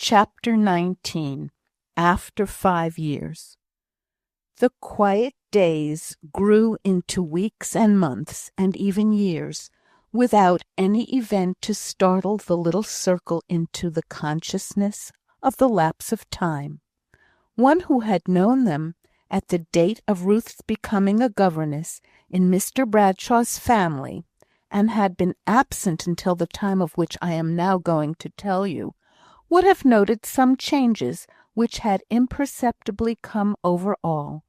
Chapter 19. After 5 years. The quiet days grew into weeks and months, and even years, without any event to startle the little circle into the consciousness of the lapse of time. One who had known them at the date of Ruth's becoming a governess in Mr. Bradshaw's family, and had been absent until the time of which I am now going to tell you, would have noted some changes which had imperceptibly come over all.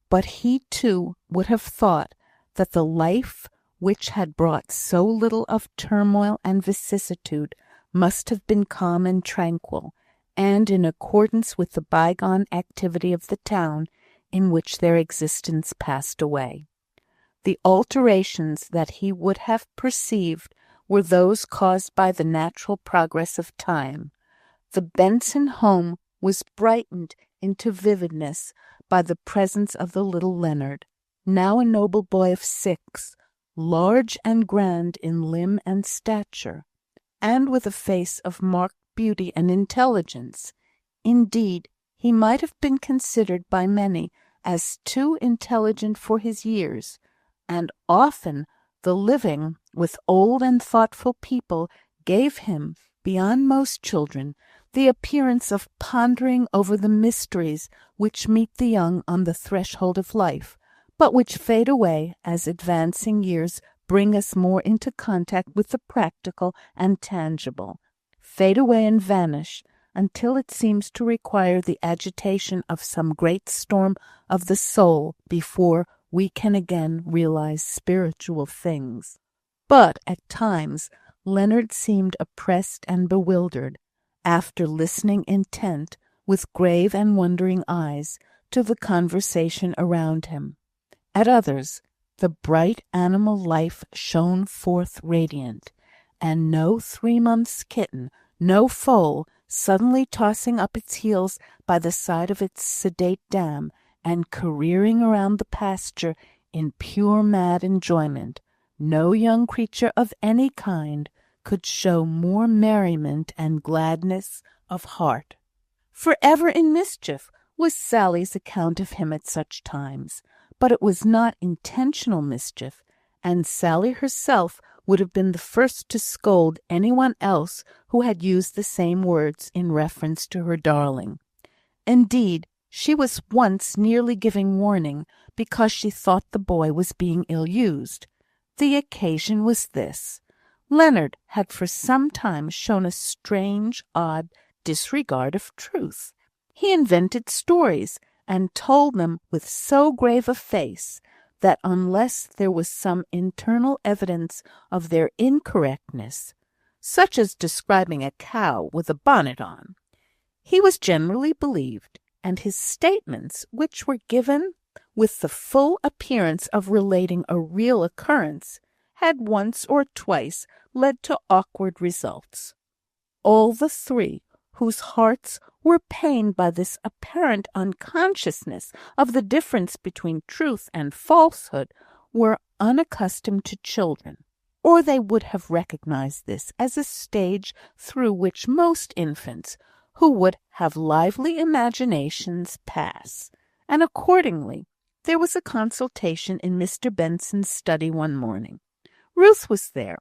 But he too would have thought that the life which had brought so little of turmoil and vicissitude must have been calm and tranquil, and in accordance with the bygone activity of the town in which their existence passed away. The alterations that he would have perceived were those caused by the natural progress of time. The Benson home was brightened into vividness by the presence of the little Leonard, now a noble boy of 6, large and grand in limb and stature, and with a face of marked beauty and intelligence. Indeed, he might have been considered by many as too intelligent for his years, and often the living with old and thoughtful people gave him, beyond most children, the appearance of pondering over the mysteries which meet the young on the threshold of life, but which fade away as advancing years bring us more into contact with the practical and tangible, fade away and vanish, until it seems to require the agitation of some great storm of the soul before we can again realize spiritual things. But at times Leonard seemed oppressed and bewildered, after listening intent, with grave and wondering eyes, to the conversation around him. At others, the bright animal life shone forth radiant, and no 3 months' kitten, no foal, suddenly tossing up its heels by the side of its sedate dam, and careering around the pasture in pure mad enjoyment, no young creature of any kind could show more merriment and gladness of heart. Forever in mischief was Sally's account of him at such times, but it was not intentional mischief, and Sally herself would have been the first to scold anyone else who had used the same words in reference to her darling. Indeed, she was once nearly giving warning because she thought the boy was being ill-used. The occasion was this. Leonard had for some time shown a strange, odd disregard of truth. He invented stories, and told them with so grave a face that unless there was some internal evidence of their incorrectness, such as describing a cow with a bonnet on, he was generally believed, and his statements, which were given with the full appearance of relating a real occurrence, had once or twice led to awkward results. All the 3, whose hearts were pained by this apparent unconsciousness of the difference between truth and falsehood, were unaccustomed to children, or they would have recognized this as a stage through which most infants, who would have lively imaginations, pass, and accordingly there was a consultation in Mr. Benson's study one morning. Ruth was there,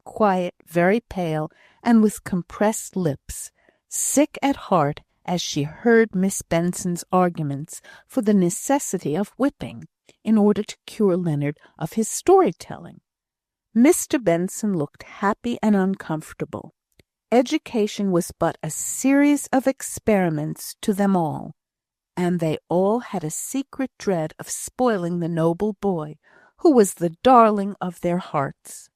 quiet, very pale, and with compressed lips, sick at heart as she heard Miss Benson's arguments for the necessity of whipping in order to cure Leonard of his storytelling. Mr. Benson looked happy and uncomfortable. Education was but a series of experiments to them all, and they all had a secret dread of spoiling the noble boy, who was the darling of their hearts.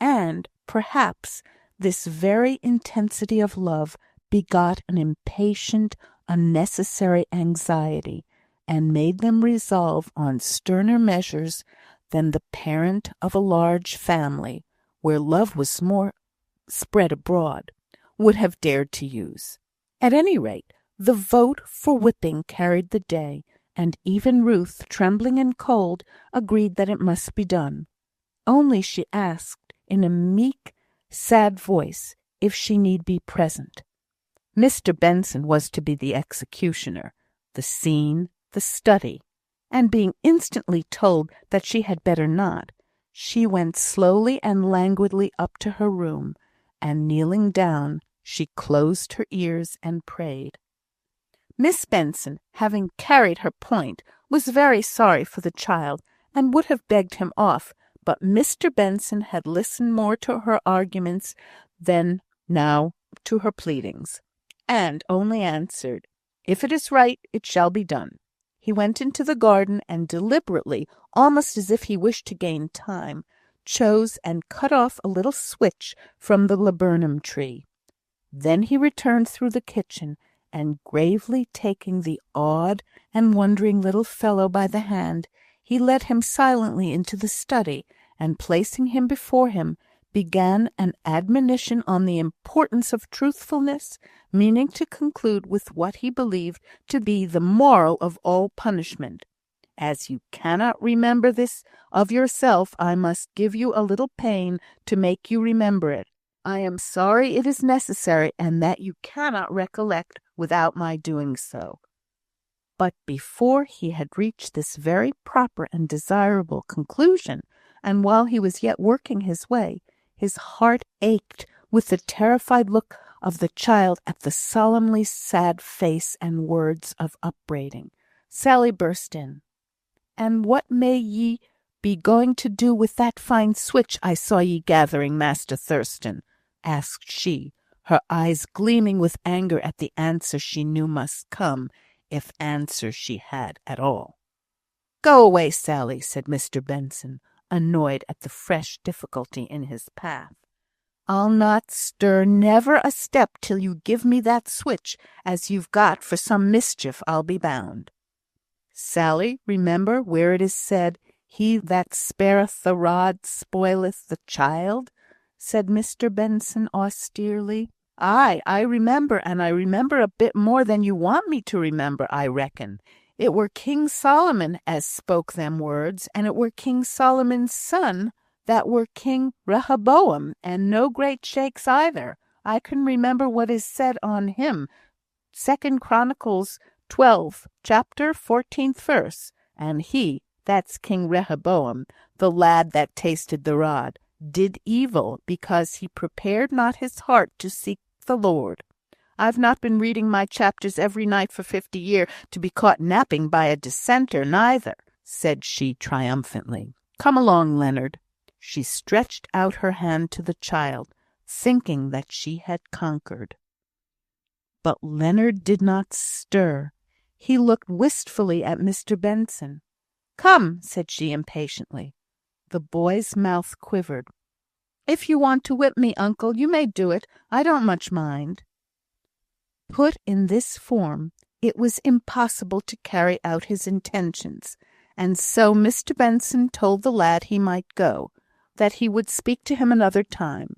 And, perhaps, this very intensity of love begot an impatient, unnecessary anxiety, and made them resolve on sterner measures than the parent of a large family, where love was more spread abroad, would have dared to use. At any rate, the vote for whipping carried the day, and even Ruth, trembling and cold, agreed that it must be done. Only she asked, in a meek, sad voice, if she need be present. Mr. Benson was to be the executioner, the scene, the study, and being instantly told that she had better not, she went slowly and languidly up to her room, and kneeling down, she closed her ears and prayed. Miss Benson, having carried her point, was very sorry for the child, and would have begged him off, but Mr. Benson had listened more to her arguments than now to her pleadings, and only answered, "If it is right, it shall be done." He went into the garden, and deliberately, almost as if he wished to gain time, chose and cut off a little switch from the laburnum tree. Then he returned through the kitchen, and gravely taking the awed and wondering little fellow by the hand, he led him silently into the study, and placing him before him, began an admonition on the importance of truthfulness, meaning to conclude with what he believed to be the moral of all punishment. "As you cannot remember this of yourself, I must give you a little pain to make you remember it. I am sorry it is necessary, and that you cannot recollect without my doing so." But before he had reached this very proper and desirable conclusion, and while he was yet working his way, his heart ached with the terrified look of the child at the solemnly sad face and words of upbraiding. Sally burst in. "And what may ye be going to do with that fine switch I saw ye gathering, Master Thurstan?" asked she, her eyes gleaming with anger at the answer she knew must come, if answer she had at all. "Go away, Sally," said Mr. Benson, annoyed at the fresh difficulty in his path. "I'll not stir never a step till you give me that switch, as you've got for some mischief, I'll be bound." "Sally, remember where it is said, 'He that spareth the rod spoileth the child,'" said Mr. Benson austerely. "Ay, I remember, and I remember a bit more than you want me to remember, I reckon. It were King Solomon as spoke them words, and it were King Solomon's son that were King Rehoboam, and no great shakes either. I can remember what is said on him, 2 Chronicles 12, chapter 14th verse, and he, that's King Rehoboam, the lad that tasted the rod, did evil because he prepared not his heart to seek the Lord. I've not been reading my chapters every night for 50 years to be caught napping by a dissenter, neither," said she triumphantly. "Come along, Leonard." She stretched out her hand to the child, thinking that she had conquered. But Leonard did not stir. He looked wistfully at Mr. Benson. "Come," said she impatiently. The boy's mouth quivered. "If you want to whip me, uncle, you may do it. I don't much mind." Put in this form, it was impossible to carry out his intentions, and so Mr. Benson told the lad he might go, that he would speak to him another time.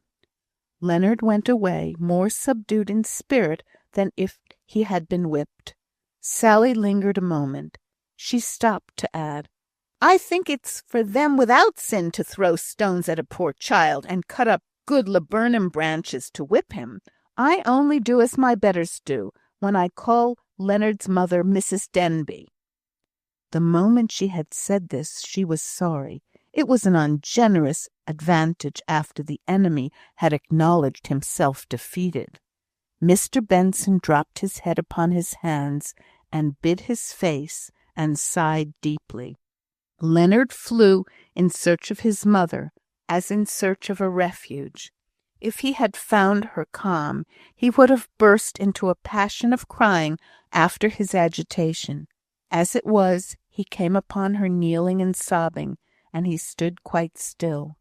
Leonard went away, more subdued in spirit than if he had been whipped. Sally lingered a moment. She stopped to add, "I think it's for them without sin to throw stones at a poor child, and cut up good laburnum branches to whip him. I only do as my betters do, when I call Leonard's mother Mrs. Denbigh." The moment she had said this, she was sorry. It was an ungenerous advantage after the enemy had acknowledged himself defeated. Mr. Benson dropped his head upon his hands and bid his face, and sighed deeply. Leonard flew in search of his mother, as in search of a refuge. If he had found her calm, he would have burst into a passion of crying after his agitation. As it was, he came upon her kneeling and sobbing, and he stood quite still.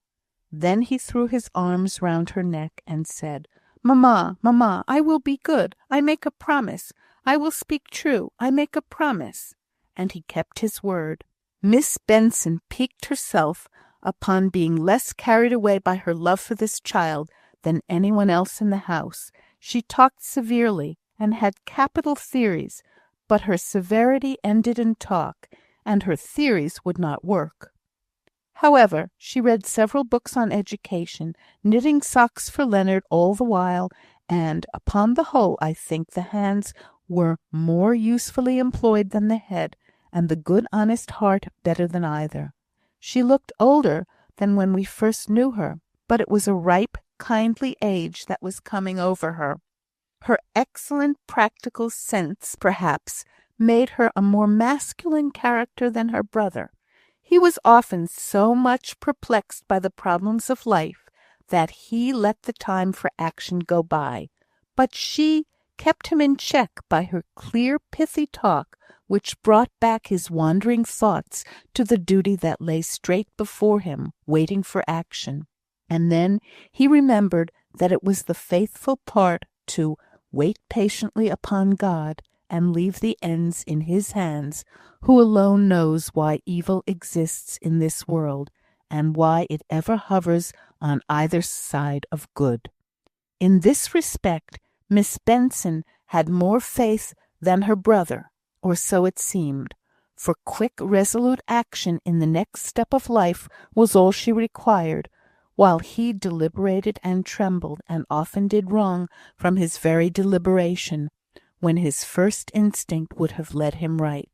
Then he threw his arms round her neck and said, "Mamma, mamma, I will be good. I make a promise. I will speak true. I make a promise." And he kept his word. Miss Benson piqued herself upon being less carried away by her love for this child than anyone else in the house. She talked severely, and had capital theories, but her severity ended in talk, and her theories would not work. However, she read several books on education, knitting socks for Leonard all the while, and upon the whole I think the hands were more usefully employed than the head, and the good honest heart better than either. She looked older than when we first knew her, but it was a ripe, kindly age that was coming over her. Her excellent practical sense, perhaps, made her a more masculine character than her brother. He was often so much perplexed by the problems of life that he let the time for action go by, but she kept him in check by her clear, pithy talk, which brought back his wandering thoughts to the duty that lay straight before him, waiting for action. And then he remembered that it was the faithful part to wait patiently upon God, and leave the ends in his hands, who alone knows why evil exists in this world, and why it ever hovers on either side of good. In this respect, Miss Benson had more faith than her brother, or so it seemed, for quick, resolute action in the next step of life was all she required, while he deliberated and trembled, and often did wrong from his very deliberation, when his first instinct would have led him right.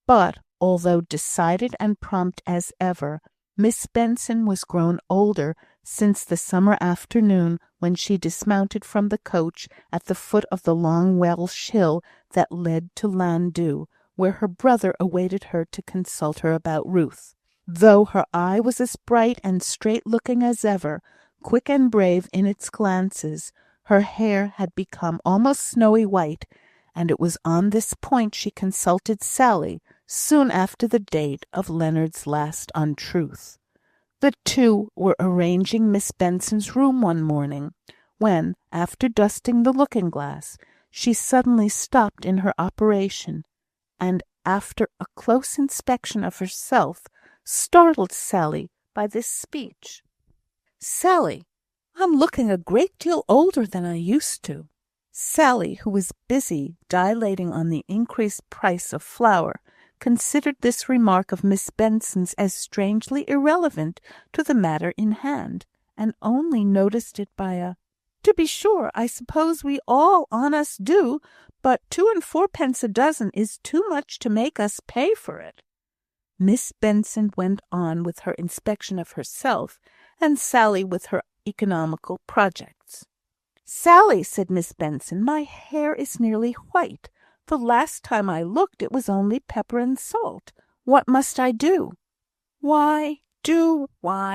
But, although decided and prompt as ever, Miss Benson was grown older since the summer afternoon when she dismounted from the coach at the foot of the long Welsh hill that led to Llandew, where her brother awaited her to consult her about Ruth. Though her eye was as bright and straight-looking as ever, quick and brave in its glances, her hair had become almost snowy white, and it was on this point she consulted Sally soon after the date of Leonard's last untruth. The two were arranging Miss Benson's room one morning, when, after dusting the looking-glass, she suddenly stopped in her operation, and, after a close inspection of herself, startled Sally by this speech. "Sally, I'm looking a great deal older than I used to." Sally, who was busy dilating on the increased price of flour, considered this remark of Miss Benson's as strangely irrelevant to the matter in hand, and only noticed it by a "To be sure, I suppose we all on us do, but 2 and 4 pence a dozen is too much to make us pay for it." Miss Benson went on with her inspection of herself, and Sally with her economical projects. "Sally," said Miss Benson, "my hair is nearly white. The last time I looked it was only pepper and salt. What must I do?" Why,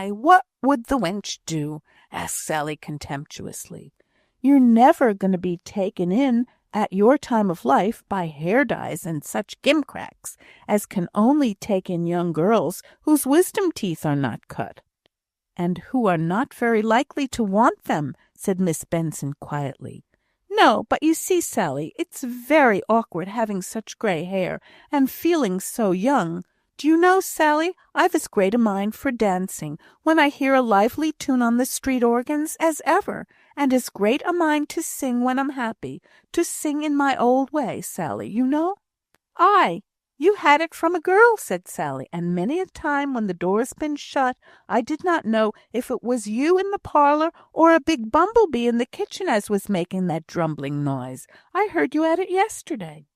what would the wench do?" asked Sally contemptuously. "You're never going to be taken in at your time of life by hair dyes and such gimcracks as can only take in young girls whose wisdom teeth are not cut." "And who are not very likely to want them," said Miss Benson quietly. "No, but you see, Sally, it's very awkward having such grey hair, and feeling so young. Do you know, Sally, I've as great a mind for dancing when I hear a lively tune on the street organs as ever, and as great a mind to sing when I'm happy, to sing in my old way, Sally, you know." "Aye, you had it from a girl," said Sally, "and many a time when the door's been shut, I did not know if it was you in the parlour or a big bumblebee in the kitchen as was making that drumbling noise. I heard you at it yesterday."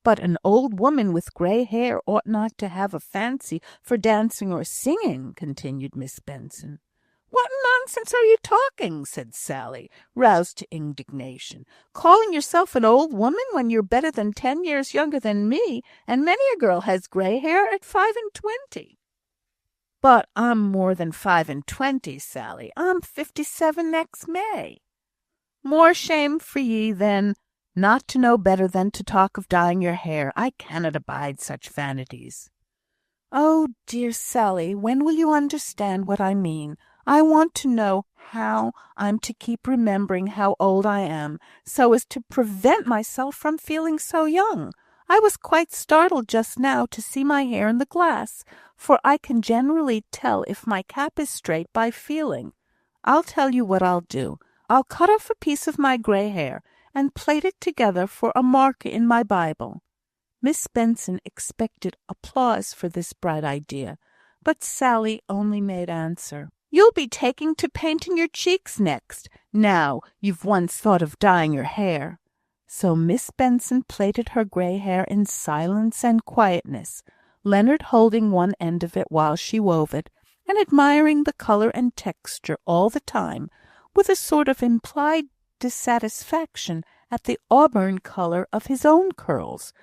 "But an old woman with grey hair ought not to have a fancy for dancing or singing," continued Miss Benson. "What nonsense are you talking?" said Sally, roused to indignation. "Calling yourself an old woman when you're better than 10 years younger than me, and many a girl has grey hair at 25. "But I'm more than 25, Sally. I'm 57 next May." "More shame for ye, then, not to know better than to talk of dyeing your hair. I cannot abide such vanities." "Oh, dear Sally, when will you understand what I mean? I want to know how I'm to keep remembering how old I am, so as to prevent myself from feeling so young. I was quite startled just now to see my hair in the glass, for I can generally tell if my cap is straight by feeling. I'll tell you what I'll do. I'll cut off a piece of my grey hair, and plait it together for a marker in my Bible." Miss Benson expected applause for this bright idea, but Sally only made answer, You'll be taking to painting your cheeks next, now you've once thought of dyeing your hair." So Miss Benson plaited her grey hair in silence and quietness, Leonard holding one end of it while she wove it, and admiring the colour and texture all the time, with a sort of implied dissatisfaction at the auburn colour of his own curls,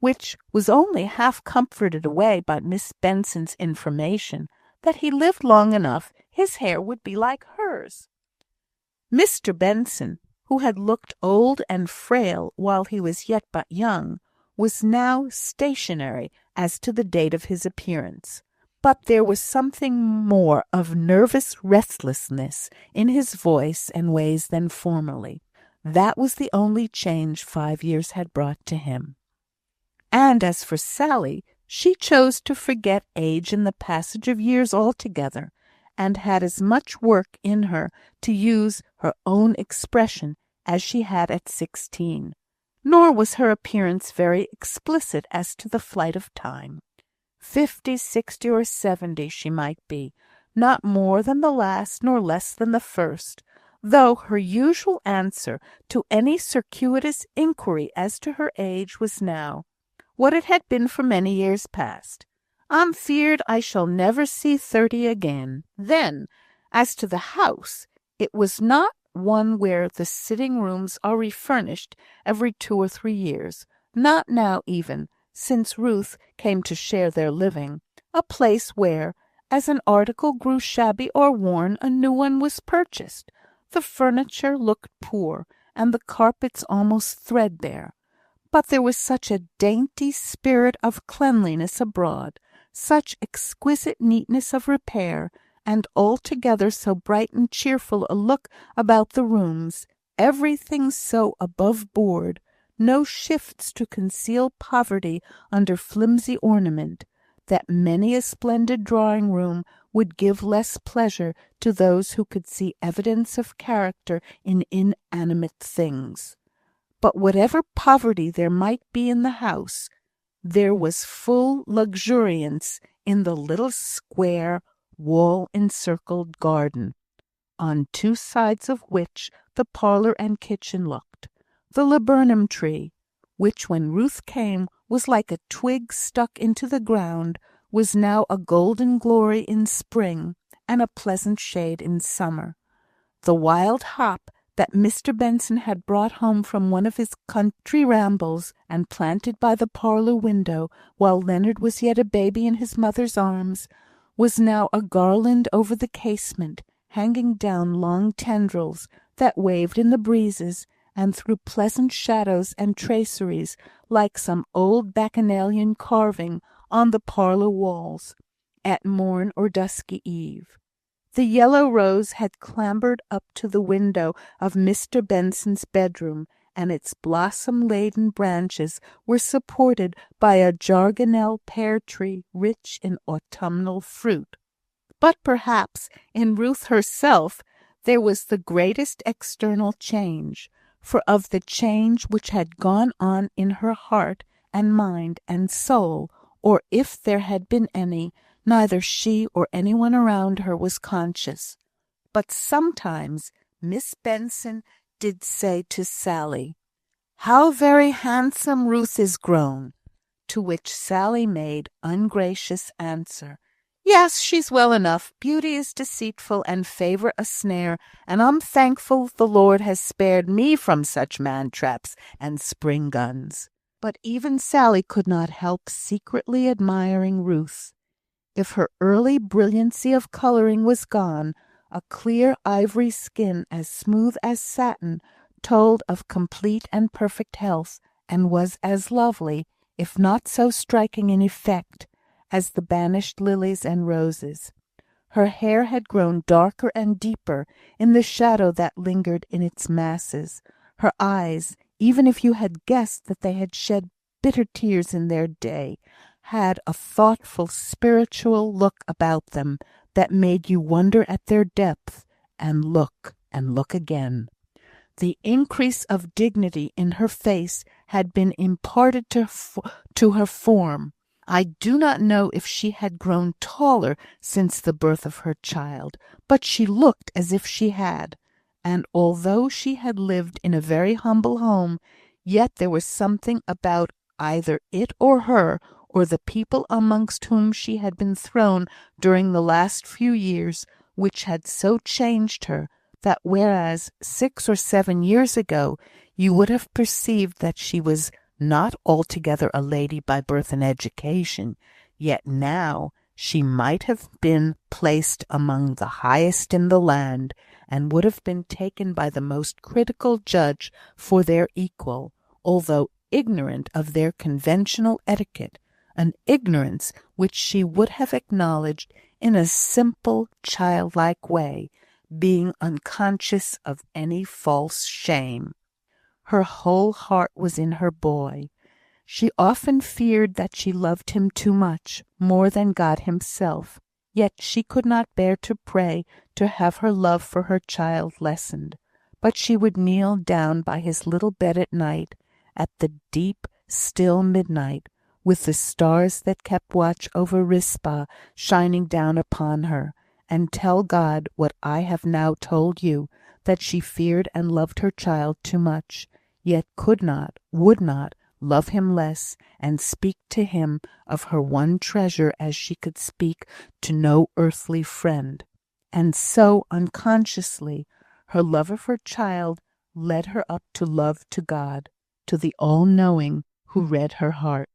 which was only half comforted away by Miss Benson's information that he lived long enough his hair would be like hers. Mr. Benson, who had looked old and frail while he was yet but young, was now stationary as to the date of his appearance. But there was something more of nervous restlessness in his voice and ways than formerly. That was the only change 5 years had brought to him. And as for Sally, she chose to forget age in the passage of years altogether, and had as much work in her, to use her own expression, as she had at 16. Nor was her appearance very explicit as to the flight of time. 50, 60, or 70 she might be, not more than the last nor less than the first, though her usual answer to any circuitous inquiry as to her age was now, what it had been for many years past: "I'm feared I shall never see 30 again." Then, as to the house, it was not one where the sitting rooms are refurnished every 2 or 3 years, not now even, since Ruth came to share their living, a place where, as an article grew shabby or worn, a new one was purchased. The furniture looked poor, and the carpets almost threadbare. But there was such a dainty spirit of cleanliness abroad, such exquisite neatness of repair, and altogether so bright and cheerful a look about the rooms, everything so above board, no shifts to conceal poverty under flimsy ornament, that many a splendid drawing-room would give less pleasure to those who could see evidence of character in inanimate things. But whatever poverty there might be in the house, there was full luxuriance in the little square, wall-encircled garden, on 2 sides of which the parlour and kitchen looked. The laburnum tree, which when Ruth came was like a twig stuck into the ground, was now a golden glory in spring, and a pleasant shade in summer. The wild hop that Mr. Benson had brought home from one of his country rambles, and planted by the parlour window while Leonard was yet a baby in his mother's arms, was now a garland over the casement, hanging down long tendrils that waved in the breezes, and threw pleasant shadows and traceries like some old bacchanalian carving on the parlour walls, at morn or dusky eve. The yellow rose had clambered up to the window of Mr. Benson's bedroom, and its blossom-laden branches were supported by a jargonelle pear-tree rich in autumnal fruit. But perhaps in Ruth herself there was the greatest external change, for of the change which had gone on in her heart and mind and soul, or if there had been any, neither she or anyone around her was conscious. But sometimes Miss Benson did say to Sally, "How very handsome Ruth is grown!" To which Sally made ungracious answer, "Yes, she's well enough. Beauty is deceitful, and favour a snare, and I'm thankful the Lord has spared me from such man-traps and spring guns." But even Sally could not help secretly admiring Ruth. If her early brilliancy of colouring was gone, a clear ivory skin as smooth as satin told of complete and perfect health, and was as lovely, if not so striking in effect, as the banished lilies and roses. Her hair had grown darker and deeper in the shadow that lingered in its masses. Her eyes, even if you had guessed that they had shed bitter tears in their day, had a thoughtful, spiritual look about them that made you wonder at their depth, and look again. The increase of dignity in her face had been imparted to her form, I do not know if she had grown taller since the birth of her child, but she looked as if she had, and although she had lived in a very humble home, yet there was something about either it or her, or the people amongst whom she had been thrown during the last few years, which had so changed her, that whereas 6 or 7 years ago you would have perceived that she was not altogether a lady by birth and education, yet now she might have been placed among the highest in the land, and would have been taken by the most critical judge for their equal, although ignorant of their conventional etiquette, an ignorance which she would have acknowledged in a simple, childlike way, being unconscious of any false shame. Her whole heart was in her boy. She often feared that she loved him too much, more than God himself, yet she could not bear to pray to have her love for her child lessened. But she would kneel down by his little bed at night, at the deep, still midnight, with the stars that kept watch over Rizpah shining down upon her, and tell God what I have now told you, that she feared and loved her child too much, yet could not, would not, love him less, and speak to him of her one treasure as she could speak to no earthly friend. And so, unconsciously, her love of her child led her up to love to God, to the all-knowing who read her heart.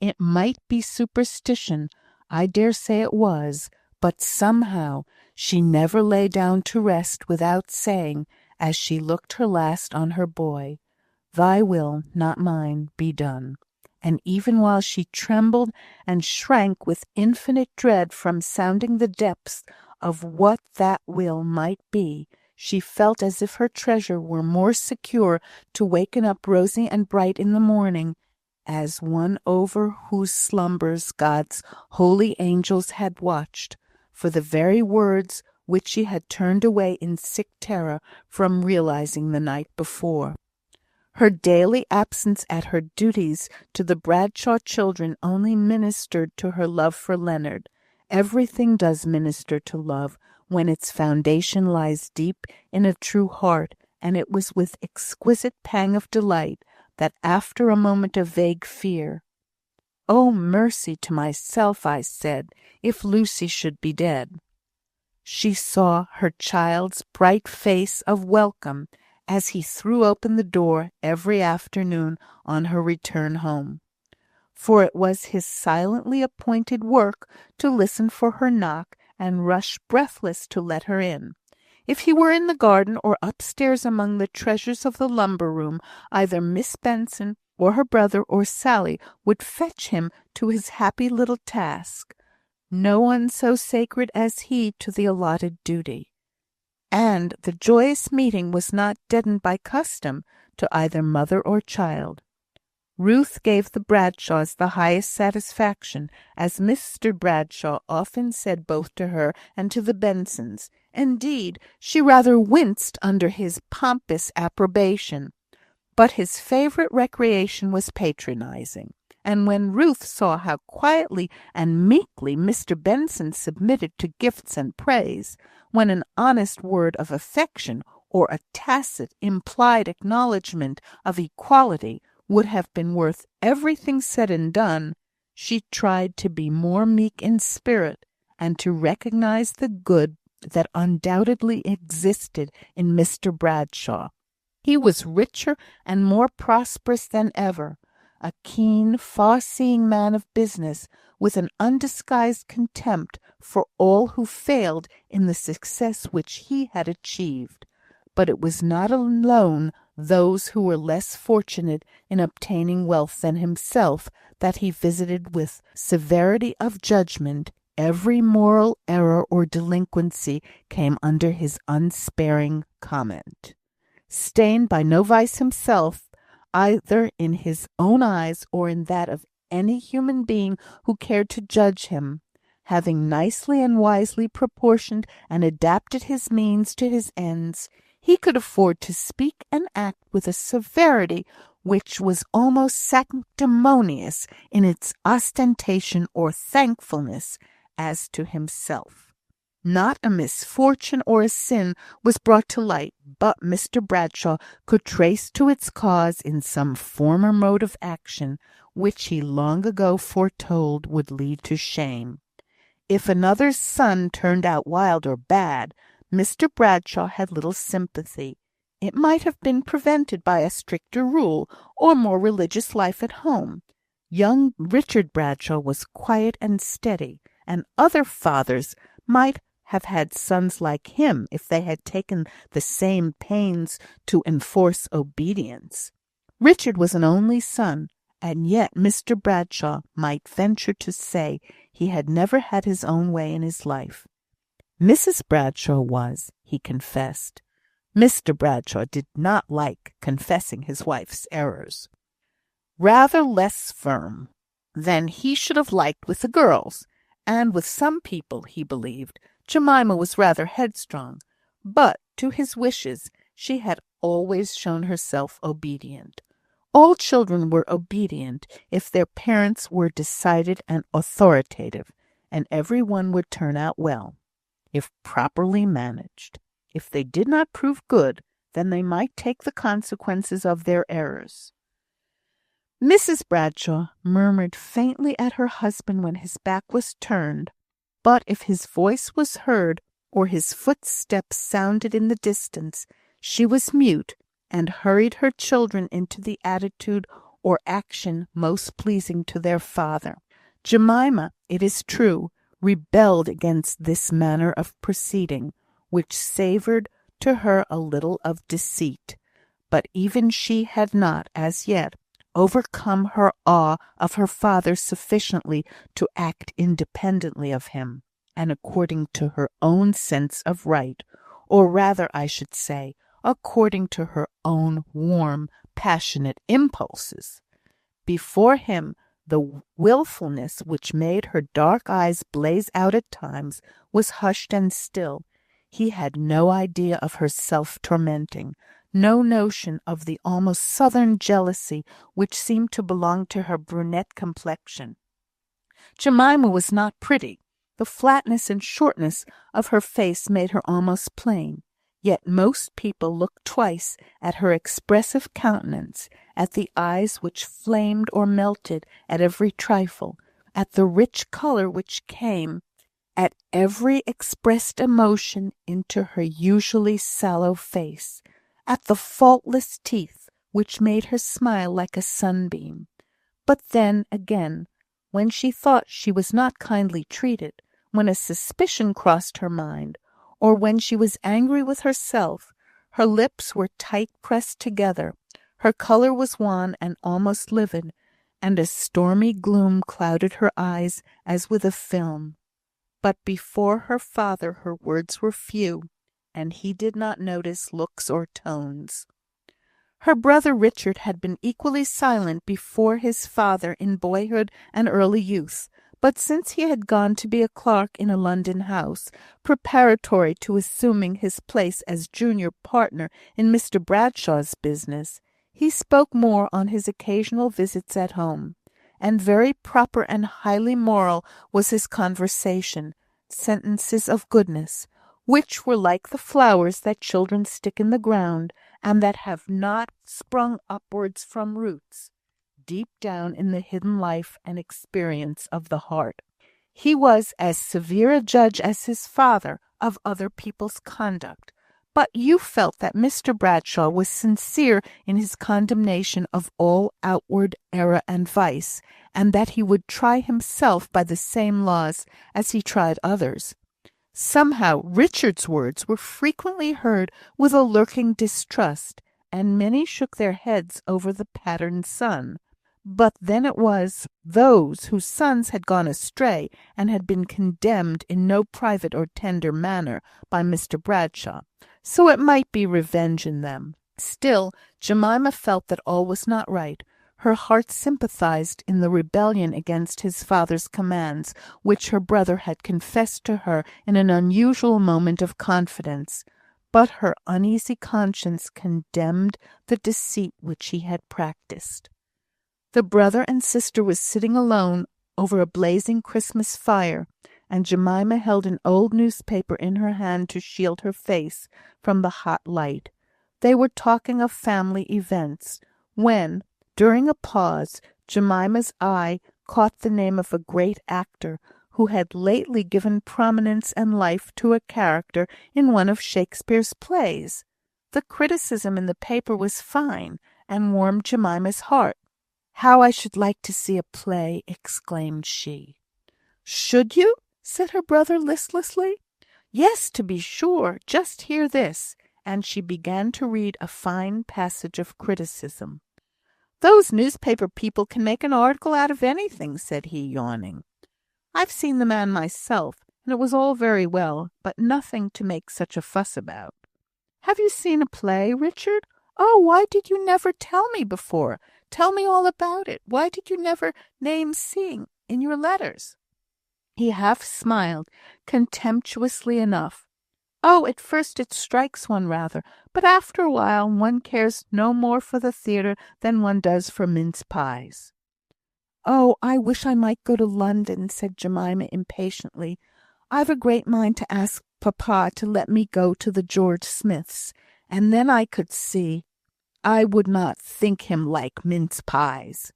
It might be superstition, I dare say it was, but somehow she never lay down to rest without saying, as she looked her last on her boy, "Thy will, not mine, be done." And even while she trembled and shrank with infinite dread from sounding the depths of what that will might be, she felt as if her treasure were more secure to waken up rosy and bright in the morning, as one over whose slumbers God's holy angels had watched, for the very words which she had turned away in sick terror from realizing the night before. Her daily absence at her duties to the Bradshaw children only ministered to her love for Leonard. Everything does minister to love when its foundation lies deep in a true heart, and it was with exquisite pang of delight that after a moment of vague fear, "Oh, mercy to myself," I said, "if Lucy should be dead," she saw her child's bright face of welcome as he threw open the door every afternoon on her return home. For it was his silently appointed work to listen for her knock and rush breathless to let her in. If he were in the garden or upstairs among the treasures of the lumber room, either Miss Benson or her brother or Sally would fetch him to his happy little task. No one so sacred as he to the allotted duty. And the joyous meeting was not deadened by custom to either mother or child. Ruth gave the Bradshaws the highest satisfaction, as Mr. Bradshaw often said both to her and to the Bensons. Indeed, she rather winced under his pompous approbation. But his favourite recreation was patronising, and when Ruth saw how quietly and meekly Mr. Benson submitted to gifts and praise, when an honest word of affection or a tacit implied acknowledgment of equality would have been worth everything said and done, she tried to be more meek in spirit, and to recognise the good that undoubtedly existed in Mr. Bradshaw. He was richer and more prosperous than ever, a keen, far-seeing man of business, with an undisguised contempt for all who failed in the success which he had achieved. But it was not alone those who were less fortunate in obtaining wealth than himself that he visited with severity of judgment. Every moral error or delinquency came under his unsparing comment. Stained by no vice himself, either in his own eyes or in that of any human being who cared to judge him, having nicely and wisely proportioned and adapted his means to his ends, he could afford to speak and act with a severity which was almost sanctimonious in its ostentation or thankfulness as to himself. Not a misfortune or a sin was brought to light, but Mr. Bradshaw could trace to its cause in some former mode of action, which he long ago foretold would lead to shame. If another's son turned out wild or bad, Mr. Bradshaw had little sympathy. It might have been prevented by a stricter rule, or more religious life at home. Young Richard Bradshaw was quiet and steady, and other fathers might have had sons like him if they had taken the same pains to enforce obedience. Richard was an only son, and yet Mr. Bradshaw might venture to say he had never had his own way in his life. Mrs. Bradshaw was, he confessed. Mr. Bradshaw did not like confessing his wife's errors. Rather less firm than he should have liked with the girls, and with some people, he believed, Jemima was rather headstrong, but to his wishes she had always shown herself obedient. All children were obedient if their parents were decided and authoritative, and every one would turn out well, if properly managed. If they did not prove good, then they might take the consequences of their errors. Mrs. Bradshaw murmured faintly at her husband when his back was turned, but if his voice was heard or his footsteps sounded in the distance, she was mute and hurried her children into the attitude or action most pleasing to their father. Jemima, it is true, rebelled against this manner of proceeding, which savoured to her a little of deceit, but even she had not, as yet, overcome her awe of her father sufficiently to act independently of him, and according to her own sense of right, or rather, I should say, according to her own warm, passionate impulses. Before him, the wilfulness which made her dark eyes blaze out at times was hushed and still. He had no idea of her self-tormenting, no notion of the almost southern jealousy which seemed to belong to her brunette complexion. Jemima was not pretty. The flatness and shortness of her face made her almost plain. Yet most people looked twice at her expressive countenance, at the eyes which flamed or melted at every trifle, at the rich colour which came at every expressed emotion into her usually sallow face, at the faultless teeth which made her smile like a sunbeam. But then, again, when she thought she was not kindly treated, when a suspicion crossed her mind, or when she was angry with herself, her lips were tight pressed together, her colour was wan and almost livid, and a stormy gloom clouded her eyes as with a film. But before her father her words were few, and he did not notice looks or tones. Her brother Richard had been equally silent before his father in boyhood and early youth, but since he had gone to be a clerk in a London house, preparatory to assuming his place as junior partner in Mr. Bradshaw's business, he spoke more on his occasional visits at home, and very proper and highly moral was his conversation, sentences of goodness, which were like the flowers that children stick in the ground, and that have not sprung upwards from roots, deep down in the hidden life and experience of the heart. He was as severe a judge as his father of other people's conduct, but you felt that Mr. Bradshaw was sincere in his condemnation of all outward error and vice, and that he would try himself by the same laws as he tried others. Somehow Richard's words were frequently heard with a lurking distrust, and many shook their heads over the patterned son. But then it was those whose sons had gone astray and had been condemned in no private or tender manner by Mr. Bradshaw, so it might be revenge in them. Still, Jemima felt that all was not right. Her heart sympathized in the rebellion against his father's commands, which her brother had confessed to her in an unusual moment of confidence. but her uneasy conscience condemned the deceit which he had practised. The brother and sister was sitting alone over a blazing Christmas fire, and Jemima held an old newspaper in her hand to shield her face from the hot light. They were talking of family events, when, during a pause, Jemima's eye caught the name of a great actor who had lately given prominence and life to a character in one of Shakespeare's plays. The criticism in the paper was fine, and warmed Jemima's heart. "How I should like to see a play!" exclaimed she. "Should you?" said her brother listlessly. "Yes, to be sure. Just hear this." And she began to read a fine passage of criticism. "Those newspaper people can make an article out of anything," said he, yawning. "I've seen the man myself, and it was all very well, but nothing to make such a fuss about." "Have you seen a play, Richard? Oh, why did you never tell me before? Tell me all about it. Why did you never name seeing in your letters?" He half smiled, contemptuously enough. "Oh, at first it strikes one rather, but after a while one cares no more for the theatre than one does for mince pies." "Oh, I wish I might go to London," said Jemima impatiently. "I've a great mind to ask papa to let me go to the George Smiths, and then I could see. I would not think him like mince pies."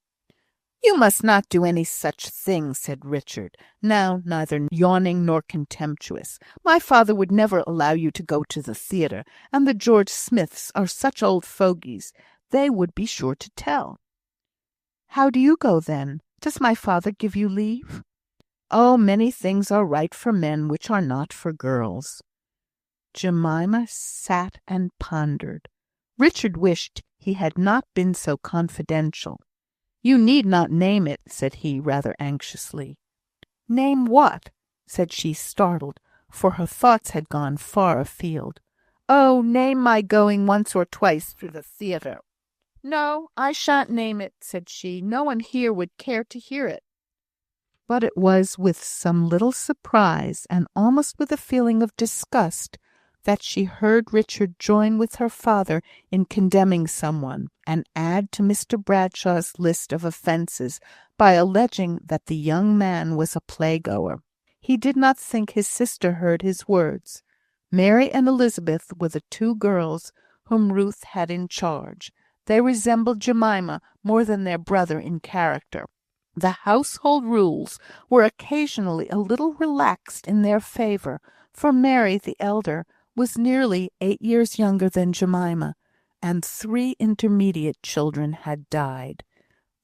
"You must not do any such thing," said Richard, now neither yawning nor contemptuous. "My father would never allow you to go to the theatre, and the George Smiths are such old fogies. They would be sure to tell." "How do you go, then? Does my father give you leave?" "Oh, many things are right for men which are not for girls." Jemima sat and pondered. Richard wished he had not been so confidential. "You need not name it," said he, rather anxiously. "Name what?" said she, startled, for her thoughts had gone far afield. "Oh, name my going once or twice to the theatre." "No, I shan't name it," said she. "No one here would care to hear it." But it was with some little surprise, and almost with a feeling of disgust, that she heard Richard join with her father in condemning someone, and add to Mr. Bradshaw's list of offences by alleging that the young man was a playgoer. He did not think his sister heard his words. Mary and Elizabeth were the two girls whom Ruth had in charge. They resembled Jemima more than their brother in character. The household rules were occasionally a little relaxed in their favour, for Mary, the elder, was nearly 8 years younger than Jemima, and 3 intermediate children had died.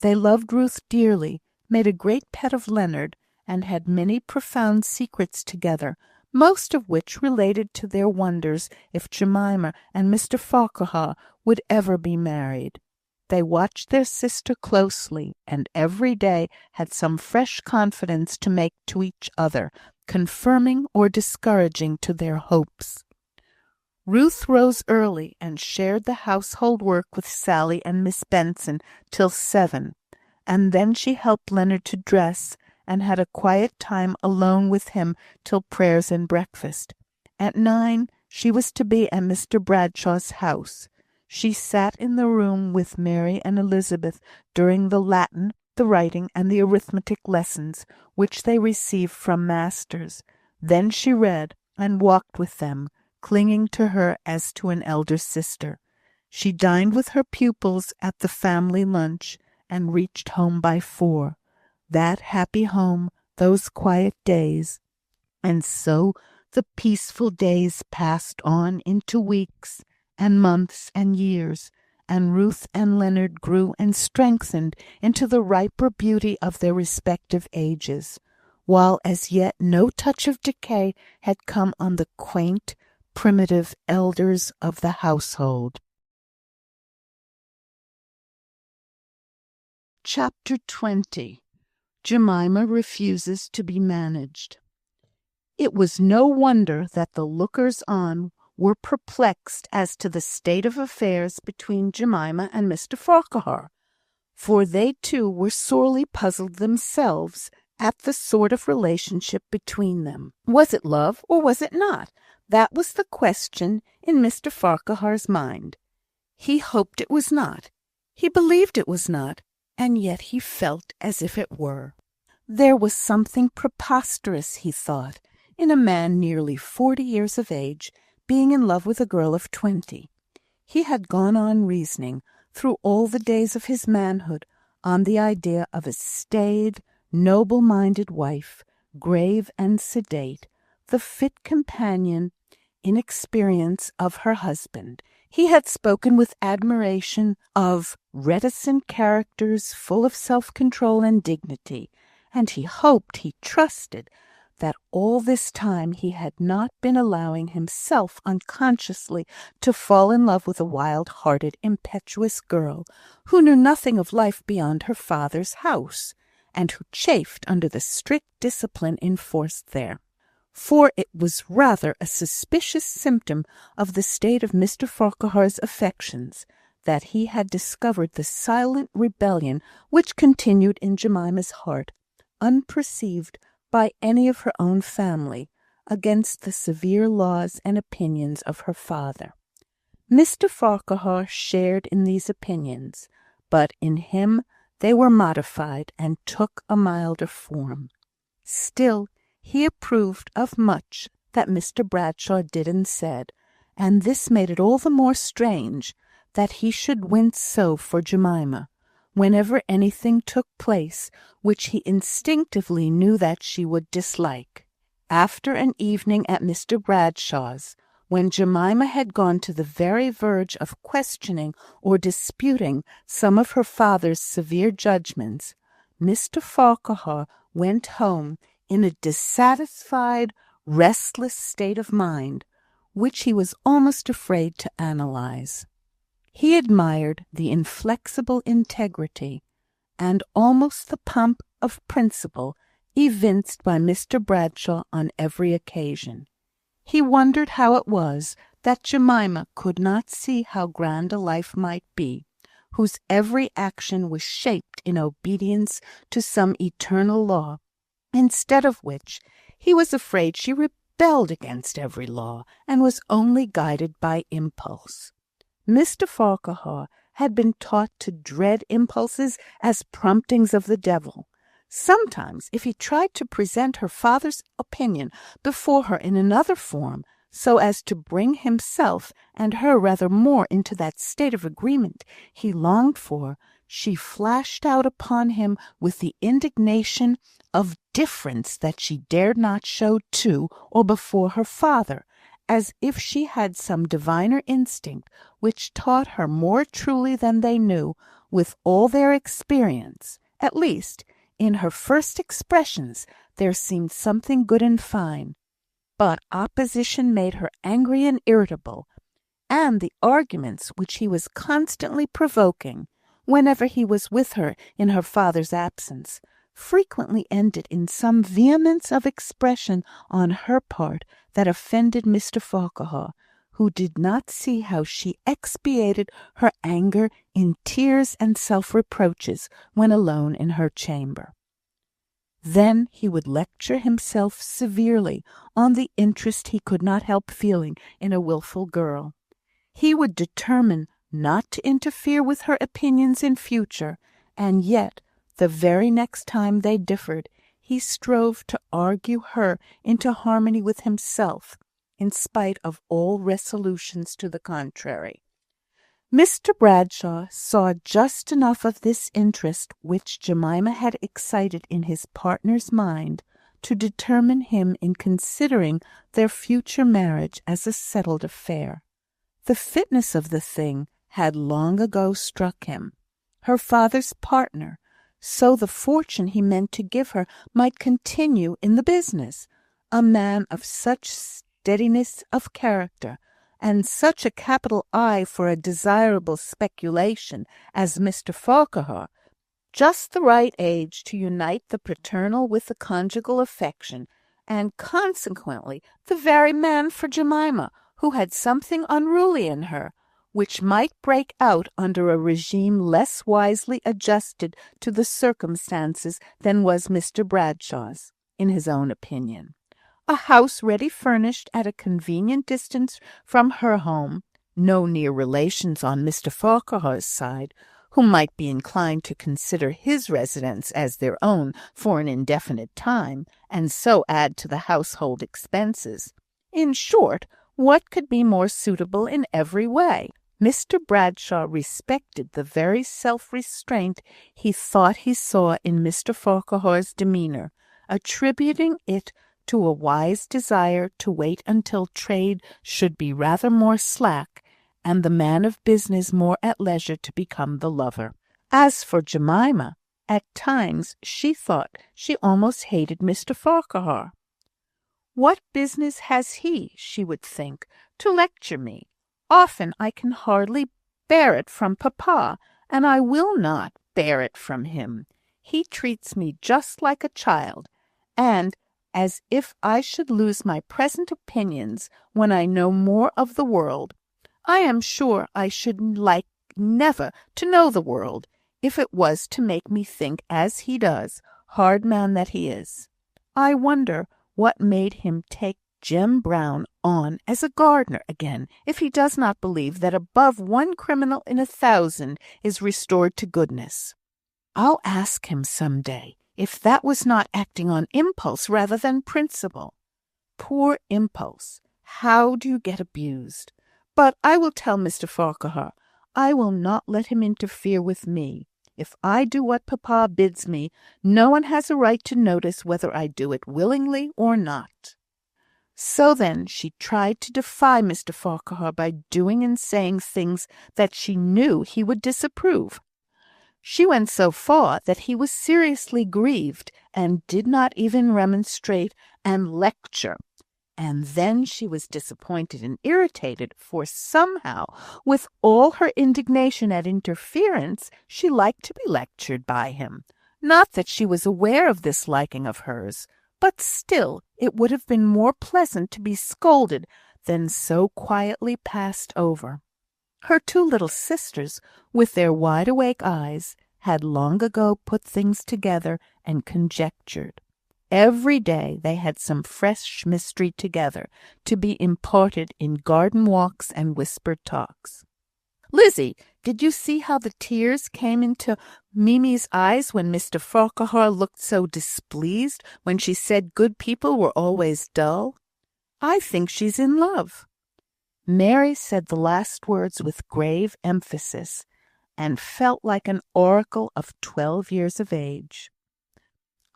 They loved Ruth dearly, made a great pet of Leonard, and had many profound secrets together, most of which related to their wonders if Jemima and Mr. Farquhar would ever be married. They watched their sister closely, and every day had some fresh confidence to make to each other, confirming or discouraging to their hopes. Ruth rose early, and shared the household work with Sally and Miss Benson till 7, and then she helped Leonard to dress, and had a quiet time alone with him till prayers and breakfast. At 9 she was to be at Mr. Bradshaw's house. She sat in the room with Mary and Elizabeth during the Latin, the writing, and the arithmetic lessons which they received from masters. Then she read, and walked with them, clinging to her as to an elder sister. She dined with her pupils at the family lunch, and reached home by 4. That happy home, those quiet days. And so the peaceful days passed on into weeks, and months, and years, and Ruth and Leonard grew and strengthened into the riper beauty of their respective ages, while as yet no touch of decay had come on the quaint, primitive elders of the household. Chapter 20. Jemima refuses to be managed. It was no wonder that the lookers-on were perplexed as to the state of affairs between Jemima and Mr. Farquhar, for they too were sorely puzzled themselves at the sort of relationship between them. Was it love, or was it not? That was the question in Mr. Farquhar's mind. He hoped it was not. He believed it was not, and yet he felt as if it were. There was something preposterous, he thought, in a man nearly 40 years of age being in love with a girl of 20. He had gone on reasoning through all the days of his manhood on the idea of a staid, noble-minded wife, grave and sedate, the fit companion in experience of her husband. He had spoken with admiration of reticent characters full of self-control and dignity, and he hoped, he trusted, that all this time he had not been allowing himself unconsciously to fall in love with a wild-hearted, impetuous girl, who knew nothing of life beyond her father's house, and who chafed under the strict discipline enforced there. For it was rather a suspicious symptom of the state of Mr. Farquhar's affections that he had discovered the silent rebellion which continued in Jemima's heart, unperceived by any of her own family, against the severe laws and opinions of her father. Mr. Farquhar shared in these opinions, but in him they were modified and took a milder form. Still, he approved of much that Mr. Bradshaw did and said, and this made it all the more strange that he should wince so for Jemima, whenever anything took place which he instinctively knew that she would dislike. After an evening at Mr. Bradshaw's, when Jemima had gone to the very verge of questioning or disputing some of her father's severe judgments, Mr. Farquhar went home in a dissatisfied, restless state of mind, which he was almost afraid to analyze. He admired the inflexible integrity and almost the pomp of principle evinced by Mr. Bradshaw on every occasion. He wondered how it was that Jemima could not see how grand a life might be, whose every action was shaped in obedience to some eternal law, instead of which he was afraid she rebelled against every law, and was only guided by impulse. Mr. Farquhar had been taught to dread impulses as promptings of the devil. Sometimes, if he tried to present her father's opinion before her in another form, so as to bring himself and her rather more into that state of agreement he longed for, she flashed out upon him with the indignation of difference that she dared not show to or before her father, as if she had some diviner instinct which taught her more truly than they knew, with all their experience. At least, in her first expressions there seemed something good and fine, but opposition made her angry and irritable, and the arguments which he was constantly provoking, whenever he was with her in her father's absence, frequently ended in some vehemence of expression on her part that offended Mr. Farquhar, who did not see how she expiated her anger in tears and self-reproaches when alone in her chamber. Then he would lecture himself severely on the interest he could not help feeling in a wilful girl. He would determine not to interfere with her opinions in future, and yet, the very next time they differed, he strove to argue her into harmony with himself, in spite of all resolutions to the contrary. Mr. Bradshaw saw just enough of this interest which Jemima had excited in his partner's mind to determine him in considering their future marriage as a settled affair. The fitness of the thing had long ago struck him. Her father's partner, so the fortune he meant to give her might continue in the business, a man of such steadiness of character, and such a capital eye for a desirable speculation as Mr. Farquhar, just the right age to unite the paternal with the conjugal affection, and consequently the very man for Jemima, who had something unruly in her, which might break out under a regime less wisely adjusted to the circumstances than was Mr. Bradshaw's, in his own opinion. a house ready furnished at a convenient distance from her home, no near relations on Mr. Farquhar's side, who might be inclined to consider his residence as their own for an indefinite time, and so add to the household expenses. In short, what could be more suitable in every way? Mr. Bradshaw respected the very self-restraint he thought he saw in Mr. Farquhar's demeanour, attributing it to a wise desire to wait until trade should be rather more slack, and the man of business more at leisure to become the lover. As for Jemima, at times she thought she almost hated Mr. Farquhar. What business has he, she would think, to lecture me? Often I can hardly bear it from papa, and I will not bear it from him. He treats me just like a child, and as if I should lose my present opinions when I know more of the world. I am sure I should like never to know the world, if it was to make me think as he does, hard man that he is. I wonder what made him take Jem Brown on as a gardener again, if he does not believe that above one criminal in 1,000 is restored to goodness. I'll ask him some day if that was not acting on impulse rather than principle. Poor impulse! How do you get abused? But I will tell Mr. Farquhar. I will not let him interfere with me. If I do what papa bids me, no one has a right to notice whether I do it willingly or not. So then she tried to defy Mr. Farquhar by doing and saying things that she knew he would disapprove. She went so far that he was seriously grieved, and did not even remonstrate and lecture. And then she was disappointed and irritated, for somehow, with all her indignation at interference, she liked to be lectured by him. Not that she was aware of this liking of hers, but still it would have been more pleasant to be scolded than so quietly passed over. Her two little sisters, with their wide-awake eyes, had long ago put things together and conjectured. Every day they had some fresh mystery together, to be imparted in garden walks and whispered talks. Lizzie, did you see how the tears came into Mimi's eyes when Mr. Farquhar looked so displeased when she said good people were always dull? I think she's in love. Mary said the last words with grave emphasis, and felt like an oracle of 12 years of age.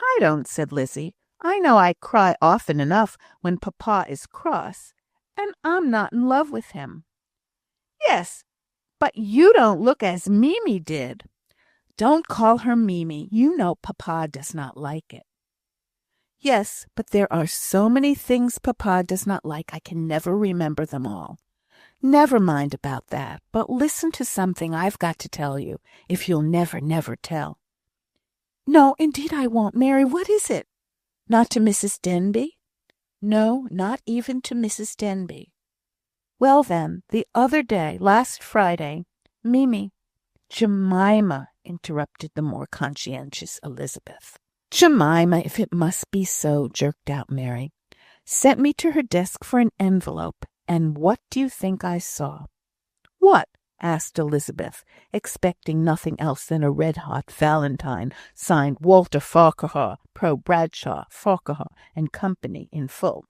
I don't, said Lizzie. I know I cry often enough when papa is cross, and I'm not in love with him. Yes, but you don't look as Mimi did. Don't call her Mimi. You know papa does not like it. Yes, but there are so many things papa does not like I can never remember them all. Never mind about that, but listen to something I've got to tell you, if you'll never, never tell. No, indeed I won't, Mary. What is it? Not to Mrs. Denby? No, not even to Mrs. Denby. Well then, the other day, last Friday, Mimi— Jemima, interrupted the more conscientious Elizabeth. Jemima, if it must be so, jerked out Mary, sent me to her desk for an envelope, and what do you think I saw? What? Asked Elizabeth, expecting nothing else than a red-hot valentine signed Walter Farquhar, Pro Bradshaw, Farquhar and Company in full.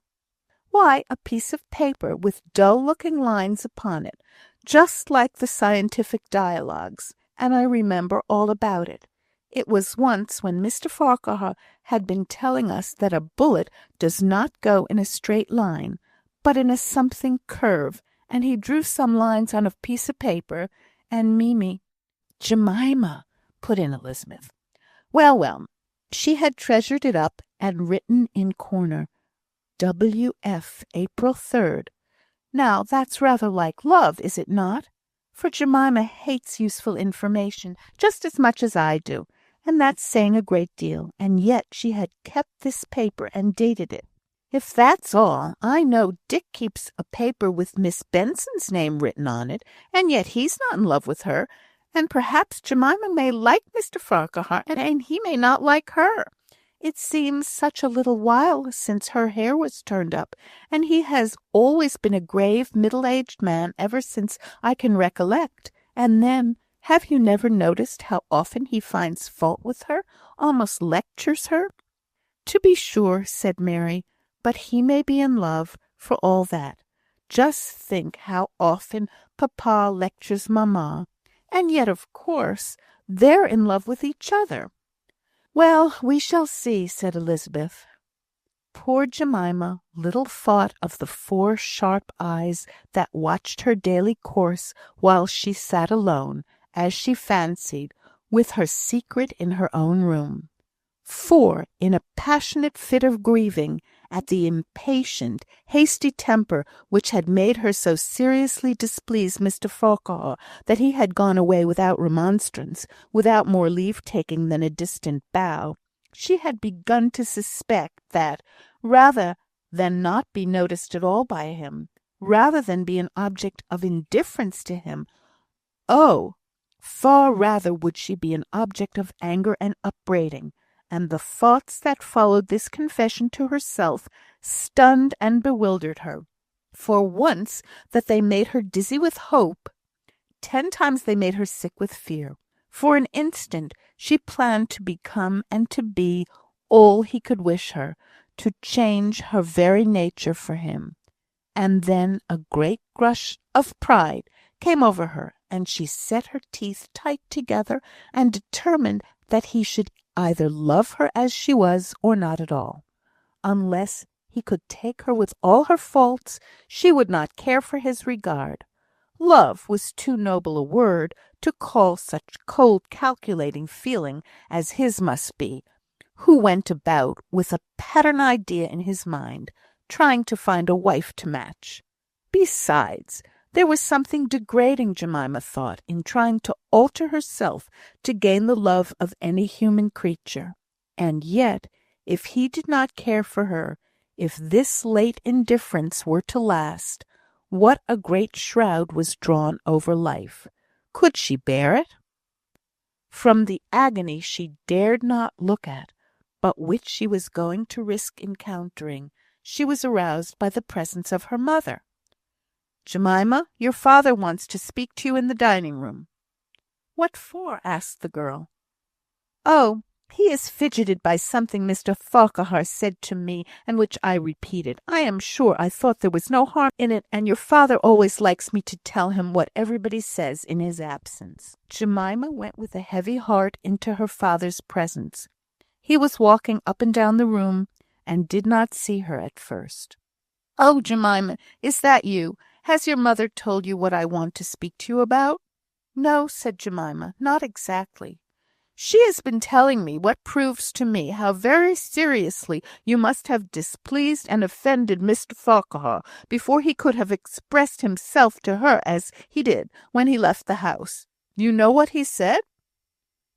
Why, a piece of paper with dull-looking lines upon it, just like the scientific dialogues, and I remember all about it. It was once when Mr. Farquhar had been telling us that a bullet does not go in a straight line, but in a something curve, and he drew some lines on a piece of paper, and Mimi— Jemima, put in Elizabeth. Well, she had treasured it up and written in corner, W.F., April 3rd. Now, that's rather like love, is it not? For Jemima hates useful information just as much as I do, and that's saying a great deal, and yet she had kept this paper and dated it. If that's all, I know Dick keeps a paper with Miss Benson's name written on it, and yet he's not in love with her, and perhaps Jemima may like Mr. Farquhar, and he may not like her. It seems such a little while since her hair was turned up, and he has always been a grave, middle-aged man ever since I can recollect. And then, have you never noticed how often he finds fault with her, almost lectures her?" "To be sure," said Mary, "but he may be in love, for all that. Just think how often papa lectures mamma, and yet, of course, they're in love with each other." "Well, we shall see," said Elizabeth. Poor Jemima little thought of the 4 sharp eyes that watched her daily course while she sat alone, as she fancied, with her secret in her own room. For, in a passionate fit of grieving at the impatient, hasty temper which had made her so seriously displease Mr. Farquhar that he had gone away without remonstrance, without more leave-taking than a distant bow, she had begun to suspect that, rather than not be noticed at all by him, rather than be an object of indifference to him, far rather would she be an object of anger and upbraiding. And the thoughts that followed this confession to herself stunned and bewildered her. For once that they made her dizzy with hope, 10 times they made her sick with fear. For an instant she planned to become and to be all he could wish her, to change her very nature for him. And then a great gush of pride came over her, and she set her teeth tight together and determined that he should either love her as she was or not at all. Unless he could take her with all her faults, she would not care for his regard. Love was too noble a word to call such cold calculating feeling as his must be, who went about with a pattern idea in his mind, trying to find a wife to match. Besides, there was something degrading, Jemima thought, in trying to alter herself to gain the love of any human creature. And yet, if he did not care for her, if this late indifference were to last, what a great shroud was drawn over life! Could she bear it? From the agony she dared not look at, but which she was going to risk encountering, she was aroused by the presence of her mother. "Jemima, your father wants to speak to you in the dining-room." "What for?" asked the girl. "Oh, he is fidgeted by something Mr. Farquhar said to me, and which I repeated. I am sure I thought there was no harm in it, and your father always likes me to tell him what everybody says in his absence." Jemima went with a heavy heart into her father's presence. He was walking up and down the room, and did not see her at first. "Oh, Jemima, is that you? Has your mother told you what I want to speak to you about?" "No," said Jemima, "not exactly." "She has been telling me, what proves to me how very seriously you must have displeased and offended Mr. Farquhar before he could have expressed himself to her as he did when he left the house. You know what he said?"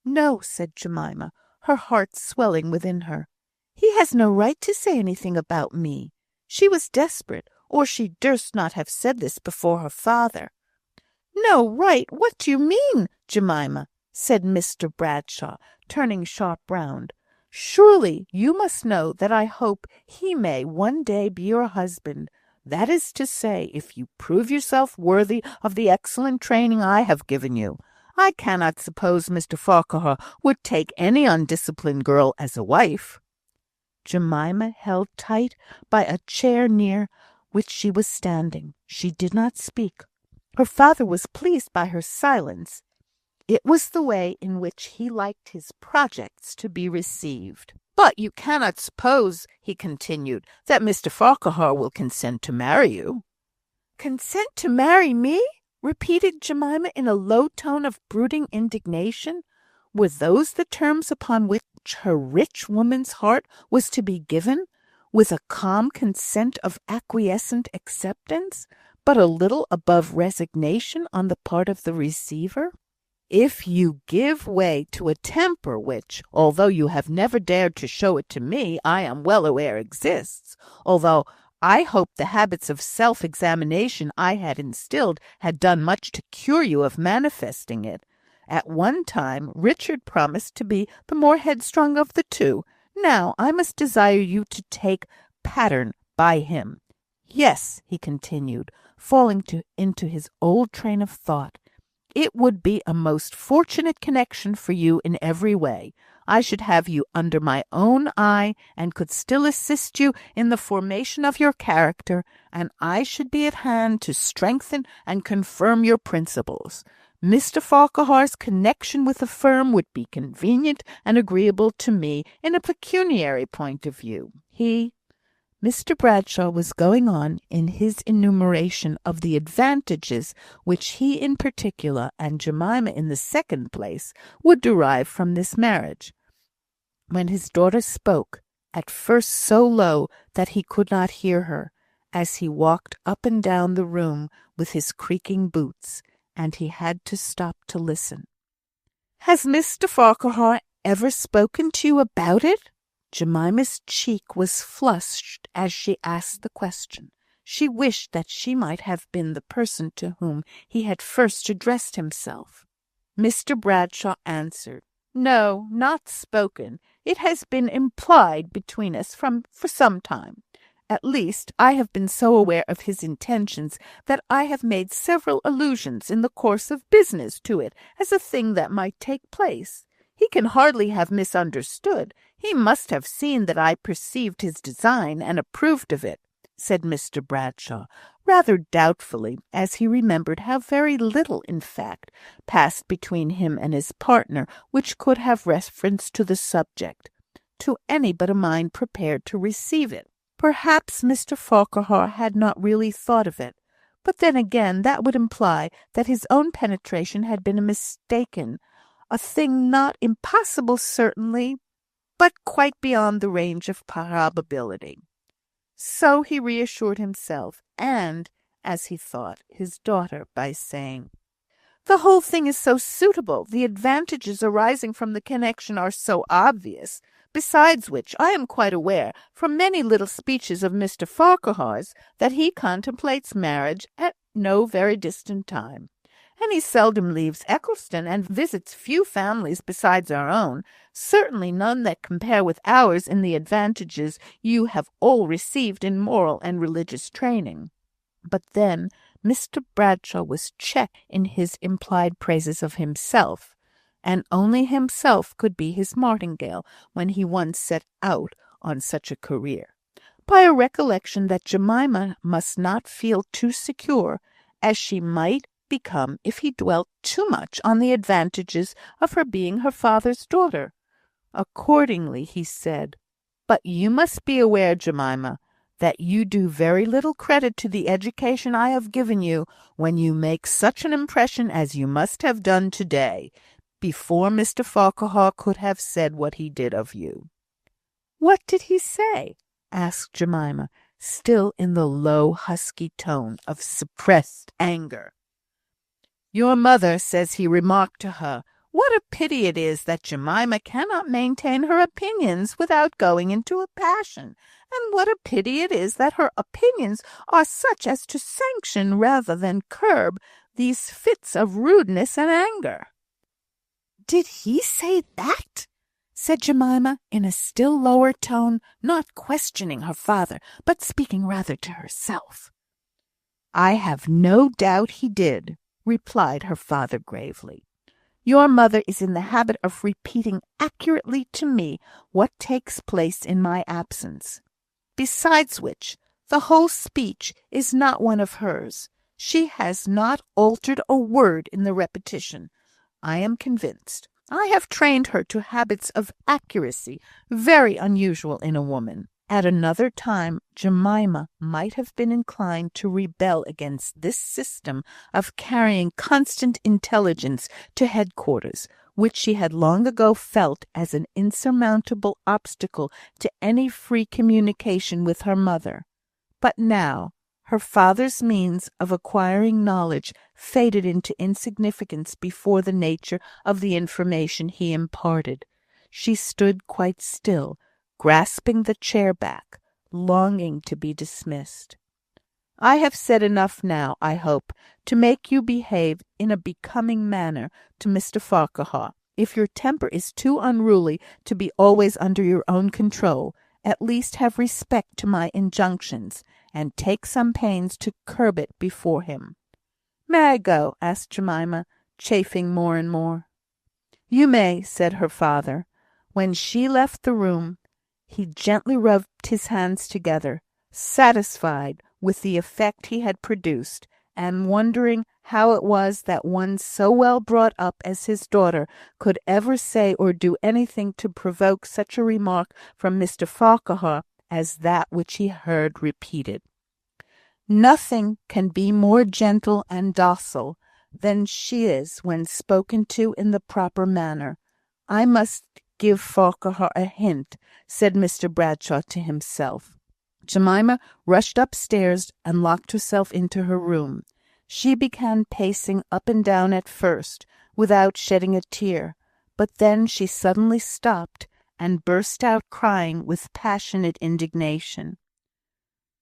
"No," said Jemima, her heart swelling within her. "He has no right to say anything about me." She was desperate, or she durst not have said this before her father. "No right? What do you mean, Jemima?" said Mr. Bradshaw, turning sharp round. "Surely you must know that I hope he may one day be your husband. That is to say, if you prove yourself worthy of the excellent training I have given you. I cannot suppose Mr. Farquhar would take any undisciplined girl as a wife." Jemima held tight by a chair near which she was standing. She did not speak. Her father was pleased by her silence. It was the way in which he liked his projects to be received. "But you cannot suppose," he continued, "that Mr. Farquhar will consent to marry you." "Consent to marry me?" repeated Jemima in a low tone of brooding indignation. Were those the terms upon which her rich woman's heart was to be given, with a calm consent of acquiescent acceptance, but a little above resignation on the part of the receiver? "If you give way to a temper which, although you have never dared to show it to me, I am well aware exists, although I hope the habits of self-examination I had instilled had done much to cure you of manifesting it. At one time, Richard promised to be the more headstrong of the two. Now I must desire you to take pattern by him. Yes," he continued, falling into his old train of thought, "it would be a most fortunate connection for you in every way. I should have you under my own eye, and could still assist you in the formation of your character, and I should be at hand to strengthen and confirm your principles. Mr. Farquhar's connection with the firm would be convenient and agreeable to me in a pecuniary point of view. Mr. Bradshaw was going on in his enumeration of the advantages which he in particular, and Jemima in the second place, would derive from this marriage, when his daughter spoke, at first so low that he could not hear her, as he walked up and down the room with his creaking boots, and he had to stop to listen. "Has Mr. Farquhar ever spoken to you about it?" Jemima's cheek was flushed as she asked the question. She wished that she might have been the person to whom he had first addressed himself. Mr. Bradshaw answered, "No, not spoken. It has been implied between us for some time. At least, I have been so aware of his intentions that I have made several allusions in the course of business to it as a thing that might take place. He can hardly have misunderstood. He must have seen that I perceived his design and approved of it," said Mr. Bradshaw, rather doubtfully, as he remembered how very little, in fact, passed between him and his partner which could have reference to the subject, to any but a mind prepared to receive it. Perhaps Mr. Farquhar had not really thought of it, but then again that would imply that his own penetration had been a thing not impossible certainly, but quite beyond the range of probability. So he reassured himself, and, as he thought, his daughter, by saying, "The whole thing is so suitable, the advantages arising from the connection are so obvious, besides which I am quite aware, from many little speeches of Mr. Farquhar's, that he contemplates marriage at no very distant time. And he seldom leaves Eccleston, and visits few families besides our own, certainly none that compare with ours in the advantages you have all received in moral and religious training." But then Mr. Bradshaw was checked in his implied praises of himself, and only himself could be his martingale when he once set out on such a career, by a recollection that Jemima must not feel too secure, as she might become if he dwelt too much on the advantages of her being her father's daughter. Accordingly he said, "But you must be aware, Jemima, that you do very little credit to the education I have given you when you make such an impression as you must have done to-day, before Mr. Farquhar could have said what he did of you." "What did he say?" asked Jemima, still in the low husky tone of suppressed anger. "Your mother says he remarked to her, 'What a pity it is that Jemima cannot maintain her opinions without going into a passion, and what a pity it is that her opinions are such as to sanction rather than curb these fits of rudeness and anger.'" "Did he say that?" said Jemima, in a still lower tone, not questioning her father, but speaking rather to herself. "I have no doubt he did," replied her father gravely. "Your mother is in the habit of repeating accurately to me what takes place in my absence. Besides which, the whole speech is not one of hers. She has not altered a word in the repetition. I am convinced. I have trained her to habits of accuracy very unusual in a woman." At another time Jemima might have been inclined to rebel against this system of carrying constant intelligence to headquarters, which she had long ago felt as an insurmountable obstacle to any free communication with her mother. But now her father's means of acquiring knowledge faded into insignificance before the nature of the information he imparted. She stood quite still, grasping the chair back, longing to be dismissed. "I have said enough now, I hope, to make you behave in a becoming manner to Mr. Farquhar. If your temper is too unruly to be always under your own control, at least have respect to my injunctions, and take some pains to curb it before him." "May I go?" asked Jemima, chafing more and more. "You may," said her father. When she left the room, he gently rubbed his hands together, satisfied with the effect he had produced, and wondering how it was that one so well brought up as his daughter could ever say or do anything to provoke such a remark from Mr. Farquhar as that which he heard repeated. Nothing can be more gentle and docile than she is when spoken to in the proper manner. "I must give Farquhar a hint," said Mr. Bradshaw to himself. Jemima rushed upstairs and locked herself into her room. She began pacing up and down at first, without shedding a tear, but then she suddenly stopped, and burst out crying with passionate indignation.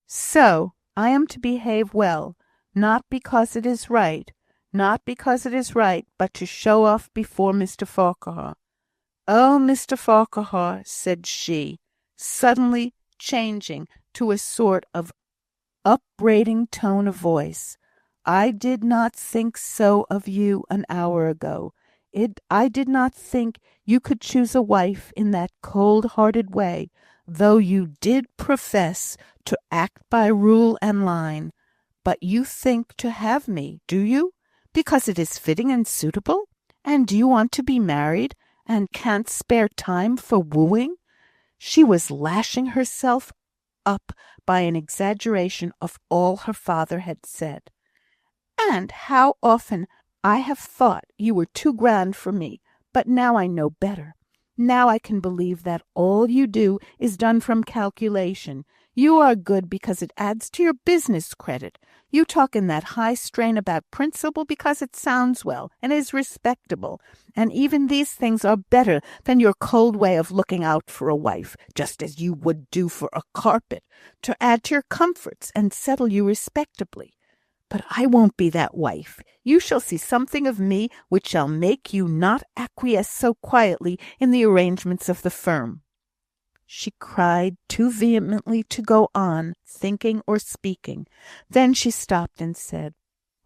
"So I am to behave well, not because it is right, but to show off before Mr. Farquhar. Oh, Mr. Farquhar," said she, suddenly changing to a sort of upbraiding tone of voice, "I did not think so of you an hour ago. I did not think you could choose a wife in that cold-hearted way, though you did profess to act by rule and line. But you think to have me, do you? Because it is fitting and suitable? And do you want to be married, and can't spare time for wooing?" She was lashing herself up by an exaggeration of all her father had said. "And how often I have thought you were too grand for me, but now I know better. Now I can believe that all you do is done from calculation. You are good because it adds to your business credit. You talk in that high strain about principle because it sounds well and is respectable. And even these things are better than your cold way of looking out for a wife, just as you would do for a carpet, to add to your comforts and settle you respectably. But I won't be that wife. You shall see something of me which shall make you not acquiesce so quietly in the arrangements of the firm." She cried too vehemently to go on thinking or speaking. Then she stopped and said,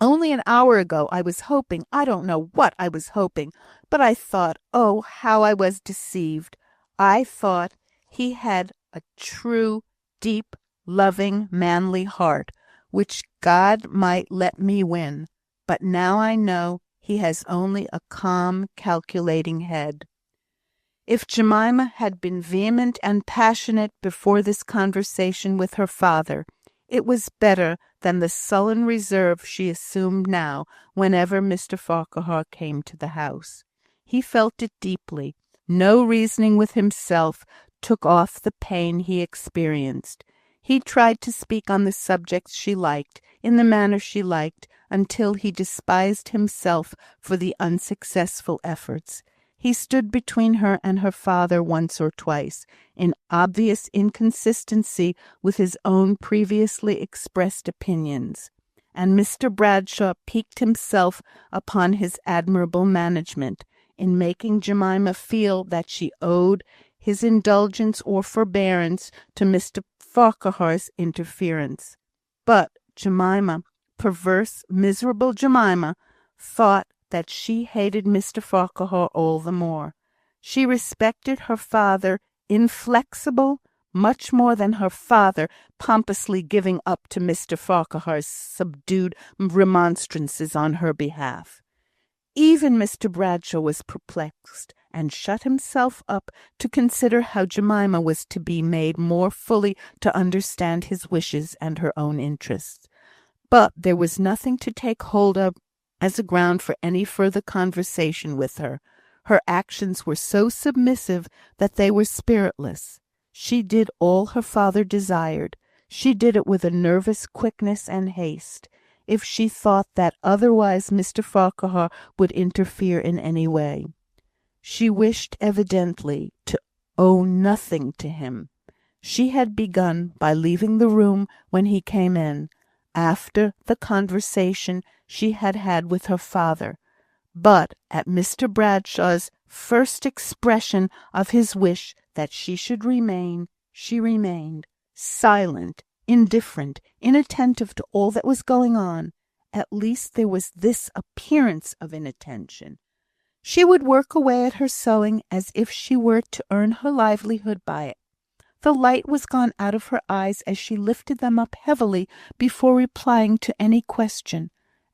"Only an hour ago I was hoping, I don't know what I was hoping, but I thought, oh, how I was deceived. I thought he had a true, deep, loving, manly heart, which God might let me win. But now I know he has only a calm, calculating head." If Jemima had been vehement and passionate before this conversation with her father, it was better than the sullen reserve she assumed now whenever Mr. Farquhar came to the house. He felt it deeply. No reasoning with himself took off the pain he experienced. He tried to speak on the subjects she liked, in the manner she liked, until he despised himself for the unsuccessful efforts. He stood between her and her father once or twice, in obvious inconsistency with his own previously expressed opinions, and Mr. Bradshaw piqued himself upon his admirable management, in making Jemima feel that she owed his indulgence or forbearance to Mr. Farquhar's interference. But Jemima, perverse, miserable Jemima, thought that she hated Mr. Farquhar all the more. She respected her father, inflexible, much more than her father pompously giving up to Mr. Farquhar's subdued remonstrances on her behalf. Even Mr. Bradshaw was perplexed, and shut himself up to consider how Jemima was to be made more fully to understand his wishes and her own interests. But there was nothing to take hold of as a ground for any further conversation with her. Her actions were so submissive that they were spiritless. She did all her father desired. She did it with a nervous quickness and haste. If she thought that otherwise Mr. Farquhar would interfere in any way, she wished evidently to owe nothing to him. She had begun by leaving the room when he came in, after the conversation she had had with her father, But at Mr. Bradshaw's first expression of his wish that she should remain, she remained, silent, indifferent, inattentive to all that was going on. At least there was this appearance of inattention. She would work away at her sewing as if she were to earn her livelihood by it. The light was gone out of her eyes as she lifted them up heavily before replying to any question,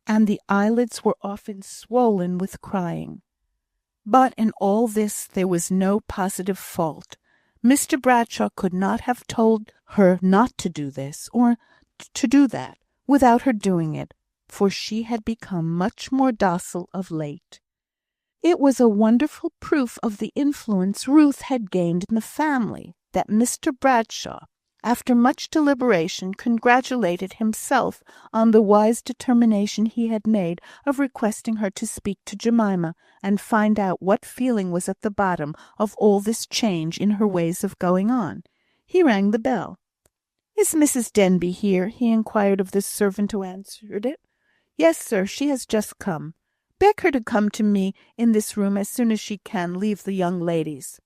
and the eyelids were often swollen with crying. But in all this there was no positive fault. Mr. Bradshaw could not have told her not to do this, or to do that, without her doing it, for she had become much more docile of late. It was a wonderful proof of the influence Ruth had gained in the family, that Mr. Bradshaw, after much deliberation, congratulated himself on the wise determination he had made of requesting her to speak to Jemima, and find out what feeling was at the bottom of all this change in her ways of going on. He rang the bell. "Is Mrs. Denbigh here?" he inquired of the servant who answered it. "Yes, sir, she has just come. Beg her to come to me in this room as soon as she can leave the young ladies."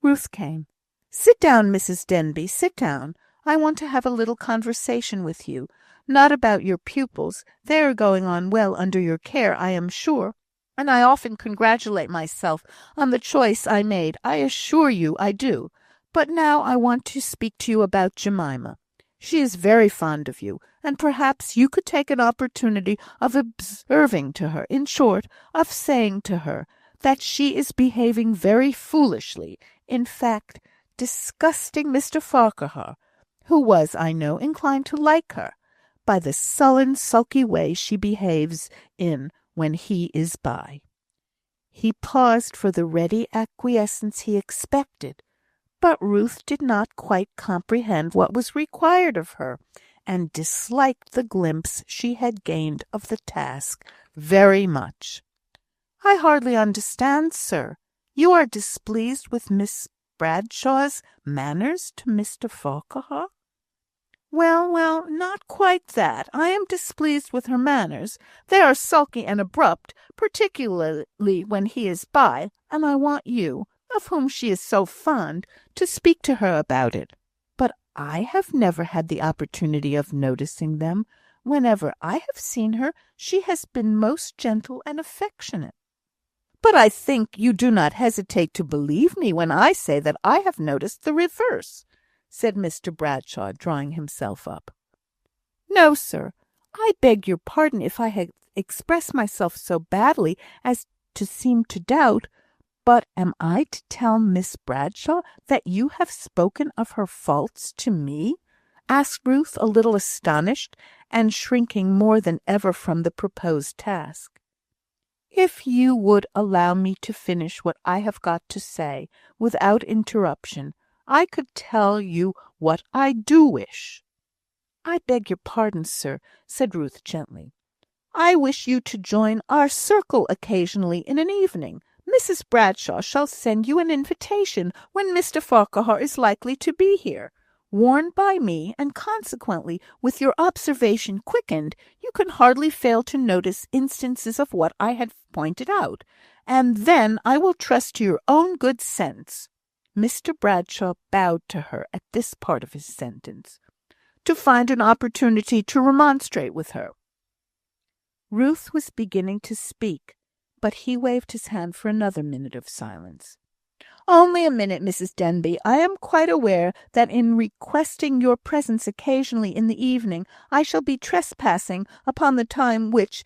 Ruth came. "Sit down, Mrs. Denbigh, sit down. I want to have a little conversation with you. Not about your pupils. They are going on well under your care, I am sure, and I often congratulate myself on the choice I made. I assure you I do. But now I want to speak to you about Jemima. She is very fond of you, and perhaps you could take an opportunity of observing to her, in short, of saying to her, that she is behaving very foolishly, in fact, disgusting Mr. Farquhar, who was, I know, inclined to like her, by the sullen, sulky way she behaves in when he is by." He paused for the ready acquiescence he expected, but Ruth did not quite comprehend what was required of her, and disliked the glimpse she had gained of the task very much. "I hardly understand, sir. You are displeased with Miss Bradshaw's manners to Mr. Farquhar?" Well, not quite that. I am displeased with her manners. They are sulky and abrupt, particularly when he is by, and I want you, of whom she is so fond, to speak to her about it. But I have never had the opportunity of noticing them. Whenever I have seen her, she has been most gentle and affectionate." "But I think you do not hesitate to believe me when I say that I have noticed the reverse," said Mr. Bradshaw, drawing himself up. "No, sir. I beg your pardon if I have expressed myself so badly as to seem to doubt. But am I to tell Miss Bradshaw that you have spoken of her faults to me?" asked Ruth, a little astonished, and shrinking more than ever from the proposed task. "If you would allow me to finish what I have got to say, without interruption, I could tell you what I do wish." "I beg your pardon, sir," said Ruth gently. "I wish you to join our circle occasionally in an evening. Mrs. Bradshaw shall send you an invitation when Mr. Farquhar is likely to be here. Warned by me, and consequently with your observation quickened, you can hardly fail to notice instances of what I had pointed out, and then I will trust to your own good sense." Mr. Bradshaw bowed to her at this part of his sentence, "to find an opportunity to remonstrate with her." Ruth was beginning to speak, but he waved his hand for another minute of silence. "Only a minute, Mrs. Denbigh. I am quite aware that in requesting your presence occasionally in the evening, I shall be trespassing upon the time which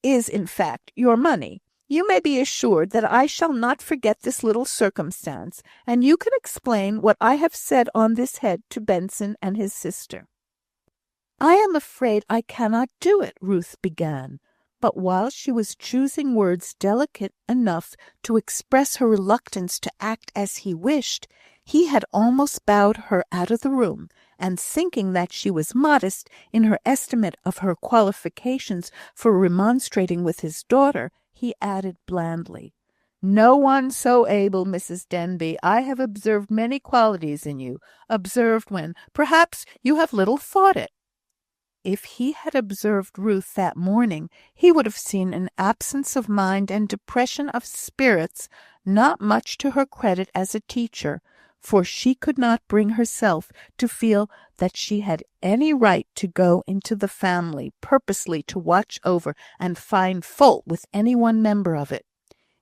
is, in fact, your money. You may be assured that I shall not forget this little circumstance, and you can explain what I have said on this head to Benson and his sister." "I am afraid I cannot do it," Ruth began. But while she was choosing words delicate enough to express her reluctance to act as he wished, he had almost bowed her out of the room, and thinking that she was modest in her estimate of her qualifications for remonstrating with his daughter, he added blandly, "No one so able, Mrs. Denbigh. I have observed many qualities in you, observed when, perhaps, you have little thought it." If he had observed Ruth that morning, he would have seen an absence of mind and depression of spirits not much to her credit as a teacher, for she could not bring herself to feel that she had any right to go into the family purposely to watch over and find fault with any one member of it.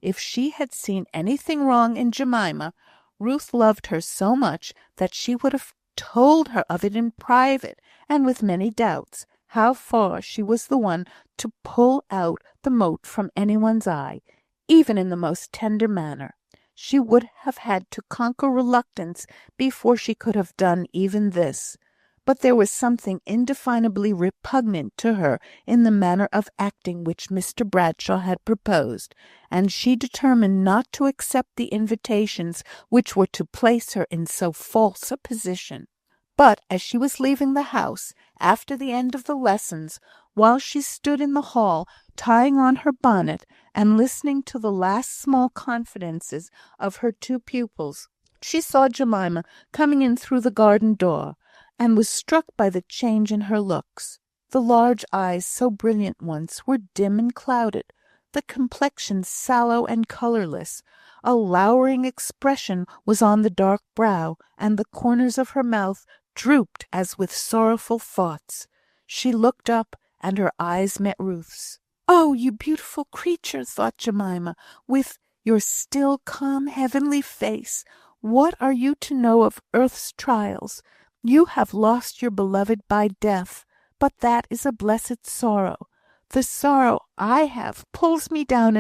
If she had seen anything wrong in Jemima, Ruth loved her so much that she would have told her of it in private, and with many doubts how far she was the one to pull out the mote from anyone's eye, even in the most tender manner. She would have had to conquer reluctance before she could have done even this. But there was something indefinably repugnant to her in the manner of acting which Mr. Bradshaw had proposed, and she determined not to accept the invitations which were to place her in so false a position. But as she was leaving the house, after the end of the lessons, while she stood in the hall, tying on her bonnet, and listening to the last small confidences of her two pupils, she saw Jemima coming in through the garden door, and was struck by the change in her looks. The large eyes, so brilliant once, were dim and clouded, the complexion sallow and colourless. A lowering expression was on the dark brow, and the corners of her mouth drooped as with sorrowful thoughts. She looked up, and her eyes met Ruth's. "Oh, you beautiful creature!" thought Jemima, "with your still, calm, heavenly face. What are you to know of earth's trials? You have lost your beloved by death, but that is a blessed sorrow. The sorrow I have pulls me down,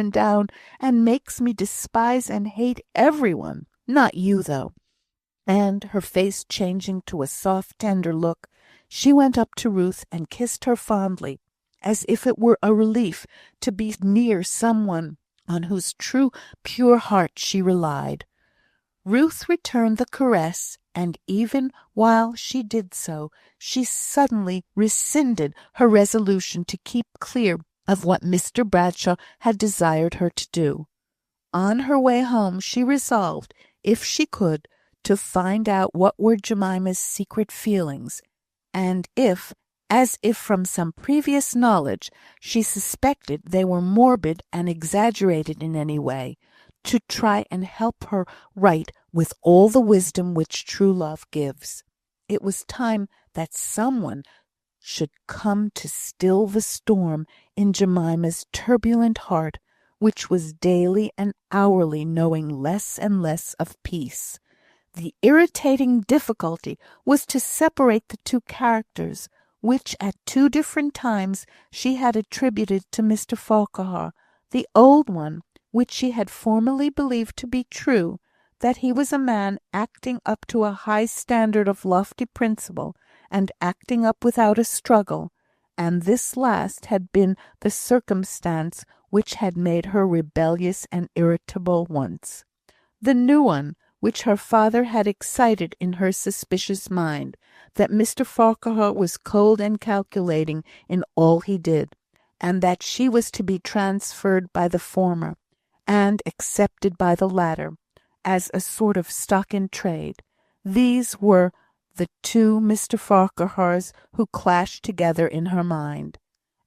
and makes me despise and hate everyone. Not you, though." And, her face changing to a soft, tender look, she went up to Ruth and kissed her fondly, as if it were a relief to be near someone on whose true, pure heart she relied. Ruth returned the caress, and even while she did so, she suddenly rescinded her resolution to keep clear of what Mr. Bradshaw had desired her to do. On her way home she resolved, if she could, to find out what were Jemima's secret feelings, and as if from some previous knowledge she suspected they were morbid and exaggerated in any way, to try and help her right with all the wisdom which true love gives. It was time that someone should come to still the storm in Jemima's turbulent heart, which was daily and hourly knowing less and less of peace. The irritating difficulty was to separate the two characters, which at two different times she had attributed to Mr. Farquhar. The old one, which she had formerly believed to be true, that he was a man acting up to a high standard of lofty principle, and acting up without a struggle, and this last had been the circumstance which had made her rebellious and irritable once. The new one, which her father had excited in her suspicious mind, that Mr. Farquhar was cold and calculating in all he did, and that she was to be transferred by the former, and accepted by the latter, as a sort of stock in trade. These were the two Mr. Farquhars who clashed together in her mind,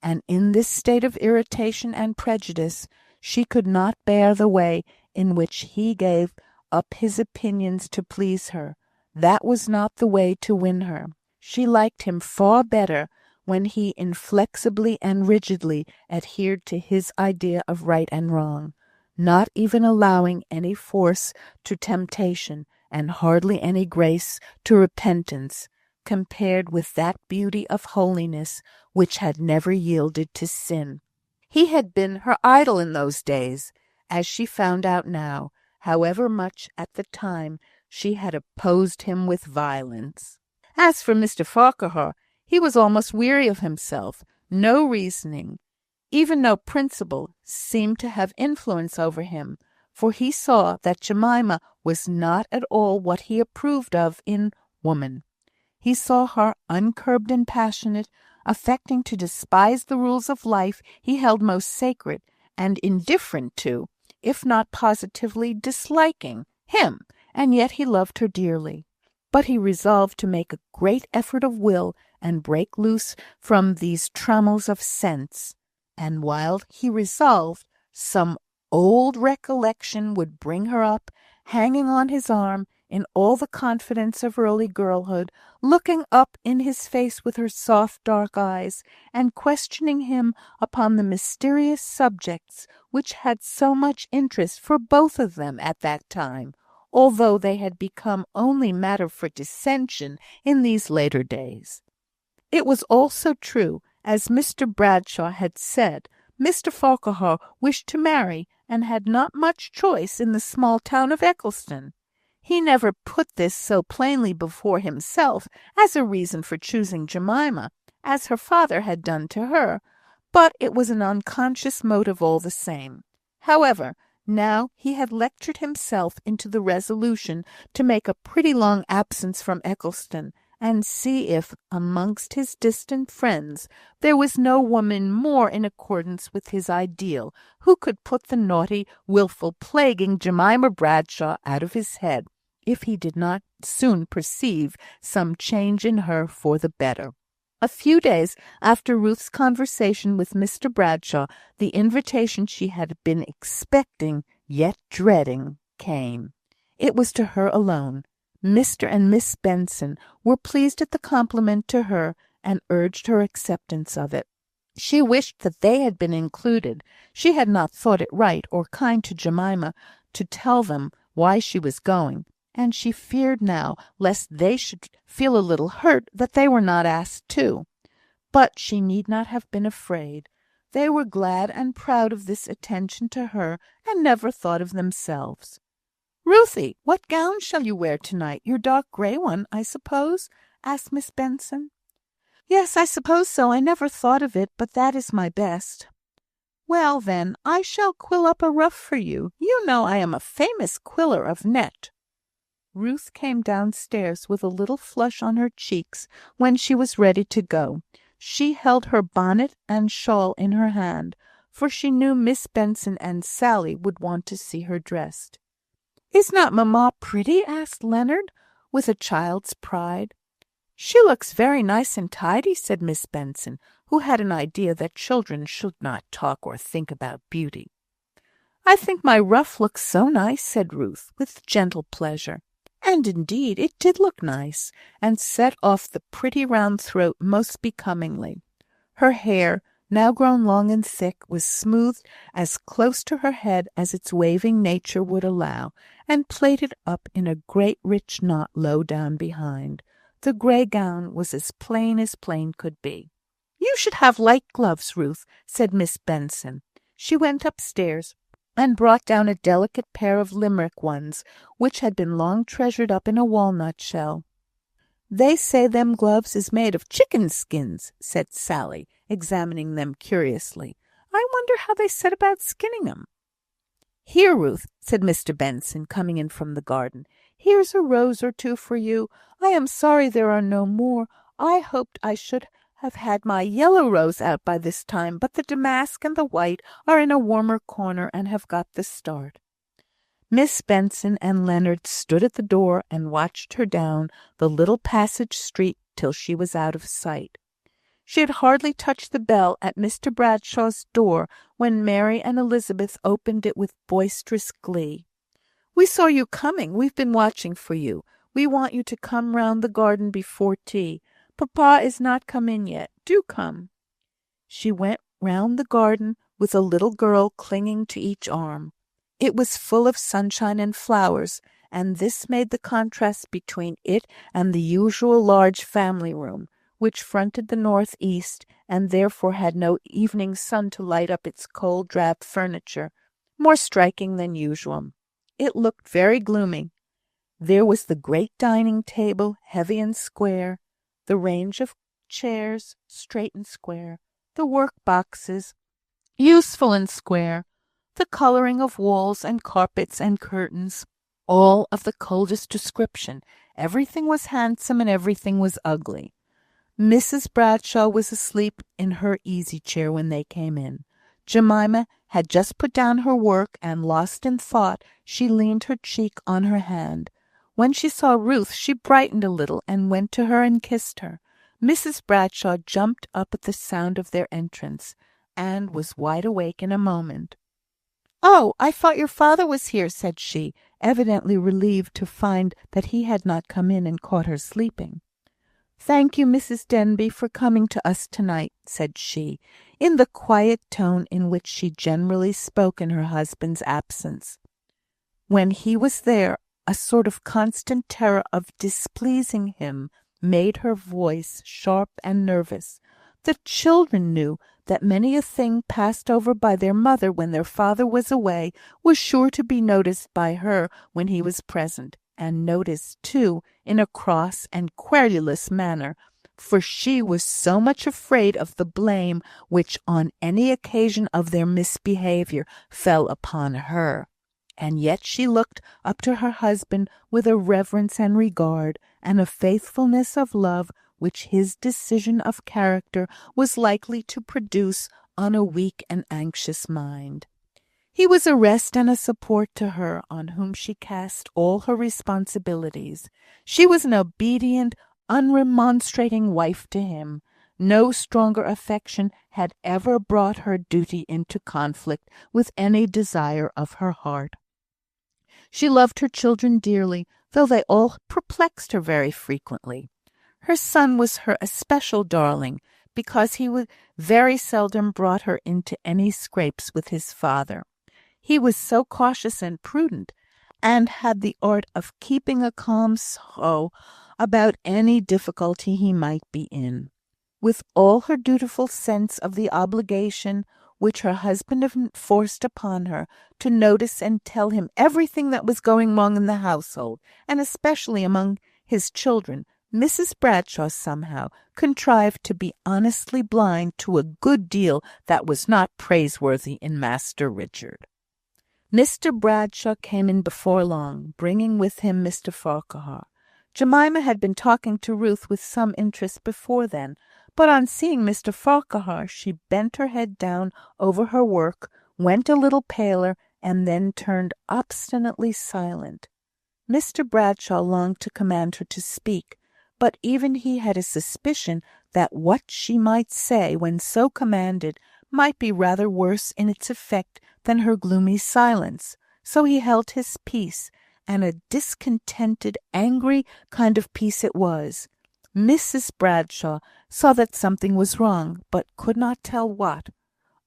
and in this state of irritation and prejudice she could not bear the way in which he gave up his opinions to please her. That was not the way to win her. She liked him far better when he inflexibly and rigidly adhered to his idea of right and wrong, not even allowing any force to temptation, and hardly any grace to repentance, compared with that beauty of holiness which had never yielded to sin. He had been her idol in those days, as she found out now, however much at the time she had opposed him with violence. As for Mr. Farquhar, he was almost weary of himself. No reasoning, even no principle, seemed to have influence over him, for he saw that Jemima was not at all what he approved of in woman. He saw her uncurbed and passionate, affecting to despise the rules of life he held most sacred, and indifferent to, if not positively disliking, him, and yet he loved her dearly. But he resolved to make a great effort of will and break loose from these trammels of sense, and while he resolved some old recollection would bring her up, hanging on his arm, in all the confidence of early girlhood, looking up in his face with her soft dark eyes, and questioning him upon the mysterious subjects which had so much interest for both of them at that time, although they had become only matter for dissension in these later days. It was also true, as Mr. Bradshaw had said, Mr. Farquhar wished to marry, and had not much choice in the small town of Eccleston. He never put this so plainly before himself as a reason for choosing Jemima, as her father had done to her, but it was an unconscious motive all the same. However, now he had lectured himself into the resolution to make a pretty long absence from Eccleston, and see if, amongst his distant friends, there was no woman more in accordance with his ideal, who could put the naughty, wilful, plaguing Jemima Bradshaw out of his head, if he did not soon perceive some change in her for the better. A few days after Ruth's conversation with Mr. Bradshaw, the invitation she had been expecting, yet dreading, came. It was to her alone. Mr. and Miss Benson were pleased at the compliment to her, and urged her acceptance of it. She wished that they had been included. She had not thought it right or kind to Jemima to tell them why she was going, and she feared now lest they should feel a little hurt that they were not asked too. But she need not have been afraid. They were glad and proud of this attention to her, and never thought of themselves. "Ruthie, what gown shall you wear to-night? Your dark grey one, I suppose?" asked Miss Benson. "Yes, I suppose so. I never thought of it, but that is my best." "Well, then, I shall quill up a ruff for you. You know I am a famous quiller of net." Ruth came downstairs with a little flush on her cheeks when she was ready to go. She held her bonnet and shawl in her hand, for she knew Miss Benson and Sally would want to see her dressed. "Is not mamma pretty?" asked Leonard, with a child's pride. "She looks very nice and tidy," said Miss Benson, who had an idea that children should not talk or think about beauty. "I think my ruff looks so nice," said Ruth, with gentle pleasure. And indeed it did look nice, and set off the pretty round throat most becomingly. Her hair, now grown long and thick, was smoothed as close to her head as its waving nature would allow, and plaited up in a great rich knot low down behind. The grey gown was as plain could be. "You should have light gloves, Ruth," said Miss Benson. She went upstairs, and brought down a delicate pair of Limerick ones, which had been long treasured up in a walnut shell. "They say them gloves is made of chicken skins," said Sally, examining them curiously. "I wonder how they set about skinning 'em." "Here, Ruth," said Mr. Benson, coming in from the garden. "Here's a rose or two for you. I am sorry there are no more. I hoped I should have had my yellow rose out by this time, but the damask and the white are in a warmer corner and have got the start." Miss Benson and Leonard stood at the door and watched her down the little passage street till she was out of sight. She had hardly touched the bell at Mr. Bradshaw's door when Mary and Elizabeth opened it with boisterous glee. "We saw you coming. We've been watching for you. We want you to come round the garden before tea. Papa is not come in yet. Do come." She went round the garden with a little girl clinging to each arm. It was full of sunshine and flowers, and this made the contrast between it and the usual large family room, which fronted the north east, and therefore had no evening sun to light up its cold drab furniture, more striking than usual. It looked very gloomy. There was the great dining table, heavy and square, the range of chairs, straight and square, the work boxes, useful and square, the colouring of walls and carpets and curtains, all of the coldest description. Everything was handsome and everything was ugly. Mrs. Bradshaw was asleep in her easy-chair when they came in. Jemima had just put down her work, and, lost in thought, she leaned her cheek on her hand. When she saw Ruth, she brightened a little, and went to her and kissed her. Mrs. Bradshaw jumped up at the sound of their entrance, and was wide awake in a moment. "Oh, I thought your father was here," said she, evidently relieved to find that he had not come in and caught her sleeping. "Thank you, Mrs. Denbigh, for coming to us to-night," said she, in the quiet tone in which she generally spoke in her husband's absence. When he was there, a sort of constant terror of displeasing him made her voice sharp and nervous. The children knew that many a thing passed over by their mother when their father was away was sure to be noticed by her when he was present, and noticed, too, in a cross and querulous manner, for she was so much afraid of the blame which, on any occasion of their misbehaviour, fell upon her. And yet she looked up to her husband with a reverence and regard, and a faithfulness of love which his decision of character was likely to produce on a weak and anxious mind. He was a rest and a support to her, on whom she cast all her responsibilities. She was an obedient, unremonstrating wife to him. No stronger affection had ever brought her duty into conflict with any desire of her heart. She loved her children dearly, though they all perplexed her very frequently. Her son was her especial darling, because he would very seldom brought her into any scrapes with his father. He was so cautious and prudent, and had the art of keeping a calm soul about any difficulty he might be in. With all her dutiful sense of the obligation which her husband enforced upon her to notice and tell him everything that was going wrong in the household, and especially among his children, Mrs. Bradshaw somehow contrived to be honestly blind to a good deal that was not praiseworthy in Master Richard. Mr. Bradshaw came in before long, bringing with him Mr. Farquhar. Jemima had been talking to Ruth with some interest before then, but on seeing Mr. Farquhar, she bent her head down over her work, went a little paler, and then turned obstinately silent. Mr. Bradshaw longed to command her to speak, but even he had a suspicion that what she might say, when so commanded, might be rather worse in its effect than her gloomy silence, so he held his peace, and a discontented, angry kind of peace it was. Mrs. Bradshaw saw that something was wrong, but could not tell what.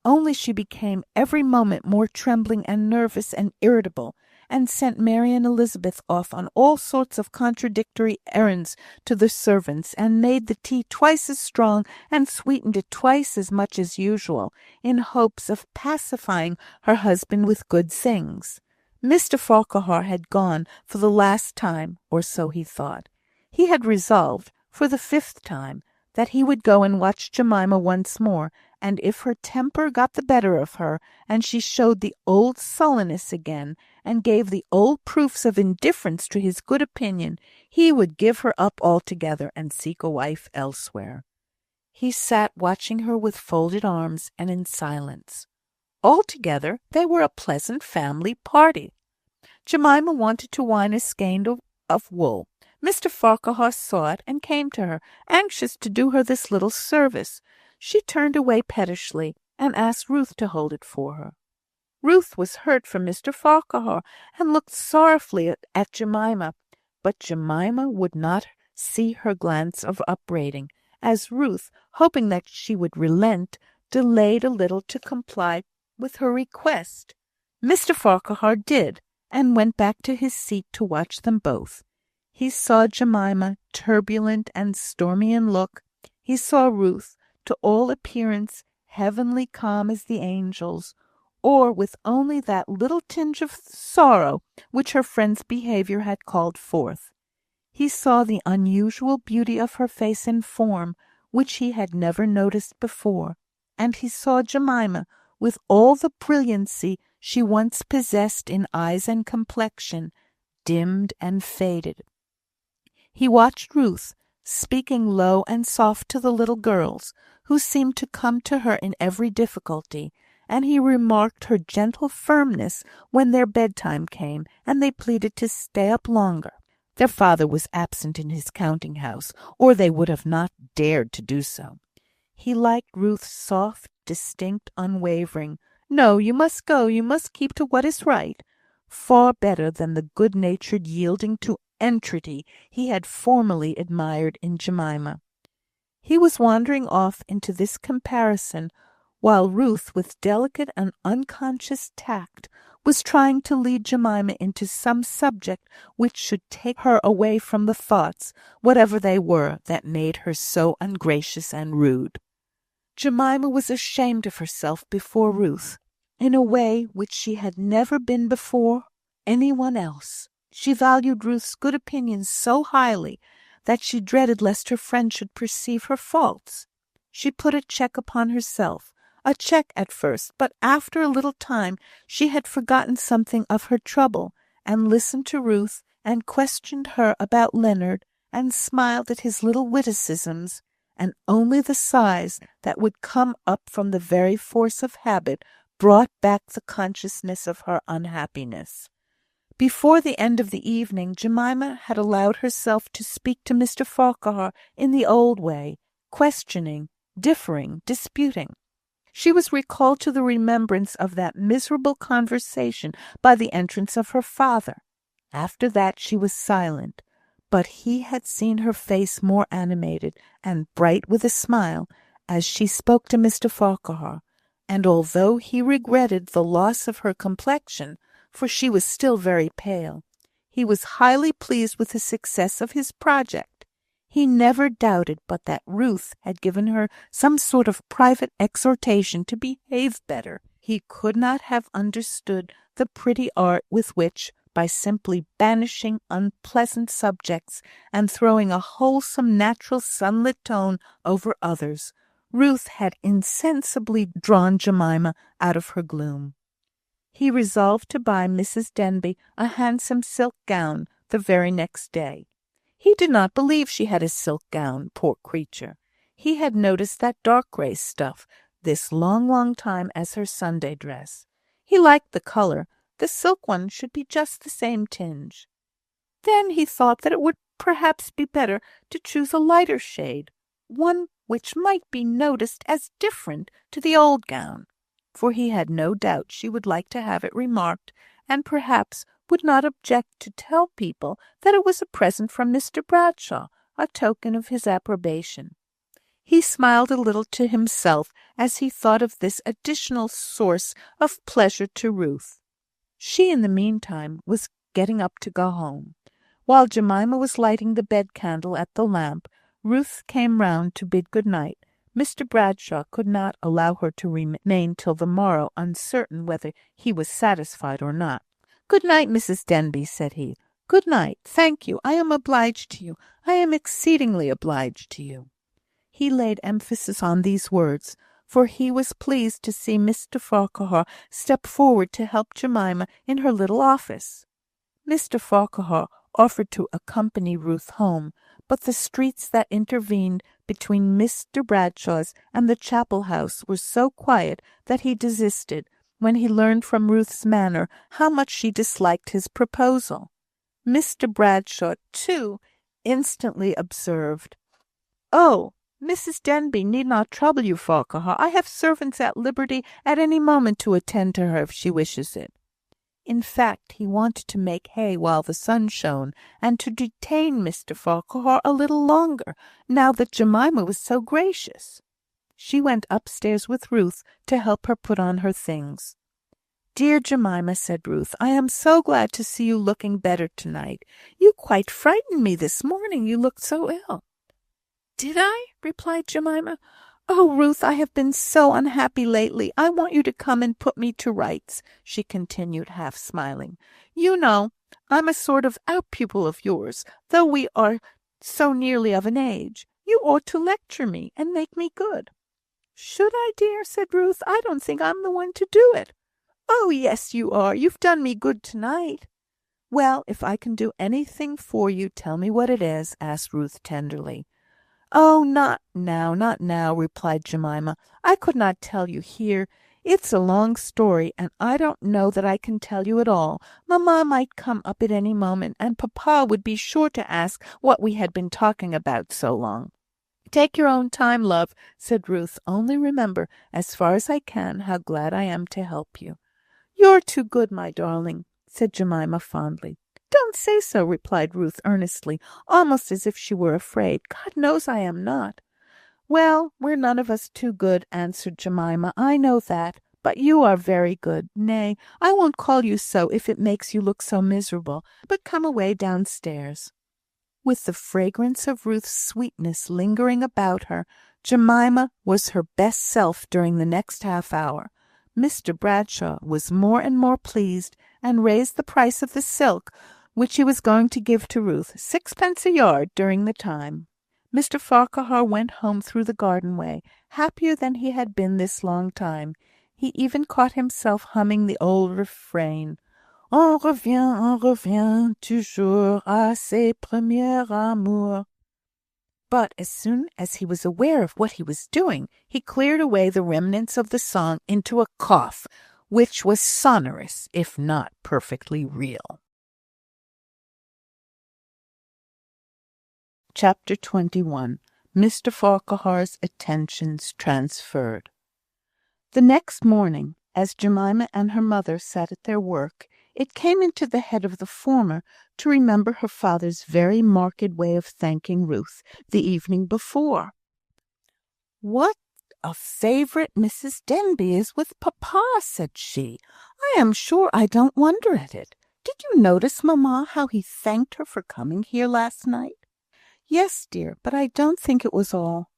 Only she became every moment more trembling and nervous and irritable, and sent Mary and Elizabeth off on all sorts of contradictory errands to the servants, and made the tea twice as strong and sweetened it twice as much as usual, in hopes of pacifying her husband with good things. Mr. Farquhar had gone for the last time, or so he thought. He had resolved, for the 5th time, that he would go and watch Jemima once more, and if her temper got the better of her, and she showed the old sullenness again, and gave the old proofs of indifference to his good opinion, he would give her up altogether and seek a wife elsewhere. He sat watching her with folded arms and in silence. Altogether, they were a pleasant family party. Jemima wanted to wind a skein of wool. Mr. Farquhar saw it, and came to her, anxious to do her this little service. She turned away pettishly, and asked Ruth to hold it for her. Ruth was hurt from Mr. Farquhar, and looked sorrowfully at Jemima, but Jemima would not see her glance of upbraiding, as Ruth, hoping that she would relent, delayed a little to comply with her request. Mr. Farquhar did, and went back to his seat to watch them both. He saw Jemima, turbulent and stormy in look. He saw Ruth, to all appearance heavenly calm as the angels, or with only that little tinge of sorrow which her friend's behaviour had called forth. He saw the unusual beauty of her face and form, which he had never noticed before, and he saw Jemima, with all the brilliancy she once possessed in eyes and complexion, dimmed and faded. He watched Ruth, speaking low and soft to the little girls, who seemed to come to her in every difficulty, and he remarked her gentle firmness when their bedtime came, and they pleaded to stay up longer. Their father was absent in his counting-house, or they would have not dared to do so. He liked Ruth's soft, distinct, unwavering, "No, you must go, you must keep to what is right," far better than the good-natured yielding to entreaty he had formerly admired in Jemima. He was wandering off into this comparison, while Ruth, with delicate and unconscious tact, was trying to lead Jemima into some subject which should take her away from the thoughts, whatever they were, that made her so ungracious and rude. Jemima was ashamed of herself before Ruth, in a way which she had never been before any one else. She valued Ruth's good opinion so highly that she dreaded lest her friend should perceive her faults. She put a check upon herself, a check at first, but after a little time she had forgotten something of her trouble, and listened to Ruth, and questioned her about Leonard, and smiled at his little witticisms, and only the sighs that would come up from the very force of habit brought back the consciousness of her unhappiness. Before the end of the evening, Jemima had allowed herself to speak to Mr. Farquhar in the old way, questioning, differing, disputing. She was recalled to the remembrance of that miserable conversation by the entrance of her father. After that she was silent, but he had seen her face more animated and bright with a smile as she spoke to Mr. Farquhar, and although he regretted the loss of her complexion, for she was still very pale, he was highly pleased with the success of his project. He never doubted but that Ruth had given her some sort of private exhortation to behave better. He could not have understood the pretty art with which, by simply banishing unpleasant subjects and throwing a wholesome, natural, sunlit tone over others, Ruth had insensibly drawn Jemima out of her gloom. He resolved to buy Mrs. Denbigh a handsome silk gown the very next day. He did not believe she had a silk gown, poor creature. He had noticed that dark grey stuff this long time as her Sunday dress. He liked the colour. The silk one should be just the same tinge. Then he thought that it would perhaps be better to choose a lighter shade, one which might be noticed as different to the old gown, for he had no doubt she would like to have it remarked, and perhaps would not object to tell people that it was a present from Mr. Bradshaw, a token of his approbation. He smiled a little to himself as he thought of this additional source of pleasure to Ruth. She, in the meantime, was getting up to go home. While Jemima was lighting the bed candle at the lamp, Ruth came round to bid good night. Mr. Bradshaw could not allow her to remain till the morrow, uncertain whether he was satisfied or not. "Good night, Mrs. Denbigh," said he. "Good night. Thank you. I am obliged to you. I am exceedingly obliged to you." He laid emphasis on these words, for he was pleased to see Mr. Farquhar step forward to help Jemima in her little office. Mr. Farquhar offered to accompany Ruth home, but the streets that intervened between Mr. Bradshaw's and the chapel house were so quiet that he desisted, when he learned from Ruth's manner how much she disliked his proposal. Mr. Bradshaw, too, instantly observed, "Oh, Mrs. Denbigh need not trouble you, Farquhar. I have servants at liberty at any moment to attend to her if she wishes it." In fact, he wanted to make hay while the sun shone, and to detain Mr. Farquhar a little longer, now that Jemima was so gracious. She went upstairs with Ruth to help her put on her things. "Dear Jemima," said Ruth, "I am so glad to see you looking better to-night. You quite frightened me this morning, you looked so ill." "Did I?" replied Jemima. "Oh, Ruth, I have been so unhappy lately. I want you to come and put me to rights," she continued, half smiling. "You know, I'm a sort of out-pupil of yours, though we are so nearly of an age. You ought to lecture me, and make me good." "Should I, dear?" said Ruth. "I don't think I'm the one to do it." "Oh, yes, you are. You've done me good to-night." "Well, if I can do anything for you, tell me what it is," asked Ruth tenderly. "Oh, not now, not now," replied Jemima. "I could not tell you here. It's a long story, and I don't know that I can tell you it all. Mamma might come up at any moment, and Papa would be sure to ask what we had been talking about so long." "Take your own time, love," said Ruth. "Only remember, as far as I can, how glad I am to help you." "You're too good, my darling," said Jemima fondly. "Don't say so," replied Ruth earnestly, almost as if she were afraid. "God knows I am not." "Well, we're none of us too good," answered Jemima. "I know that. But you are very good. Nay, I won't call you so if it makes you look so miserable. But come away downstairs." With the fragrance of Ruth's sweetness lingering about her, Jemima was her best self during the next half hour. Mr. Bradshaw was more and more pleased, and raised the price of the silk which he was going to give to Ruth, 6 pence a yard during the time. Mr. Farquhar went home through the garden way, happier than he had been this long time. He even caught himself humming the old refrain, "On revient toujours à ses premiers amours." But as soon as he was aware of what he was doing, he cleared away the remnants of the song into a cough, which was sonorous, if not perfectly real. Chapter 21. Mr. Farquhar's attentions transferred. The next morning, as Jemima and her mother sat at their work, it came into the head of the former to remember her father's very marked way of thanking Ruth the evening before. "What a favourite Mrs. Denbigh is with Papa," said she. "I am sure I don't wonder at it. Did you notice, Mamma, how he thanked her for coming here last night?" "Yes, dear, but I don't think it was all."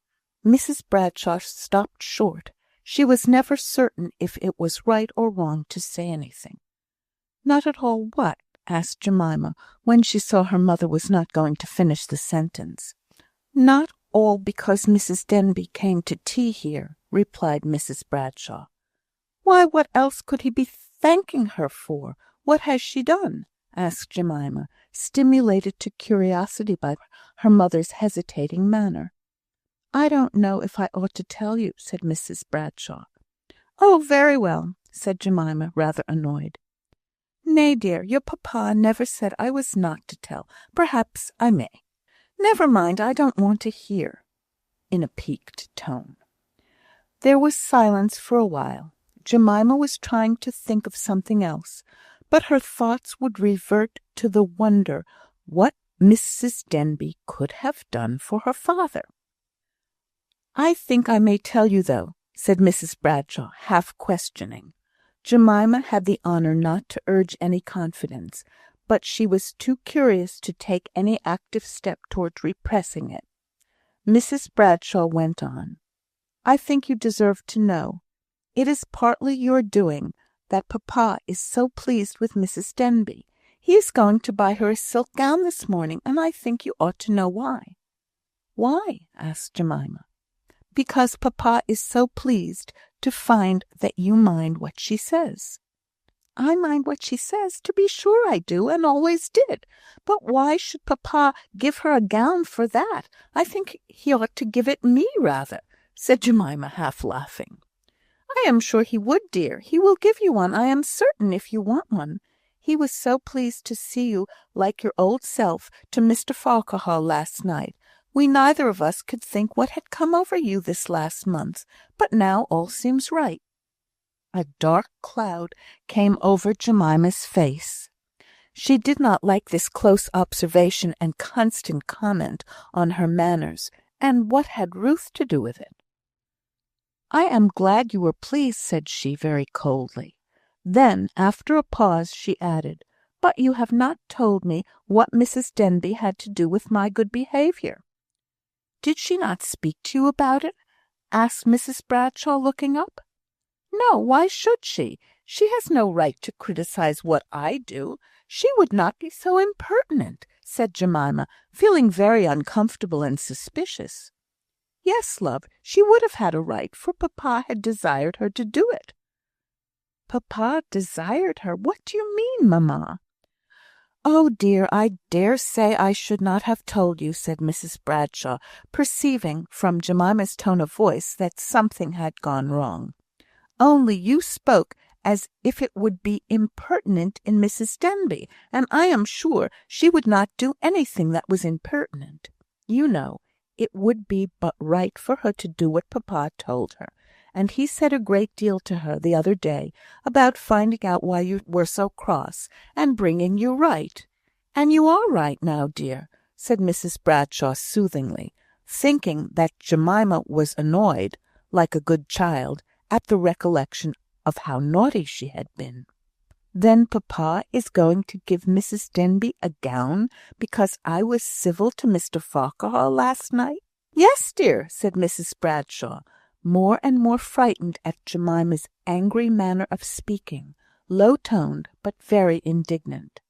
Mrs. Bradshaw stopped short. She was never certain if it was right or wrong to say anything. "Not at all what?" asked Jemima, when she saw her mother was not going to finish the sentence. "Not all because Mrs. Denbigh came to tea here," replied Mrs. Bradshaw. "Why, what else could he be thanking her for? What has she done?" asked Jemima, stimulated to curiosity by her mother's hesitating manner. "I don't know if I ought to tell you," said Mrs. Bradshaw. "Oh, very well," said Jemima, rather annoyed. "Nay, dear, your papa never said I was not to tell. Perhaps I may." "Never mind, I don't want to hear," in a piqued tone. There was silence for a while. Jemima was trying to think of something else, but her thoughts would revert to the wonder what Mrs. Denbigh could have done for her father. "I think I may tell you, though," said Mrs. Bradshaw, half questioning. Jemima had the honour not to urge any confidence, but she was too curious to take any active step towards repressing it. Mrs. Bradshaw went on. "I think you deserve to know. It is partly your doing that Papa is so pleased with Mrs. Denbigh. He is going to buy her a silk gown this morning, and I think you ought to know why." "Why?" asked Jemima. "Because Papa is so pleased to find that you mind what she says." "I mind what she says? To be sure I do, and always did. But why should Papa give her a gown for that? I think he ought to give it me, rather," said Jemima, half laughing. "I am sure he would, dear. He will give you one, I am certain, if you want one. He was so pleased to see you like your old self to Mr. Farquhar last night. We neither of us could think what had come over you this last month, but now all seems right." A dark cloud came over Jemima's face. She did not like this close observation and constant comment on her manners, and what had Ruth to do with it? "I am glad you were pleased," said she, very coldly. Then, after a pause, she added, "But you have not told me what Mrs. Denbigh had to do with my good behaviour." "Did she not speak to you about it?" asked Mrs. Bradshaw, looking up. "No, why should she? She has no right to criticise what I do. She would not be so impertinent," said Jemima, feeling very uncomfortable and suspicious. "Yes, love, she would have had a right, for Papa had desired her to do it." "Papa desired her? What do you mean, Mamma?" "Oh, dear, I dare say I should not have told you," said Mrs. Bradshaw, perceiving from Jemima's tone of voice that something had gone wrong. Only you spoke as if it would be impertinent in Mrs. Denbigh, and I am sure she would not do anything that was impertinent. You know, it would be but right for her to do what papa told her, and he said a great deal to her the other day about finding out why you were so cross, and bringing you right. And you are right now, dear," said Mrs. Bradshaw soothingly, thinking that Jemima was annoyed, like a good child, at the recollection of how naughty she had been. "Then papa is going to give Mrs. Denbigh a gown because I was civil to Mr. Farquhar last night?" "Yes, dear," said Mrs. Bradshaw, more and more frightened at Jemima's angry manner of speaking, low-toned, but very indignant.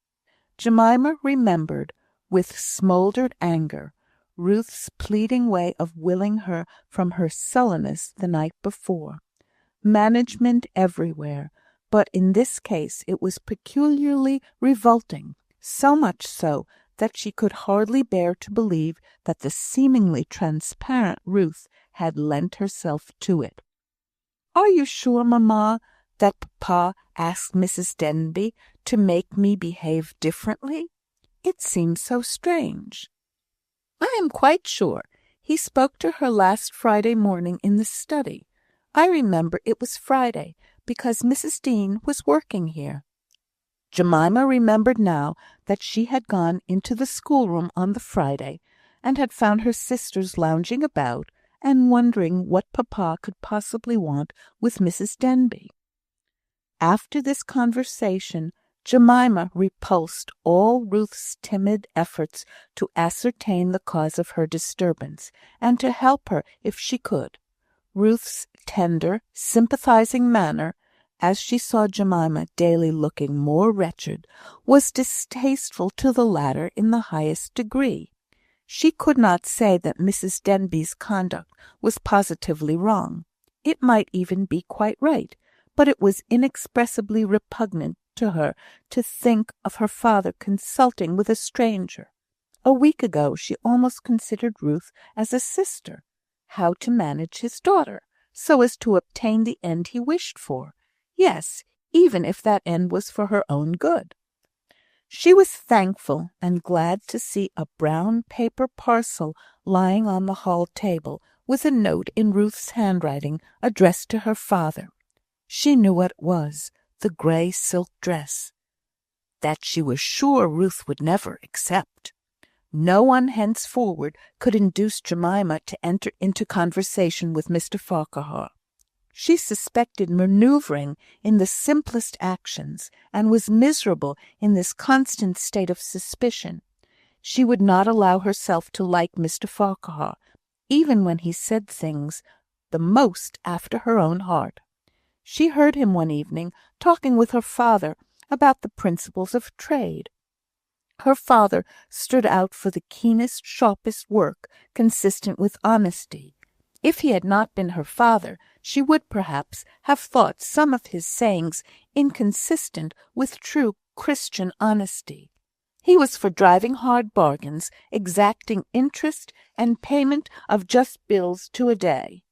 Jemima remembered, with smouldered anger, Ruth's pleading way of willing her from her sullenness the night before. Management everywhere, but in this case it was peculiarly revolting, so much so that she could hardly bear to believe that the seemingly transparent Ruth had lent herself to it. "Are you sure, mamma, that papa asked Mrs. Denbigh to make me behave differently? It seems so strange." "I am quite sure. He spoke to her last Friday morning in the study. I remember it was Friday, because Mrs. Dean was working here." Jemima remembered now that she had gone into the schoolroom on the Friday, and had found her sisters lounging about, and wondering what papa could possibly want with Mrs. Denbigh. After this conversation, Jemima repulsed all Ruth's timid efforts to ascertain the cause of her disturbance, and to help her if she could. Ruth's tender, sympathizing manner, as she saw Jemima daily looking more wretched, was distasteful to the latter in the highest degree. She could not say that Mrs. Denbigh's conduct was positively wrong. It might even be quite right, but it was inexpressibly repugnant to her to think of her father consulting with a stranger. A week ago she almost considered Ruth as a sister. How to manage his daughter, so as to obtain the end he wished for. Yes, even if that end was for her own good. She was thankful and glad to see a brown paper parcel lying on the hall table, with a note in Ruth's handwriting addressed to her father. She knew what it was, the grey silk dress, that she was sure Ruth would never accept. No one henceforward could induce Jemima to enter into conversation with Mr. Farquhar. She suspected manoeuvring in the simplest actions, and was miserable in this constant state of suspicion. She would not allow herself to like Mr. Farquhar, even when he said things the most after her own heart. She heard him one evening talking with her father about the principles of trade. Her father stood out for the keenest, sharpest work consistent with honesty. If he had not been her father, she would perhaps have thought some of his sayings inconsistent with true Christian honesty. He was for driving hard bargains, exacting interest, and payment of just bills to a day.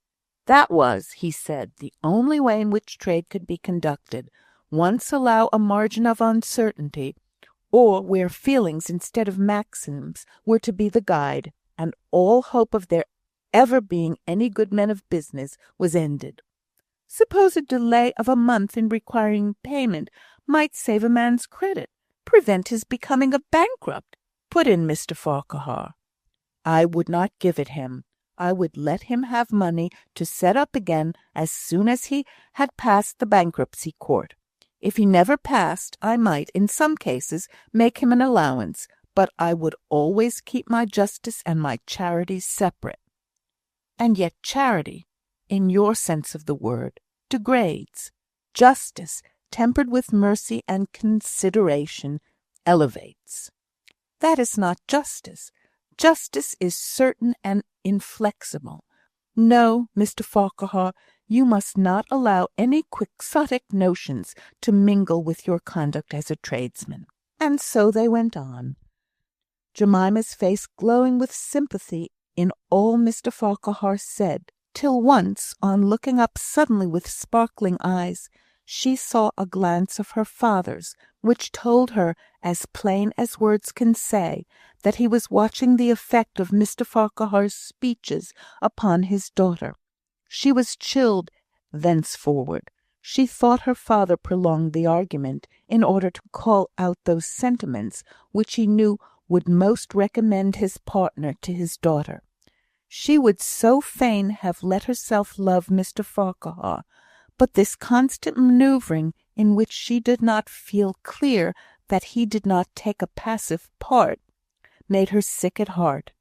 That was, he said, the only way in which trade could be conducted. Once allow a margin of uncertainty, or where feelings instead of maxims were to be the guide, and all hope of there ever being any good men of business was ended. Suppose a delay of a month in requiring payment might save a man's credit, prevent his becoming a bankrupt, put in Mr. Farquhar. I would not give it him. I would let him have money to set up again as soon as he had passed the bankruptcy court. If he never passed, I might, in some cases, make him an allowance, but I would always keep my justice and my charity separate. And yet charity, in your sense of the word, degrades. Justice, tempered with mercy and consideration, elevates. That is not justice. Justice is certain and inflexible. No, Mr. Farquhar, you must not allow any quixotic notions to mingle with your conduct as a tradesman. And so they went on, Jemima's face glowing with sympathy in all Mr. Farquhar said, till once, on looking up suddenly with sparkling eyes, she saw a glance of her father's, which told her, as plain as words can say, that he was watching the effect of Mr. Farquhar's speeches upon his daughter. She was chilled thenceforward. She thought her father prolonged the argument in order to call out those sentiments which he knew would most recommend his partner to his daughter. She would so fain have let herself love Mr. Farquhar, but this constant manoeuvring, in which she did not feel clear that he did not take a passive part, made her sick at heart.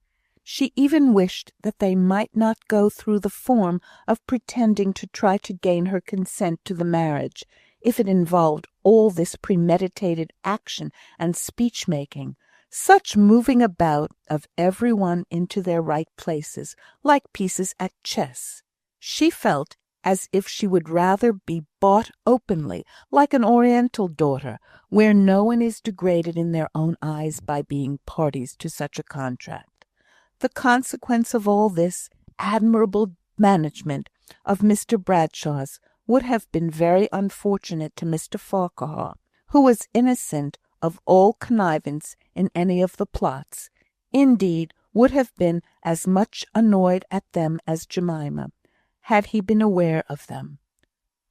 She even wished that they might not go through the form of pretending to try to gain her consent to the marriage, if it involved all this premeditated action and speech-making, such moving about of every one into their right places, like pieces at chess. She felt as if she would rather be bought openly, like an Oriental daughter, where no one is degraded in their own eyes by being parties to such a contract. The consequence of all this admirable management of Mr. Bradshaw's would have been very unfortunate to Mr. Farquhar, who was innocent of all connivance in any of the plots; indeed, would have been as much annoyed at them as Jemima, had he been aware of them.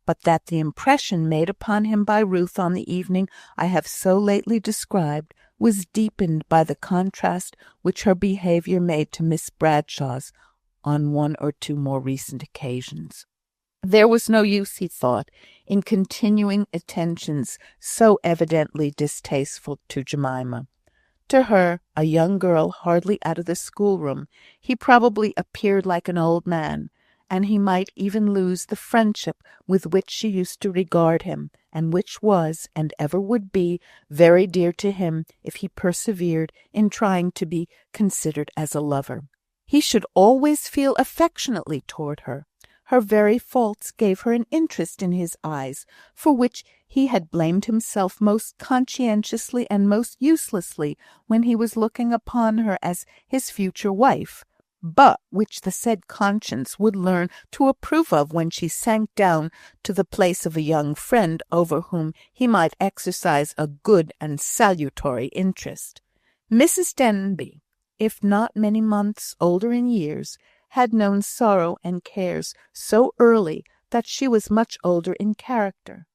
But that the impression made upon him by Ruth on the evening I have so lately described was deepened by the contrast which her behaviour made to Miss Bradshaw's on one or two more recent occasions. There was no use, he thought, in continuing attentions so evidently distasteful to Jemima. To her, a young girl hardly out of the schoolroom, he probably appeared like an old man, and he might even lose the friendship with which she used to regard him, and which was, and ever would be, very dear to him if he persevered in trying to be considered as a lover. He should always feel affectionately toward her. Her very faults gave her an interest in his eyes, for which he had blamed himself most conscientiously and most uselessly when he was looking upon her as his future wife, but which the said conscience would learn to approve of when she sank down to the place of a young friend over whom he might exercise a good and salutary interest. Mrs. Denbigh, if not many months older in years, had known sorrow and cares so early that she was much older in character.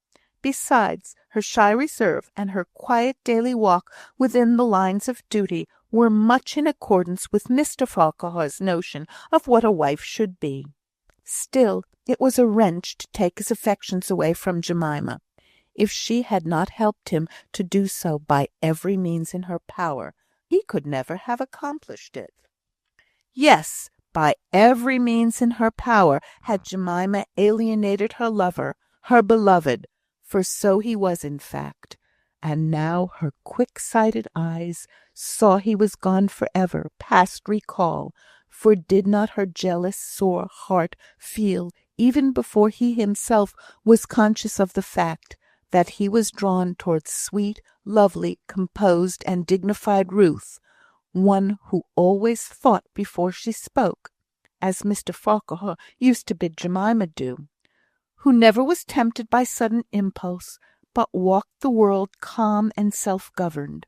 Besides, her shy reserve and her quiet daily walk within the lines of duty were much in accordance with Mr. Farquhar's notion of what a wife should be. Still, it was a wrench to take his affections away from Jemima. If she had not helped him to do so by every means in her power, he could never have accomplished it. Yes, by every means in her power had Jemima alienated her lover, her beloved, for so he was in fact, and now her quick-sighted eyes saw he was gone for ever, past recall, for did not her jealous, sore heart feel, even before he himself was conscious of the fact, that he was drawn towards sweet, lovely, composed, and dignified Ruth, one who always thought before she spoke, as Mr. Farquhar used to bid Jemima do, who never was tempted by sudden impulse, but walked the world calm and self-governed.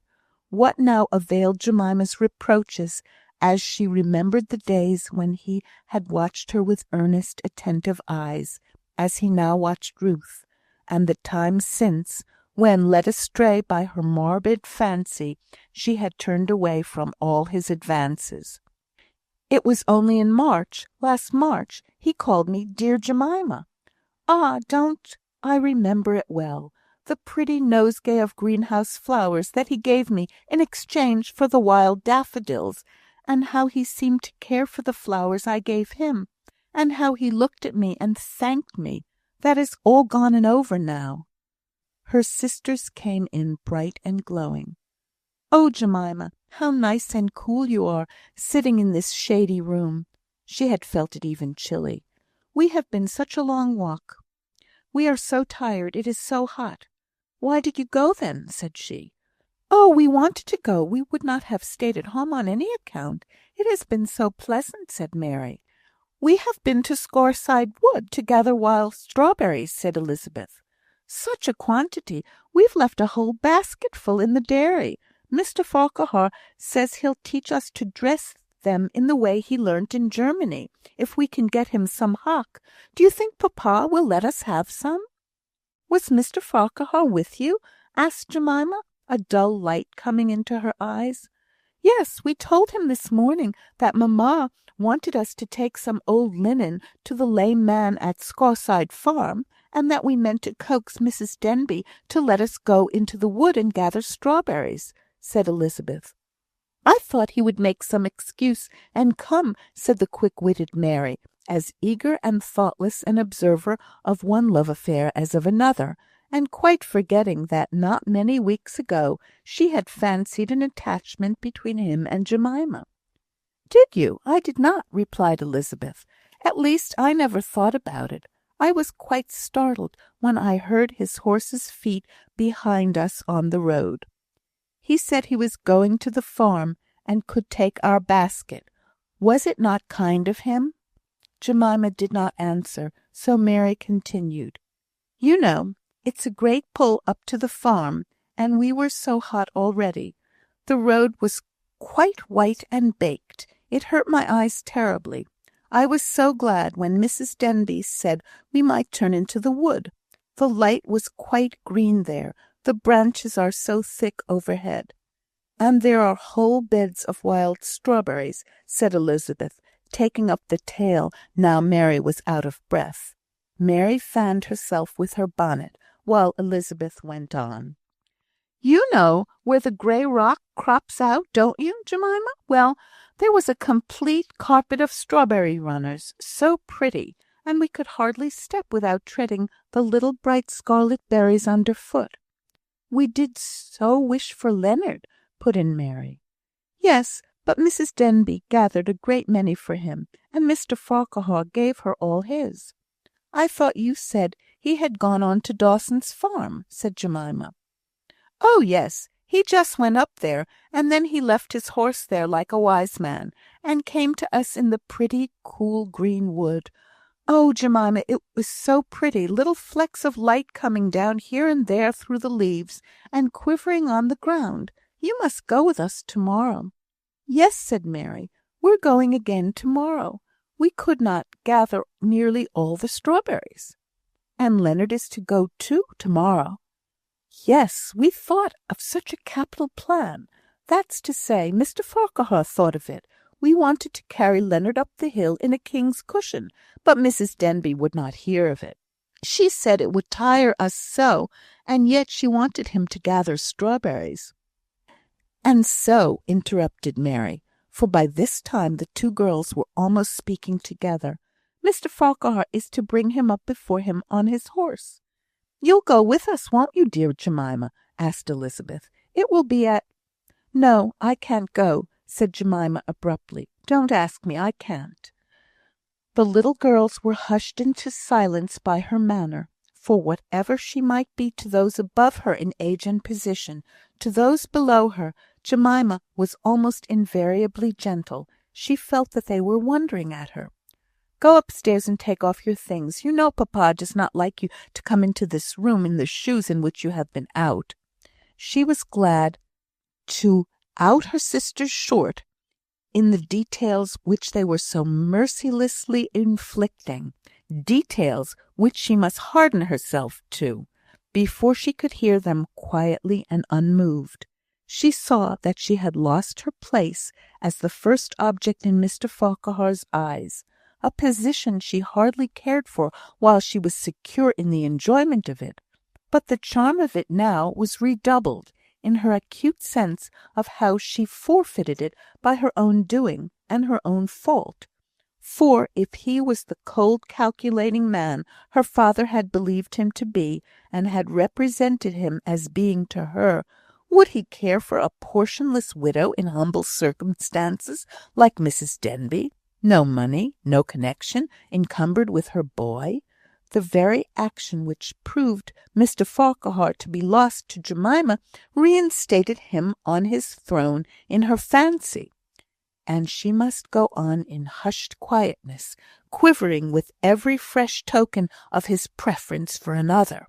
What now availed Jemima's reproaches, as she remembered the days when he had watched her with earnest, attentive eyes, as he now watched Ruth, and the times since, when, led astray by her morbid fancy, she had turned away from all his advances. It was only in March, last March, he called me dear Jemima. Ah, don't I remember it well, the pretty nosegay of greenhouse flowers that he gave me in exchange for the wild daffodils, and how he seemed to care for the flowers I gave him, and how he looked at me and thanked me. That is all gone and over now." Her sisters came in bright and glowing. "Oh, Jemima, how nice and cool you are, sitting in this shady room." She had felt it even chilly. "We have been such a long walk. We are so tired. It is so hot." "Why did you go then?" said she. "Oh, we wanted to go. We would not have stayed at home on any account. It has been so pleasant," said Mary. "We have been to Scoreside Wood to gather wild strawberries," said Elizabeth. "Such a quantity! We've left a whole basketful in the dairy. Mr. Farquhar says he'll teach us to dress them in the way he learnt in Germany, if we can get him some hock. Do you think Papa will let us have some?" "Was Mr. Farquhar with you?" asked Jemima, a dull light coming into her eyes. "Yes, we told him this morning that Mamma wanted us to take some old linen to the lame man at Scaurside Farm, and that we meant to coax Mrs. Denbigh to let us go into the wood and gather strawberries," said Elizabeth. "I thought he would make some excuse and come," said the quick-witted Mary, as eager and thoughtless an observer of one love affair as of another, and quite forgetting that not many weeks ago she had fancied an attachment between him and Jemima. "Did you? I did not," replied Elizabeth. "At least, I never thought about it. I was quite startled when I heard his horse's feet behind us on the road. He said he was going to the farm, and could take our basket. Was it not kind of him?" Jemima did not answer, so Mary continued. "You know, it's a great pull up to the farm, and we were so hot already. The road was quite white and baked. It hurt my eyes terribly. I was so glad when Mrs. Denbigh said we might turn into the wood. The light was quite green there, the branches are so thick overhead. And there are whole beds of wild strawberries," said Elizabeth, taking up the tale now Mary was out of breath. Mary fanned herself with her bonnet, while Elizabeth went on. "You know where the grey rock crops out, don't you, Jemima? Well, there was a complete carpet of strawberry runners, so pretty, and we could hardly step without treading the little bright scarlet berries underfoot." "We did so wish for Leonard," put in Mary. "Yes, but Mrs. Denbigh gathered a great many for him, and Mr. Farquhar gave her all his." "I thought you said he had gone on to Dawson's farm," said Jemima. "Oh, yes, he just went up there, and then he left his horse there like a wise man, and came to us in the pretty, cool green wood. Oh, Jemima, it was so pretty, little flecks of light coming down here and there through the leaves, and quivering on the ground. You must go with us to-morrow." "Yes," said Mary, "we're going again to-morrow. We could not gather nearly all the strawberries." "And Leonard is to go too to-morrow." "Yes, we thought of such a capital plan. That's to say, Mr. Farquhar thought of it. We wanted to carry Leonard up the hill in a king's cushion, but Mrs. Denbigh would not hear of it. She said it would tire us so, and yet she wanted him to gather strawberries." "And so," interrupted Mary, for by this time the two girls were almost speaking together, "Mr. Farquhar is to bring him up before him on his horse." "You'll go with us, won't you, dear Jemima?" asked Elizabeth. "It will be at—" "No, I can't go," said Jemima abruptly. "Don't ask me. I can't." The little girls were hushed into silence by her manner, for whatever she might be to those above her in age and position, to those below her, Jemima was almost invariably gentle. She felt that they were wondering at her. "Go upstairs and take off your things. You know Papa does not like you to come into this room in the shoes in which you have been out." She was glad to out her sisters short in the details which they were so mercilessly inflicting, details which she must harden herself to, before she could hear them quietly and unmoved. She saw that she had lost her place as the first object in Mr. Farquhar's eyes, a position she hardly cared for while she was secure in the enjoyment of it, but the charm of it now was redoubled in her acute sense of how she forfeited it by her own doing and her own fault. For if he was the cold calculating man her father had believed him to be, and had represented him as being to her, would he care for a portionless widow in humble circumstances like Mrs. Denbigh? No money, no connection, encumbered with her boy. The very action which proved Mr. Farquhar to be lost to Jemima reinstated him on his throne in her fancy. and she must go on in hushed quietness, quivering with every fresh token of his preference for another.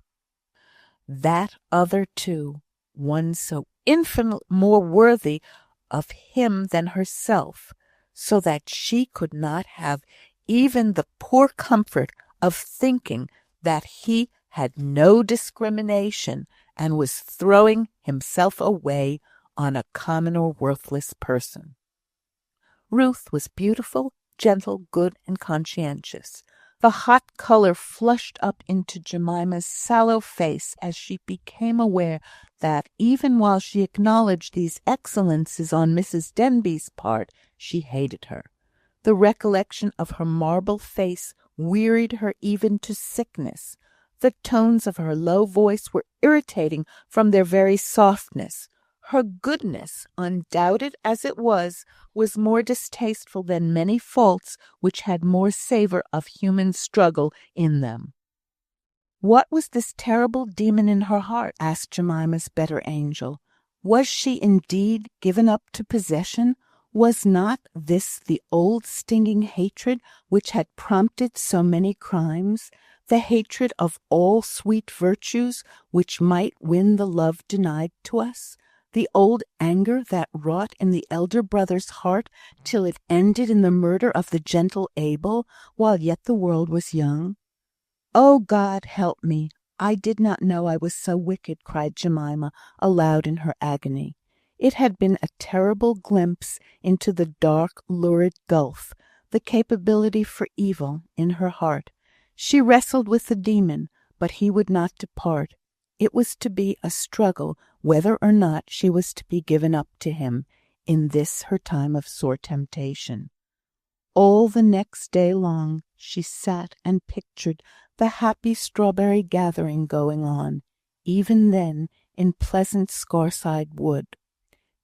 That other, too, one so infinitely more worthy of him than herself, so that she could not have even the poor comfort of thinking that he had no discrimination and was throwing himself away on a common or worthless person. Ruth was beautiful, gentle, good, and conscientious. The hot colour flushed up into Jemima's sallow face as she became aware that, even while she acknowledged these excellences on Mrs. Denbigh's part, she hated her. The recollection of her marble face wearied her even to sickness. The tones of her low voice were irritating from their very softness. Her goodness, undoubted as it was more distasteful than many faults which had more savour of human struggle in them. What was this terrible demon in her heart? Asked Jemima's better angel. Was she indeed given up to possession? Was not this the old stinging hatred which had prompted so many crimes, the hatred of all sweet virtues which might win the love denied to us? The old anger that wrought in the elder brother's heart till it ended in the murder of the gentle Abel, while yet the world was young. "O God, help me! I did not know I was so wicked," cried Jemima aloud in her agony. It had been a terrible glimpse into the dark, lurid gulf, the capability for evil, in her heart. She wrestled with the demon, but he would not depart. It was to be a struggle whether or not she was to be given up to him in this her time of sore temptation. All the next day long she sat and pictured the happy strawberry gathering going on, even then in pleasant Scarside Wood.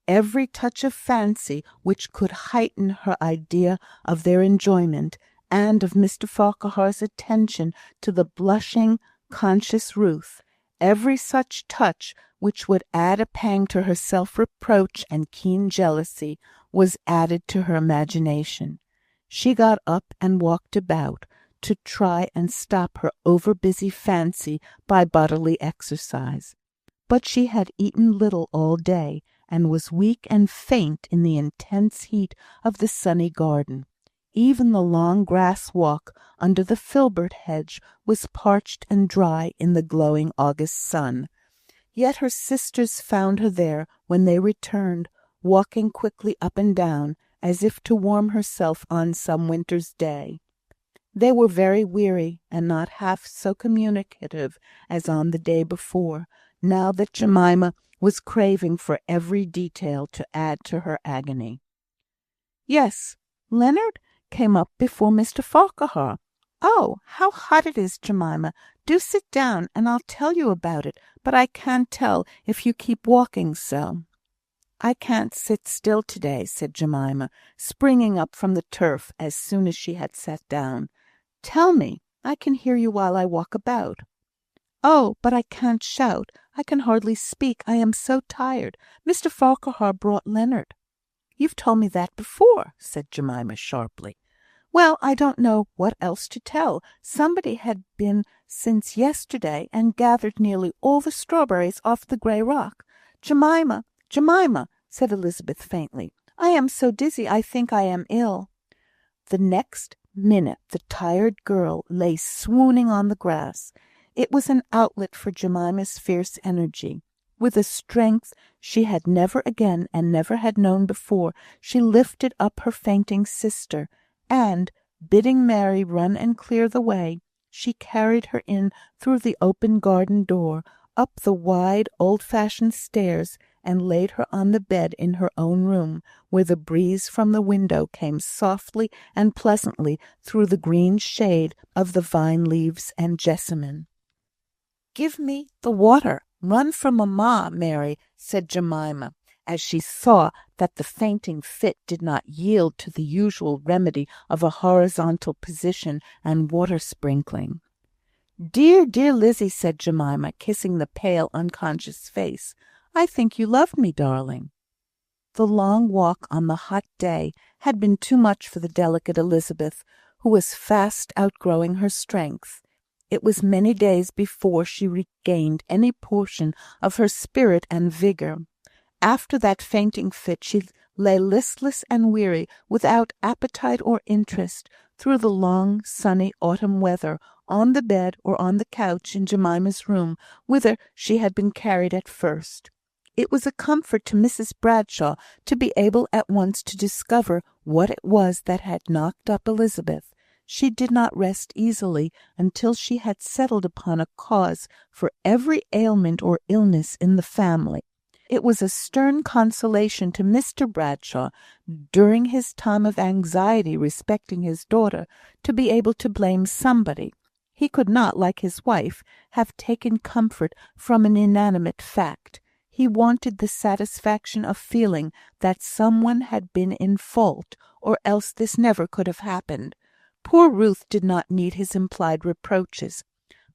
Every touch of fancy which could heighten her idea of their enjoyment, and of Mr. Farquhar's attention to the blushing, conscious Ruth, every such touch which would add a pang to her self-reproach and keen jealousy, was added to her imagination. She got up and walked about, to try and stop her over-busy fancy by bodily exercise. But she had eaten little all day, and was weak and faint in the intense heat of the sunny garden. Even the long grass walk under the filbert hedge was parched and dry in the glowing August sun. Yet her sisters found her there when they returned, walking quickly up and down, as if to warm herself on some winter's day. They were very weary, and not half so communicative as on the day before, now that Jemima was craving for every detail to add to her agony. "Yes, Leonard came up before Mr. Farquhar. Oh, how hot it is, Jemima! Do sit down, and I'll tell you about it, but I can't tell if you keep walking so." "I can't sit still to-day," said Jemima, springing up from the turf as soon as she had sat down. "Tell me. I can hear you while I walk about." "Oh, but I can't shout. I can hardly speak. I am so tired. Mr. Farquhar brought Leonard." "You've told me that before," said Jemima sharply. "Well, I don't know what else to tell. Somebody had been since yesterday, and gathered nearly all the strawberries off the grey rock. Jemima, Jemima," said Elizabeth faintly, "I am so dizzy I think I am ill." The next minute the tired girl lay swooning on the grass. It was an outlet for Jemima's fierce energy. With a strength she had never again and never had known before, she lifted up her fainting sister, and, bidding Mary run and clear the way, she carried her in through the open garden door, up the wide old-fashioned stairs, and laid her on the bed in her own room, where the breeze from the window came softly and pleasantly through the green shade of the vine leaves and jessamine. "Give me the water. Run for mamma, Mary," said Jemima, as she saw that the fainting fit did not yield to the usual remedy of a horizontal position and water sprinkling. "Dear, dear Lizzie," said Jemima, kissing the pale, unconscious face, "I think you loved me, darling." The long walk on the hot day had been too much for the delicate Elizabeth, who was fast outgrowing her strength. It was many days before she regained any portion of her spirit and vigour. After that fainting fit, she lay listless and weary, without appetite or interest, through the long, sunny autumn weather, on the bed or on the couch in Jemima's room, whither she had been carried at first. It was a comfort to Mrs. Bradshaw to be able at once to discover what it was that had knocked up Elizabeth. She did not rest easily until she had settled upon a cause for every ailment or illness in the family. It was a stern consolation to Mr. Bradshaw, during his time of anxiety respecting his daughter, to be able to blame somebody. He could not, like his wife, have taken comfort from an inanimate fact. He wanted the satisfaction of feeling that someone had been in fault, or else this never could have happened. Poor Ruth did not need his implied reproaches.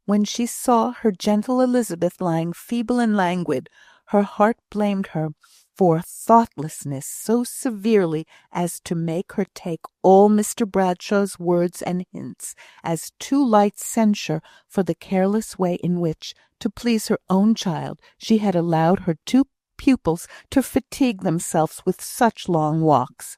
When she saw her gentle Elizabeth lying feeble and languid, her heart blamed her for thoughtlessness so severely as to make her take all Mr. Bradshaw's words and hints as too light censure for the careless way in which, to please her own child, she had allowed her two pupils to fatigue themselves with such long walks.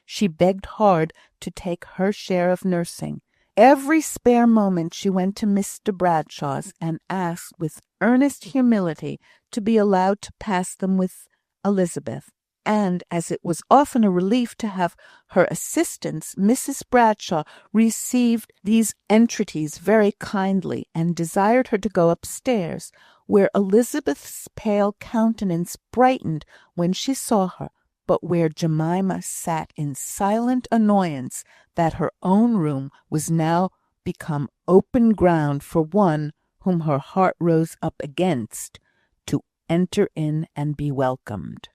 She begged hard to take her share of nursing. Every spare moment she went to Mr. Bradshaw's, and asked with earnest humility to be allowed to pass them with Elizabeth. And as it was often a relief to have her assistance, Mrs. Bradshaw received these entreaties very kindly, and desired her to go upstairs, where Elizabeth's pale countenance brightened when she saw her, but where Jemima sat in silent annoyance that her own room was now become open ground for one whom her heart rose up against, to enter in and be welcomed.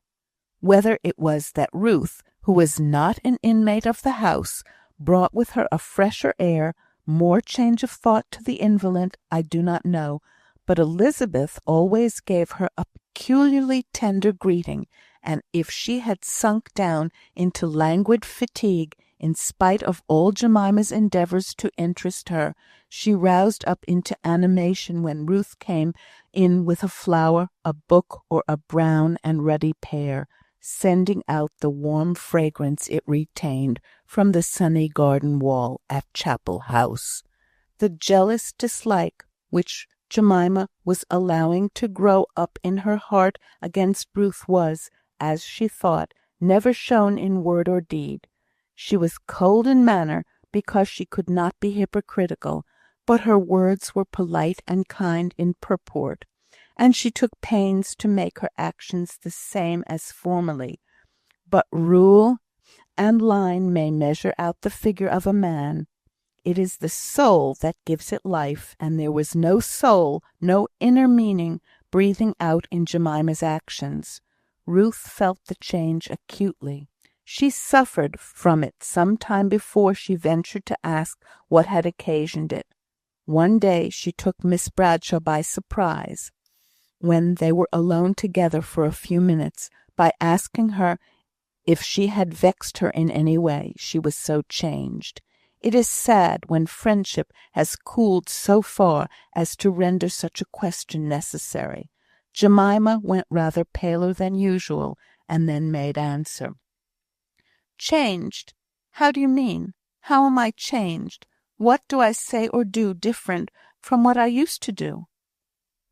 Whether it was that Ruth, who was not an inmate of the house, brought with her a fresher air, more change of thought to the invalid, I do not know, but Elizabeth always gave her a peculiarly tender greeting, and if she had sunk down into languid fatigue, in spite of all Jemima's endeavours to interest her, she roused up into animation when Ruth came in with a flower, a book, or a brown and ruddy pear, sending out the warm fragrance it retained from the sunny garden wall at Chapel House. The jealous dislike which Jemima was allowing to grow up in her heart against Ruth was, as she thought, never shown in word or deed. She was cold in manner because she could not be hypocritical, but her words were polite and kind in purport, and she took pains to make her actions the same as formerly. But rule and line may measure out the figure of a man. It is the soul that gives it life, and there was no soul, no inner meaning, breathing out in Jemima's actions. Ruth felt the change acutely. She suffered from it some time before she ventured to ask what had occasioned it. One day she took Miss Bradshaw by surprise, when they were alone together for a few minutes, by asking her if she had vexed her in any way, she was so changed. It is sad when friendship has cooled so far as to render such a question necessary. Jemima went rather paler than usual, and then made answer. "Changed? How do you mean? How am I changed? What do I say or do different from what I used to do?"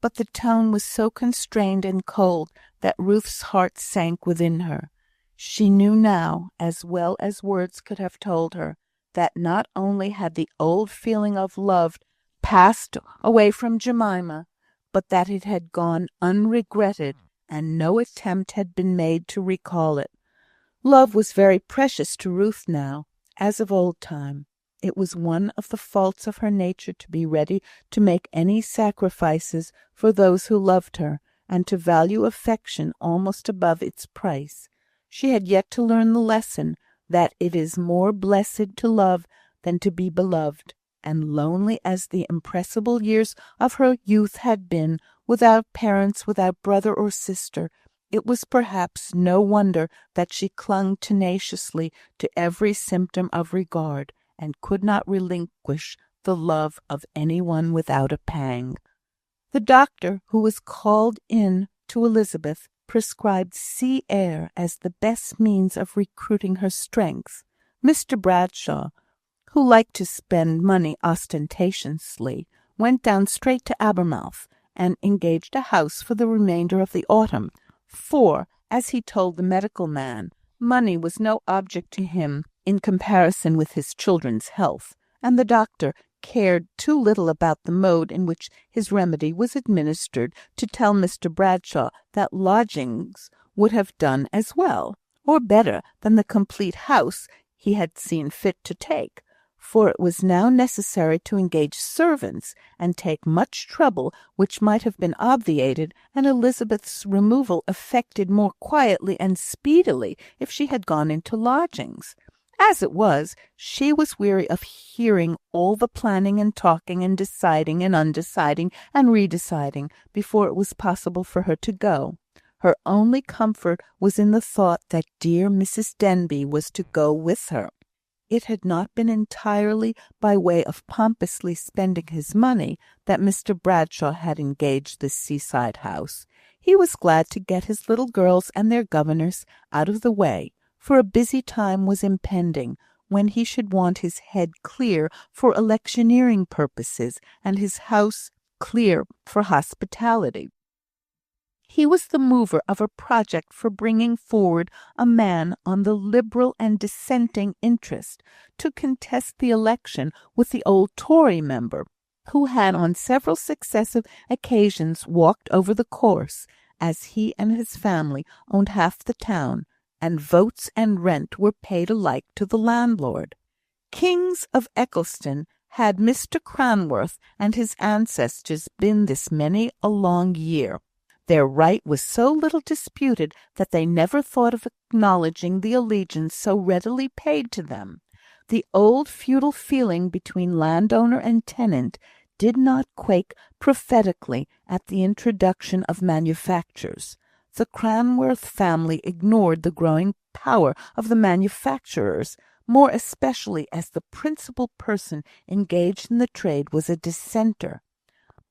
But the tone was so constrained and cold that Ruth's heart sank within her. She knew now, as well as words could have told her, that not only had the old feeling of love passed away from Jemima, but that it had gone unregretted, and no attempt had been made to recall it. Love was very precious to Ruth now, as of old time. It was one of the faults of her nature to be ready to make any sacrifices for those who loved her, and to value affection almost above its price. She had yet to learn the lesson that it is more blessed to love than to be beloved, and lonely as the impressible years of her youth had been, without parents, without brother or sister, It was perhaps no wonder that she clung tenaciously to every symptom of regard, and could not relinquish the love of any one without a pang. The doctor, who was called in to Elizabeth, prescribed sea air as the best means of recruiting her strength. Mr. Bradshaw, who liked to spend money ostentatiously, went down straight to Abermouth, and engaged a house for the remainder of the autumn, for, as he told the medical man, money was no object to him in comparison with his children's health, and the doctor cared too little about the mode in which his remedy was administered to tell Mr. Bradshaw that lodgings would have done as well, or better, than the complete house he had seen fit to take, for it was now necessary to engage servants and take much trouble which might have been obviated and Elizabeth's removal effected more quietly and speedily if she had gone into lodgings. As it was, she was weary of hearing all the planning and talking and deciding and undeciding and redeciding before it was possible for her to go. Her only comfort was in the thought that dear Mrs. Denbigh was to go with her. It had not been entirely by way of pompously spending his money that Mr. Bradshaw had engaged this seaside house. He was glad to get his little girls and their governess out of the way, for a busy time was impending, when he should want his head clear for electioneering purposes, and his house clear for hospitality. He was the mover of a project for bringing forward a man on the Liberal and dissenting interest to contest the election with the old Tory member, who had on several successive occasions walked over the course, as he and his family owned half the town, and votes and rent were paid alike to the landlord. Kings of Eccleston had Mr. Cranworth and his ancestors been this many a long year. Their right was so little disputed that they never thought of acknowledging the allegiance so readily paid to them. The old feudal feeling between landowner and tenant did not quake prophetically at the introduction of manufactures. The Cranworth family ignored the growing power of the manufacturers, more especially as the principal person engaged in the trade was a dissenter.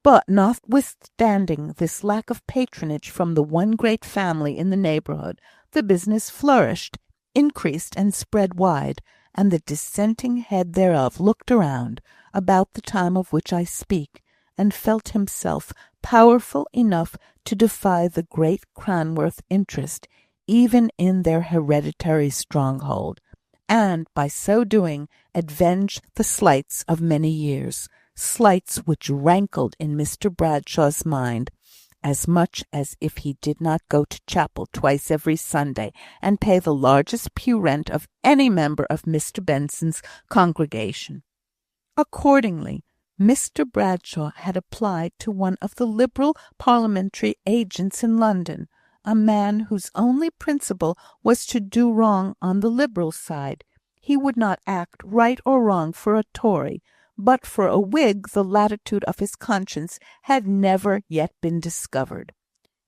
But notwithstanding this lack of patronage from the one great family in the neighbourhood, the business flourished, increased, and spread wide, and the dissenting head thereof looked around, about the time of which I speak, and felt himself powerful enough to defy the great Cranworth interest, even in their hereditary stronghold, and by so doing avenge the slights of many years. Slights which rankled in Mr. Bradshaw's mind as much as if he did not go to chapel twice every Sunday and pay the largest pew rent of any member of Mr. Benson's congregation. Accordingly, Mr. Bradshaw had applied to one of the Liberal parliamentary agents in London, a man whose only principle was to do wrong on the Liberal side. He would not act right or wrong for a Tory, but for a Whig the latitude of his conscience had never yet been discovered.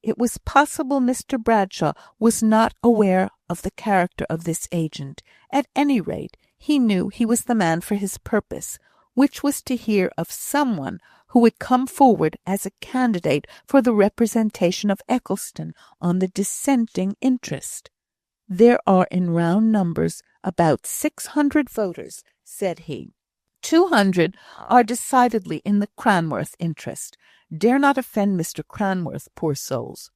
It was possible Mr. Bradshaw was not aware of the character of this agent. At any rate, he knew he was the man for his purpose, which was to hear of someone who would come forward as a candidate for the representation of Eccleston on the dissenting interest. "There are in round numbers about 600 voters," said he. 200 are decidedly in the Cranworth interest. Dare not offend Mr. Cranworth, poor souls.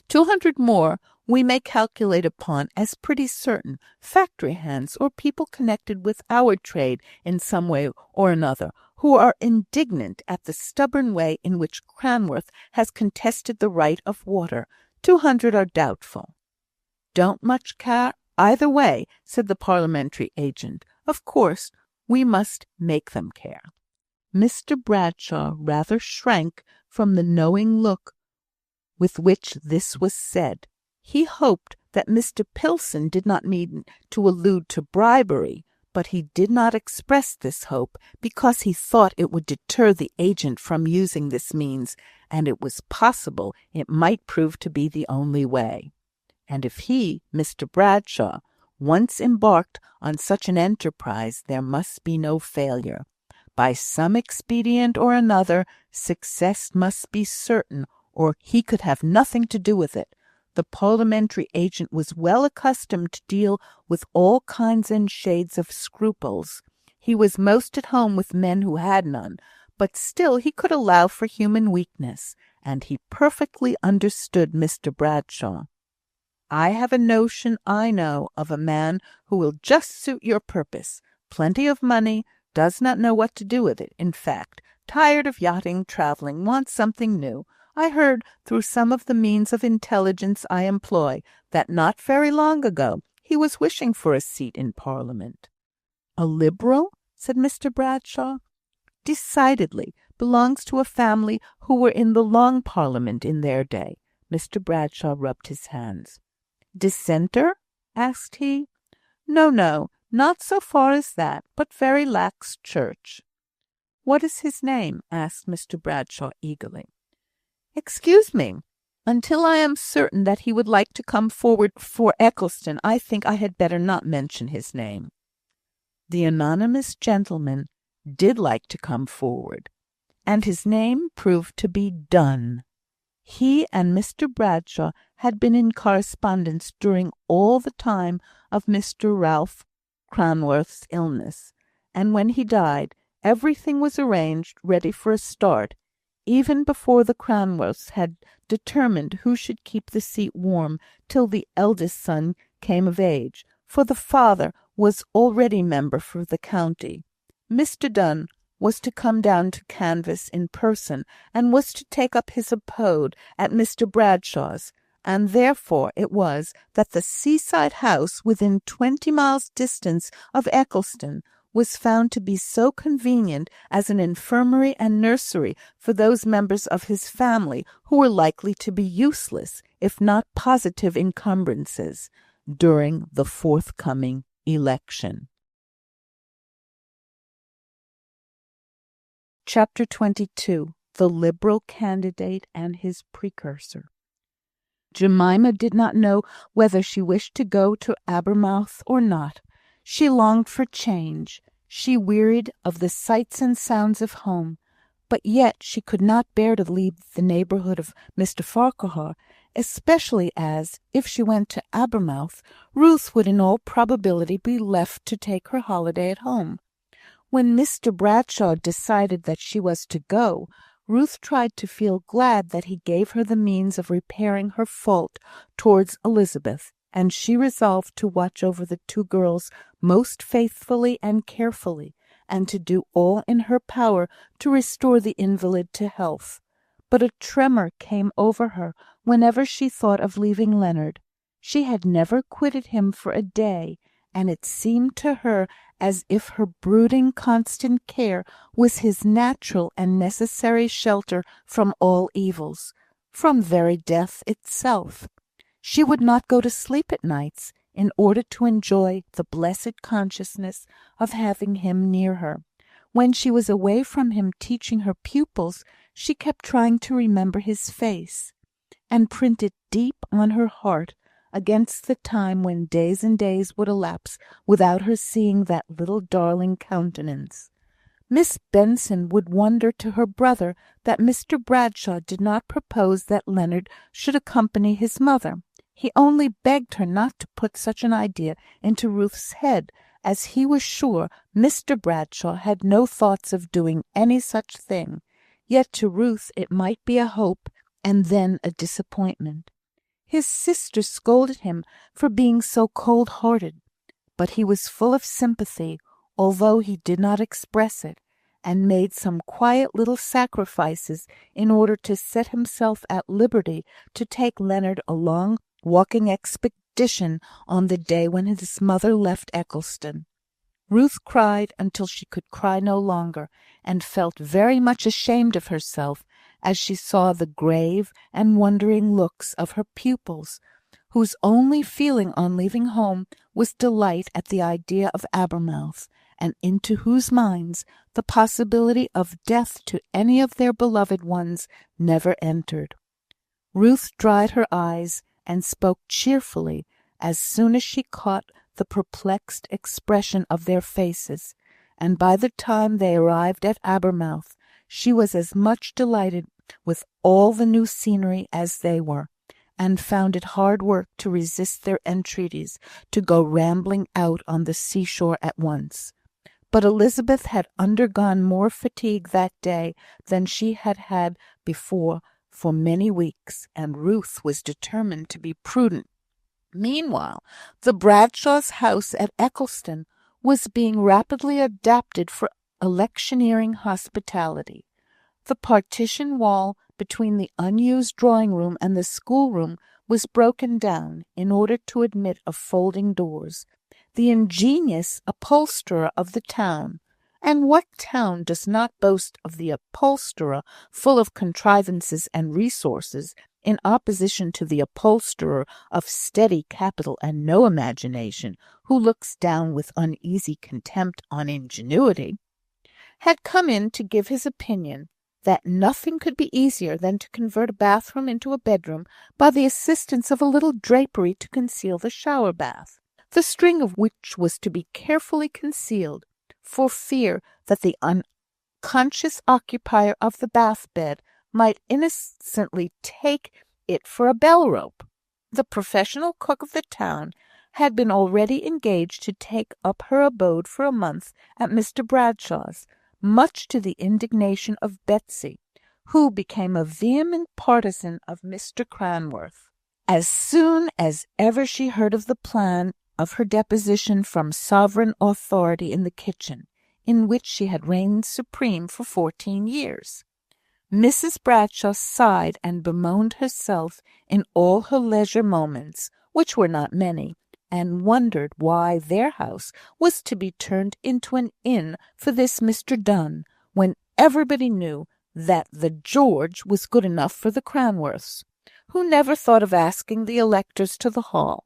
200 more we may calculate upon as pretty certain factory hands or people connected with our trade in some way or another, who are indignant at the stubborn way in which Cranworth has contested the right of water. 200 are doubtful. "Don't much care either way," said the parliamentary agent. "Of course, we must make them care." Mr. Bradshaw rather shrank from the knowing look with which this was said. He hoped that Mr. Pilson did not mean to allude to bribery, but he did not express this hope because he thought it would deter the agent from using this means, and it was possible it might prove to be the only way. And if he, Mr. Bradshaw, once embarked on such an enterprise, there must be no failure. By some expedient or another, success must be certain, or he could have nothing to do with it. The parliamentary agent was well accustomed to deal with all kinds and shades of scruples. He was most at home with men who had none, but still he could allow for human weakness, and he perfectly understood Mr. Bradshaw. I have a notion, I know, of a man who will just suit your purpose. Plenty of money, does not know what to do with it. In fact, tired of yachting, travelling, wants something new. I heard, through some of the means of intelligence I employ, that not very long ago he was wishing for a seat in Parliament." "A Liberal?" said Mr. Bradshaw. "Decidedly. Belongs to a family who were in the Long Parliament in their day." Mr. Bradshaw rubbed his hands. "Dissenter?" asked he. No, not so far as that, but very lax church." "What is his name?" asked Mr. Bradshaw eagerly. "Excuse me. Until I am certain that he would like to come forward for Eccleston, I think I had better not mention his name." The anonymous gentleman did like to come forward, and his name proved to be Donne. He and Mr. Bradshaw had been in correspondence during all the time of Mr. Ralph Cranworth's illness, and when he died, everything was arranged ready for a start, even before the Cranworths had determined who should keep the seat warm till the eldest son came of age, for the father was already member for the county. Mr. Donne was to come down to canvass in person, and was to take up his abode at Mr. Bradshaw's, and therefore it was that the seaside house within 20 miles distance of Eccleston was found to be so convenient as an infirmary and nursery for those members of his family who were likely to be useless, if not positive encumbrances, during the forthcoming election. Chapter 22. The Liberal Candidate and his Precursor. Jemima did not know whether she wished to go to Abermouth or not. She longed for change. She wearied of the sights and sounds of home. But yet she could not bear to leave the neighbourhood of Mr. Farquhar, especially as, if she went to Abermouth, Ruth would in all probability be left to take her holiday at home. When Mr. Bradshaw decided that she was to go, Ruth tried to feel glad that he gave her the means of repairing her fault towards Elizabeth, and she resolved to watch over the two girls most faithfully and carefully, and to do all in her power to restore the invalid to health. But a tremor came over her whenever she thought of leaving Leonard. She had never quitted him for a day, and it seemed to her as if her brooding, constant care was his natural and necessary shelter from all evils, from very death itself. She would not go to sleep at nights in order to enjoy the blessed consciousness of having him near her. When she was away from him teaching her pupils, she kept trying to remember his face, and print it deep on her heart against the time when days and days would elapse without her seeing that little darling countenance. Miss Benson would wonder to her brother that Mr. Bradshaw did not propose that Leonard should accompany his mother. He only begged her not to put such an idea into Ruth's head, as he was sure Mr. Bradshaw had no thoughts of doing any such thing. Yet to Ruth it might be a hope, and then a disappointment. His sister scolded him for being so cold-hearted, but he was full of sympathy, although he did not express it, and made some quiet little sacrifices in order to set himself at liberty to take Leonard a long walking expedition on the day when his mother left Eccleston. Ruth cried until she could cry no longer, and felt very much ashamed of herself as she saw the grave and wondering looks of her pupils, whose only feeling on leaving home was delight at the idea of Abermouth, and into whose minds the possibility of death to any of their beloved ones never entered. Ruth dried her eyes and spoke cheerfully as soon as she caught the perplexed expression of their faces, and by the time they arrived at Abermouth, she was as much delighted with all the new scenery as they were, and found it hard work to resist their entreaties to go rambling out on the seashore at once. But Elizabeth had undergone more fatigue that day than she had had before for many weeks, and Ruth was determined to be prudent. Meanwhile, the Bradshaw's house at Eccleston was being rapidly adapted for electioneering hospitality. The partition wall between the unused drawing-room and the schoolroom was broken down in order to admit of folding doors. The ingenious upholsterer of the town, and what town does not boast of the upholsterer full of contrivances and resources, in opposition to the upholsterer of steady capital and no imagination, who looks down with uneasy contempt on ingenuity, had come in to give his opinion that nothing could be easier than to convert a bathroom into a bedroom by the assistance of a little drapery to conceal the shower bath, the string of which was to be carefully concealed, for fear that the unconscious occupier of the bath bed might innocently take it for a bell rope. The professional cook of the town had been already engaged to take up her abode for a month at Mr. Bradshaw's, much to the indignation of Betsy, who became a vehement partisan of Mr. Cranworth. As soon as ever she heard of the plan of her deposition from sovereign authority in the kitchen, in which she had reigned supreme for 14 years, Mrs. Bradshaw sighed and bemoaned herself in all her leisure moments, which were not many, and wondered why their house was to be turned into an inn for this Mr. Donne, when everybody knew that the George was good enough for the Cranworths, who never thought of asking the electors to the hall,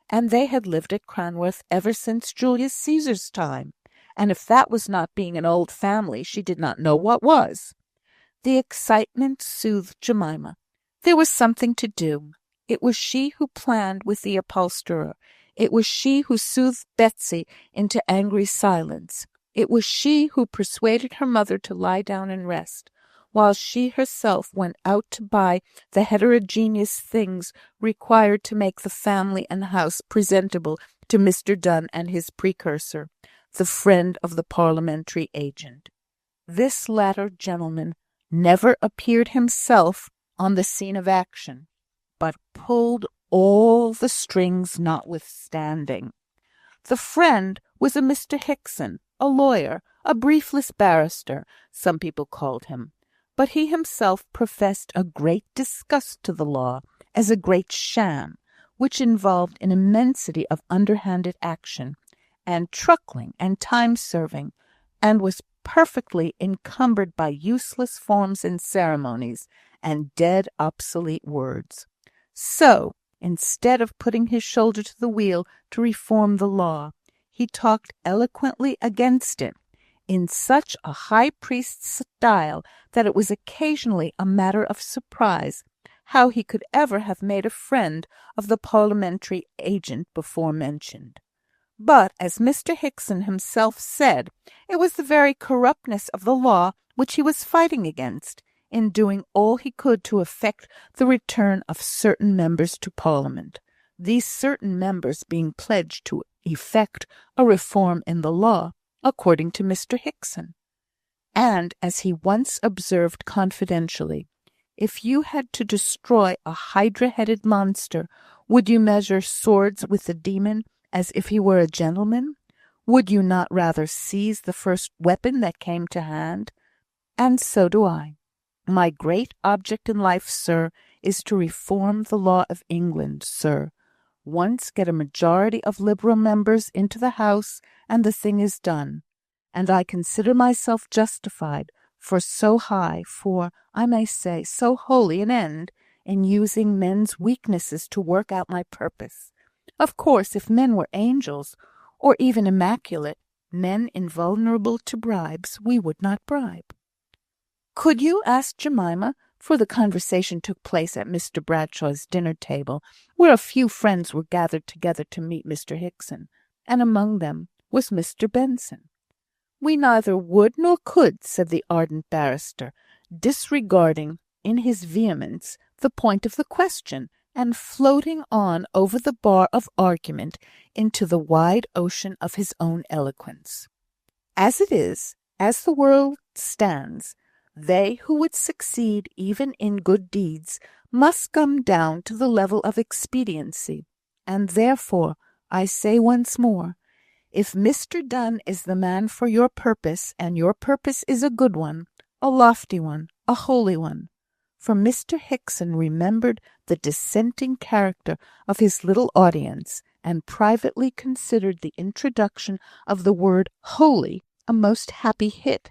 and they had lived at Cranworth ever since Julius Caesar's time, and if that was not being an old family, she did not know what was. The excitement soothed Jemima. There was something to do. It was she who planned with the upholsterer. It was she who soothed Betsy into angry silence. It was she who persuaded her mother to lie down and rest, while she herself went out to buy the heterogeneous things required to make the family and house presentable to Mr. Donne and his precursor, the friend of the parliamentary agent. This latter gentleman never appeared himself on the scene of action, but pulled all the strings notwithstanding. The friend was a Mr. Hickson, a lawyer, a briefless barrister, some people called him, but he himself professed a great disgust to the law as a great sham, which involved an immensity of underhanded action, and truckling and time-serving, and was perfectly encumbered by useless forms and ceremonies, and dead obsolete words. So, instead of putting his shoulder to the wheel to reform the law, he talked eloquently against it, in such a high priest style that it was occasionally a matter of surprise how he could ever have made a friend of the parliamentary agent before mentioned. But, as Mr. Hickson himself said, it was the very corruptness of the law which he was fighting against, in doing all he could to effect the return of certain members to Parliament, these certain members being pledged to effect a reform in the law, according to Mr. Hickson. And, as he once observed confidentially, if you had to destroy a hydra-headed monster, would you measure swords with the demon as if he were a gentleman? Would you not rather seize the first weapon that came to hand? And so do I. My great object in life, sir, is to reform the law of England, sir. Once get a majority of Liberal members into the House, and the thing is done. And I consider myself justified for so high, for, I may say, so holy an end, in using men's weaknesses to work out my purpose. Of course, if men were angels, or even immaculate, men invulnerable to bribes, we would not bribe. Could you? Asked Jemima, for the conversation took place at Mr. Bradshaw's dinner table, where a few friends were gathered together to meet Mr. Hickson, and among them was Mr. Benson. We neither would nor could, said the ardent barrister, disregarding, in his vehemence, the point of the question, and floating on over the bar of argument into the wide ocean of his own eloquence. As it is, as the world stands, they who would succeed even in good deeds must come down to the level of expediency, and therefore, I say once more, if Mr. Donne is the man for your purpose, and your purpose is a good one, a lofty one, a holy one, for Mr. Hickson remembered the dissenting character of his little audience, and privately considered the introduction of the word holy a most happy hit,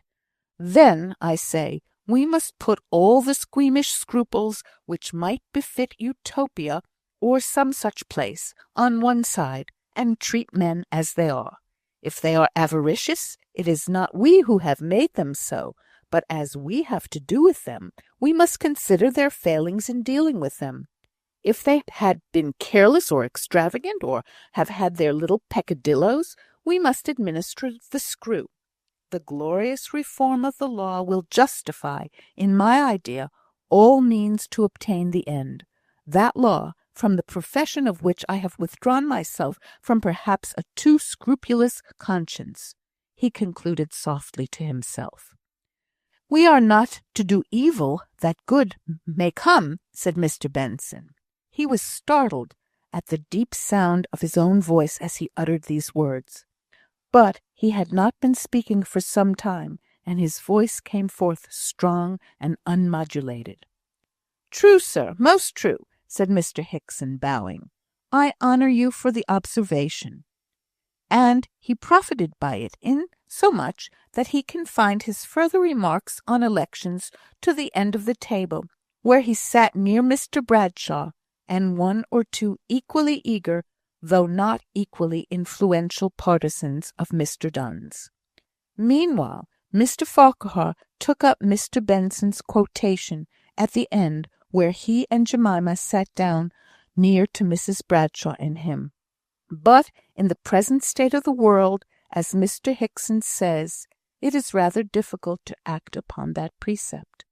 then, I say, we must put all the squeamish scruples which might befit Utopia, or some such place, on one side, and treat men as they are. If they are avaricious, it is not we who have made them so, but as we have to do with them, we must consider their failings in dealing with them. If they had been careless or extravagant, or have had their little peccadilloes, we must administer the screw. The glorious reform of the law will justify, in my idea, all means to obtain the end. That law, from the profession of which I have withdrawn myself from perhaps a too scrupulous conscience, he concluded softly to himself. We are not to do evil that good may come, said Mr. Benson. He was startled at the deep sound of his own voice as he uttered these words. But he had not been speaking for some time, and his voice came forth strong and unmodulated. True, sir, most true, said Mr. Hickson, bowing. I honour you for the observation. And he profited by it in so much that he confined his further remarks on elections to the end of the table, where he sat near Mr. Bradshaw, and one or two equally eager, though not equally influential partisans of Mr. Donne's. Meanwhile, Mr. Farquhar took up Mr. Benson's quotation at the end, where he and Jemima sat down near to Mrs. Bradshaw and him. But in the present state of the world, as Mr. Hickson says, it is rather difficult to act upon that precept.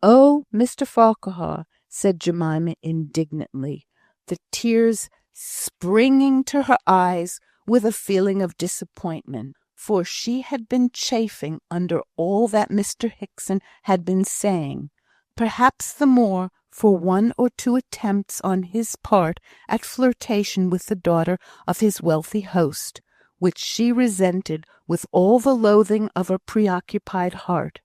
Oh, Mr. Farquhar, said Jemima indignantly, the tears springing to her eyes with a feeling of disappointment, for she had been chafing under all that Mr. Hickson had been saying, perhaps the more for one or two attempts on his part at flirtation with the daughter of his wealthy host, which she resented with all the loathing of a preoccupied heart,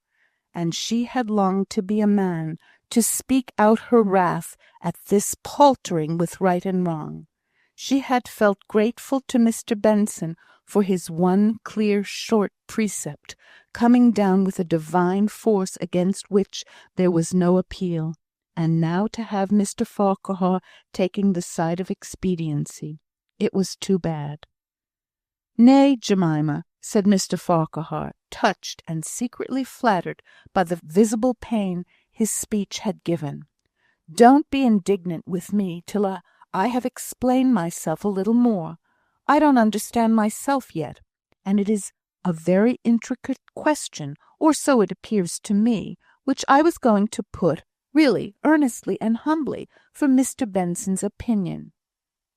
and she had longed to be a man, to speak out her wrath at this paltering with right and wrong. She had felt grateful to Mr. Benson for his one clear short precept, coming down with a divine force against which there was no appeal, and now to have Mr. Farquhar taking the side of expediency. It was too bad. Nay, Jemima, said Mr. Farquhar, touched and secretly flattered by the visible pain his speech had given. Don't be indignant with me till I have explained myself a little more. I don't understand myself yet, and it is a very intricate question, or so it appears to me, which I was going to put, really, earnestly and humbly, for Mr. Benson's opinion.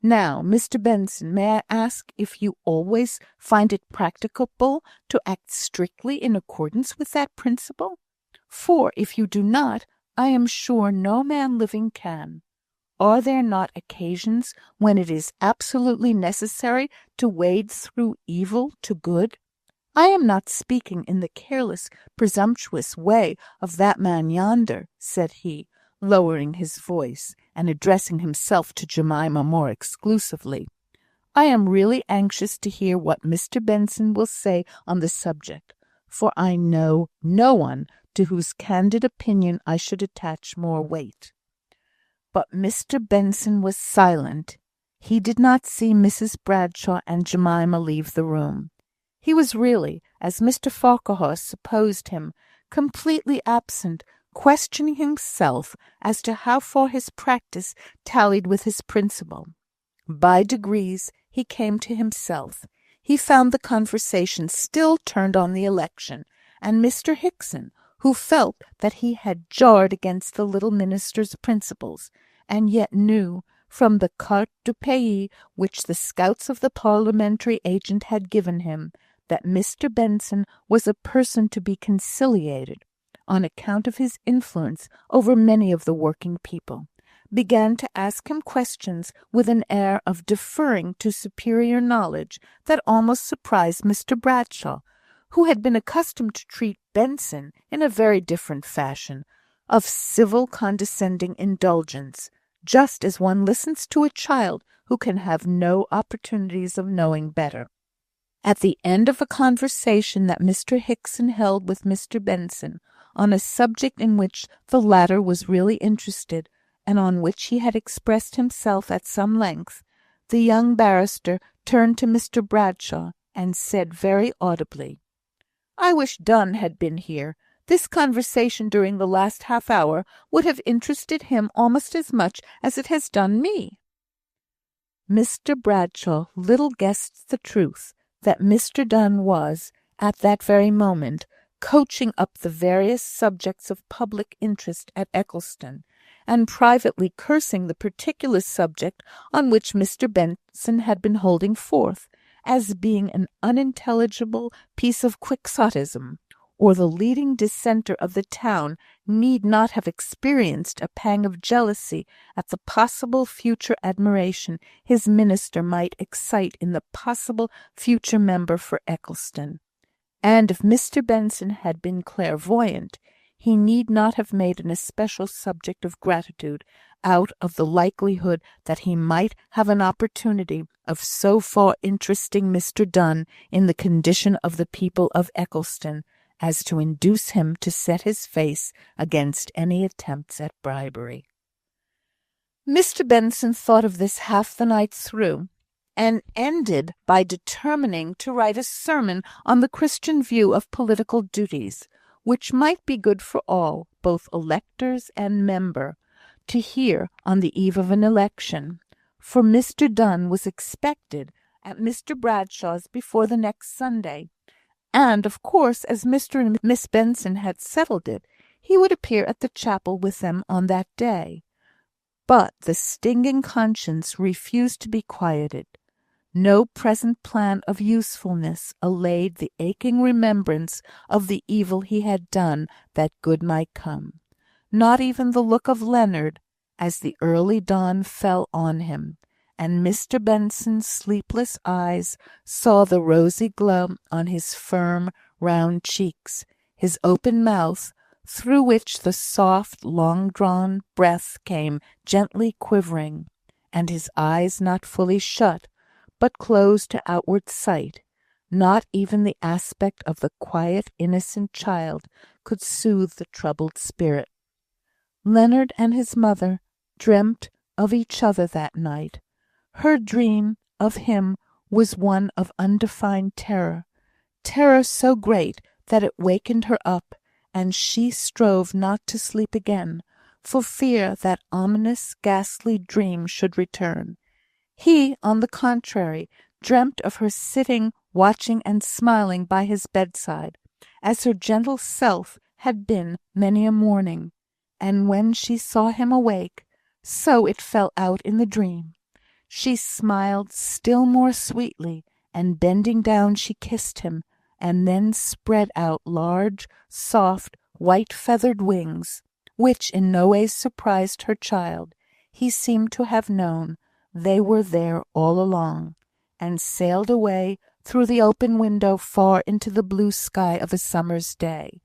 Now, Mr. Benson, may I ask if you always find it practicable to act strictly in accordance with that principle? For if you do not, I am sure no man living can. Are there not occasions when it is absolutely necessary to wade through evil to good? I am not speaking in the careless, presumptuous way of that man yonder, said he, lowering his voice, and addressing himself to Jemima more exclusively. I am really anxious to hear what Mr. Benson will say on the subject, for I know no one to whose candid opinion I should attach more weight. But Mr. Benson was silent. He did not see Mrs. Bradshaw and Jemima leave the room. He was really, as Mr. Farquhar supposed him, completely absent, questioning himself as to how far his practice tallied with his principle. By degrees he came to himself. He found the conversation still turned on the election, and Mr. Hickson, who felt that he had jarred against the little minister's principles, and yet knew, from the carte du pays which the scouts of the parliamentary agent had given him, that Mr. Benson was a person to be conciliated, on account of his influence over many of the working people, began to ask him questions with an air of deferring to superior knowledge that almost surprised Mr. Bradshaw, who had been accustomed to treat Benson in a very different fashion, of civil condescending indulgence, just as one listens to a child who can have no opportunities of knowing better. At the end of a conversation that Mr. Hickson held with Mr. Benson on a subject in which the latter was really interested, and on which he had expressed himself at some length, the young barrister turned to Mr. Bradshaw and said very audibly, "I wish Donne had been here. This conversation during the last half hour would have interested him almost as much as it has done me." Mr. Bradshaw little guessed the truth, that Mr. Donne was, at that very moment, coaching up the various subjects of public interest at Eccleston, and privately cursing the particular subject on which Mr. Benson had been holding forth, as being an unintelligible piece of quixotism, or the leading dissenter of the town need not have experienced a pang of jealousy at the possible future admiration his minister might excite in the possible future member for Eccleston. And if Mr. Benson had been clairvoyant, he need not have made an especial subject of gratitude out of the likelihood that he might have an opportunity of so far interesting Mr. Donne in the condition of the people of Eccleston as to induce him to set his face against any attempts at bribery. Mr. Benson thought of this half the night through, and ended by determining to write a sermon on the Christian view of political duties, which might be good for all, both electors and member, to hear on the eve of an election, for Mr. Donne was expected at Mr. Bradshaw's before the next Sunday, and, of course, as Mr. and Miss Benson had settled it, he would appear at the chapel with them on that day. But the stinging conscience refused to be quieted. No present plan of usefulness allayed the aching remembrance of the evil he had done that good might come. Not even the look of Leonard, as the early dawn fell on him, and Mr. Benson's sleepless eyes saw the rosy glow on his firm, round cheeks, his open mouth, through which the soft, long-drawn breath came gently quivering, and his eyes not fully shut, but closed to outward sight. Not even the aspect of the quiet, innocent child could soothe the troubled spirit. Leonard and his mother dreamt of each other that night. Her dream of him was one of undefined terror so great that it wakened her up, and she strove not to sleep again, for fear that ominous, ghastly dream should return. He, on the contrary, dreamt of her sitting, watching and smiling by his bedside, as her gentle self had been many a morning, and when she saw him awake, so it fell out in the dream. She smiled still more sweetly, and bending down she kissed him, and then spread out large, soft, white-feathered wings, which in no way surprised her child. He seemed to have known they were there all along, and sailed away through the open window far into the blue sky of a summer's day.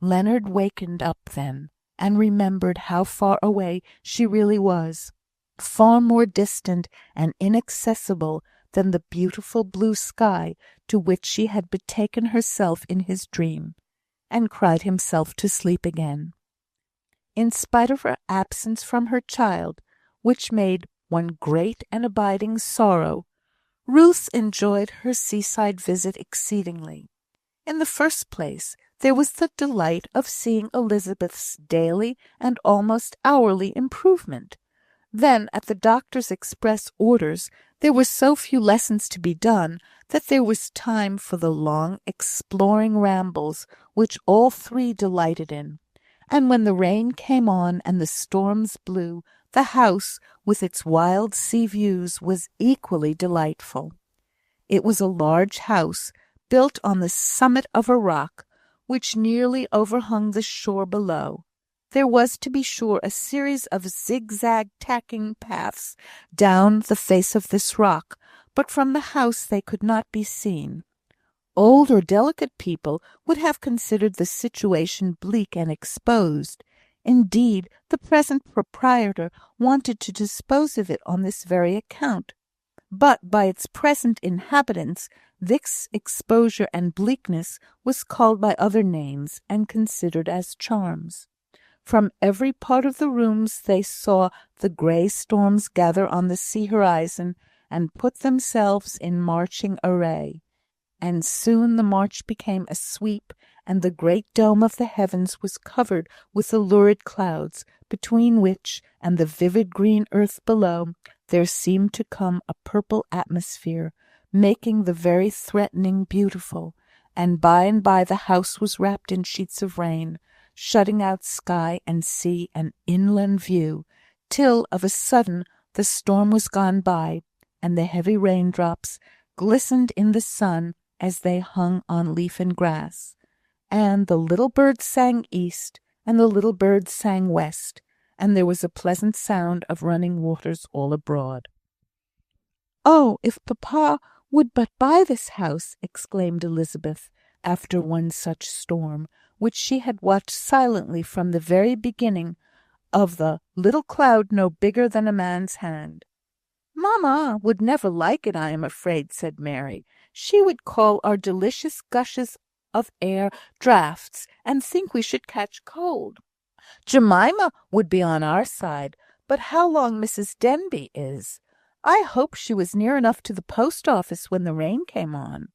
Leonard wakened up then, and remembered how far away she really was, far more distant and inaccessible than the beautiful blue sky to which she had betaken herself in his dream, and cried himself to sleep again. in spite of her absence from her child, which made one great and abiding sorrow, Ruth enjoyed her seaside visit exceedingly. In the first place, there was the delight of seeing Elizabeth's daily and almost hourly improvement. Then, at the doctor's express orders, there were so few lessons to be done that there was time for the long exploring rambles which all three delighted in. And when the rain came on and the storms blew, the house, with its wild sea views, was equally delightful. It was a large house, built on the summit of a rock, which nearly overhung the shore below. There was, to be sure, a series of zigzag tacking paths down the face of this rock, but from the house they could not be seen. Old or delicate people would have considered the situation bleak and exposed. Indeed, the present proprietor wanted to dispose of it on this very account. But by its present inhabitants, this exposure and bleakness was called by other names and considered as charms. From every part of the rooms they saw the grey storms gather on the sea horizon and put themselves in marching array. And soon the march became a sweep, and the great dome of the heavens was covered with the lurid clouds, between which and the vivid green earth below there seemed to come a purple atmosphere, making the very threatening beautiful, and by the house was wrapped in sheets of rain, shutting out sky and sea and inland view, till of a sudden the storm was gone by, and the heavy raindrops glistened in the sun as they hung on leaf and grass, and the little birds sang east, and the little birds sang west, and there was a pleasant sound of running waters all abroad. "Oh, if papa would but buy this house!" exclaimed Elizabeth, after one such storm, which she had watched silently from the very beginning of the little cloud no bigger than a man's hand. "Mamma would never like it, I am afraid," said Mary. "She would call our delicious gushes of air draughts, and think we should catch cold. Jemima would be on our side, but how long Mrs. Denbigh is! I hope she was near enough to the post office when the rain came on."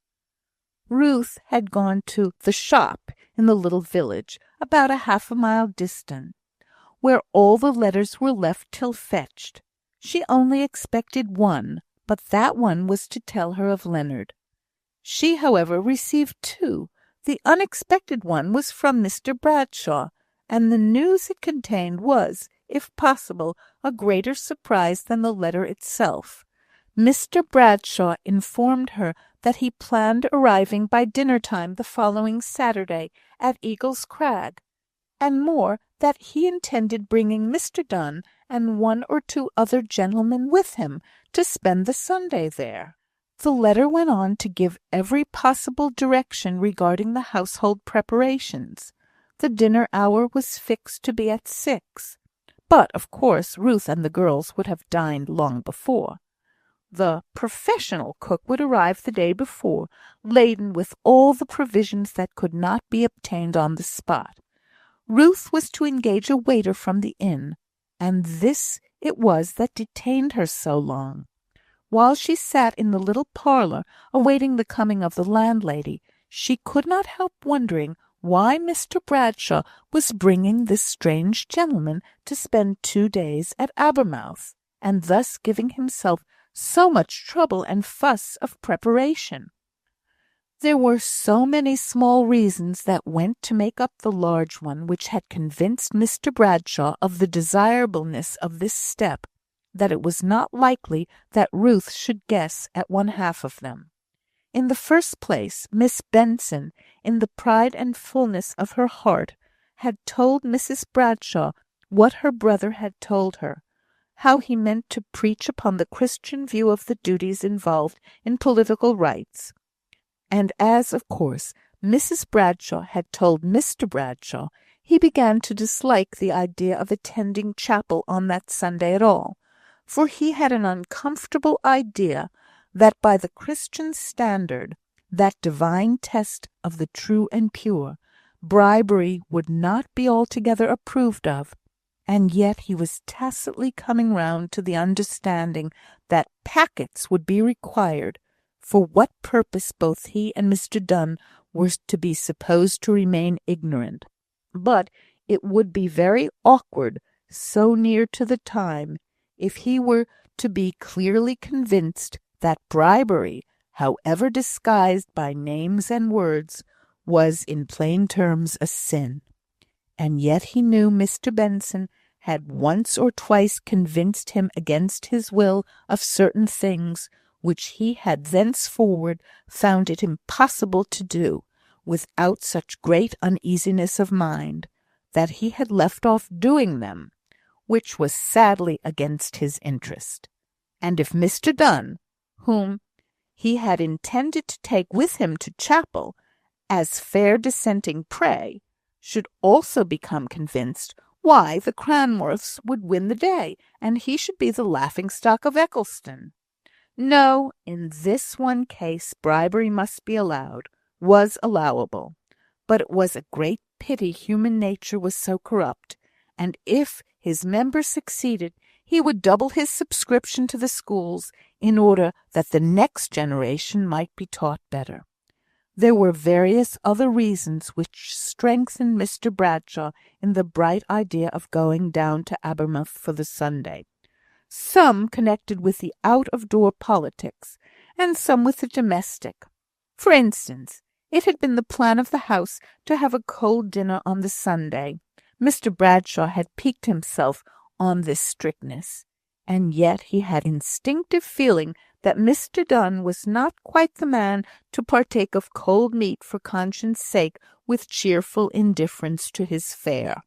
Ruth had gone to the shop in the little village, about a half a mile distant, where all the letters were left till fetched. She only expected one, but that one was to tell her of Leonard. She, however, received two. The unexpected one was from Mr. Bradshaw, and the news it contained was, if possible, a greater surprise than the letter itself. Mr. Bradshaw informed her that he planned arriving by dinner-time the following Saturday at Eagle's Crag, and more, that he intended bringing Mr. Donne and one or two other gentlemen with him to spend the Sunday there. The letter went on to give every possible direction regarding the household preparations. The dinner hour was fixed to be at 6, but, of course, Ruth and the girls would have dined long before. The professional cook would arrive the day before, laden with all the provisions that could not be obtained on the spot. Ruth was to engage a waiter from the inn, and this it was that detained her so long. While she sat in the little parlour, awaiting the coming of the landlady, she could not help wondering why Mr. Bradshaw was bringing this strange gentleman to spend 2 days at Abermouth, and thus giving himself so much trouble and fuss of preparation. There were so many small reasons that went to make up the large one which had convinced Mr. Bradshaw of the desirableness of this step, that it was not likely that Ruth should guess at one half of them. In the first place, Miss Benson, in the pride and fullness of her heart, had told Mrs. Bradshaw what her brother had told her, how he meant to preach upon the Christian view of the duties involved in political rights. And as, of course, Mrs. Bradshaw had told Mr. Bradshaw, he began to dislike the idea of attending chapel on that Sunday at all, for he had an uncomfortable idea that by the Christian standard, that divine test of the true and pure, bribery would not be altogether approved of, and yet he was tacitly coming round to the understanding that packets would be required, for what purpose both he and Mr. Donne were to be supposed to remain ignorant. But it would be very awkward, so near to the time, if he were to be clearly convinced that bribery, however disguised by names and words, was in plain terms a sin. And yet he knew Mr. Benson had once or twice convinced him against his will of certain things which he had thenceforward found it impossible to do without such great uneasiness of mind, that he had left off doing them, which was sadly against his interest. And if Mr. Donne, whom he had intended to take with him to chapel as fair dissenting prey, should also become convinced, why, the Cranworths would win the day, and he should be the laughing-stock of Eccleston. No, in this one case bribery must be allowed, was allowable, but it was a great pity human nature was so corrupt, and if his members succeeded, he would double his subscription to the schools in order that the next generation might be taught better. There were various other reasons which strengthened Mr. Bradshaw in the bright idea of going down to Abermouth for the Sunday, some connected with the out-of-door politics, and some with the domestic. For instance, it had been the plan of the house to have a cold dinner on the Sunday. Mr. Bradshaw had piqued himself on this strictness, and yet he had instinctive feeling that Mr. Donne was not quite the man to partake of cold meat for conscience' sake with cheerful indifference to his fare.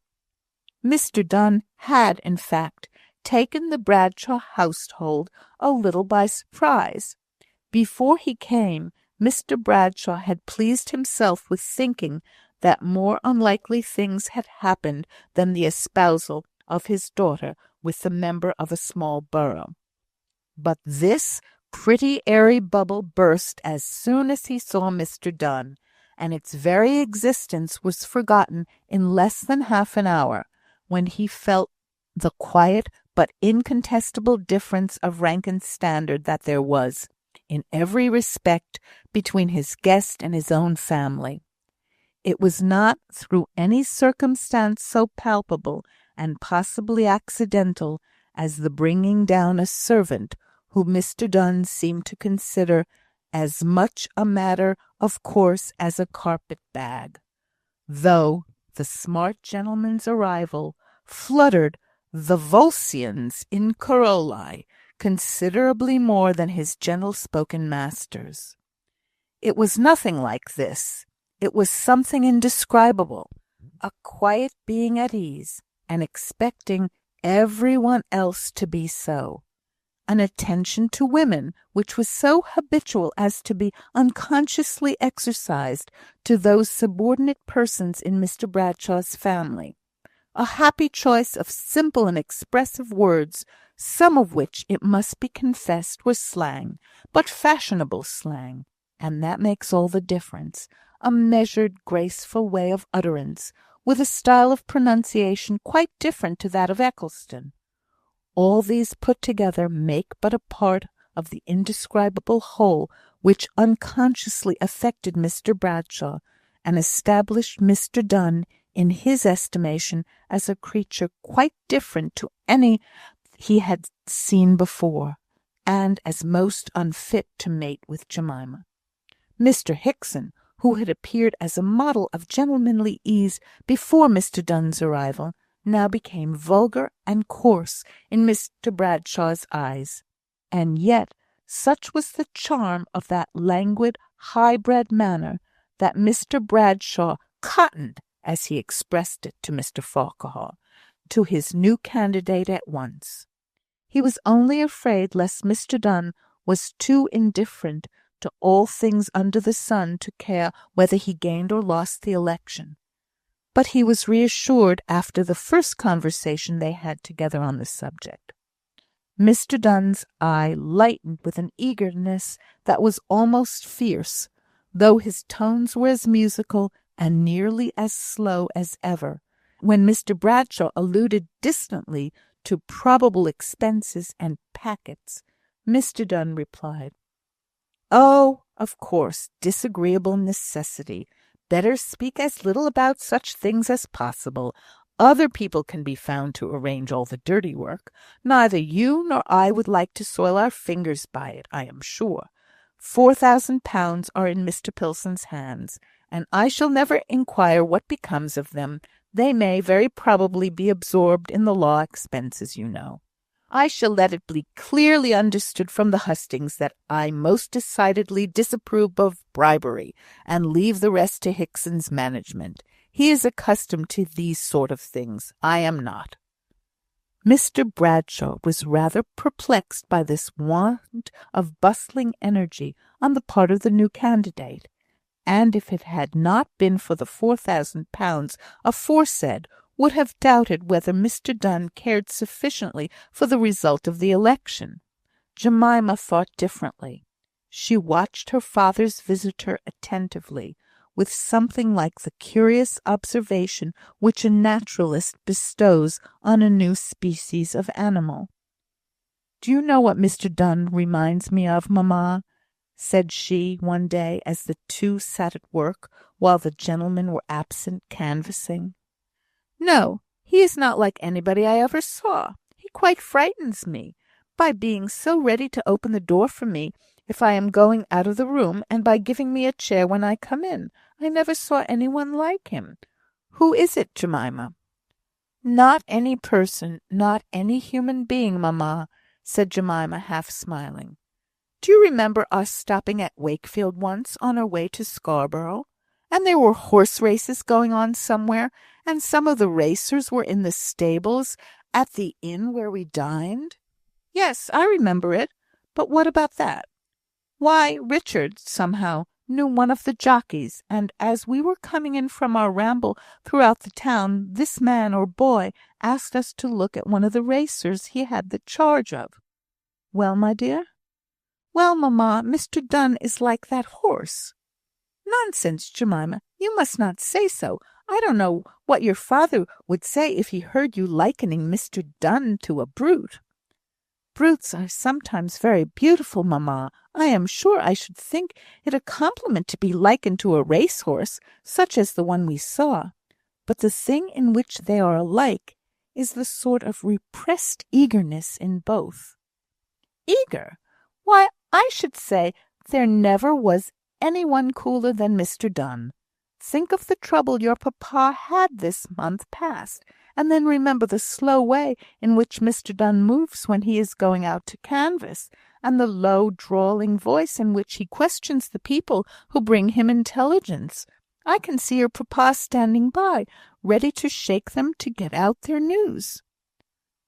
Mr. Donne had, in fact, taken the Bradshaw household a little by surprise. Before he came, Mr. Bradshaw had pleased himself with thinking that more unlikely things had happened than the espousal of his daughter with the member of a small borough. But this pretty airy bubble burst as soon as he saw Mr. Donne, and its very existence was forgotten in less than half an hour, when he felt the quiet but incontestable difference of rank and standard that there was, in every respect, between his guest and his own family. It was not through any circumstance so palpable and possibly accidental as the bringing down a servant whom Mr. Donne seemed to consider as much a matter of course as a carpet-bag, though the smart gentleman's arrival fluttered the Volscians in Caroli considerably more than his gentle-spoken masters. It was nothing like this. It was something indescribable, a quiet being at ease, and expecting every one else to be so. An attention to women which was so habitual as to be unconsciously exercised to those subordinate persons in Mr. Bradshaw's family. A happy choice of simple and expressive words, some of which, it must be confessed, were slang, but fashionable slang, and that makes all the difference. A measured, graceful way of utterance, with a style of pronunciation quite different to that of Eccleston. All these put together make but a part of the indescribable whole which unconsciously affected Mr. Bradshaw, and established Mr. Donne in his estimation as a creature quite different to any he had seen before, and as most unfit to mate with Jemima. Mr. Hickson, who had appeared as a model of gentlemanly ease before Mr. Donne's arrival, now became vulgar and coarse in Mr. Bradshaw's eyes, and yet such was the charm of that languid, high-bred manner that Mr. Bradshaw cottoned, as he expressed it to Mr. Farquhar, to his new candidate at once. He was only afraid lest Mr. Donne was too indifferent to all things under the sun to care whether he gained or lost the election. But he was reassured after the first conversation they had together on the subject. Mr. Donne's eye lightened with an eagerness that was almost fierce, though his tones were as musical and nearly as slow as ever, when Mr. Bradshaw alluded distantly to probable expenses and packets, Mr. Donne replied, "Oh, of course, disagreeable necessity. Better speak as little about such things as possible. Other people can be found to arrange all the dirty work. Neither you nor I would like to soil our fingers by it, I am sure. £4,000 are in Mr. Pilson's hands, and I shall never inquire what becomes of them. They may very probably be absorbed in the law expenses, you know. I shall let it be clearly understood from the hustings that I most decidedly disapprove of bribery, and leave the rest to Hickson's management. He is accustomed to these sort of things. I am not." Mr. Bradshaw was rather perplexed by this want of bustling energy on the part of the new candidate, and if it had not been for the £4,000 aforesaid, would have doubted whether Mr. Donne cared sufficiently for the result of the election. Jemima thought differently. She watched her father's visitor attentively, with something like the curious observation which a naturalist bestows on a new species of animal. "Do you know what Mr. Donne reminds me of, mamma?" said she one day, as the two sat at work while the gentlemen were absent canvassing. "No, he is not like anybody I ever saw. He quite frightens me, by being so ready to open the door for me if I am going out of the room, and by giving me a chair when I come in. I never saw anyone like him. Who is it, Jemima?" "Not any person, not any human being, mamma," said Jemima, half smiling. "Do you remember us stopping at Wakefield once on our way to Scarborough? And there were horse races going on somewhere, and some of the racers were in the stables at the inn where we dined?" "Yes, I remember it. But what about that?" "Why, Richard, somehow, knew one of the jockeys, and as we were coming in from our ramble throughout the town, this man or boy asked us to look at one of the racers he had the charge of." "Well, my dear?" "Well, mamma, Mr. Donne is like that horse." "Nonsense, Jemima! You must not say so. I don't know what your father would say if he heard you likening Mr. Donne to a brute." "Brutes are sometimes very beautiful, mamma. I am sure I should think it a compliment to be likened to a racehorse, such as the one we saw. But the thing in which they are alike is the sort of repressed eagerness in both." "Eager? Why, I should say there never was anyone cooler than Mr. Donne. Think of the trouble your papa had this month past, and then remember the slow way in which Mr. Donne moves when he is going out to canvass, and the low, drawling voice in which he questions the people who bring him intelligence. I can see your papa standing by, ready to shake them to get out their news."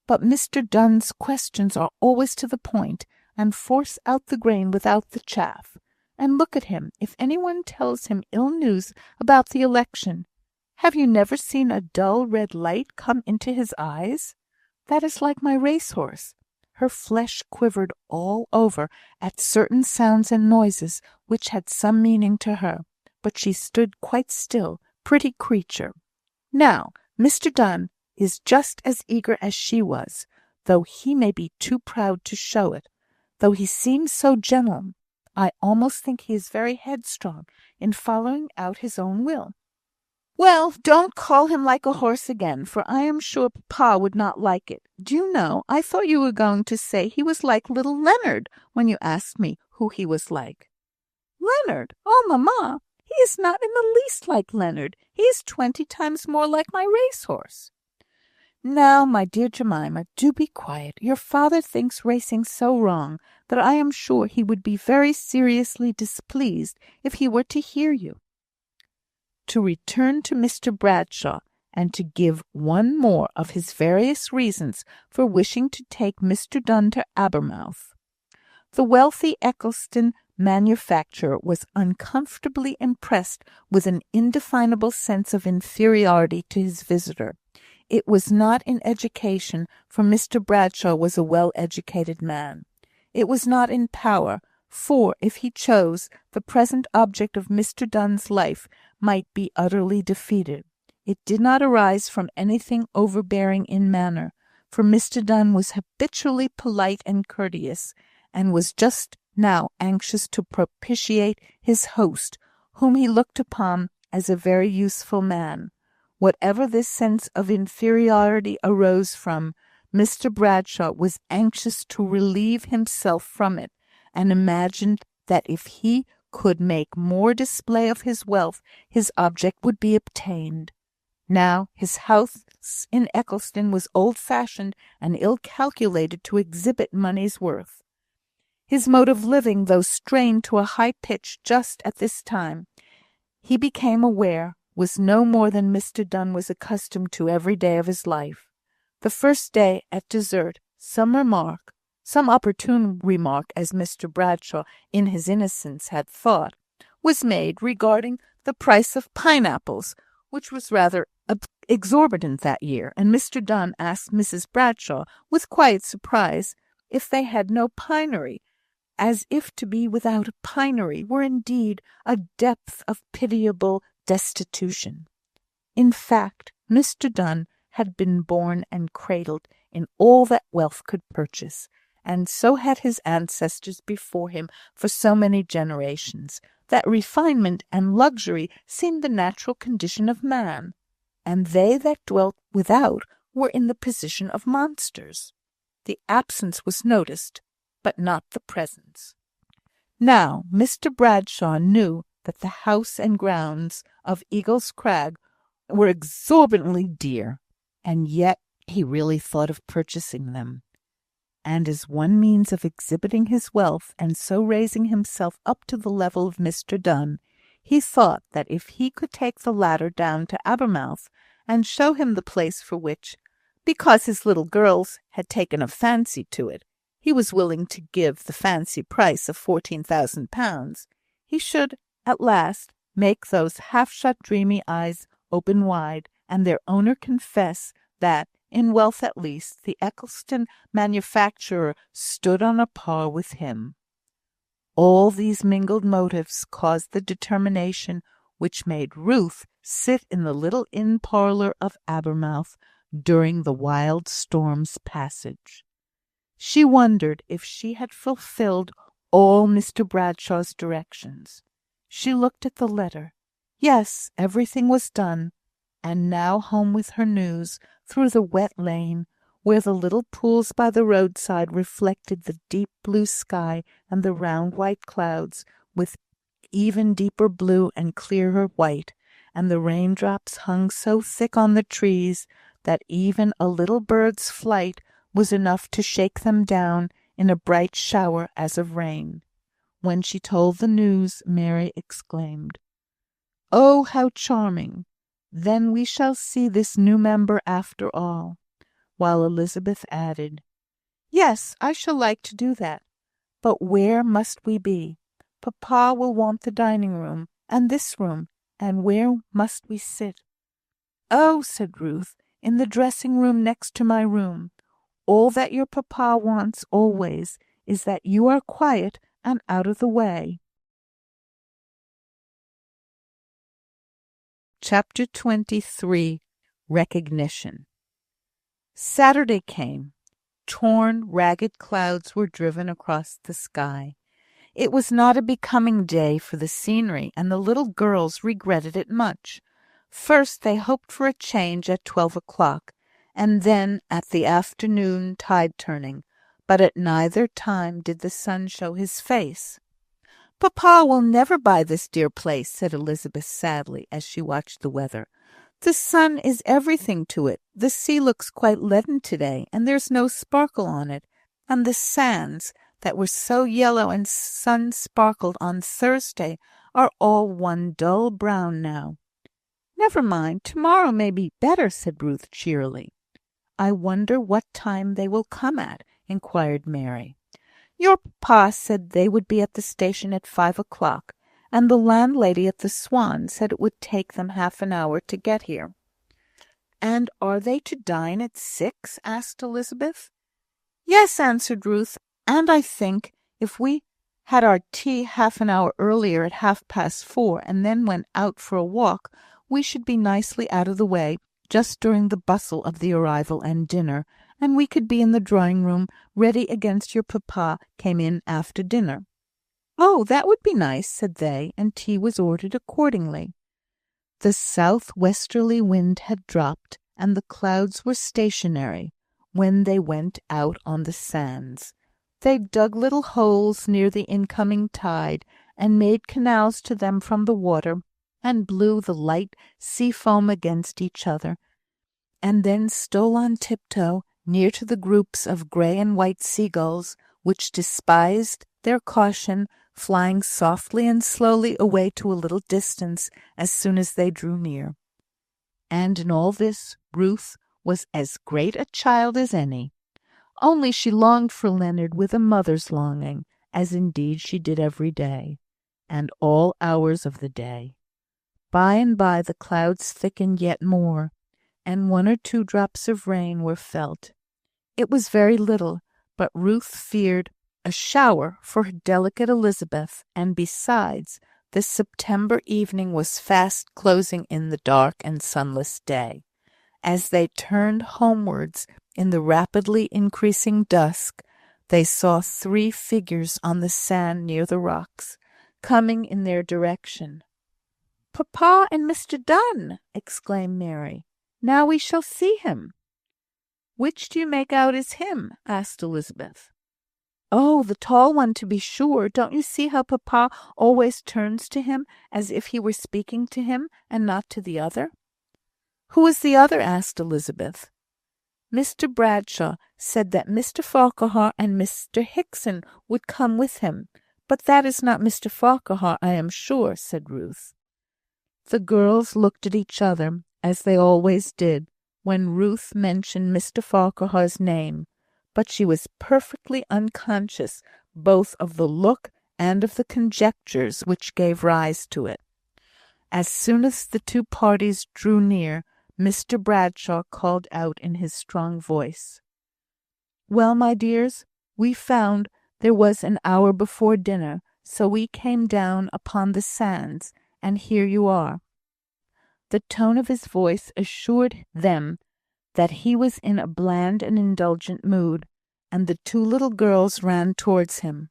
"But Mr. Donne's questions are always to the point, and force out the grain without the chaff. And look at him. If anyone tells him ill news about the election, have you never seen a dull red light come into his eyes? That is like my racehorse." Her flesh quivered all over at certain sounds and noises which had some meaning to her, but she stood quite still, pretty creature. Now, Mr. Donne is just as eager as she was, though he may be too proud to show it. Though he seems so gentle, I almost think he is very headstrong in following out his own will. "Well, don't call him like a horse again, for I am sure papa would not like it. Do you know, I thought you were going to say he was like little Leonard when you asked me who he was like." "Leonard? Oh, mamma, he is not in the least like Leonard. He is 20 times more like my racehorse." "Now, my dear Jemima, do be quiet. Your father thinks racing so wrong that I am sure he would be very seriously displeased if he were to hear you." To return to Mr. Bradshaw, and to give one more of his various reasons for wishing to take Mr. Donne to Abermouth. The wealthy Eccleston manufacturer was uncomfortably impressed with an indefinable sense of inferiority to his visitor. It was not in education, for Mr. Bradshaw was a well-educated man. It was not in power, for, if he chose, the present object of Mr. Donne's life might be utterly defeated. It did not arise from anything overbearing in manner, for Mr. Donne was habitually polite and courteous, and was just now anxious to propitiate his host, whom he looked upon as a very useful man. Whatever this sense of inferiority arose from, Mr. Bradshaw was anxious to relieve himself from it, and imagined that if he could make more display of his wealth, his object would be obtained. Now his house in Eccleston was old-fashioned and ill-calculated to exhibit money's worth. His mode of living, though strained to a high pitch just at this time, he became aware, was no more than Mr. Donne was accustomed to every day of his life. The first day, at dessert, some opportune remark, as Mr. Bradshaw, in his innocence, had thought, was made regarding the price of pineapples, which was rather exorbitant that year, and Mr. Donne asked Mrs. Bradshaw, with quiet surprise, if they had no pinery, as if to be without a pinery were indeed a depth of pitiable destitution. In fact, Mr. Donne had been born and cradled in all that wealth could purchase, and so had his ancestors before him for so many generations, that refinement and luxury seemed the natural condition of man, and they that dwelt without were in the position of monsters. The absence was noticed, but not the presence. Now Mr. Bradshaw knew that the house and grounds of Eagle's Crag were exorbitantly dear, and yet he really thought of purchasing them. And as one means of exhibiting his wealth, and so raising himself up to the level of Mr. Donne, he thought that if he could take the latter down to Abermouth, and show him the place for which, because his little girls had taken a fancy to it, he was willing to give the fancy price of £14,000, he should, at last, make those half-shut dreamy eyes open wide, and their owner confess that, in wealth at least, the Eccleston manufacturer stood on a par with him. All these mingled motives caused the determination which made Ruth sit in the little inn parlour of Abermouth during the wild storm's passage. She wondered if she had fulfilled all Mr. Bradshaw's directions. She looked at the letter. Yes, everything was done, and now home with her news, through the wet lane, where the little pools by the roadside reflected the deep blue sky and the round white clouds, with even deeper blue and clearer white, and the raindrops hung so thick on the trees that even a little bird's flight was enough to shake them down in a bright shower as of rain. When she told the news, Mary exclaimed, "Oh, how charming! Then we shall see this new member after all," while Elizabeth added, "Yes, I shall like to do that. But where must we be? Papa will want the dining room, and this room, and where must we sit?" "Oh," said Ruth, "in the dressing room next to my room. All that your papa wants always is that you are quiet and out of the way." Chapter 23. Recognition. Saturday came. Torn, ragged clouds were driven across the sky. It was not a becoming day for the scenery, and the little girls regretted it much. First they hoped for a change at 12 o'clock, and then at the afternoon tide-turning, but at neither time did the sun show his face. "Papa will never buy this dear place," said Elizabeth sadly, as she watched the weather. "The sun is everything to it. The sea looks quite leaden to-day, and there's no sparkle on it, and the sands, that were so yellow and sun-sparkled on Thursday, are all one dull brown now." "Never mind, to-morrow may be better," said Ruth cheerily. "I wonder what time they will come at?" inquired Mary. "Your papa said they would be at the station at 5 o'clock, and the landlady at the Swan said it would take them half an hour to get here." "And are they to dine at 6?" asked Elizabeth. "Yes," answered Ruth, "and I think, if we had our tea half an hour earlier at 4:30, and then went out for a walk, we should be nicely out of the way just during the bustle of the arrival and dinner, and we could be in the drawing-room ready against your papa came in after dinner." "Oh, that would be nice," said they, and tea was ordered accordingly. The south-westerly wind had dropped, and the clouds were stationary, when they went out on the sands. They dug little holes near the incoming tide, and made canals to them from the water, and blew the light sea foam against each other, and then stole on tiptoe near to the groups of grey and white seagulls, which despised their caution, flying softly and slowly away to a little distance as soon as they drew near. And in all this Ruth was as great a child as any. Only she longed for Leonard with a mother's longing, as indeed she did every day, and all hours of the day. By and by the clouds thickened yet more, and 1 or 2 drops of rain were felt. It was very little, but Ruth feared a shower for her delicate Elizabeth, and besides, the September evening was fast closing in the dark and sunless day. As they turned homewards in the rapidly increasing dusk, they saw 3 figures on the sand near the rocks, coming in their direction. "Papa and Mr. Dunn!" exclaimed Mary. "Now we shall see him." "Which do you make out is him?" asked Elizabeth. "Oh, the tall one, to be sure. Don't you see how papa always turns to him as if he were speaking to him, and not to the other?" "Who is the other?" asked Elizabeth. "Mr. Bradshaw said that Mr. Farquhar and Mr. Hickson would come with him, but that is not Mr. Farquhar, I am sure," said Ruth. The girls looked at each other, as they always did, when Ruth mentioned Mr. Farquhar's name, but she was perfectly unconscious both of the look and of the conjectures which gave rise to it. As soon as the 2 parties drew near, Mr. Bradshaw called out in his strong voice, "Well, my dears, we found there was an hour before dinner, so we came down upon the sands, and here you are." The tone of his voice assured them that he was in a bland and indulgent mood, and the 2 little girls ran towards him.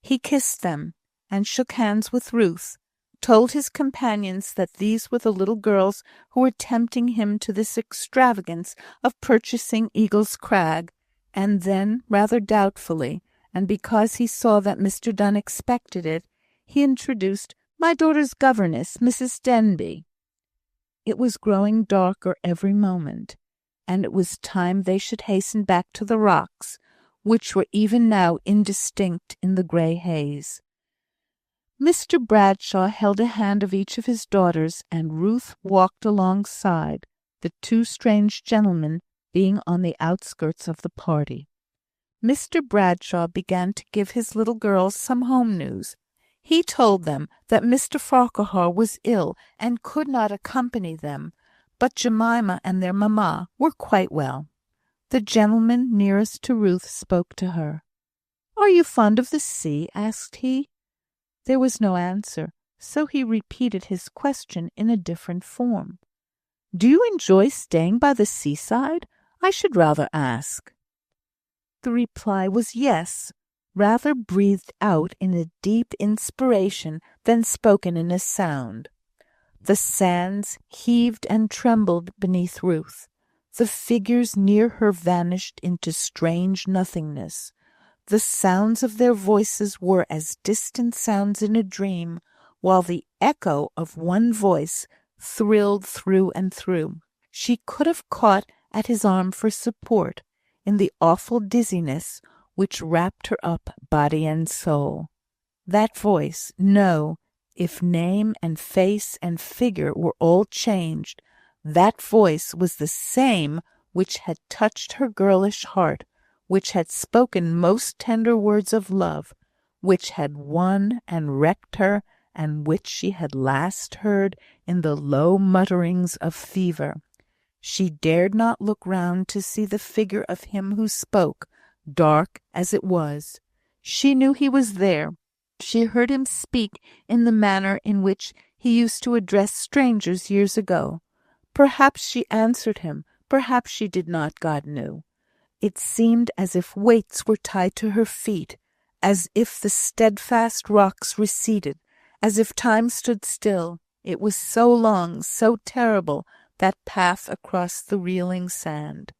He kissed them, and shook hands with Ruth, told his companions that these were the little girls who were tempting him to this extravagance of purchasing Eagle's Crag, and then, rather doubtfully, and because he saw that Mr. Dunn expected it, he introduced "my daughter's governess, Mrs. Denbigh." It was growing darker every moment, and it was time they should hasten back to the rocks, which were even now indistinct in the grey haze. Mr. Bradshaw held a hand of each of his daughters, and Ruth walked alongside, the 2 strange gentlemen being on the outskirts of the party. Mr. Bradshaw began to give his little girls some home news. He told them that Mr. Farquhar was ill and could not accompany them, but Jemima and their mamma were quite well. The gentleman nearest to Ruth spoke to her. "Are you fond of the sea?" asked he. There was no answer, so he repeated his question in a different form. "Do you enjoy staying by the seaside? I should rather ask." The reply was yes, rather breathed out in a deep inspiration than spoken in a sound. The sands heaved and trembled beneath Ruth. The figures near her vanished into strange nothingness. The sounds of their voices were as distant sounds in a dream, while the echo of one voice thrilled through and through. She could have caught at his arm for support in the awful dizziness which wrapped her up body and soul. That voice, no, if name and face and figure were all changed, that voice was the same which had touched her girlish heart, which had spoken most tender words of love, which had won and wrecked her, and which she had last heard in the low mutterings of fever. She dared not look round to see the figure of him who spoke, dark as it was. She knew he was there. She heard him speak in the manner in which he used to address strangers years ago. Perhaps she answered him, perhaps she did not, God knew. It seemed as if weights were tied to her feet, as if the steadfast rocks receded, as if time stood still. It was so long, so terrible, that path across the reeling sand.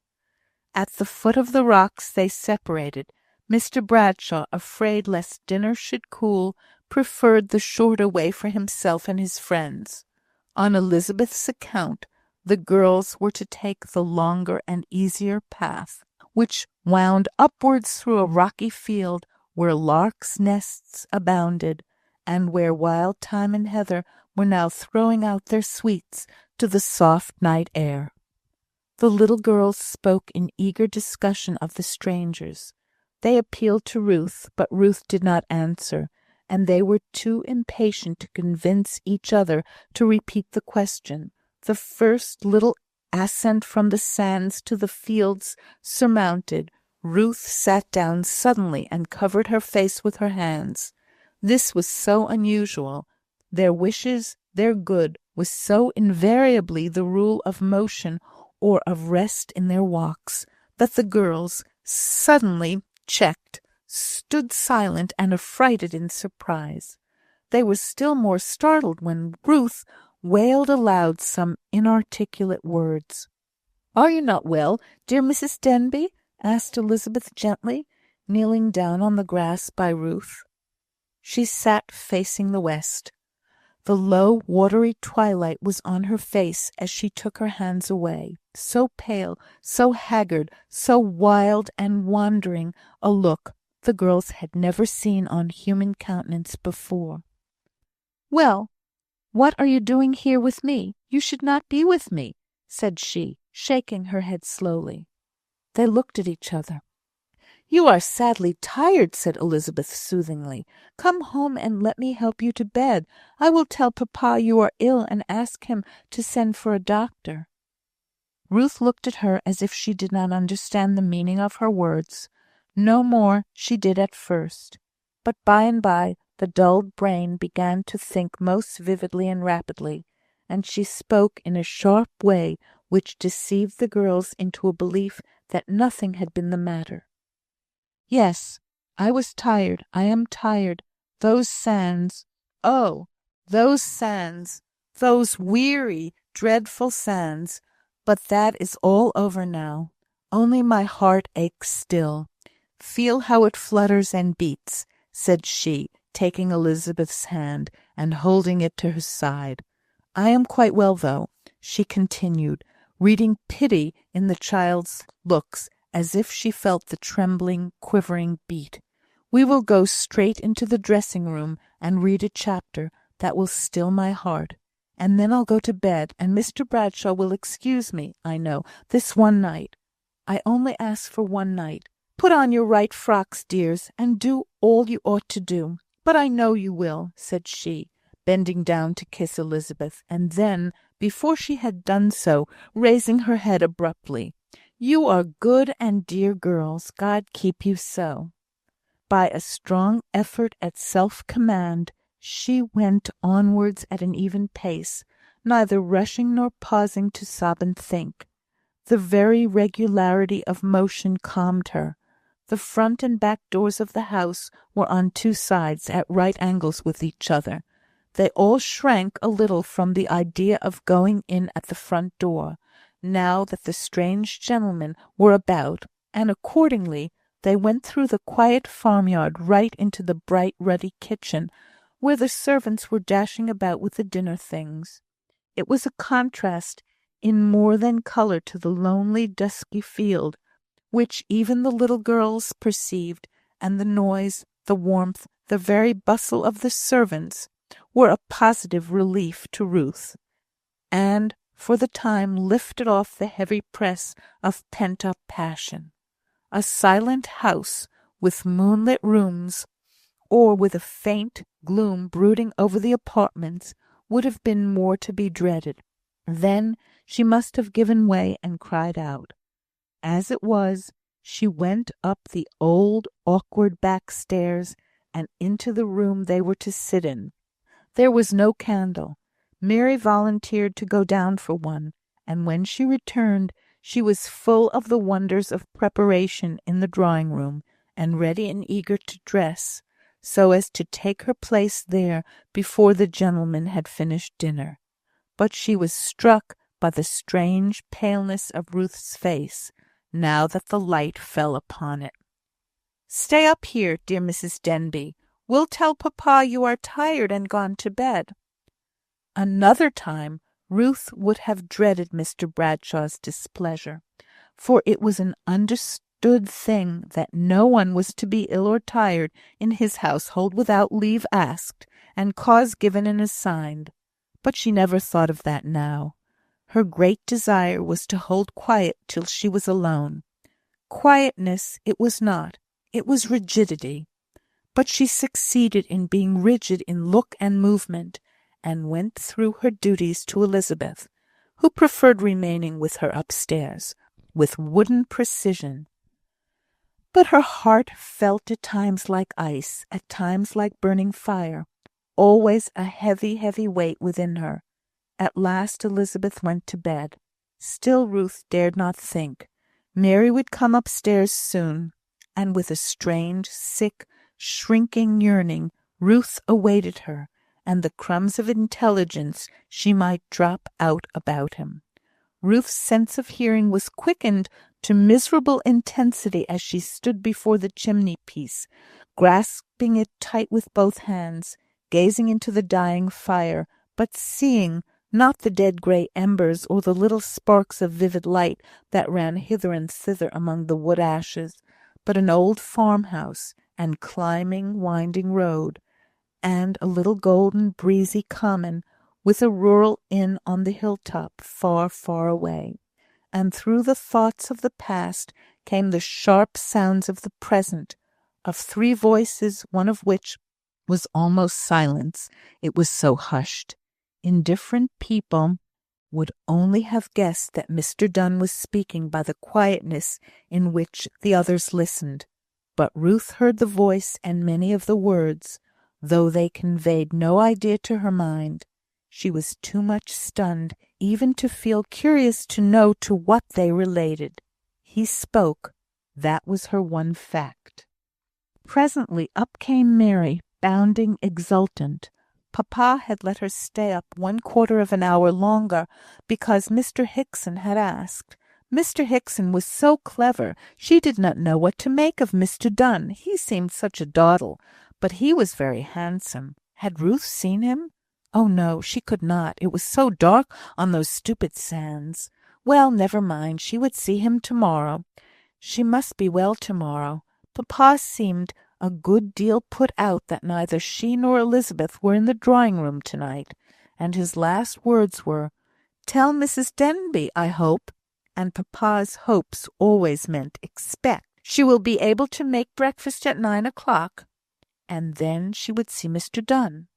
At the foot of the rocks they separated. Mr. Bradshaw, afraid lest dinner should cool, preferred the shorter way for himself and his friends. On Elizabeth's account, the girls were to take the longer and easier path, which wound upwards through a rocky field where larks' nests abounded, and where wild thyme and heather were now throwing out their sweets to the soft night air. The little girls spoke in eager discussion of the strangers. They appealed to Ruth, but Ruth did not answer, and they were too impatient to convince each other to repeat the question. The first little ascent from the sands to the fields surmounted, Ruth sat down suddenly and covered her face with her hands. This was so unusual. Their wishes, their good, was so invariably the rule of motion or of rest in their walks, that the girls, suddenly checked, stood silent and affrighted in surprise. They were still more startled when Ruth wailed aloud some inarticulate words. "Are you not well, dear Mrs. Denbigh?" asked Elizabeth gently, kneeling down on the grass by Ruth. She sat facing the west. The low, watery twilight was on her face as she took her hands away. So pale, so haggard, so wild and wandering a look the girls had never seen on human countenance before. "Well, what are you doing here with me? You should not be with me," said she, shaking her head slowly. They looked at each other. "You are sadly tired," said Elizabeth soothingly. "Come home and let me help you to bed. I will tell papa you are ill and ask him to send for a doctor." Ruth looked at her as if she did not understand the meaning of her words. No more she did at first. But by and by the dulled brain began to think most vividly and rapidly, and she spoke in a sharp way which deceived the girls into a belief that nothing had been the matter. "Yes, I was tired. I am tired. Those sands, oh, those sands, those weary, dreadful sands. But that is all over now. Only my heart aches still. Feel how it flutters and beats," said she, taking Elizabeth's hand and holding it to her side. "I am quite well, though," she continued, reading pity in the child's looks, as if she felt the trembling, quivering beat. "We will go straight into the dressing-room and read a chapter that will still my heart. And then I'll go to bed, and Mr. Bradshaw will excuse me, I know, this one night. I only ask for one night. Put on your right frocks, dears, and do all you ought to do. But I know you will," said she, bending down to kiss Elizabeth, and then, before she had done so, raising her head abruptly, "You are good and dear girls. God keep you so." By a strong effort at self-command, she went onwards at an even pace, neither rushing nor pausing to sob and think. The very regularity of motion calmed her. The front and back doors of the house were on two sides, at right angles with each other. They all shrank a little from the idea of going in at the front door, now that the strange gentlemen were about, and accordingly they went through the quiet farmyard right into the bright ruddy kitchen, where the servants were dashing about with the dinner things. It was a contrast in more than colour to the lonely dusky field, which even the little girls perceived, and the noise, the warmth, the very bustle of the servants were a positive relief to Ruth, and for the time lifted off the heavy press of pent-up passion. A silent house with moonlit rooms, or with a faint gloom brooding over the apartments, would have been more to be dreaded. Then she must have given way and cried out. As it was, she went up the old awkward back stairs and into the room they were to sit in. There was no candle. Mary volunteered to go down for one, and when she returned, she was full of the wonders of preparation in the drawing-room, and ready and eager to dress, so as to take her place there before the gentlemen had finished dinner. But she was struck by the strange paleness of Ruth's face, now that the light fell upon it. "Stay up here, dear Mrs. Denbigh. We'll tell papa you are tired and gone to bed." Another time Ruth would have dreaded Mr. Bradshaw's displeasure, for it was an understood thing that no one was to be ill or tired in his household without leave asked, and cause given and assigned. But she never thought of that now. Her great desire was to hold quiet till she was alone. Quietness it was not, it was rigidity. But she succeeded in being rigid in look and movement, and went through her duties to Elizabeth, who preferred remaining with her upstairs, with wooden precision. But her heart felt at times like ice, at times like burning fire, always a heavy, heavy weight within her. At last Elizabeth went to bed. Still Ruth dared not think. Mary would come upstairs soon, and with a strange, sick, shrinking yearning, Ruth awaited her, and the crumbs of intelligence she might drop out about him. Ruth's sense of hearing was quickened to miserable intensity as she stood before the chimney-piece, grasping it tight with both hands, gazing into the dying fire, but seeing not the dead grey embers or the little sparks of vivid light that ran hither and thither among the wood ashes, but an old farmhouse, and climbing, winding road, and a little golden, breezy common, with a rural inn on the hilltop, far, far away. And through the thoughts of the past came the sharp sounds of the present, of three voices, one of which was almost silence, it was so hushed. Indifferent people would only have guessed that Mr. Donne was speaking by the quietness in which the others listened. But Ruth heard the voice and many of the words, though they conveyed no idea to her mind. She was too much stunned even to feel curious to know to what they related. He spoke. That was her one fact. Presently up came Mary, bounding exultant. Papa had let her stay up 1/4 of an hour longer, because Mr. Hickson had asked. Mr. Hickson was so clever, she did not know what to make of Mr. Donne. He seemed such a dawdle, but he was very handsome. Had Ruth seen him? Oh no, she could not. It was so dark on those stupid sands. Well, never mind, she would see him to-morrow. She must be well to-morrow. Papa seemed a good deal put out that neither she nor Elizabeth were in the drawing-room to-night, and his last words were, "Tell Mrs. Denbigh, I hope," and papa's hopes always meant expect. "She will be able to make breakfast at 9 o'clock." And then she would see Mr. Donne.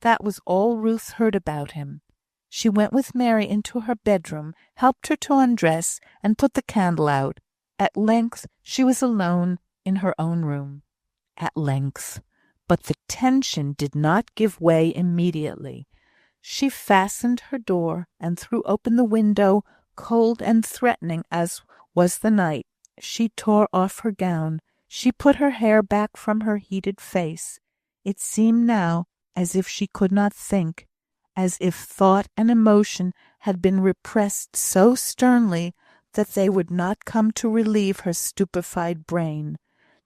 That was all Ruth heard about him. She went with Mary into her bedroom, helped her to undress, and put the candle out. At length she was alone in her own room. At length. But the tension did not give way immediately. She fastened her door, and threw open the window, cold and threatening as was the night. She tore off her gown. She put her hair back from her heated face. It seemed now as if she could not think, as if thought and emotion had been repressed so sternly that they would not come to relieve her stupefied brain,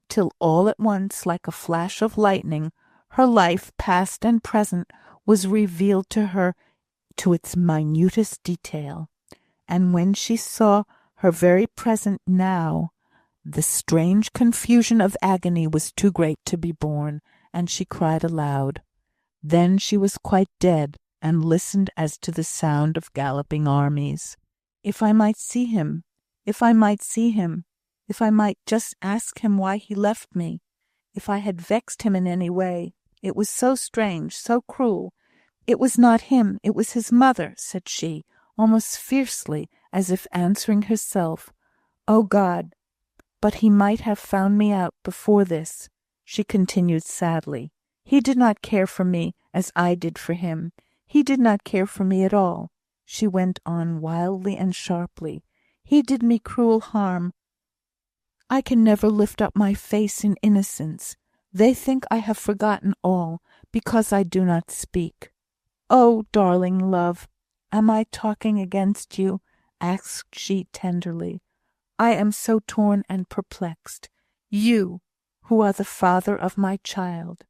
till all at once, like a flash of lightning, her life, past and present, was revealed to her to its minutest detail. And when she saw her very present now, the strange confusion of agony was too great to be borne, and she cried aloud. Then she was quite dead, and listened as to the sound of galloping armies. If I might see him, if I might see him, if I might just ask him why he left me, if I had vexed him in any way. It was so strange, so cruel. It was not him, it was his mother, said she, almost fiercely, as if answering herself. Oh God! But he might have found me out before this, she continued sadly. He did not care for me as I did for him. He did not care for me at all," she went on wildly and sharply. "He did me cruel harm. I can never lift up my face in innocence. They think I have forgotten all, because I do not speak. Oh, darling love, am I talking against you?" asked she tenderly. "I am so torn and perplexed. You, who are the father of my child."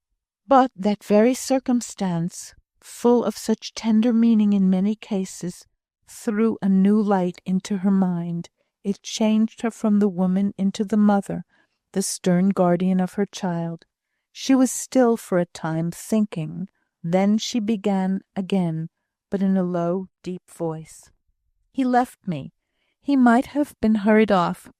But that very circumstance, full of such tender meaning in many cases, threw a new light into her mind. It changed her from the woman into the mother, the stern guardian of her child. She was still for a time, thinking. Then she began again, but in a low, deep voice. "He left me. He might have been hurried off,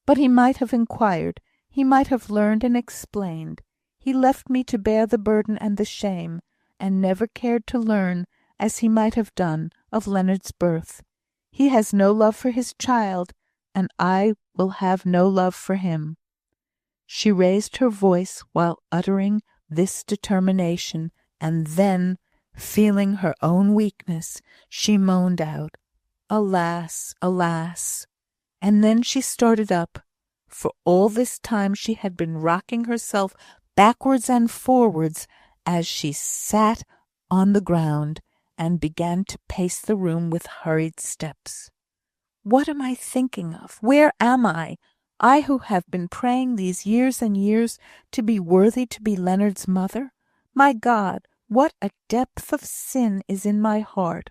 but he might have inquired. He might have learned and explained. He left me to bear the burden and the shame, and never cared to learn, as he might have done, of Leonard's birth. He has no love for his child, and I will have no love for him." She raised her voice while uttering this determination, and then, feeling her own weakness, she moaned out, "Alas, alas!" And then she started up. For all this time she had been rocking herself backwards and forwards as she sat on the ground, and began to pace the room with hurried steps. "What am I thinking of? Where am I? I who have been praying these years and years to be worthy to be Leonard's mother? My God, what a depth of sin is in my heart!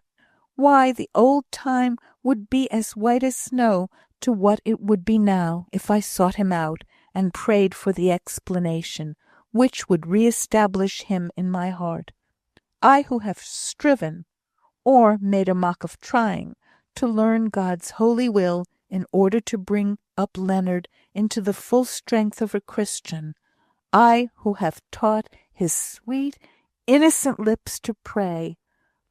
Why, the old time would be as white as snow to what it would be now, if I sought him out, and prayed for the explanation, which would re-establish him in my heart. I who have striven, or made a mock of trying, to learn God's holy will in order to bring up Leonard into the full strength of a Christian. I who have taught his sweet, innocent lips to pray,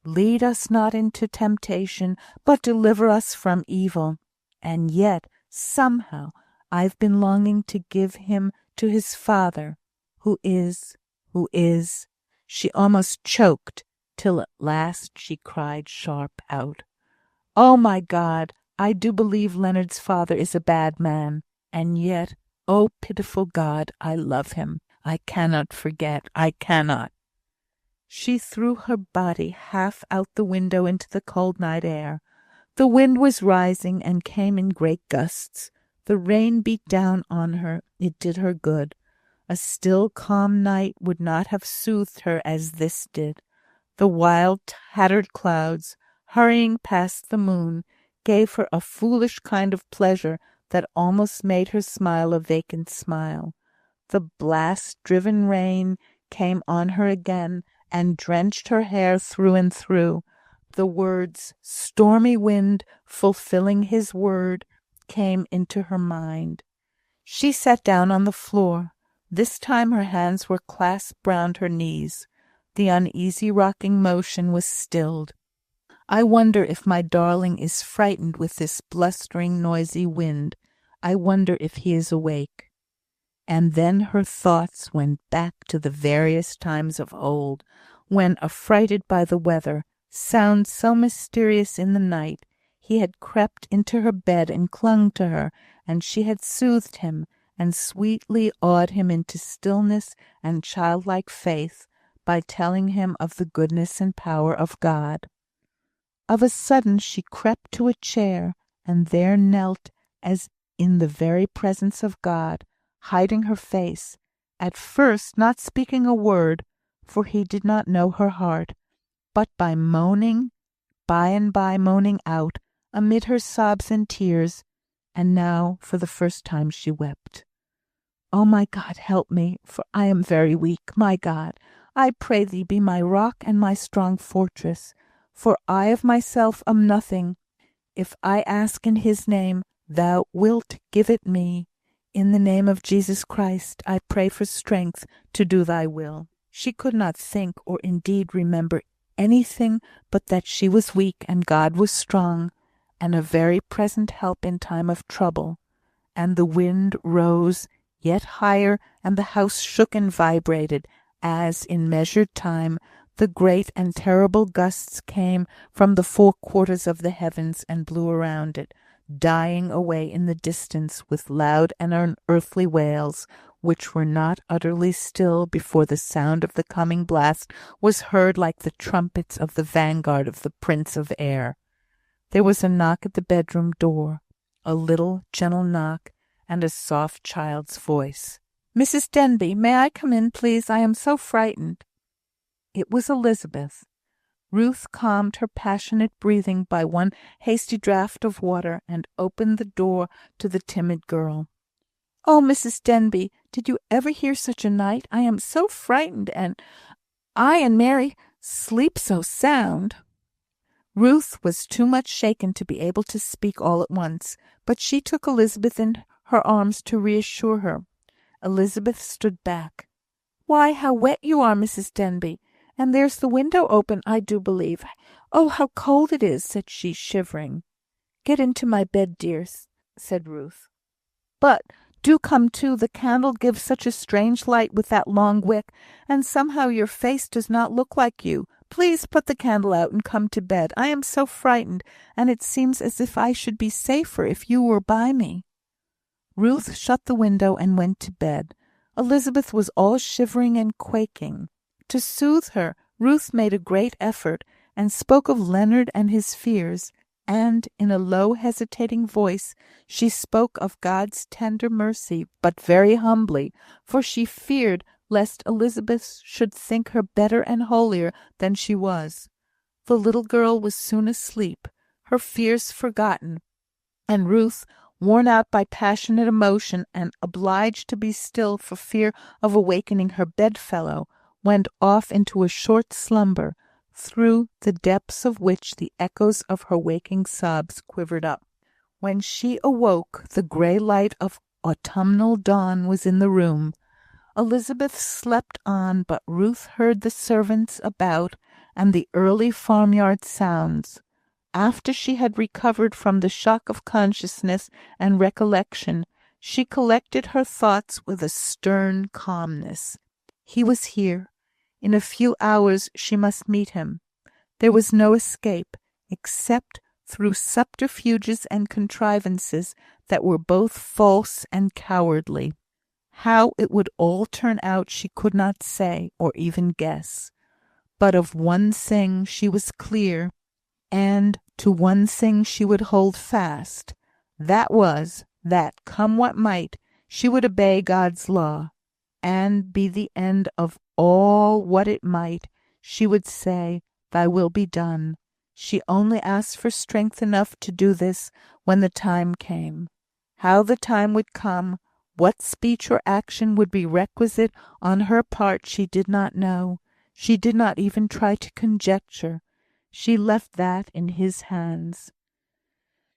"Lead us not into temptation, but deliver us from evil." And yet, somehow, I've been longing to give him to his father, who is. She almost choked, till at last she cried sharp out, "Oh, my God, I do believe Leonard's father is a bad man, and yet, oh, pitiful God, I love him. I cannot forget. I cannot." She threw her body half out the window into the cold night air. The wind was rising, and came in great gusts. The rain beat down on her. It did her good. A still, calm night would not have soothed her as this did. The wild, tattered clouds, hurrying past the moon, gave her a foolish kind of pleasure that almost made her smile a vacant smile. The blast-driven rain came on her again, and drenched her hair through and through. The words, "stormy wind fulfilling his word," came into her mind. She sat down on the floor. This time her hands were clasped round her knees. The uneasy rocking motion was stilled. "I wonder if my darling is frightened with this blustering, noisy wind. I wonder if he is awake." And then her thoughts went back to the various times of old, when, affrighted by the weather, sounds so mysterious in the night, he had crept into her bed and clung to her, and she had soothed him, and sweetly awed him into stillness and childlike faith, by telling him of the goodness and power of God. Of a sudden she crept to a chair, and there knelt as in the very presence of God, hiding her face, at first not speaking a word, for he did not know her heart, but by and by moaning out, amid her sobs and tears, and now for the first time she wept. "Oh, my God, help me, for I am very weak. My God, I pray thee be my rock and my strong fortress, for I of myself am nothing. If I ask in his name, thou wilt give it me. In the name of Jesus Christ, I pray for strength to do thy will." She could not think, or indeed remember, anything but that she was weak and God was strong, and a very present help in time of trouble. And the wind rose yet higher, and the house shook and vibrated, as, in measured time, The great and terrible gusts came from the four quarters of the heavens and blew around it, dying away in the distance with loud and unearthly wails, which were not utterly still before the sound of the coming blast was heard like the trumpets of the vanguard of the Prince of Air. There was a knock at the bedroom door, a little gentle knock, and a soft child's voice. "Mrs. Denbigh, may I come in, please? I am so frightened." It was Elizabeth. Ruth calmed her passionate breathing by one hasty draught of water, and opened the door to the timid girl. "Oh, Mrs. Denbigh, did you ever hear such a night? I am so frightened, and I and Mary sleep so sound." Ruth was too much shaken to be able to speak all at once, but she took Elizabeth in her arms to reassure her. Elizabeth stood back. "Why, how wet you are, Mrs. Denbigh! And there's the window open, I do believe. Oh, how cold it is!" said she, shivering. "Get into my bed, dear," said Ruth. "But do come too. The candle gives such a strange light with that long wick, and somehow your face does not look like you. Please put the candle out and come to bed. I am so frightened, and it seems as if I should be safer if you were by me." Ruth shut the window and went to bed. Elizabeth was all shivering and quaking. To soothe her, Ruth made a great effort, and spoke of Leonard and his fears, and, in a low, hesitating voice, she spoke of God's tender mercy, but very humbly, for she feared lest Elizabeth should think her better and holier than she was. The little girl was soon asleep, her fears forgotten, and Ruth, worn out by passionate emotion, and obliged to be still for fear of awakening her bedfellow, went off into a short slumber, through the depths of which the echoes of her waking sobs quivered up. When she awoke, the grey light of autumnal dawn was in the room. Elizabeth slept on, but Ruth heard the servants about, and the early farmyard sounds. After she had recovered from the shock of consciousness and recollection, she collected her thoughts with a stern calmness. He was here. In a few hours she must meet him. There was no escape, except through subterfuges and contrivances that were both false and cowardly. How it would all turn out she could not say, or even guess. But of one thing she was clear, and to one thing she would hold fast. That was, that, come what might, she would obey God's law, and, be the end of all what it might, she would say, "Thy will be done." She only asked for strength enough to do this when the time came. How the time would come, what speech or action would be requisite on her part, she did not know. She did not even try to conjecture. She left that in his hands.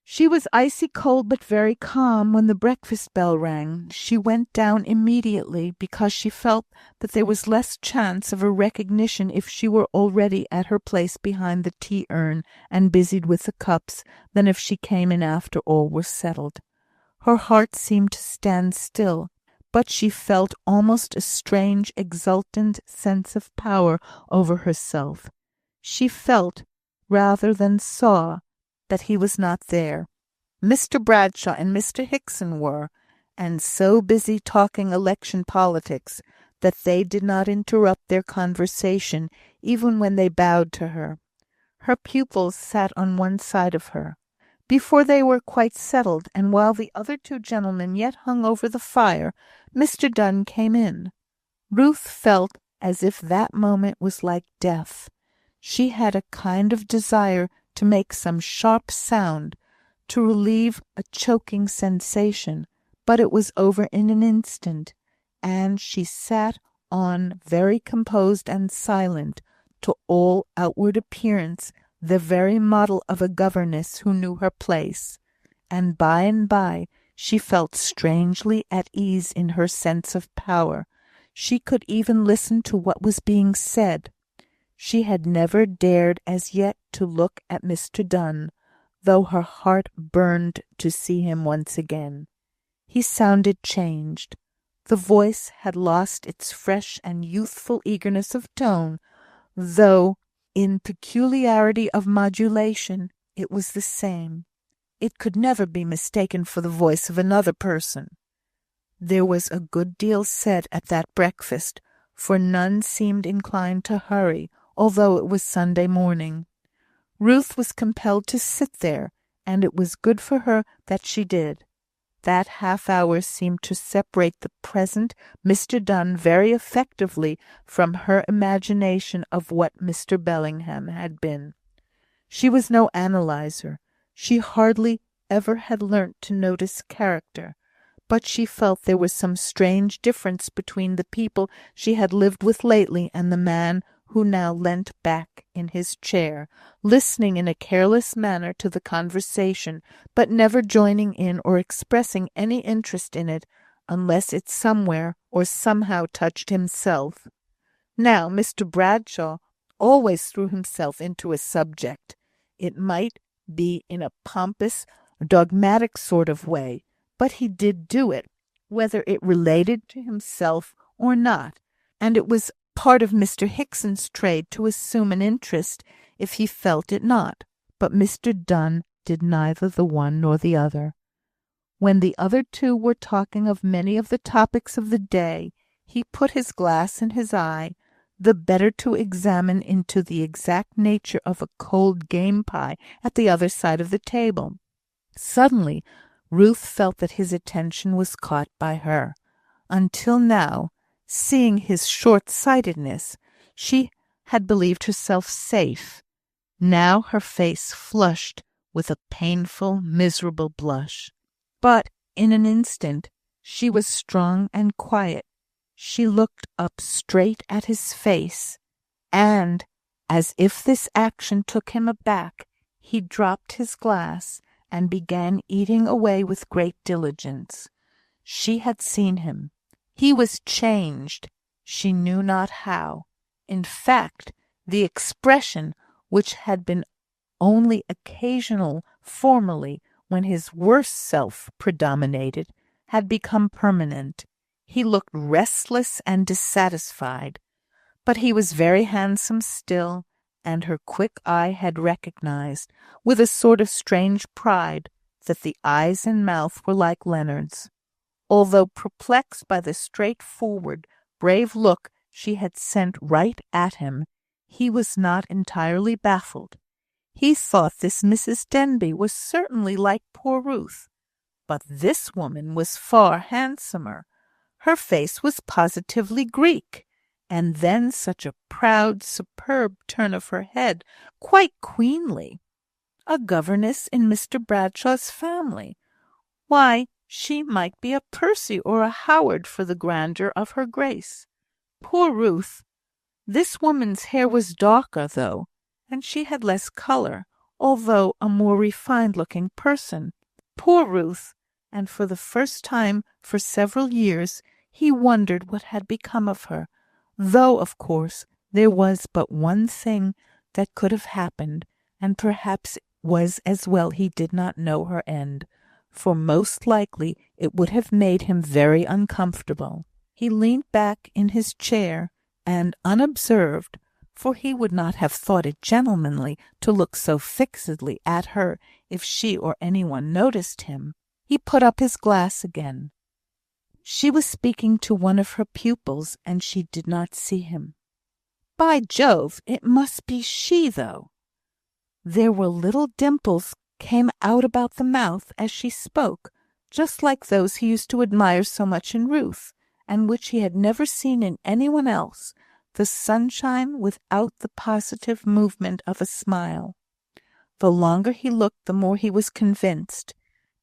She was icy cold but very calm when the breakfast bell rang. She went down immediately, because she felt that there was less chance of a recognition if she were already at her place behind the tea urn and busied with the cups, than if she came in after all were settled. Her heart seemed to stand still, but she felt almost a strange, exultant sense of power over herself. She felt, rather than saw, that he was not there. Mr. Bradshaw and Mr. Hickson were, and so busy talking election politics that they did not interrupt their conversation even when they bowed to her. Her pupils sat on one side of her. Before they were quite settled, and while the other two gentlemen yet hung over the fire, Mr. Donne came in. Ruth felt as if that moment was like death. She had a kind of desire to make some sharp sound, to relieve a choking sensation, but it was over in an instant, and she sat on very composed and silent, to all outward appearance the very model of a governess who knew her place, and by she felt strangely at ease in her sense of power. She could even listen to what was being said. She had never dared as yet to look at Mr. Donne, though her heart burned to see him once again. He sounded changed. The voice had lost its fresh and youthful eagerness of tone, though in peculiarity of modulation it was the same. It could never be mistaken for the voice of another person. There was a good deal said at that breakfast, for none seemed inclined to hurry, although it was Sunday morning. Ruth was compelled to sit there, and it was good for her that she did. That half hour seemed to separate the present Mr. Donne very effectively from her imagination of what Mr. Bellingham had been. She was no analyzer. She hardly ever had learnt to notice character, but she felt there was some strange difference between the people she had lived with lately and the man who now leant back in his chair, listening in a careless manner to the conversation, but never joining in or expressing any interest in it, unless it somewhere or somehow touched himself. Now Mr. Bradshaw always threw himself into a subject. It might be in a pompous, dogmatic sort of way, but he did do it, whether it related to himself or not, and it was part of Mr. Hickson's trade to assume an interest if he felt it not. But Mr. Donne did neither the one nor the other. When the other two were talking of many of the topics of the day, he put his glass in his eye, the better to examine into the exact nature of a cold game pie at the other side of the table. Suddenly Ruth felt that his attention was caught by her. Until now, seeing his short-sightedness, she had believed herself safe. Now her face flushed with a painful, miserable blush. But in an instant she was strong and quiet. She looked up straight at his face, and, as if this action took him aback, he dropped his glass and began eating away with great diligence. She had seen him. He was changed, she knew not how. In fact, the expression, which had been only occasional formerly when his worst self predominated, had become permanent. He looked restless and dissatisfied, but he was very handsome still, and her quick eye had recognized, with a sort of strange pride, that the eyes and mouth were like Leonard's. Although perplexed by the straightforward, brave look she had sent right at him, he was not entirely baffled. He thought this Mrs. Denbigh was certainly like poor Ruth, but this woman was far handsomer. Her face was positively Greek, and then such a proud, superb turn of her head, quite queenly. A governess in Mr. Bradshaw's family. Why, she might be a Percy or a Howard for the grandeur of her grace. Poor Ruth! This woman's hair was darker, though, and she had less colour, although a more refined-looking person. Poor Ruth! And for the first time for several years he wondered what had become of her, though, of course, there was but one thing that could have happened, and perhaps it was as well he did not know her end, for most likely it would have made him very uncomfortable. He leaned back in his chair, and unobserved, for he would not have thought it gentlemanly to look so fixedly at her if she or anyone noticed him, he put up his glass again. She was speaking to one of her pupils, and she did not see him. By Jove, it must be she, though. There were little dimples came out about the mouth as she spoke, just like those he used to admire so much in Ruth, and which he had never seen in anyone else, the sunshine without the positive movement of a smile. The longer he looked, the more he was convinced,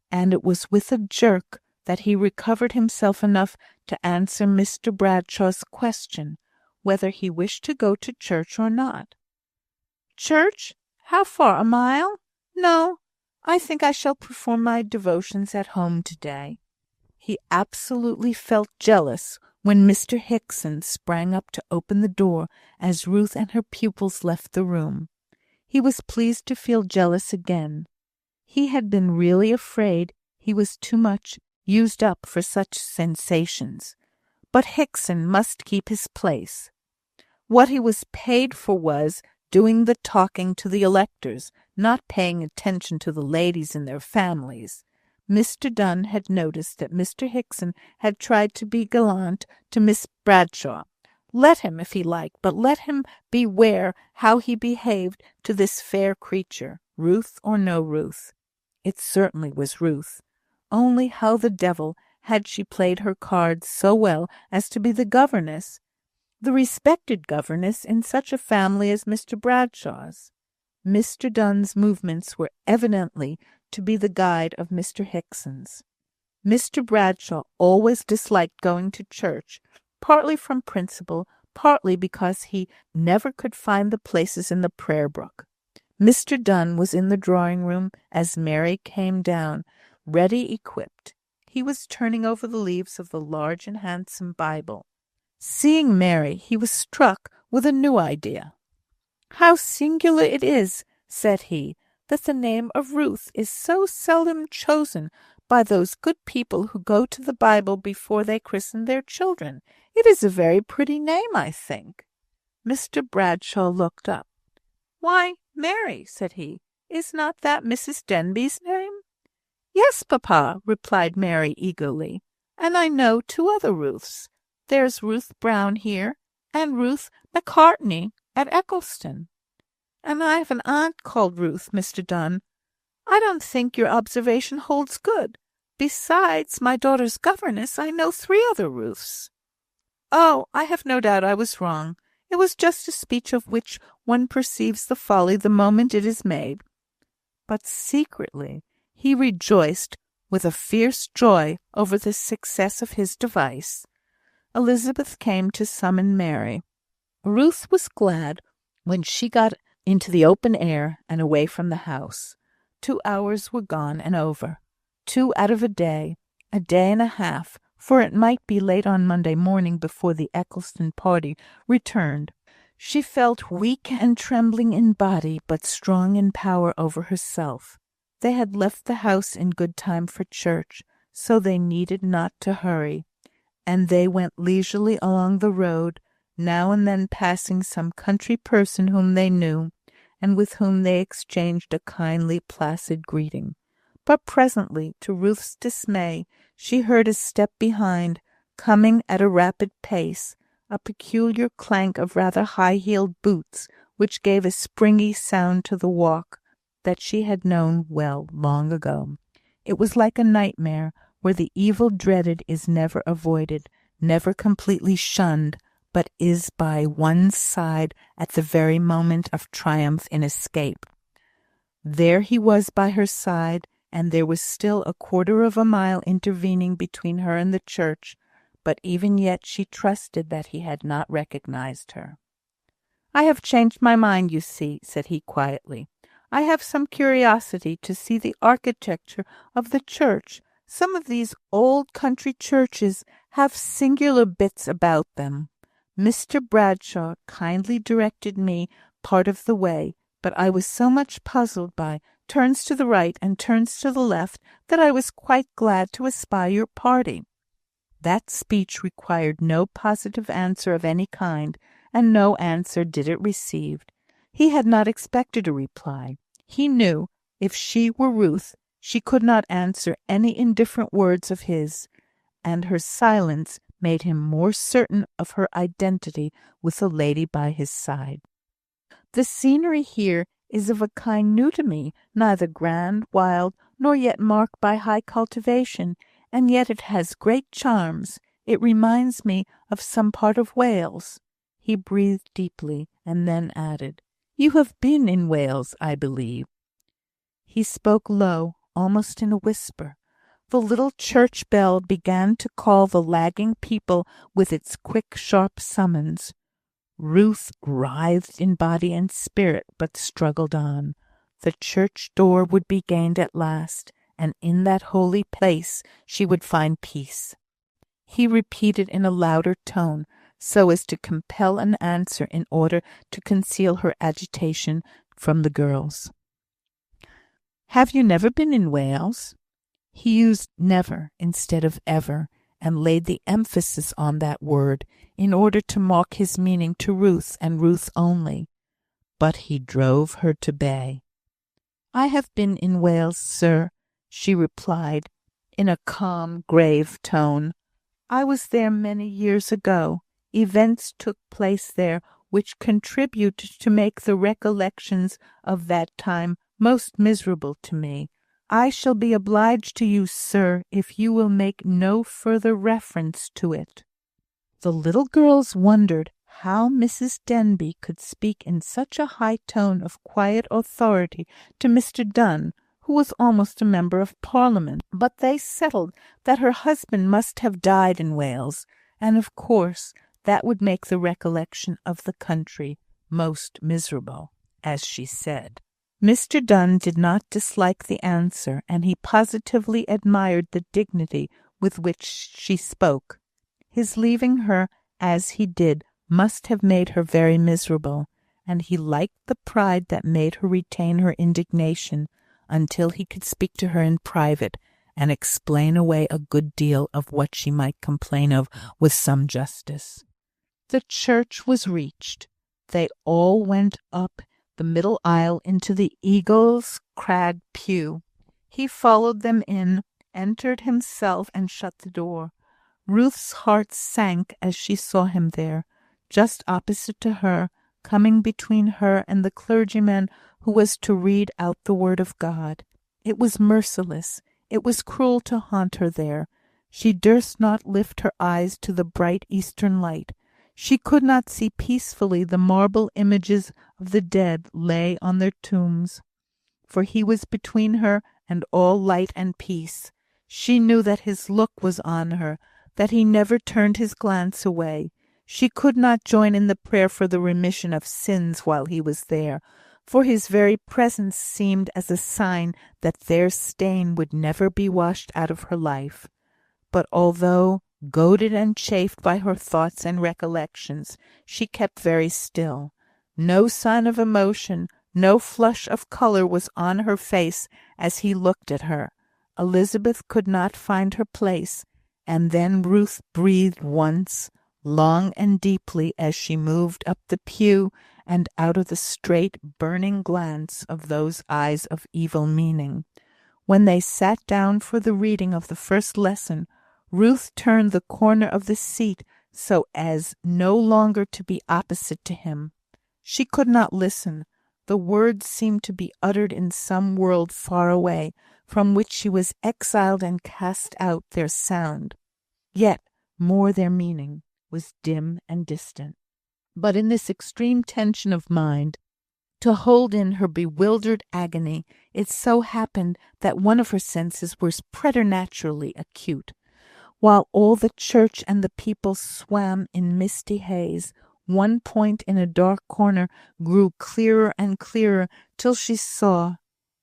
and it was with a jerk that he recovered himself enough to answer Mr. Bradshaw's question, whether he wished to go to church or not. Church? How far? A mile? No, I think I shall perform my devotions at home to-day. He absolutely felt jealous when Mr. Hickson sprang up to open the door as Ruth and her pupils left the room. He was pleased to feel jealous again. He had been really afraid he was too much used up for such sensations. But Hickson must keep his place. What he was paid for was doing the talking to the electors, not paying attention to the ladies and their families. Mr. Donne had noticed that Mr. Hickson had tried to be gallant to Miss Bradshaw. Let him, if he liked, but let him beware how he behaved to this fair creature, Ruth or no Ruth. It certainly was Ruth. Only how the devil had she played her cards so well as to be the governess, the respected governess in such a family as Mr. Bradshaw's? Mr. Donne's movements were evidently to be the guide of Mr. Hickson's. Mr. Bradshaw always disliked going to church, partly from principle, partly because he never could find the places in the prayer book. Mr. Donne was in the drawing-room as Mary came down, ready equipped. He was turning over the leaves of the large and handsome Bible. Seeing Mary, he was struck with a new idea. "How singular it is," said he, "that the name of Ruth is so seldom chosen by those good people who go to the Bible before they christen their children. It is a very pretty name, I think." Mr. Bradshaw looked up. "Why, Mary," said he, "is not that Mrs. Denbigh's name?" "Yes, papa," replied Mary eagerly, "and I know 2 other Ruths. There's Ruth Brown here, and Ruth Macartney at Eccleston. And I have an aunt called Ruth, Mr. Donne. I don't think your observation holds good. Besides my daughter's governess, I know 3 other Ruths." "Oh, I have no doubt I was wrong. It was just a speech of which one perceives the folly the moment it is made." But secretly he rejoiced with a fierce joy over the success of his device. Elizabeth came to summon Mary. Ruth was glad when she got into the open air and away from the house. 2 hours were gone and over. 2 out of a day and a half, for it might be late on Monday morning before the Eccleston party returned. She felt weak and trembling in body, but strong in power over herself. They had left the house in good time for church, so they needed not to hurry, and they went leisurely along the road, now and then passing some country person whom they knew, and with whom they exchanged a kindly, placid greeting. But presently, to Ruth's dismay, she heard a step behind, coming at a rapid pace, a peculiar clank of rather high-heeled boots, which gave a springy sound to the walk that she had known well long ago. It was like a nightmare, where the evil dreaded is never avoided, never completely shunned, but is by one's side at the very moment of triumph in escape. There he was by her side, and there was still a 1/4 of a mile intervening between her and the church, but even yet she trusted that he had not recognized her. "I have changed my mind, you see," said he quietly. "I have some curiosity to see the architecture of the church. Some of these old country churches have singular bits about them. Mr. Bradshaw kindly directed me part of the way, but I was so much puzzled by turns to the right and turns to the left that I was quite glad to espy your party." That speech required no positive answer of any kind, and no answer did it receive. He had not expected a reply. He knew, if she were Ruth, she could not answer any indifferent words of his, and her silence made him more certain of her identity with the lady by his side. "The scenery here is of a kind new to me, neither grand, wild, nor yet marked by high cultivation, and yet it has great charms. It reminds me of some part of Wales." He breathed deeply, and then added, "You have been in Wales, I believe." He spoke low, almost in a whisper. The little church bell began to call the lagging people with its quick, sharp summons. Ruth writhed in body and spirit, but struggled on. The church door would be gained at last, and in that holy place she would find peace. He repeated in a louder tone, so as to compel an answer in order to conceal her agitation from the girls. "Have you never been in Wales?" He used never instead of ever, and laid the emphasis on that word in order to mark his meaning to Ruth and Ruth only. But he drove her to bay. "I have been in Wales, sir," she replied, in a calm, grave tone. "I was there many years ago. Events took place there which contributed to make the recollections of that time most miserable to me. I shall be obliged to you, sir, if you will make no further reference to it." The little girls wondered how Mrs. Denbigh could speak in such a high tone of quiet authority to Mr. Donne, who was almost a member of Parliament, but they settled that her husband must have died in Wales, and of course that would make the recollection of the country most miserable, as she said. Mr. Donne did not dislike the answer, and he positively admired the dignity with which she spoke. His leaving her as he did must have made her very miserable, and he liked the pride that made her retain her indignation until he could speak to her in private and explain away a good deal of what she might complain of with some justice. The church was reached. They all went up the middle aisle into the Eagle's Crag pew. He followed them in, entered himself, and shut the door. Ruth's heart sank as she saw him there, just opposite to her, coming between her and the clergyman who was to read out the word of God. It was merciless, it was cruel to haunt her there. She durst not lift her eyes to the bright eastern light. She could not see peacefully the marble images of the dead lay on their tombs, for he was between her and all light and peace. She knew that his look was on her, that he never turned his glance away. She could not join in the prayer for the remission of sins while he was there, for his very presence seemed as a sign that their stain would never be washed out of her life. But although goaded and chafed by her thoughts and recollections, she kept very still. No sign of emotion, no flush of colour was on her face as he looked at her. Elizabeth could not find her place, and then Ruth breathed once, long and deeply, as she moved up the pew and out of the straight, burning glance of those eyes of evil meaning. When they sat down for the reading of the first lesson, Ruth turned the corner of the seat so as no longer to be opposite to him. She could not listen. The words seemed to be uttered in some world far away, from which she was exiled and cast out. Their sound, yet more their meaning, was dim and distant. But in this extreme tension of mind, to hold in her bewildered agony, it so happened that one of her senses was preternaturally acute. While all the church and the people swam in misty haze, one point in a dark corner grew clearer and clearer till she saw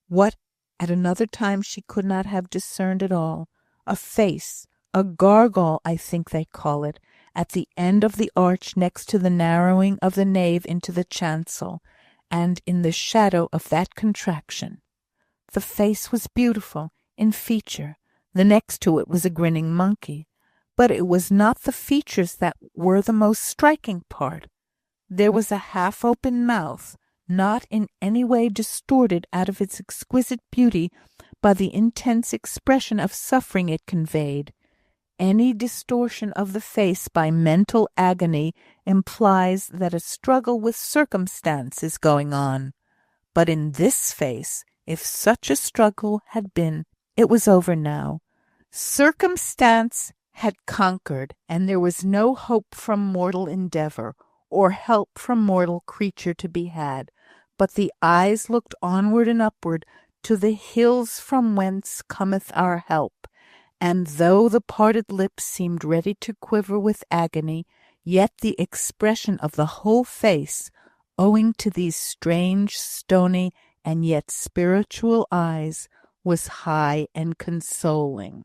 what at another time she could not have discerned at all, a face, a gargoyle I think they call it, at the end of the arch next to the narrowing of the nave into the chancel, and in the shadow of that contraction. The face was beautiful in feature. The next to it was a grinning monkey. But it was not the features that were the most striking part. There was a half-open mouth, not in any way distorted out of its exquisite beauty by the intense expression of suffering it conveyed. Any distortion of the face by mental agony implies that a struggle with circumstance is going on. But in this face, if such a struggle had been, it was over now. Circumstance had conquered, and there was no hope from mortal endeavour, or help from mortal creature to be had, but the eyes looked onward and upward to the hills from whence cometh our help, and though the parted lips seemed ready to quiver with agony, yet the expression of the whole face, owing to these strange, stony, and yet spiritual eyes, was high and consoling.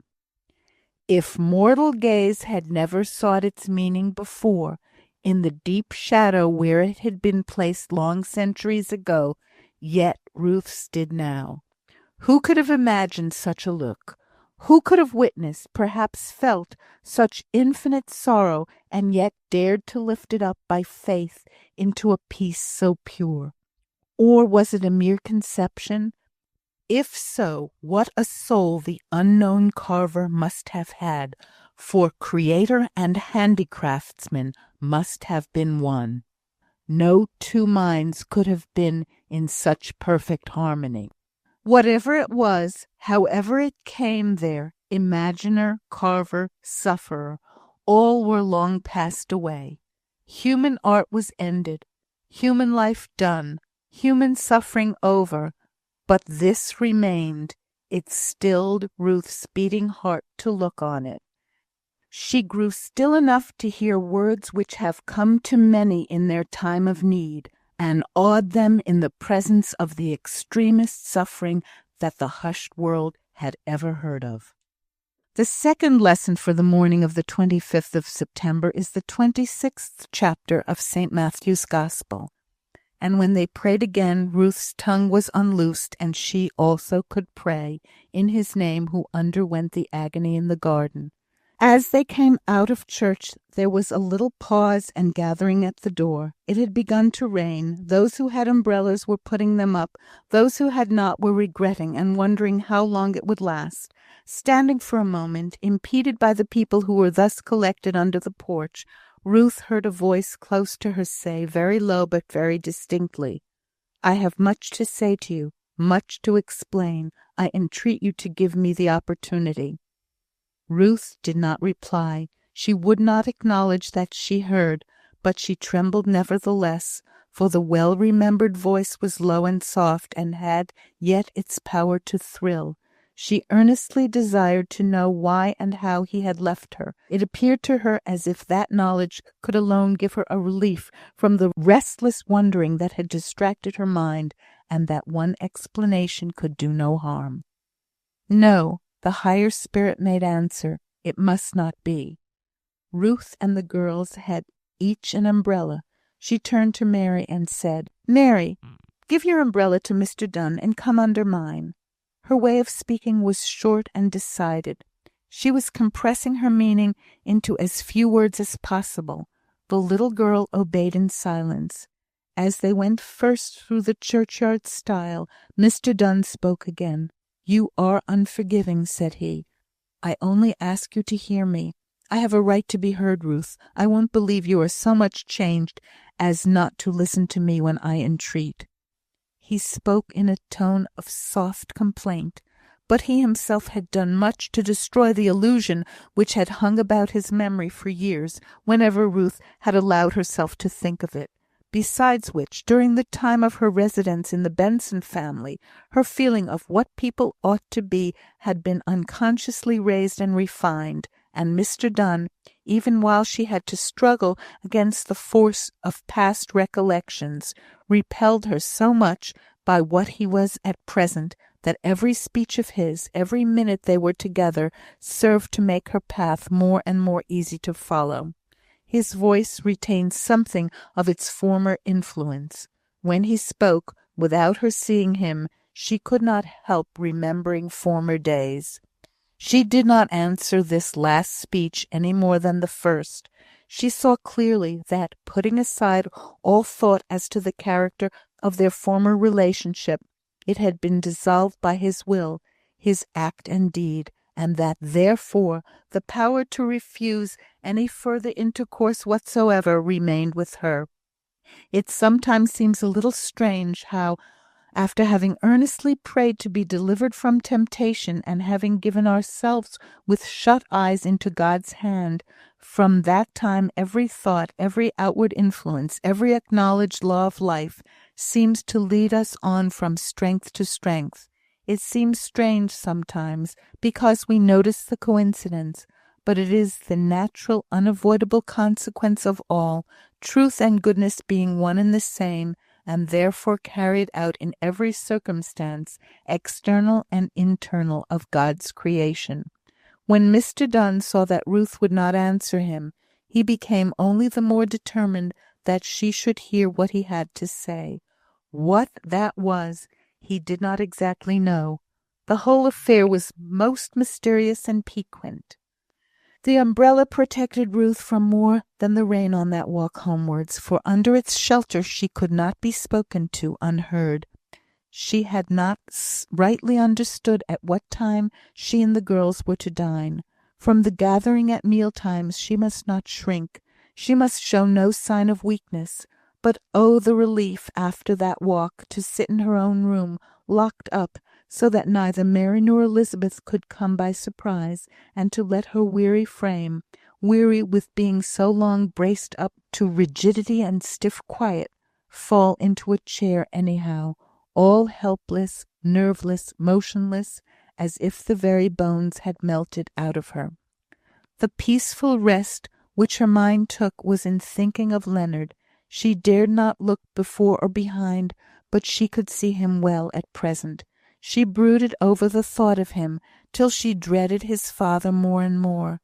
If mortal gaze had never sought its meaning before, in the deep shadow where it had been placed long centuries ago, yet Ruth's did now. Who could have imagined such a look? Who could have witnessed, perhaps felt, such infinite sorrow, and yet dared to lift it up by faith into a peace so pure? Or was it a mere conception? If so, what a soul the unknown carver must have had, for creator and handicraftsman must have been one. No two minds could have been in such perfect harmony. Whatever it was, however it came there, imaginer, carver, sufferer, all were long passed away. Human art was ended, human life done, human suffering over, but this remained. It stilled Ruth's beating heart to look on it. She grew still enough to hear words which have come to many in their time of need, and awed them in the presence of the extremest suffering that the hushed world had ever heard of. The second lesson for the morning of the 25th of September is the 26th chapter of St. Matthew's Gospel. And when they prayed again, Ruth's tongue was unloosed, and she also could pray in his name who underwent the agony in the garden. As they came out of church, there was a little pause and gathering at the door. It had begun to rain. Those who had umbrellas were putting them up. Those who had not were regretting and wondering how long it would last. Standing for a moment, impeded by the people who were thus collected under the porch, Ruth heard a voice close to her say, very low but very distinctly, "I have much to say to you, much to explain. I entreat you to give me the opportunity." Ruth did not reply. She would not acknowledge that she heard, but she trembled nevertheless, for the well-remembered voice was low and soft, and had yet its power to thrill. She earnestly desired to know why and how he had left her. It appeared to her as if that knowledge could alone give her a relief from the restless wondering that had distracted her mind, and that one explanation could do no harm. "No," the higher spirit made answer, "it must not be." Ruth and the girls had each an umbrella. She turned to Mary and said, "Mary, give your umbrella to Mr. Donne and come under mine." Her way of speaking was short and decided. She was compressing her meaning into as few words as possible. The little girl obeyed in silence. As they went first through the churchyard stile, Mr. Donne spoke again. "You are unforgiving," said he. "I only ask you to hear me. I have a right to be heard, Ruth. I won't believe you are so much changed as not to listen to me when I entreat." He spoke in a tone of soft complaint, but he himself had done much to destroy the illusion which had hung about his memory for years, whenever Ruth had allowed herself to think of it. Besides which, during the time of her residence in the Benson family, her feeling of what people ought to be had been unconsciously raised and refined, and Mr. Donne, even while she had to struggle against the force of past recollections, repelled her so much by what he was at present, that every speech of his, every minute they were together, served to make her path more and more easy to follow. His voice retained something of its former influence. When he spoke, without her seeing him, she could not help remembering former days. She did not answer this last speech any more than the first. She saw clearly that, putting aside all thought as to the character of their former relationship, it had been dissolved by his will, his act and deed, and that, therefore, the power to refuse any further intercourse whatsoever remained with her. It sometimes seems a little strange how, after having earnestly prayed to be delivered from temptation, and having given ourselves with shut eyes into God's hand, from that time every thought, every outward influence, every acknowledged law of life seems to lead us on from strength to strength. It seems strange sometimes, because we notice the coincidence, but it is the natural, unavoidable consequence of all, truth and goodness being one and the same, and therefore carried out in every circumstance, external and internal, of God's creation. When Mr. Donne saw that Ruth would not answer him, he became only the more determined that she should hear what he had to say. What that was, he did not exactly know, The whole affair was most mysterious and piquant. The umbrella protected Ruth from more than the rain on that walk homewards, for under its shelter she could not be spoken to unheard. She had not rightly understood at what time she and the girls were to dine. From the gathering at mealtimes she must not shrink. She must show no sign of weakness. But oh, the relief, after that walk, to sit in her own room, locked up, so that neither Mary nor Elizabeth could come by surprise, and to let her weary frame, weary with being so long braced up to rigidity and stiff quiet, fall into a chair anyhow, all helpless, nerveless, motionless, as if the very bones had melted out of her. The peaceful rest which her mind took was in thinking of Leonard. She dared not look before or behind, but she could see him well at present. She brooded over the thought of him, till she dreaded his father more and more.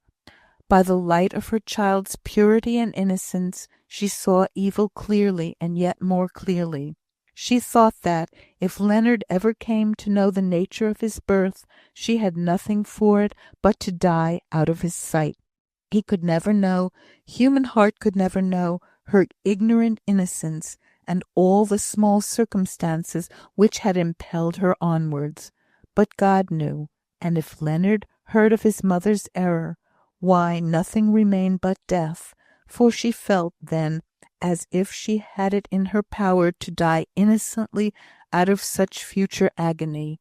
By the light of her child's purity and innocence, she saw evil clearly, and yet more clearly. She thought that, if Leonard ever came to know the nature of his birth, she had nothing for it but to die out of his sight. He could never know, human heart could never know, her ignorant innocence, and all the small circumstances which had impelled her onwards. But God knew, and if Leonard heard of his mother's error, why, nothing remained but death, for she felt then as if she had it in her power to die innocently out of such future agony.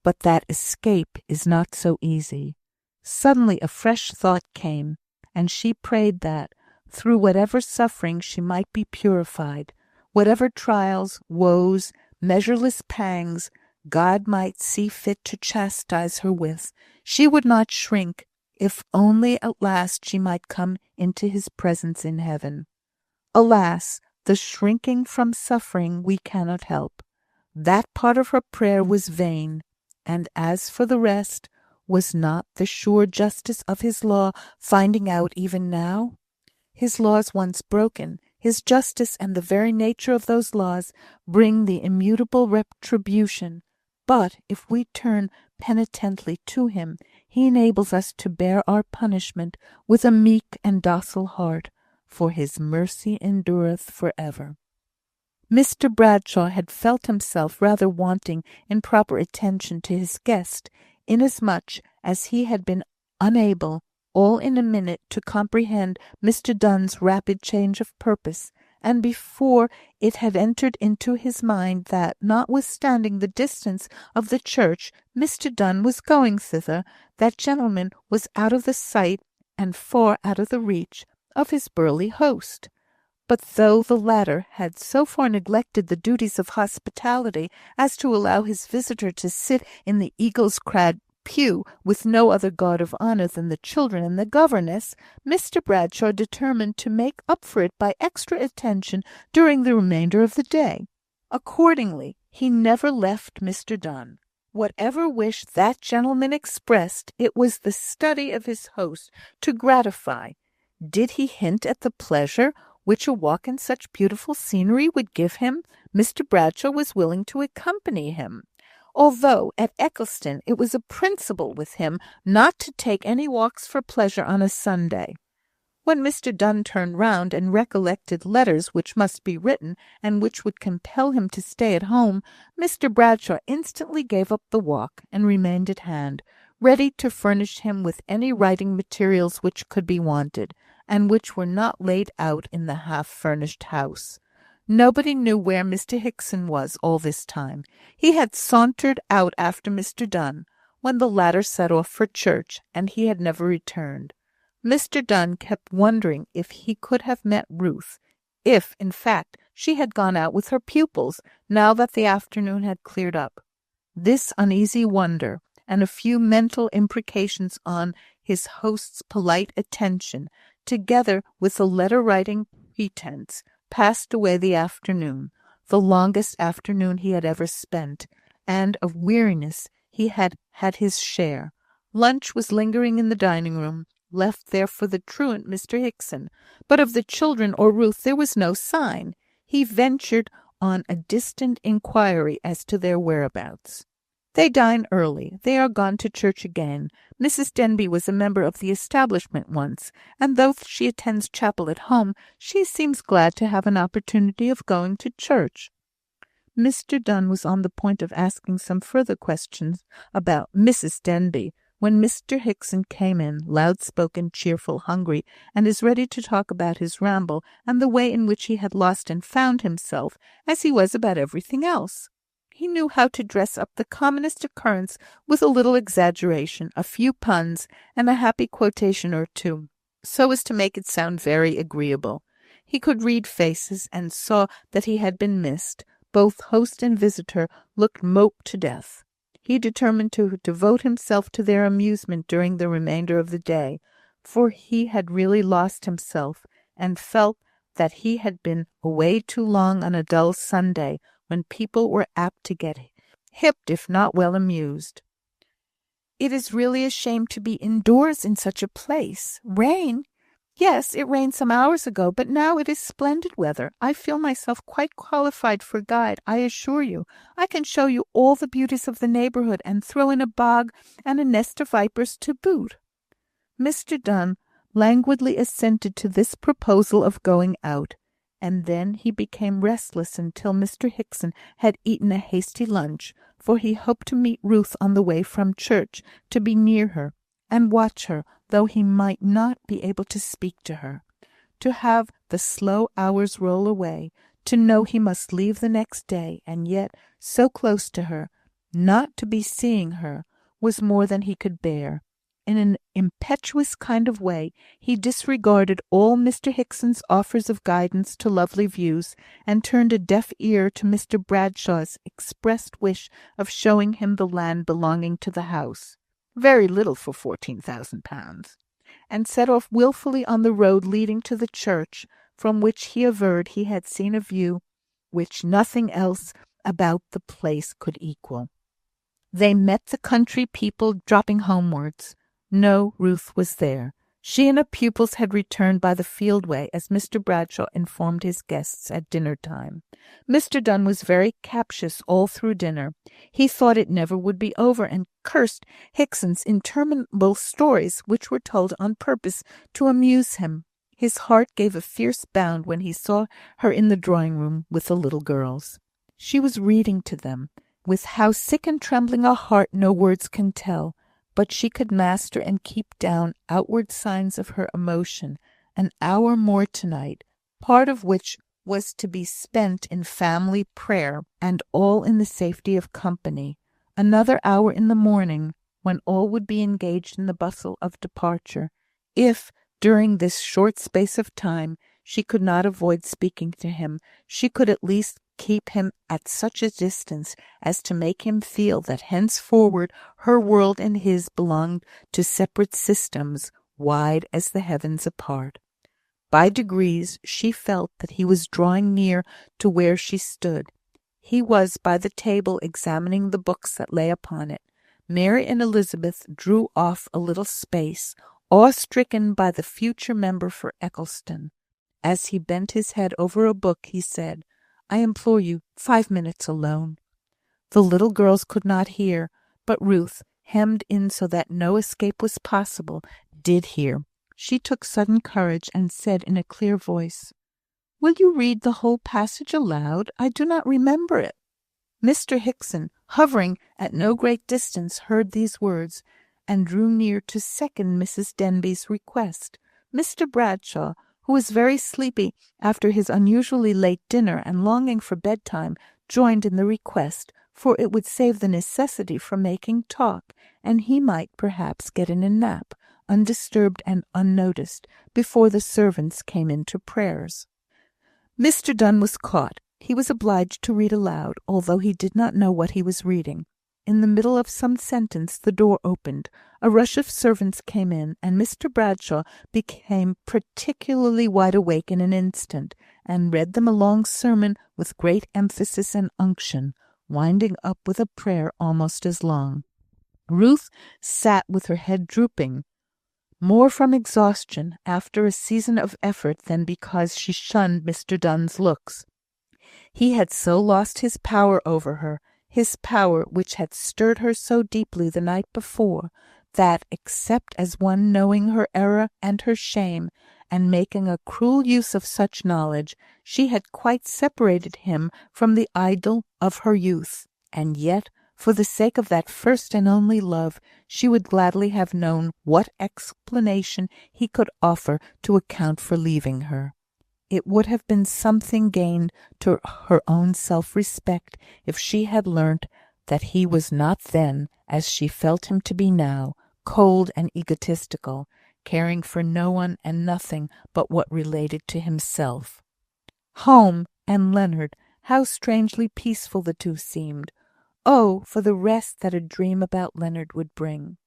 But that escape is not so easy. Suddenly a fresh thought came, and she prayed that, through whatever suffering she might be purified, whatever trials, woes, measureless pangs God might see fit to chastise her with, she would not shrink, if only at last she might come into his presence in heaven. Alas, the shrinking from suffering we cannot help. That part of her prayer was vain, and as for the rest, was not the sure justice of his law finding out even now? His laws once broken, his justice and the very nature of those laws bring the immutable retribution. But if we turn penitently to him, he enables us to bear our punishment with a meek and docile heart, for his mercy endureth for ever. Mr. Bradshaw had felt himself rather wanting in proper attention to his guest, inasmuch as he had been unable, all in a minute, to comprehend Mr. Donne's rapid change of purpose, and before it had entered into his mind that, notwithstanding the distance of the church Mr. Donne was going thither, that gentleman was out of the sight and far out of the reach of his burly host. But though the latter had so far neglected the duties of hospitality as to allow his visitor to sit in the eagle's crag pew with no other guard of honour than the children and the governess, Mr. Bradshaw determined to make up for it by extra attention during the remainder of the day. Accordingly, he never left Mr. Donne. Whatever wish that gentleman expressed, it was the study of his host to gratify. Did he hint at the pleasure which a walk in such beautiful scenery would give him, Mr. Bradshaw was willing to accompany him, although at Eccleston it was a principle with him not to take any walks for pleasure on a Sunday. When Mr. Donne turned round and recollected letters which must be written, and which would compel him to stay at home, Mr. Bradshaw instantly gave up the walk, and remained at hand, ready to furnish him with any writing materials which could be wanted, and which were not laid out in the half-furnished house. Nobody knew where Mr. Hickson was all this time. He had sauntered out after Mr. Donne, when the latter set off for church, and he had never returned. Mr. Donne kept wondering if he could have met Ruth, if, in fact, she had gone out with her pupils, now that the afternoon had cleared up. This uneasy wonder, and a few mental imprecations on his host's polite attention, together with a letter-writing pretence, passed away the afternoon, the longest afternoon he had ever spent, and of weariness he had had his share. Lunch was lingering in the dining-room, left there for the truant Mr. Hickson, but of the children or Ruth there was no sign. He ventured on a distant inquiry as to their whereabouts. They dine early. They are gone to church again. Mrs. Denbigh was a member of the establishment once, and though she attends chapel at home, she seems glad to have an opportunity of going to church." Mr. Dunn was on the point of asking some further questions about Mrs. Denbigh, when Mr. Hickson came in, loud-spoken, cheerful, hungry, and as ready to talk about his ramble and the way in which he had lost and found himself as he was about everything else. He knew how to dress up the commonest occurrence with a little exaggeration, a few puns, and a happy quotation or two, so as to make it sound very agreeable. He could read faces, and saw that he had been missed. Both host and visitor looked moped to death. He determined to devote himself to their amusement during the remainder of the day, for he had really lost himself, and felt that he had been away too long on a dull Sunday, when people were apt to get hipped if not well amused. "It is really a shame to be indoors in such a place. Rain? Yes, it rained some hours ago, but now it is splendid weather. I feel myself quite qualified for guide, I assure you. I can show you all the beauties of the neighbourhood, and throw in a bog and a nest of vipers to boot." Mr. Dunn languidly assented to this proposal of going out, and then he became restless until Mr. Hickson had eaten a hasty lunch, for he hoped to meet Ruth on the way from church, to be near her, and watch her, though he might not be able to speak to her. To have the slow hours roll away, to know he must leave the next day, and yet so close to her, not to be seeing her, was more than he could bear. In an impetuous kind of way, he disregarded all Mr. Hickson's offers of guidance to lovely views, and turned a deaf ear to Mr. Bradshaw's expressed wish of showing him the land belonging to the house, very little for £14,000, and set off wilfully on the road leading to the church, from which he averred he had seen a view which nothing else about the place could equal. They met the country people dropping homewards. No, Ruth was there. She and her pupils had returned by the Fieldway, as Mr. Bradshaw informed his guests at dinner-time. Mr. Dunn was very captious all through dinner. He thought it never would be over, and cursed Hickson's interminable stories, which were told on purpose to amuse him. His heart gave a fierce bound when he saw her in the drawing-room with the little girls. She was reading to them, with how sick and trembling a heart no words can tell. But she could master and keep down outward signs of her emotion. An hour more to-night, part of which was to be spent in family prayer, and all in the safety of company. Another hour in the morning, when all would be engaged in the bustle of departure. If, during this short space of time, she could not avoid speaking to him, she could at least keep him at such a distance as to make him feel that henceforward her world and his belonged to separate systems, wide as the heavens apart. By degrees she felt that he was drawing near to where she stood. He was by the table examining the books that lay upon it. Mary and Elizabeth drew off a little space, awe-stricken by the future member for Eccleston. As he bent his head over a book, he said, "I implore you, 5 minutes alone." The little girls could not hear, but Ruth, hemmed in so that no escape was possible, did hear. She took sudden courage, and said in a clear voice, "Will you read the whole passage aloud? I do not remember it." Mr. Hickson, hovering at no great distance, heard these words, and drew near to second Mrs. Denbigh's request. Mr. Bradshaw, who was very sleepy after his unusually late dinner and longing for bedtime, joined in the request, for it would save the necessity for making talk, and he might perhaps get in a nap, undisturbed and unnoticed, before the servants came in to prayers. Mr. Dunn was caught. He was obliged to read aloud, although he did not know what he was reading. In the middle of some sentence the door opened, a rush of servants came in, and Mr. Bradshaw became particularly wide awake in an instant, and read them a long sermon with great emphasis and unction, winding up with a prayer almost as long. Ruth sat with her head drooping, more from exhaustion after a season of effort than because she shunned Mr. Dunn's looks. He had so lost his power over her. his power which had stirred her so deeply the night before, that, except as one knowing her error and her shame, and making a cruel use of such knowledge, she had quite separated him from the idol of her youth. And yet, for the sake of that first and only love, she would gladly have known what explanation he could offer to account for leaving her. It would have been something gained to her own self-respect if she had learnt that he was not then, as she felt him to be now, cold and egotistical, caring for no one and nothing but what related to himself. Home and Leonard, how strangely peaceful the two seemed! Oh, for the rest that a dream about Leonard would bring!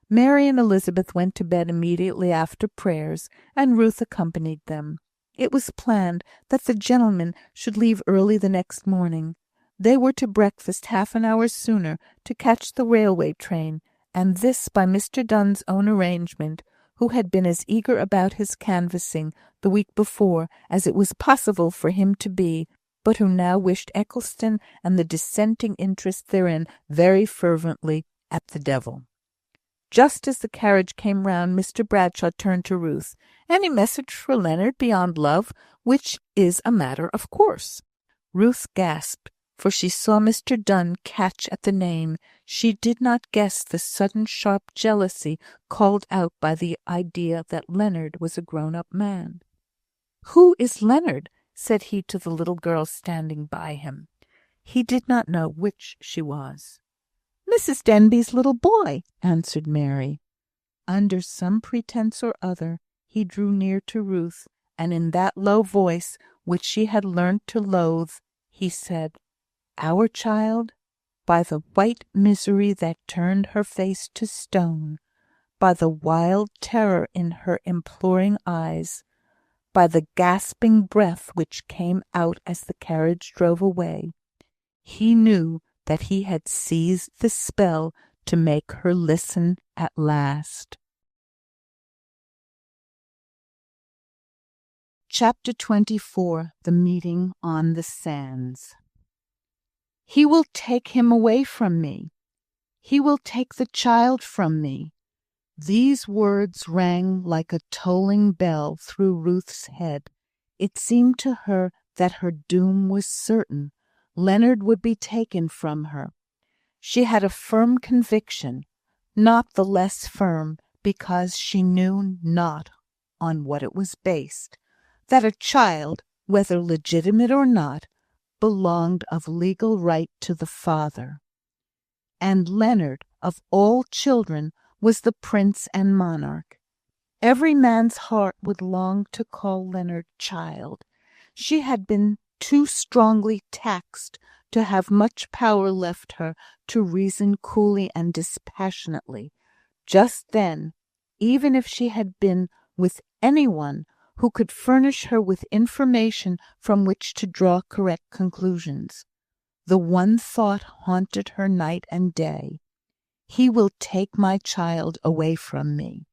Mary and Elizabeth went to bed immediately after prayers, and Ruth accompanied them. It was planned that the gentlemen should leave early the next morning. They were to breakfast half an hour sooner to catch the railway train, and this by Mr. Donne's own arrangement, who had been as eager about his canvassing the week before as it was possible for him to be, but who now wished Eccleston and the dissenting interest therein very fervently at the devil. Just as the carriage came round, Mr. Bradshaw turned to Ruth. "Any message for Leonard beyond love, which is a matter of course?" Ruth gasped, for she saw Mr. Donne catch at the name. She did not guess the sudden sharp jealousy called out by the idea that Leonard was a grown-up man. "Who is Leonard?" said he to the little girl standing by him. He did not know which she was. "Mrs. Denbigh's little boy," answered Mary. Under some pretence or other, he drew near to Ruth, and in that low voice which she had learnt to loathe, he said, "Our child?" By the white misery that turned her face to stone, by the wild terror in her imploring eyes, by the gasping breath which came out as the carriage drove away, he knew that he had seized the spell to make her listen at last. Chapter 24. The Meeting on the Sands. "He will take him away from me. He will take the child from me." These words rang like a tolling bell through Ruth's head. It seemed to her that her doom was certain. Leonard would be taken from her. She had a firm conviction, not the less firm because she knew not on what it was based, that a child, whether legitimate or not, belonged of legal right to the father. And Leonard, of all children, was the prince and monarch. Every man's heart would long to call Leonard child. She had been too strongly taxed to have much power left her to reason coolly and dispassionately. Just then, even if she had been with any one who could furnish her with information from which to draw correct conclusions, the one thought haunted her night and day: "He will take my child away from me."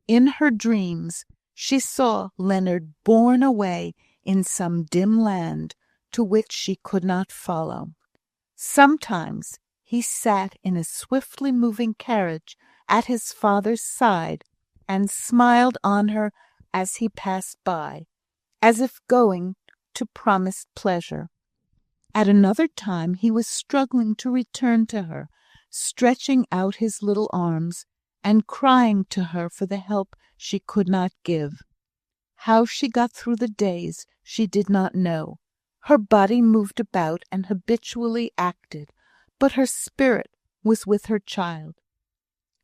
In her dreams she saw Leonard borne away in some dim land to which she could not follow. Sometimes he sat in a swiftly moving carriage at his father's side, and smiled on her as he passed by, as if going to promised pleasure. At another time he was struggling to return to her, stretching out his little arms, and crying to her for the help she could not give. How she got through the days she did not know. Her body moved about and habitually acted, but her spirit was with her child.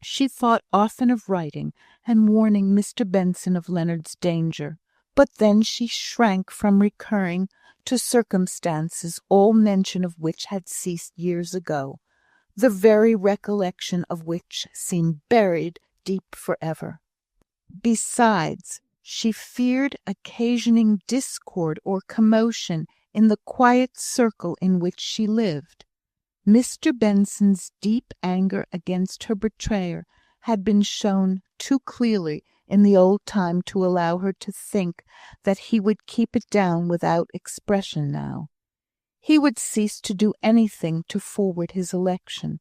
She thought often of writing and warning Mr. Benson of Leonard's danger, but then she shrank from recurring to circumstances all mention of which had ceased years ago, the very recollection of which seemed buried deep for ever. Besides, she feared occasioning discord or commotion in the quiet circle in which she lived. Mr. Benson's deep anger against her betrayer had been shown too clearly in the old time to allow her to think that he would keep it down without expression now. he would cease to do anything to forward his election.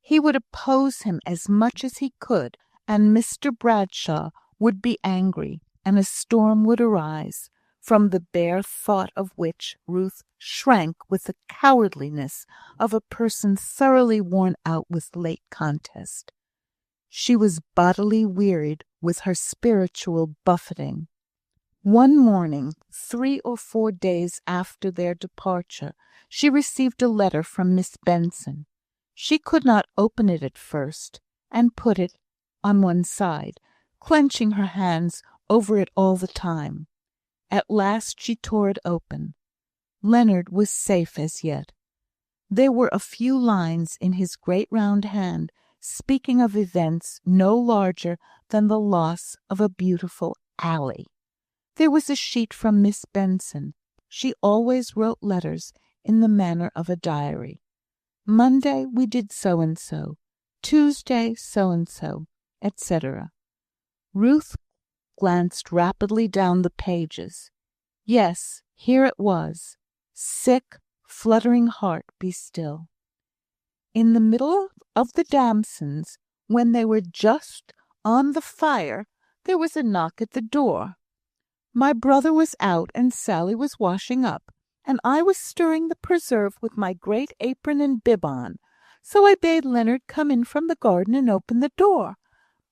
He would oppose him as much as he could, and Mr. Bradshaw would be angry, and a storm would arise, from the bare thought of which Ruth shrank with the cowardliness of a person thoroughly worn out with late contest. She was bodily wearied with her spiritual buffeting. One morning, 3 or 4 days after their departure, she received a letter from Miss Benson. She could not open it at first, and put it on one side, clenching her hands over it all the time. At last she tore it open. Leonard was safe as yet. There were a few lines in his great round hand, speaking of events no larger than the loss of a beautiful alley. There was a sheet from Miss Benson. She always wrote letters in the manner of a diary. Monday we did so and so, Tuesday so and so, etc. Ruth glanced rapidly down the pages. Yes, here it was. Sick, fluttering heart, be still. In the middle of the damsons, when they were just on the fire, there was a knock at the door. My brother was out, and Sally was washing up, and I was stirring the preserve with my great apron and bib on, so I bade Leonard come in from the garden and open the door.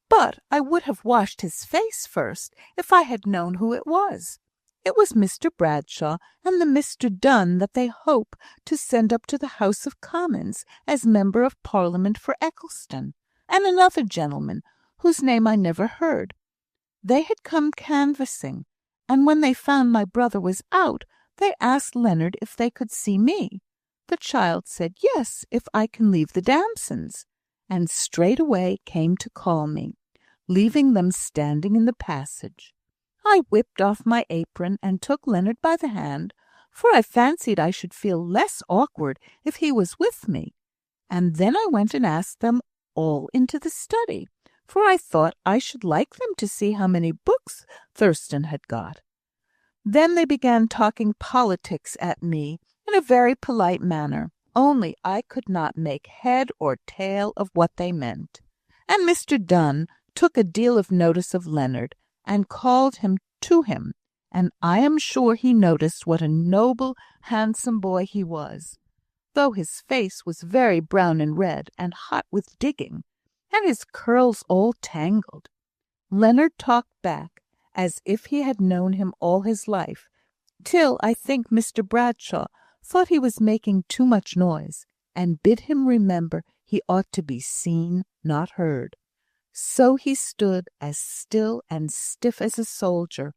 But I would have washed his face first, if I had known who it was. It was Mr. Bradshaw and the Mr. Donne that they hope to send up to the House of Commons as Member of Parliament for Eccleston, and another gentleman, whose name I never heard. They had come canvassing, and when they found my brother was out, they asked Leonard if they could see me. The child said, yes, if I can leave the damsons, and straightway came to call me, leaving them standing in the passage. I whipped off my apron and took Leonard by the hand, for I fancied I should feel less awkward if he was with me, and then I went and asked them all into the study, for I thought I should like them to see how many books Thurstan had got. Then they began talking politics at me in a very polite manner, only I could not make head or tail of what they meant. And Mr. Donne took a deal of notice of Leonard, and called him to him, and I am sure he noticed what a noble, handsome boy he was, though his face was very brown and red, and hot with digging, and his curls all tangled. Leonard talked back, as if he had known him all his life, till I think Mr. Bradshaw thought he was making too much noise, and bid him remember he ought to be seen, not heard. So he stood as still and stiff as a soldier,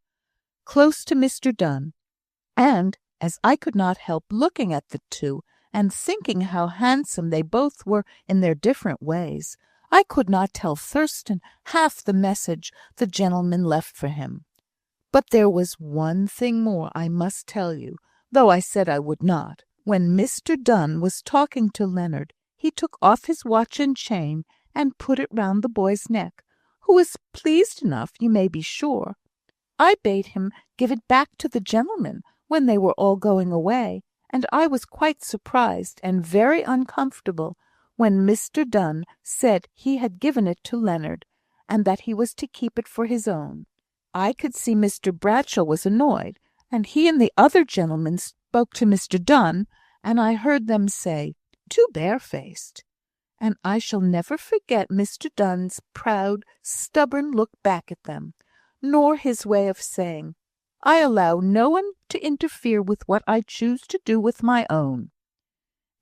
close to Mr. Donne, and, as I could not help looking at the two, and thinking how handsome they both were in their different ways, I could not tell Thurstan half the message the gentleman left for him. But there was one thing more I must tell you, though I said I would not. When Mr. Donne was talking to Leonard, he took off his watch and chain, and put it round the boy's neck, who was pleased enough, you may be sure. I bade him give it back to the gentleman when they were all going away, and I was quite surprised and very uncomfortable when Mr. Donne said he had given it to Leonard, and that he was to keep it for his own. I could see Mr. Bradshaw was annoyed, and he and the other gentlemen spoke to Mr. Donne, and I heard them say, too barefaced. And I shall never forget Mr. Donne's proud, stubborn look back at them, nor his way of saying, I allow no one to interfere with what I choose to do with my own.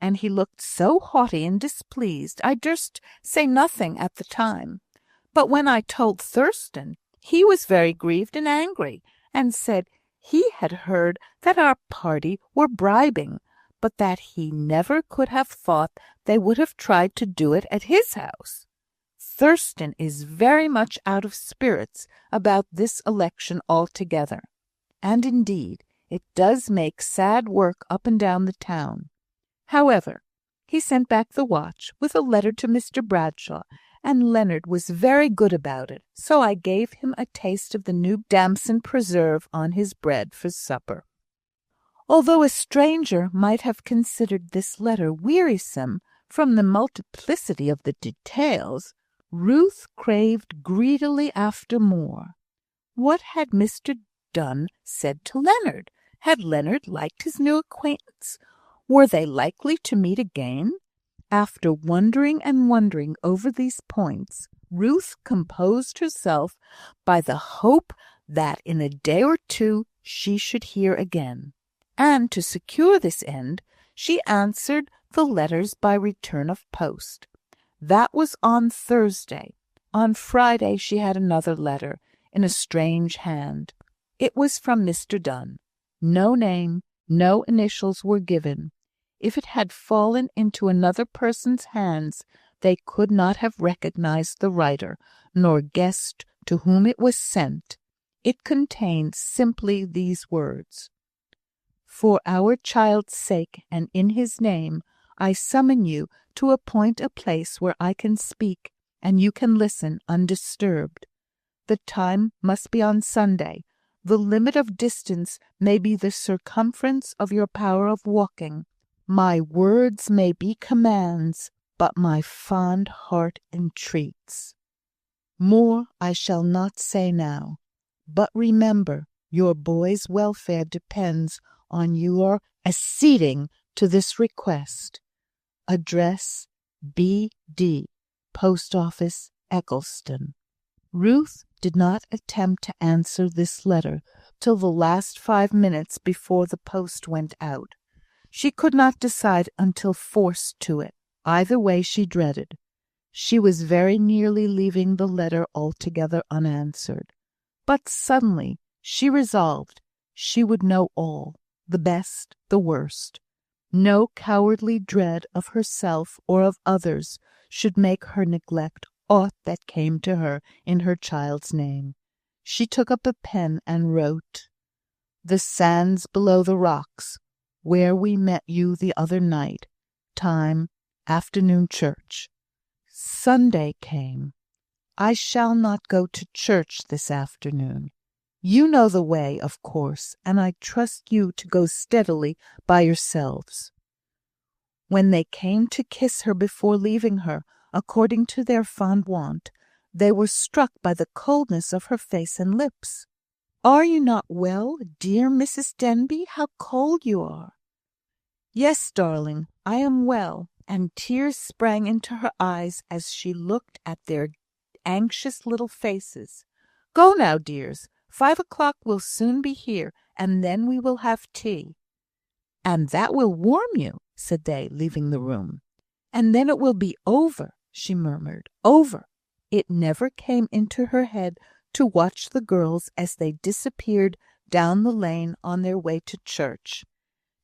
And he looked so haughty and displeased, I durst say nothing at the time. But when I told Thurstan, he was very grieved and angry, and said he had heard that our party were bribing, but that he never could have thought they would have tried to do it at his house. Thurstan is very much out of spirits about this election altogether, and indeed it does make sad work up and down the town. However, he sent back the watch with a letter to Mr. Bradshaw, and Leonard was very good about it, so I gave him a taste of the new damson preserve on his bread for supper. Although a stranger might have considered this letter wearisome from the multiplicity of the details, Ruth craved greedily after more. What had Mr. Donne said to Leonard? Had Leonard liked his new acquaintance? Were they likely to meet again? After wondering and wondering over these points, Ruth composed herself by the hope that in a day or two she should hear again. And to secure this end, she answered the letters by return of post. That was on Thursday. On Friday she had another letter, in a strange hand. It was from Mr. Donne. No name, no initials were given. If it had fallen into another person's hands, they could not have recognized the writer, nor guessed to whom it was sent. It contained simply these words: "For our child's sake, and in his name, I summon you to appoint a place where I can speak, and you can listen undisturbed. The time must be on Sunday. The limit of distance may be the circumference of your power of walking. My words may be commands, but my fond heart entreats. More I shall not say now, but remember your boy's welfare depends on your acceding to this request. Address B.D., Post Office, Eccleston." Ruth did not attempt to answer this letter till the last 5 minutes before the post went out. She could not decide until forced to it. Either way she dreaded. She was very nearly leaving the letter altogether unanswered. But suddenly she resolved she would know all, the best, the worst. No cowardly dread of herself or of others should make her neglect aught that came to her in her child's name. She took up a pen and wrote: "The sands below the rocks, where we met you the other night. Time, afternoon church." Sunday came. "I shall not go to church this afternoon. You know the way, of course, and I trust you to go steadily by yourselves." When they came to kiss her before leaving her, according to their fond wont, they were struck by the coldness of her face and lips. "Are you not well, dear Mrs. Denbigh? How cold you are!" "Yes, darling, I am well," and tears sprang into her eyes as she looked at their anxious little faces. "Go now, dears. 5 o'clock will soon be here, and then we will have tea." "And that will warm you," said they, leaving the room. "And then it will be over," she murmured. "Over." It never came into her head to watch the girls as they disappeared down the lane on their way to church.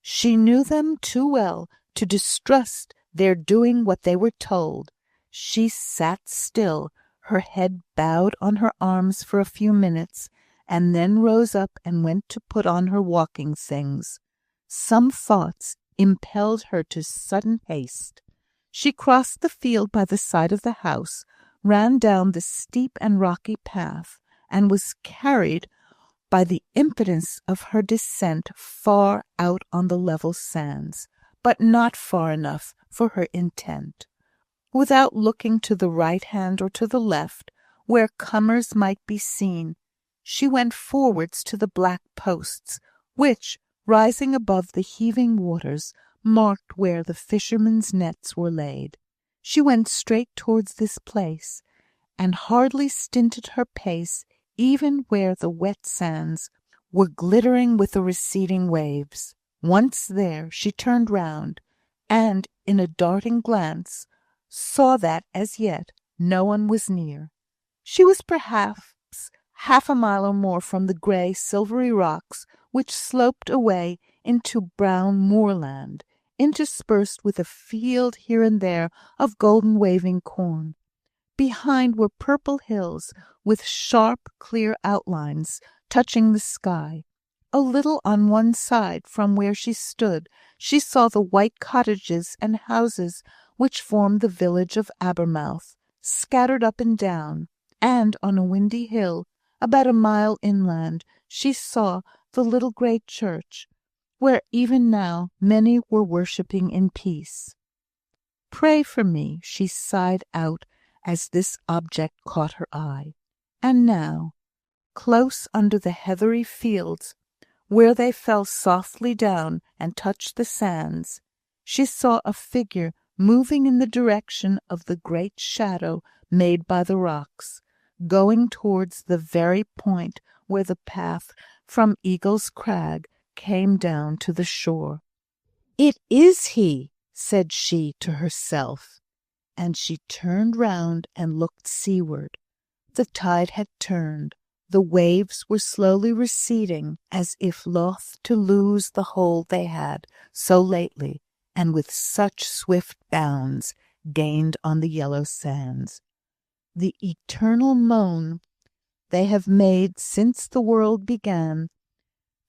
She knew them too well to distrust their doing what they were told. She sat still, her head bowed on her arms for a few minutes, and then rose up and went to put on her walking things. Some thoughts impelled her to sudden haste. She crossed the field by the side of the house, ran down the steep and rocky path, and was carried by the impetus of her descent far out on the level sands, but not far enough for her intent. Without looking to the right hand or to the left, where comers might be seen, she went forwards to the black posts, which, rising above the heaving waters, marked where the fishermen's nets were laid. She went straight towards this place, and hardly stinted her pace even where the wet sands were glittering with the receding waves. Once there, she turned round, and, in a darting glance, saw that, as yet, no one was near. She was perhaps half a mile or more from the grey, silvery rocks which sloped away into brown moorland, interspersed with a field here and there of golden waving corn. Behind were purple hills, with sharp, clear outlines touching the sky. A little on one side from where she stood, she saw the white cottages and houses which formed the village of Abermouth, scattered up and down, and on a windy hill, about a mile inland, she saw the little grey church. where even now many were worshipping in peace. "Pray for me," she sighed out as this object caught her eye. And now, close under the heathery fields, where they fell softly down and touched the sands, she saw a figure moving in the direction of the great shadow made by the rocks, going towards the very point where the path from Eagle's Crag came down to the shore. "It is he," said she to herself, and she turned round and looked seaward. The tide had turned. The waves were slowly receding, as if loth to lose the hold they had so lately, and with such swift bounds, gained on the yellow sands. The eternal moan they have made since the world began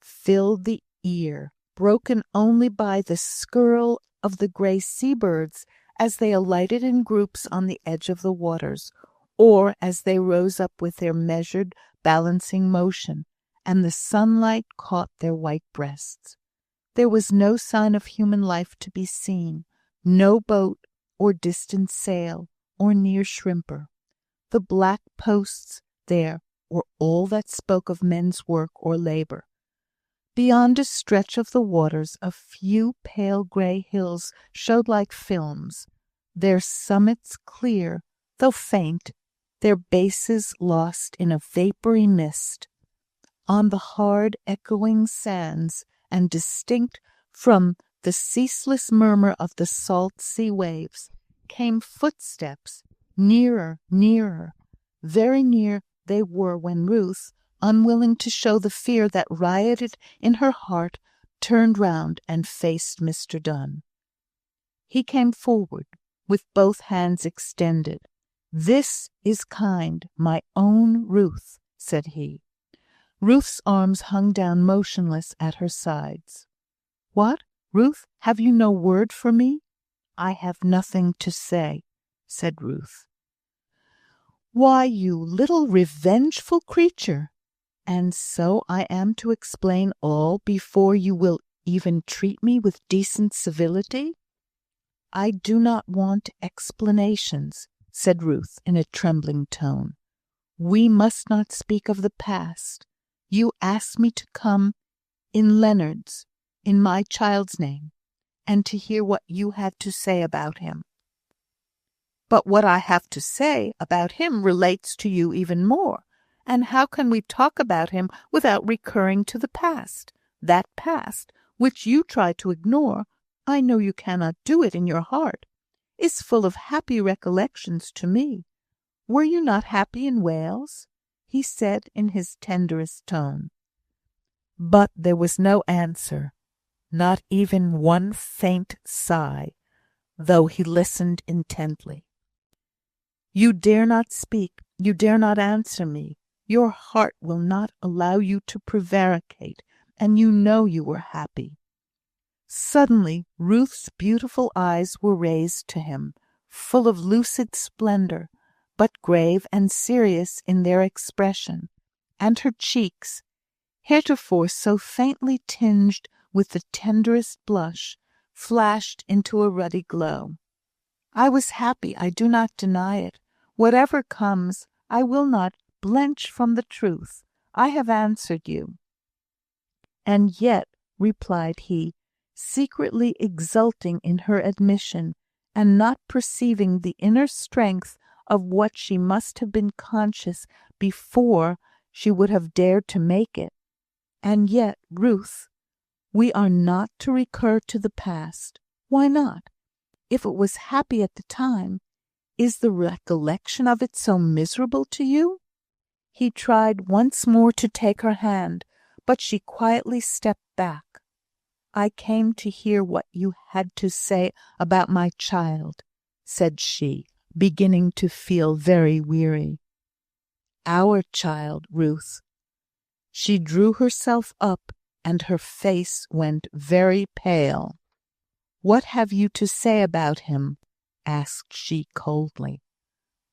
filled the ear, broken only by the skirl of the grey sea-birds as they alighted in groups on the edge of the waters, or as they rose up with their measured, balancing motion, and the sunlight caught their white breasts. There was no sign of human life to be seen, no boat, or distant sail, or near shrimper. The black posts there were all that spoke of men's work or labour. Beyond a stretch of the waters, a few pale grey hills showed like films, their summits clear, though faint, their bases lost in a vapoury mist. On the hard echoing sands, and distinct from the ceaseless murmur of the salt sea waves, came footsteps, nearer, nearer. Very near they were when Ruth, unwilling to show the fear that rioted in her heart, turned round and faced Mr. Donne. He came forward, with both hands extended. "This is kind, my own Ruth," said he. Ruth's arms hung down motionless at her sides. "What, Ruth, have you no word for me?" "I have nothing to say," said Ruth. "Why, you little revengeful creature! And so I am to explain all before you will even treat me with decent civility?" "I do not want explanations," said Ruth in a trembling tone. "We must not speak of the past. You asked me to come in Leonard's, in my child's name, and to hear what you had to say about him. But what I have to say about him relates to you even more. And how can we talk about him without recurring to the past? That past, which you try to ignore, I know you cannot do it in your heart, is full of happy recollections to me. Were you not happy in Wales?" he said in his tenderest tone. But there was no answer, not even one faint sigh, though he listened intently. "You dare not speak, you dare not answer me. Your heart will not allow you to prevaricate, and you know you were happy." Suddenly Ruth's beautiful eyes were raised to him, full of lucid splendour, but grave and serious in their expression, and her cheeks, heretofore so faintly tinged with the tenderest blush, flashed into a ruddy glow. "I was happy, I do not deny it. Whatever comes, I will not blench from the truth. I have answered you." "And yet," replied he, secretly exulting in her admission, and not perceiving the inner strength of what she must have been conscious before she would have dared to make it, "and yet, Ruth, we are not to recur to the past. Why not? If it was happy at the time, is the recollection of it so miserable to you?" He tried once more to take her hand, but she quietly stepped back. "I came to hear what you had to say about my child," said she, beginning to feel very weary. "Our child, Ruth." She drew herself up, and her face went very pale. "What have you to say about him?" asked she coldly.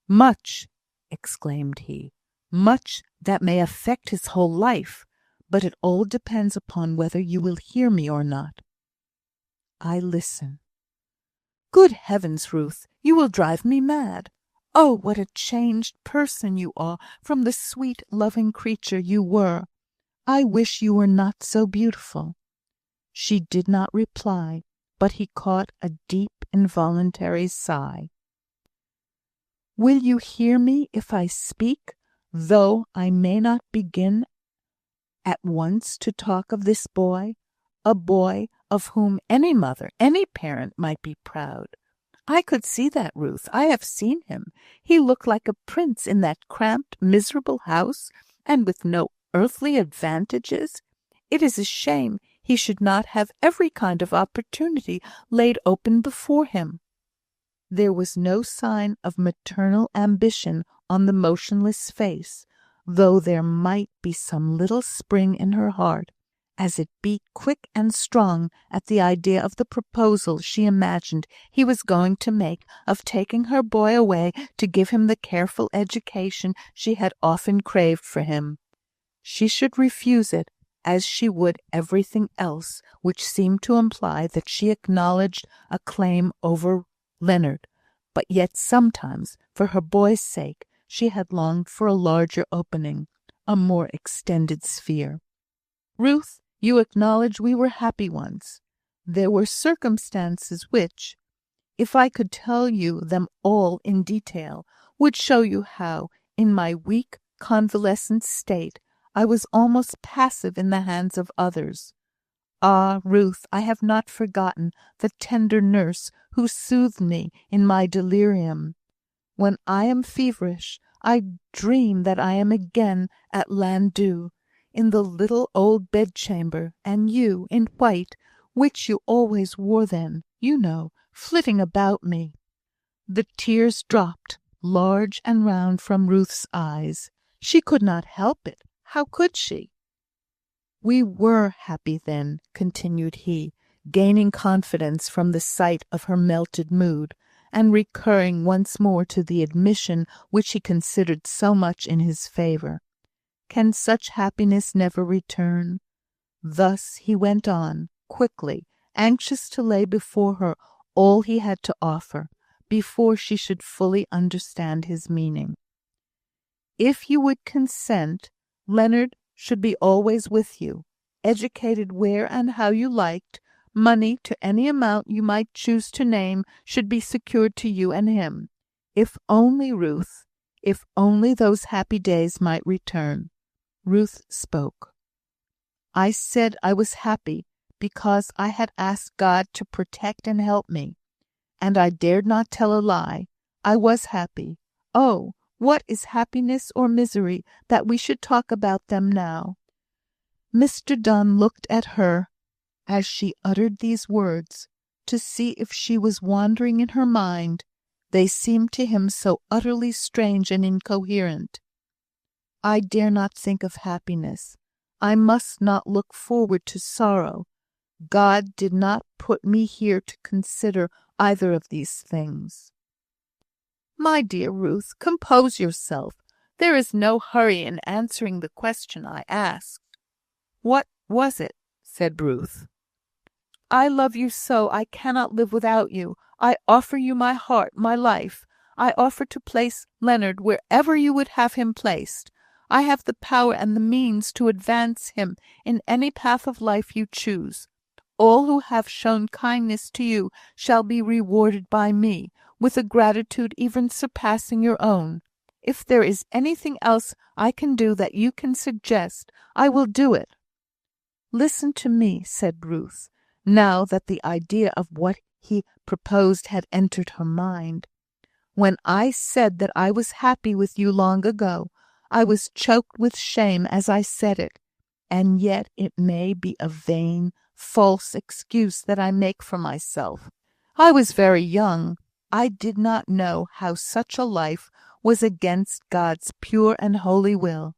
"Much," exclaimed he. "Much that may affect his whole life. but it all depends upon whether you will hear me or not." "I listen." "Good heavens, Ruth, you will drive me mad. Oh, what a changed person you are from the sweet, loving creature you were! I wish you were not so beautiful." She did not reply, but he caught a deep, involuntary sigh. "Will you hear me if I speak, though I may not begin at once to talk of this boy, a boy of whom any mother, any parent might be proud? I could see that, Ruth. I have seen him. He looked like a prince in that cramped, miserable house, and with no earthly advantages. It is a shame he should not have every kind of opportunity laid open before him." There was no sign of maternal ambition on the motionless face, though there might be some little spring in her heart, as it beat quick and strong at the idea of the proposal she imagined he was going to make of taking her boy away to give him the careful education she had often craved for him. She should refuse it, as she would everything else which seemed to imply that she acknowledged a claim over Leonard, but yet sometimes, for her boy's sake, she had longed for a larger opening, a more extended sphere. "Ruth, you acknowledge we were happy once. There were circumstances which, if I could tell you them all in detail, would show you how, in my weak, convalescent state, I was almost passive in the hands of others. Ah, Ruth, I have not forgotten the tender nurse who soothed me in my delirium. When I am feverish, I dream that I am again at Landau, in the little old bedchamber, and you, in white, which you always wore then, you know, flitting about me." The tears dropped, large and round, from Ruth's eyes. She could not help it. How could she? "We were happy then," continued he, gaining confidence from the sight of her melted mood, and recurring once more to the admission which he considered so much in his favour. "Can such happiness never return?" Thus he went on, quickly, anxious to lay before her all he had to offer, before she should fully understand his meaning. "If you would consent, Leonard should be always with you, educated where and how you liked, money to any amount you might choose to name should be secured to you and him. If only, Ruth, if only those happy days might return." Ruth spoke. "I said I was happy because I had asked God to protect and help me, and I dared not tell a lie. I was happy. Oh, what is happiness or misery that we should talk about them now?" Mr Donne looked at her as she uttered these words, to see if she was wandering in her mind. They seemed to him so utterly strange and incoherent. "I dare not think of happiness. I must not look forward to sorrow. God did not put me here to consider either of these things." "My dear Ruth, compose yourself. There is no hurry in answering the question I asked." "What was it?" said Ruth. "I love you so I cannot live without you. I offer you my heart, my life. I offer to place Leonard wherever you would have him placed. I have the power and the means to advance him in any path of life you choose. All who have shown kindness to you shall be rewarded by me, with a gratitude even surpassing your own. If there is anything else I can do that you can suggest, I will do it." "Listen to me," said Ruth, now that the idea of what he proposed had entered her mind. "When I said that I was happy with you long ago, I was choked with shame as I said it, and yet it may be a vain, false excuse that I make for myself. I was very young. I did not know how such a life was against God's pure and holy will,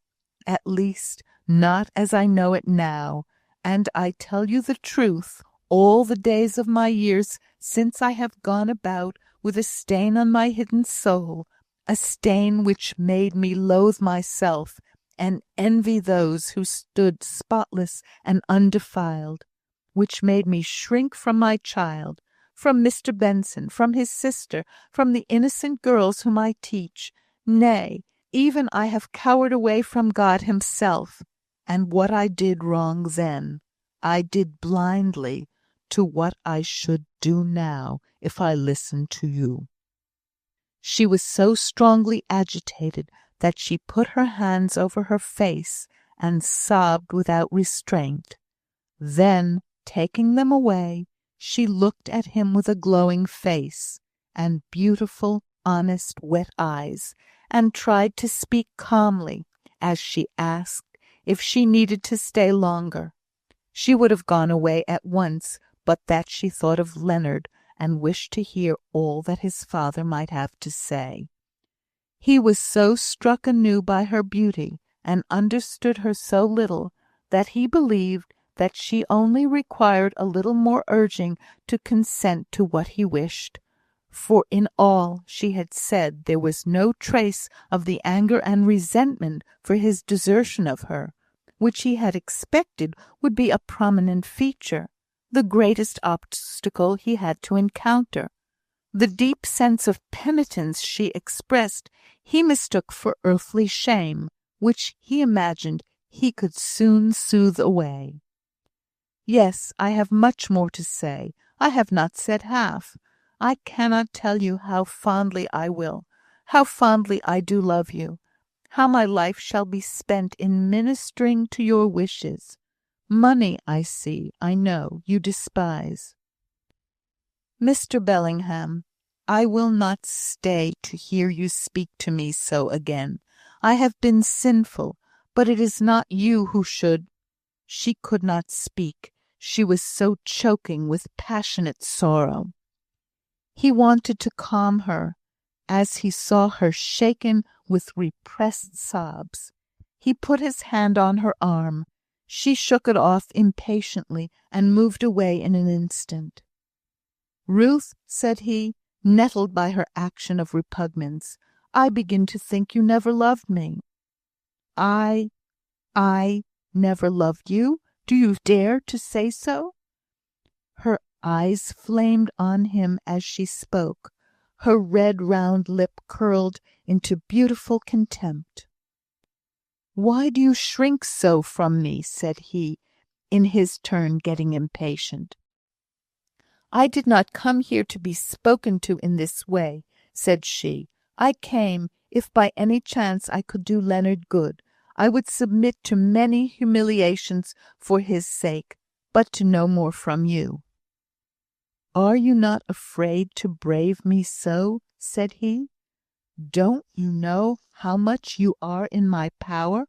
at least not as I know it now, and I tell you the truth, all the days of my years since I have gone about with a stain on my hidden soul, a stain which made me loathe myself, and envy those who stood spotless and undefiled, which made me shrink from my child, from Mr. Benson, from his sister, from the innocent girls whom I teach. Nay, even I have cowered away from God himself, and what I did wrong then, I did blindly to what I should do now if I listened to you." She was so strongly agitated that she put her hands over her face and sobbed without restraint. Then, taking them away, she looked at him with a glowing face, and beautiful, honest, wet eyes, and tried to speak calmly, as she asked if she needed to stay longer. She would have gone away at once, but that she thought of Leonard, and wished to hear all that his father might have to say. He was so struck anew by her beauty, and understood her so little, that he believed that she only required a little more urging to consent to what he wished, for in all she had said there was no trace of the anger and resentment for his desertion of her, which he had expected would be a prominent feature, the greatest obstacle he had to encounter. The deep sense of penitence she expressed he mistook for earthly shame, which he imagined he could soon soothe away. "Yes, I have much more to say. I have not said half. I cannot tell you how fondly I will, how fondly I do love you, how my life shall be spent in ministering to your wishes. Money, I know, you despise. Mr. Bellingham, I will not stay to hear you speak to me so again. I have been sinful, but it is not you who should—" She could not speak. She was so choking with passionate sorrow. He wanted to calm her, as he saw her shaken with repressed sobs. He put his hand on her arm. She shook it off impatiently, and moved away in an instant. "Ruth," said he, nettled by her action of repugnance, "I begin to think you never loved me." I never loved you? Do you dare to say so?" Her eyes flamed on him as she spoke. Her red round lip curled into beautiful contempt. "Why do you shrink so from me?" said he, in his turn getting impatient. "I did not come here to be spoken to in this way," said she. "I came, if by any chance I could do Leonard good. I would submit to many humiliations for his sake, but to no more from you." "Are you not afraid to brave me so?" said he. "Don't you know how much you are in my power?"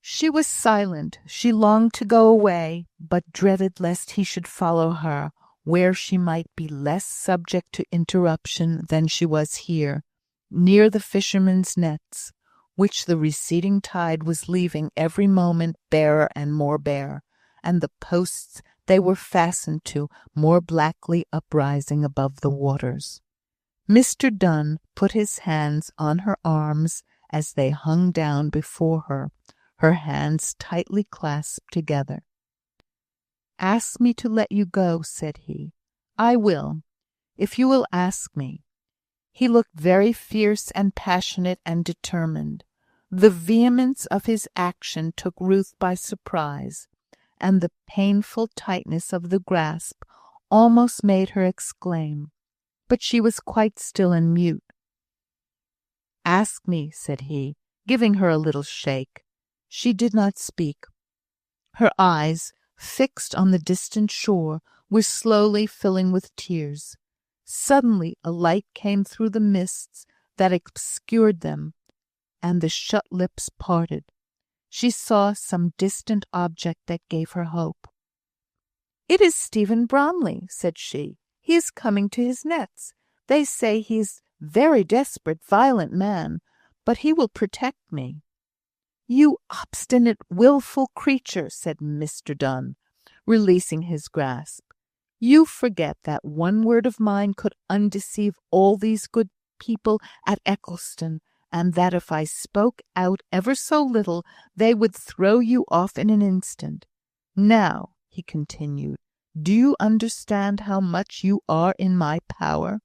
She was silent. She longed to go away, but dreaded lest he should follow her, where she might be less subject to interruption than she was here, near the fishermen's nets, which the receding tide was leaving every moment barer and more bare, and the posts they were fastened to more blackly uprising above the waters. Mr. Donne put his hands on her arms as they hung down before her, her hands tightly clasped together. "Ask me to let you go," said he. "I will, if you will ask me." He looked very fierce and passionate and determined. The vehemence of his action took Ruth by surprise, and the painful tightness of the grasp almost made her exclaim, but she was quite still and mute. "Ask me," said he, giving her a little shake. She did not speak. Her eyes, fixed on the distant shore, were slowly filling with tears. Suddenly a light came through the mists that obscured them, and the shut lips parted. She saw some distant object that gave her hope. "It is Stephen Bromley," said she. "He is coming to his nets. They say he is very desperate, violent man, but he will protect me." "You obstinate, wilful creature," said Mr. Donne, releasing his grasp. "You forget that one word of mine could undeceive all these good people at Eccleston, and that if I spoke out ever so little, they would throw you off in an instant. Now," he continued, "do you understand how much you are in my power?"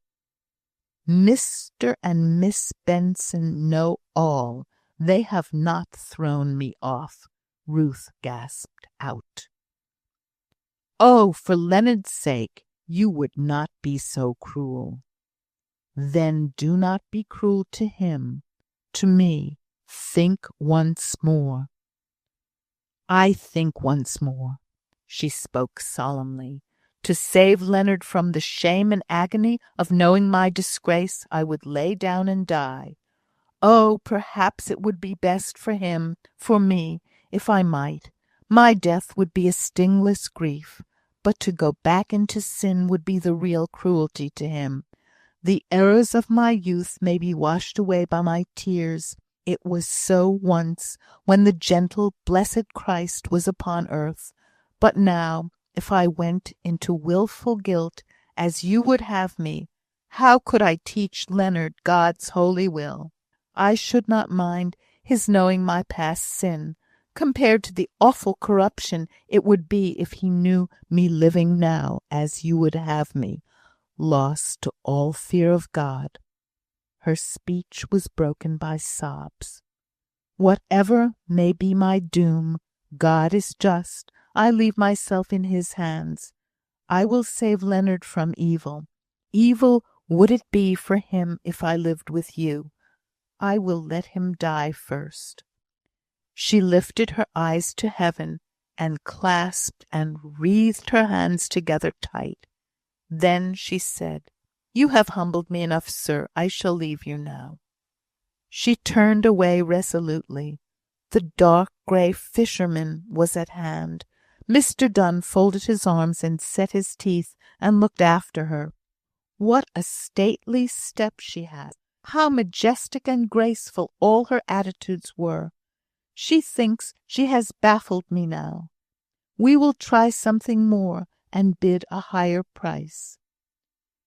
"Mr. and Miss Benson know all. They have not thrown me off," Ruth gasped out. "Oh, for Leonard's sake, you would not be so cruel." "Then do not be cruel to him. To me, think once more." "I think once more." She spoke solemnly. "To save Leonard from the shame and agony of knowing my disgrace, I would lay down and die. Oh, perhaps it would be best for him, for me, if I might. My death would be a stingless grief. But to go back into sin would be the real cruelty to him. The errors of my youth may be washed away by my tears. It was so once, when the gentle, blessed Christ was upon earth. But now, if I went into wilful guilt, as you would have me, how could I teach Leonard God's holy will? I should not mind his knowing my past sin, compared to the awful corruption it would be if he knew me living now, as you would have me, lost to all fear of God." Her speech was broken by sobs. "Whatever may be my doom, God is just. I leave myself in his hands. I will save Leonard from evil. Evil would it be for him if I lived with you. I will let him die first." She lifted her eyes to heaven, and clasped and wreathed her hands together tight. Then she said, "You have humbled me enough, sir. I shall leave you now." She turned away resolutely. The dark grey fisherman was at hand. Mr. Donne folded his arms and set his teeth and looked after her. What a stately step she had! How majestic and graceful all her attitudes were! She thinks she has baffled me now. We will try something more, and bid a higher price.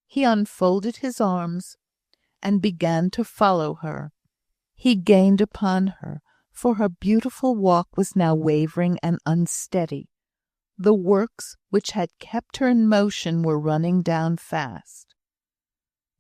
He unfolded his arms, and began to follow her. He gained upon her, for her beautiful walk was now wavering and unsteady. The works which had kept her in motion were running down fast.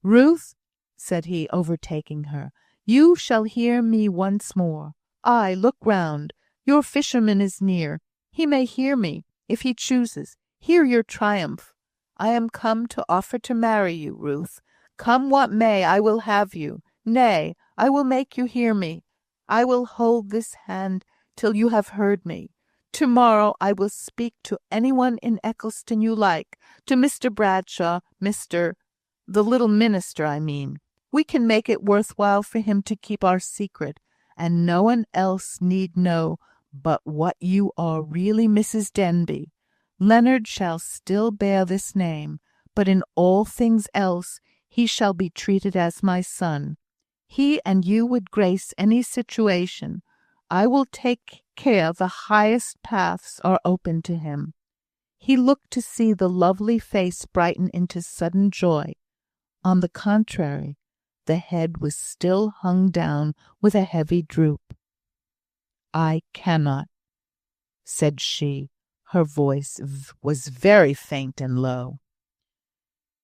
"Ruth," said he, overtaking her, "you shall hear me once more. Ay, look round. Your fisherman is near. He may hear me, if he chooses. Hear your triumph. I am come to offer to marry you, Ruth. Come what may, I will have you. Nay, I will make you hear me. I will hold this hand till you have heard me. To-morrow I will speak to any one in Eccleston you like, to Mr. Bradshaw, the little minister, I mean. We can make it worth while for him to keep our secret, and no one else need know but what you are really Mrs. Denbigh. Leonard shall still bear this name, but in all things else he shall be treated as my son. He and you would grace any situation. I will take care the highest paths are open to him." He looked to see the lovely face brighten into sudden joy. On the contrary, the head was still hung down with a heavy droop. "I cannot," said she. Her voice was very faint and low.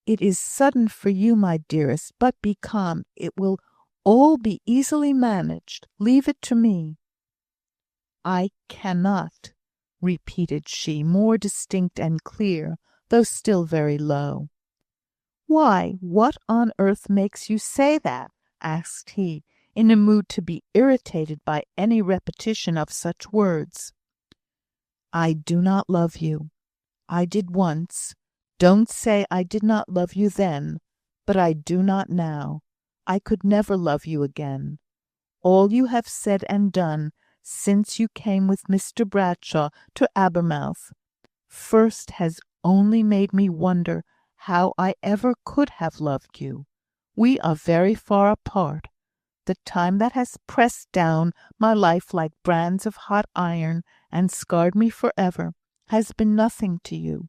"It is sudden for you, my dearest, but be calm. It will all be easily managed. Leave it to me." "I cannot," repeated she, more distinct and clear, though still very low. "Why, what on earth makes you say that?" asked he, in a mood to be irritated by any repetition of such words. "I do not love you. I did once. Don't say I did not love you then, but I do not now. I could never love you again. All you have said and done since you came with Mr. Bradshaw to Abermouth first has only made me wonder how I ever could have loved you. We are very far apart. The time that has pressed down my life like brands of hot iron and scarred me for ever has been nothing to you.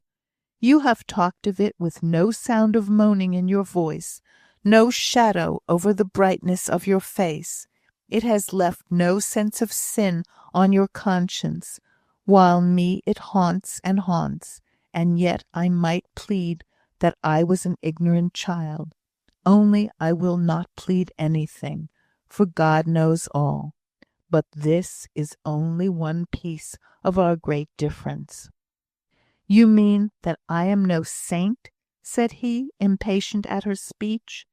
You have talked of it with no sound of moaning in your voice, no shadow over the brightness of your face. It has left no sense of sin on your conscience, while me it haunts and haunts, and yet I might plead that I was an ignorant child. Only I will not plead anything, for God knows all. But this is only one piece of our great difference." "You mean that I am no saint?" said he, impatient at her speech.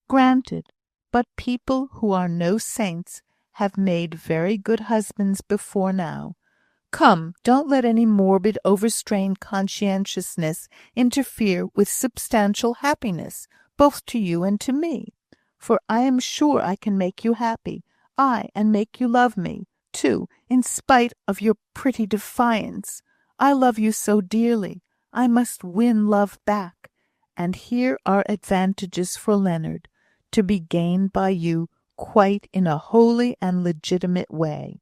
"Granted; but people who are no saints have made very good husbands before now. Come, don't let any morbid, overstrained conscientiousness interfere with substantial happiness, both to you and to me. For I am sure I can make you happy, ay, and make you love me, too, in spite of your pretty defiance. I love you so dearly, I must win love back. And here are advantages for Leonard, to be gained by you quite in a holy and legitimate way."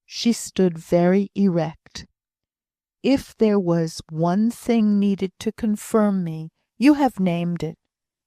She stood very erect. "If there was one thing needed to confirm me, you have named it.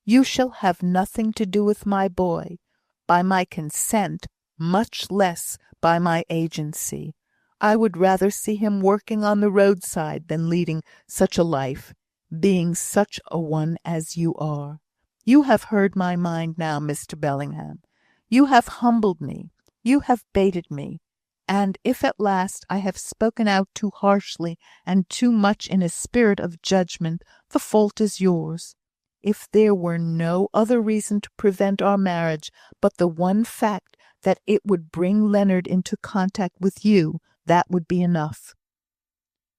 You shall have nothing to do with my boy, by my consent, much less by my agency. I would rather see him working on the roadside than leading such a life, being such a one as you are. You have heard my mind now, Mr. Bellingham. You have humbled me. You have baited me. And if at last I have spoken out too harshly and too much in a spirit of judgment, the fault is yours. If there were no other reason to prevent our marriage but the one fact that it would bring Leonard into contact with you, that would be enough."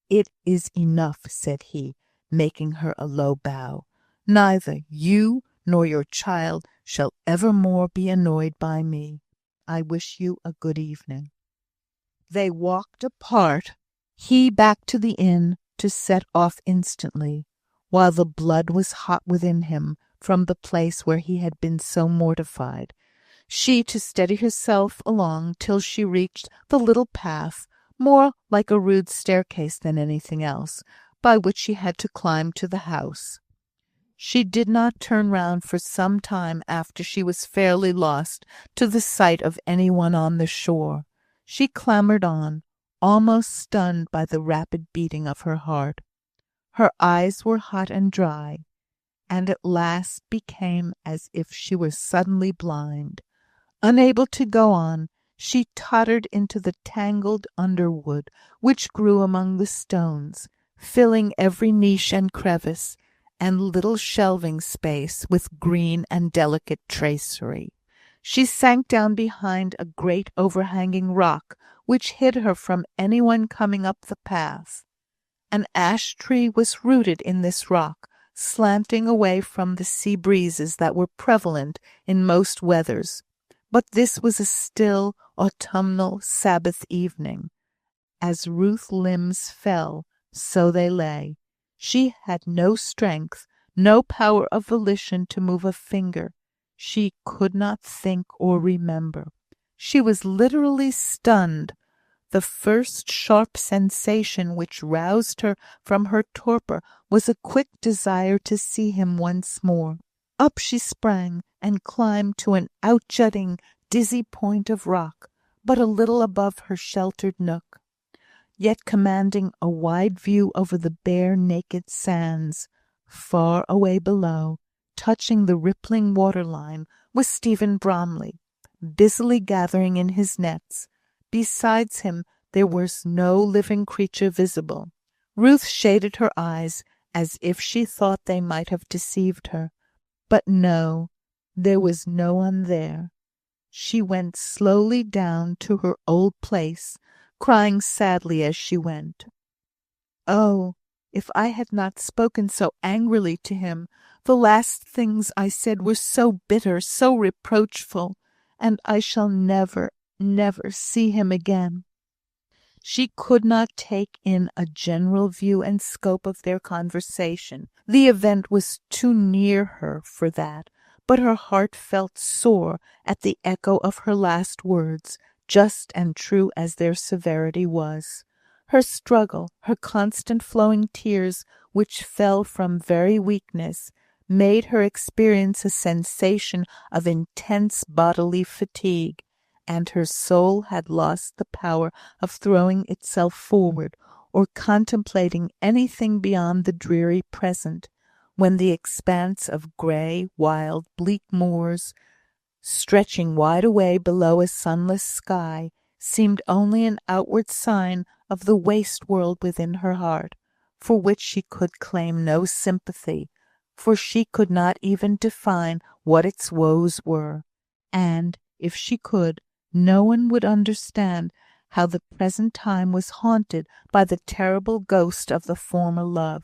"It is enough," said he, making her a low bow. "Neither you nor your child shall ever more be annoyed by me. I wish you a good evening." They walked apart, he back to the inn to set off instantly, while the blood was hot within him from the place where he had been so mortified. She to steady herself along till she reached the little path, more like a rude staircase than anything else, by which she had to climb to the house. She did not turn round for some time after she was fairly lost to the sight of any one on the shore. She clambered on, almost stunned by the rapid beating of her heart. Her eyes were hot and dry, and at last became as if she were suddenly blind. Unable to go on, she tottered into the tangled underwood which grew among the stones, filling every niche and crevice, and little shelving space with green and delicate tracery. She sank down behind a great overhanging rock, which hid her from anyone coming up the path. An ash tree was rooted in this rock, slanting away from the sea breezes that were prevalent in most weathers. But this was a still autumnal Sabbath evening. As Ruth's limbs fell, so they lay. She had no strength, no power of volition to move a finger. She could not think or remember. She was literally stunned. The first sharp sensation which roused her from her torpor was a quick desire to see him once more. Up she sprang, and climbed to an outjutting, dizzy point of rock, but a little above her sheltered nook, yet commanding a wide view over the bare, naked sands. Far away below, touching the rippling waterline, was Stephen Bromley, busily gathering in his nets. Besides him, there was no living creature visible. Ruth shaded her eyes, as if she thought they might have deceived her. But no, there was no one there. She went slowly down to her old place, crying sadly as she went. Oh, if I had not spoken so angrily to him! The last things I said were so bitter, so reproachful, and I shall never, never see him again. She could not take in a general view and scope of their conversation. The event was too near her for that, but her heart felt sore at the echo of her last words, just and true as their severity was. Her struggle, her constant flowing tears, which fell from very weakness, made her experience a sensation of intense bodily fatigue, and her soul had lost the power of throwing itself forward, or contemplating anything beyond the dreary present, when the expanse of grey, wild, bleak moors, stretching wide away below a sunless sky, seemed only an outward sign of the waste world within her heart, for which she could claim no sympathy, for she could not even define what its woes were, and, if she could, no one would understand how the present time was haunted by the terrible ghost of the former love.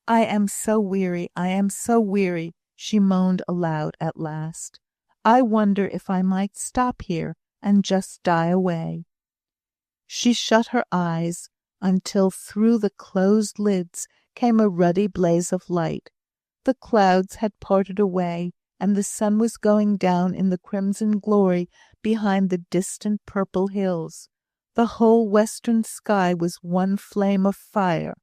"I am so weary, I am so weary," she moaned aloud at last. "I wonder if I might stop here and just die away." She shut her eyes until through the closed lids came a ruddy blaze of light. The clouds had parted away, and the sun was going down in the crimson glory behind the distant purple hills. The whole western sky was one flame of fire.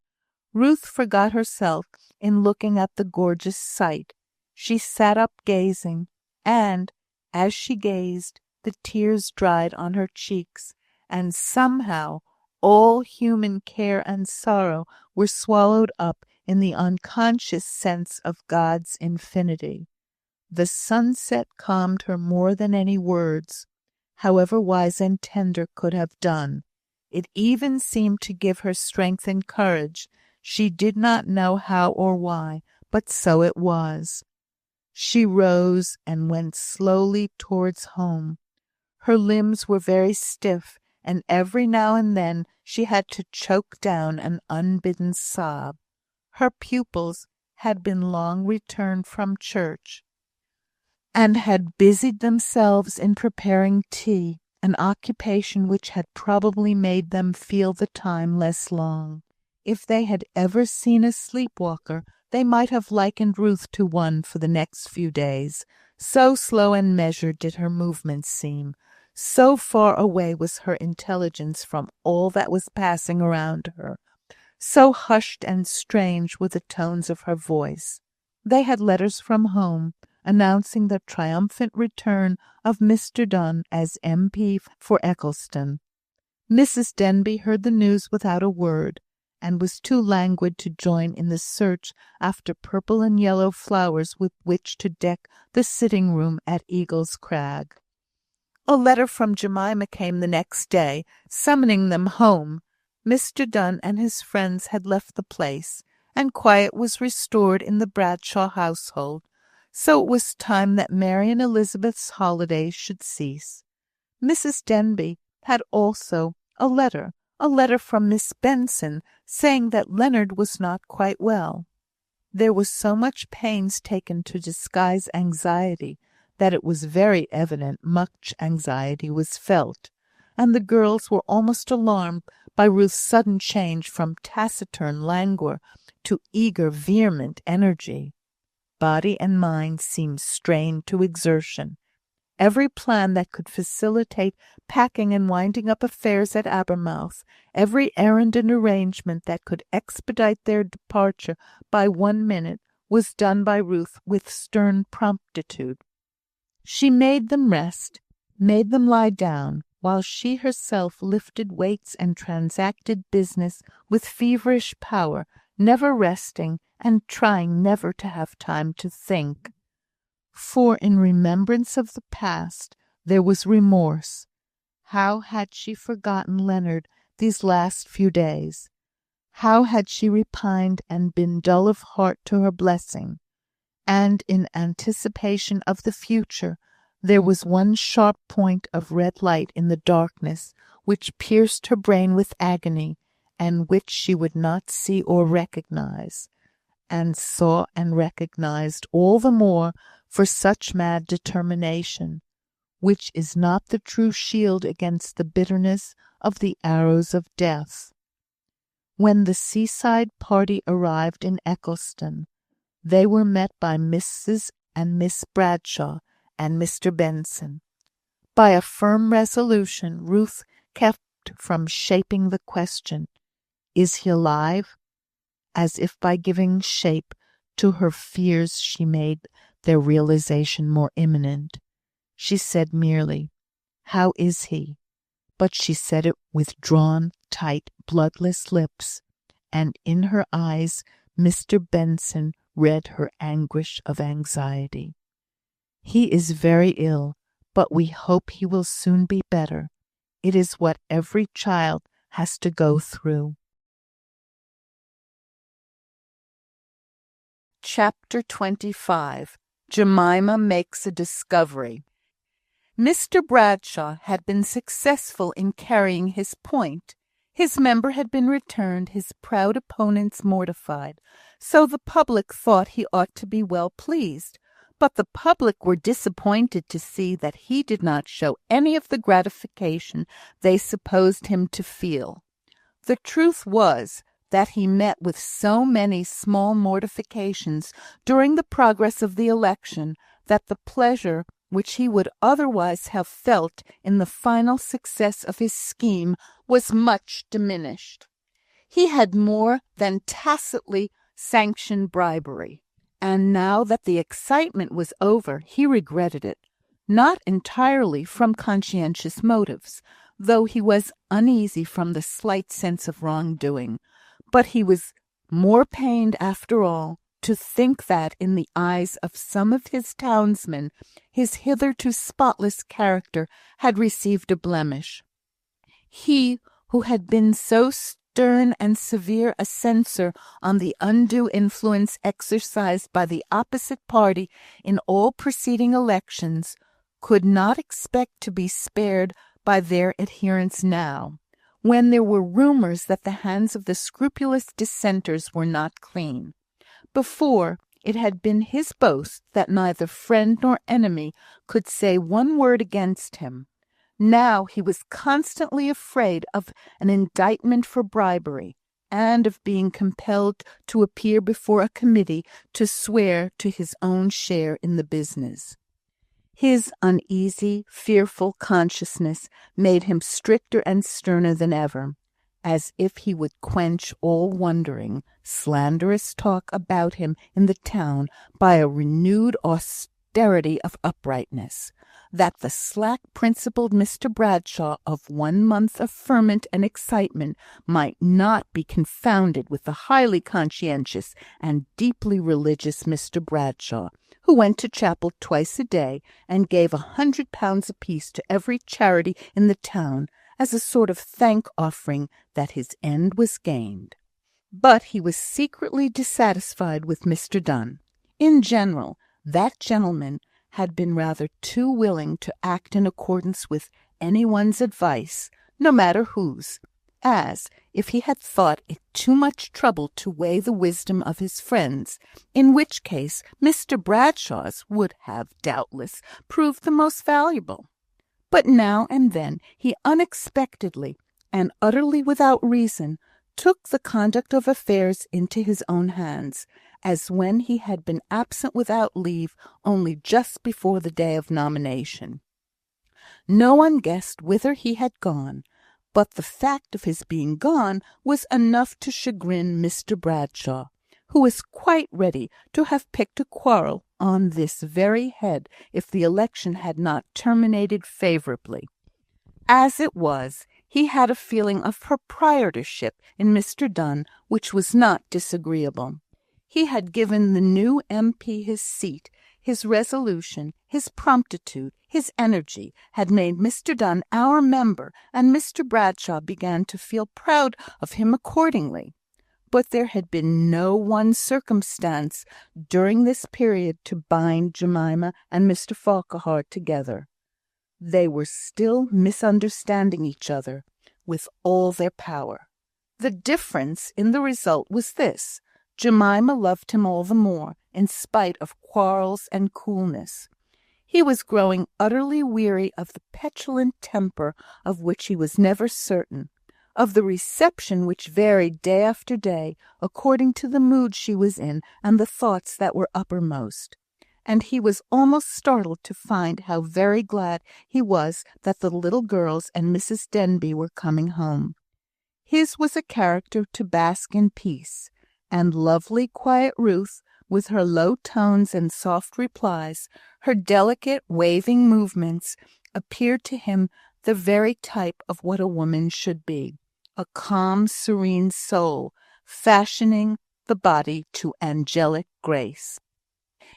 Ruth forgot herself in looking at the gorgeous sight. She sat up gazing, and, as she gazed, the tears dried on her cheeks, and somehow all human care and sorrow were swallowed up in the unconscious sense of God's infinity. The sunset calmed her more than any words, however wise and tender, could have done. It even seemed to give her strength and courage. She did not know how or why, but so it was. She rose and went slowly towards home. Her limbs were very stiff, and every now and then she had to choke down an unbidden sob. Her pupils had been long returned from church, and had busied themselves in preparing tea, an occupation which had probably made them feel the time less long. If they had ever seen a sleepwalker, they might have likened Ruth to one for the next few days. So slow and measured did her movements seem. So far away was her intelligence from all that was passing around her. So hushed and strange were the tones of her voice. They had letters from home, announcing the triumphant return of Mr. Donne as MP for Eccleston. Mrs. Denbigh heard the news without a word, and was too languid to join in the search after purple and yellow flowers with which to deck the sitting-room at Eagle's Crag. A letter from Jemima came the next day, summoning them home. Mr. Donne and his friends had left the place, and quiet was restored in the Bradshaw household, so it was time that Mary and Elizabeth's holidays should cease. Mrs. Denbigh had also a letter from Miss Benson, saying that Leonard was not quite well. There was so much pains taken to disguise anxiety that it was very evident much anxiety was felt, and the girls were almost alarmed by Ruth's sudden change from taciturn languor to eager, vehement energy. Body and mind seemed strained to exertion. Every plan that could facilitate packing and winding up affairs at Abermouth, every errand and arrangement that could expedite their departure by 1 minute, was done by Ruth with stern promptitude. She made them rest, made them lie down, while she herself lifted weights and transacted business with feverish power, never resting, and trying never to have time to think. For in remembrance of the past there was remorse. How had she forgotten Leonard these last few days? How had she repined and been dull of heart to her blessing? And in anticipation of the future, there was one sharp point of red light in the darkness, which pierced her brain with agony, and which she would not see or recognise, and saw and recognised all the more for such mad determination, which is not the true shield against the bitterness of the arrows of death. When the seaside party arrived in Eccleston, they were met by Mrs. and Miss Bradshaw and Mr. Benson. By a firm resolution, Ruth kept from shaping the question, "Is he alive?" As if by giving shape to her fears she made their realization more imminent. She said merely, How is he?" But she said it with drawn, tight, bloodless lips, and in her eyes Mr. Benson read her anguish of anxiety. "He is very ill, but we hope he will soon be better. It is what every child has to go through." Chapter 25. Jemima makes a discovery. Mr. Bradshaw had been successful in carrying his point. His member had been returned, his proud opponents mortified, so the public thought he ought to be well pleased. But the public were disappointed to see that he did not show any of the gratification they supposed him to feel. The truth was that he met with so many small mortifications during the progress of the election that the pleasure which he would otherwise have felt in the final success of his scheme was much diminished. He had more than tacitly sanctioned bribery, and now that the excitement was over, he regretted it, not entirely from conscientious motives, though he was uneasy from the slight sense of wrongdoing, but he was more pained after all to think that in the eyes of some of his townsmen his hitherto spotless character had received a blemish. He, who had been so stern and severe a censor on the undue influence exercised by the opposite party in all preceding elections, could not expect to be spared by their adherents now, when there were rumours that the hands of the scrupulous dissenters were not clean. Before, it had been his boast that neither friend nor enemy could say one word against him. Now he was constantly afraid of an indictment for bribery, and of being compelled to appear before a committee to swear to his own share in the business. His uneasy, fearful consciousness made him stricter and sterner than ever, as if he would quench all wondering, slanderous talk about him in the town by a renewed austerity of uprightness, that the slack-principled Mr. Bradshaw of 1 month of ferment and excitement might not be confounded with the highly conscientious and deeply religious Mr. Bradshaw, who went to chapel twice a day and gave £100 apiece to every charity in the town, as a sort of thank-offering that his end was gained. But he was secretly dissatisfied with Mr. Donne. In general, that gentleman had been rather too willing to act in accordance with anyone's advice, no matter whose, as if he had thought it too much trouble to weigh the wisdom of his friends, in which case Mr. Bradshaw's would have, doubtless, proved the most valuable. But now and then he unexpectedly, and utterly without reason, took the conduct of affairs into his own hands, as when he had been absent without leave only just before the day of nomination. No one guessed whither he had gone, but the fact of his being gone was enough to chagrin Mr. Bradshaw, who was quite ready to have picked a quarrel on this very head if the election had not terminated favourably. As it was, he had a feeling of proprietorship in Mr. Donne which was not disagreeable. He had given the new MP his seat, his resolution, his promptitude, his energy had made Mr. Donne our member, and Mr. Bradshaw began to feel proud of him accordingly. But there had been no one circumstance during this period to bind Jemima and Mr. Farquhar together. They were still misunderstanding each other with all their power. The difference in the result was this: Jemima loved him all the more, in spite of quarrels and coolness. He was growing utterly weary of the petulant temper of which he was never certain, of the reception which varied day after day according to the mood she was in and the thoughts that were uppermost. And he was almost startled to find how very glad he was that the little girls and Mrs. Denbigh were coming home. His was a character to bask in peace, and lovely quiet Ruth, with her low tones and soft replies, her delicate waving movements, appeared to him the very type of what a woman should be, a calm, serene soul, fashioning the body to angelic grace.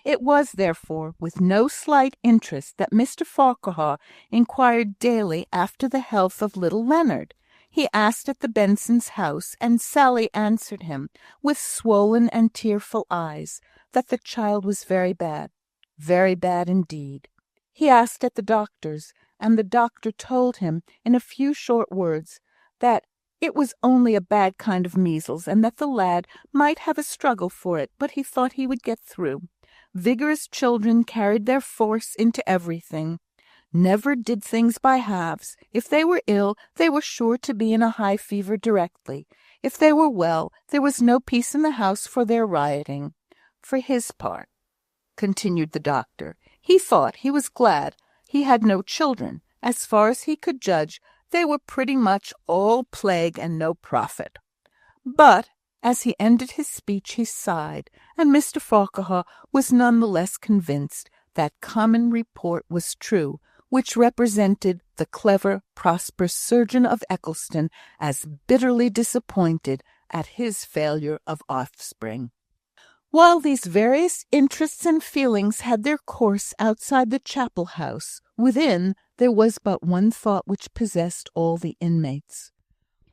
It was, therefore, with no slight interest that Mr. Farquhar inquired daily after the health of little Leonard. He asked at the Bensons' house, and Sally answered him, with swollen and tearful eyes, that the child was very bad indeed. He asked at the doctor's, and the doctor told him, in a few short words, that it was only a bad kind of measles, and that the lad might have a struggle for it, but he thought he would get through. Vigorous children carried their force into everything, never did things by halves. If they were ill, they were sure to be in a high fever directly. If they were well, there was no peace in the house for their rioting. For his part, continued the doctor, he thought he was glad he had no children. As far as he could judge, they were pretty much all plague and no profit. But as he ended his speech, he sighed, and Mr. Farquhar was none the less convinced that common report was true, which represented the clever, prosperous surgeon of Eccleston as bitterly disappointed at his failure of offspring. While these various interests and feelings had their course outside the chapel house, within there was but one thought which possessed all the inmates.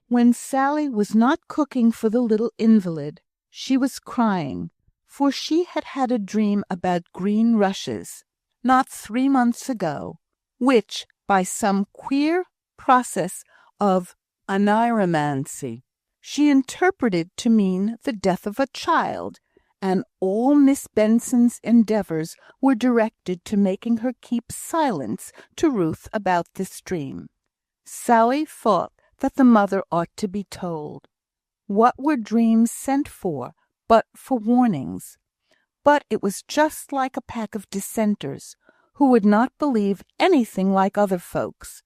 When Sally was not cooking for the little invalid, she was crying, for she had had a dream about green rushes, not 3 months ago, which, by some queer process of oniromancy, she interpreted to mean the death of a child, and all Miss Benson's endeavours were directed to making her keep silence to Ruth about this dream. Sally thought that the mother ought to be told. What were dreams sent for but for warnings? But it was just like a pack of dissenters, who would not believe anything like other folks.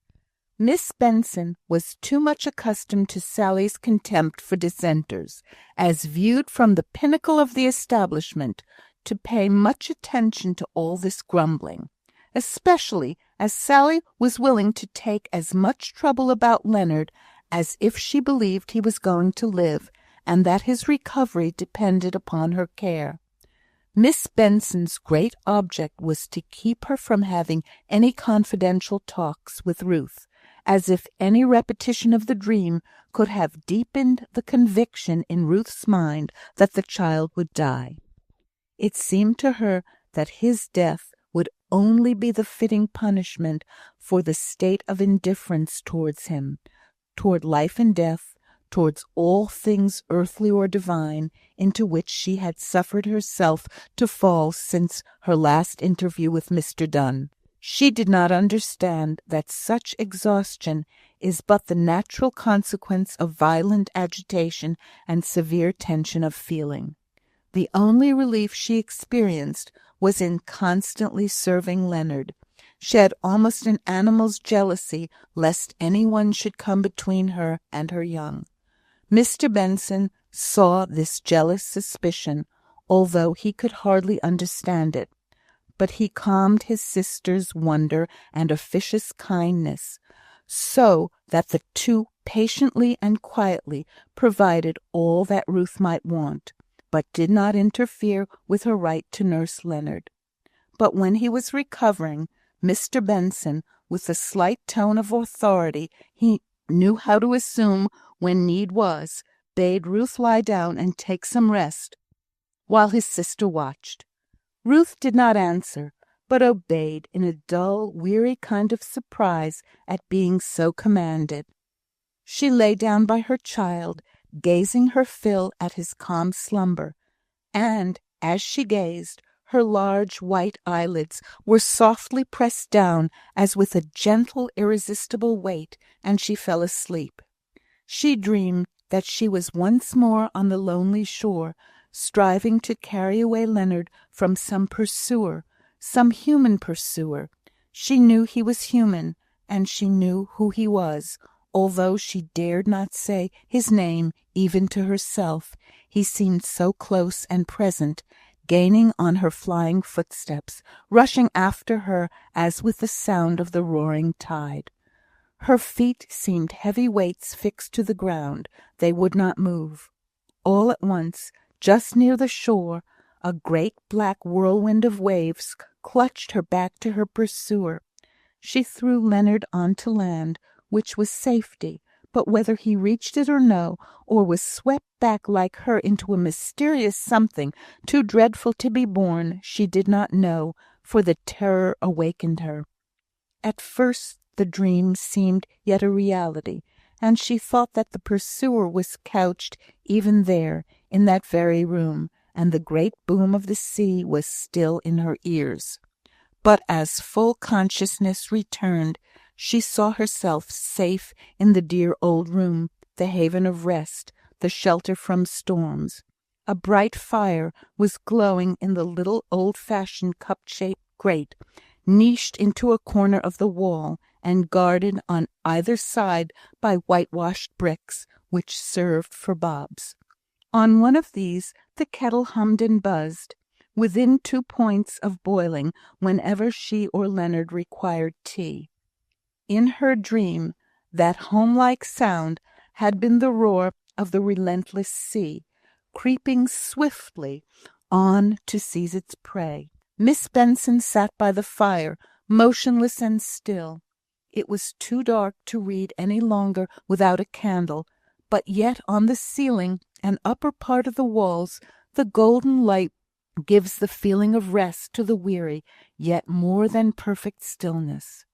Miss Benson was too much accustomed to Sally's contempt for dissenters, as viewed from the pinnacle of the establishment, to pay much attention to all this grumbling, especially as Sally was willing to take as much trouble about Leonard as if she believed he was going to live, and that his recovery depended upon her care. Miss Benson's great object was to keep her from having any confidential talks with Ruth, as if any repetition of the dream could have deepened the conviction in Ruth's mind that the child would die. It seemed to her that his death would only be the fitting punishment for the state of indifference towards him, toward life and death, towards all things earthly or divine, into which she had suffered herself to fall since her last interview with Mr. Donne. She did not understand that such exhaustion is but the natural consequence of violent agitation and severe tension of feeling. The only relief she experienced was in constantly serving Leonard. She had almost an animal's jealousy lest any one should come between her and her young. Mr. Benson saw this jealous suspicion, although he could hardly understand it. But he calmed his sister's wonder and officious kindness, so that the two patiently and quietly provided all that Ruth might want, but did not interfere with her right to nurse Leonard. But when he was recovering, Mr. Benson, with a slight tone of authority he knew how to assume when need was, bade Ruth lie down and take some rest, while his sister watched. Ruth did not answer, but obeyed in a dull, weary kind of surprise at being so commanded. She lay down by her child, gazing her fill at his calm slumber, and, as she gazed, her large white eyelids were softly pressed down as with a gentle, irresistible weight, and she fell asleep. She dreamed that she was once more on the lonely shore, striving to carry away Leonard from some pursuer, some human pursuer. She knew he was human, and she knew who he was, although she dared not say his name even to herself. He seemed so close and present, gaining on her flying footsteps, rushing after her as with the sound of the roaring tide. Her feet seemed heavy weights fixed to the ground. They would not move. All at once, just near the shore, a great black whirlwind of waves clutched her back to her pursuer. She threw Leonard on to land, which was safety, but whether he reached it or no, or was swept back like her into a mysterious something too dreadful to be borne, she did not know, for the terror awakened her. At first the dream seemed yet a reality, and she thought that the pursuer was couched even there, in that very room, and the great boom of the sea was still in her ears. But as full consciousness returned, she saw herself safe in the dear old room, the haven of rest, the shelter from storms. A bright fire was glowing in the little old-fashioned cup-shaped grate, niched into a corner of the wall, and guarded on either side by whitewashed bricks, which served for bobs. On one of these the kettle hummed and buzzed, within 2 points of boiling whenever she or Leonard required tea. In her dream, that home-like sound had been the roar of the relentless sea, creeping swiftly on to seize its prey. Miss Benson sat by the fire, motionless and still. It was too dark to read any longer without a candle, but yet on the ceiling and upper part of the walls the golden light gives the feeling of rest to the weary, yet more than perfect stillness.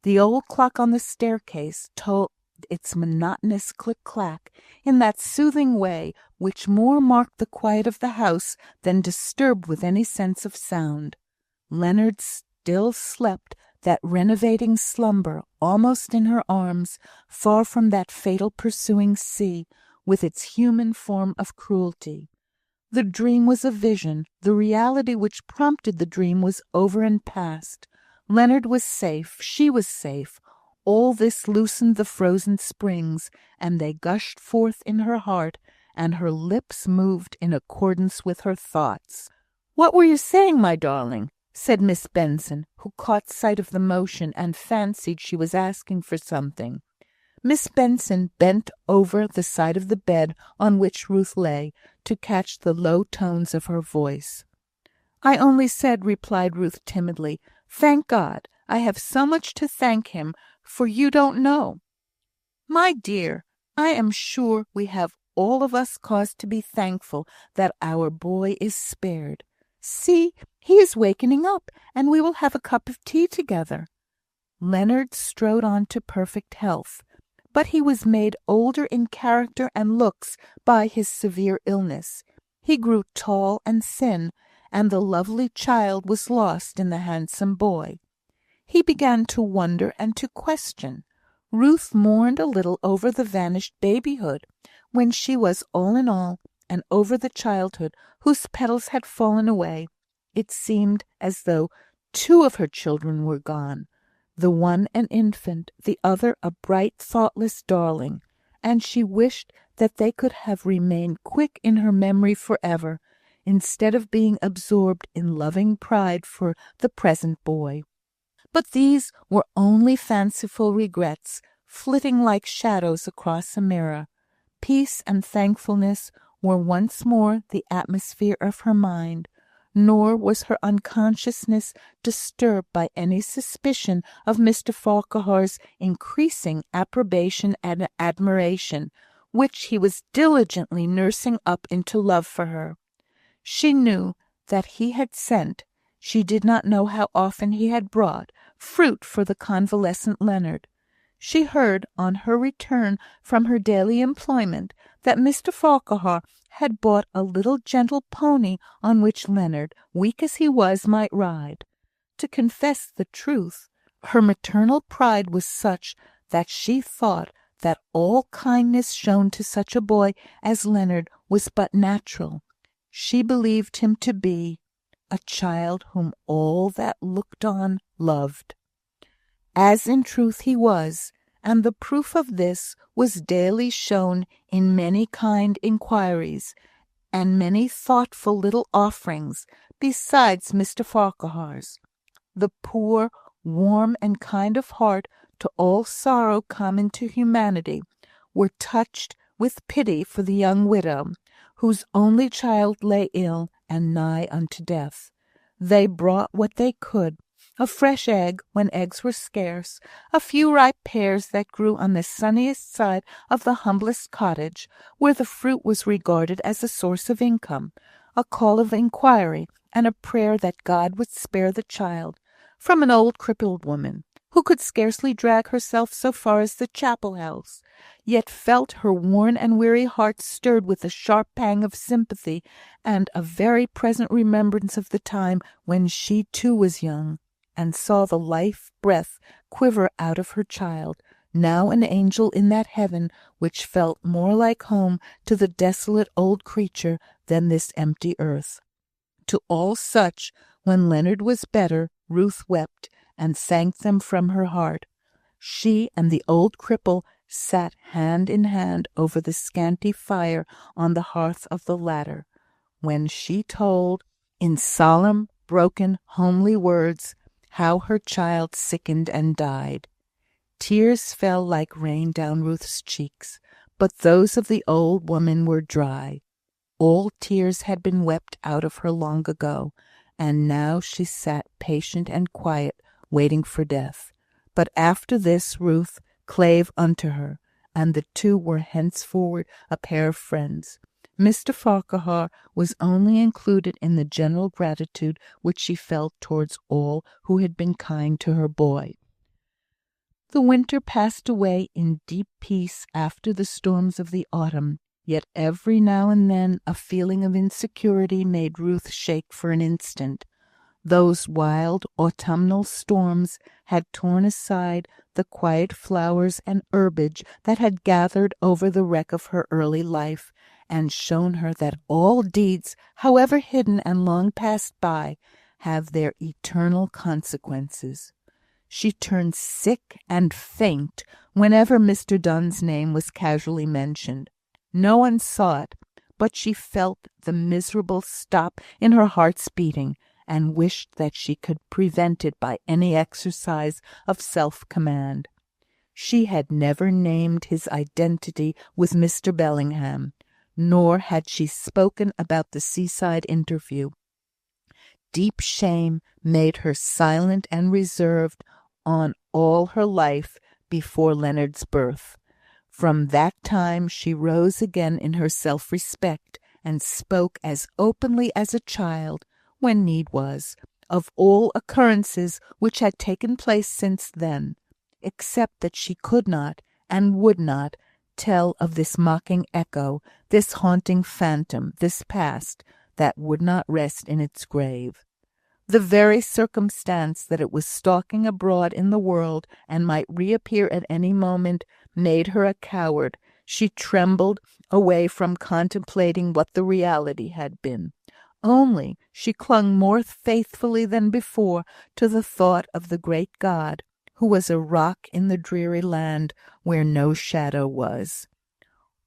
The old clock on the staircase told its monotonous click-clack in that soothing way which more marked the quiet of the house than disturbed with any sense of sound. Leonard still slept that renovating slumber almost in her arms, far from that fatal pursuing sea, with its human form of cruelty. The dream was a vision. The reality which prompted the dream was over and past. Leonard was safe. She was safe. All this loosened the frozen springs, and they gushed forth in her heart, and her lips moved in accordance with her thoughts. "What were you saying, my darling?" said Miss Benson, who caught sight of the motion and fancied she was asking for something. Miss Benson bent over the side of the bed on which Ruth lay, to catch the low tones of her voice. "I only said," replied Ruth timidly, "thank God! I have so much to thank him for, you don't know." "My dear, I am sure we have all of us cause to be thankful that our boy is spared. See, he is wakening up, and we will have a cup of tea together." Leonard strode on to perfect health, but he was made older in character and looks by his severe illness. He grew tall and thin, and the lovely child was lost in the handsome boy. He began to wonder and to question. Ruth mourned a little over the vanished babyhood, when she was all in all, and over the childhood whose petals had fallen away. It seemed as though 2 of her children were gone, the one an infant, the other a bright, thoughtless darling, and she wished that they could have remained quick in her memory for ever, instead of being absorbed in loving pride for the present boy. But these were only fanciful regrets, flitting like shadows across a mirror. Peace and thankfulness were once more the atmosphere of her mind, nor was her unconsciousness disturbed by any suspicion of Mr. Farquhar's increasing approbation and admiration, which he was diligently nursing up into love for her. She knew that he had sent, she did not know how often he had brought, fruit for the convalescent Leonard. She heard, on her return from her daily employment, that Mr. Farquhar had bought a little gentle pony on which Leonard, weak as he was, might ride. To confess the truth, her maternal pride was such that she thought that all kindness shown to such a boy as Leonard was but natural. She believed him to be a child whom all that looked on loved, as in truth he was, and the proof of this was daily shown in many kind inquiries, and many thoughtful little offerings besides Mr. Farquhar's. The poor, warm, and kind of heart to all sorrow common to humanity, were touched with pity for the young widow, whose only child lay ill and nigh unto death. They brought what they could, a fresh egg when eggs were scarce, a few ripe pears that grew on the sunniest side of the humblest cottage, where the fruit was regarded as a source of income, a call of inquiry, and a prayer that God would spare the child, from an old crippled woman, who could scarcely drag herself so far as the chapel house, yet felt her worn and weary heart stirred with a sharp pang of sympathy, and a very present remembrance of the time when she too was young, and saw the life breath quiver out of her child, now an angel in that heaven which felt more like home to the desolate old creature than this empty earth. To all such, when Leonard was better, Ruth wept, and thanked them from her heart. She and the old cripple sat hand in hand over the scanty fire on the hearth of the latter, when she told, in solemn, broken, homely words, how her child sickened and died. Tears fell like rain down Ruth's cheeks, but those of the old woman were dry. All tears had been wept out of her long ago, and now she sat patient and quiet, waiting for death. But after this Ruth clave unto her, and the two were henceforward a pair of friends. Mr. Farquhar was only included in the general gratitude which she felt towards all who had been kind to her boy. The winter passed away in deep peace after the storms of the autumn, yet every now and then a feeling of insecurity made Ruth shake for an instant. Those wild autumnal storms had torn aside the quiet flowers and herbage that had gathered over the wreck of her early life, and shown her that all deeds, however hidden and long passed by, have their eternal consequences. She turned sick and faint whenever Mr. Dunn's name was casually mentioned. No one saw it, but she felt the miserable stop in her heart's beating, and wished that she could prevent it by any exercise of self-command. She had never named his identity with Mr. Bellingham, nor had she spoken about the seaside interview. Deep shame made her silent and reserved on all her life before Leonard's birth. From that time she rose again in her self-respect, and spoke as openly as a child, when need was, of all occurrences which had taken place since then, except that she could not, and would not, tell of this mocking echo, this haunting phantom, this past, that would not rest in its grave. The very circumstance that it was stalking abroad in the world, and might reappear at any moment, made her a coward. She trembled away from contemplating what the reality had been. Only she clung more faithfully than before to the thought of the great God, who was a rock in the dreary land where no shadow was.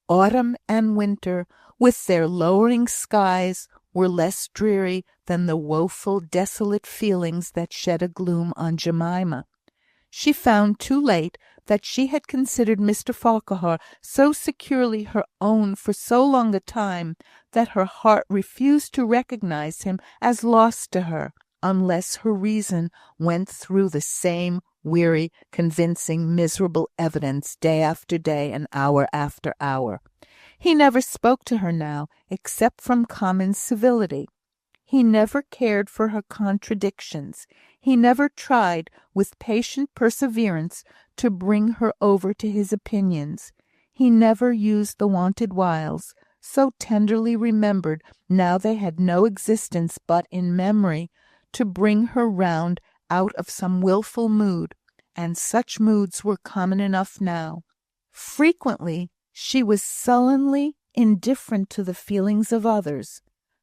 Autumn and winter, with their lowering skies, were less dreary than the woeful, desolate feelings that shed a gloom on Jemima. She found too late that she had considered Mr. Farquhar so securely her own for so long a time that her heart refused to recognise him as lost to her, unless her reason went through the same weary, convincing, miserable evidence day after day and hour after hour. He never spoke to her now, except from common civility. He never cared for her contradictions. He never tried, with patient perseverance, to bring her over to his opinions. He never used the wonted wiles, so tenderly remembered now they had no existence but in memory, to bring her round out of some wilful mood, and such moods were common enough now. Frequently she was sullenly indifferent to the feelings of others,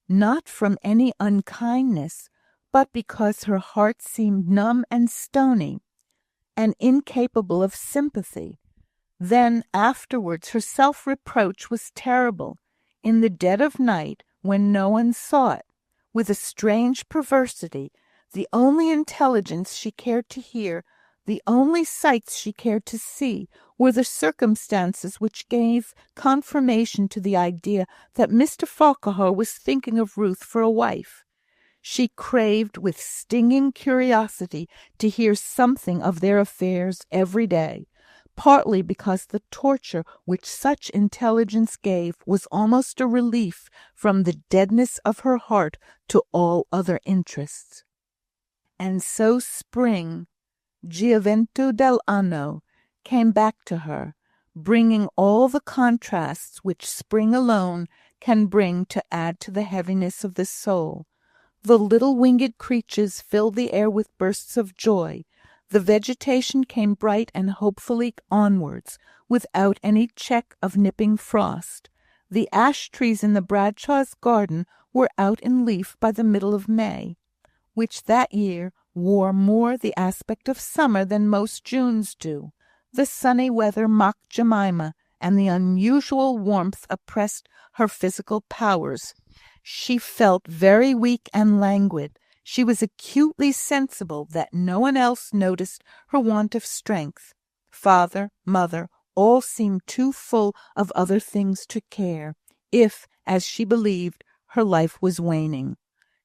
not from any unkindness, but because her heart seemed numb and stony, and incapable of sympathy. Then afterwards her self-reproach was terrible. In the dead of night, when no one saw it. With a strange perversity, the only intelligence she cared to hear, the only sights she cared to see, were the circumstances which gave confirmation to the idea that Mr. Farquhar was thinking of Ruth for a wife. She craved with stinging curiosity to hear something of their affairs every day, partly because the torture which such intelligence gave was almost a relief from the deadness of her heart to all other interests. And so spring, Gioventù dell'anno, came back to her, bringing all the contrasts which spring alone can bring to add to the heaviness of the soul. The little winged creatures filled the air with bursts of joy. The vegetation came bright and hopefully onwards, without any check of nipping frost. The ash trees in the Bradshaw's garden were out in leaf by the middle of May, which that year wore more the aspect of summer than most Junes do. The sunny weather mocked Jemima, and the unusual warmth oppressed her physical powers. She felt very weak and languid. She was acutely sensible that no one else noticed her want of strength. Father, mother, all seemed too full of other things to care, if, as she believed, her life was waning.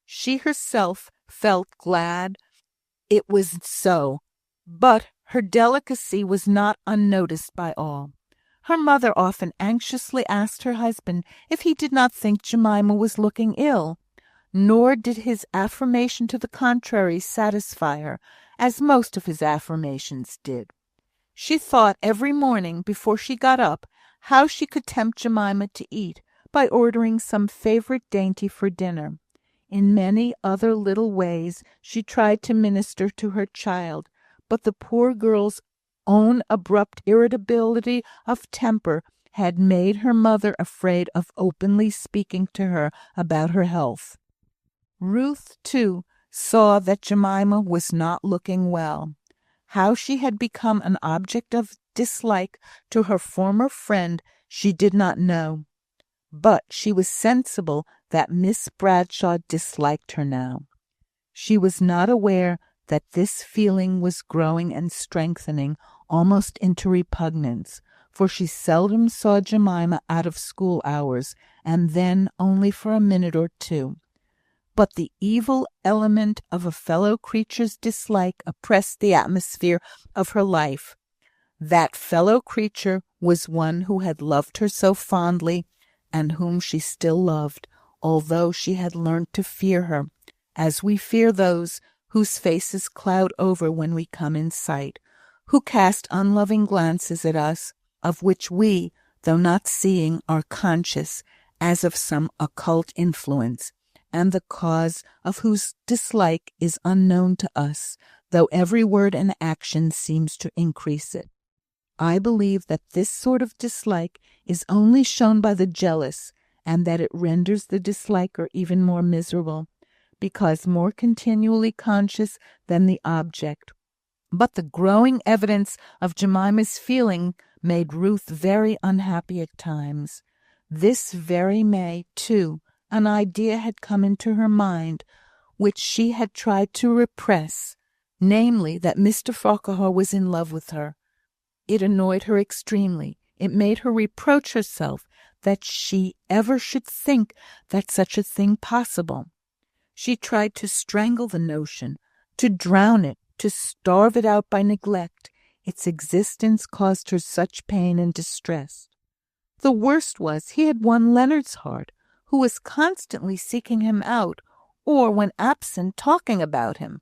She herself felt glad it was so, but her delicacy was not unnoticed by all. Her mother often anxiously asked her husband if he did not think Jemima was looking ill, nor did his affirmation to the contrary satisfy her, as most of his affirmations did. She thought every morning, before she got up, how she could tempt Jemima to eat by ordering some favourite dainty for dinner. In many other little ways she tried to minister to her child, but the poor girl's own abrupt irritability of temper had made her mother afraid of openly speaking to her about her health. Ruth, too, saw that Jemima was not looking well. How she had become an object of dislike to her former friend she did not know, but she was sensible that Miss Bradshaw disliked her now. She was not aware that this feeling was growing and strengthening almost into repugnance, for she seldom saw Jemima out of school hours, and then only for a minute or two. But the evil element of a fellow creature's dislike oppressed the atmosphere of her life. That fellow creature was one who had loved her so fondly, and whom she still loved, although she had learnt to fear her, as we fear those whose faces cloud over when we come in sight, who cast unloving glances at us, of which we, though not seeing, are conscious, as of some occult influence, and the cause of whose dislike is unknown to us, though every word and action seems to increase it. I believe that this sort of dislike is only shown by the jealous, and that it renders the disliker even more miserable, because more continually conscious than the object. But the growing evidence of Jemima's feeling made Ruth very unhappy at times. This very May, too, an idea had come into her mind, which she had tried to repress, namely, that Mr. Farquhar was in love with her. It annoyed her extremely. It made her reproach herself that she ever should think that such a thing possible. She tried to strangle the notion, to drown it, to starve it out by neglect. Its existence caused her such pain and distress. The worst was, he had won Leonard's heart, who was constantly seeking him out, or, when absent, talking about him.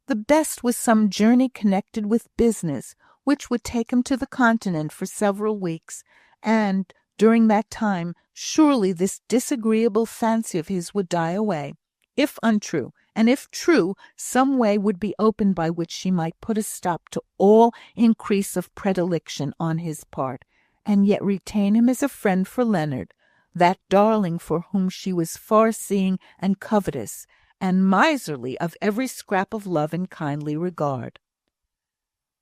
The best was some journey connected with business, which would take him to the Continent for several weeks, and, during that time, surely this disagreeable fancy of his would die away. If untrue, and if true, some way would be opened by which she might put a stop to all increase of predilection on his part, and yet retain him as a friend for Leonard, that darling for whom she was far-seeing and covetous, and miserly of every scrap of love and kindly regard.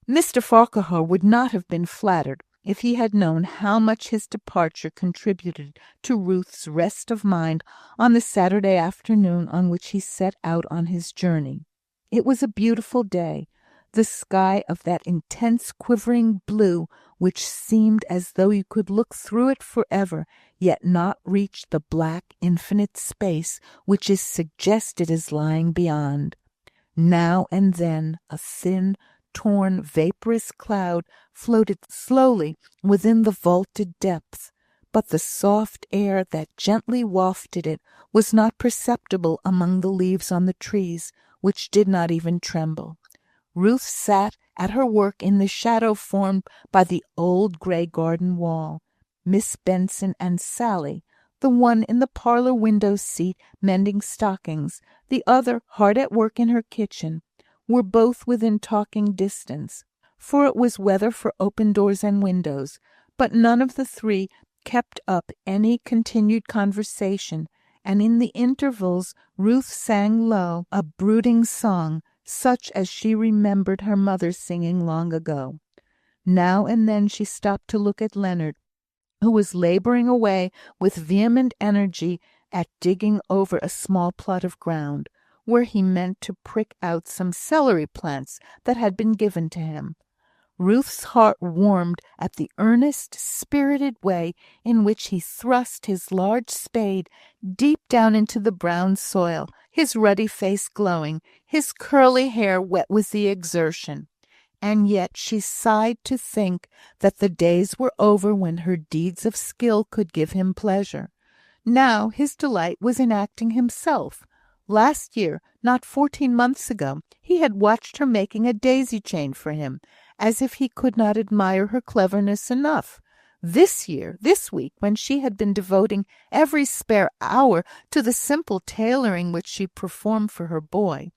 Mr. Farquhar would not have been flattered if he had known how much his departure contributed to Ruth's rest of mind on the Saturday afternoon on which he set out on his journey. It was a beautiful day, the sky of that intense quivering blue which seemed as though you could look through it for ever, yet not reach the black infinite space which is suggested as lying beyond. Now and then a thin, torn, vaporous cloud floated slowly within the vaulted depths, but the soft air that gently wafted it was not perceptible among the leaves on the trees, which did not even tremble. Ruth sat at her work in the shadow formed by the old grey garden wall. Miss Benson and Sally, the one in the parlour window seat mending stockings, the other hard at work in her kitchen, were both within talking distance, for it was weather for open doors and windows, but none of the three kept up any continued conversation, and in the intervals Ruth sang low a brooding song, such as she remembered her mother singing long ago. Now and then she stopped to look at Leonard, who was labouring away with vehement energy at digging over a small plot of ground, where he meant to prick out some celery plants that had been given to him. Ruth's heart warmed at the earnest, spirited way in which he thrust his large spade deep down into the brown soil, his ruddy face glowing, his curly hair wet with the exertion. And yet she sighed to think that the days were over when her deeds of skill could give him pleasure. Now his delight was in acting himself. Last year, not 14 months ago, he had watched her making a daisy chain for him, as if he could not admire her cleverness enough. This week, when she had been devoting every spare hour to the simple tailoring which she performed for her boy,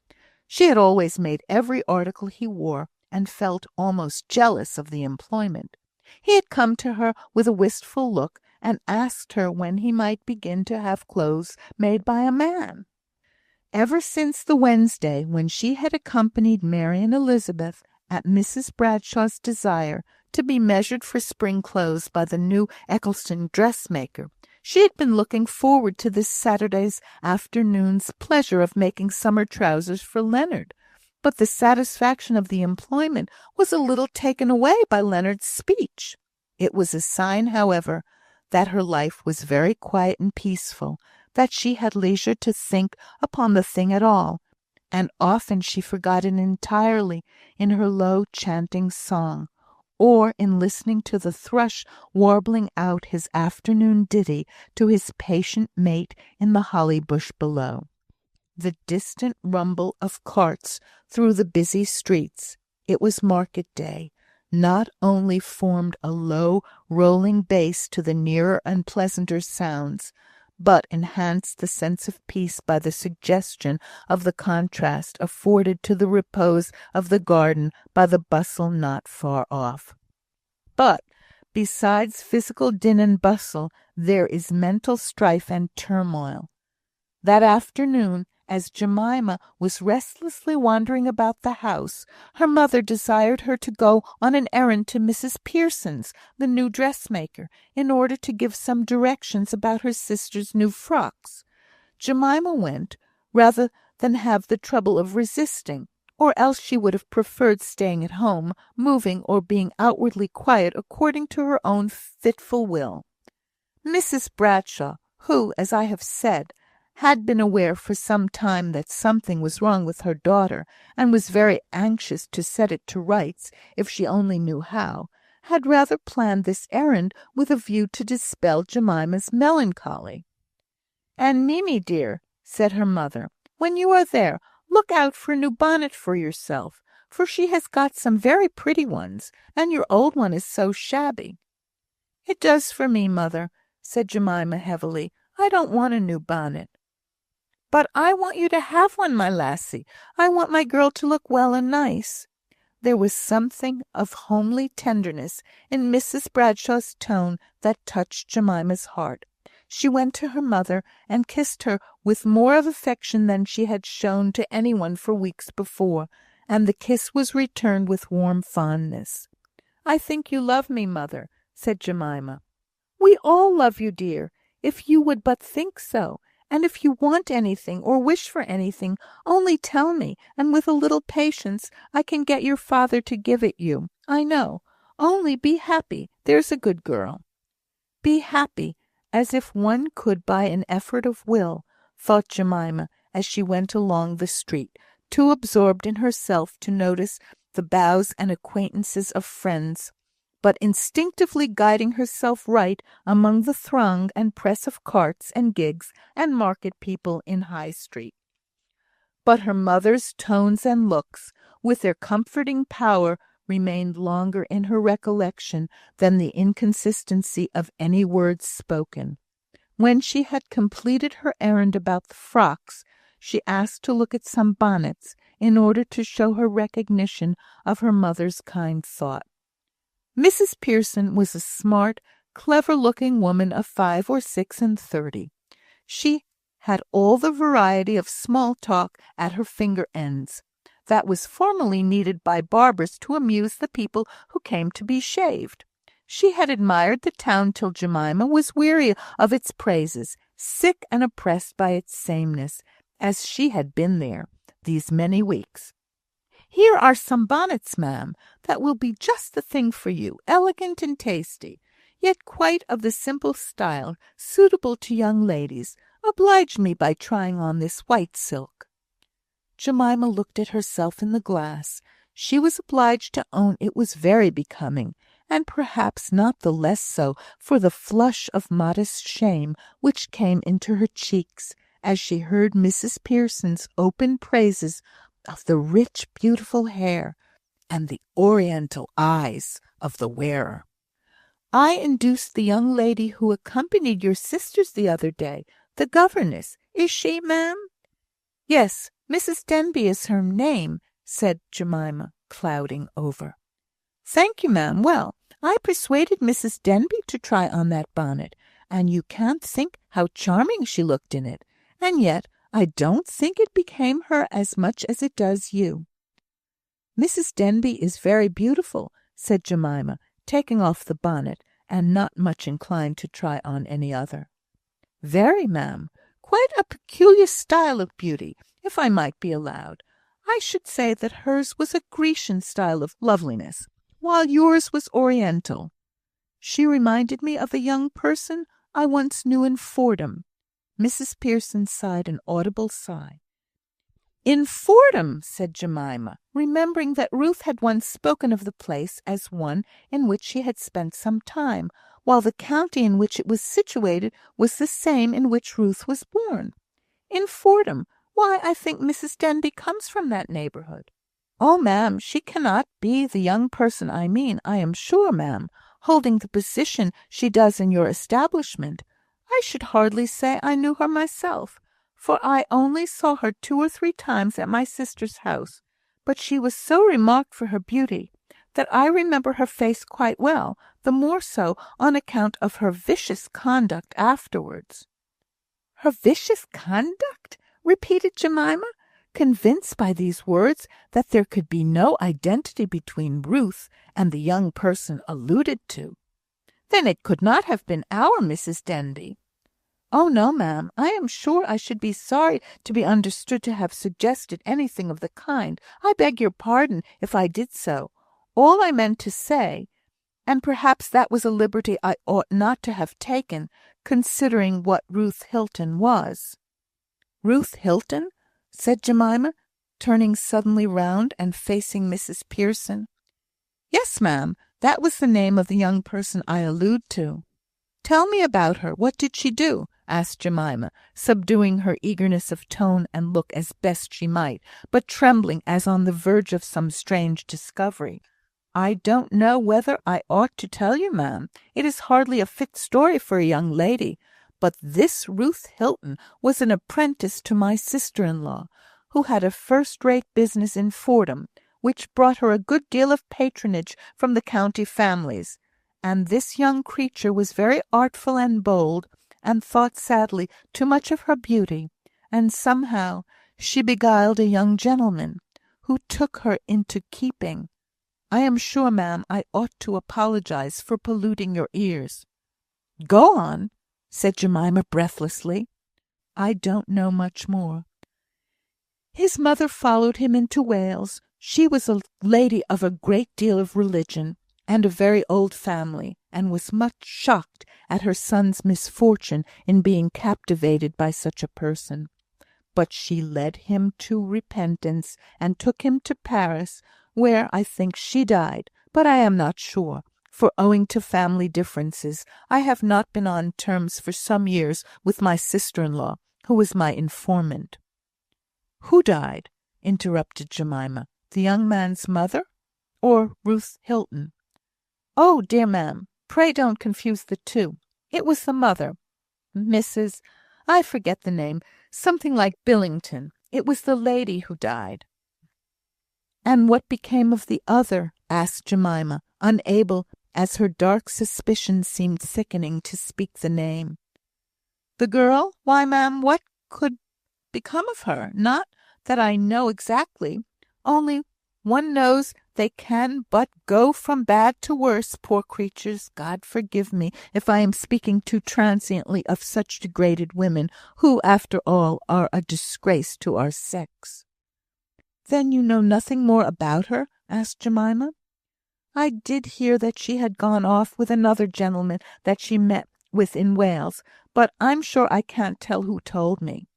she had always made every article he wore, and felt almost jealous of the employment. He had come to her with a wistful look, and asked her when he might begin to have clothes made by a man. Ever since the Wednesday when she had accompanied Mary and Elizabeth, at Mrs. Bradshaw's desire, to be measured for spring clothes by the new Eccleston dressmaker, she had been looking forward to this Saturday's afternoon's pleasure of making summer trousers for Leonard. But the satisfaction of the employment was a little taken away by Leonard's speech. It was a sign, however, that her life was very quiet and peaceful, that she had leisure to think upon the thing at all, and often she forgot it entirely in her low chanting song, or in listening to the thrush warbling out his afternoon ditty to his patient mate in the holly bush below. The distant rumble of carts through the busy streets, it was market day, not only formed a low rolling bass to the nearer and pleasanter sounds, but enhanced the sense of peace by the suggestion of the contrast afforded to the repose of the garden by the bustle not far off. But, besides physical din and bustle, there is mental strife and turmoil. That afternoon, as Jemima was restlessly wandering about the house, her mother desired her to go on an errand to Mrs. Pearson's, the new dressmaker, in order to give some directions about her sister's new frocks. Jemima went, rather than have the trouble of resisting, or else she would have preferred staying at home, moving or being outwardly quiet according to her own fitful will. Mrs. Bradshaw, who, as I have said, had been aware for some time that something was wrong with her daughter, and was very anxious to set it to rights if she only knew how, had rather planned this errand with a view to dispel Jemima's melancholy. "And Mimi, dear," said her mother, "when you are there, look out for a new bonnet for yourself, for she has got some very pretty ones, and your old one is so shabby." "It does for me, mother," said Jemima heavily. "I don't want a new bonnet." "But I want you to have one, my lassie. I want my girl to look well and nice." There was something of homely tenderness in Mrs. Bradshaw's tone that touched Jemima's heart. She went to her mother and kissed her with more of affection than she had shown to anyone for weeks before, and the kiss was returned with warm fondness. "I think you love me, mother," said Jemima. "We all love you, dear, if you would but think so. And if you want anything, or wish for anything, only tell me, and with a little patience I can get your father to give it you, I know. Only be happy, there's a good girl." Be happy, as if one could by an effort of will, thought Jemima, as she went along the street, too absorbed in herself to notice the bows and acquaintances of friends, but instinctively guiding herself right among the throng and press of carts and gigs and market people in High Street. But her mother's tones and looks, with their comforting power, remained longer in her recollection than the inconsistency of any words spoken. When she had completed her errand about the frocks, she asked to look at some bonnets, in order to show her recognition of her mother's kind thought. Mrs. Pearson was a smart, clever-looking woman of 5 or 36. She had all the variety of small talk at her finger ends that was formerly needed by barbers to amuse the people who came to be shaved. She had admired the town till Jemima was weary of its praises, sick and oppressed by its sameness, as she had been there these many weeks. "Here are some bonnets, ma'am, that will be just the thing for you, elegant and tasty, yet quite of the simple style, suitable to young ladies. Oblige me by trying on this white silk." Jemima looked at herself in the glass. She was obliged to own it was very becoming, and perhaps not the less so for the flush of modest shame which came into her cheeks as she heard Mrs. Pearson's open praises of the rich, beautiful hair and the oriental eyes of the wearer. "I induced the young lady who accompanied your sisters the other day, the governess. Is she, ma'am?" "Yes, Mrs. Denbigh is her name," said Jemima, clouding over. "Thank you, ma'am. Well, I persuaded Mrs. Denbigh to try on that bonnet, and you can't think how charming she looked in it, and yet I don't think it became her as much as it does you." "Mrs. Denbigh is very beautiful," said Jemima, taking off the bonnet, and not much inclined to try on any other. "Very, ma'am. Quite a peculiar style of beauty, if I might be allowed. I should say that hers was a Grecian style of loveliness, while yours was Oriental. She reminded me of a young person I once knew in Fordham." Mrs. Pearson sighed an audible sigh. "In Fordham," said Jemima, remembering that Ruth had once spoken of the place as one in which she had spent some time, while the county in which it was situated was the same in which Ruth was born. "In Fordham. Why, I think Mrs. Denbigh comes from that neighbourhood." "Oh, ma'am, she cannot be the young person I mean, I am sure, ma'am, holding the position she does in your establishment. I should hardly say I knew her myself, for I only saw her 2 or 3 times at my sister's house, but she was so remarked for her beauty that I remember her face quite well, the more so on account of her vicious conduct afterwards." "Her vicious conduct?" repeated Jemima, convinced by these words that there could be no identity between Ruth and the young person alluded to. "Then it could not have been our Mrs. Denbigh." "Oh, no, ma'am. I am sure I should be sorry to be understood to have suggested anything of the kind. I beg your pardon if I did so. All I meant to say, and perhaps that was a liberty I ought not to have taken, considering what Ruth Hilton was." "Ruth Hilton?" said Jemima, turning suddenly round and facing Mrs. Pearson. "Yes, ma'am, that was the name of the young person I allude to." "Tell me about her. What did she do?" asked Jemima, subduing her eagerness of tone and look as best she might, but trembling as on the verge of some strange discovery. "I don't know whether I ought to tell you, ma'am. It is hardly a fit story for a young lady. But this Ruth Hilton was an apprentice to my sister-in-law, who had a first-rate business in Fordham, which brought her a good deal of patronage from the county families. And this young creature was very artful and bold, and thought sadly too much of her beauty, and somehow she beguiled a young gentleman, who took her into keeping. I am sure, ma'am, I ought to apologize for polluting your ears." "Go on," said Jemima breathlessly. "I don't know much more. His mother followed him into Wales. She was a lady of a great deal of religion, and a very old family, and was much shocked at her son's misfortune in being captivated by such a person. But she led him to repentance, and took him to Paris, where I think she died, but I am not sure, for owing to family differences, I have not been on terms for some years with my sister-in-law, who was my informant." "Who died?" interrupted Jemima. "The young man's mother, or Ruth Hilton?" "Oh, dear ma'am, pray don't confuse the two. It was the mother, Mrs. I forget the name, something like Billington. It was the lady who died." "And what became of the other?" asked Jemima, unable, as her dark suspicion seemed thickening, to speak the name. "The girl? Why, ma'am, what could become of her? Not that I know exactly, only one knows they can but go from bad to worse, poor creatures. God forgive me if I am speaking too transiently of such degraded women, who, after all, are a disgrace to our sex." "Then you know nothing more about her?" asked Jemima. "I did hear that she had gone off with another gentleman that she met with in Wales, but I'm sure I can't tell who told me."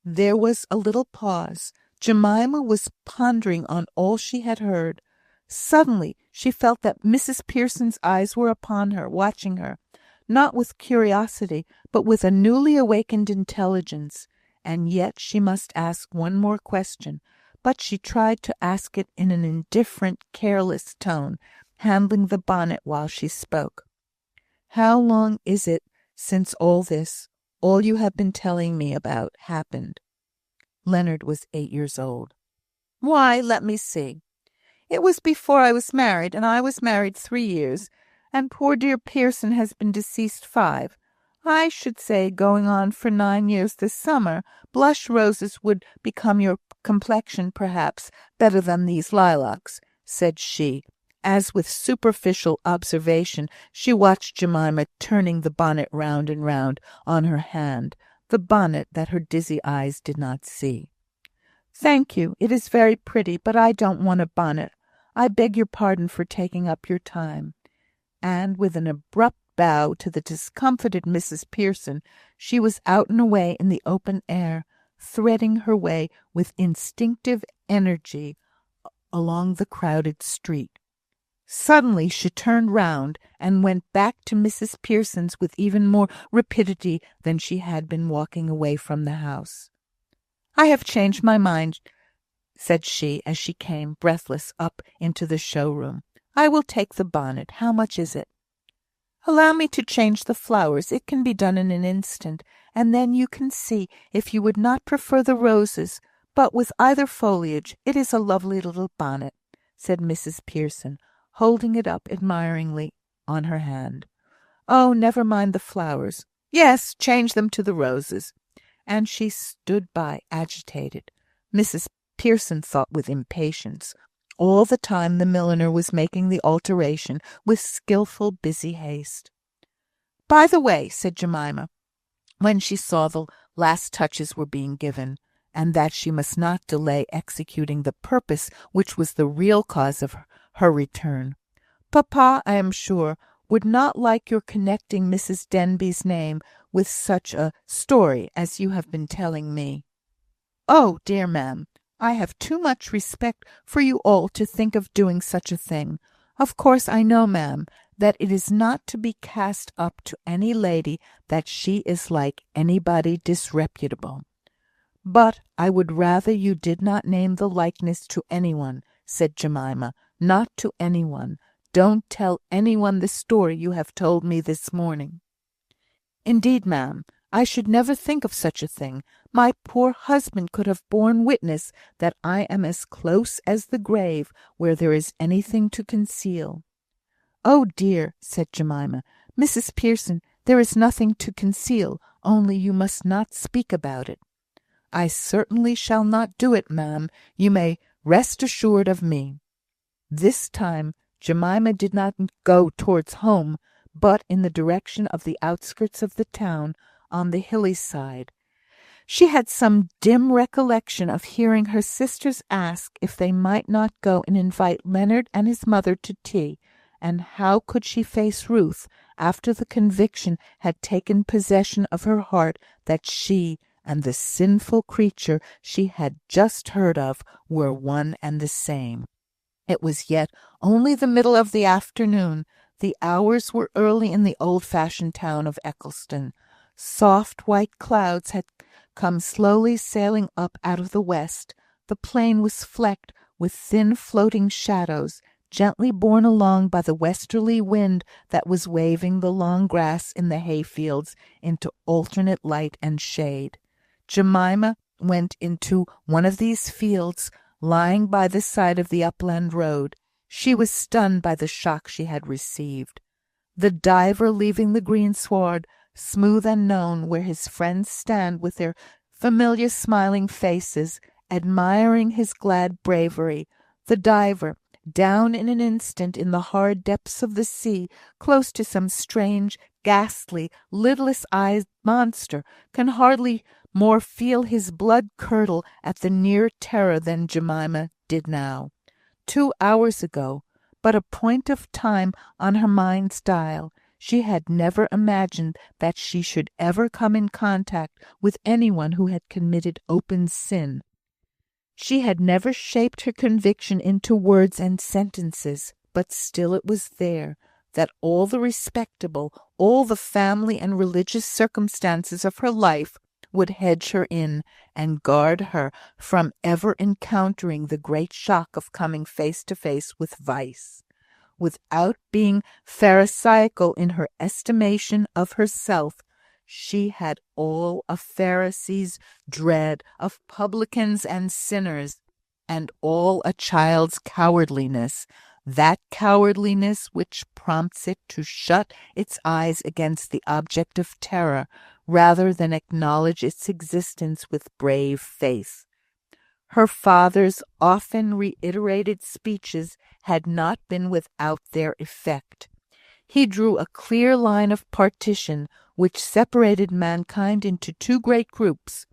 There was a little pause. Jemima was pondering on all she had heard. Suddenly she felt that Mrs. Pearson's eyes were upon her, watching her, not with curiosity, but with a newly awakened intelligence. And yet she must ask one more question, but she tried to ask it in an indifferent, careless tone, handling the bonnet while she spoke. "How long is it since all you have been telling me about, happened?" Leonard was 8 years old. "Why, let me see. It was before I was married, and I was married 3 years, and poor dear Pearson has been deceased 5. I should say going on for 9 years this summer. Blush roses would become your complexion, perhaps, better than these lilacs," said she, as with superficial observation she watched Jemima turning the bonnet round and round on her hand, the bonnet that her dizzy eyes did not see. "Thank you, it is very pretty, but I don't want a bonnet. I beg your pardon for taking up your time." And with an abrupt bow to the discomfited Mrs. Pearson, she was out and away in the open air, threading her way with instinctive energy along the crowded street. Suddenly she turned round and went back to Mrs. Pearson's with even more rapidity than she had been walking away from the house. "I have changed my mind," said she, as she came, breathless, up into the showroom. "I will take the bonnet. How much is it?" "Allow me to change the flowers. It can be done in an instant, and then you can see if you would not prefer the roses, but with either foliage. It is a lovely little bonnet," said Mrs. Pearson, holding it up admiringly on her hand. "Oh, never mind the flowers. Yes, change them to the roses." And she stood by, agitated. Mrs. Pearson thought with impatience. All the time the milliner was making the alteration with skilful, busy haste. "By the way," said Jemima, when she saw the last touches were being given, and that she must not delay executing the purpose which was the real cause of her return, "Papa, I am sure, would not like your connecting Mrs. Denbigh's name with such a story as you have been telling me." "Oh, dear ma'am, I have too much respect for you all to think of doing such a thing. Of course I know, ma'am, that it is not to be cast up to any lady that she is like anybody disreputable. But I would rather you did not name the likeness to anyone," said Jemima. "Not to anyone. Don't tell anyone the story you have told me this morning." "Indeed, ma'am, I should never think of such a thing. My poor husband could have borne witness that I am as close as the grave where there is anything to conceal." "Oh, dear," said Jemima. "Mrs. Pearson, there is nothing to conceal, only you must not speak about it." "I certainly shall not do it, ma'am. You may rest assured of me." This time Jemima did not go towards home, but in the direction of the outskirts of the town, on the hilly side. She had some dim recollection of hearing her sisters ask if they might not go and invite Leonard and his mother to tea, and how could she face Ruth after the conviction had taken possession of her heart that she and the sinful creature she had just heard of were one and the same. It was yet only the middle of the afternoon. The hours were early in the old-fashioned town of Eccleston. Soft white clouds had come slowly sailing up out of the west. The plain was flecked with thin floating shadows, gently borne along by the westerly wind that was waving the long grass in the hayfields into alternate light and shade. Jemima went into one of these fields, lying by the side of the upland road. She was stunned by the shock she had received. The diver leaving the greensward, smooth and known, where his friends stand with their familiar smiling faces, admiring his glad bravery. The diver, down in an instant in the hard depths of the sea, close to some strange, ghastly, lidless-eyed monster, can hardly more feel his blood curdle at the near terror than Jemima did now. 2 hours ago, but a point of time on her mind's dial, she had never imagined that she should ever come in contact with anyone who had committed open sin. She had never shaped her conviction into words and sentences, but still it was there, that all the respectable, all the family and religious circumstances of her life would hedge her in, and guard her from ever encountering the great shock of coming face to face with vice. Without being pharisaical in her estimation of herself, she had all a Pharisee's dread of publicans and sinners, and all a child's cowardliness, that cowardliness which prompts it to shut its eyes against the object of terror, rather than acknowledge its existence with brave faith. Her father's often reiterated speeches had not been without their effect. He drew a clear line of partition which separated mankind into 2 great groups,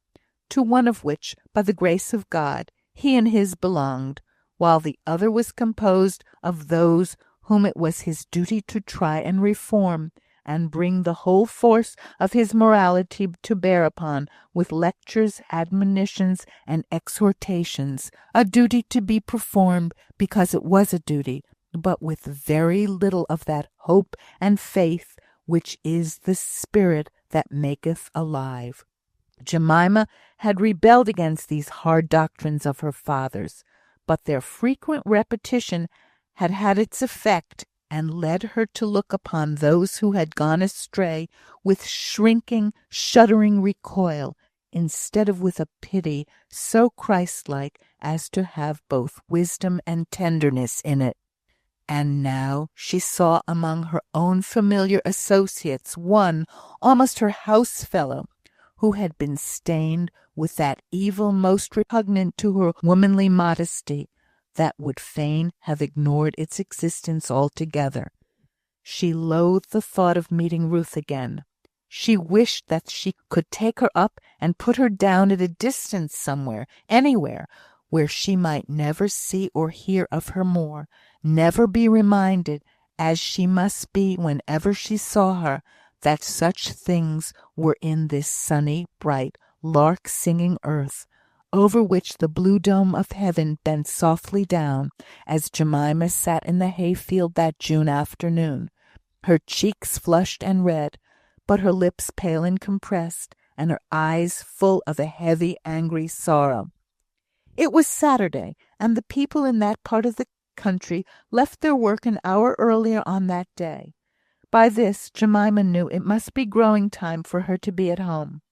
to one of which, by the grace of God, he and his belonged, while the other was composed of those whom it was his duty to try and reform, and bring the whole force of his morality to bear upon, with lectures, admonitions, and exhortations, a duty to be performed because it was a duty, but with very little of that hope and faith which is the spirit that maketh alive. Jemima had rebelled against these hard doctrines of her father's, but their frequent repetition had had its effect, and led her to look upon those who had gone astray with shrinking, shuddering recoil, instead of with a pity so Christ-like as to have both wisdom and tenderness in it. And now she saw among her own familiar associates one, almost her house-fellow, who had been stained with that evil most repugnant to her womanly modesty, that would fain have ignored its existence altogether. She loathed the thought of meeting Ruth again. She wished that she could take her up and put her down at a distance somewhere, anywhere, where she might never see or hear of her more, never be reminded, as she must be whenever she saw her, that such things were in this sunny, bright, lark-singing earth, over which the blue dome of heaven bent softly down, as Jemima sat in the hayfield that June afternoon, her cheeks flushed and red, but her lips pale and compressed, and her eyes full of a heavy, angry sorrow. It was Saturday, and the people in that part of the country left their work an hour earlier on that day. By this, Jemima knew it must be growing time for her to be at home.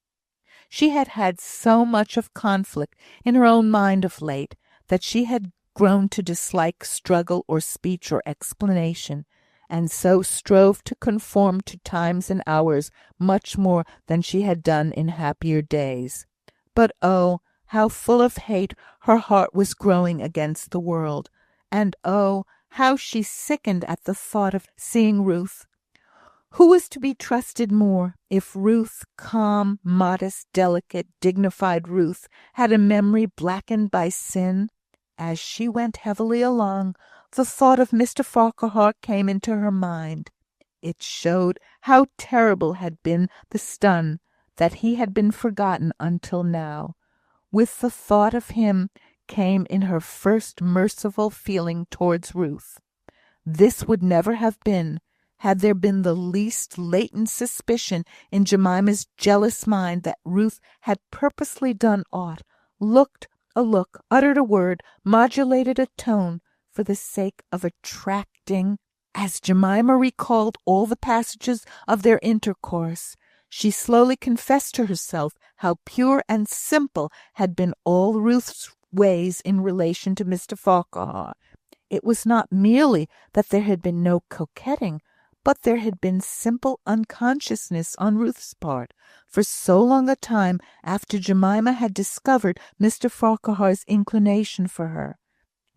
She had had so much of conflict in her own mind of late, that she had grown to dislike struggle or speech or explanation, and so strove to conform to times and hours much more than she had done in happier days. But oh, how full of hate her heart was growing against the world, and oh, How she sickened at the thought of seeing Ruth. Who was to be trusted more? If Ruth, calm, modest, delicate, dignified Ruth, had a memory blackened by sin? As she went heavily along, the thought of Mr. Farquhar came into her mind. It showed how terrible had been the stun, that he had been forgotten until now. With the thought of him came in her first merciful feeling towards Ruth. This would never have been, had there been the least latent suspicion in Jemima's jealous mind that Ruth had purposely done aught, looked a look, uttered a word, modulated a tone, for the sake of attracting. As Jemima recalled all the passages of their intercourse, she slowly confessed to herself how pure and simple had been all Ruth's ways in relation to Mr. Farquhar. It was not merely that there had been no coquetting, but there had been simple unconsciousness on Ruth's part. For so long a time after Jemima had discovered Mr. Farquhar's inclination for her,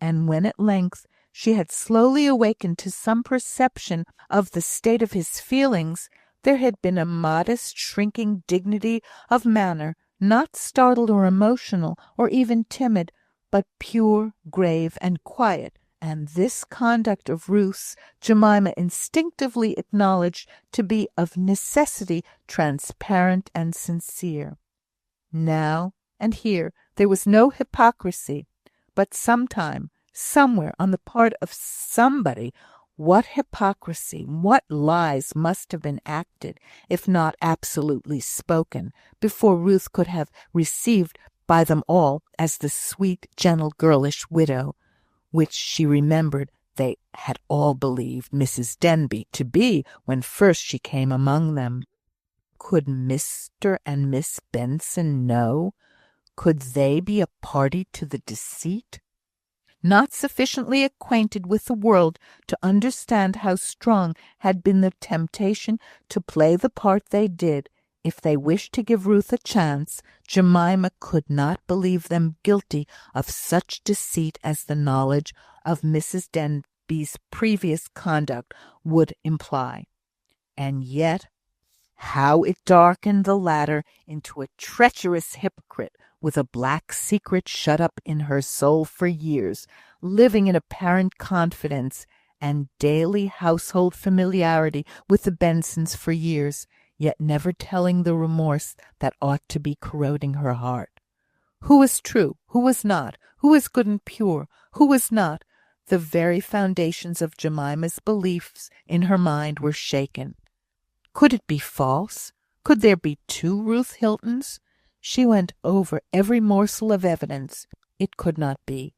and when at length she had slowly awakened to some perception of the state of his feelings, there had been a modest, shrinking dignity of manner, not startled or emotional, or even timid, but pure, grave, and quiet, and this conduct of Ruth's Jemima instinctively acknowledged to be of necessity transparent and sincere. Now and here there was no hypocrisy, but sometime, somewhere, on the part of somebody, what hypocrisy, what lies must have been acted, if not absolutely spoken, before Ruth could have received by them all as the sweet, gentle, girlish widow, which she remembered they had all believed Mrs. Denbigh to be when first she came among them. Could Mr. and Miss Benson know? Could they be a party to the deceit? Not sufficiently acquainted with the world to understand how strong had been the temptation to play the part they did, if they wished to give Ruth a chance, Jemima could not believe them guilty of such deceit as the knowledge of Mrs. Denbigh's previous conduct would imply. And yet, how it darkened the latter into a treacherous hypocrite, with a black secret shut up in her soul for years, living in apparent confidence and daily household familiarity with the Bensons for years, yet never telling the remorse that ought to be corroding her heart. Who was true? Who was not? Who was good and pure? Who was not? The very foundations of Jemima's beliefs in her mind were shaken. Could it be false? Could there be two Ruth Hiltons? She went over every morsel of evidence. It could not be.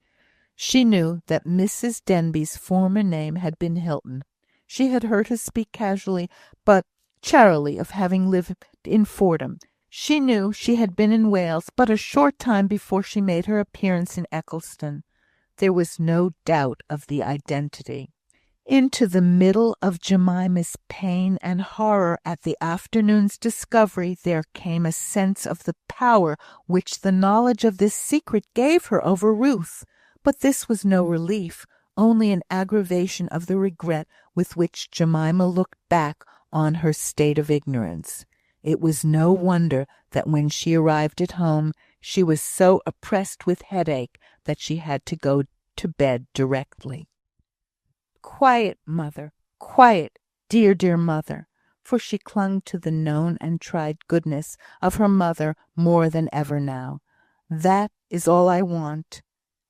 She knew that Mrs. Denbigh's former name had been Hilton. She had heard her speak casually, but charily, of having lived in Fordham. She knew she had been in Wales but a short time before she made her appearance in Eccleston. There was no doubt of the identity. Into the middle of Jemima's pain and horror at the afternoon's discovery there came a sense of the power which the knowledge of this secret gave her over Ruth. But this was no relief, only an aggravation of the regret with which Jemima looked back on her state of ignorance. It was no wonder that when she arrived at home she was so oppressed with headache that she had to go to bed directly. Quiet, mother, quiet, dear, dear mother, for she clung to the known and tried goodness of her mother more than ever now. That is all I want.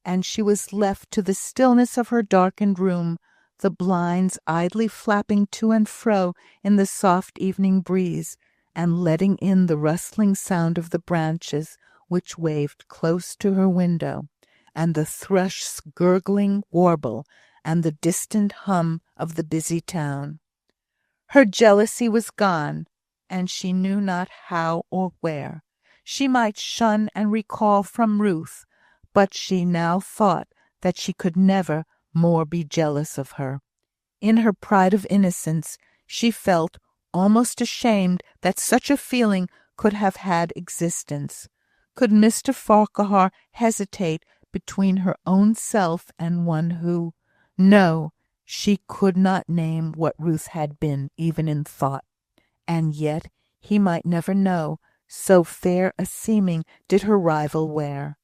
And she was left to the stillness of her darkened room, the blinds idly flapping to and fro in the soft evening breeze, and letting in the rustling sound of the branches which waved close to her window, and the thrush's gurgling warble, and the distant hum of the busy town. Her jealousy was gone, and she knew not how or where. She might shun and recall from Ruth, but she now thought that she could never more be jealous of her. In her pride of innocence, she felt almost ashamed that such a feeling could have had existence. Could Mr. Farquhar hesitate between her own self and one who... No, She could not name what Ruth had been, even in thought, and yet he might never know, so fair a seeming did her rival wear.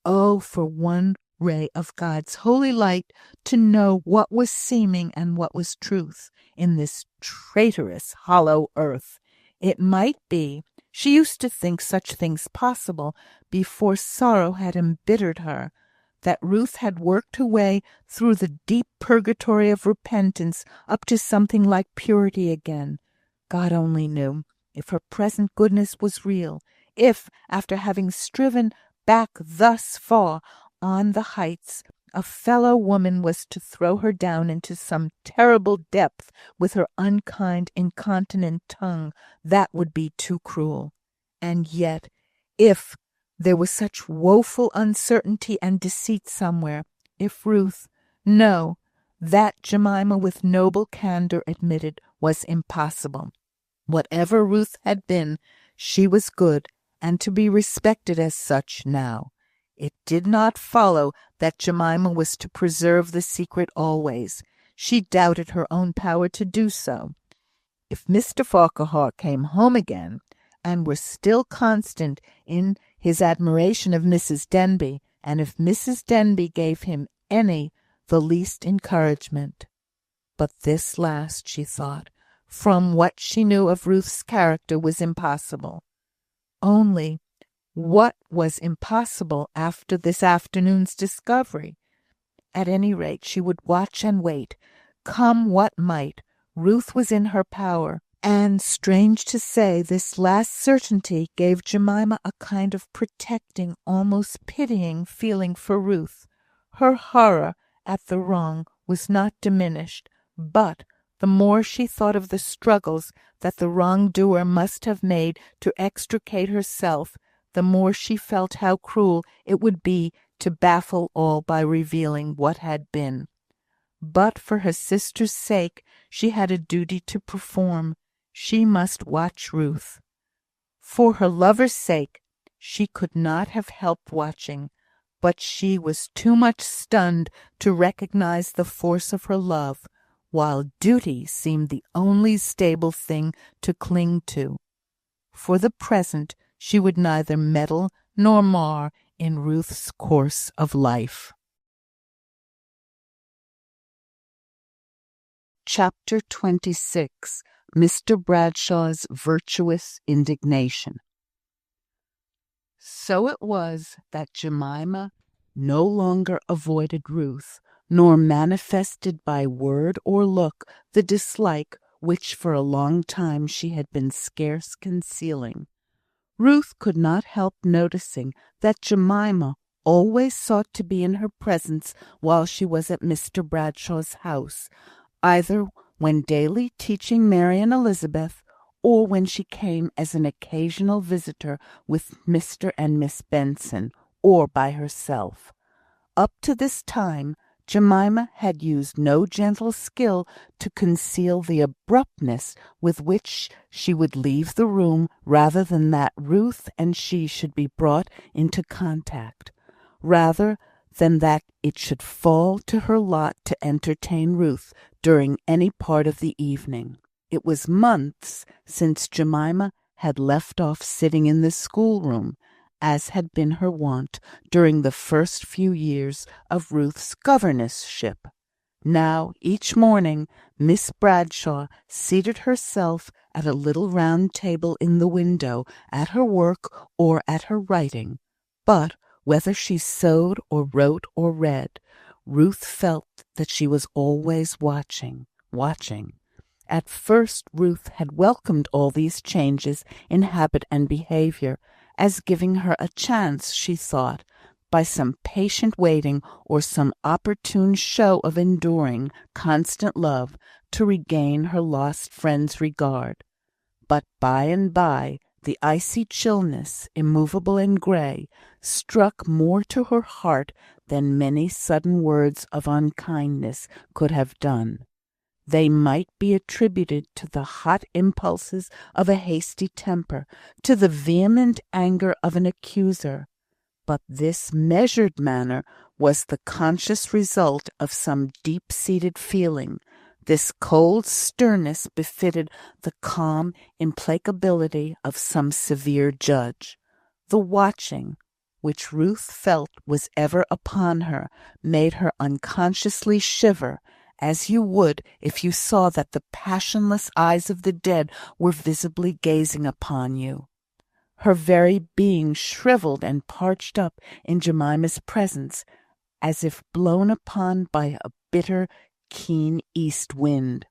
Oh, for one ray of God's holy light to know what was seeming and what was truth in this traitorous hollow earth! It might be, she used to think such things possible before sorrow had embittered her, that Ruth had worked her way through the deep purgatory of repentance up to something like purity again. God only knew if her present goodness was real, if, after having striven back thus far on the heights, a fellow woman was to throw her down into some terrible depth with her unkind, incontinent tongue, that would be too cruel. And yet, if there was such woeful uncertainty and deceit somewhere, if Ruth, no, that Jemima with noble candour admitted was impossible. Whatever Ruth had been, she was good, and to be respected as such now. It did not follow that Jemima was to preserve the secret always. She doubted her own power to do so. If Mr. Farquhar came home again, and were still constant in his admiration of Mrs. Denbigh, and if Mrs. Denbigh gave him the least encouragement. But this last, she thought, from what she knew of Ruth's character, was impossible. Only, what was impossible after this afternoon's discovery? At any rate, she would watch and wait. Come what might, Ruth was in her power, and, strange to say, this last certainty gave Jemima a kind of protecting, almost pitying feeling for Ruth. Her horror at the wrong was not diminished, but the more she thought of the struggles that the wrongdoer must have made to extricate herself, the more she felt how cruel it would be to baffle all by revealing what had been. But for her sister's sake she had a duty to perform. She must watch Ruth. For her lover's sake she could not have helped watching, but she was too much stunned to recognise the force of her love, while duty seemed the only stable thing to cling to. For the present she would neither meddle nor mar in Ruth's course of life. Chapter 26. Mr. Bradshaw's Virtuous Indignation. So it was that Jemima no longer avoided Ruth, nor manifested by word or look the dislike which for a long time she had been scarce concealing. Ruth could not help noticing that Jemima always sought to be in her presence while she was at Mr. Bradshaw's house, either when daily teaching Mary and Elizabeth, or when she came as an occasional visitor with Mr. and Miss Benson, or by herself. Up to this time, Jemima had used no gentle skill to conceal the abruptness with which she would leave the room rather than that Ruth and she should be brought into contact, rather than that it should fall to her lot to entertain Ruth during any part of the evening. It was months since Jemima had left off sitting in the schoolroom, as had been her wont during the first few years of Ruth's governessship. Now, each morning, Miss Bradshaw seated herself at a little round table in the window, at her work or at her writing. But whether she sewed or wrote or read, Ruth felt that she was always watching. At first Ruth had welcomed all these changes in habit and behaviour, as giving her a chance, she thought, by some patient waiting or some opportune show of enduring, constant love, to regain her lost friend's regard. But by and by the icy chillness, immovable and grey, struck more to her heart than many sudden words of unkindness could have done. They might be attributed to the hot impulses of a hasty temper, to the vehement anger of an accuser. But this measured manner was the conscious result of some deep-seated feeling. This cold sternness befitted the calm implacability of some severe judge. The watching, which Ruth felt was ever upon her, made her unconsciously shiver, as you would if you saw that the passionless eyes of the dead were visibly gazing upon you. Her very being shriveled and parched up in Jemima's presence, as if blown upon by a bitter, keen east wind.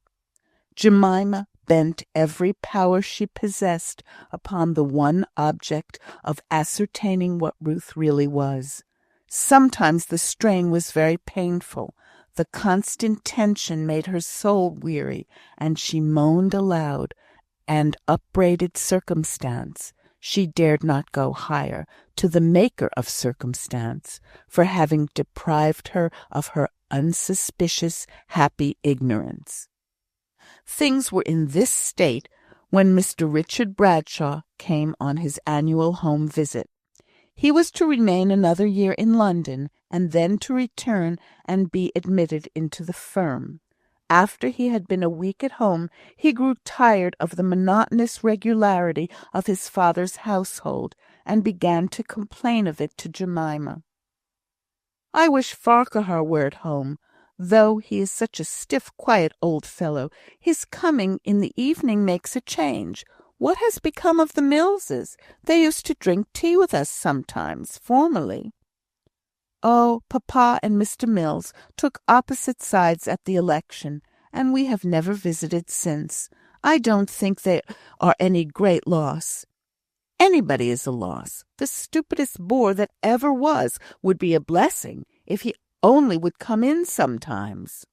Jemima bent every power she possessed upon the one object of ascertaining what Ruth really was. Sometimes the strain was very painful. The constant tension made her soul weary, and she moaned aloud and upbraided circumstance. She dared not go higher, to the maker of circumstance, for having deprived her of her unsuspicious, happy ignorance. Things were in this state when Mr. Richard Bradshaw came on his annual home visit. He was to remain another year in London, and then to return and be admitted into the firm. After he had been a week at home, he grew tired of the monotonous regularity of his father's household, and began to complain of it to Jemima. "I wish Farquhar were at home. Though he is such a stiff, quiet old fellow, his coming in the evening makes a change. What has become of the Millses? They used to drink tea with us sometimes, formerly." "Oh, Papa and Mr. Mills took opposite sides at the election, and we have never visited since. I don't think they are any great loss. Anybody is a loss. The stupidest bore that ever was would be a blessing, if he only would come in sometimes.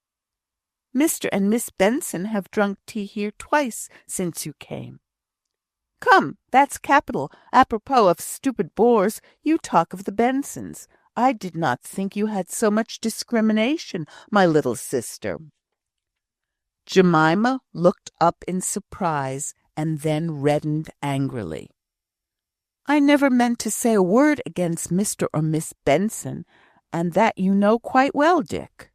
Mr. and Miss Benson have drunk tea here twice since you came." "Come, that's capital. Apropos of stupid bores, you talk of the Bensons. I did not think you had so much discrimination, my little sister." Jemima looked up in surprise, and then reddened angrily. "I never meant to say a word against Mr. or Miss Benson, and that you know quite well, Dick."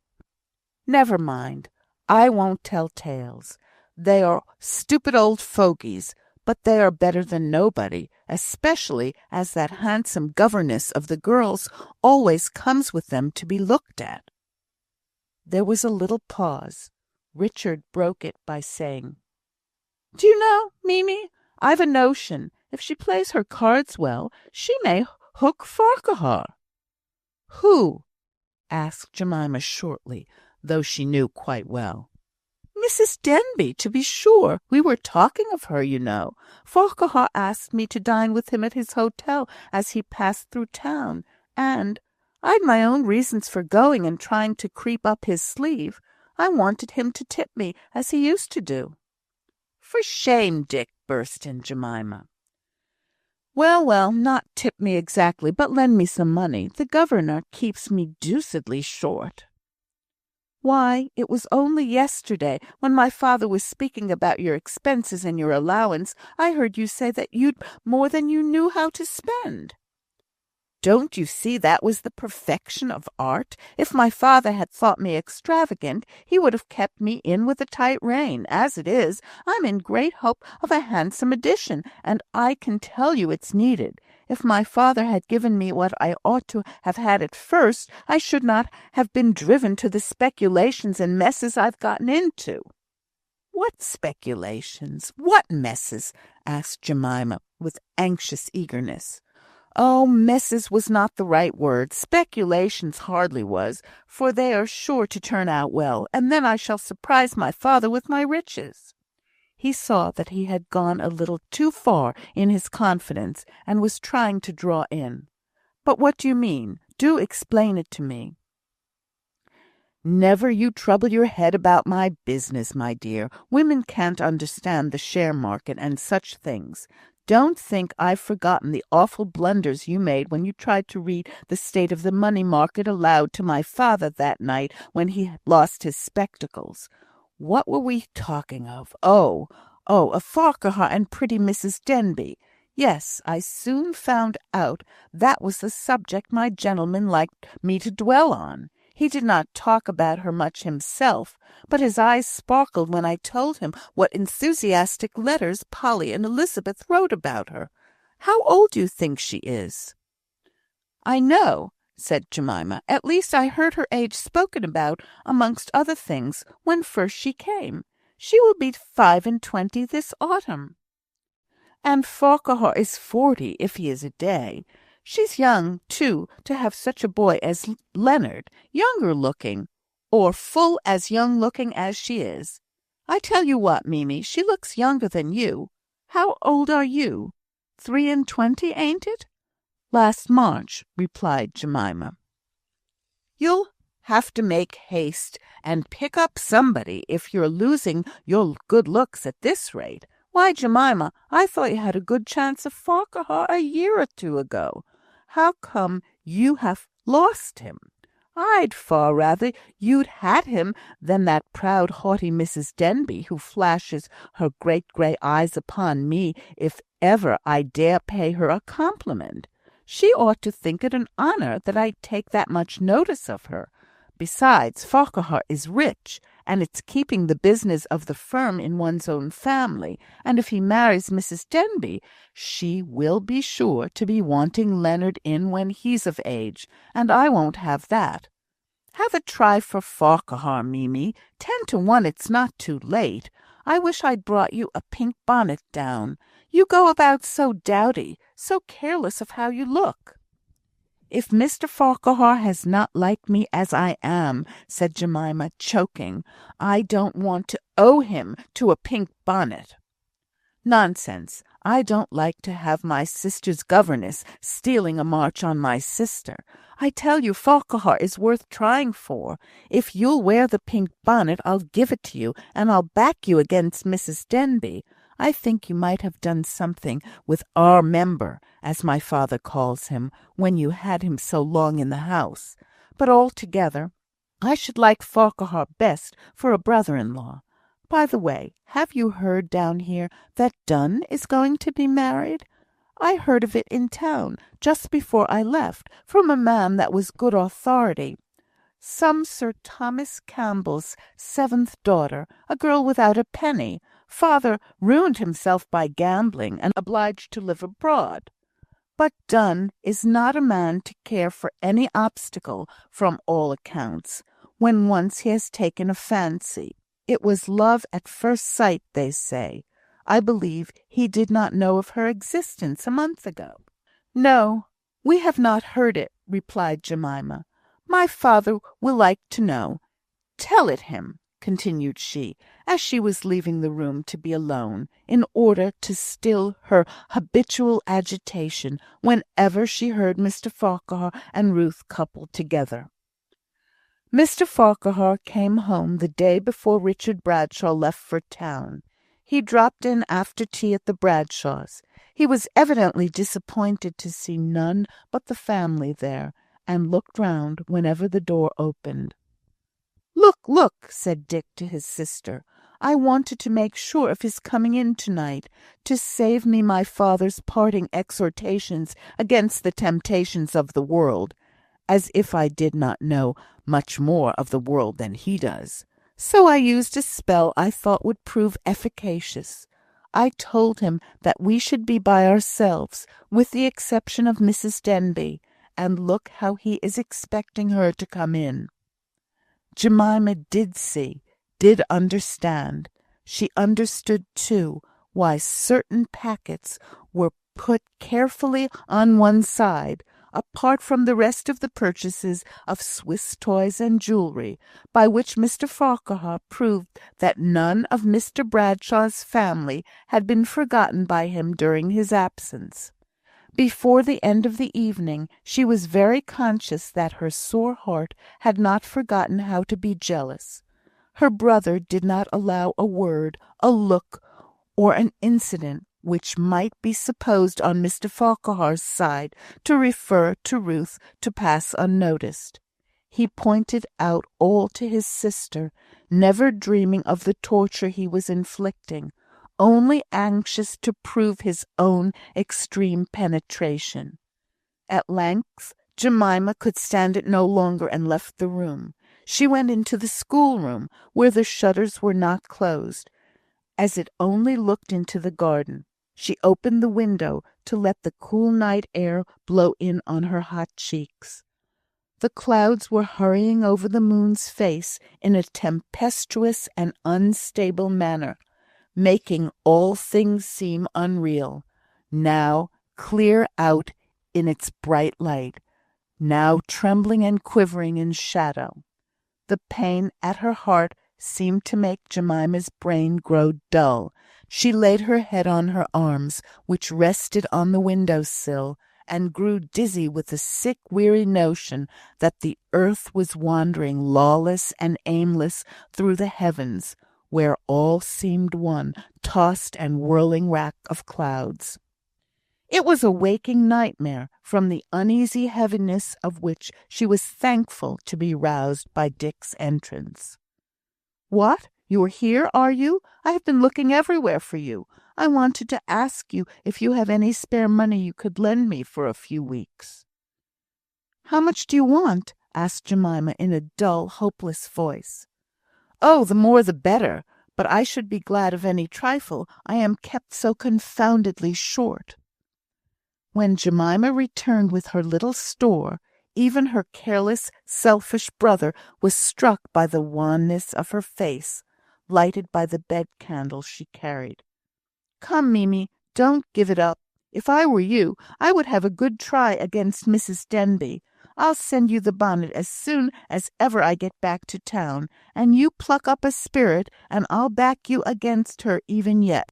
"Never mind. I won't tell tales. They are stupid old fogies, but they are better than nobody, especially as that handsome governess of the girls always comes with them to be looked at." There was a little pause. Richard broke it by saying, "Do you know, Mimi, I've a notion, if she plays her cards well, she may hook Farquhar." "Who?" asked Jemima shortly, though she knew quite well. "Mrs. Denbigh, to be sure. We were talking of her, you know. Farquhar asked me to dine with him at his hotel as he passed through town, and I'd my own reasons for going and trying to creep up his sleeve. I wanted him to tip me, as he used to do." "For shame, Dick!" burst in Jemima. Well, not tip me exactly, but lend me some money. The governor keeps me deucedly short." "Why, it was only yesterday, when my father was speaking about your expenses and your allowance, I heard you say that you'd more than you knew how to spend." "Don't you see that was the perfection of art? If my father had thought me extravagant, he would have kept me in with a tight rein. As it is, I'm in great hope of a handsome addition, and I can tell you it's needed. If my father had given me what I ought to have had at first, I should not have been driven to the speculations and messes I've gotten into." "What speculations? What messes?" asked Jemima, with anxious eagerness. "Oh, messes was not the right word. Speculations hardly was, for they are sure to turn out well, and then I shall surprise my father with my riches." He saw that he had gone a little too far in his confidence, and was trying to draw in. "But what do you mean? Do explain it to me." "Never you trouble your head about my business, my dear. Women can't understand the share market and such things. Don't think I've forgotten the awful blunders you made when you tried to read the state of the money market aloud to my father that night when he lost his spectacles. What were we talking of? Oh, of Farquhar and pretty Mrs. Denbigh. Yes, I soon found out that was the subject my gentleman liked me to dwell on. He did not talk about her much himself, but his eyes sparkled when I told him what enthusiastic letters Polly and Elizabeth wrote about her. How old do you think she is?" "I know," said Jemima. "At least I heard her age spoken about, amongst other things, when first she came. She will be 25 this autumn." "And Farquhar is 40, if he is a day. She's young, too, to have such a boy as Leonard, younger looking, or full as young looking as she is. I tell you what, Mimi, she looks younger than you. How old are you? 23, ain't it?" "Last March," replied Jemima. "You'll have to make haste and pick up somebody if you're losing your good looks at this rate. Why, Jemima, I thought you had a good chance of Farquhar a year or two ago. How come you have lost him? I'd far rather you'd had him than that proud, haughty Mrs. Denbigh, who flashes her great grey eyes upon me if ever I dare pay her a compliment. She ought to think it an honour that I take that much notice of her. Besides, Farquhar is rich, and it's keeping the business of the firm in one's own family, and if he marries Mrs. Denbigh, she will be sure to be wanting Leonard in when he's of age, and I won't have that. Have a try for Farquhar, Mimi. 10 to 1 it's not too late. I wish I'd brought you a pink bonnet down. You go about so dowdy, so careless of how you look." "If Mr. Farquhar has not liked me as I am," said Jemima, choking, "I don't want to owe him to a pink bonnet." "Nonsense! I don't like to have my sister's governess stealing a march on my sister. I tell you Farquhar is worth trying for. If you'll wear the pink bonnet, I'll give it to you, and I'll back you against Mrs. Denbigh. I think you might have done something with our member, as my father calls him, when you had him so long in the house. But altogether, I should like Farquhar best for a brother-in-law. By the way, have you heard down here that Donne is going to be married? I heard of it in town, just before I left, from a man that was good authority. Some Sir Thomas Campbell's 7th daughter, a girl without a penny. Father ruined himself by gambling, and obliged to live abroad. But Donne is not a man to care for any obstacle, from all accounts, when once he has taken a fancy. It was love at first sight, they say. I believe he did not know of her existence a month ago." "No, we have not heard it," replied Jemima. "My father will like to know. Tell it him," continued she, as she was leaving the room to be alone, in order to still her habitual agitation whenever she heard Mr. Farquhar and Ruth coupled together. Mr. Farquhar came home the day before Richard Bradshaw left for town. He dropped in after tea at the Bradshaws'. He was evidently disappointed to see none but the family there, and looked round whenever the door opened. "Look, look," said Dick to his sister. "I wanted to make sure of his coming in to-night, to save me my father's parting exhortations against the temptations of the world, as if I did not know much more of the world than he does. So I used a spell I thought would prove efficacious. I told him that we should be by ourselves, with the exception of Mrs. Denbigh, and look how he is expecting her to come in." Jemima did see, did understand. She understood, too, why certain packets were put carefully on one side, apart from the rest of the purchases of Swiss toys and jewellery, by which Mr. Farquhar proved that none of Mr. Bradshaw's family had been forgotten by him during his absence. Before the end of the evening, she was very conscious that her sore heart had not forgotten how to be jealous. Her brother did not allow a word, a look, or an incident which might be supposed on Mr. Farquhar's side to refer to Ruth to pass unnoticed. He pointed out all to his sister, never dreaming of the torture he was inflicting, only anxious to prove his own extreme penetration. At length, Jemima could stand it no longer and left the room. She went into the schoolroom, where the shutters were not closed, as it only looked into the garden. She opened the window to let the cool night air blow in on her hot cheeks. The clouds were hurrying over the moon's face in a tempestuous and unstable manner, making all things seem unreal, now clear out in its bright light, now trembling and quivering in shadow. The pain at her heart seemed to make Jemima's brain grow dull. She laid her head on her arms, which rested on the window-sill, and grew dizzy with the sick, weary notion that the earth was wandering lawless and aimless through the heavens, where all seemed one tossed and whirling rack of clouds. It was a waking nightmare, from the uneasy heaviness of which she was thankful to be roused by Dick's entrance. "What? You are here, are you? I have been looking everywhere for you. I wanted to ask you if you have any spare money you could lend me for a few weeks." "How much do you want?" asked Jemima in a dull, hopeless voice. "Oh, the more the better, but I should be glad of any trifle. I am kept so confoundedly short." When Jemima returned with her little store, even her careless, selfish brother was struck by the wanness of her face, lighted by the bed candle she carried. "Come, Mimi, don't give it up. If I were you, I would have a good try against Mrs. Denbigh. I'll send you the bonnet as soon as ever I get back to town, and you pluck up a spirit, and I'll back you against her even yet."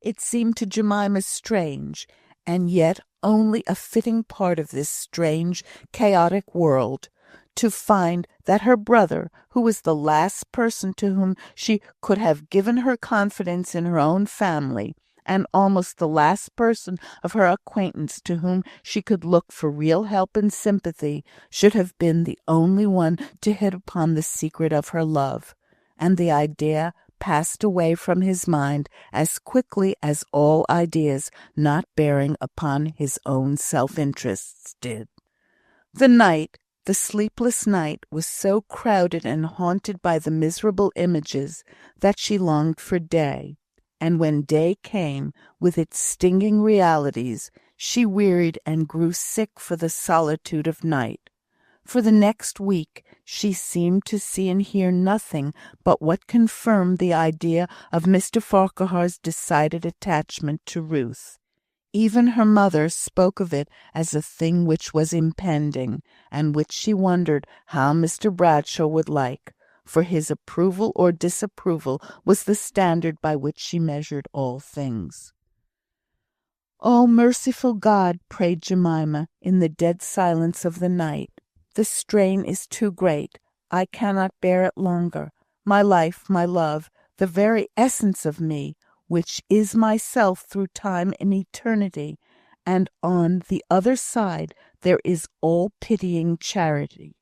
It seemed to Jemima strange, and yet only a fitting part of this strange, chaotic world, to find that her brother, who was the last person to whom she could have given her confidence in her own family, and almost the last person of her acquaintance to whom she could look for real help and sympathy, should have been the only one to hit upon the secret of her love, and the idea passed away from his mind as quickly as all ideas not bearing upon his own self-interests did. The sleepless night, was so crowded and haunted by the miserable images that she longed for day, and when day came, with its stinging realities, she wearied and grew sick for the solitude of night. For the next week she seemed to see and hear nothing but what confirmed the idea of Mr. Farquhar's decided attachment to Ruth. Even her mother spoke of it as a thing which was impending, and which she wondered how Mr. Bradshaw would like, for his approval or disapproval was the standard by which she measured all things. "Oh, merciful God," prayed Jemima, in the dead silence of the night, "the strain is too great. I cannot bear it longer. My life, my love, the very essence of me, which is myself through time and eternity, and on the other side there is all-pitying charity.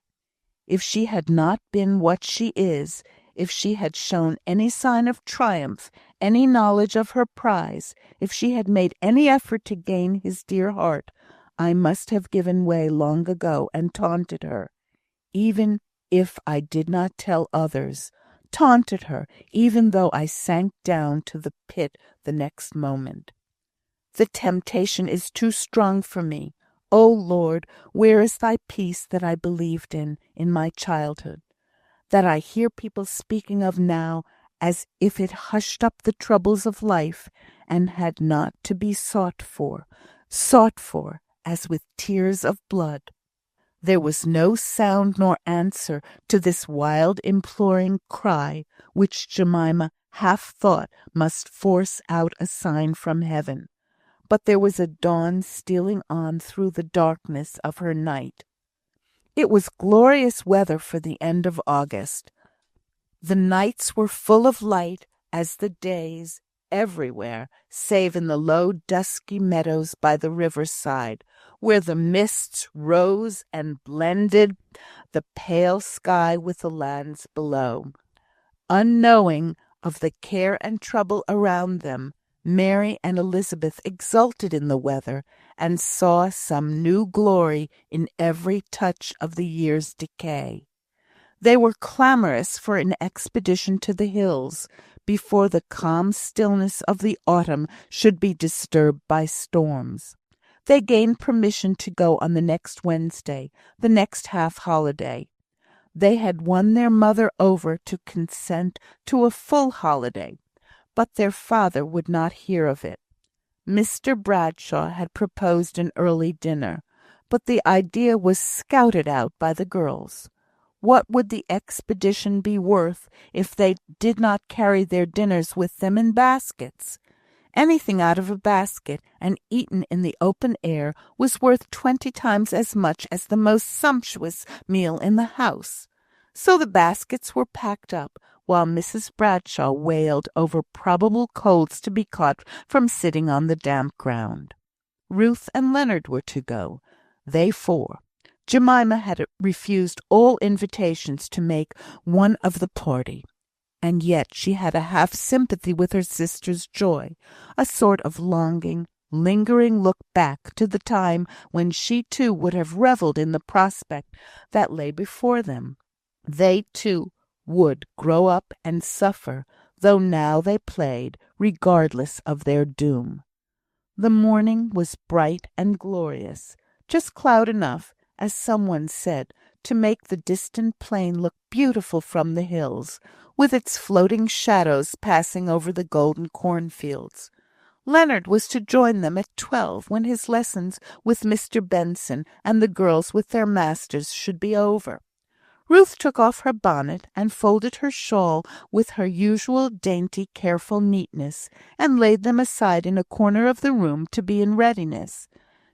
If she had not been what she is, if she had shown any sign of triumph, any knowledge of her prize, if she had made any effort to gain his dear heart, I must have given way long ago and taunted her, even if I did not tell others, taunted her, even though I sank down to the pit the next moment. The temptation is too strong for me. O Lord, where is thy peace that I believed in my childhood, that I hear people speaking of now, as if it hushed up the troubles of life, and had not to be sought for, as with tears of blood? There was no sound nor answer to this wild imploring cry, which Jemima half thought must force out a sign from heaven. But there was a dawn stealing on through the darkness of her night. It was glorious weather for the end of August. The nights were full of light as the days, everywhere, save in the low dusky meadows by the riverside, where the mists rose and blended the pale sky with the lands below. Unknowing of the care and trouble around them, Mary and Elizabeth exulted in the weather and saw some new glory in every touch of the year's decay. They were clamorous for an expedition to the hills before the calm stillness of the autumn should be disturbed by storms. They gained permission to go on the next Wednesday, the next half-holiday. They had won their mother over to consent to a full holiday, but their father would not hear of it. Mr. Bradshaw had proposed an early dinner, but the idea was scouted out by the girls. What would the expedition be worth if they did not carry their dinners with them in baskets? Anything out of a basket and eaten in the open air was worth 20 times as much as the most sumptuous meal in the house. So the baskets were packed up, while Mrs. Bradshaw wailed over probable colds to be caught from sitting on the damp ground. Ruth and Leonard were to go, they 4. Jemima had refused all invitations to make one of the party, and yet she had a half-sympathy with her sister's joy, a sort of longing, lingering look back to the time when she too would have revelled in the prospect that lay before them. They too would grow up and suffer, though now they played, regardless of their doom. The morning was bright and glorious, just cloud enough, as someone said, to make the distant plain look beautiful from the hills, with its floating shadows passing over the golden cornfields. Leonard was to join them at 12, when his lessons with Mr. Benson and the girls with their masters should be over. Ruth took off her bonnet and folded her shawl with her usual dainty, careful neatness, and laid them aside in a corner of the room to be in readiness.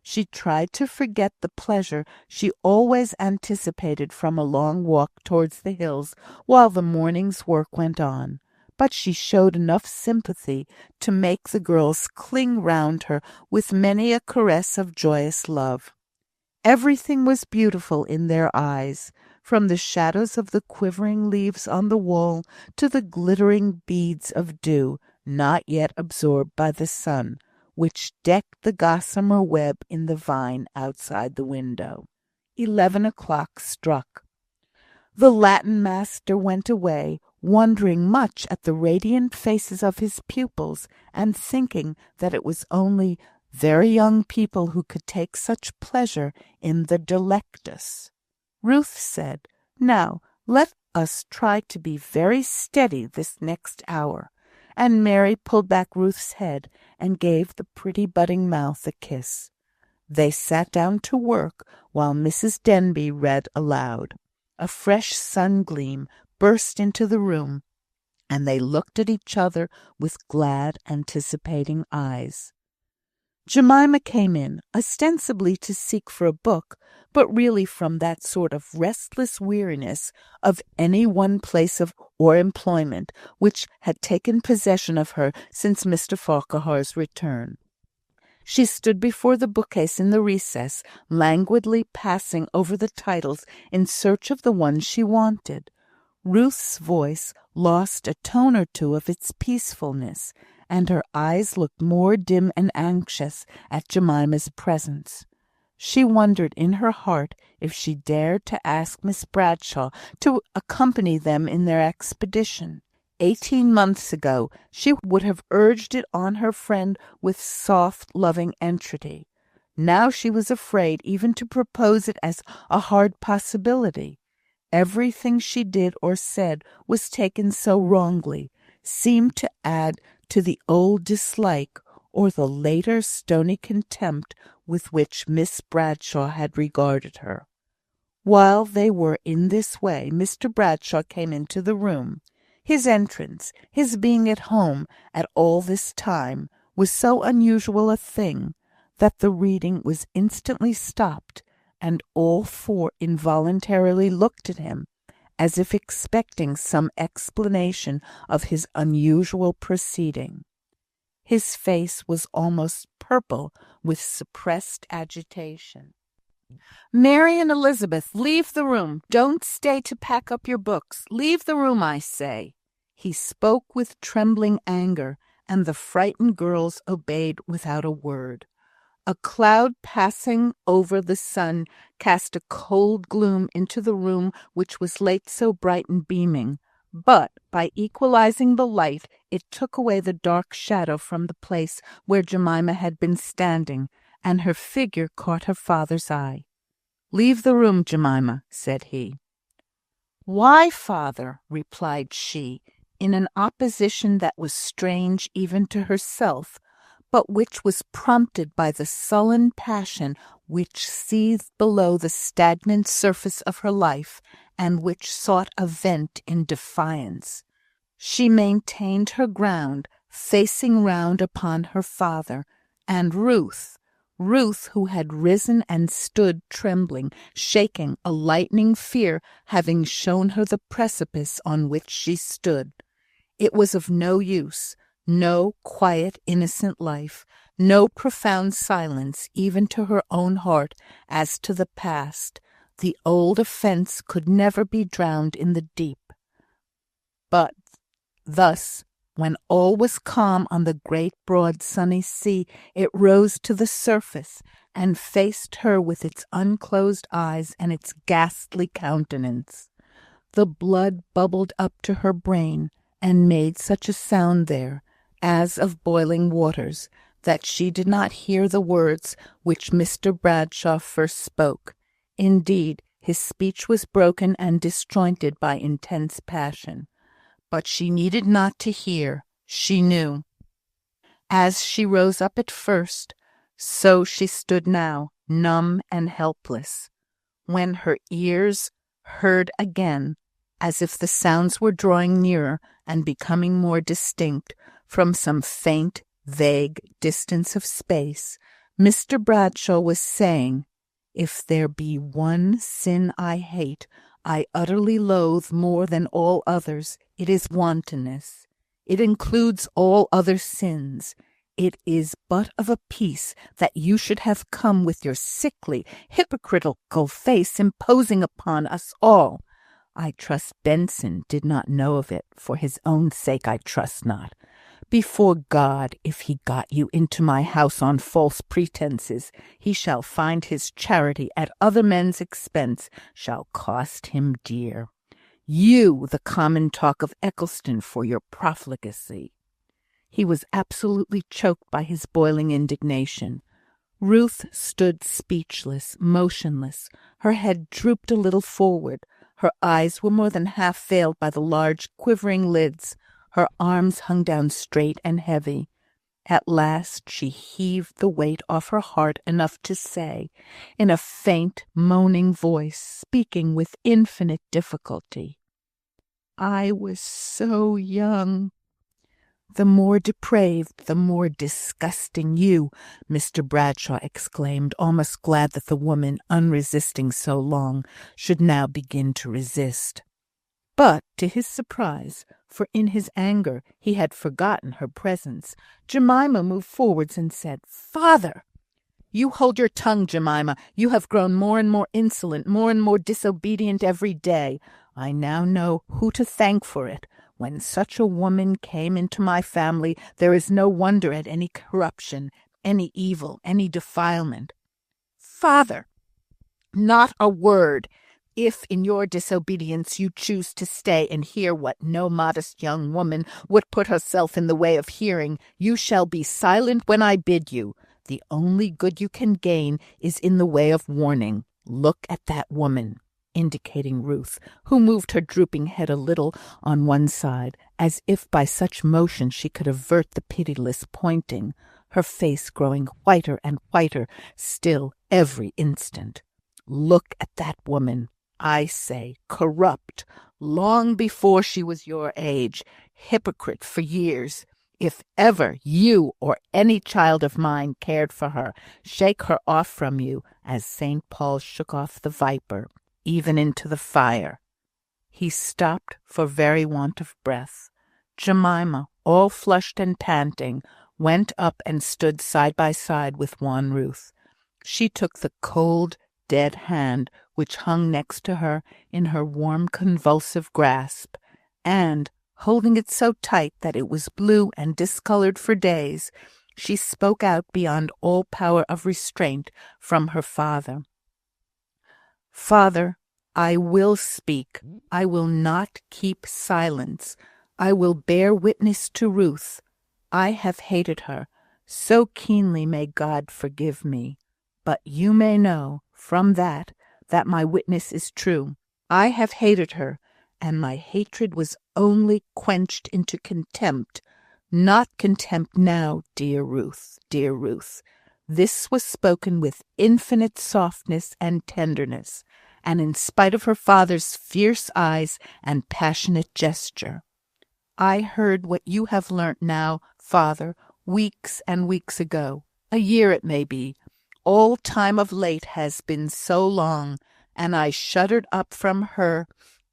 She tried to forget the pleasure she always anticipated from a long walk towards the hills while the morning's work went on, but she showed enough sympathy to make the girls cling round her with many a caress of joyous love. Everything was beautiful in their eyes, from the shadows of the quivering leaves on the wall to the glittering beads of dew not yet absorbed by the sun, which decked the gossamer web in the vine outside the window. 11 o'clock struck. The Latin master went away, wondering much at the radiant faces of his pupils, and thinking that it was only very young people who could take such pleasure in the Delectus. Ruth said, "Now, let us try to be very steady this next hour," and Mary pulled back Ruth's head and gave the pretty budding mouth a kiss. They sat down to work while Mrs. Denby read aloud. A fresh sun-gleam burst into the room, and they looked at each other with glad, anticipating eyes. Jemima came in, ostensibly to seek for a book, but really from that sort of restless weariness of any one place or employment which had taken possession of her since Mr. Farquhar's return. She stood before the bookcase in the recess, languidly passing over the titles in search of the one she wanted. Ruth's voice lost a tone or two of its peacefulness, and her eyes looked more dim and anxious at Jemima's presence. She wondered in her heart if she dared to ask Miss Bradshaw to accompany them in their expedition. 18 months ago she would have urged it on her friend with soft, loving entreaty. Now she was afraid even to propose it as a hard possibility. Everything she did or said was taken so wrongly, seemed to add to the old dislike or the later stony contempt with which Miss Bradshaw had regarded her. While they were in this way, Mr. Bradshaw came into the room. His entrance, his being at home at all this time, was so unusual a thing that the reading was instantly stopped, and all 4 involuntarily looked at him, as if expecting some explanation of his unusual proceeding. His face was almost purple with suppressed agitation. "Mary and Elizabeth, leave the room. Don't stay to pack up your books. Leave the room, I say." He spoke with trembling anger, and the frightened girls obeyed without a word. A cloud passing over the sun cast a cold gloom into the room which was late so bright and beaming, but by equalizing the light it took away the dark shadow from the place where Jemima had been standing, and her figure caught her father's eye. "Leave the room, Jemima," said he. "Why, father?" replied she, in an opposition that was strange even to herself, but which was prompted by the sullen passion which seethed below the stagnant surface of her life, and which sought a vent in defiance. She maintained her ground, facing round upon her father, and Ruth, who had risen and stood trembling, shaking, a lightning fear having shown her the precipice on which she stood. It was of no use. No quiet, innocent life, no profound silence, even to her own heart, as to the past. The old offence could never be drowned in the deep. But thus, when all was calm on the great broad sunny sea, it rose to the surface, and faced her with its unclosed eyes and its ghastly countenance. The blood bubbled up to her brain, and made such a sound there, as of boiling waters, that she did not hear the words which Mr. Bradshaw first spoke. Indeed, his speech was broken and disjointed by intense passion. But she needed not to hear. She knew. As she rose up at first, so she stood now, numb and helpless. When her ears heard again, as if the sounds were drawing nearer and becoming more distinct, from some faint, vague distance of space, Mr. Bradshaw was saying, "If there be one sin I hate, I utterly loathe more than all others, it is wantonness. It includes all other sins. It is but of a piece that you should have come with your sickly, hypocritical face imposing upon us all. I trust Benson did not know of it. For his own sake I trust not. Before God, if he got you into my house on false pretences, he shall find his charity at other men's expense shall cost him dear. You, the common talk of Eccleston for your profligacy." He was absolutely choked by his boiling indignation. Ruth stood speechless, motionless. Her head drooped a little forward. Her eyes were more than half veiled by the large, quivering lids. Her arms hung down straight and heavy. At last she heaved the weight off her heart enough to say, in a faint, moaning voice, speaking with infinite difficulty, "I was so young." "The more depraved, the more disgusting you," Mr. Bradshaw exclaimed, almost glad that the woman, unresisting so long, should now begin to resist. But, to his surprise, for in his anger he had forgotten her presence, Jemima moved forwards and said, "Father!" "You hold your tongue, Jemima. You have grown more and more insolent, more and more disobedient every day. I now know who to thank for it. When such a woman came into my family, there is no wonder at any corruption, any evil, any defilement." "Father!" "Not a word. If in your disobedience you choose to stay and hear what no modest young woman would put herself in the way of hearing, you shall be silent when I bid you. The only good you can gain is in the way of warning. Look at that woman," indicating Ruth, who moved her drooping head a little on one side, as if by such motion she could avert the pitiless pointing, her face growing whiter and whiter still every instant. "Look at that woman. I say, corrupt, long before she was your age, hypocrite for years. If ever you or any child of mine cared for her, shake her off from you, as St. Paul shook off the viper, even into the fire." He stopped for very want of breath. Jemima, all flushed and panting, went up and stood side by side with wan Ruth. She took the cold, dead hand which hung next to her in her warm convulsive grasp, and, holding it so tight that it was blue and discolored for days, she spoke out beyond all power of restraint from her father. "Father, I will speak. I will not keep silence. I will bear witness to Ruth. I have hated her. So keenly may God forgive me. But you may know, from that my witness is true. I have hated her, and my hatred was only quenched into contempt. Not contempt now, dear Ruth, dear Ruth." This was spoken with infinite softness and tenderness, and in spite of her father's fierce eyes and passionate gesture. "I heard what you have learnt now, father, weeks and weeks ago. A year it may be. All time of late has been so long, and I shuddered up from her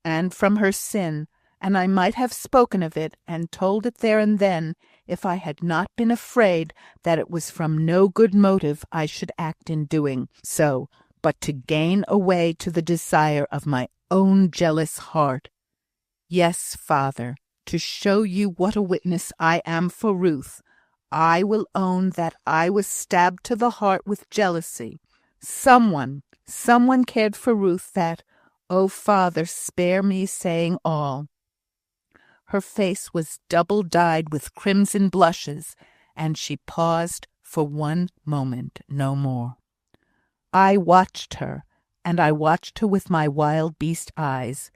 and from her sin, and I might have spoken of it and told it there and then, if I had not been afraid that it was from no good motive I should act in doing so, but to gain a way to the desire of my own jealous heart. Yes, father, to show you what a witness I am for Ruth, I will own that I was stabbed to the heart with jealousy. Someone cared for Ruth that, oh, father, spare me saying all." Her face was double dyed with crimson blushes, and she paused for one moment, no more. I watched her, and I watched her with my wild beast eyes.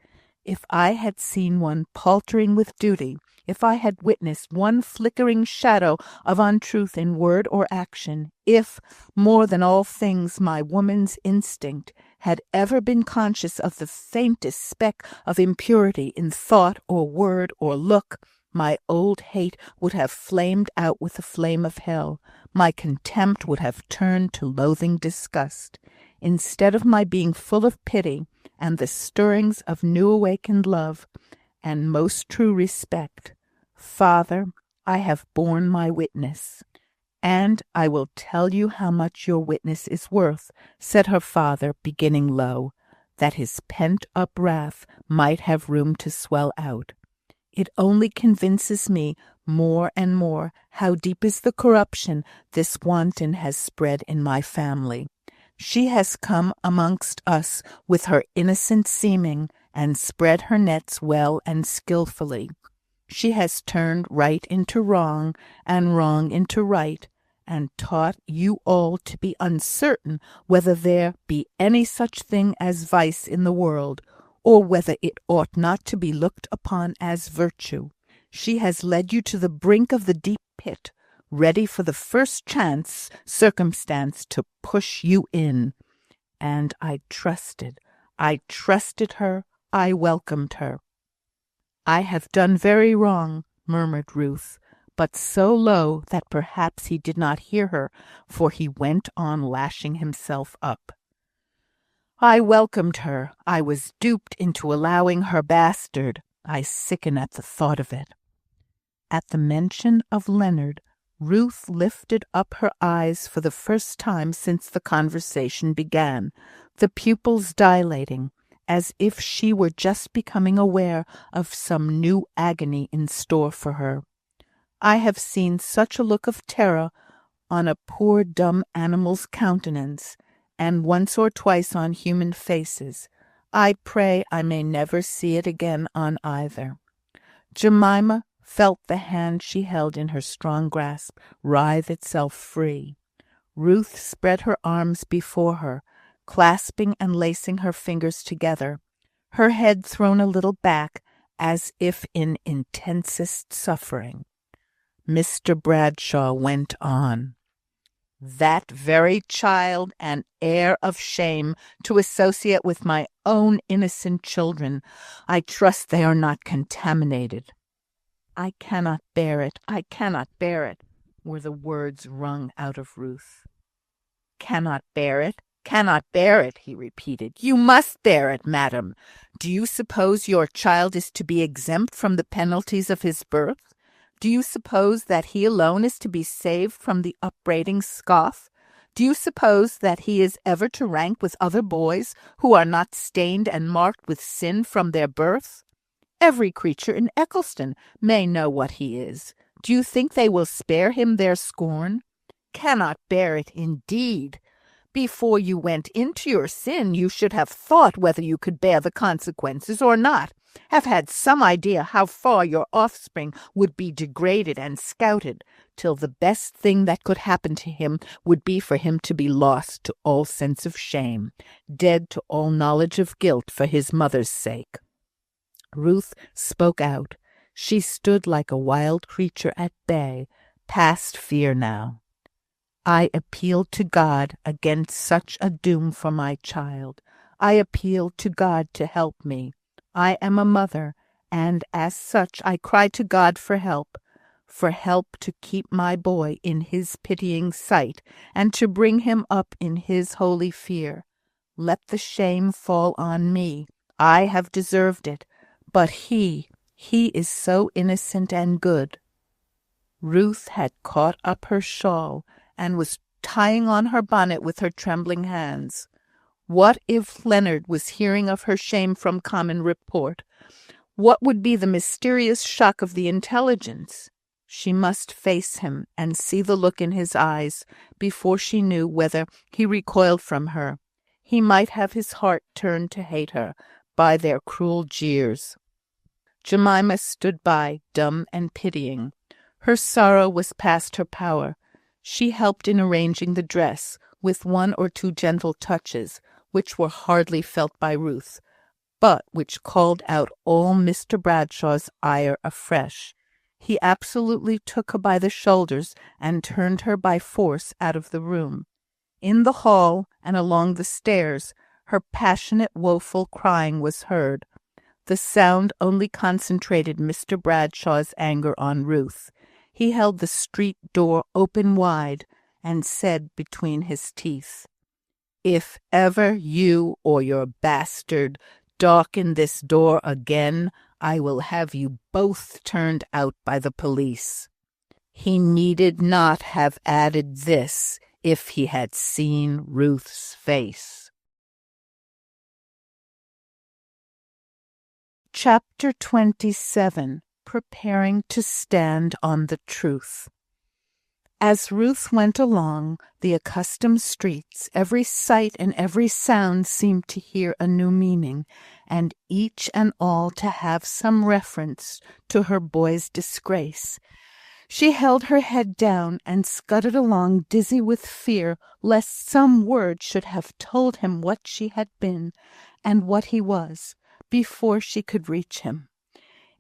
If I had seen one paltering with duty, if I had witnessed one flickering shadow of untruth in word or action, if, more than all things, my woman's instinct had ever been conscious of the faintest speck of impurity in thought or word or look, my old hate would have flamed out with the flame of hell. My contempt would have turned to loathing disgust. Instead of my being full of pity and the stirrings of new awakened love and most true respect, Father, I have borne my witness. "And I will tell you how much your witness is worth," said her father, beginning low, that his pent-up wrath might have room to swell out. "It only convinces me more and more how deep is the corruption this wanton has spread in my family. She has come amongst us with her innocent seeming, and spread her nets well and skilfully. She has turned right into wrong, and wrong into right, and taught you all to be uncertain whether there be any such thing as vice in the world, or whether it ought not to be looked upon as virtue. She has led you to the brink of the deep pit, ready for the first circumstance to push you in. And I trusted her, I welcomed her." "I have done very wrong," murmured Ruth, but so low that perhaps he did not hear her, for he went on lashing himself up. "I welcomed her. I was duped into allowing her bastard. I sicken at the thought of it." At the mention of Leonard, Ruth lifted up her eyes for the first time since the conversation began, the pupils dilating, as if she were just becoming aware of some new agony in store for her. I have seen such a look of terror on a poor dumb animal's countenance, and once or twice on human faces. I pray I may never see it again on either. Jemima felt the hand she held in her strong grasp writhe itself free. Ruth spread her arms before her, clasping and lacing her fingers together, her head thrown a little back, as if in intensest suffering. Mr. Bradshaw went on. "That very child and heir of shame to associate with my own innocent children. I trust they are not contaminated." "I cannot bear it, I cannot bear it," were the words wrung out of Ruth. "Cannot bear it, cannot bear it," he repeated. "You must bear it, madam. Do you suppose your child is to be exempt from the penalties of his birth? Do you suppose that he alone is to be saved from the upbraiding scoff? Do you suppose that he is ever to rank with other boys who are not stained and marked with sin from their birth? Every creature in Eccleston may know what he is. Do you think they will spare him their scorn? Cannot bear it, indeed. Before you went into your sin, you should have thought whether you could bear the consequences or not, have had some idea how far your offspring would be degraded and scouted, till the best thing that could happen to him would be for him to be lost to all sense of shame, dead to all knowledge of guilt for his mother's sake. Ruth spoke out. She stood like a wild creature at bay, past fear now. I appeal to God against such a doom for my child. I appeal to God to help me. I am a mother, and as such I cry to God for help to keep my boy in his pitying sight, and to bring him up in his holy fear. Let the shame fall on me. I have deserved it, but he is so innocent and good. Ruth had caught up her shawl, and was tying on her bonnet with her trembling hands. What if Leonard was hearing of her shame from common report? What would be the mysterious shock of the intelligence? She must face him and see the look in his eyes before she knew whether he recoiled from her. He might have his heart turned to hate her by their cruel jeers. Jemima stood by, dumb and pitying. Her sorrow was past her power. She helped in arranging the dress, with one or two gentle touches, which were hardly felt by Ruth, but which called out all Mr. Bradshaw's ire afresh. He absolutely took her by the shoulders and turned her by force out of the room. In the hall and along the stairs, her passionate, woeful crying was heard. The sound only concentrated Mr. Bradshaw's anger on Ruth. He held the street door open wide, and said between his teeth, "If ever you or your bastard darken this door again, I will have you both turned out by the police." He needed not have added this if he had seen Ruth's face. Chapter 27. Preparing to stand on the truth. As Ruth went along the accustomed streets, every sight and every sound seemed to hear a new meaning, and each and all to have some reference to her boy's disgrace. She held her head down and scudded along, dizzy with fear lest some word should have told him what she had been and what he was, before she could reach him.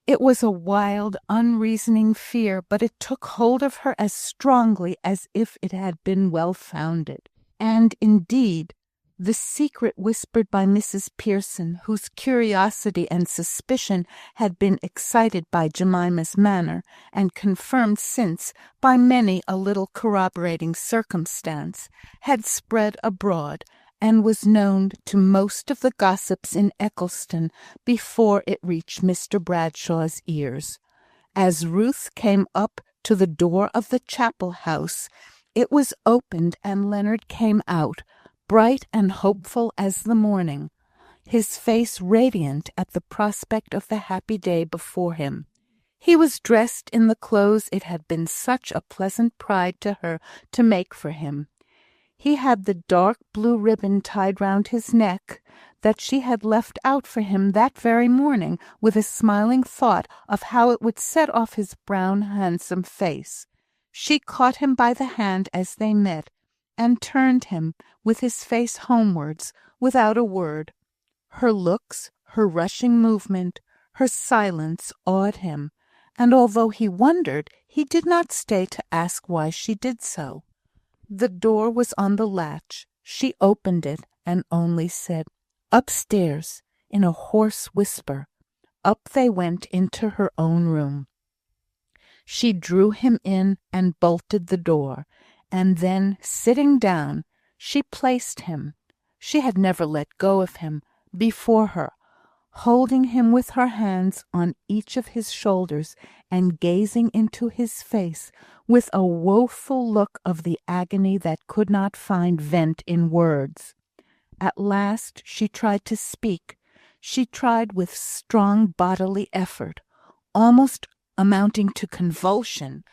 It was a wild, unreasoning fear, but it took hold of her as strongly as if it had been well-founded. And, indeed, the secret whispered by Mrs. Pearson, whose curiosity and suspicion had been excited by Jemima's manner, and confirmed since by many a little corroborating circumstance, had spread abroad, and was known to most of the gossips in Eccleston before it reached Mr. Bradshaw's ears. As Ruth came up to the door of the chapel house, it was opened, and Leonard came out, bright and hopeful as the morning, his face radiant at the prospect of the happy day before him. He was dressed in the clothes it had been such a pleasant pride to her to make for him. He had the dark blue ribbon tied round his neck that she had left out for him that very morning, with a smiling thought of how it would set off his brown, handsome face. She caught him by the hand as they met, and turned him, with his face homewards, without a word. Her looks, her rushing movement, her silence awed him, and although he wondered, he did not stay to ask why she did so. The door was on the latch. She opened it, and only said, "Upstairs," in a hoarse whisper. Up they went into her own room. She drew him in and bolted the door, and then, sitting down, she placed him, she had never let go of him, before her, holding him with her hands on each of his shoulders, and gazing into his face with a woeful look of the agony that could not find vent in words. At last she tried to speak. She tried with strong bodily effort, almost amounting to convulsion,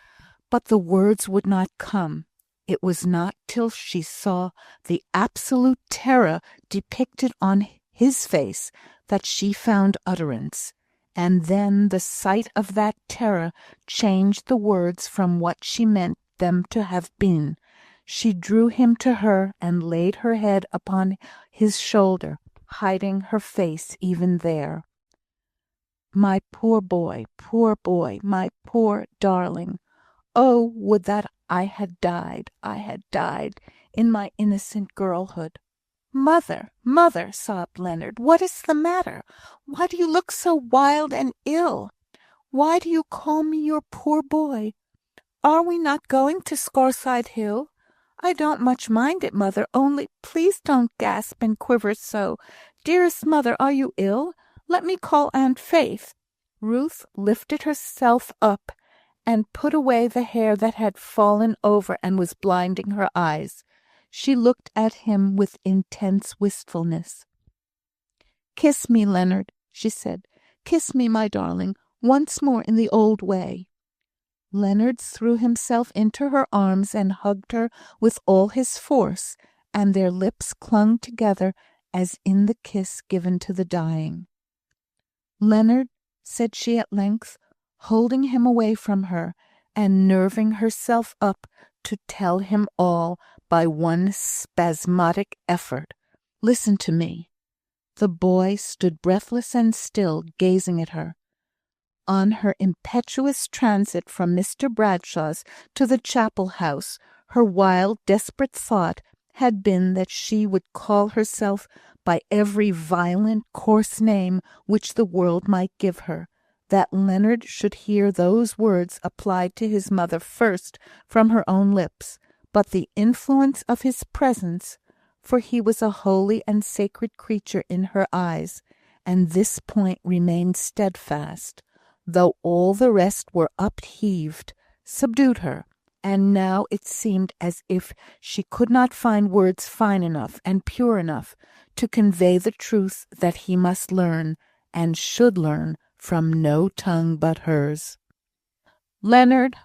but the words would not come. It was not till she saw the absolute terror depicted on his face that she found utterance, and then the sight of that terror changed the words from what she meant them to have been. She drew him to her and laid her head upon his shoulder, hiding her face even there. My poor boy, my poor darling! Oh, would that I had died in my innocent girlhood. Mother, mother, sobbed Leonard, what is the matter? Why do you look so wild and ill? Why do you call me your poor boy? Are we not going to Scarside Hill? I don't much mind it, mother, only please don't gasp and quiver so. Dearest mother, are you ill? Let me call Aunt Faith. Ruth lifted herself up and put away the hair that had fallen over and was blinding her eyes. She looked at him with intense wistfulness. "Kiss me, Leonard," she said. "Kiss me, my darling, once more in the old way." Leonard threw himself into her arms and hugged her with all his force, and their lips clung together as in the kiss given to the dying. "Leonard," said she at length, holding him away from her, and nerving herself up to tell him all by one spasmodic effort, "listen to me." The boy stood breathless and still, gazing at her. On her impetuous transit from Mr. Bradshaw's to the chapel house, her wild, desperate thought had been that she would call herself by every violent, coarse name which the world might give her, that Leonard should hear those words applied to his mother first from her own lips, but the influence of his presence, for he was a holy and sacred creature in her eyes, and this point remained steadfast, though all the rest were upheaved, subdued her, and now it seemed as if she could not find words fine enough and pure enough to convey the truth that he must learn, and should learn, from no tongue but hers. "Leonard,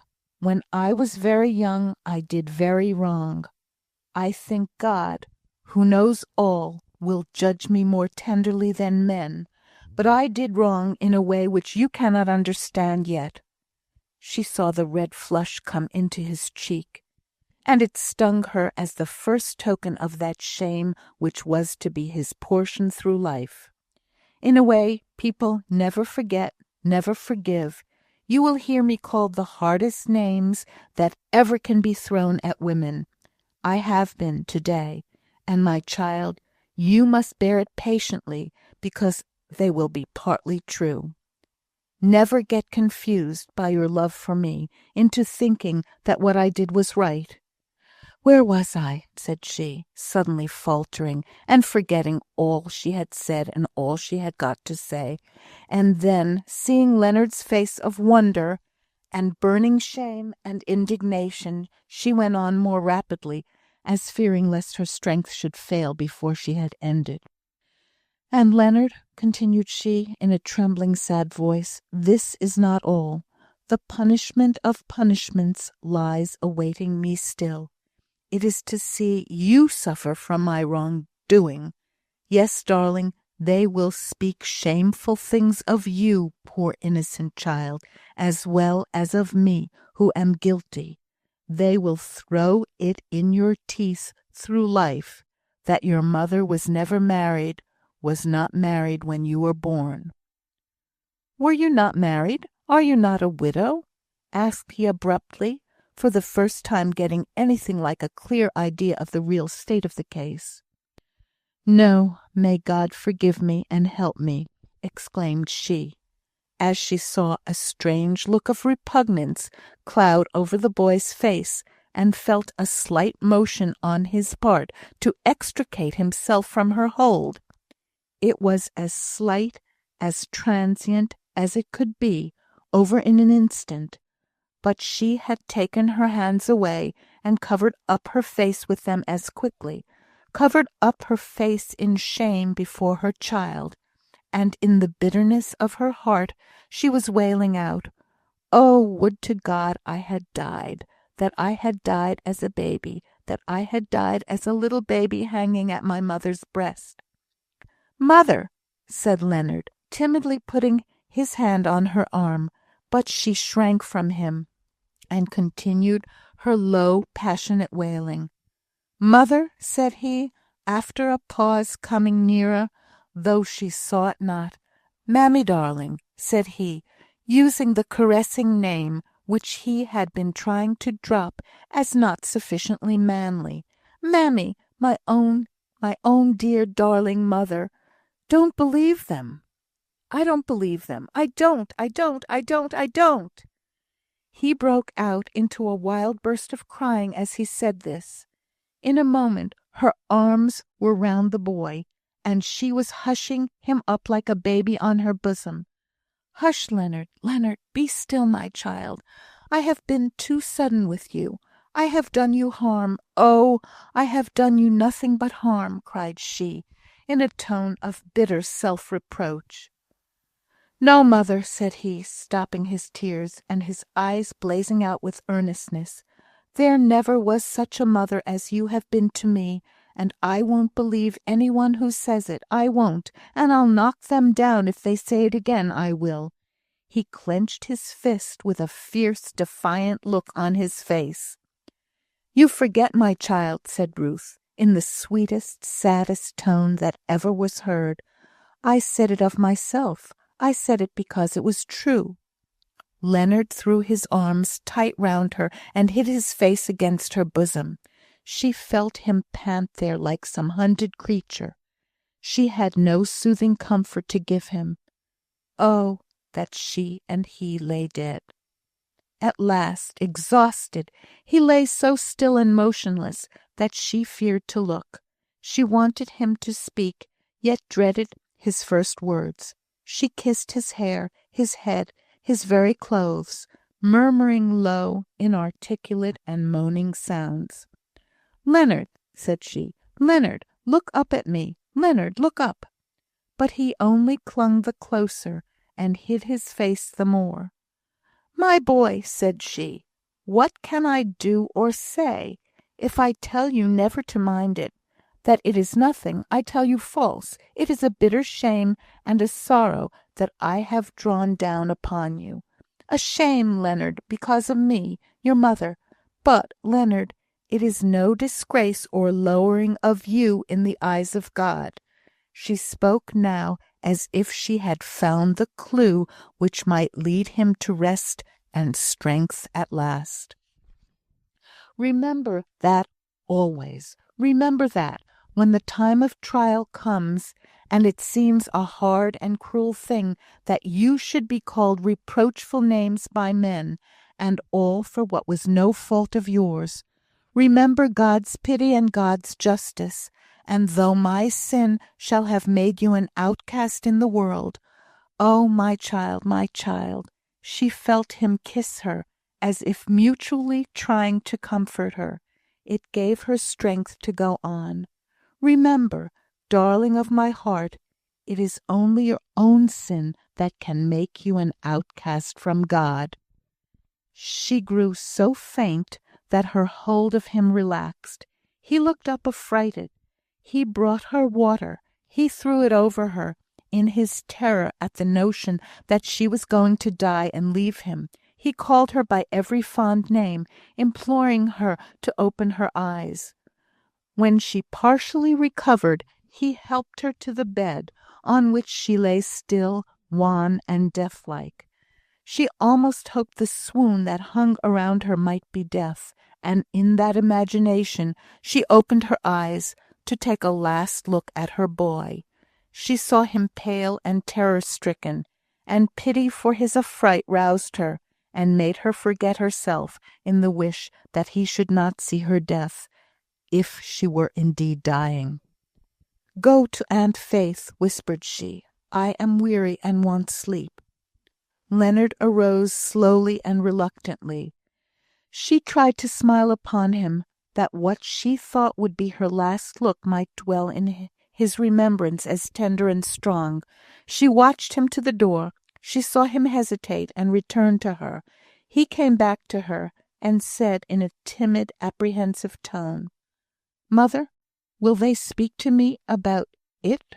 when I was very young, I did very wrong. I think God, who knows all, will judge me more tenderly than men, but I did wrong in a way which you cannot understand yet." She saw the red flush come into his cheek, and it stung her as the first token of that shame which was to be his portion through life. "In a way, people never forget, never forgive. You will hear me called the hardest names that ever can be thrown at women. I have been to-day, and my child, you must bear it patiently, because they will be partly true. Never get confused by your love for me into thinking that what I did was right. Where was I?" said she, suddenly faltering and forgetting all she had said and all she had got to say, and then, seeing Leonard's face of wonder and burning shame and indignation, she went on more rapidly, as fearing lest her strength should fail before she had ended. "And Leonard," continued she, in a trembling, sad voice, "this is not all. The punishment of punishments lies awaiting me still. It is to see you suffer from my wrongdoing. Yes, darling, they will speak shameful things of you, poor innocent child, as well as of me, who am guilty. They will throw it in your teeth through life that your mother was never married, was not married when you were born." "Were you not married? Are you not a widow?" asked he abruptly, for the first time getting anything like a clear idea of the real state of the case. "No, may God forgive me and help me," exclaimed she, as she saw a strange look of repugnance cloud over the boy's face, and felt a slight motion on his part to extricate himself from her hold. It was as slight, as transient as it could be, over in an instant, but she had taken her hands away and covered up her face with them as quickly, covered up her face in shame before her child, and in the bitterness of her heart she was wailing out, "Oh, would to God I had died, that I had died as a baby, that I had died as a little baby hanging at my mother's breast." "Mother!" said Leonard, timidly putting his hand on her arm, but she shrank from him, and continued her low, passionate wailing. "Mother," said he, after a pause, coming nearer, though she saw it not. "Mammy, darling," said he, using the caressing name which he had been trying to drop as not sufficiently manly. "Mammy, my own dear darling mother, don't believe them. I don't believe them. I don't. He broke out into a wild burst of crying as he said this. In a moment her arms were round the boy, and she was hushing him up like a baby on her bosom. "Hush, Leonard, Leonard, be still, my child. I have been too sudden with you. I have done you harm. Oh, I have done you nothing but harm," cried she, in a tone of bitter self-reproach. "No, mother," said he, stopping his tears, and his eyes blazing out with earnestness. "There never was such a mother as you have been to me, and I won't believe any one who says it. I won't, and I'll knock them down if they say it again. I will." He clenched his fist with a fierce, defiant look on his face. "You forget, my child," said Ruth, in the sweetest, saddest tone that ever was heard. "I said it of myself. I said it because it was true." Leonard threw his arms tight round her and hid his face against her bosom. She felt him pant there like some hunted creature. She had no soothing comfort to give him. Oh, that she and he lay dead! At last, exhausted, he lay so still and motionless that she feared to look. She wanted him to speak, yet dreaded his first words. She kissed his hair, his head, his very clothes, murmuring low, inarticulate, and moaning sounds. "Leonard," said she, "Leonard, look up at me. Leonard, look up." But he only clung the closer, and hid his face the more. "My boy," said she, "what can I do or say? If I tell you never to mind it, that it is nothing, I tell you false. It is a bitter shame and a sorrow that I have drawn down upon you. A shame, Leonard, because of me, your mother. But, Leonard, it is no disgrace or lowering of you in the eyes of God." She spoke now as if she had found the clue which might lead him to rest and strength at last. "Remember that always. Remember that, when the time of trial comes, and it seems a hard and cruel thing that you should be called reproachful names by men, and all for what was no fault of yours. Remember God's pity and God's justice, and though my sin shall have made you an outcast in the world, oh, my child, my child," she felt him kiss her, as if mutually trying to comfort her. It gave her strength to go on. "Remember, darling of my heart, it is only your own sin that can make you an outcast from God." She grew so faint that her hold of him relaxed. He looked up affrighted. He brought her water. He threw it over her, in his terror at the notion that she was going to die and leave him. He called her by every fond name, imploring her to open her eyes. When she partially recovered, he helped her to the bed, on which she lay still, wan, and death-like. She almost hoped the swoon that hung around her might be death, and in that imagination she opened her eyes to take a last look at her boy. She saw him pale and terror-stricken, and pity for his affright roused her, and made her forget herself in the wish that he should not see her death, if she were indeed dying. "Go to Aunt Faith," whispered she. "I am weary and want sleep." Leonard arose slowly and reluctantly. She tried to smile upon him, that what she thought would be her last look might dwell in his remembrance as tender and strong. She watched him to the door. She saw him hesitate and return to her. He came back to her and said in a timid, apprehensive tone, "Mother, will they speak to me about it?"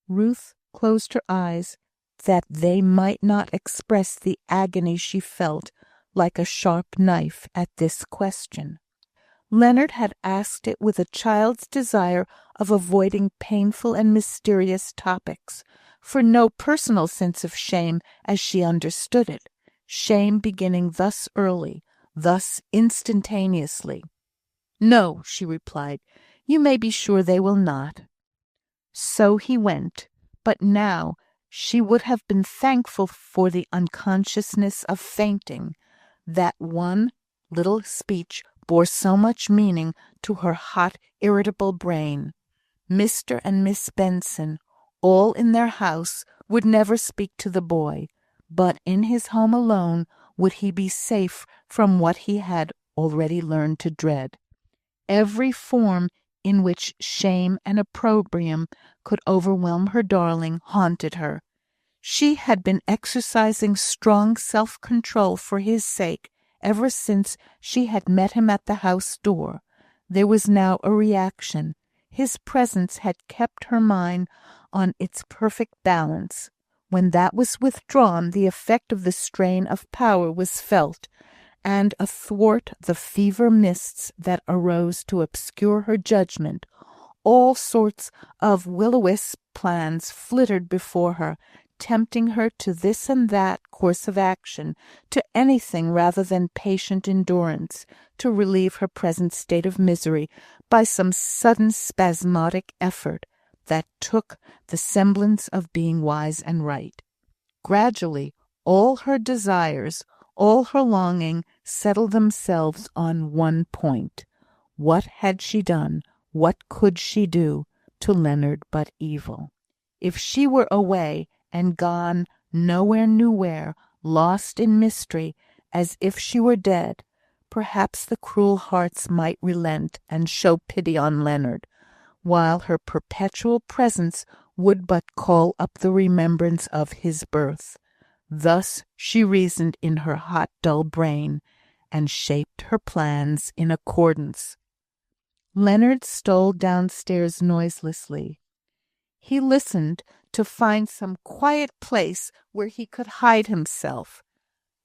Ruth closed her eyes that they might not express the agony she felt like a sharp knife at this question. Leonard had asked it with a child's desire of avoiding painful and mysterious topics, for no personal sense of shame as she understood it, shame beginning thus early, thus instantaneously. "No," she replied, "you may be sure they will not." So he went, but now she would have been thankful for the unconsciousness of fainting. That one little speech bore so much meaning to her hot, irritable brain. Mr. and Miss Benson, all in their house, would never speak to the boy, but in his home alone would he be safe from what he had already learned to dread. Every form in which shame and opprobrium could overwhelm her darling haunted her. She had been exercising strong self-control for his sake ever since she had met him at the house door. There was now a reaction. His presence had kept her mind on its perfect balance. When that was withdrawn, the effect of the strain of power was felt, and athwart the fever mists that arose to obscure her judgment, all sorts of will-o'-wisp plans flitted before her, tempting her to this and that course of action, to anything rather than patient endurance, to relieve her present state of misery by some sudden spasmodic effort that took the semblance of being wise and right. Gradually, all her desires, all her longing settled themselves on one point. What had she done, what could she do, to Leonard but evil? If she were away, and gone nowhere knew where, lost in mystery, as if she were dead, perhaps the cruel hearts might relent and show pity on Leonard, while her perpetual presence would but call up the remembrance of his birth. Thus she reasoned in her hot, dull brain, and shaped her plans in accordance. Leonard stole downstairs noiselessly. He listened to find some quiet place where he could hide himself.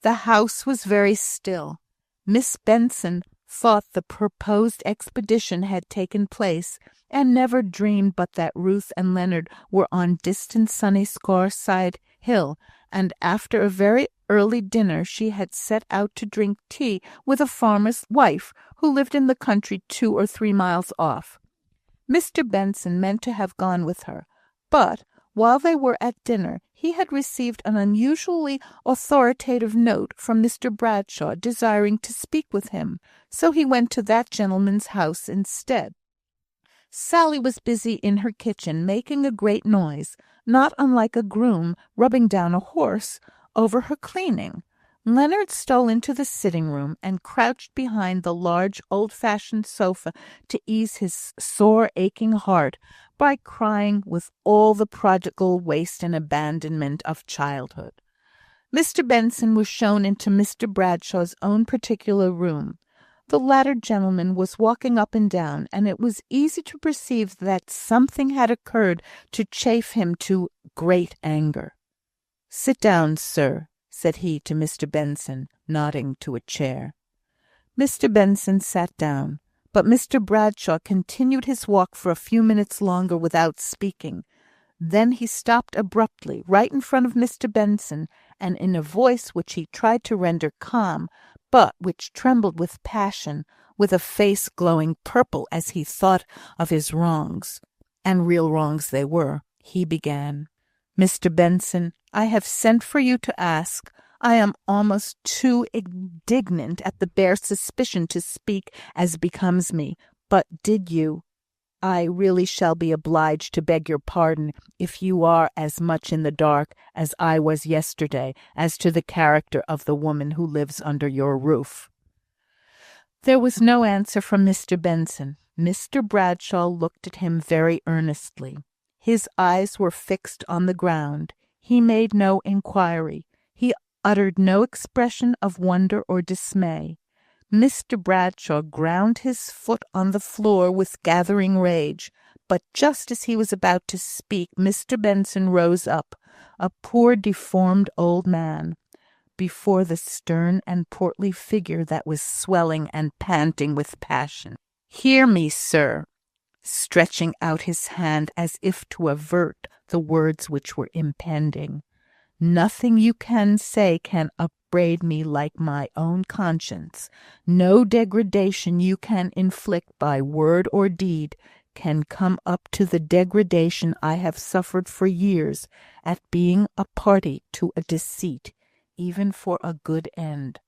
The house was very still. Miss Benson thought the proposed expedition had taken place, and never dreamed but that Ruth and Leonard were on distant sunny Scarside Hill, and after a very early dinner she had set out to drink tea with a farmer's wife who lived in the country 2 or 3 miles off. Mr. Benson meant to have gone with her, but while they were at dinner he had received an unusually authoritative note from Mr. Bradshaw desiring to speak with him, so he went to that gentleman's house instead. Sally was busy in her kitchen, making a great noise, not unlike a groom rubbing down a horse, over her cleaning. Leonard stole into the sitting-room and crouched behind the large old-fashioned sofa to ease his sore, aching heart by crying with all the prodigal waste and abandonment of childhood. Mr. Benson was shown into Mr. Bradshaw's own particular room. The latter gentleman was walking up and down, and it was easy to perceive that something had occurred to chafe him to great anger. "Sit down, sir," said he to Mr. Benson, nodding to a chair. Mr. Benson sat down, but Mr. Bradshaw continued his walk for a few minutes longer without speaking. Then he stopped abruptly, right in front of Mr. Benson, and in a voice which he tried to render calm, but which trembled with passion, with a face glowing purple as he thought of his wrongs, and real wrongs they were, he began. "Mr. Benson, I have sent for you to ask. I am almost too indignant at the bare suspicion to speak as becomes me, but did you? I really shall be obliged to beg your pardon if you are as much in the dark as I was yesterday as to the character of the woman who lives under your roof." There was no answer from Mr. Benson. Mr. Bradshaw looked at him very earnestly. His eyes were fixed on the ground. He made no inquiry. He uttered no expression of wonder or dismay. Mr. Bradshaw ground his foot on the floor with gathering rage, but just as he was about to speak, Mr. Benson rose up, a poor deformed old man, before the stern and portly figure that was swelling and panting with passion. "Hear me, sir," stretching out his hand as if to avert the words which were impending. "Nothing you can say can upbraid me like my own conscience. No degradation you can inflict by word or deed can come up to the degradation I have suffered for years at being a party to a deceit, even for a good end."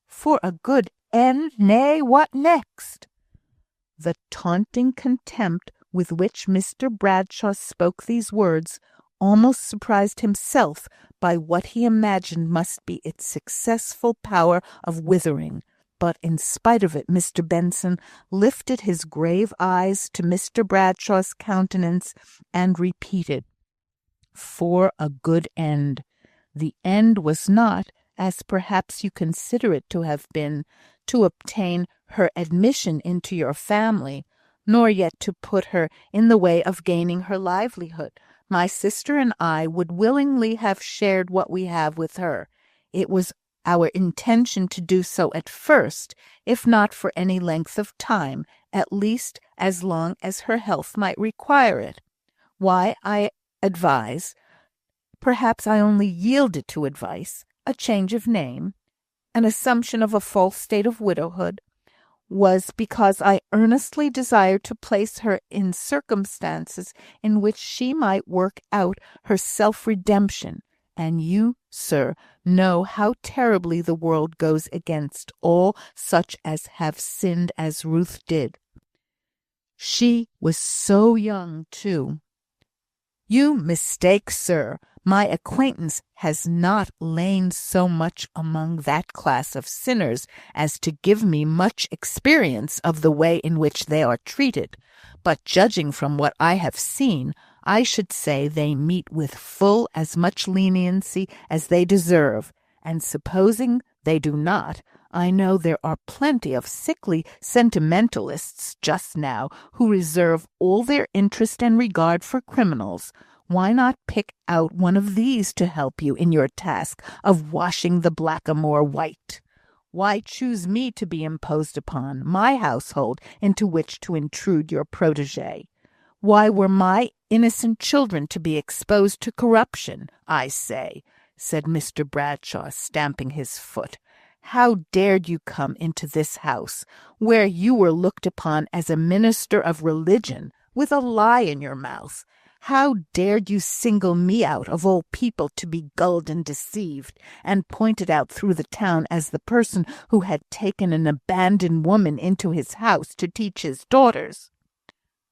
"For a good end? Nay, what next?" The taunting contempt with which Mr. Bradshaw spoke these words almost surprised himself by what he imagined must be its successful power of withering. But in spite of it, Mr. Benson lifted his grave eyes to Mr. Bradshaw's countenance and repeated, "For a good end." The end was not, as perhaps you consider it to have been, to obtain her admission into your family, nor yet to put her in the way of gaining her livelihood. My sister and I would willingly have shared what we have with her. It was our intention to do so at first, if not for any length of time, at least as long as her health might require it. Why I advise, perhaps I only yielded to advice, a change of name, an assumption of a false state of widowhood, was because I earnestly desired to place her in circumstances in which she might work out her self-redemption. And you, sir, know how terribly the world goes against all such as have sinned as Ruth did. She was so young, too." "You mistake, sir. My acquaintance has not lain so much among that class of sinners as to give me much experience of the way in which they are treated. But judging from what I have seen, I should say they meet with full as much leniency as they deserve, and supposing they do not, I know there are plenty of sickly sentimentalists just now who reserve all their interest and regard for criminals. Why not pick out one of these to help you in your task of washing the blackamoor white? Why choose me to be imposed upon, my household into which to intrude your protégé? Why were my innocent children to be exposed to corruption, I say?" said Mr. Bradshaw, stamping his foot. "How dared you come into this house, where you were looked upon as a minister of religion, with a lie in your mouth? How dared you single me out of all people to be gulled and deceived, and pointed out through the town as the person who had taken an abandoned woman into his house to teach his daughters?"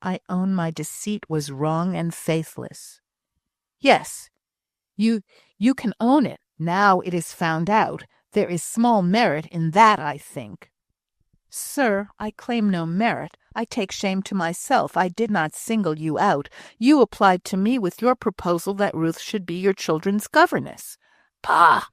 "I own my deceit was wrong and faithless." "Yes, you can own it, now it is found out. There is small merit in that, I think." "Sir, I claim no merit. I take shame to myself. I did not single you out. You applied to me with your proposal that Ruth should be your children's governess." "Pah!"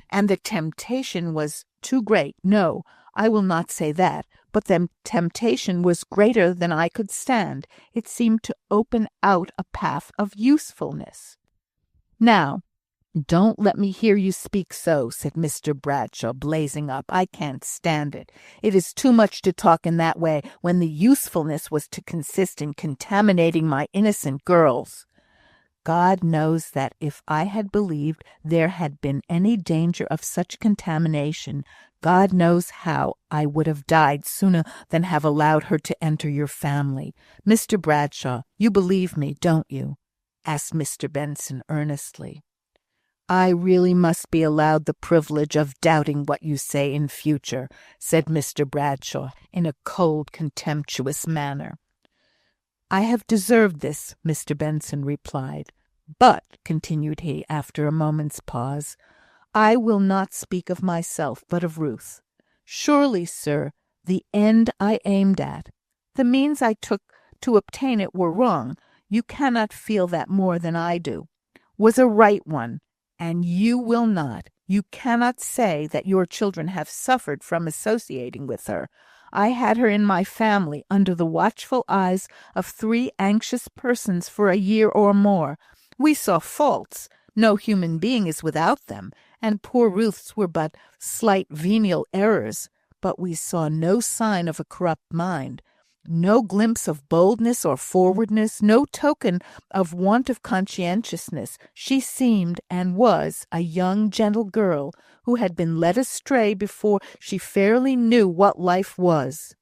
"And the temptation was too great. No, I will not say that. But the temptation was greater than I could stand. It seemed to open out a path of usefulness." "Now, don't let me hear you speak so," said Mr. Bradshaw, blazing up. "I can't stand it. It is too much to talk in that way when the usefulness was to consist in contaminating my innocent girls." God knows that if I had believed there had been any danger of such contamination, God knows how I would have died sooner than have allowed her to enter your family. Mr. Bradshaw, you believe me, don't you?" asked Mr. Benson earnestly. "I really must be allowed the privilege of doubting what you say in future," said Mr. Bradshaw, in a cold, contemptuous manner. "I have deserved this," Mr. Benson replied. "But," continued he, after a moment's pause, "I will not speak of myself, but of Ruth. Surely, sir, the end I aimed at, The means I took to obtain it were wrong. You cannot feel that more than I do. Was a right one, and you will not. You cannot say that your children have suffered from associating with her. I had her in my family under the watchful eyes of 3 anxious persons for a year or more. We saw faults. No human being is without them, and poor Ruth's were but slight venial errors. But we saw no sign of a corrupt mind, no glimpse of boldness or forwardness, no token of want of conscientiousness. She seemed and was a young, gentle girl who had been led astray before she fairly knew what life was.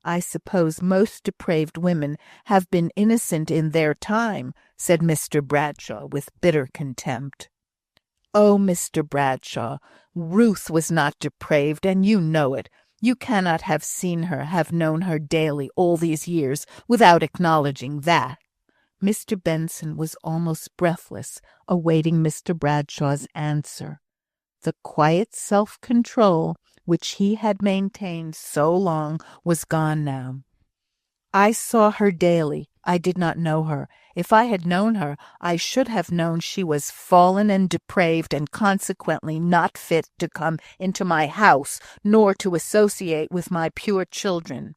I suppose most depraved women have been innocent in their time, said Mr. Bradshaw with bitter contempt. Oh, Mr. Bradshaw, Ruth was not depraved, and you know it. You cannot have seen her, have known her daily all these years, without acknowledging that. Mr. Benson was almost breathless, awaiting Mr. Bradshaw's answer. The quiet self-control which he had maintained so long was gone now. I saw her daily. I did not know her. If I had known her, I should have known she was fallen and depraved, and consequently not fit to come into my house, nor to associate with my pure children.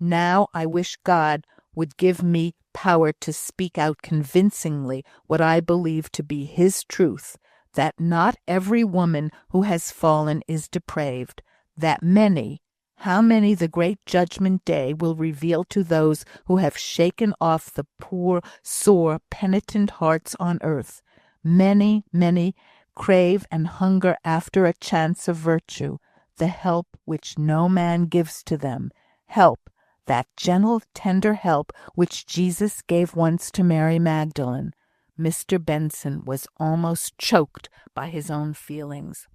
Now I wish God would give me power to speak out convincingly what I believe to be His truth, that not every woman who has fallen is depraved, that many, how many the great judgment day will reveal to those who have shaken off the poor, sore, penitent hearts on earth. Many, many crave and hunger after a chance of virtue, the help which no man gives to them, help, that gentle, tender help which Jesus gave once to Mary Magdalene. Mr. Benson was almost choked by his own feelings.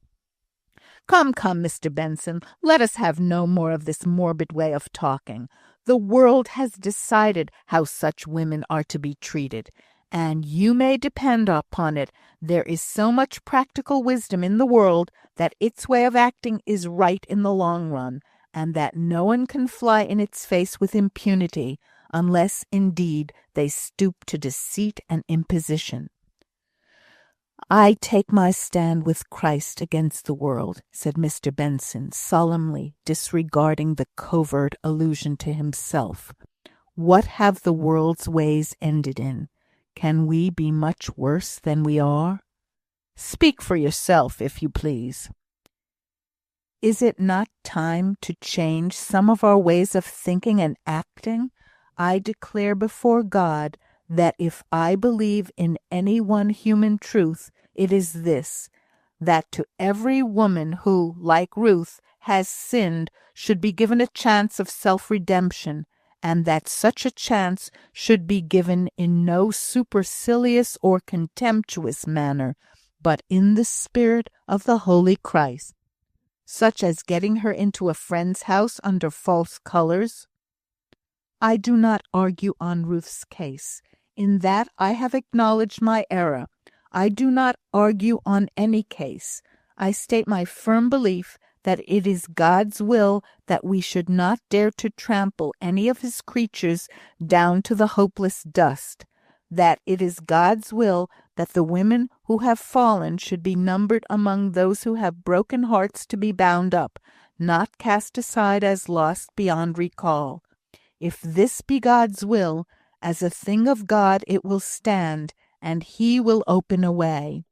Come, Mr. Benson, let us have no more of this morbid way of talking. The world has decided how such women are to be treated, and you may depend upon it there is so much practical wisdom in the world that its way of acting is right in the long run, and that no one can fly in its face with impunity, unless indeed they stoop to deceit and imposition. I take my stand with Christ against the world, said Mr. Benson, solemnly disregarding the covert allusion to himself. What have the world's ways ended in? Can we be much worse than we are? Speak for yourself, if you please. Is it not time to change some of our ways of thinking and acting? I declare before God that if I believe in any one human truth, it is this, that to every woman who, like Ruth, has sinned should be given a chance of self-redemption, and that such a chance should be given in no supercilious or contemptuous manner, but in the spirit of the Holy Christ, such as getting her into a friend's house under false colours. I do not argue on Ruth's case. In that I have acknowledged my error. I do not argue on any case. I state my firm belief that it is God's will that we should not dare to trample any of His creatures down to the hopeless dust, that it is God's will that the women who have fallen should be numbered among those who have broken hearts to be bound up, not cast aside as lost beyond recall. If this be God's will, as a thing of God it will stand, and He will open a way.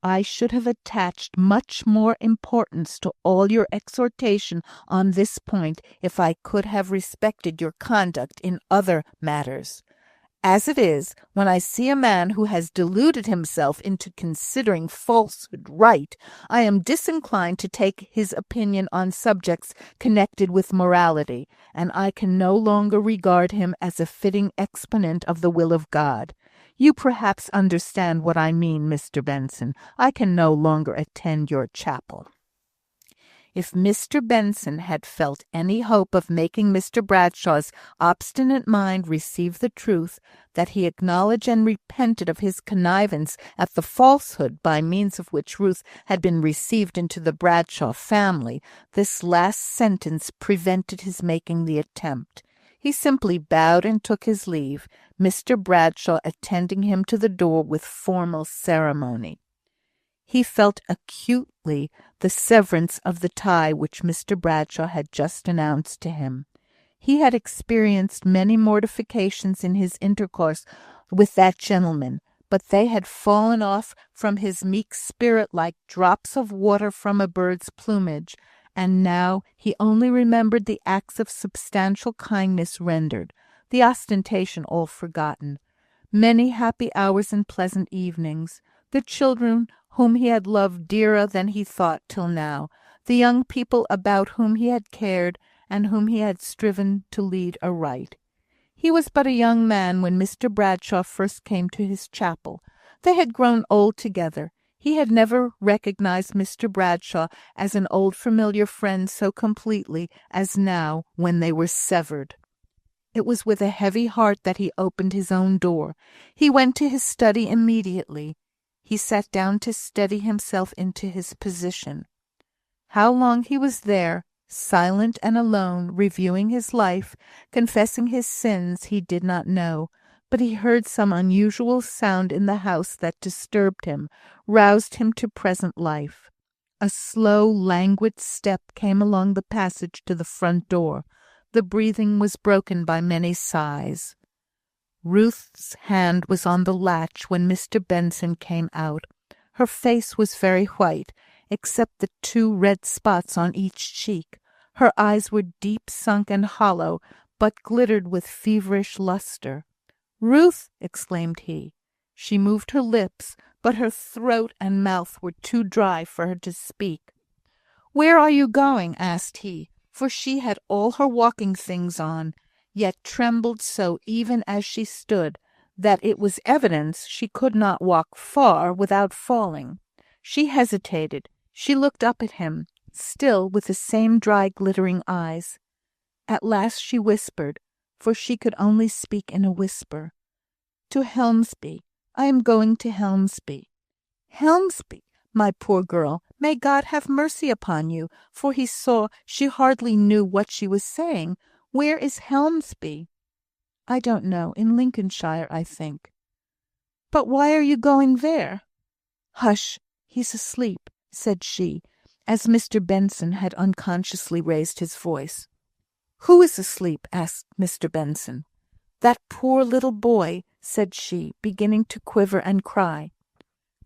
I should have attached much more importance to all your exhortation on this point if I could have respected your conduct in other matters. As it is, when I see a man who has deluded himself into considering falsehood right, I am disinclined to take his opinion on subjects connected with morality, and I can no longer regard him as a fitting exponent of the will of God. You perhaps understand what I mean, Mr. Benson. I can no longer attend your chapel. If Mr. Benson had felt any hope of making Mr. Bradshaw's obstinate mind receive the truth, that he acknowledged and repented of his connivance at the falsehood by means of which Ruth had been received into the Bradshaw family, this last sentence prevented his making the attempt. He simply bowed and took his leave, Mr. Bradshaw attending him to the door with formal ceremony. He felt acutely the severance of the tie which Mr. Bradshaw had just announced to him. He had experienced many mortifications in his intercourse with that gentleman, but they had fallen off from his meek spirit like drops of water from a bird's plumage, and now he only remembered the acts of substantial kindness rendered, the ostentation all forgotten, many happy hours and pleasant evenings, the children whom he had loved dearer than he thought till now, the young people about whom he had cared and whom he had striven to lead aright. He was but a young man when Mr. Bradshaw first came to his chapel. They had grown old together. He had never recognized Mr. Bradshaw as an old familiar friend so completely as now when they were severed. It was with a heavy heart that he opened his own door. He went to his study immediately. He sat down to steady himself into his position. How long he was there, silent and alone, reviewing his life, confessing his sins, he did not know, but he heard some unusual sound in the house that disturbed him, roused him to present life. A slow, languid step came along the passage to the front door. The breathing was broken by many sighs. Ruth's hand was on the latch when Mr. Benson came out. Her face was very white, except the 2 red spots on each cheek. Her eyes were deep sunk and hollow, but glittered with feverish lustre. "Ruth!" exclaimed he. She moved her lips, but her throat and mouth were too dry for her to speak. "Where are you going?" asked he, for she had all her walking things on, yet trembled so even as she stood, that it was evidence she could not walk far without falling. She hesitated. She looked up at him, still with the same dry glittering eyes. At last she whispered, for she could only speak in a whisper, "To Helmsby. I am going to Helmsby." "Helmsby, my poor girl, may God have mercy upon you," for he saw she hardly knew what she was saying. "Where is Helmsby?" "I don't know. In Lincolnshire, I think." "But why are you going there?" "Hush! He's asleep," said she, as Mr. Benson had unconsciously raised his voice. "Who is asleep?" asked Mr. Benson. "That poor little boy," said she, beginning to quiver and cry.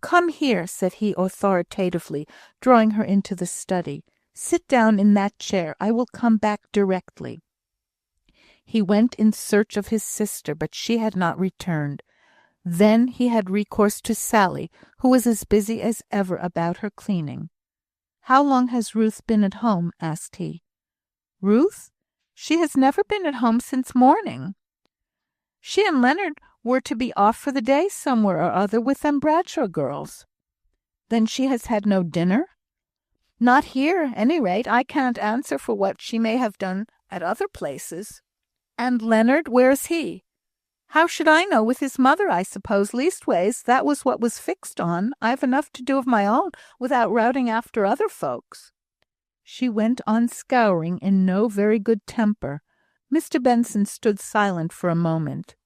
"Come here," said he authoritatively, drawing her into the study. "Sit down in that chair. I will come back directly." He went in search of his sister, but she had not returned. Then he had recourse to Sally, who was as busy as ever about her cleaning. "How long has Ruth been at home?" asked he. "Ruth? She has never been at home since morning. She and Leonard were to be off for the day somewhere or other with them Bradshaw girls." "Then she has had no dinner?" "Not here, any rate. I can't answer for what she may have done at other places." "And Leonard, where's he?" "How should I know? With his mother, I suppose. Leastways, that was what was fixed on. I've enough to do of my own without routing after other folks." She went on scouring in no very good temper. Mr. Benson stood silent for a moment.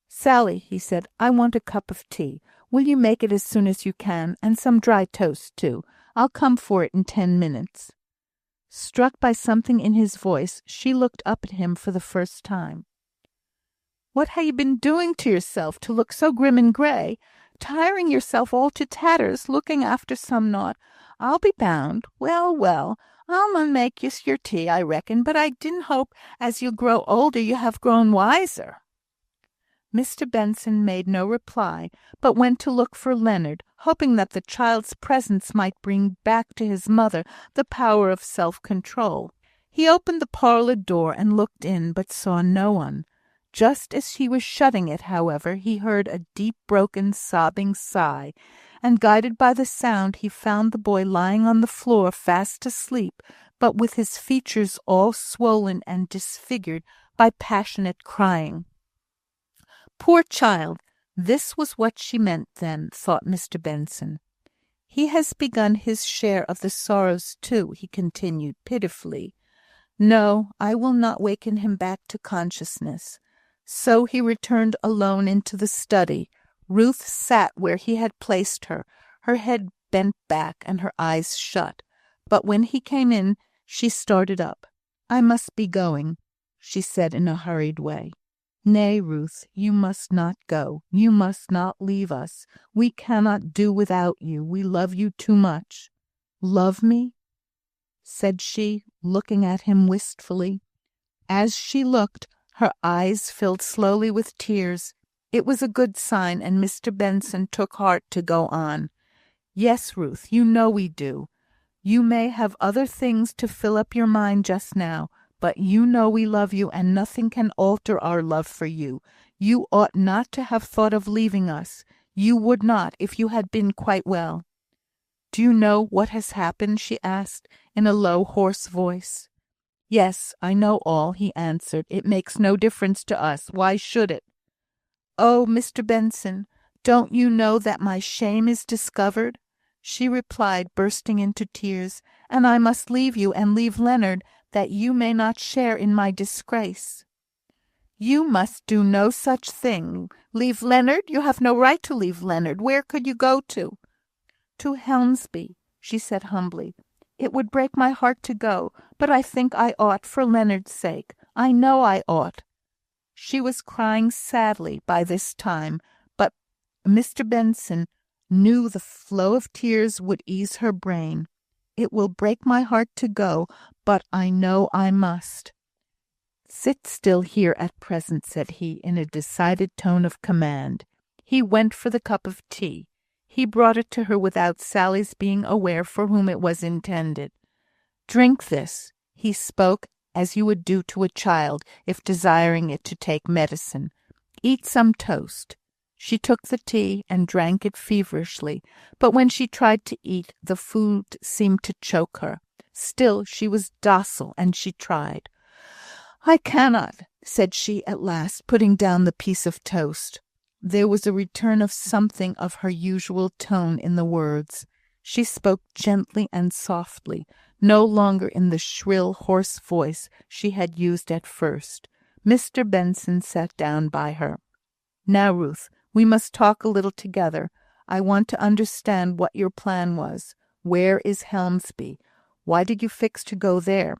"Sally," he said, "I want a cup of tea. Will you make it as soon as you can, and some dry toast, too? I'll come for it in 10 minutes. Struck by something in his voice, she looked up at him for the first time. "What ha' you been doing to yourself to look so grim and grey? Tiring yourself all to tatters, looking after some nought, I'll be bound. Well, well, I'll mun make you your tea, I reckon, but I didn't hope as you grow older you have grown wiser." Mr. Benson made no reply, but went to look for Leonard, hoping that the child's presence might bring back to his mother the power of self-control. He opened the parlour door and looked in, but saw no one. Just as he was shutting it, however, he heard a deep, broken, sobbing sigh, and guided by the sound, he found the boy lying on the floor fast asleep, but with his features all swollen and disfigured by passionate crying. Poor child! This was what she meant, then, thought Mr. Benson. He has begun his share of the sorrows too, he continued pitifully. No, I will not waken him back to consciousness. So he returned alone into the study. Ruth sat where he had placed her, her head bent back and her eyes shut. But when he came in, she started up. I must be going, she said in a hurried way. Nay, Ruth, you must not go. You must not leave us. We cannot do without you. We love you too much. Love me? Said she, looking at him wistfully. As she looked, her eyes filled slowly with tears. It was a good sign, and Mr. Benson took heart to go on. Yes, Ruth, you know we do. You may have other things to fill up your mind just now, but you know we love you, and nothing can alter our love for you. You ought not to have thought of leaving us. You would not, if you had been quite well. Do you know what has happened? She asked, in a low, hoarse voice. Yes, I know all, he answered. It makes no difference to us. Why should it? Oh, Mr. Benson, don't you know that my shame is discovered? She replied, bursting into tears, and I must leave you and leave Leonard, that you may not share in my disgrace. You must do no such thing. Leave Leonard? You have no right to leave Leonard. Where could you go to? To Helmsby, she said humbly. It would break my heart to go, but I think I ought for Leonard's sake. I know I ought. She was crying sadly by this time, but Mr. Benson knew the flow of tears would ease her brain. It will break my heart to go, but I know I must. Sit still here at present, said he, in a decided tone of command. He went for the cup of tea. He brought it to her without Sally's being aware for whom it was intended. Drink this. He spoke as you would do to a child if desiring it to take medicine. Eat some toast. She took the tea and drank it feverishly, but when she tried to eat, the food seemed to choke her. Still, she was docile, and she tried. I cannot, said she at last, putting down the piece of toast. There was a return of something of her usual tone in the words. She spoke gently and softly, no longer in the shrill, hoarse voice she had used at first. Mr. Benson sat down by her. Now, Ruth, we must talk a little together. I want to understand what your plan was. Where is Helmsby? Why did you fix to go there?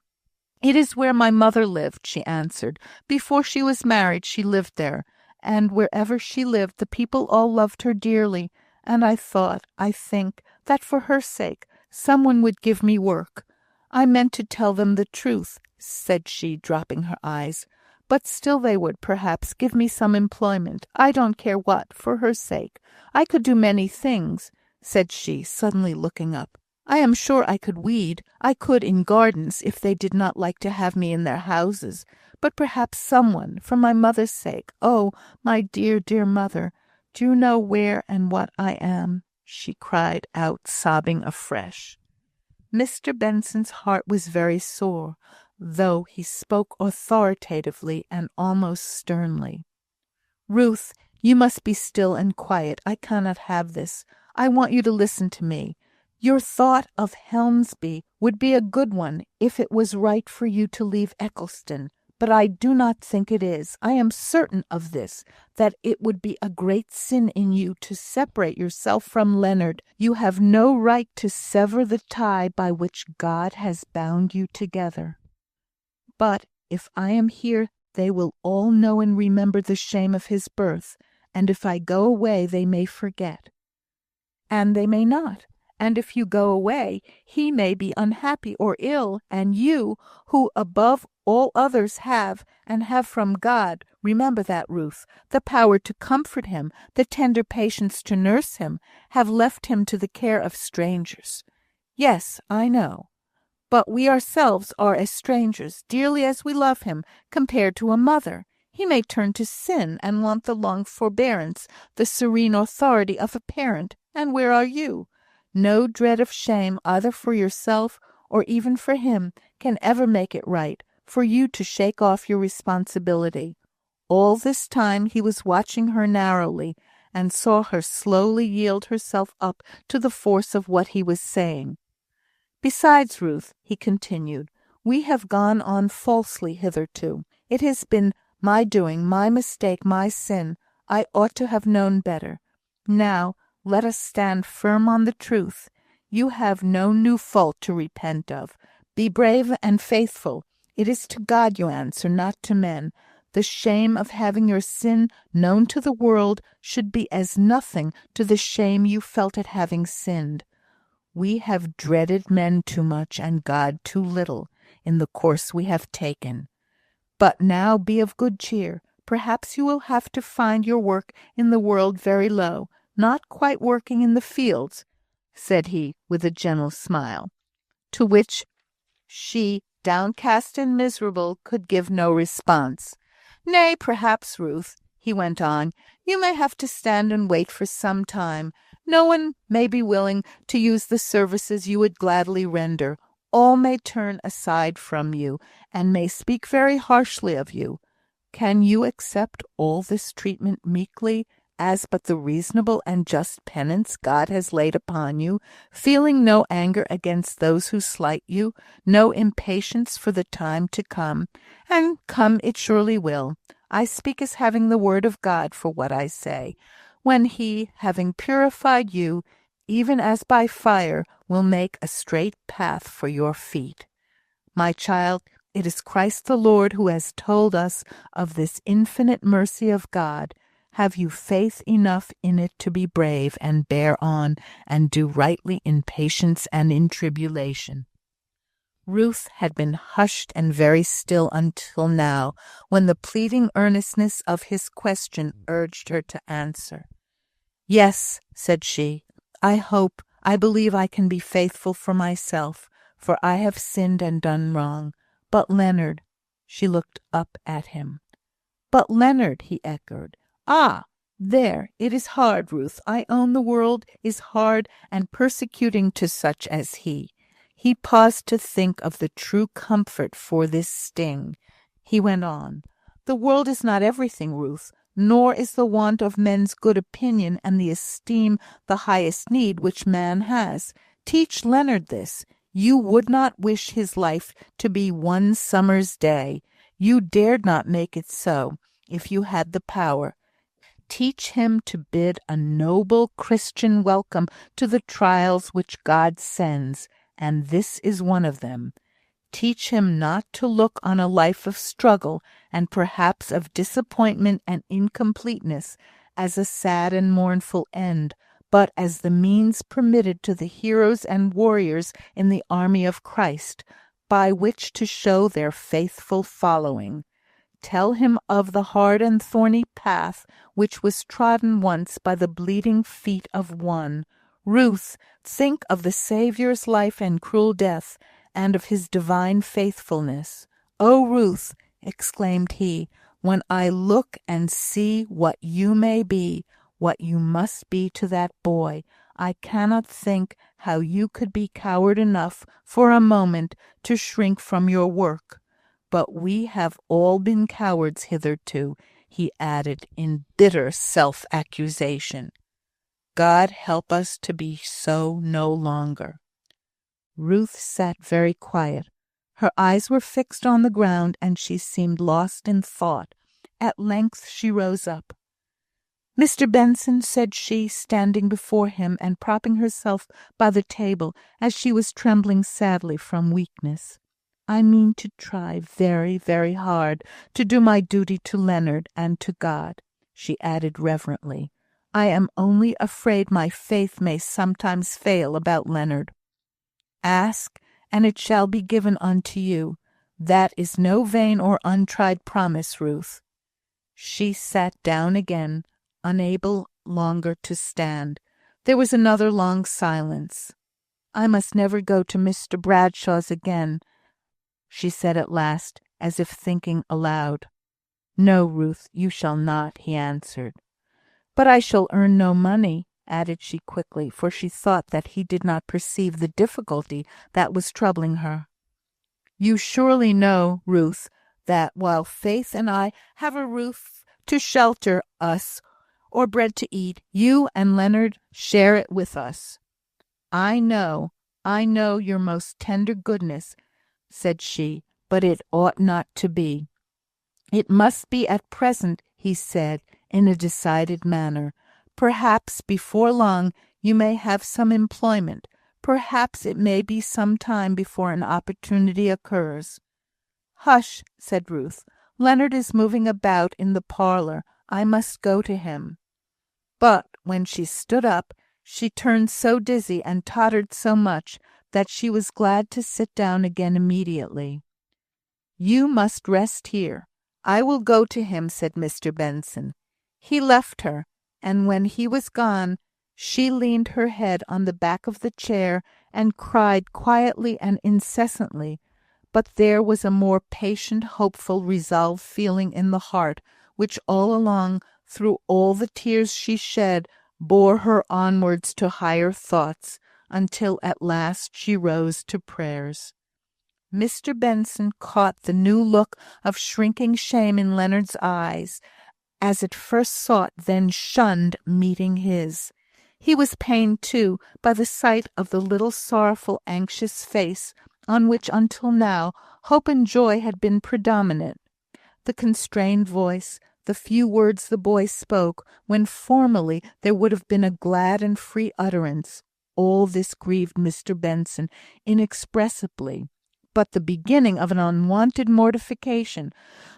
It is where my mother lived, she answered. Before she was married, she lived there, and wherever she lived, the people all loved her dearly, and I think, that for her sake, someone would give me work. I meant to tell them the truth, said she, dropping her eyes, but still they would, perhaps, give me some employment. I don't care what, for her sake. I could do many things, said she, suddenly looking up. I am sure I could weed. I could in gardens, if they did not like to have me in their houses. But perhaps someone, for my mother's sake. Oh, my dear, dear mother, do you know where and what I am? She cried out, sobbing afresh. Mr. Benson's heart was very sore, though he spoke authoritatively and almost sternly. Ruth, you must be still and quiet. I cannot have this. I want you to listen to me. Your thought of Helmsby would be a good one if it was right for you to leave Eccleston, but I do not think it is. I am certain of this, that it would be a great sin in you to separate yourself from Leonard. You have no right to sever the tie by which God has bound you together. But if I am here, they will all know and remember the shame of his birth, and if I go away, they may forget. And they may not. And if you go away, he may be unhappy or ill, and you, who above all others have, and have from God, remember that, Ruth, the power to comfort him, the tender patience to nurse him, have left him to the care of strangers. Yes, I know. But we ourselves are as strangers, dearly as we love him, compared to a mother. He may turn to sin, and want the long forbearance, the serene authority of a parent. And where are you? No dread of shame, either for yourself or even for him, can ever make it right for you to shake off your responsibility. All this time he was watching her narrowly, and saw her slowly yield herself up to the force of what he was saying. Besides, Ruth, he continued, we have gone on falsely hitherto. It has been my doing, my mistake, my sin. I ought to have known better. Now, let us stand firm on the truth. You have no new fault to repent of. Be brave and faithful. It is to God you answer, not to men. The shame of having your sin known to the world should be as nothing to the shame you felt at having sinned. We have dreaded men too much and God too little in the course we have taken. But now be of good cheer. Perhaps you will have to find your work in the world very low, not quite working in the fields, said he, with a gentle smile, to which she, downcast and miserable, could give no response. Nay, perhaps, Ruth, he went on, you may have to stand and wait for some time. No one may be willing to use the services you would gladly render. All may turn aside from you, and may speak very harshly of you. Can you accept all this treatment meekly, as but the reasonable and just penance God has laid upon you, feeling no anger against those who slight you, no impatience for the time to come, and come it surely will. I speak as having the word of God for what I say, when he, having purified you, even as by fire, will make a straight path for your feet. My child, it is Christ the Lord who has told us of this infinite mercy of God. Have you faith enough in it to be brave and bear on and do rightly in patience and in tribulation? Ruth had been hushed and very still until now, when the pleading earnestness of his question urged her to answer. Yes, said she, I believe I can be faithful for myself, for I have sinned and done wrong. But Leonard, she looked up at him. But Leonard, he echoed. Ah, there, it is hard, Ruth. I own the world is hard and persecuting to such as he. He paused to think of the true comfort for this sting. He went on. The world is not everything, Ruth, nor is the want of men's good opinion and the esteem the highest need which man has. Teach Leonard this. You would not wish his life to be one summer's day. You dared not make it so, if you had the power. Teach him to bid a noble Christian welcome to the trials which God sends, and this is one of them. Teach him not to look on a life of struggle, and perhaps of disappointment and incompleteness, as a sad and mournful end, but as the means permitted to the heroes and warriors in the army of Christ, by which to show their faithful following. Tell him of the hard and thorny path which was trodden once by the bleeding feet of one. Ruth, think of the Saviour's life and cruel death, and of his divine faithfulness. O Ruth, exclaimed he, when I look and see what you may be, what you must be to that boy, I cannot think how you could be coward enough for a moment to shrink from your work. But we have all been cowards hitherto, he added in bitter self-accusation. God help us to be so no longer. Ruth sat very quiet. Her eyes were fixed on the ground, and she seemed lost in thought. At length she rose up. Mr. Benson, said she, standing before him and propping herself by the table as she was trembling sadly from weakness, I mean to try very, very hard to do my duty to Leonard and to God, she added reverently. I am only afraid my faith may sometimes fail about Leonard. Ask, and it shall be given unto you. That is no vain or untried promise, Ruth. She sat down again, unable longer to stand. There was another long silence. I must never go to Mr. Bradshaw's again, she said at last, as if thinking aloud. No, Ruth, you shall not, he answered. But I shall earn no money, added she quickly, for she thought that he did not perceive the difficulty that was troubling her. You surely know, Ruth, that while Faith and I have a roof to shelter us or bread to eat, you and Leonard share it with us. I know your most tender goodness, said she, but it ought not to be. It must be at present, he said, in a decided manner. Perhaps before long you may have some employment. Perhaps it may be some time before an opportunity occurs. Hush, said Ruth. Leonard is moving about in the parlour. I must go to him. But when she stood up, she turned so dizzy and tottered so much that she was glad to sit down again immediately. You must rest here. I will go to him, said Mr. Benson. He left her, and when he was gone, she leaned her head on the back of the chair and cried quietly and incessantly. But there was a more patient, hopeful, resolved feeling in the heart, which all along, through all the tears she shed, bore her onwards to higher thoughts, until at last she rose to prayers. Mr. Benson caught the new look of shrinking shame in Leonard's eyes, as it first sought, then shunned, meeting his. He was pained, too, by the sight of the little sorrowful, anxious face, on which until now hope and joy had been predominant. The constrained voice, the few words the boy spoke, when formerly there would have been a glad and free utterance, all this grieved Mr. Benson inexpressibly, but the beginning of an unwonted mortification,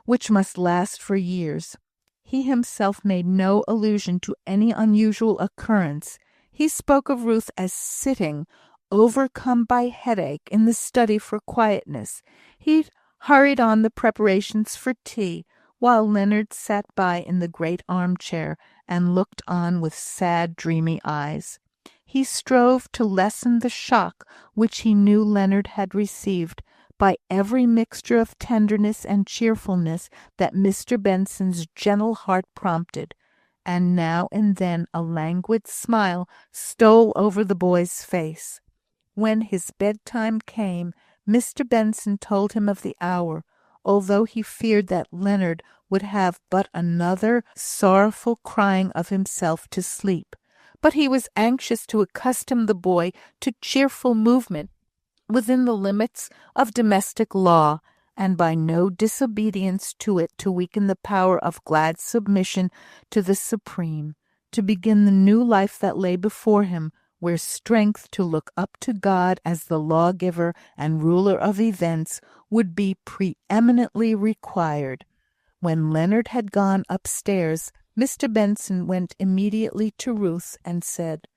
which must last for years. He himself made no allusion to any unusual occurrence. He spoke of Ruth as sitting, overcome by headache, in the study for quietness. He hurried on the preparations for tea, while Leonard sat by in the great armchair and looked on with sad, dreamy eyes. He strove to lessen the shock which he knew Leonard had received by every mixture of tenderness and cheerfulness that Mr. Benson's gentle heart prompted, and now and then a languid smile stole over the boy's face. When his bedtime came, Mr. Benson told him of the hour, although he feared that Leonard would have but another sorrowful crying of himself to sleep. But he was anxious to accustom the boy to cheerful movement within the limits of domestic law, and by no disobedience to it to weaken the power of glad submission to the Supreme, to begin the new life that lay before him, where strength to look up to God as the lawgiver and ruler of events would be preeminently required. When Leonard had gone upstairs, Mr. Benson went immediately to Ruth and said,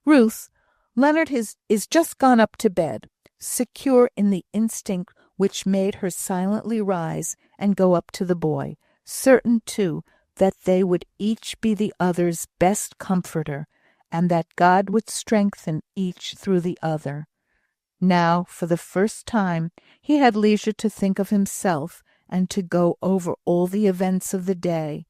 "Ruth, Leonard is just gone up to bed," secure in the instinct which made her silently rise and go up to the boy, certain, too, that they would each be the other's best comforter, and that God would strengthen each through the other. Now, for the first time, he had leisure to think of himself, and to go over all the events of the day.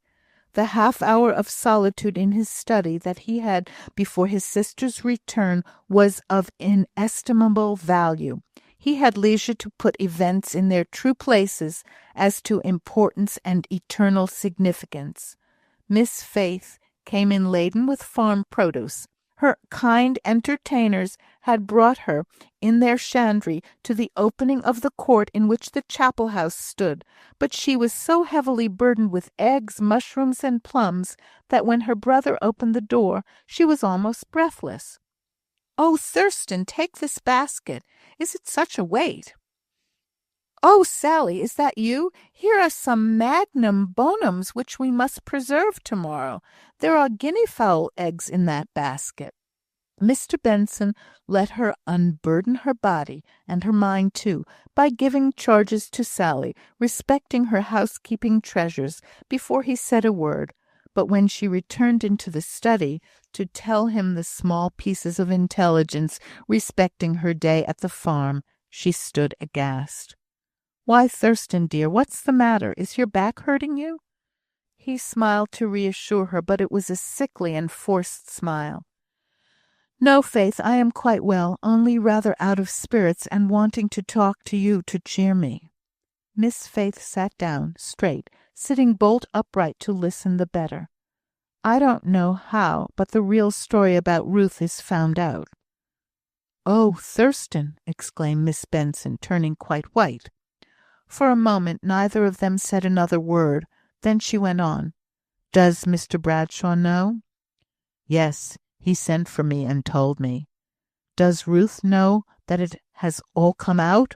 The half-hour of solitude in his study that he had before his sister's return was of inestimable value. He had leisure to put events in their true places as to importance and eternal significance. Miss Faith came in laden with farm produce. Her kind entertainers had brought her in their shandry to the opening of the court in which the chapel house stood, but she was so heavily burdened with eggs, mushrooms, and plums, that when her brother opened the door she was almost breathless. "Oh, Thurstan, take this basket. Is it such a weight?" "Oh, Sally, is that you? Here are some magnum bonums which we must preserve tomorrow. There are guinea fowl eggs in that basket." Mr. Benson let her unburden her body, and her mind too, by giving charges to Sally respecting her housekeeping treasures, before he said a word. But when she returned into the study to tell him the small pieces of intelligence respecting her day at the farm, she stood aghast. "Why, Thurstan, dear, what's the matter? Is your back hurting you?" He smiled to reassure her, but it was a sickly and forced smile. "No, Faith, I am quite well, only rather out of spirits, and wanting to talk to you to cheer me." Miss Faith sat down straight, sitting bolt upright to listen the better. "I don't know how, but the real story about Ruth is found out." "Oh, Thurstan!" exclaimed Miss Benson, turning quite white. For a moment neither of them said another word. Then she went on. "Does Mr. Bradshaw know?" "Yes, he sent for me and told me." "Does Ruth know that it has all come out?"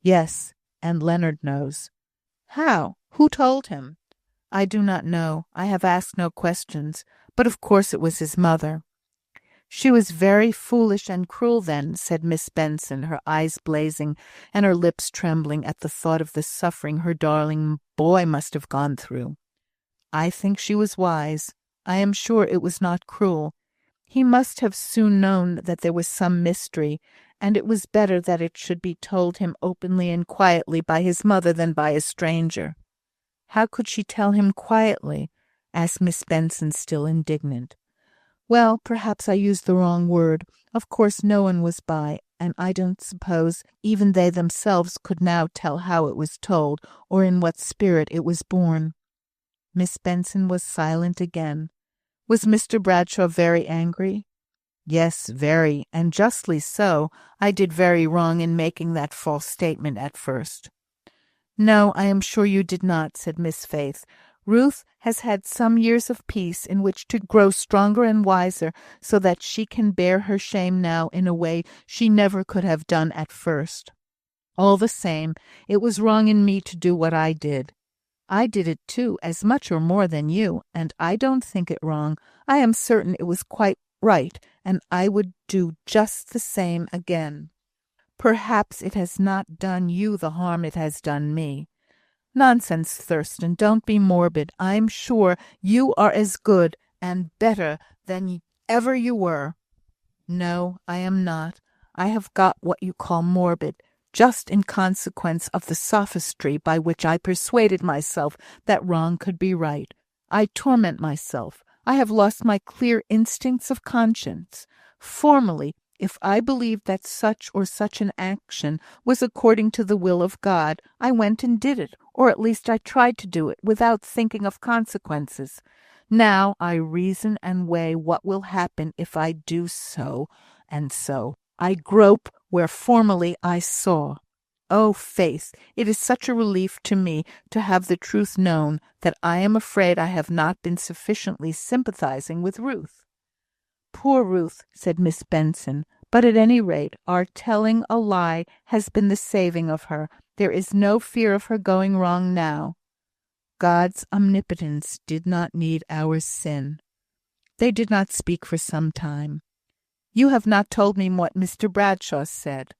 "Yes, and Leonard knows." "How? Who told him?" "I do not know. I have asked no questions. But of course it was his mother." "She was very foolish and cruel then," said Miss Benson, her eyes blazing and her lips trembling at the thought of the suffering her darling boy must have gone through. "I think she was wise. I am sure it was not cruel. He must have soon known that there was some mystery, and it was better that it should be told him openly and quietly by his mother than by a stranger." "How could she tell him quietly?" asked Miss Benson, still indignant. "Well, perhaps I used the wrong word. Of course no one was by, and I don't suppose even they themselves could now tell how it was told, or in what spirit it was borne." Miss Benson was silent again. "Was Mr. Bradshaw very angry?" "Yes, very, and justly so. I did very wrong in making that false statement at first." "No, I am sure you did not," said Miss Faith. "Ruth has had some years of peace in which to grow stronger and wiser, so that she can bear her shame now in a way she never could have done at first. All the same, it was wrong in me to do what I did. I did it too, as much or more than you, and I don't think it wrong. I am certain it was quite right, and I would do just the same again. Perhaps it has not done you the harm it has done me." "Nonsense, Thurstan, don't be morbid. I'm sure you are as good and better than ever you were." "No, I am not. I have got what you call morbid, just in consequence of the sophistry by which I persuaded myself that wrong could be right. I torment myself. I have lost my clear instincts of conscience. Formerly, if I believed that such or such an action was according to the will of God, I went and did it, or at least I tried to do it, without thinking of consequences. Now I reason and weigh what will happen if I do so, and so. I grope where formerly I saw. Oh, Faith, it is such a relief to me to have the truth known, that I am afraid I have not been sufficiently sympathising with Ruth." "Poor Ruth," said Miss Benson. "But at any rate, our telling a lie has been the saving of her. There is no fear of her going wrong now." God's omnipotence did not need our sin. They did not speak for some time. "You have not told me what Mr. Bradshaw said."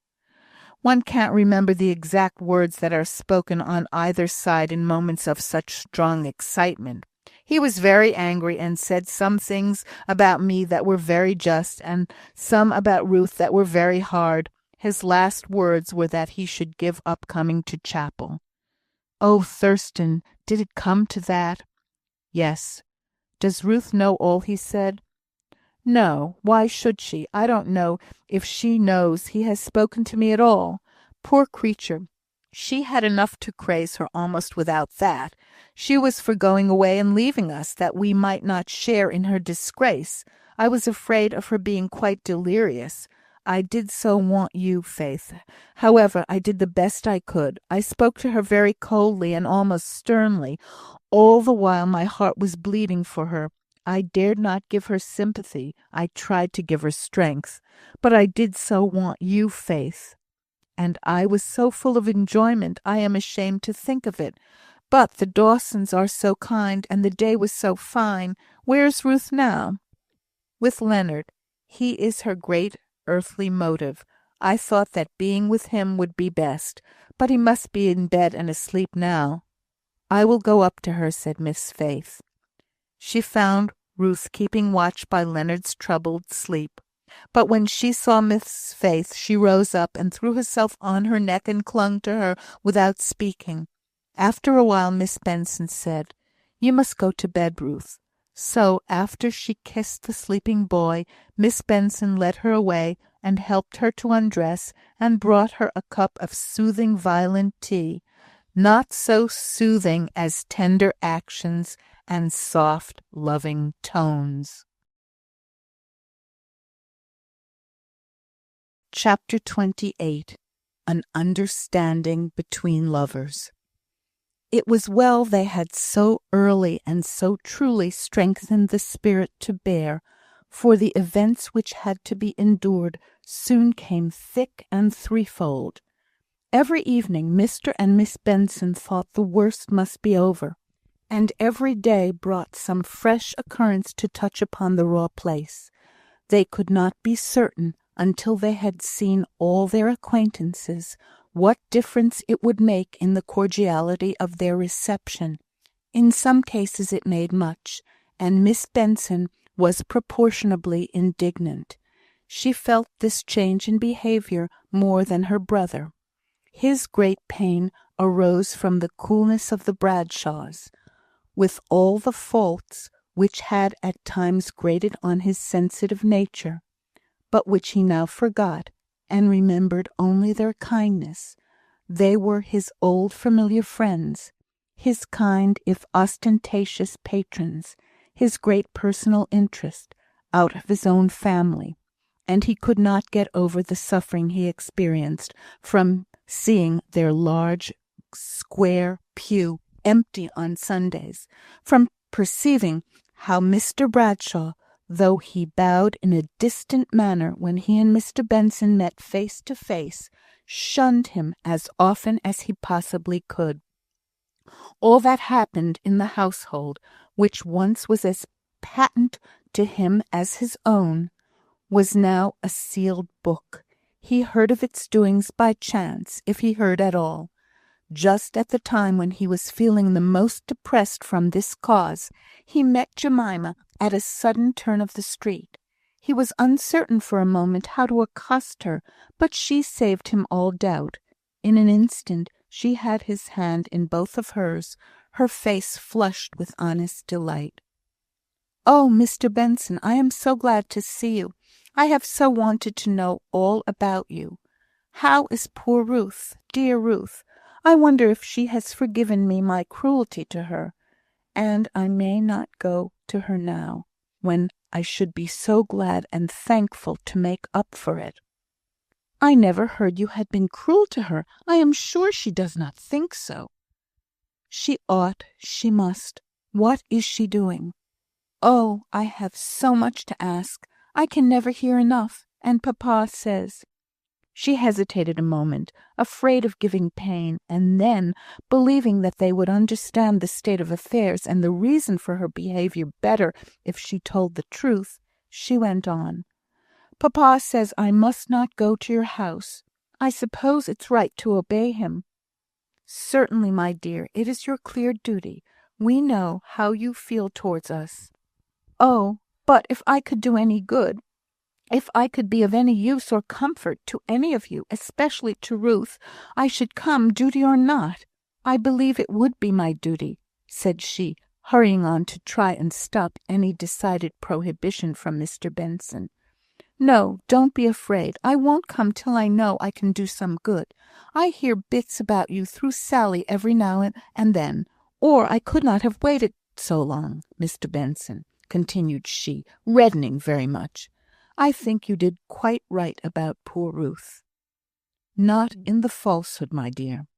"One can't remember the exact words that are spoken on either side in moments of such strong excitement. He was very angry, and said some things about me that were very just, and some about Ruth that were very hard. His last words were that he should give up coming to chapel." "Oh, Thurstan, did it come to that?" "Yes." "Does Ruth know all he said?" "No. Why should she? I don't know if she knows he has spoken to me at all. Poor creature! She had enough to craze her almost without that. She was for going away and leaving us, that we might not share in her disgrace. I was afraid of her being quite delirious. I did so want you, Faith. However, I did the best I could. I spoke to her very coldly and almost sternly. All the while my heart was bleeding for her. I dared not give her sympathy. I tried to give her strength. But I did so want you, Faith. And I was so full of enjoyment, I am ashamed to think of it. But the Dawsons are so kind, and the day was so fine. Where's Ruth now?" "With Leonard. He is her great earthly motive. I thought that being with him would be best. But he must be in bed and asleep now." "I will go up to her," said Miss Faith. She found Ruth keeping watch by Leonard's troubled sleep. But when she saw Miss Faith, she rose up and threw herself on her neck and clung to her without speaking. After a while, Miss Benson said, "You must go to bed, Ruth. So, after she kissed the sleeping boy, Miss Benson led her away and helped her to undress, and brought her a cup of soothing violet tea, not so soothing as tender actions and soft, loving tones. Chapter 28. An Understanding Between Lovers. It was well they had so early and so truly strengthened the spirit to bear, for the events which had to be endured soon came thick and threefold. Every evening Mr. and Miss Benson thought the worst must be over, and every day brought some fresh occurrence to touch upon the raw place. They could not be certain, until they had seen all their acquaintances, what difference it would make in the cordiality of their reception. In some cases it made much, and Miss Benson was proportionably indignant. She felt this change in behaviour more than her brother. His great pain arose from the coolness of the Bradshaws, with all the faults which had at times grated on his sensitive nature, but which he now forgot, and remembered only their kindness. They were his old familiar friends, his kind if ostentatious patrons, his great personal interest, out of his own family, and he could not get over the suffering he experienced from seeing their large square pew empty on Sundays, from perceiving how Mr. Bradshaw, though he bowed in a distant manner when he and Mr. Benson met face to face, shunned him as often as he possibly could. All that happened in the household, which once was as patent to him as his own, was now a sealed book. He heard of its doings by chance, if he heard at all. Just at the time when he was feeling the most depressed from this cause, he met Jemima at a sudden turn of the street. He was uncertain for a moment how to accost her, but she saved him all doubt. In an instant she had his hand in both of hers, her face flushed with honest delight. "Oh, Mr. Benson, I am so glad to see you. I have so wanted to know all about you. How is poor Ruth, dear Ruth? I wonder if she has forgiven me my cruelty to her. And I may not go to her now, when I should be so glad and thankful to make up for it." "I never heard you had been cruel to her. I am sure she does not think so." "She ought, she must. What is she doing?" "Oh, I have so much to ask. I can never hear enough, and papa says—" She hesitated a moment, afraid of giving pain, and then, believing that they would understand the state of affairs and the reason for her behaviour better if she told the truth, she went on. "Papa says I must not go to your house. I suppose it's right to obey him." "Certainly, my dear, it is your clear duty. We know how you feel towards us." "Oh, but if I could do any good, if I could be of any use or comfort to any of you, especially to Ruth, I should come, duty or not. I believe it would be my duty," said she, hurrying on to try and stop any decided prohibition from Mr. Benson. "No, don't be afraid. I won't come till I know I can do some good. I hear bits about you through Sally every now and then, or I could not have waited so long, Mr. Benson," continued she, reddening very much. "I think you did quite right about poor Ruth." "Not in the falsehood, my dear."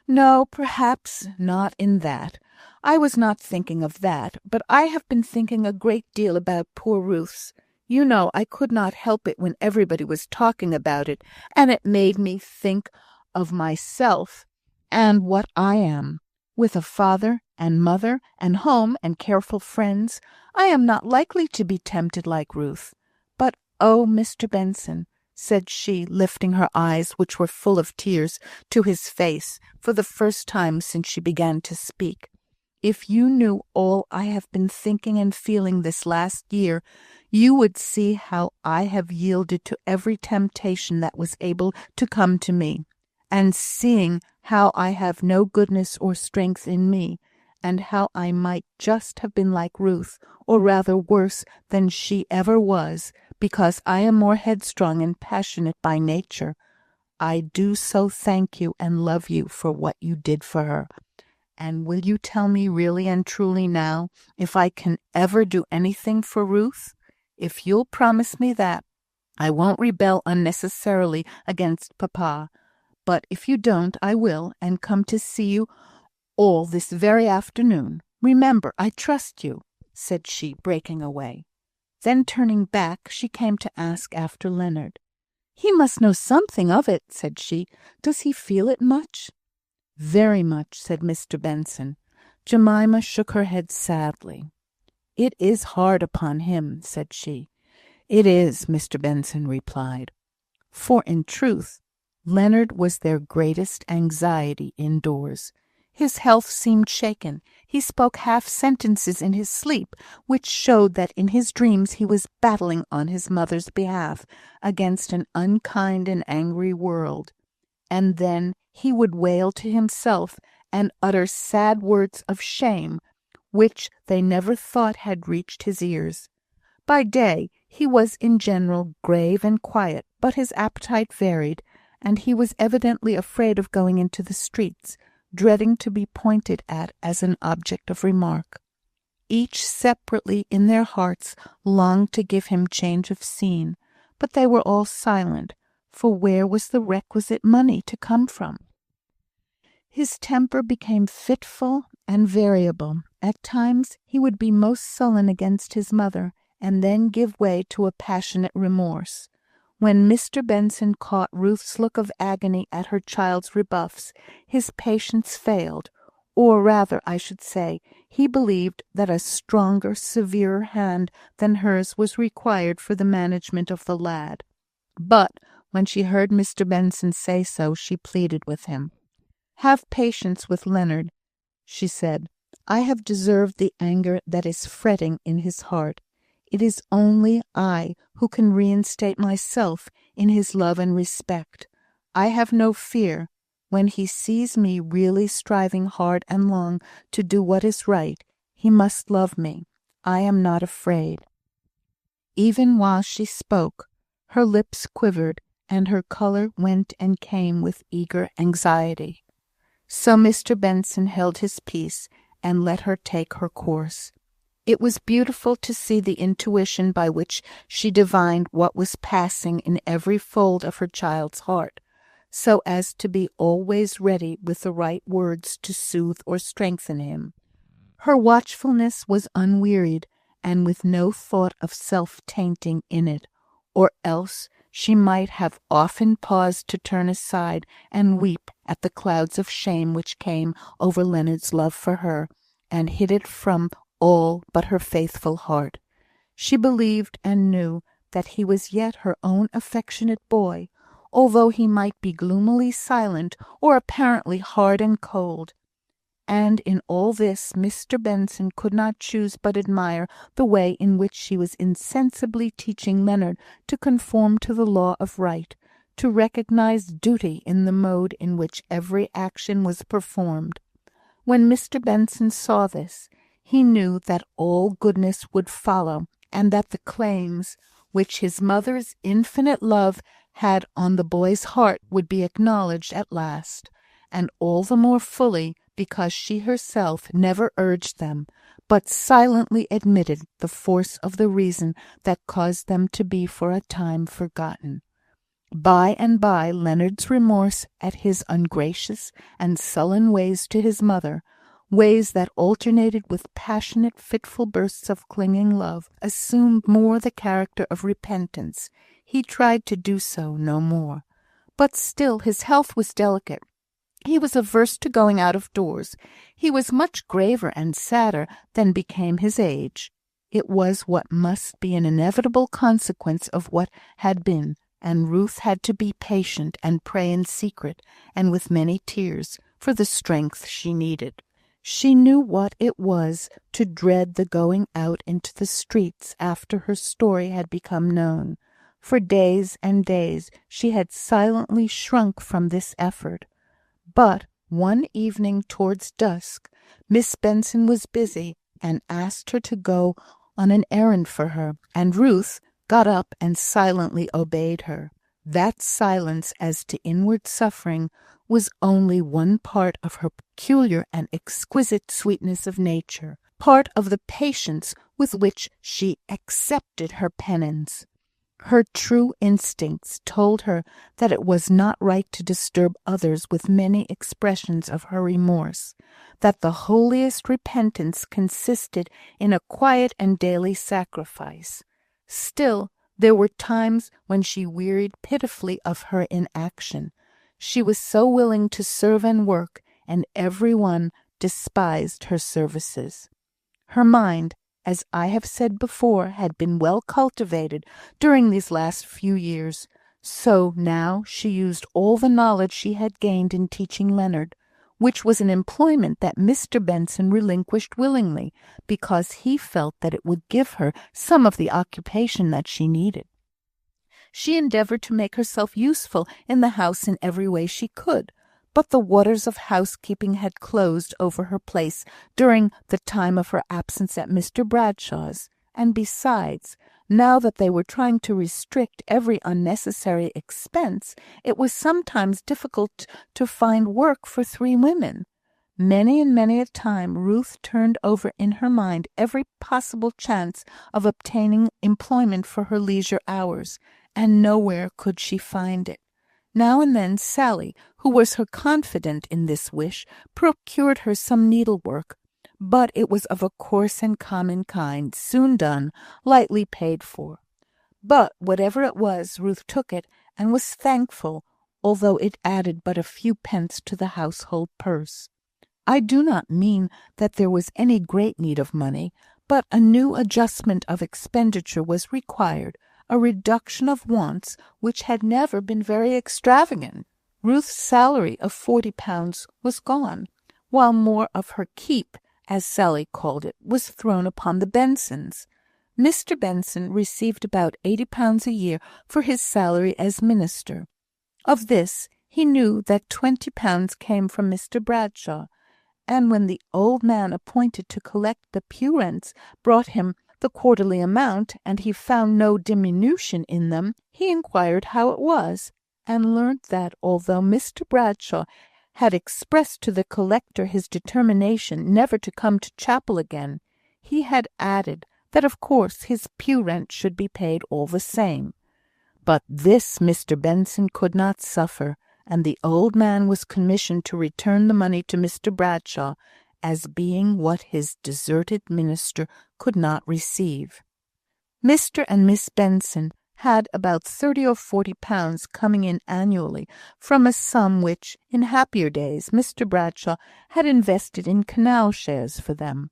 "No, perhaps not in that. I was not thinking of that, but I have been thinking a great deal about poor Ruth's. You know I could not help it when everybody was talking about it, and it made me think of myself and what I am. With a father and mother and home and careful friends, I am not likely to be tempted like Ruth. But, oh, Mr. Benson," said she, lifting her eyes, which were full of tears, to his face, for the first time since she began to speak, "if you knew all I have been thinking and feeling this last year, you would see how I have yielded to every temptation that was able to come to me, and seeing how I have no goodness or strength in me, and how I might just have been like Ruth, or rather worse than she ever was, because I am more headstrong and passionate by nature. I do so thank you and love you for what you did for her. And will you tell me really and truly now if I can ever do anything for Ruth? If you'll promise me that, I won't rebel unnecessarily against Papa. But if you don't, I will, and come to see you all this very afternoon. Remember, I trust you," said she, breaking away. Then turning back, she came to ask after Leonard. "He must know something of it," said she. "Does he feel it much?" "Very much," said Mr. Benson. Jemima shook her head sadly. "It is hard upon him," said she. "It is," Mr. Benson replied. For in truth, Leonard was their greatest anxiety indoors. His health seemed shaken. He spoke half sentences in his sleep, which showed that in his dreams he was battling on his mother's behalf against an unkind and angry world. And then he would wail to himself and utter sad words of shame, which they never thought had reached his ears. By day he was in general grave and quiet, but his appetite varied, and he was evidently afraid of going into the streets, dreading to be pointed at as an object of remark. Each separately in their hearts longed to give him change of scene, but they were all silent, for where was the requisite money to come from? His temper became fitful and variable. At times he would be most sullen against his mother, and then give way to a passionate remorse. When Mr. Benson caught Ruth's look of agony at her child's rebuffs, his patience failed, or rather, I should say, he believed that a stronger, severer hand than hers was required for the management of the lad. But when she heard Mr. Benson say so, she pleaded with him. "Have patience with Leonard," she said. "I have deserved the anger that is fretting in his heart. It is only I who can reinstate myself in his love and respect. I have no fear. When he sees me really striving hard and long to do what is right, he must love me. I am not afraid." Even while she spoke, her lips quivered, and her colour went and came with eager anxiety. So Mr. Benson held his peace, and let her take her course. It was beautiful to see the intuition by which she divined what was passing in every fold of her child's heart, so as to be always ready with the right words to soothe or strengthen him. Her watchfulness was unwearied, and with no thought of self-tainting in it, or else she might have often paused to turn aside and weep at the clouds of shame which came over Leonard's love for her, and hid it from all but her faithful heart. She believed and knew that he was yet her own affectionate boy, although he might be gloomily silent or apparently hard and cold. And in all this Mr. Benson could not choose but admire the way in which she was insensibly teaching Leonard to conform to the law of right, to recognise duty in the mode in which every action was performed. When Mr. Benson saw this, he knew that all goodness would follow, and that the claims which his mother's infinite love had on the boy's heart would be acknowledged at last, and all the more fully because she herself never urged them, but silently admitted the force of the reason that caused them to be for a time forgotten. By and by Leonard's remorse at his ungracious and sullen ways to his mother, ways that alternated with passionate, fitful bursts of clinging love, assumed more the character of repentance. He tried to do so no more. But still his health was delicate. He was averse to going out of doors. He was much graver and sadder than became his age. It was what must be an inevitable consequence of what had been, and Ruth had to be patient and pray in secret, and with many tears, for the strength she needed. She knew what it was to dread the going out into the streets after her story had become known. For days and days she had silently shrunk from this effort. But One evening towards dusk, Miss Benson was busy, and asked her to go on an errand for her, and Ruth got up and silently obeyed her. That silence as to inward suffering was only one part of her peculiar and exquisite sweetness of nature, part of the patience with which she accepted her penance. Her true instincts told her that it was not right to disturb others with many expressions of her remorse, that the holiest repentance consisted in a quiet and daily sacrifice. Still, there were times when she wearied pitifully of her inaction. She was so willing to serve and work, and every one despised her services. Her mind, as I have said before, had been well cultivated during these last few years, so now she used all the knowledge she had gained in teaching Leonard, which was an employment that Mr. Benson relinquished willingly, because he felt that it would give her some of the occupation that she needed. She endeavoured to make herself useful in the house in every way she could, but the waters of housekeeping had closed over her place during the time of her absence at Mr. Bradshaw's, and besides, now that they were trying to restrict every unnecessary expense, it was sometimes difficult to find work for 3 women. Many and many a time Ruth turned over in her mind every possible chance of obtaining employment for her leisure hours, and nowhere could she find it. Now and then Sally, who was her confidant in this wish, procured her some needlework, but it was of a coarse and common kind, soon done, lightly paid for. But whatever it was, Ruth took it, and was thankful, although it added but a few pence to the household purse. I do not mean that there was any great need of money, but a new adjustment of expenditure was required, a reduction of wants which had never been very extravagant. Ruth's salary of £40 was gone, while more of her keep, as Sally called it, was thrown upon the Bensons. Mr. Benson received about £80 a year for his salary as minister. Of this he knew that £20 came from Mr. Bradshaw, and when the old man appointed to collect the pew rents brought him the quarterly amount, and he found no diminution in them, he inquired how it was, and learnt that although Mr. Bradshaw had expressed to the collector his determination never to come to chapel again, he had added that of course his pew rent should be paid all the same. But this Mr. Benson could not suffer, and the old man was commissioned to return the money to Mr. Bradshaw, as being what his deserted minister could not receive. Mr. and Miss Benson had about £30 or £40 coming in annually from a sum which, in happier days, Mr. Bradshaw had invested in canal shares for them.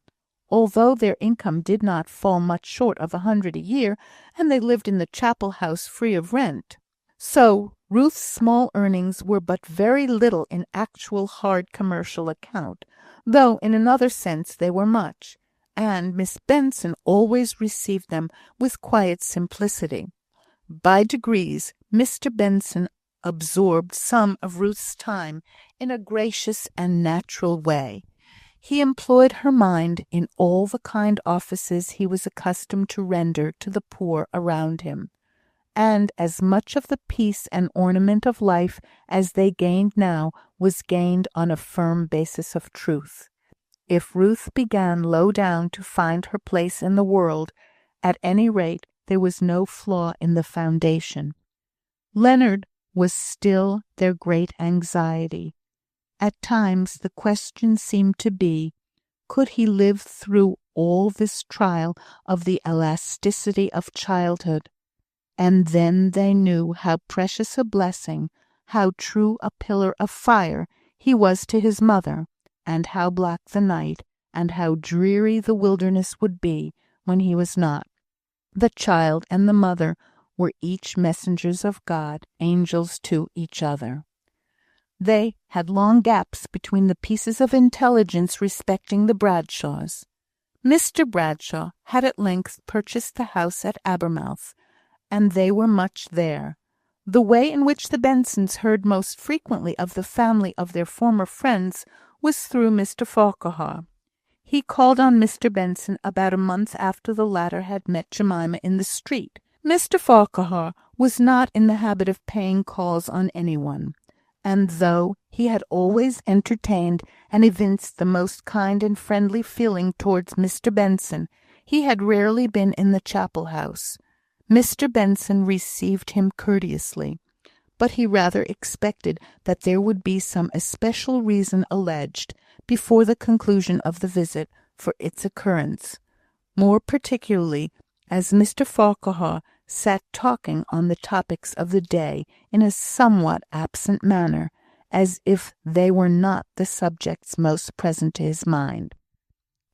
Although their income did not fall much short of £100 a year, and they lived in the chapel house free of rent. So Ruth's small earnings were but very little in actual hard commercial account, though in another sense they were much, and Miss Benson always received them with quiet simplicity. By degrees, Mr. Benson absorbed some of Ruth's time in a gracious and natural way. He employed her mind in all the kind offices he was accustomed to render to the poor around him, and as much of the peace and ornament of life as they gained now was gained on a firm basis of truth. If Ruth began low down to find her place in the world, at any rate there was no flaw in the foundation. Leonard was still their great anxiety. At times the question seemed to be, could he live through all this trial of the elasticity of childhood? And then they knew how precious a blessing, how true a pillar of fire he was to his mother, and how black the night, and how dreary the wilderness would be when he was not. The child and the mother were each messengers of God, angels to each other. They had long gaps between the pieces of intelligence respecting the Bradshaws. Mr. Bradshaw had at length purchased the house at Abermouth, and they were much there. The way in which the Bensons heard most frequently of the family of their former friends was through Mr. Farquhar. He called on Mr. Benson about a month after the latter had met Jemima in the street. Mr. Farquhar was not in the habit of paying calls on anyone, and though he had always entertained and evinced the most kind and friendly feeling towards Mr. Benson, he had rarely been in the chapel house. Mr. Benson received him courteously, but he rather expected that there would be some especial reason alleged, before the conclusion of the visit, for its occurrence, more particularly as Mr. Farquhar sat talking on the topics of the day in a somewhat absent manner, as if they were not the subjects most present to his mind.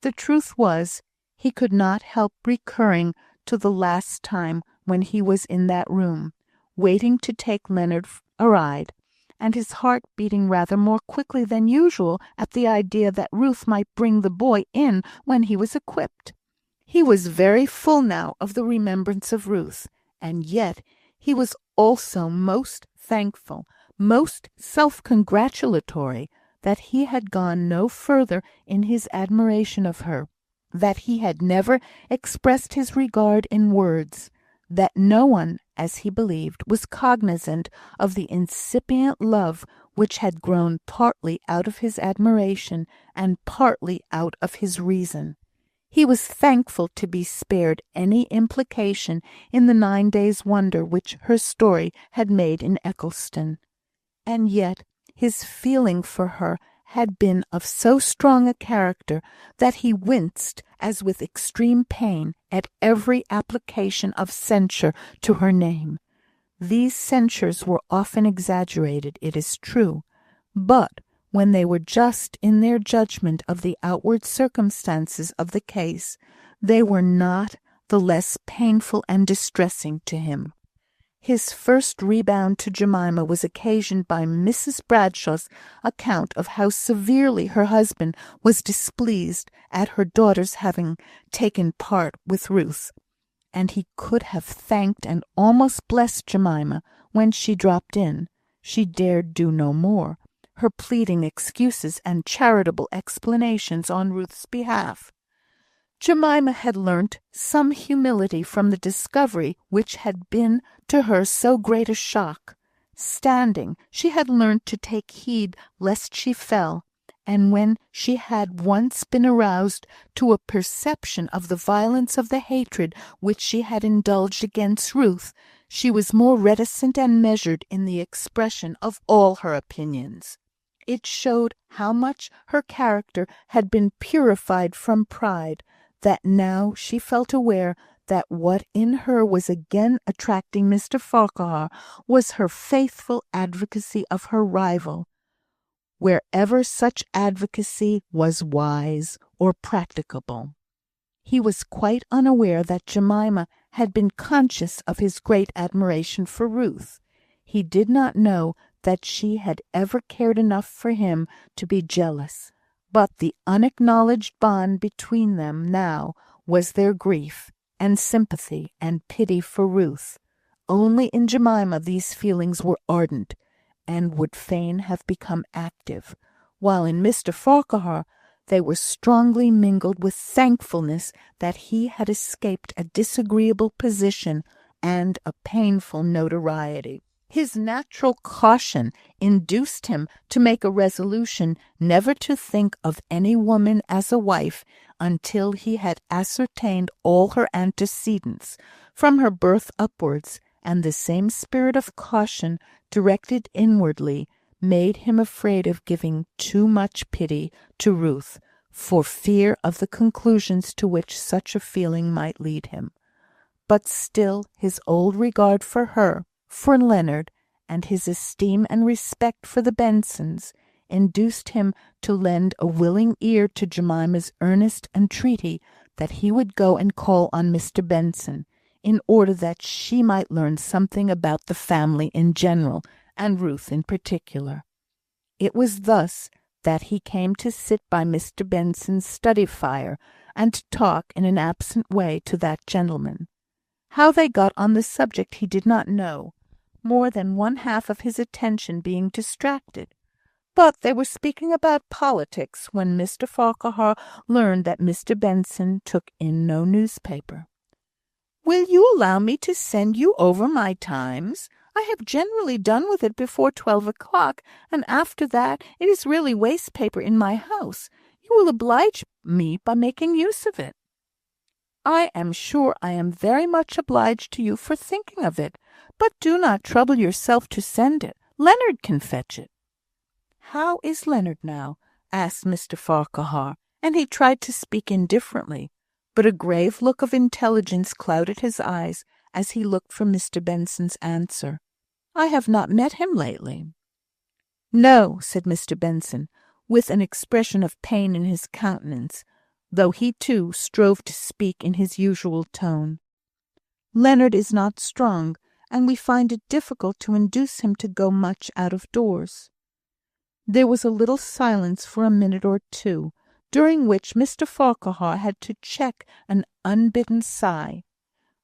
The truth was, he could not help recurring to the last time when he was in that room, waiting to take Leonard a ride, and his heart beating rather more quickly than usual at the idea that Ruth might bring the boy in when he was equipped. He was very full now of the remembrance of Ruth, and yet he was also most thankful, most self-congratulatory, that he had gone no further in his admiration of her, that he had never expressed his regard in words, that no one, as he believed, was cognizant of the incipient love which had grown partly out of his admiration and partly out of his reason. He was thankful to be spared any implication in the 9 days' wonder which her story had made in Eccleston. And yet his feeling for her had been of so strong a character that he winced as with extreme pain at every application of censure to her name. These censures were often exaggerated, it is true, but when they were just in their judgment of the outward circumstances of the case, they were not the less painful and distressing to him. His first rebound to Jemima was occasioned by Mrs. Bradshaw's account of how severely her husband was displeased at her daughter's having taken part with Ruth, and he could have thanked and almost blessed Jemima when she dropped in. She dared do no more. Her pleading excuses and charitable explanations on Ruth's behalf. Jemima had learnt some humility from the discovery which had been to her so great a shock. Standing, she had learnt to take heed lest she fell, and when she had once been aroused to a perception of the violence of the hatred which she had indulged against Ruth, she was more reticent and measured in the expression of all her opinions. It showed how much her character had been purified from pride, that now she felt aware that what in her was again attracting Mr. Farquhar was her faithful advocacy of her rival, wherever such advocacy was wise or practicable. He was quite unaware that Jemima had been conscious of his great admiration for Ruth. He did not know that she had ever cared enough for him to be jealous. But the unacknowledged bond between them now was their grief, and sympathy, and pity for Ruth. Only in Jemima these feelings were ardent, and would fain have become active, while in Mr. Farquhar they were strongly mingled with thankfulness that he had escaped a disagreeable position and a painful notoriety. His natural caution induced him to make a resolution never to think of any woman as a wife until he had ascertained all her antecedents, from her birth upwards, and the same spirit of caution, directed inwardly, made him afraid of giving too much pity to Ruth, for fear of the conclusions to which such a feeling might lead him. But still his old regard for her, for Leonard, and his esteem and respect for the Bensons, induced him to lend a willing ear to Jemima's earnest entreaty that he would go and call on Mr. Benson, in order that she might learn something about the family in general, and Ruth in particular. It was thus that he came to sit by Mr. Benson's study fire, and to talk in an absent way to that gentleman. How they got on the subject he did not know, more than one half of his attention being distracted. But they were speaking about politics when Mr. Farquhar learned that Mr. Benson took in no newspaper. "Will you allow me to send you over my Times? I have generally done with it before 12 o'clock, and after that it is really waste paper in my house. You will oblige me by making use of it." "I am sure I am very much obliged to you for thinking of it, but do not trouble yourself to send it. Leonard can fetch it." "How is Leonard now?" asked Mr. Farquhar, and he tried to speak indifferently, but a grave look of intelligence clouded his eyes as he looked for Mr. Benson's answer. "I have not met him lately." "No," said Mr. Benson, with an expression of pain in his countenance, though he too strove to speak in his usual tone. "Leonard is not strong, and we find it difficult to induce him to go much out of doors." There was a little silence for a minute or two, during which Mr. Farquhar had to check an unbidden sigh.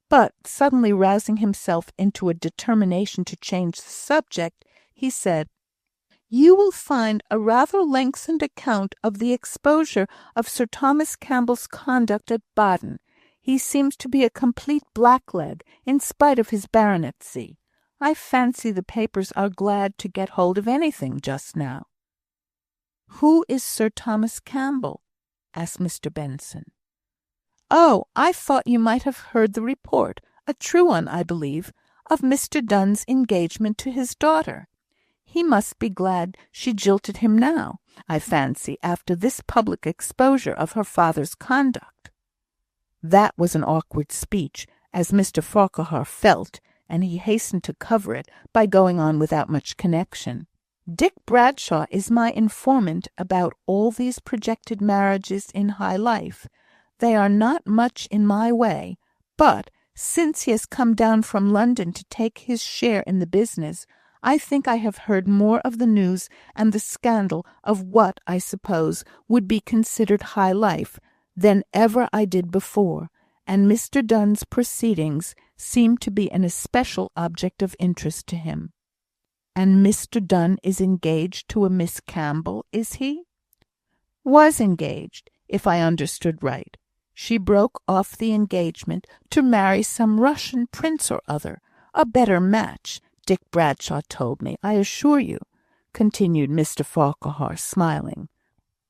But, suddenly rousing himself into a determination to change the subject, he said, "You will find a rather lengthened account of the exposure of Sir Thomas Campbell's conduct at Baden. He seems to be a complete blackleg, in spite of his baronetcy. I fancy the papers are glad to get hold of anything just now." "Who is Sir Thomas Campbell?" asked Mr. Benson. "Oh, I thought you might have heard the report, a true one, I believe, of Mr. Donne's engagement to his daughter. He must be glad she jilted him now, I fancy, after this public exposure of her father's conduct." That was an awkward speech, as Mr. Farquhar felt, and he hastened to cover it by going on without much connection. "Dick Bradshaw is my informant about all these projected marriages in high life. They are not much in my way, but, since he has come down from London to take his share in the business, I think I have heard more of the news and the scandal of what, I suppose, would be considered high life than ever I did before, and Mr. Donne's proceedings seem to be an especial object of interest to him." "And Mr. Donne is engaged to a Miss Campbell, is he?" "Was engaged, if I understood right. She broke off the engagement to marry some Russian prince or other. A better match, Dick Bradshaw told me, I assure you," continued Mr. Farquhar, smiling.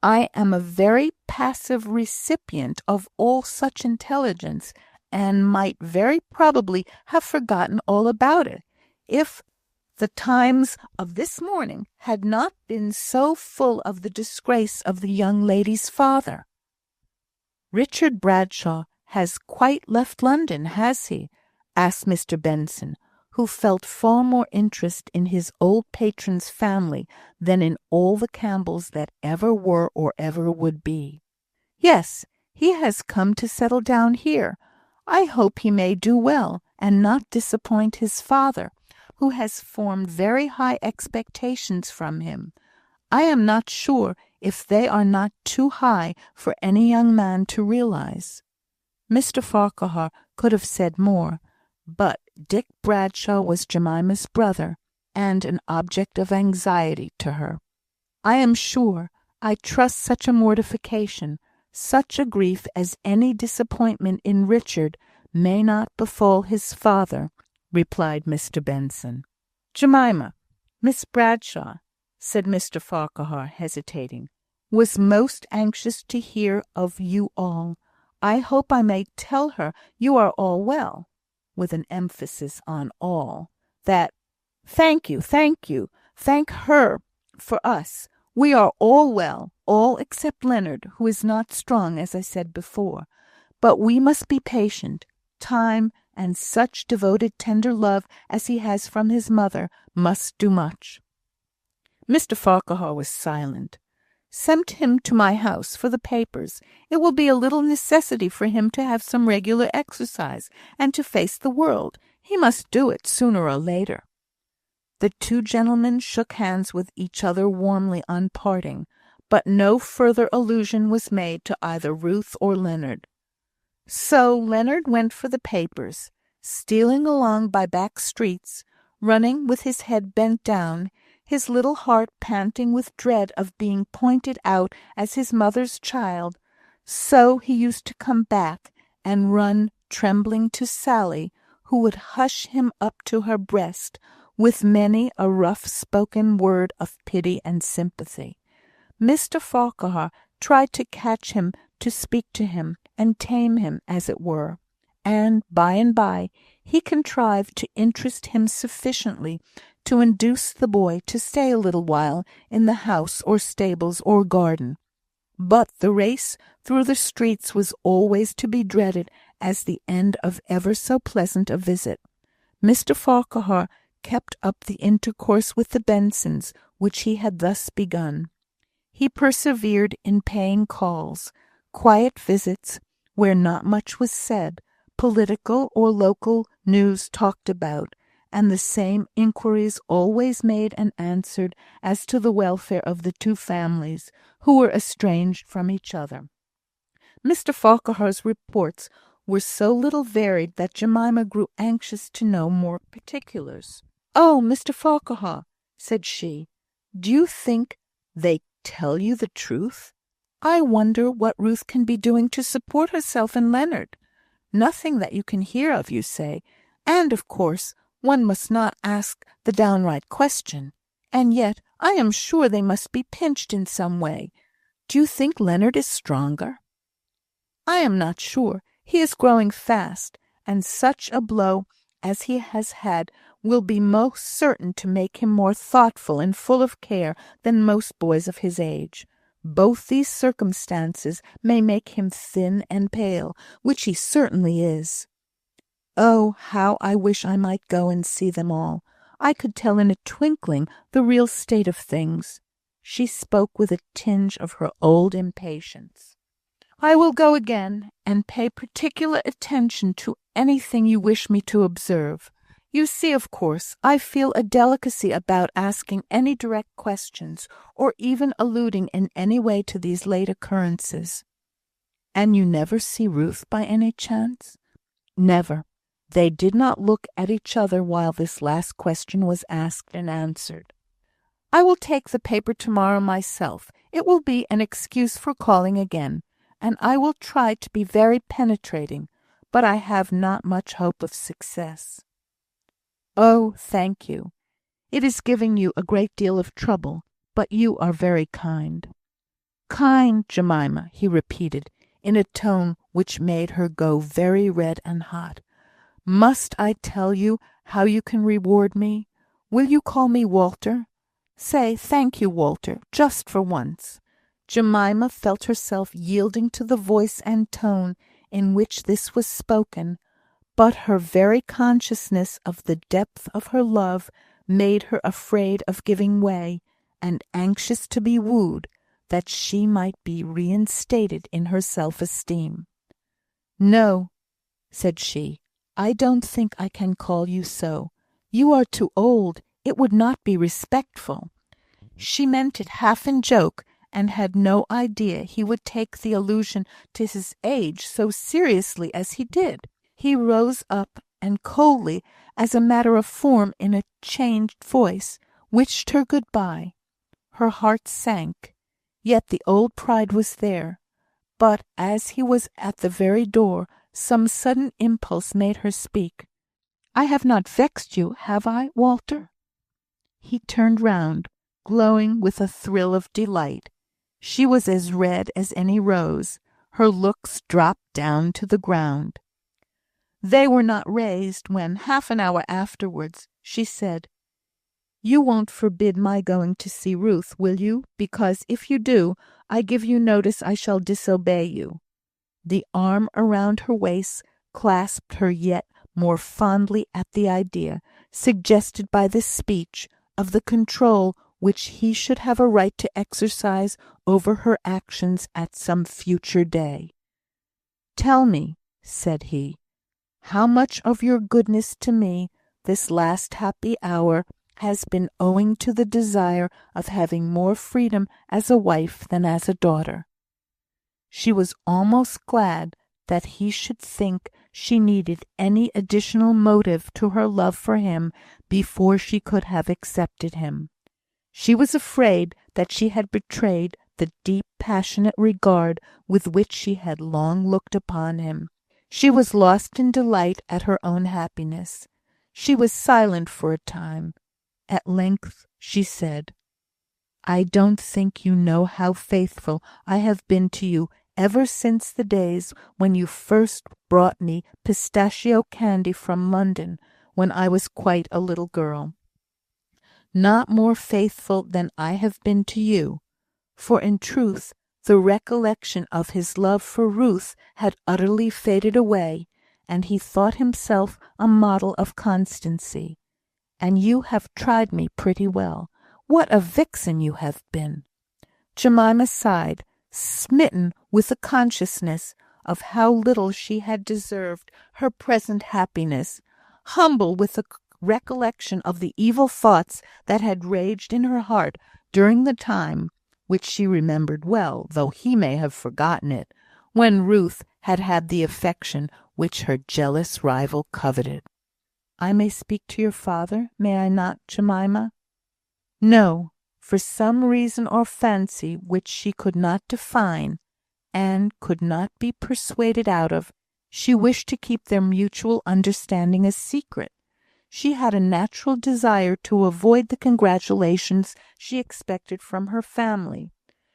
"I am a very passive recipient of all such intelligence, and might very probably have forgotten all about it, if the Times of this morning had not been so full of the disgrace of the young lady's father." "Richard Bradshaw has quite left London, has he?" asked Mr. Benson, who felt far more interest in his old patron's family than in all the Campbells that ever were or ever would be. "Yes, he has come to settle down here. I hope he may do well, and not disappoint his father, who has formed very high expectations from him. I am not sure if they are not too high for any young man to realise." Mr. Farquhar could have said more, but Dick Bradshaw was Jemima's brother, and an object of anxiety to her. "I am sure, I trust such a mortification, such a grief as any disappointment in Richard may not befall his father," replied Mr. Benson. "Jemima, Miss Bradshaw," said Mr. Farquhar, hesitating, "was most anxious to hear of you all. I hope I may tell her you are all well," with an emphasis on all. "That thank you. Thank her for us. We are all well, all except Leonard, who is not strong, as I said before. But we must be patient. Time, and such devoted tender love as he has from his mother, must do much." Mr. Farquhar was silent. "Send him to my house for the papers. It will be a little necessity for him to have some regular exercise, and to face the world. He must do it sooner or later." The two gentlemen shook hands with each other warmly on parting, but no further allusion was made to either Ruth or Leonard. So Leonard went for the papers. Stealing along by back streets, running with his head bent down, his little heart panting with dread of being pointed out as his mother's child, so he used to come back and run trembling to Sally, who would hush him up to her breast with many a rough-spoken word of pity and sympathy. Mr. Farquhar tried to catch him, to speak to him, and tame him, as it were, and by he contrived to interest him sufficiently to induce the boy to stay a little while in the house or stables or garden. But the race through the streets was always to be dreaded as the end of ever so pleasant a visit. Mr. Farquhar kept up the intercourse with the Bensons which he had thus begun. He persevered in paying calls, quiet visits, where not much was said, political or local news talked about, and the same inquiries always made and answered as to the welfare of the two families, who were estranged from each other. Mr. Farquhar's reports were so little varied that Jemima grew anxious to know more particulars. "Oh, Mr. Farquhar," said she, "do you think they tell you the truth? I wonder what Ruth can be doing to support herself and Leonard. Nothing that you can hear of, you say, and, of course, one must not ask the downright question. And yet I am sure they must be pinched in some way. Do you think Leonard is stronger?" "I am not sure. He is growing fast, and such a blow as he has had will be most certain to make him more thoughtful and full of care than most boys of his age. Both these circumstances may make him thin and pale, which he certainly is. Oh, how I wish I might go and see them all! I could tell in a twinkling the real state of things." She spoke with a tinge of her old impatience. "I will go again, and pay particular attention to anything you wish me to observe. You see, of course, I feel a delicacy about asking any direct questions, or even alluding in any way to these late occurrences." "And you never see Ruth by any chance?" "Never." They did not look at each other while this last question was asked and answered. "I will take the paper to-morrow myself. It will be an excuse for calling again, and I will try to be very penetrating, but I have not much hope of success." "Oh, thank you. It is giving you a great deal of trouble, but you are very kind." "Kind, Jemima," he repeated, in a tone which made her go very red and hot. "Must I tell you how you can reward me? Will you call me Walter? Say, 'Thank you, Walter,' just for once." Jemima felt herself yielding to the voice and tone in which this was spoken, but her very consciousness of the depth of her love made her afraid of giving way, and anxious to be wooed, that she might be reinstated in her self-esteem. "No," said she, "I don't think I can call you so. You are too old. It would not be respectful." She meant it half in joke, and had no idea he would take the allusion to his age so seriously as he did. He rose up, and coldly, as a matter of form, in a changed voice, wished her good-bye. Her heart sank, yet the old pride was there. But as he was at the very door, some sudden impulse made her speak. "I have not vexed you, have I, Walter?" He turned round, glowing with a thrill of delight. She was as red as any rose. Her looks dropped down to the ground. They were not raised when, half an hour afterwards, she said, "You won't forbid my going to see Ruth, will you? Because if you do, I give you notice I shall disobey you." The arm around her waist clasped her yet more fondly at the idea, suggested by this speech, of the control which he should have a right to exercise over her actions at some future day. "Tell me," said he, "how much of your goodness to me this last happy hour has been owing to the desire of having more freedom as a wife than as a daughter?" She was almost glad that he should think she needed any additional motive to her love for him before she could have accepted him. She was afraid that she had betrayed the deep passionate regard with which she had long looked upon him. She was lost in delight at her own happiness. She was silent for a time. At length she said, "I don't think you know how faithful I have been to you ever since the days when you first brought me pistachio candy from London, when I was quite a little girl. Not more faithful than I have been to you, for in truth the recollection of his love for Ruth had utterly faded away, and he thought himself a model of constancy. And you have tried me pretty well. What a vixen you have been!" Jemima sighed, smitten with the consciousness of how little she had deserved her present happiness, humble with the recollection of the evil thoughts that had raged in her heart during the time, which she remembered well, though he may have forgotten it, when Ruth had had the affection which her jealous rival coveted. "I may speak to your father, may I not, Jemima?" No, for some reason or fancy which she could not define, and could not be persuaded out of, she wished to keep their mutual understanding a secret. She had a natural desire to avoid the congratulations she expected from her family.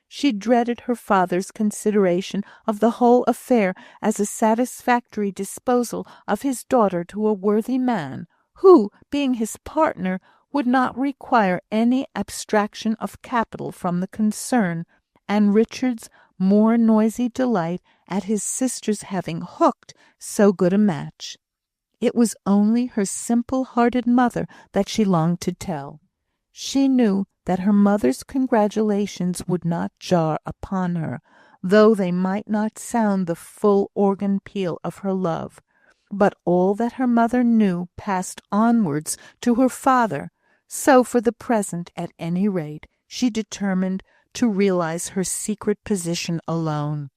She dreaded her father's consideration of the whole affair as a satisfactory disposal of his daughter to a worthy man, who, being his partner, would not require any abstraction of capital from the concern, and Richard's more noisy delight at his sister's having hooked so good a match. It was only her simple-hearted mother that she longed to tell. She knew that her mother's congratulations would not jar upon her, though they might not sound the full organ peal of her love. But all that her mother knew passed onwards to her father, so for the present, at any rate, she determined to realise her secret position alone.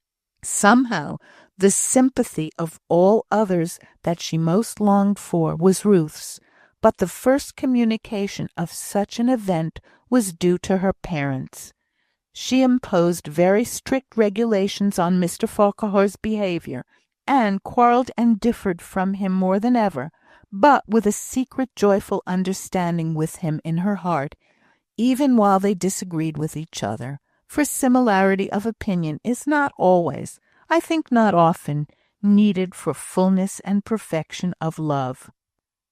Somehow, the sympathy of all others that she most longed for was Ruth's, but the first communication of such an event was due to her parents. She imposed very strict regulations on Mr. Farquhar's behaviour, and quarrelled and differed from him more than ever, but with a secret joyful understanding with him in her heart, even while they disagreed with each other, for similarity of opinion is not always, I think not often, needed for fullness and perfection of love.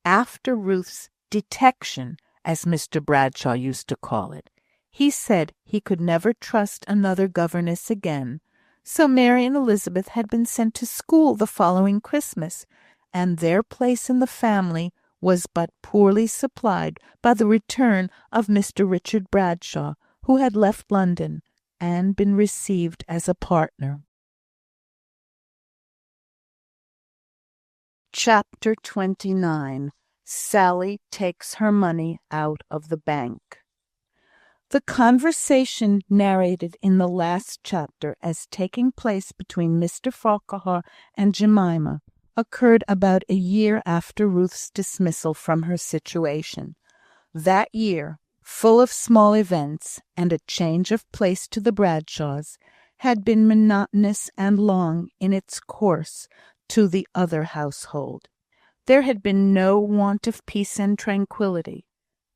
After Ruth's detection, as Mr. Bradshaw used to call it, he said he could never trust another governess again, so Mary and Elizabeth had been sent to school the following Christmas, and their place in the family was but poorly supplied by the return of Mr. Richard Bradshaw, who had left London, and been received as a partner. Chapter 29. Sally takes her money out of the bank. The conversation narrated in the last chapter as taking place between Mr. Farquhar and Jemima occurred about a year after Ruth's dismissal from her situation. That year, full of small events, and a change of place to the Bradshaws, had been monotonous and long in its course to the other household. There had been no want of peace and tranquillity.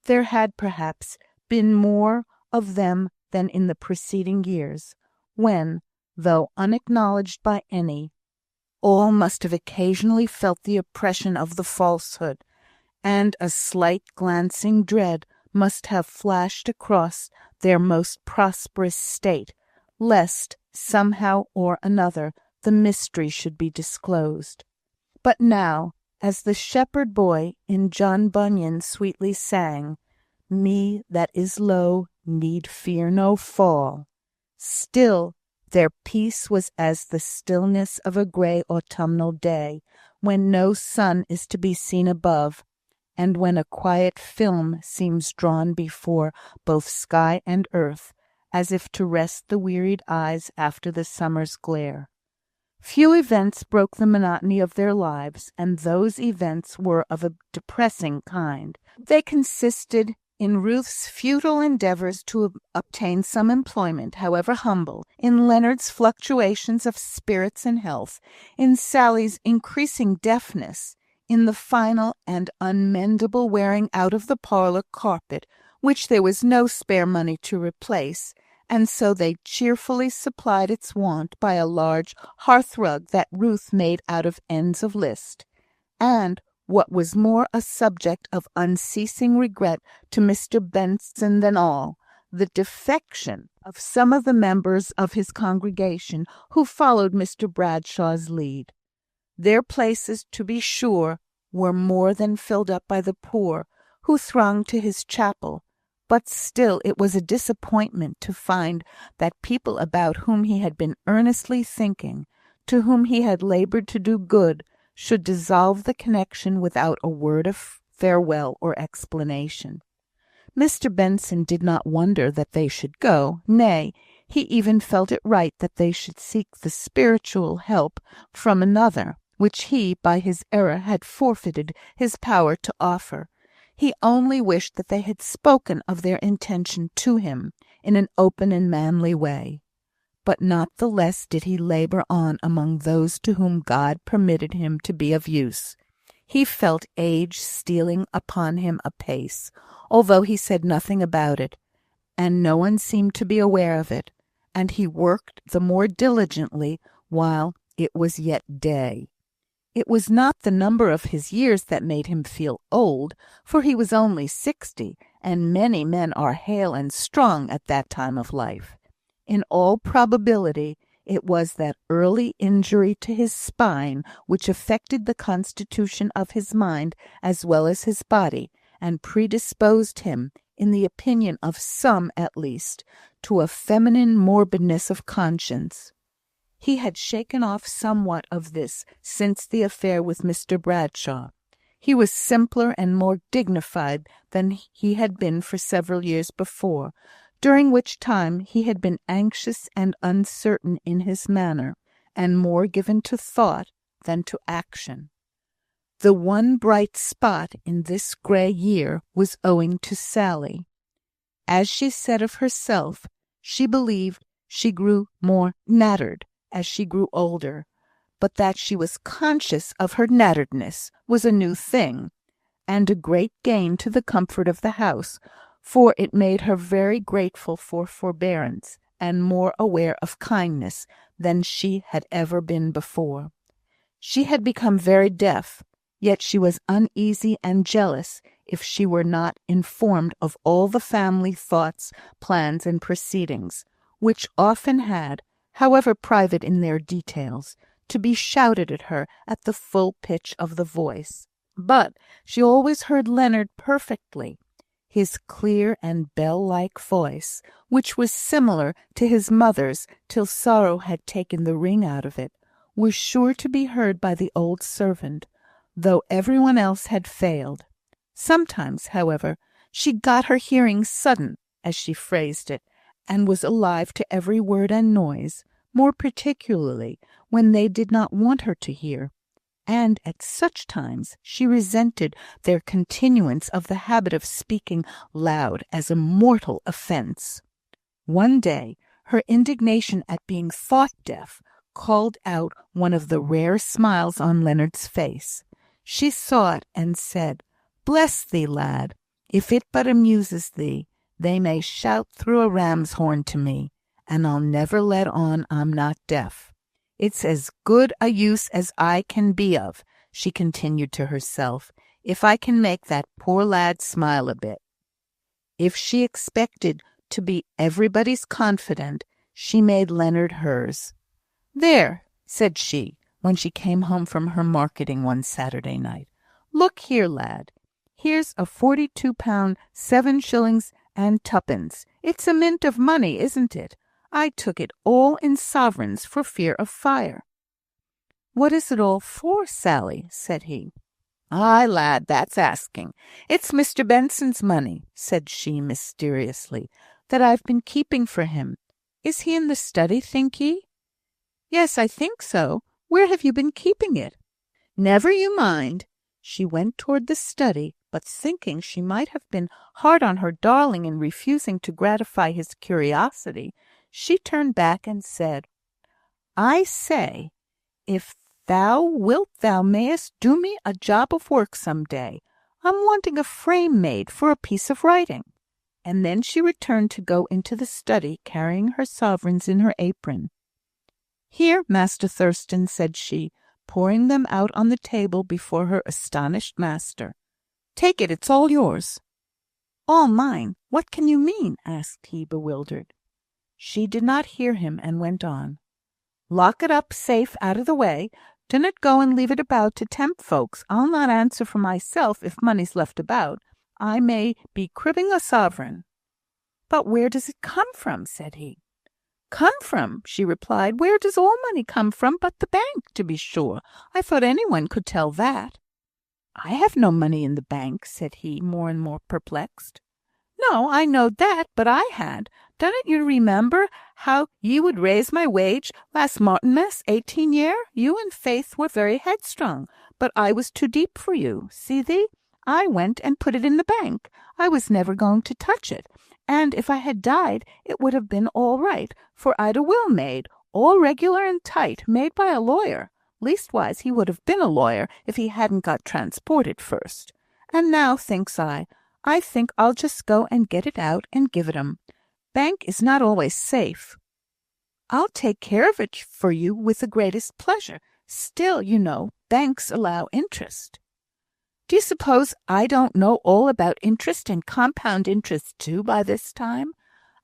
There had, perhaps, been more of them than in the preceding years, when, though unacknowledged by any, all must have occasionally felt the oppression of the falsehood, and a slight glancing dread must have flashed across their most prosperous state, lest, somehow or another, the mystery should be disclosed. But now, as the shepherd boy in John Bunyan sweetly sang, "Me that is low need fear no fall," still their peace was as the stillness of a grey autumnal day, when no sun is to be seen above, and when a quiet film seems drawn before both sky and earth, as if to rest the wearied eyes after the summer's glare. Few events broke the monotony of their lives, and those events were of a depressing kind. They consisted in Ruth's futile endeavours to obtain some employment, however humble, in Leonard's fluctuations of spirits and health, in Sally's increasing deafness, in the final and unmendable wearing out of the parlour carpet, which there was no spare money to replace, and so they cheerfully supplied its want by a large hearth-rug that Ruth made out of ends of list, and, what was more a subject of unceasing regret to Mr. Benson than all, the defection of some of the members of his congregation who followed Mr. Bradshaw's lead. Their places, to be sure, were more than filled up by the poor, who thronged to his chapel, but still it was a disappointment to find that people about whom he had been earnestly thinking, to whom he had laboured to do good, should dissolve the connection without a word of farewell or explanation. Mr. Benson did not wonder that they should go, nay, he even felt it right that they should seek the spiritual help from another, which he, by his error, had forfeited his power to offer. He only wished that they had spoken of their intention to him in an open and manly way. But not the less did he labour on among those to whom God permitted him to be of use. He felt age stealing upon him apace, although he said nothing about it, and no one seemed to be aware of it, and he worked the more diligently while it was yet day. It was not the number of his years that made him feel old, for he was only 60, and many men are hale and strong at that time of life. In all probability, it was that early injury to his spine which affected the constitution of his mind as well as his body, and predisposed him, in the opinion of some at least, to a feminine morbidness of conscience. He had shaken off somewhat of this since the affair with Mr. Bradshaw. He was simpler and more dignified than he had been for several years before, during which time he had been anxious and uncertain in his manner, and more given to thought than to action. The one bright spot in this grey year was owing to Sally. As she said of herself, she believed she grew more nattered as she grew older, but that she was conscious of her natteredness was a new thing, and a great gain to the comfort of the house, for it made her very grateful for forbearance, and more aware of kindness than she had ever been before. She had become very deaf, yet she was uneasy and jealous if she were not informed of all the family thoughts, plans, and proceedings, which often had, however private in their details, to be shouted at her at the full pitch of the voice. But she always heard Leonard perfectly. His clear and bell-like voice, which was similar to his mother's till sorrow had taken the ring out of it, was sure to be heard by the old servant, though everyone else had failed. Sometimes, however, she got her hearing sudden, as she phrased it, and was alive to every word and noise, more particularly when they did not want her to hear, and at such times she resented their continuance of the habit of speaking loud as a mortal offence. One day her indignation at being thought deaf called out one of the rare smiles on Leonard's face. She saw it and said, "Bless thee, lad, if it but amuses thee, they may shout through a ram's horn to me, and I'll never let on I'm not deaf. It's as good a use as I can be of," she continued to herself, "if I can make that poor lad smile a bit." If she expected to be everybody's confidant, she made Leonard hers. "There," said she, when she came home from her marketing one Saturday night. "Look here, lad. Here's a 42 7 shillings and twopence. It's a mint of money, isn't it? I took it all in sovereigns for fear of fire." "What is it all for, Sally?" said he. "Ay, lad, that's asking. It's Mr. Benson's money," said she mysteriously, "that I've been keeping for him. Is he in the study, think ye?" "Yes, I think so. Where have you been keeping it?" "Never you mind." She went toward the study, but thinking she might have been hard on her darling in refusing to gratify his curiosity, she turned back and said, "I say, if thou wilt thou mayest do me a job of work some day. I'm wanting a frame made for a piece of writing." And then she returned to go into the study, carrying her sovereigns in her apron. "Here, Master Thurstan," said she, pouring them out on the table before her astonished master. "Take it, it's all yours." "All mine? What can you mean?" asked he, bewildered. She did not hear him, and went on. "Lock it up safe out of the way. Dunnot go and leave it about to tempt folks. I'll not answer for myself if money's left about. I may be cribbing a sovereign." "But where does it come from?" said he. "Come from?" she replied. "Where does all money come from but the bank, to be sure? I thought any one could tell that." "I have no money in the bank," said he, more and more perplexed. "No, I knowed that, but I had. Dunnot you remember how ye would raise my wage last Martinmas 18 year? You and Faith were very headstrong, but I was too deep for you. See thee? I went and put it in the bank. I was never going to touch it, and if I had died it would have been all right, for I'd a will made, all regular and tight, made by a lawyer. Leastwise, he would have been a lawyer if he hadn't got transported first. And now, thinks I think I'll just go and get it out and give it 'em. Bank is not always safe. I'll take care of it for you with the greatest pleasure. Still, you know, banks allow interest." "Do you suppose I don't know all about interest and compound interest too by this time?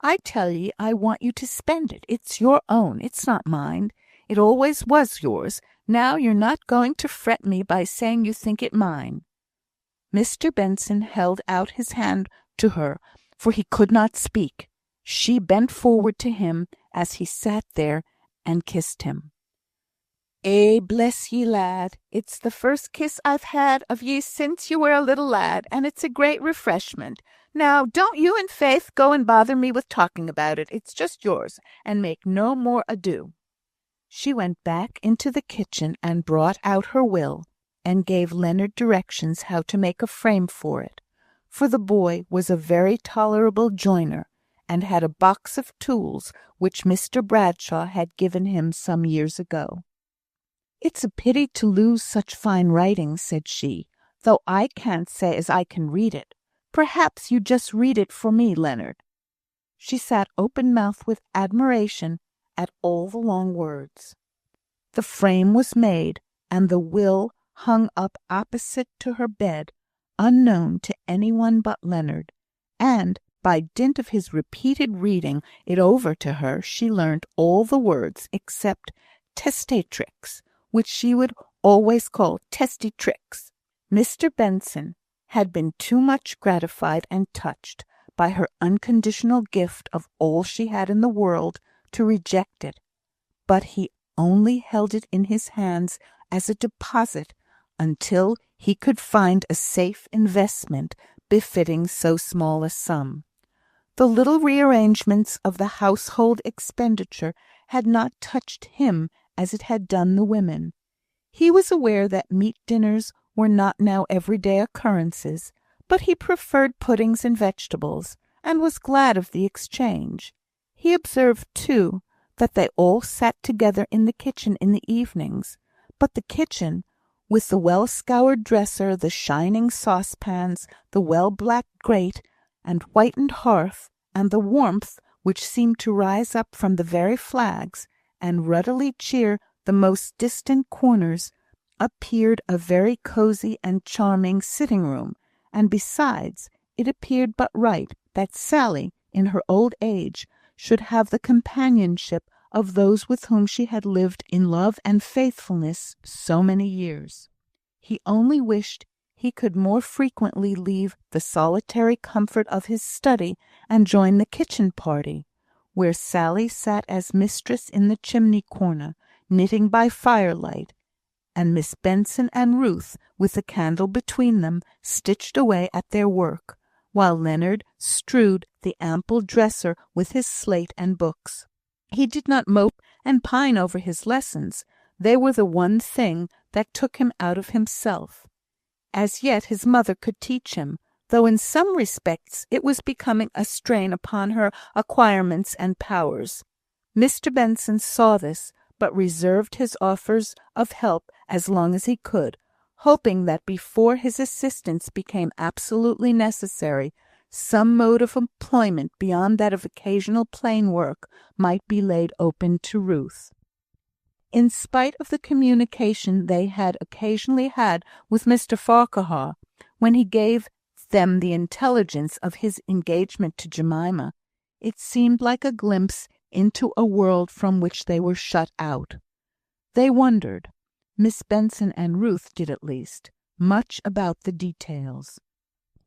I tell ye I want you to spend it. It's your own. It's not mine. It always was yours. Now you're not going to fret me by saying you think it mine." Mr. Benson held out his hand to her, for he could not speak. She bent forward to him as he sat there and kissed him. Bless ye, lad. It's the first kiss I've had of ye since you were a little lad, and it's a great refreshment. Now, don't you and Faith go and bother me with talking about it. It's just yours, and make no more ado." She went back into the kitchen and brought out her will, and gave Leonard directions how to make a frame for it, for the boy was a very tolerable joiner, and had a box of tools which Mr. Bradshaw had given him some years ago. "It's a pity to lose such fine writing," said she, "though I can't say as I can read it. Perhaps you just read it for me, Leonard." She sat open-mouthed with admiration at all the long words. The frame was made, and the will hung up opposite to her bed, unknown to any one but Leonard, and, by dint of his repeated reading it over to her, she learnt all the words except testatrix, which she would always call testitrix. Mr. Benson had been too much gratified and touched by her unconditional gift of all she had in the world to reject it, but he only held it in his hands as a deposit until he could find a safe investment befitting so small a sum. The little rearrangements of the household expenditure had not touched him as it had done the women. He was aware that meat dinners were not now everyday occurrences, but he preferred puddings and vegetables, and was glad of the exchange. He observed, too, that they all sat together in the kitchen in the evenings, but the kitchen, with the well-scoured dresser, the shining saucepans, the well-blacked grate, and whitened hearth, and the warmth which seemed to rise up from the very flags, and ruddily cheer the most distant corners, appeared a very cosy and charming sitting-room, and besides, it appeared but right that Sally, in her old age, should have the companionship of those with whom she had lived in love and faithfulness so many years. He only wished he could more frequently leave the solitary comfort of his study and join the kitchen party, where Sally sat as mistress in the chimney corner, knitting by firelight, and Miss Benson and Ruth, with a candle between them, stitched away at their work, while Leonard strewed the ample dresser with his slate and books. He did not mope and pine over his lessons, They were the one thing that took him out of himself. As yet his mother could teach him, though in some respects it was becoming a strain upon her acquirements and powers. Mr. Benson saw this, but reserved his offers of help as long as he could, hoping that before his assistance became absolutely necessary, some mode of employment beyond that of occasional plain work might be laid open to Ruth. In spite of the communication they had occasionally had with Mr. Farquhar, when he gave them the intelligence of his engagement to Jemima, it seemed like a glimpse into a world from which they were shut out. They wondered, Miss Benson and Ruth did at least, much about the details.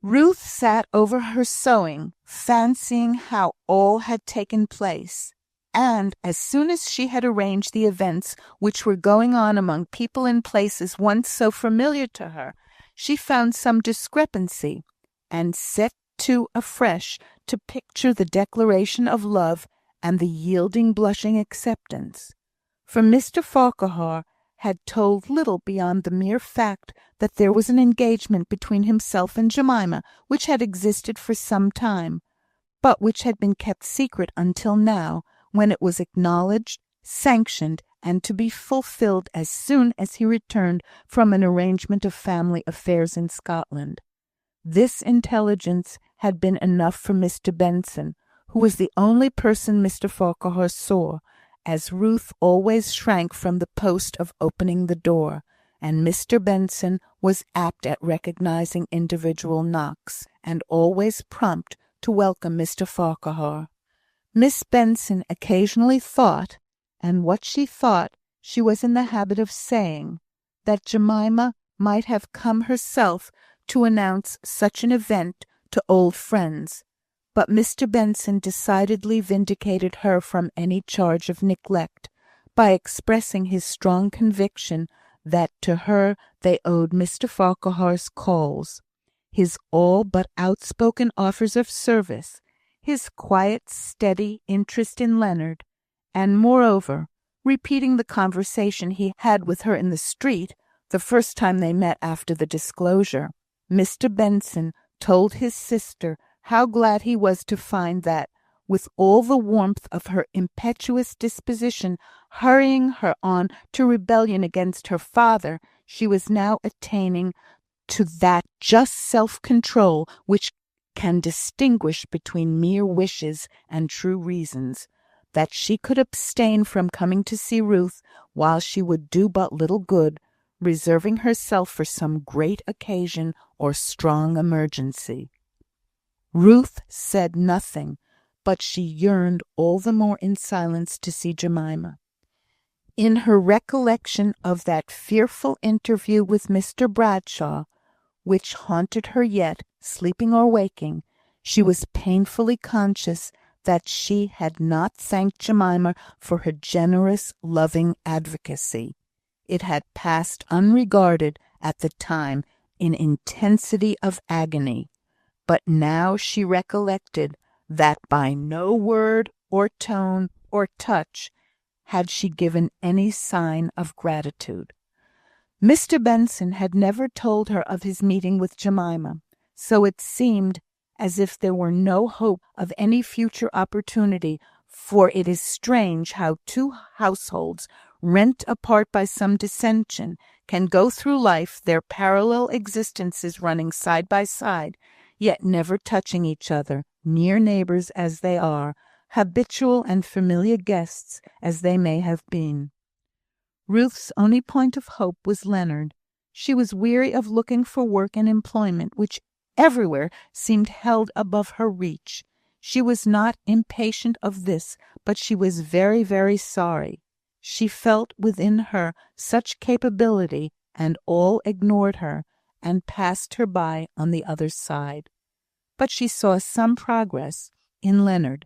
Ruth sat over her sewing, fancying how all had taken place, and as soon as she had arranged the events which were going on among people in places once so familiar to her, she found some discrepancy, and set to afresh to picture the declaration of love and the yielding blushing acceptance. For Mr. Farquhar had told little beyond the mere fact that there was an engagement between himself and Jemima, which had existed for some time, but which had been kept secret until now, when it was acknowledged, sanctioned, and to be fulfilled as soon as he returned from an arrangement of family affairs in Scotland. This intelligence had been enough for Mr. Benson, who was the only person Mr. Farquhar saw, as Ruth always shrank from the post of opening the door, and Mr. Benson was apt at recognising individual knocks, and always prompt to welcome Mr. Farquhar. Miss Benson occasionally thought, and what she thought she was in the habit of saying, that Jemima might have come herself to announce such an event to old friends, but Mr. Benson decidedly vindicated her from any charge of neglect, by expressing his strong conviction that to her they owed Mr. Farquhar's calls, his all but outspoken offers of service, his quiet, steady interest in Leonard, and, moreover, repeating the conversation he had with her in the street, the first time they met after the disclosure. Mr. Benson told his sister how glad he was to find that, with all the warmth of her impetuous disposition hurrying her on to rebellion against her father, she was now attaining to that just self-control which can distinguish between mere wishes and true reasons, that she could abstain from coming to see Ruth while she would do but little good, reserving herself for some great occasion or strong emergency. Ruth said nothing, but she yearned all the more in silence to see Jemima. In her recollection of that fearful interview with Mr. Bradshaw, which haunted her yet, sleeping or waking, she was painfully conscious that she had not thanked Jemima for her generous, loving advocacy. It had passed unregarded at the time in intensity of agony, but now she recollected that by no word or tone or touch had she given any sign of gratitude. Mr. Benson had never told her of his meeting with Jemima, so it seemed as if there were no hope of any future opportunity, for it is strange how two households, rent apart by some dissension, can go through life, their parallel existences running side by side, yet never touching each other, near neighbours as they are, habitual and familiar guests as they may have been. Ruth's only point of hope was Leonard. She was weary of looking for work and employment, which everywhere seemed held above her reach. She was not impatient of this, but she was very, very sorry. She felt within her such capability, and all ignored her, and passed her by on the other side. But she saw some progress in Leonard.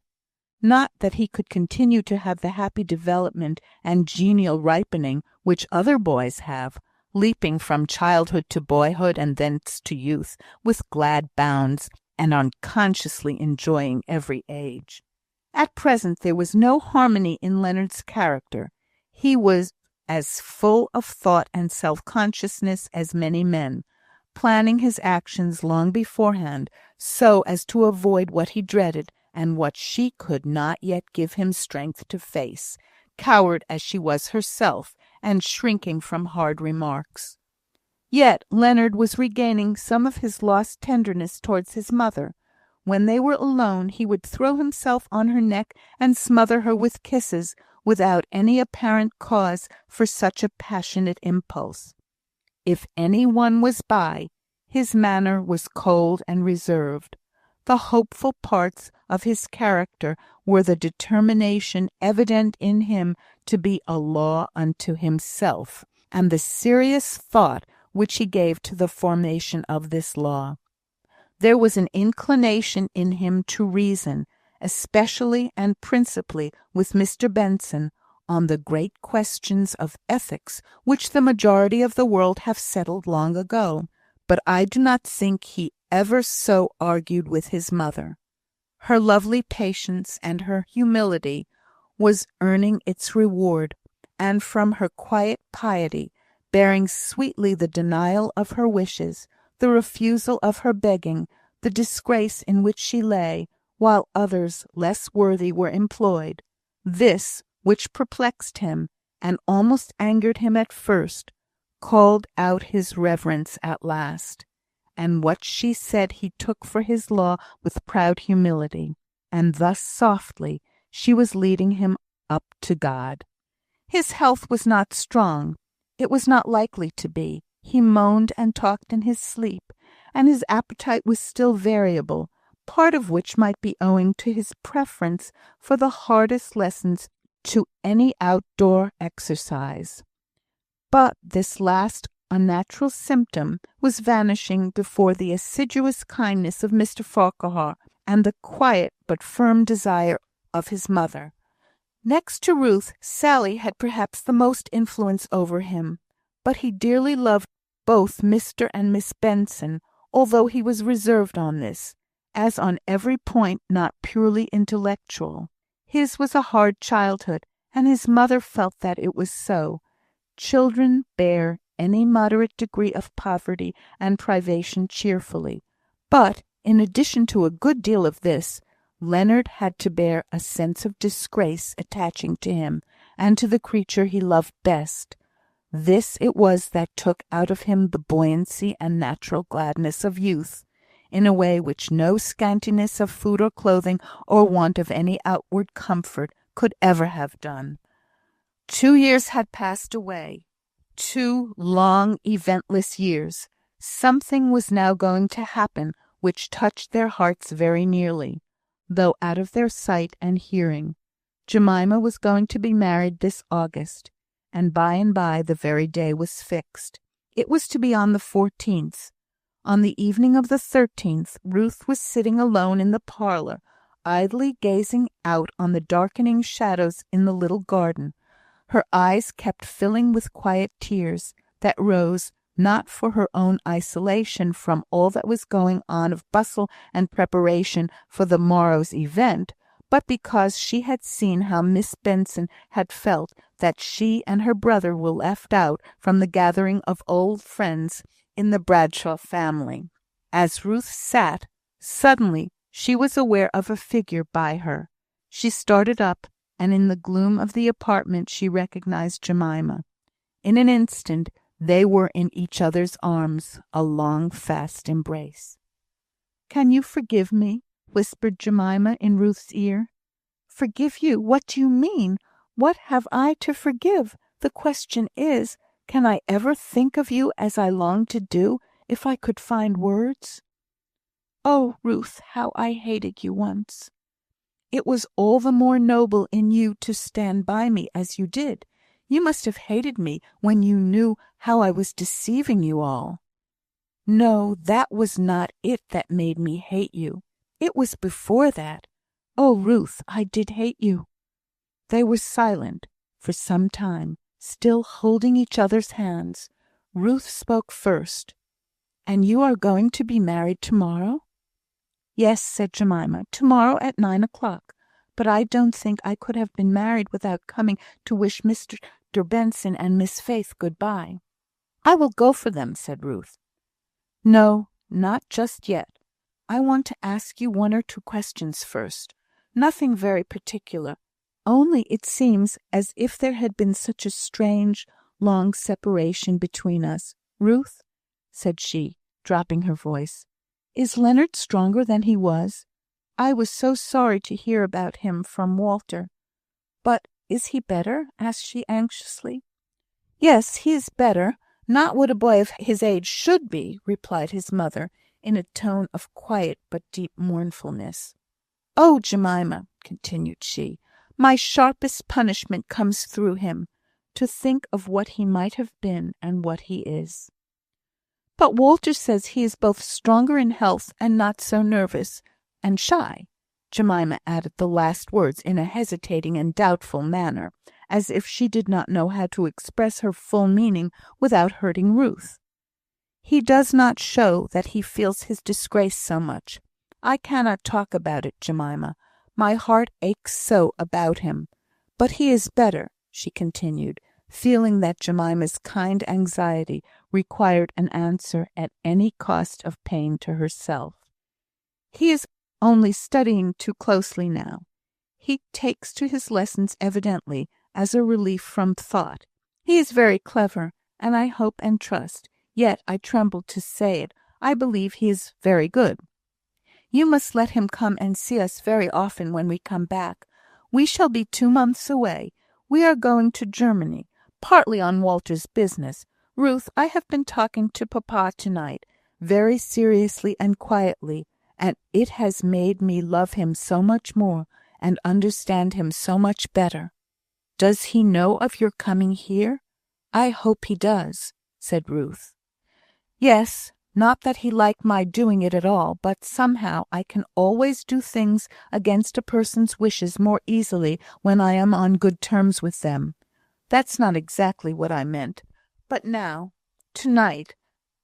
Not that he could continue to have the happy development and genial ripening which other boys have, leaping from childhood to boyhood and thence to youth, with glad bounds, and unconsciously enjoying every age. At present there was no harmony in Leonard's character. He was, as full of thought and self-consciousness as many men, planning his actions long beforehand so as to avoid what he dreaded and what she could not yet give him strength to face, coward as she was herself, and shrinking from hard remarks. Yet Leonard was regaining some of his lost tenderness towards his mother. When they were alone, he would throw himself on her neck and smother her with kisses, without any apparent cause for such a passionate impulse. If any one was by, his manner was cold and reserved. The hopeful parts of his character were the determination evident in him to be a law unto himself, and the serious thought which he gave to the formation of this law. There was an inclination in him to reason, especially and principally with Mr. Benson, on the great questions of ethics which the majority of the world have settled long ago, but I do not think he ever so argued with his mother. Her lovely patience and her humility was earning its reward, and from her quiet piety, bearing sweetly the denial of her wishes, the refusal of her begging, the disgrace in which she lay, while others less worthy were employed. This, which perplexed him, and almost angered him at first, called out his reverence at last, and what she said he took for his law with proud humility, and thus softly she was leading him up to God. His health was not strong. It was not likely to be. He moaned and talked in his sleep, and his appetite was still variable, part of which might be owing to his preference for the hardest lessons to any outdoor exercise. But this last unnatural symptom was vanishing before the assiduous kindness of Mr. Farquhar and the quiet but firm desire of his mother. Next to Ruth, Sally had perhaps the most influence over him, but he dearly loved both Mr. and Miss Benson, although he was reserved on this, as on every point not purely intellectual. His was a hard childhood, and his mother felt that it was so. Children bear any moderate degree of poverty and privation cheerfully, but, in addition to a good deal of this, Leonard had to bear a sense of disgrace attaching to him, and to the creature he loved best. This it was that took out of him the buoyancy and natural gladness of youth, in a way which no scantiness of food or clothing, or want of any outward comfort, could ever have done. 2 years had passed away, 2 long, eventless years. Something was now going to happen which touched their hearts very nearly, though out of their sight and hearing. Jemima was going to be married this August, and by the very day was fixed. It was to be on the 14th. On the evening of the 13th, Ruth was sitting alone in the parlour, idly gazing out on the darkening shadows in the little garden. Her eyes kept filling with quiet tears, that rose not for her own isolation from all that was going on of bustle and preparation for the morrow's event, but because she had seen how Miss Benson had felt that she and her brother were left out from the gathering of old friends in the Bradshaw family. As Ruth sat, suddenly she was aware of a figure by her. She started up, and in the gloom of the apartment she recognised Jemima. In an instant they were in each other's arms, a long, fast embrace. "Can you forgive me?" whispered Jemima in Ruth's ear. "Forgive you? What do you mean? What have I to forgive? The question is, can I ever think of you as I long to do, if I could find words? Oh, Ruth, how I hated you once! It was all the more noble in you to stand by me as you did. You must have hated me when you knew how I was deceiving you all." "No, that was not it that made me hate you. It was before that. Oh, Ruth, I did hate you." They were silent for some time, still holding each other's hands. Ruth spoke first. "And you are going to be married to-morrow?" "Yes," said Jemima, "to-morrow at 9 o'clock. But I don't think I could have been married without coming to wish Mr. Dr. Benson and Miss Faith good-bye." "I will go for them," said Ruth. "No, not just yet. I want to ask you one or two questions first. Nothing very particular. Only it seems as if there had been such a strange, long separation between us. Ruth," said she, dropping her voice, "is Leonard stronger than he was? I was so sorry to hear about him from Walter." "But is he better?" asked she anxiously. "Yes, he is better. Not what a boy of his age should be," replied his mother, in a tone of quiet but deep mournfulness. "Oh, Jemima," continued she, "my sharpest punishment comes through him. To think of what he might have been, and what he is." "But Walter says he is both stronger in health and not so nervous and shy." Jemima added the last words in a hesitating and doubtful manner, as if she did not know how to express her full meaning without hurting Ruth. "He does not show that he feels his disgrace so much. I cannot talk about it, Jemima. My heart aches so about him. But he is better," she continued, feeling that Jemima's kind anxiety required an answer at any cost of pain to herself. "He is only studying too closely now. He takes to his lessons evidently as a relief from thought. He is very clever, and I hope and trust, yet I tremble to say it, I believe he is very good. You must let him come and see us very often when we come back. We shall be 2 months away. We are going to Germany, partly on Walter's business. Ruth, I have been talking to papa to-night, very seriously and quietly, and it has made me love him so much more, and understand him so much better." "Does he know of your coming here?" "I hope he does," said Ruth. "Yes, not that he liked my doing it at all, but somehow I can always do things against a person's wishes more easily when I am on good terms with them. That's not exactly what I meant. But now, to-night,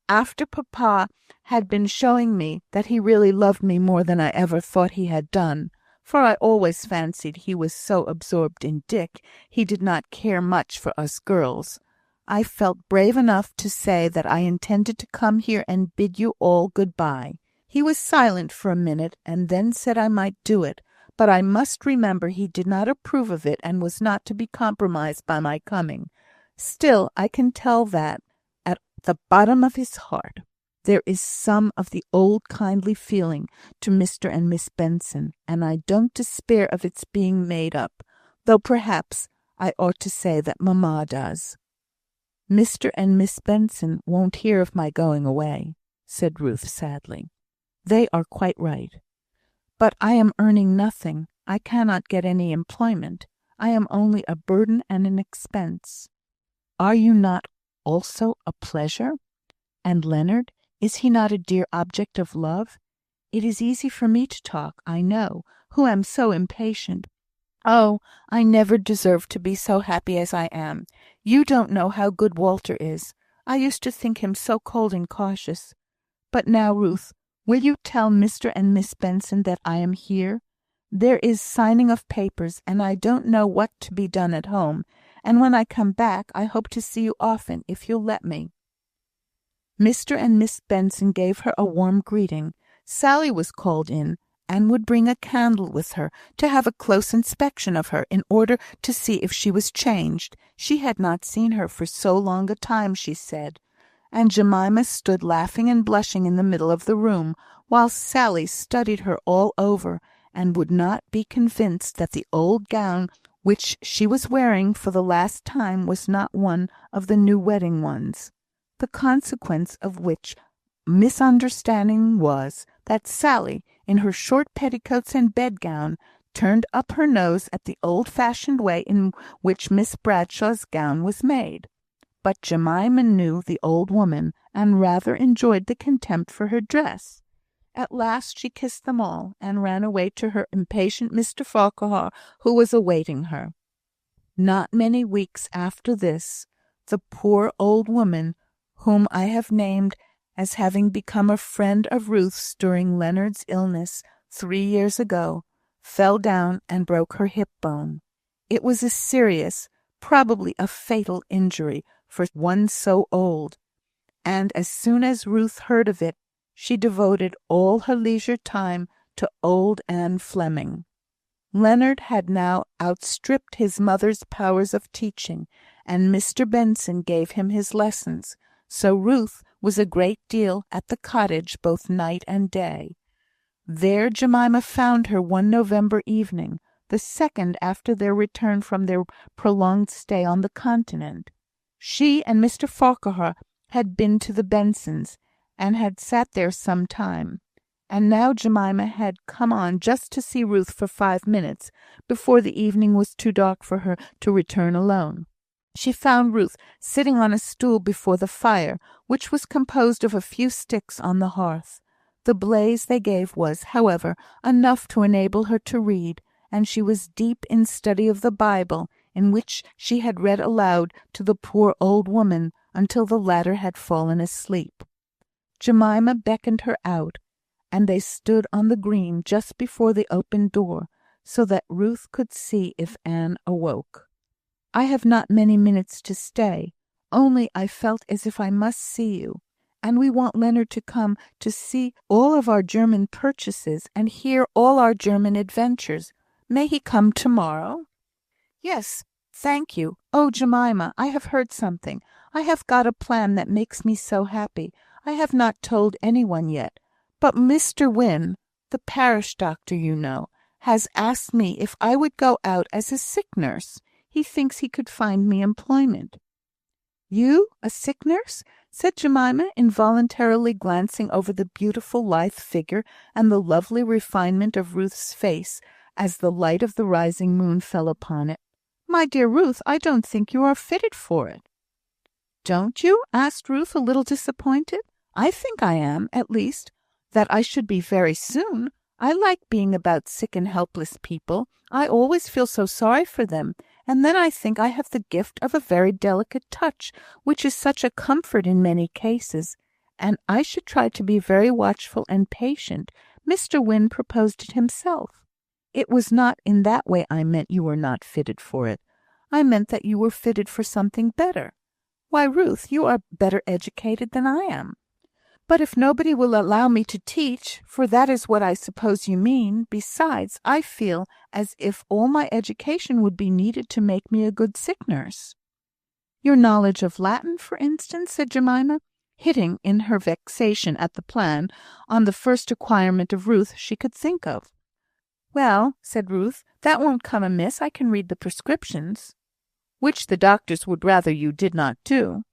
after papa had been showing me that he really loved me more than I ever thought he had done, for I always fancied he was so absorbed in Dick he did not care much for us girls, I felt brave enough to say that I intended to come here and bid you all good-bye. He was silent for a minute, and then said I might do it, but I must remember he did not approve of it, and was not to be compromised by my coming. Still, I can tell that, at the bottom of his heart, there is some of the old kindly feeling to Mr. and Miss Benson, and I don't despair of its being made up, though perhaps I ought to say that mamma does." "Mr. and Miss Benson won't hear of my going away," said Ruth sadly. "They are quite right. But I am earning nothing. I cannot get any employment. I am only a burden and an expense." "Are you not also a pleasure? And Leonard, is he not a dear object of love? It is easy for me to talk, I know, who am so impatient. Oh, I never deserved to be so happy as I am. You don't know how good Walter is. I used to think him so cold and cautious. But now, Ruth, will you tell Mr. and Miss Benson that I am here? There is signing of papers, and I don't know what to be done at home, and when I come back I hope to see you often, if you'll let me." Mr. and Miss Benson gave her a warm greeting. Sally was called in, and would bring a candle with her to have a close inspection of her, in order to see if she was changed. She had not seen her for so long a time, she said. And Jemima stood laughing and blushing in the middle of the room, while Sally studied her all over, and would not be convinced that the old gown which she was wearing for the last time was not one of the new wedding ones. The consequence of which misunderstanding was, that Sally, in her short petticoats and bedgown, turned up her nose at the old-fashioned way in which Miss Bradshaw's gown was made. But Jemima knew the old woman, and rather enjoyed the contempt for her dress. At last she kissed them all, and ran away to her impatient Mr. Farquhar, who was awaiting her. Not many weeks after this, the poor old woman, whom I have named as having become a friend of Ruth's during Leonard's illness 3 years ago, fell down and broke her hip bone. It was a serious, probably a fatal injury for one so old, and as soon as Ruth heard of it, she devoted all her leisure time to old Anne Fleming. Leonard had now outstripped his mother's powers of teaching, and Mr. Benson gave him his lessons, so Ruth was a great deal at the cottage both night and day. There Jemima found her one November evening, the second after their return from their prolonged stay on the Continent. She and Mr. Farquhar had been to the Bensons, and had sat there some time, and now Jemima had come on just to see Ruth for 5 minutes, before the evening was too dark for her to return alone. She found Ruth sitting on a stool before the fire, which was composed of a few sticks on the hearth. The blaze they gave was, however, enough to enable her to read, and she was deep in study of the Bible, in which she had read aloud to the poor old woman until the latter had fallen asleep. Jemima beckoned her out, and they stood on the green just before the open door, so that Ruth could see if Anne awoke. "I have not many minutes to stay, only I felt as if I must see you, and we want Leonard to come to see all of our German purchases, and hear all our German adventures. May he come to-morrow?" "Yes, thank you. Oh, Jemima, I have heard something. I have got a plan that makes me so happy. I have not told anyone yet. But Mr. Wynne, the parish doctor, you know, has asked me if I would go out as a sick nurse. He thinks he could find me employment." "You, a sick nurse?" said Jemima, involuntarily glancing over the beautiful lithe figure and the lovely refinement of Ruth's face as the light of the rising moon fell upon it. "My dear Ruth, I don't think you are fitted for it." "Don't you?" asked Ruth, a little disappointed. "I think I am, at least, that I should be very soon. I like being about sick and helpless people. I always feel so sorry for them, and then I think I have the gift of a very delicate touch, which is such a comfort in many cases, and I should try to be very watchful and patient. Mr. Wynne proposed it himself. It was not in that way I meant you were not fitted for it. I meant that you were fitted for something better. Why, Ruth, you are better educated than I am." "But if nobody will allow me to teach, for that is what I suppose you mean, besides, I feel as if all my education would be needed to make me a good sick nurse." "Your knowledge of Latin, for instance," said Jemima, hitting, in her vexation at the plan, on the first acquirement of Ruth she could think of. "Well," said Ruth, "that won't come amiss. I can read the prescriptions." "Which the doctors would rather you did not do."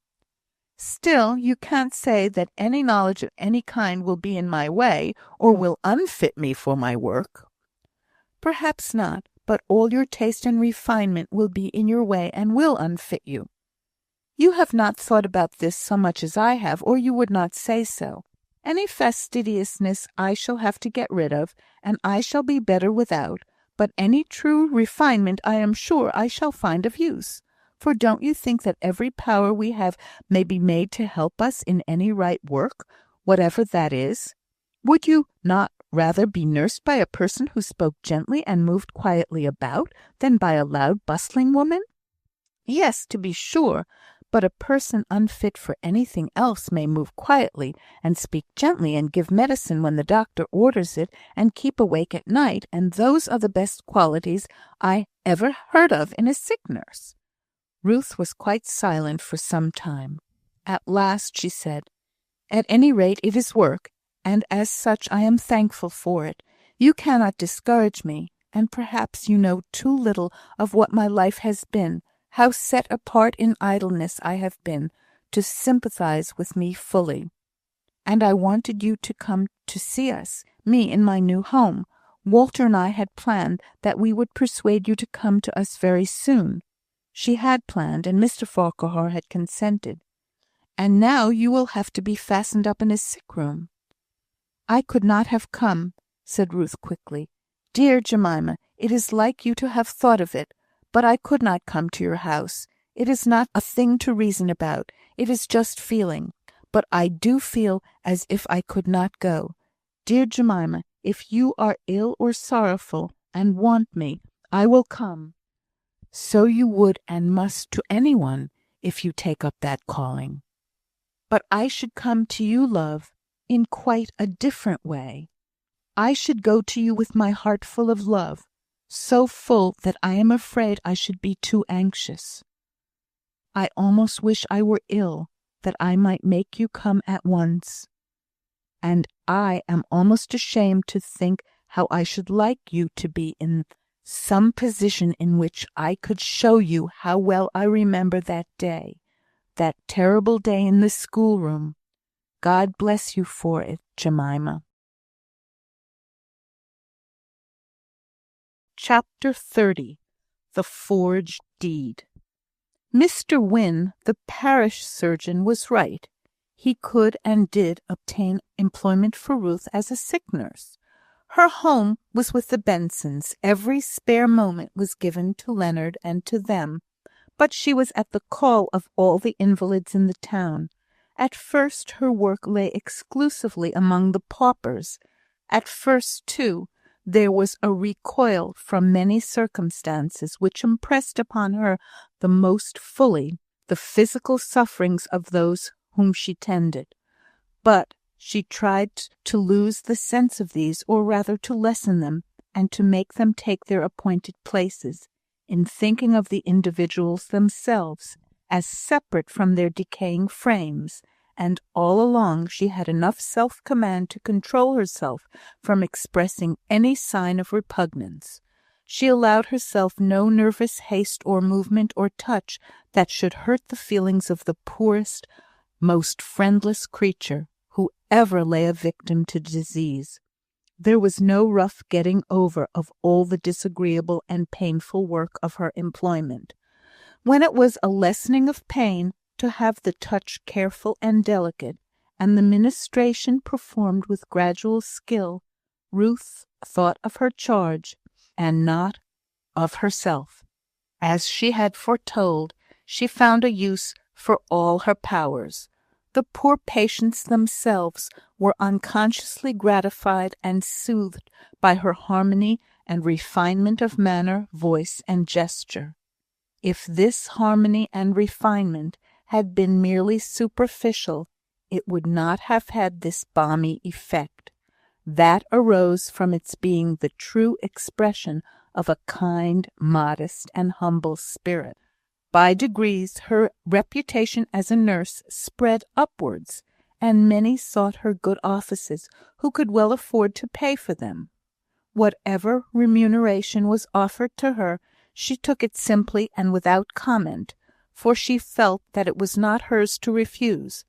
"Still, you can't say that any knowledge of any kind will be in my way, or will unfit me for my work." "Perhaps not, but all your taste and refinement will be in your way and will unfit you. You have not thought about this so much as I have, or you would not say so. Any fastidiousness I shall have to get rid of, and I shall be better without, but any true refinement I am sure I shall find of use. For don't you think that every power we have may be made to help us in any right work, whatever that is? Would you not rather be nursed by a person who spoke gently and moved quietly about, than by a loud bustling woman? Yes, to be sure, but a person unfit for anything else may move quietly, and speak gently, and give medicine when the doctor orders it, and keep awake at night, and those are the best qualities I ever heard of in a sick nurse." Ruth was quite silent for some time. At last she said, "At any rate, it is work, and as such I am thankful for it. You cannot discourage me, and perhaps you know too little of what my life has been, how set apart in idleness I have been, to sympathize with me fully. And I wanted you to come to see us, me in my new home. Walter and I had planned that we would persuade you to come to us very soon. She had planned, and Mr. Farquhar had consented. And now you will have to be fastened up in a sick room." "I could not have come," said Ruth quickly. "Dear Jemima, it is like you to have thought of it, but I could not come to your house. It is not a thing to reason about. It is just feeling. But I do feel as if I could not go. Dear Jemima, if you are ill or sorrowful, and want me, I will come." So you would and must to anyone, if you take up that calling. But I should come to you, love, in quite a different way. I should go to you with my heart full of love, so full that I am afraid I should be too anxious. I almost wish I were ill, that I might make you come at once. And I am almost ashamed to think how I should like you to be in some position in which I could show you how well I remember that day, that terrible day in the schoolroom. God bless you for it, Jemima. Chapter 30. The Forged Deed. Mr. Wynne, the parish surgeon, was right. He could and did obtain employment for Ruth as a sick nurse. Her home was with the Bensons. Every spare moment was given to Leonard and to them, but she was at the call of all the invalids in the town. At first her work lay exclusively among the paupers. At first, too, there was a recoil from many circumstances which impressed upon her the most fully the physical sufferings of those whom she tended. But she tried to lose the sense of these, or rather to lessen them, and to make them take their appointed places, in thinking of the individuals themselves, as separate from their decaying frames, and all along she had enough self-command to control herself from expressing any sign of repugnance. She allowed herself no nervous haste or movement or touch that should hurt the feelings of the poorest, most friendless creature who ever lay a victim to disease. There was no rough getting over of all the disagreeable and painful work of her employment. When it was a lessening of pain to have the touch careful and delicate, and the ministration performed with gradual skill, Ruth thought of her charge, and not of herself. As she had foretold, she found a use for all her powers. The poor patients themselves were unconsciously gratified and soothed by her harmony and refinement of manner, voice, and gesture. If this harmony and refinement had been merely superficial, it would not have had this balmy effect. That arose from its being the true expression of a kind, modest, and humble spirit. By degrees her reputation as a nurse spread upwards, and many sought her good offices who could well afford to pay for them. Whatever remuneration was offered to her, she took it simply and without comment, for she felt that it was not hers to refuse,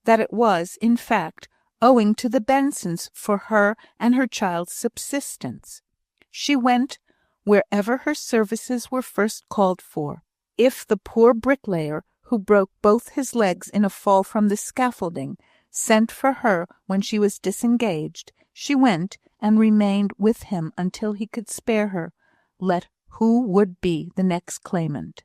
that it was, in fact, owing to the Bensons for her and her child's subsistence. She went wherever her services were first called for. If the poor bricklayer, who broke both his legs in a fall from the scaffolding, sent for her when she was disengaged, she went and remained with him until he could spare her, let who would be the next claimant.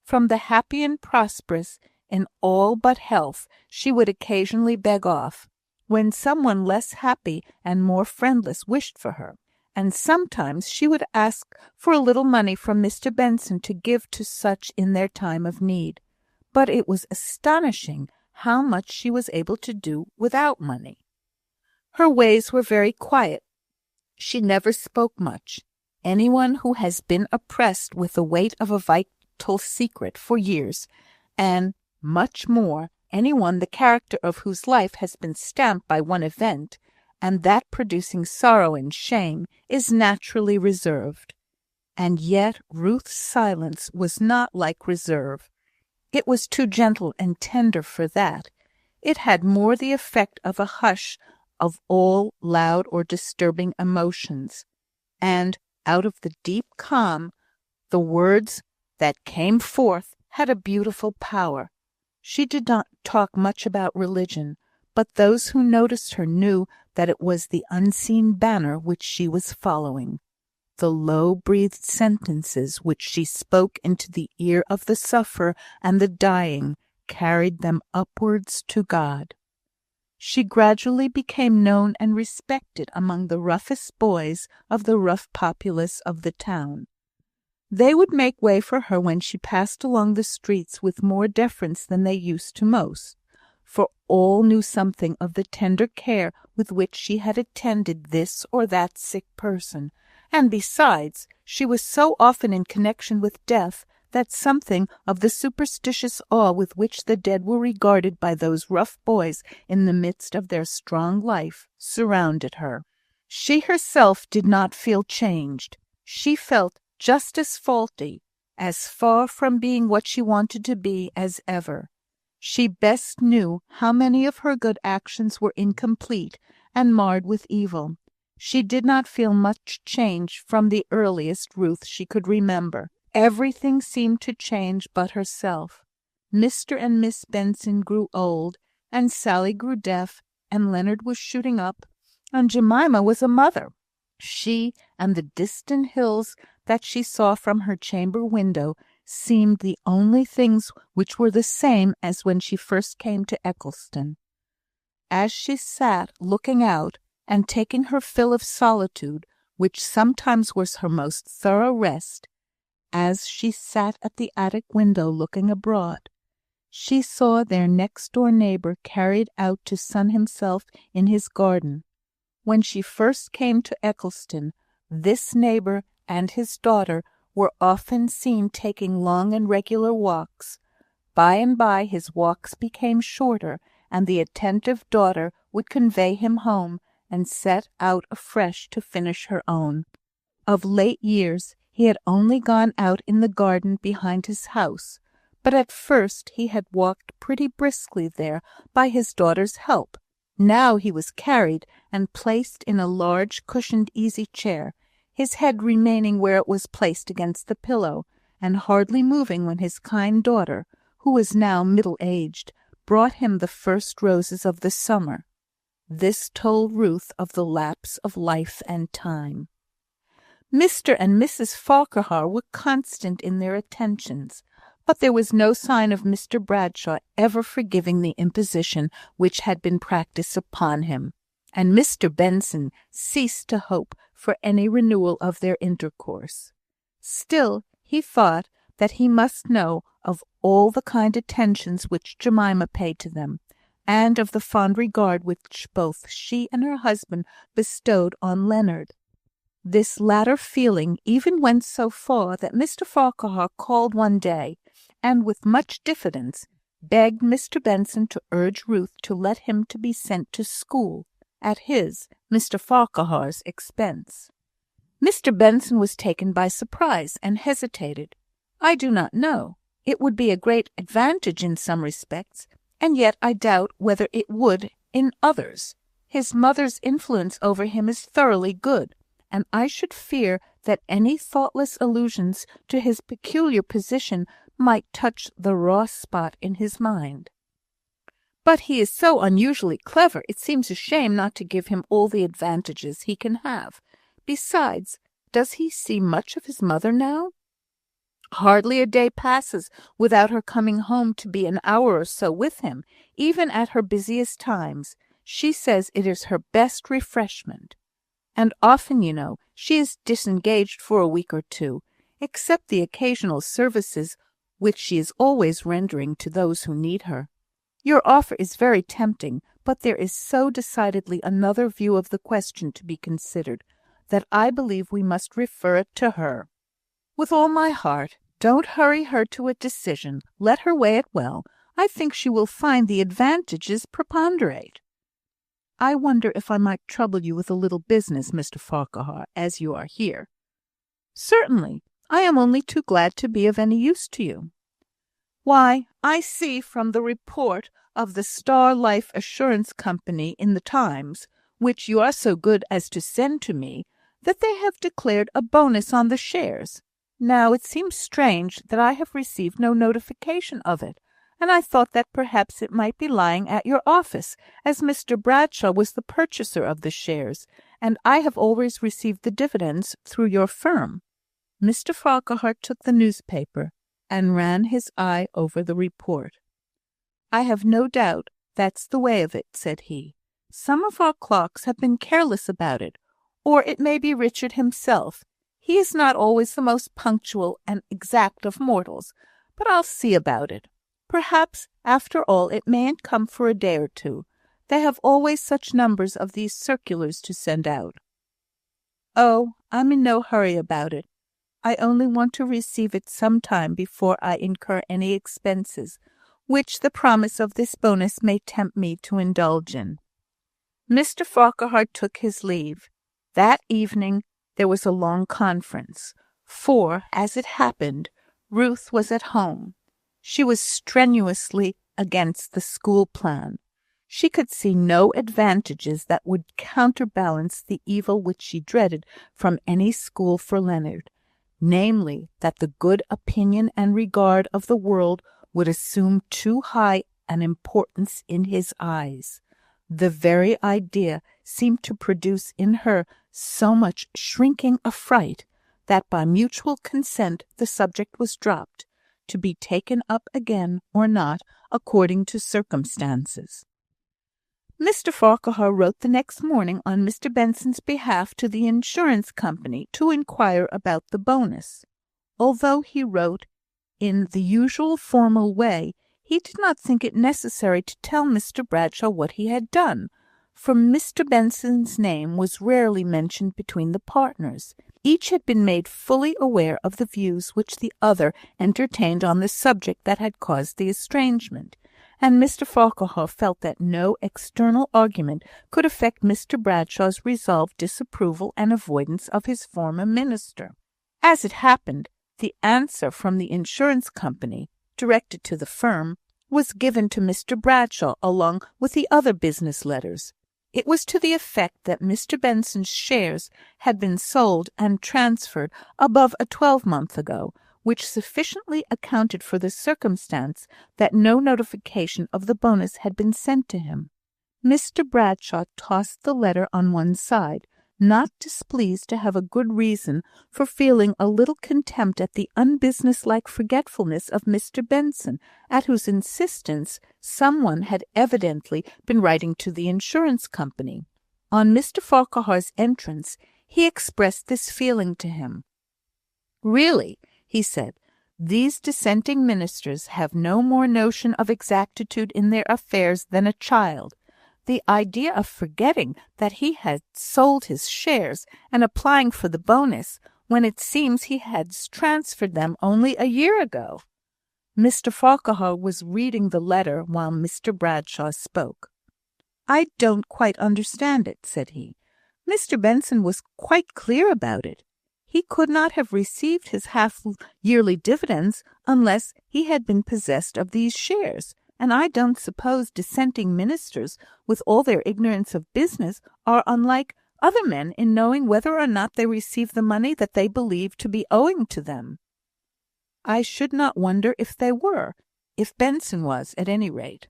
From the happy and prosperous in all but health, she would occasionally beg off, when someone less happy and more friendless wished for her, and sometimes she would ask for a little money from Mr. Benson to give to such in their time of need. But it was astonishing how much she was able to do without money. Her ways were very quiet. She never spoke much. Anyone who has been oppressed with the weight of a vital secret for years, and much more, anyone the character of whose life has been stamped by one event, and that producing sorrow and shame, is naturally reserved. And yet Ruth's silence was not like reserve. It was too gentle and tender for that. It had more the effect of a hush of all loud or disturbing emotions, and out of the deep calm, the words that came forth had a beautiful power. She did not talk much about religion, but those who noticed her knew that it was the unseen banner which she was following. The low-breathed sentences which she spoke into the ear of the sufferer and the dying carried them upwards to God. She gradually became known and respected among the roughest boys of the rough populace of the town. They would make way for her when she passed along the streets with more deference than they used to most, for all knew something of the tender care with which she had attended this or that sick person, and besides, she was so often in connection with death that something of the superstitious awe with which the dead were regarded by those rough boys in the midst of their strong life surrounded her. She herself did not feel changed. She felt just as faulty, as far from being what she wanted to be as ever. She best knew how many of her good actions were incomplete and marred with evil. She did not feel much change from the earliest Ruth she could remember. Everything seemed to change but herself. Mr. and Miss Benson grew old, and Sally grew deaf, and Leonard was shooting up, and Jemima was a mother. She and the distant hills that she saw from her chamber window seemed the only things which were the same as when she first came to Eccleston. As she sat looking out, and taking her fill of solitude, which sometimes was her most thorough rest, as she sat at the attic window looking abroad, she saw their next-door neighbour carried out to sun himself in his garden. When she first came to Eccleston, this neighbour and his daughter were often seen taking long and regular walks. By and by his walks became shorter, and the attentive daughter would convey him home, and set out afresh to finish her own. Of late years he had only gone out in the garden behind his house, but at first he had walked pretty briskly there by his daughter's help. Now he was carried and placed in a large cushioned easy chair, his head remaining where it was placed against the pillow, and hardly moving when his kind daughter, who was now middle-aged, brought him the first roses of the summer. This told Ruth of the lapse of life and time. Mr. and Mrs. Farquhar were constant in their attentions, but there was no sign of Mr. Bradshaw ever forgiving the imposition which had been practised upon him, and Mr. Benson ceased to hope for any renewal of their intercourse. Still, he thought that he must know of all the kind attentions which Jemima paid to them, and of the fond regard which both she and her husband bestowed on Leonard. This latter feeling even went so far that Mr. Farquhar called one day, and with much diffidence begged Mr. Benson to urge Ruth to let him to be sent to school, at his, Mr. Farquhar's, expense. Mr. Benson was taken by surprise, and hesitated. "I do not know. It would be a great advantage in some respects, and yet I doubt whether it would in others. His mother's influence over him is thoroughly good, and I should fear that any thoughtless allusions to his peculiar position might touch the raw spot in his mind. But he is so unusually clever, it seems a shame not to give him all the advantages he can have. Besides, does he see much of his mother now? Hardly a day passes without her coming home to be an hour or so with him, even at her busiest times. She says it is her best refreshment. And often, you know, she is disengaged for a week or two, except the occasional services which she is always rendering to those who need her. Your offer is very tempting, but there is so decidedly another view of the question to be considered, that I believe we must refer it to her. With all my heart. Don't hurry her to a decision. Let her weigh it well. I think she will find the advantages preponderate." "I wonder if I might trouble you with a little business, Mr. Farquhar, as you are here." "Certainly. I am only too glad to be of any use to you." "Why, I see from the report of the Star Life Assurance Company in the Times, which you are so good as to send to me, that they have declared a bonus on the shares. Now, it seems strange that I have received no notification of it, and I thought that perhaps it might be lying at your office, as Mr. Bradshaw was the purchaser of the shares, and I have always received the dividends through your firm." Mr. Farquhar took the newspaper, and ran his eye over the report. "I have no doubt that's the way of it," said he. "Some of our clerks have been careless about it, or it may be Richard himself. He is not always the most punctual and exact of mortals, but I'll see about it. Perhaps, after all, it mayn't come for a day or two. They have always such numbers of these circulars to send out." "Oh, I'm in no hurry about it. I only want to receive it some time before I incur any expenses, which the promise of this bonus may tempt me to indulge in." Mr. Farquhar took his leave. That evening there was a long conference, for, as it happened, Ruth was at home. She was strenuously against the school plan. She could see no advantages that would counterbalance the evil which she dreaded from any school for Leonard, namely, that the good opinion and regard of the world would assume too high an importance in his eyes. The very idea seemed to produce in her so much shrinking affright that by mutual consent the subject was dropped, to be taken up again or not according to circumstances. Mr. Farquhar wrote the next morning on Mr. Benson's behalf to the insurance company to inquire about the bonus. Although he wrote in the usual formal way, he did not think it necessary to tell Mr. Bradshaw what he had done, for Mr. Benson's name was rarely mentioned between the partners. Each had been made fully aware of the views which the other entertained on the subject that had caused the estrangement, and Mr. Farquhar felt that no external argument could affect Mr. Bradshaw's resolved disapproval and avoidance of his former minister. As it happened, the answer from the insurance company, directed to the firm, was given to Mr. Bradshaw along with the other business letters. It was to the effect that Mr. Benson's shares had been sold and transferred above a 12-month ago, which sufficiently accounted for the circumstance that no notification of the bonus had been sent to him. Mr. Bradshaw tossed the letter on one side, not displeased to have a good reason for feeling a little contempt at the unbusinesslike forgetfulness of Mr. Benson, at whose insistence someone had evidently been writing to the insurance company. On Mr. Farquhar's entrance, he expressed this feeling to him. "Really," he said, "these dissenting ministers have no more notion of exactitude in their affairs than a child. The idea of forgetting that he had sold his shares and applying for the bonus, when it seems he had transferred them only a year ago." Mr. Farquhar was reading the letter while Mr. Bradshaw spoke. "I don't quite understand it," said he. "Mr. Benson was quite clear about it. He could not have received his half-yearly dividends unless he had been possessed of these shares, and I don't suppose dissenting ministers, with all their ignorance of business, are unlike other men in knowing whether or not they receive the money that they believe to be owing to them." "I should not wonder if they were, if Benson was, at any rate.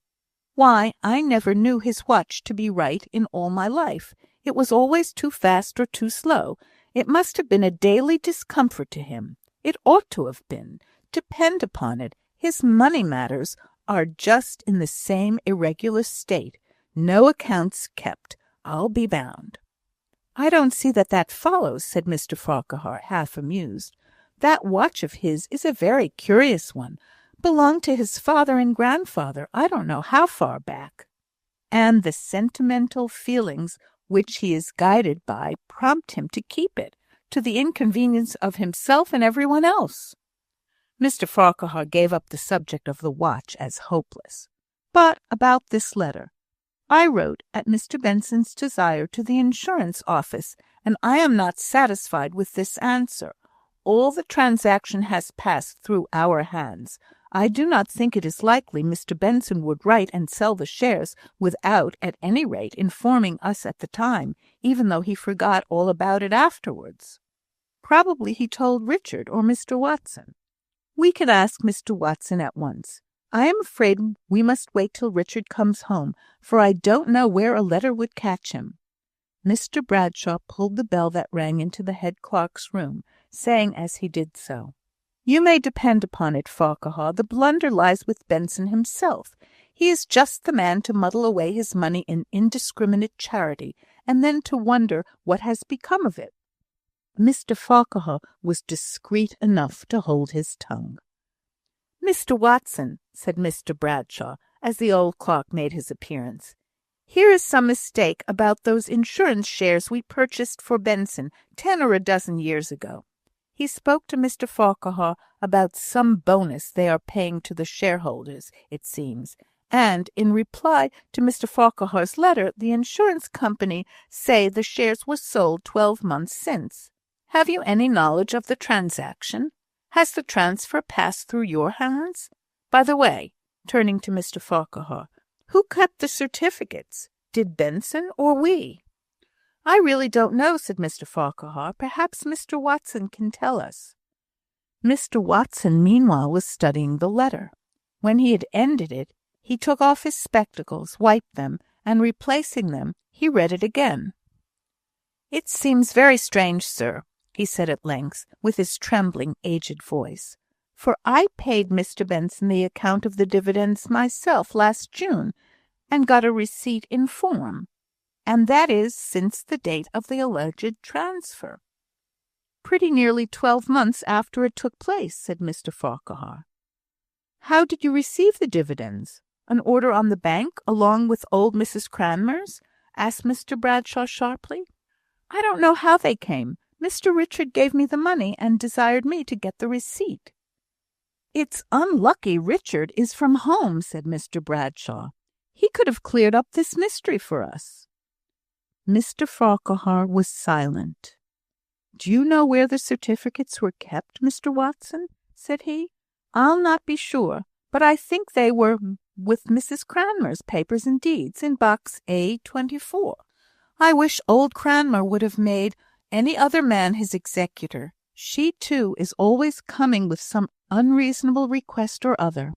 Why, I never knew his watch to be right in all my life. It was always too fast or too slow. It must have been a daily discomfort to him. It ought to have been. Depend upon it, his money matters are just in the same irregular state. No accounts kept, I'll be bound." "I don't see that follows," said Mr. Farquhar, half amused. "That watch of his is a very curious one. Belonged to his father and grandfather, I don't know how far back. And the sentimental feelings which he is guided by prompt him to keep it, to the inconvenience of himself and everyone else." Mr. Farquhar gave up the subject of the watch as hopeless. "But about this letter. I wrote, at Mr. Benson's desire, to the insurance office, and I am not satisfied with this answer. All the transaction has passed through our hands. I do not think it is likely Mr. Benson would write and sell the shares without, at any rate, informing us at the time, even though he forgot all about it afterwards. Probably he told Richard or Mr. Watson. We can ask Mr. Watson at once. I am afraid we must wait till Richard comes home, for I don't know where a letter would catch him." Mr. Bradshaw pulled the bell that rang into the head clerk's room, saying as he did so, "You may depend upon it, Farquhar, the blunder lies with Benson himself. He is just the man to muddle away his money in indiscriminate charity, and then to wonder what has become of it." Mr. Farquhar was discreet enough to hold his tongue. "Mr. Watson," said Mr. Bradshaw, as the old clerk made his appearance, "here is some mistake about those insurance shares we purchased for Benson 10 or a dozen years ago." He spoke to Mr. Farquhar about some bonus they are paying to the shareholders, it seems, and in reply to Mr. Farquhar's letter, the insurance company say the shares were sold 12 months since. Have you any knowledge of the transaction? Has the transfer passed through your hands? By the way," turning to Mr. Farquhar, "who kept the certificates? Did Benson or we?" "I really don't know," said Mr. Farquhar. "Perhaps Mr. Watson can tell us." Mr. Watson meanwhile was studying the letter. When he had ended it, he took off his spectacles, wiped them, and replacing them, he read it again. "It seems very strange, sir," he said at length, with his trembling, aged voice, "for I paid Mr. Benson the account of the dividends myself last June, and got a receipt in form, and that is since the date of the alleged transfer." "Pretty nearly 12 months after it took place," said Mr. Farquhar. "How did you receive the dividends? An order on the bank, along with old Mrs. Cranmer's?" asked Mr. Bradshaw sharply. "I don't know how they came. Mr. Richard gave me the money and desired me to get the receipt." "It's unlucky Richard is from home," said Mr. Bradshaw. "He could have cleared up this mystery for us." Mr. Farquhar was silent. "Do you know where the certificates were kept, Mr. Watson?" said he. "I'll not be sure, but I think they were with Mrs. Cranmer's papers and deeds, in box A24. I wish old Cranmer would have made any other man his executor. She, too, is always coming with some unreasonable request or other."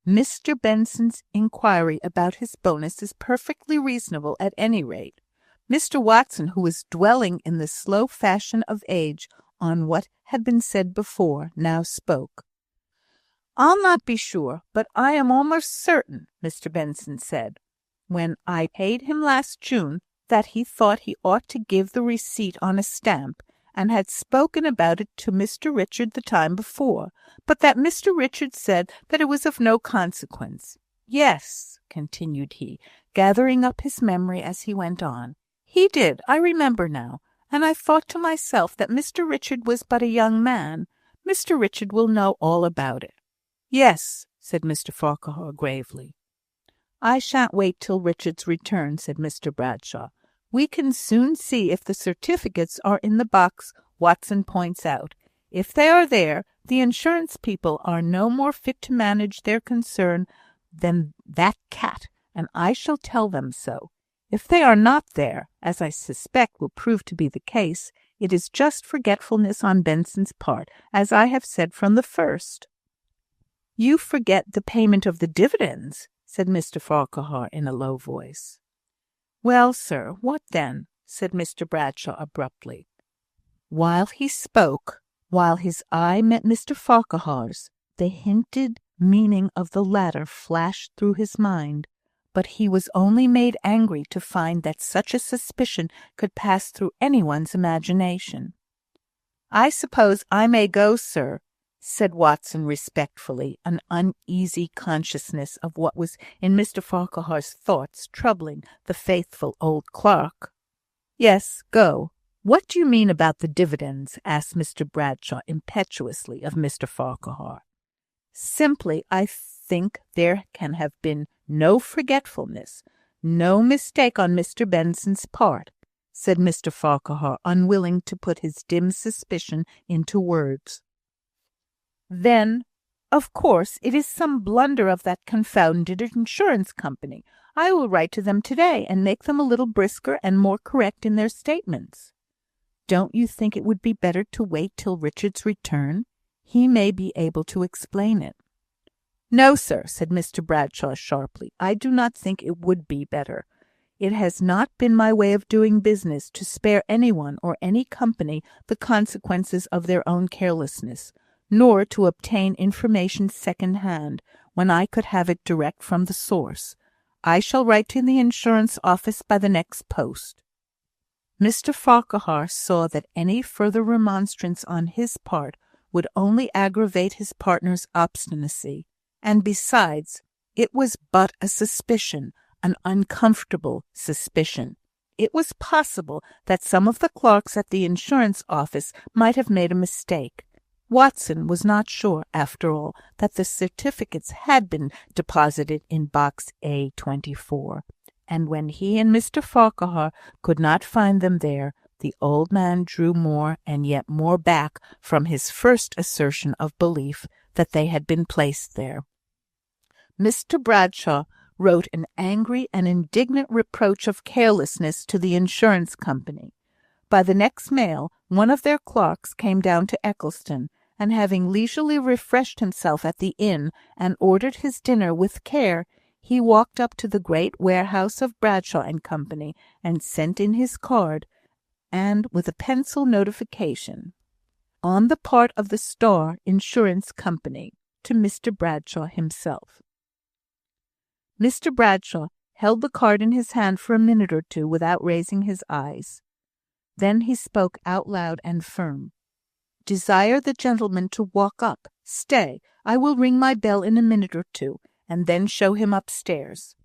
"Mr. Benson's inquiry about his bonus is perfectly reasonable, at any rate." Mr. Watson, who was dwelling in the slow fashion of age on what had been said before, now spoke. "I'll not be sure, but I am almost certain," Mr. Benson said, "when I paid him last June, that he thought he ought to give the receipt on a stamp, and had spoken about it to Mr. Richard the time before, but that Mr. Richard said that it was of no consequence. Yes," continued he, gathering up his memory as he went on, "he did, I remember now, and I thought to myself that Mr. Richard was but a young man. Mr. Richard will know all about it." "Yes," said Mr. Farquhar gravely. "I shan't wait till Richard's return," said Mr. Bradshaw. "We can soon see if the certificates are in the box Watson points out. If they are there, the insurance people are no more fit to manage their concern than that cat, and I shall tell them so. If they are not there, as I suspect will prove to be the case, it is just forgetfulness on Benson's part, as I have said from the first." "You forget the payment of the dividends," said Mr. Farquhar in a low voice. "Well, sir, what then?" said Mr. Bradshaw abruptly. While he spoke, while his eye met Mr. Farquhar's, the hinted meaning of the latter flashed through his mind, but he was only made angry to find that such a suspicion could pass through anyone's imagination. "I suppose I may go, sir," said Watson respectfully, an uneasy consciousness of what was in Mr. Farquhar's thoughts troubling the faithful old clerk. "Yes, go. What do you mean about the dividends?" asked Mr. Bradshaw impetuously of Mr. Farquhar. "Simply, I think there can have been no forgetfulness, no mistake on Mr. Benson's part," said Mr. Farquhar, unwilling to put his dim suspicion into words. "Then, of course, it is some blunder of that confounded insurance company. I will write to them to-day, and make them a little brisker and more correct in their statements." "Don't you think it would be better to wait till Richard's return? He may be able to explain it." "No, sir," said Mr. Bradshaw sharply. "I do not think it would be better. It has not been my way of doing business to spare anyone or any company the consequences of their own carelessness, nor to obtain information second-hand, when I could have it direct from the source. I shall write to the insurance office by the next post." Mr. Farquhar saw that any further remonstrance on his part would only aggravate his partner's obstinacy, and besides, it was but a suspicion, an uncomfortable suspicion. It was possible that some of the clerks at the insurance office might have made a mistake. Watson was not sure, after all, that the certificates had been deposited in box A24, and when he and Mr. Farquhar could not find them there, the old man drew more and yet more back from his first assertion of belief that they had been placed there. Mr. Bradshaw wrote an angry and indignant reproach of carelessness to the insurance company. By the next mail, one of their clerks came down to Eccleston, and having leisurely refreshed himself at the inn and ordered his dinner with care, he walked up to the great warehouse of Bradshaw and Company and sent in his card, and with a pencil notification, on the part of the Star Insurance Company, to Mr. Bradshaw himself. Mr. Bradshaw held the card in his hand for a minute or two without raising his eyes. Then he spoke out loud and firm. "Desire the gentleman to walk up. Stay, I will ring my bell in a minute or two, and then show him upstairs."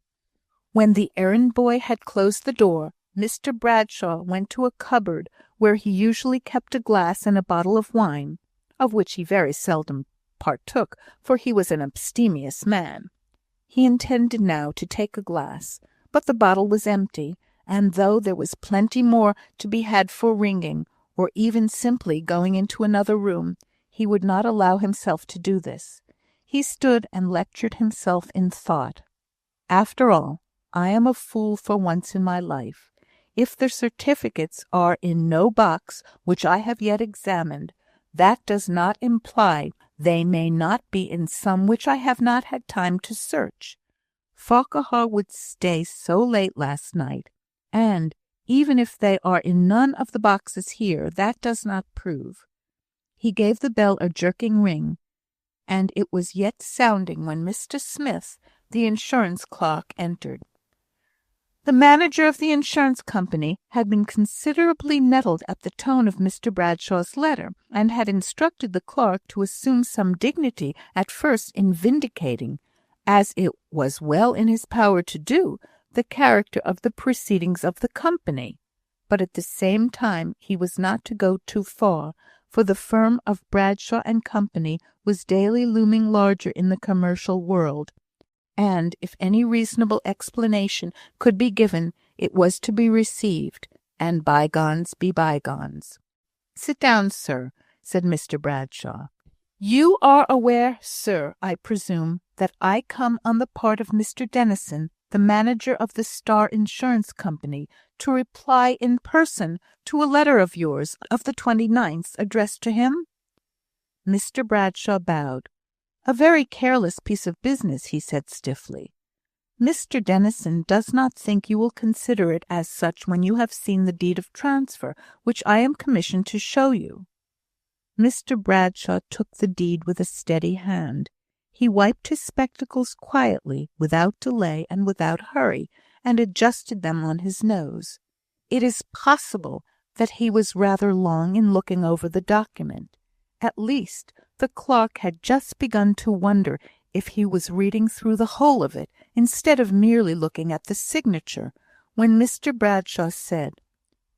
When the errand boy had closed the door, Mr. Bradshaw went to a cupboard where he usually kept a glass and a bottle of wine, of which he very seldom partook, for he was an abstemious man. He intended now to take a glass, but the bottle was empty, and though there was plenty more to be had for ringing, or even simply going into another room, he would not allow himself to do this. He stood and lectured himself in thought. "After all, I am a fool for once in my life. If the certificates are in no box which I have yet examined, that does not imply they may not be in some which I have not had time to search. Farquhar would stay so late last night, and, even if they are in none of the boxes here, that does not prove." He gave the bell a jerking ring, and it was yet sounding when Mr. Smith, the insurance clerk, entered. The manager of the insurance company had been considerably nettled at the tone of Mr. Bradshaw's letter, and had instructed the clerk to assume some dignity at first in vindicating, as it was well in his power to do, the character of the proceedings of the company. But at the same time he was not to go too far, for the firm of Bradshaw and Company was daily looming larger in the commercial world, and if any reasonable explanation could be given, it was to be received, and bygones be bygones. "Sit down, sir," said Mr. Bradshaw. "You are aware, sir, I presume, that I come on the part of Mr. Dennison, the manager of the Star Insurance Company, to reply in person to a letter of yours of the 29th addressed to him?" Mr. Bradshaw bowed. "A very careless piece of business," he said stiffly. "Mr. Dennison does not think you will consider it as such when you have seen the deed of transfer, which I am commissioned to show you." Mr. Bradshaw took the deed with a steady hand. He wiped his spectacles quietly, without delay and without hurry, and adjusted them on his nose. It is possible that he was rather long in looking over the document. At least, the clerk had just begun to wonder if he was reading through the whole of it, instead of merely looking at the signature, when Mr. Bradshaw said,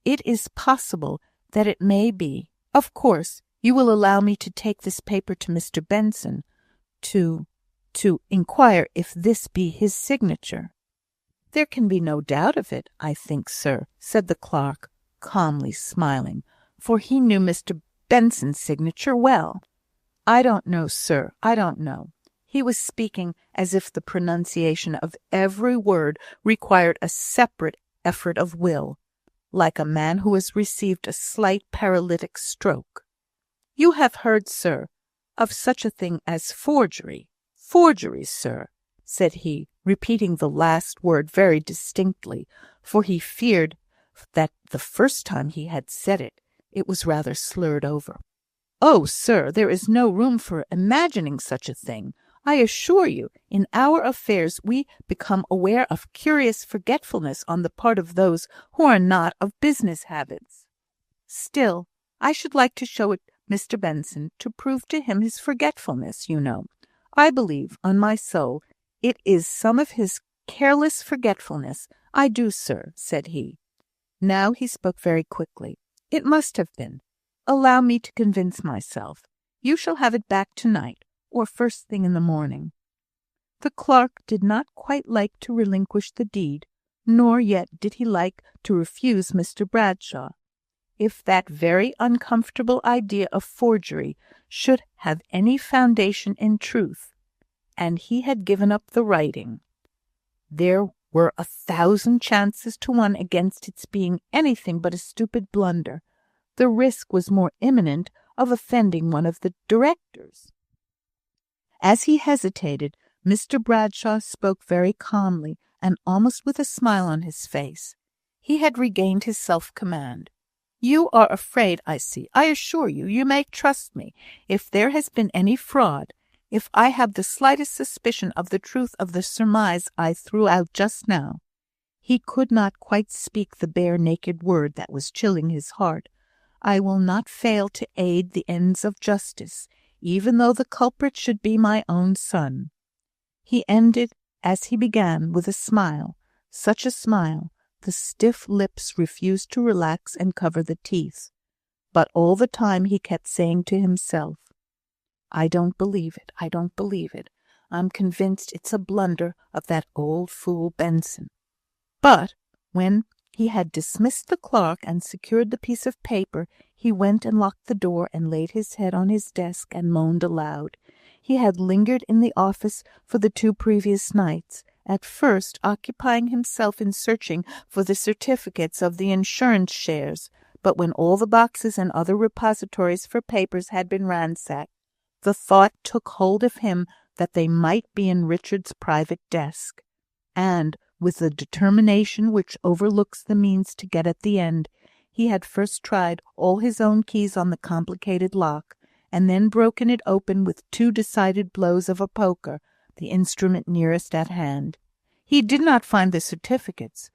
"It is possible that it may be. Of course, you will allow me to take this paper to Mr. Benson, to inquire if this be his signature." "There can be no doubt of it, I think, sir," said the clerk, calmly smiling, for he knew Mr. Benson's signature well. "I don't know, sir, I don't know." He was speaking as if the pronunciation of every word required a separate effort of will, like a man who has received a slight paralytic stroke. "You have heard, sir, of such a thing as forgery. Forgery, sir," said he, repeating the last word very distinctly, for he feared that the first time he had said it, it was rather slurred over. "Oh, sir, there is no room for imagining such a thing. I assure you, in our affairs we become aware of curious forgetfulness on the part of those who are not of business habits. Still, I should like to show it Mr. Benson, to prove to him his forgetfulness, you know. I believe, on my soul, it is some of his careless forgetfulness. I do, sir, said he. Now he spoke very quickly. It must have been. Allow me to convince myself. You shall have it back to-night, or first thing in the morning. The clerk did not quite like to relinquish the deed, nor yet did he like to refuse Mr. Bradshaw. If that very uncomfortable idea of forgery should have any foundation in truth, and he had given up the writing, there were 1,000 chances to 1 against its being anything but a stupid blunder. The risk was more imminent of offending one of the directors. As he hesitated, Mr. Bradshaw spoke very calmly, and almost with a smile on his face. He had regained his self-command. You are afraid, I see. I assure you, you may trust me. If there has been any fraud, if I have the slightest suspicion of the truth of the surmise I threw out just now," he could not quite speak the bare naked word that was chilling his heart, "I will not fail to aid the ends of justice, even though the culprit should be my own son." He ended as he began, with a smile, such a smile, the stiff lips refused to relax and cover the teeth. But all the time he kept saying to himself, "I don't believe it. I don't believe it. I'm convinced it's a blunder of that old fool Benson." But when he had dismissed the clerk and secured the piece of paper, he went and locked the door and laid his head on his desk and moaned aloud. He had lingered in the office for the 2 previous nights, at first occupying himself in searching for the certificates of the insurance shares, but when all the boxes and other repositories for papers had been ransacked, the thought took hold of him that they might be in Richard's private desk, and, with the determination which overlooks the means to get at the end, he had first tried all his own keys on the complicated lock, and then broken it open with 2 decided blows of a poker, the instrument nearest at hand. He did not find the certificates.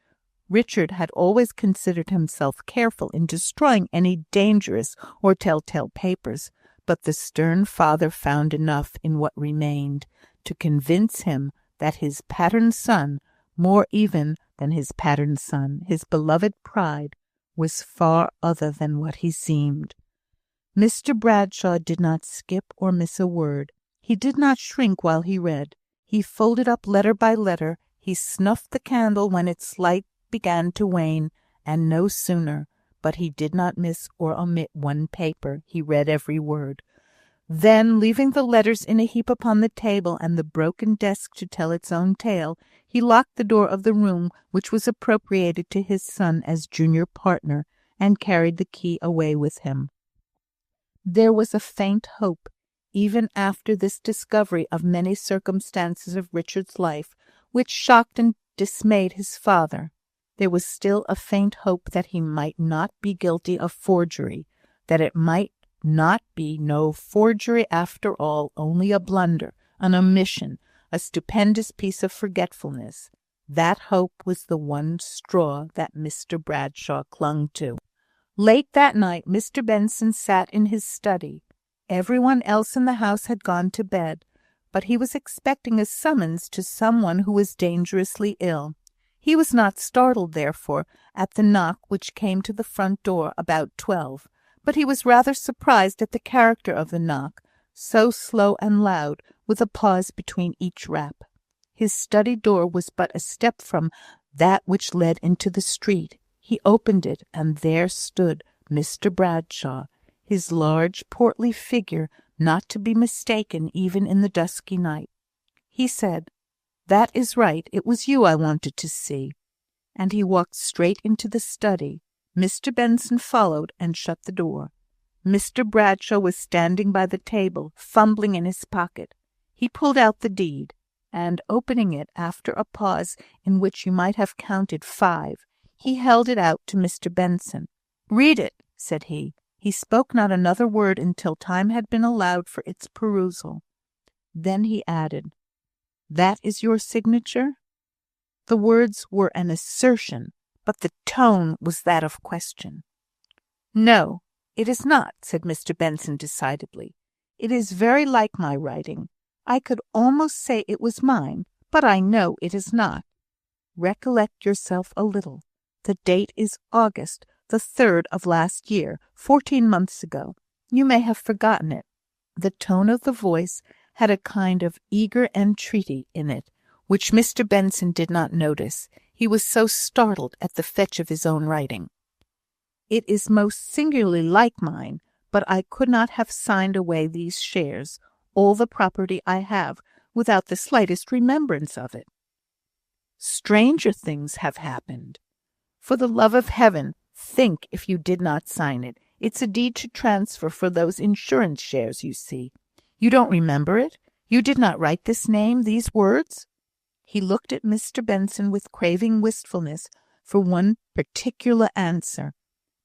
Richard had always considered himself careful in destroying any dangerous or telltale papers, but the stern father found enough in what remained to convince him that his pattern son, more even than his pattern son, his beloved pride, was far other than what he seemed. Mr. Bradshaw did not skip or miss a word. He did not shrink while he read. He folded up letter by letter. He snuffed the candle when its light began to wane, and no sooner, but he did not miss or omit one paper. He read every word. Then, leaving the letters in a heap upon the table and the broken desk to tell its own tale, he locked the door of the room which was appropriated to his son as junior partner, and carried the key away with him. There was a faint hope, even after this discovery of many circumstances of Richard's life, which shocked and dismayed his father. There was still a faint hope that he might not be guilty of forgery, that it might not be no forgery after all, only a blunder, an omission, a stupendous piece of forgetfulness. That hope was the one straw that Mr. Bradshaw clung to. Late that night, Mr. Benson sat in his study. Everyone else in the house had gone to bed, but he was expecting a summons to someone who was dangerously ill. He was not startled, therefore, at the knock which came to the front door about 12, but he was rather surprised at the character of the knock, so slow and loud, with a pause between each rap. His study door was but a step from that which led into the street. He opened it, and there stood Mr. Bradshaw, his large, portly figure not to be mistaken even in the dusky night. He said, "That is right. It was you I wanted to see." And he walked straight into the study. Mr. Benson followed and shut the door. Mr. Bradshaw was standing by the table, fumbling in his pocket. He pulled out the deed, and opening it after a pause in which you might have counted 5, he held it out to Mr. Benson. "Read it," said he. He spoke not another word until time had been allowed for its perusal. Then he added, "That is your signature?" The words were an assertion, but the tone was that of question. "No, it is not," said Mr. Benson decidedly. "It is very like my writing. I could almost say it was mine, but I know it is not. Recollect yourself a little. The date is August the 3rd of last year, 14 months ago. You may have forgotten it." The tone of the voice had a kind of eager entreaty in it, which Mr. Benson did not notice. He was so startled at the fetch of his own writing. "It is most singularly like mine, but I could not have signed away these shares, all the property I have, without the slightest remembrance of it. Stranger things have happened. For the love of heaven, think if you did not sign it. It's a deed to transfer for those insurance shares, you see. You don't remember it? You did not write this name, these words?" He looked at Mr. Benson with craving wistfulness for one particular answer.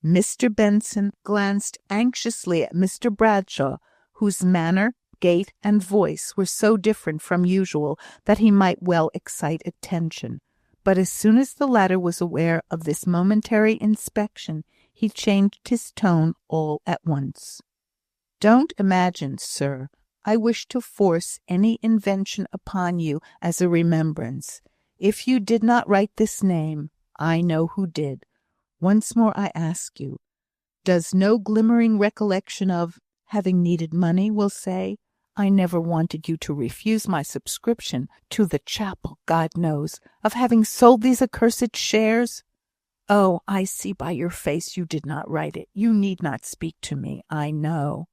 Mr. Benson glanced anxiously at Mr. Bradshaw, whose manner, gait, and voice were so different from usual that he might well excite attention. But as soon as the latter was aware of this momentary inspection, he changed his tone all at once. "Don't imagine, sir, I wish to force any invention upon you as a remembrance. If you did not write this name, I know who did. Once more I ask you, does no glimmering recollection of having needed money, we'll say? I never wanted you to refuse my subscription to the chapel, God knows, of having sold these accursed shares? Oh, I see by your face you did not write it. You need not speak to me, I know."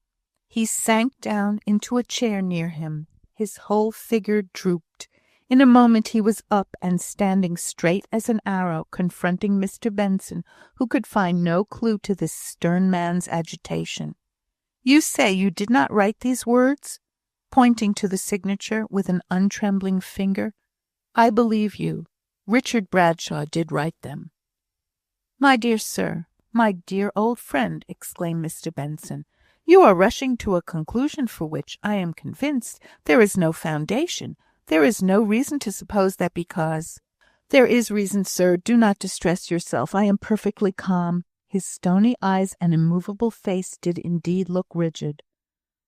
He sank down into a chair near him. His whole figure drooped. In a moment he was up and standing straight as an arrow, confronting Mr. Benson, who could find no clue to this stern man's agitation. "You say you did not write these words?" pointing to the signature with an untrembling finger. "I believe you. Richard Bradshaw did write them." "My dear sir, my dear old friend," exclaimed Mr. Benson, "you are rushing to a conclusion for which, I am convinced, there is no foundation. There is no reason to suppose that because—" "There is reason, sir. Do not distress yourself. I am perfectly calm." His stony eyes and immovable face did indeed look rigid.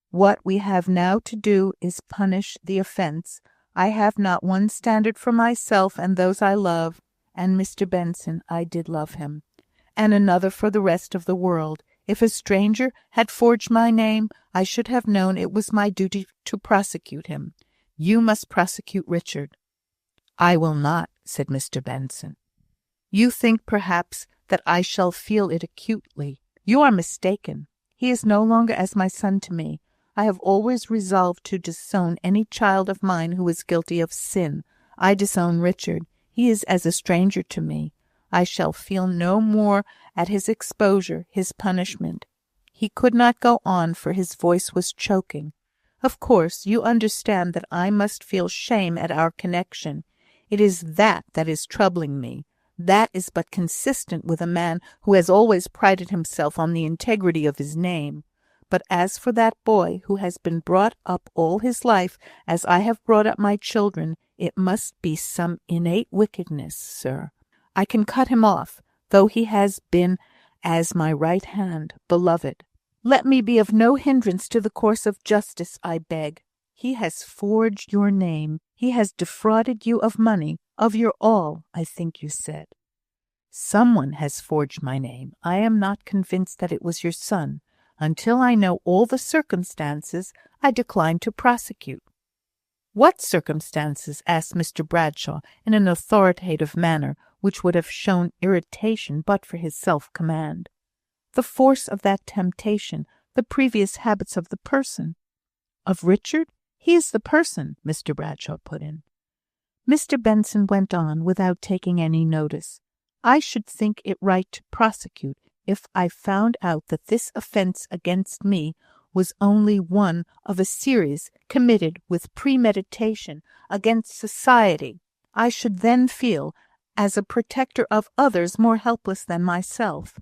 "What we have now to do is punish the offence. I have not one standard for myself and those I love, and Mr. Benson, I did love him, and another for the rest of the world. If a stranger had forged my name, I should have known it was my duty to prosecute him. You must prosecute Richard." "I will not," said Mr. Benson. "You think, perhaps, that I shall feel it acutely. You are mistaken. He is no longer as my son to me. I have always resolved to disown any child of mine who is guilty of sin. I disown Richard. He is as a stranger to me. I shall feel no more at his exposure, his punishment." He could not go on, for his voice was choking. "Of course, you understand that I must feel shame at our connection. It is that is troubling me. That is but consistent with a man who has always prided himself on the integrity of his name. But as for that boy who has been brought up all his life as I have brought up my children, it must be some innate wickedness, sir. I can cut him off, though he has been as my right hand, beloved. Let me be of no hindrance to the course of justice, I beg. He has forged your name. He has defrauded you of money, of your all, I think you said." "Someone has forged my name. I am not convinced that it was your son. Until I know all the circumstances, I decline to prosecute." "What circumstances?" asked Mr. Bradshaw, in an authoritative manner, which would have shown irritation but for his self-command. "The force of that temptation, the previous habits of the person." "Of Richard? He is the person," Mr. Bradshaw put in. Mr. Benson went on, without taking any notice. "I should think it right to prosecute if I found out that this offence against me was only one of a series committed with premeditation against society. I should then feel, as a protector of others more helpless than myself."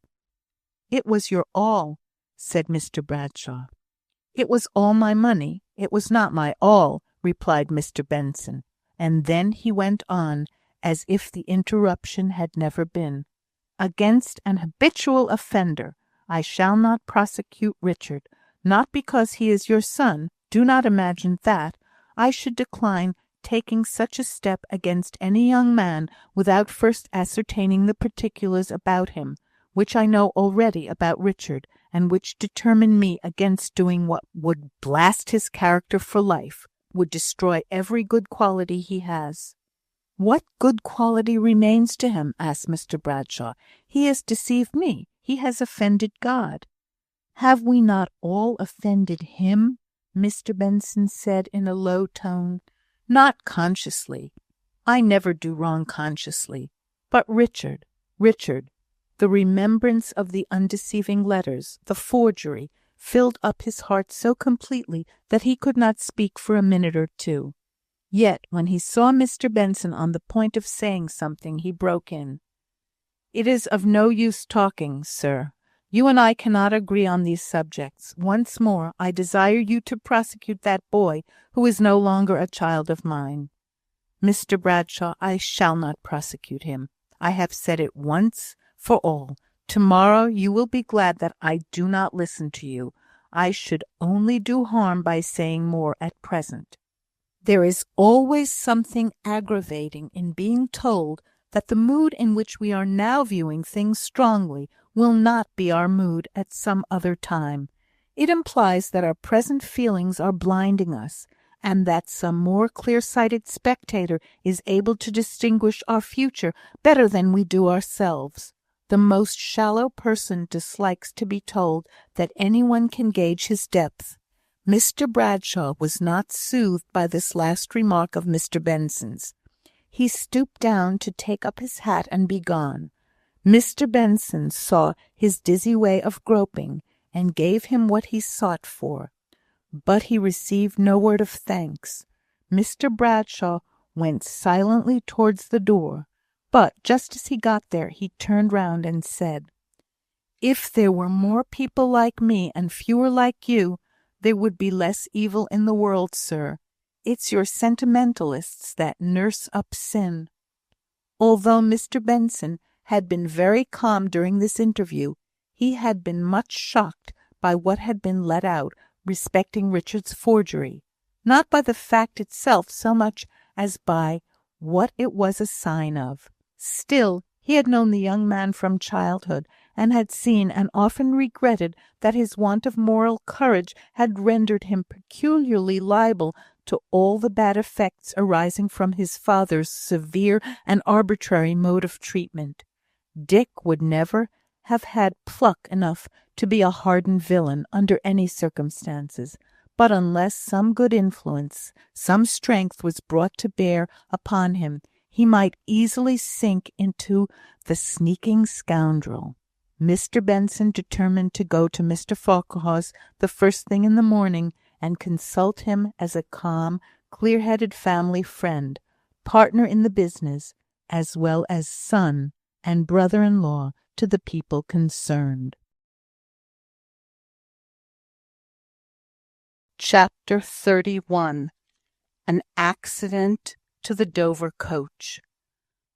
"It was your all," said Mr. Bradshaw. "It was all my money. It was not my all," replied Mr. Benson, and then he went on, as if the interruption had never been. Against an habitual offender, I shall not prosecute Richard, not because he is your son. Do not imagine that. I should decline taking such a step against any young man without first ascertaining the particulars about him, which I know already about Richard, and which determine me against doing what would blast his character for life, would destroy every good quality he has." "What good quality remains to him?" asked Mr. Bradshaw. "He has deceived me. He has offended God." "Have we not all offended him?" Mr. Benson said in a low tone. "Not consciously. I never do wrong consciously. But Richard, the remembrance of the undeceiving letters, the forgery, filled up his heart so completely that he could not speak for a minute or two. Yet, when he saw Mr. Benson on the point of saying something, he broke in. "It is of no use talking, sir. You and I cannot agree on these subjects. Once more, I desire you to prosecute that boy, who is no longer a child of mine." "Mr. Bradshaw, I shall not prosecute him. I have said it once for all. Tomorrow you will be glad that I do not listen to you. I should only do harm by saying more at present. There is always something aggravating in being told that the mood in which we are now viewing things strongly will not be our mood at some other time. It implies that our present feelings are blinding us, and that some more clear-sighted spectator is able to distinguish our future better than we do ourselves. The most shallow person dislikes to be told that anyone can gauge his depth." Mr. Bradshaw was not soothed by this last remark of Mr. Benson's. He stooped down to take up his hat and be gone. Mr. Benson saw his dizzy way of groping, and gave him what he sought for. But he received no word of thanks. Mr. Bradshaw went silently towards the door, but just as he got there, he turned round and said, "If there were more people like me and fewer like you, there would be less evil in the world, sir. It's your sentimentalists that nurse up sin." Although Mr. Benson had been very calm during this interview, he had been much shocked by what had been let out respecting Richard's forgery, not by the fact itself so much as by what it was a sign of. Still, he had known the young man from childhood, and had seen and often regretted that his want of moral courage had rendered him peculiarly liable to all the bad effects arising from his father's severe and arbitrary mode of treatment. Dick would never have had pluck enough to be a hardened villain under any circumstances, but unless some good influence, some strength was brought to bear upon him, he might easily sink into the sneaking scoundrel. Mr. Benson determined to go to Mr. Farquhar's the first thing in the morning, and consult him as a calm, clear-headed family friend, partner in the business, as well as son and brother-in-law to the people concerned. Chapter 31. An accident to the Dover coach.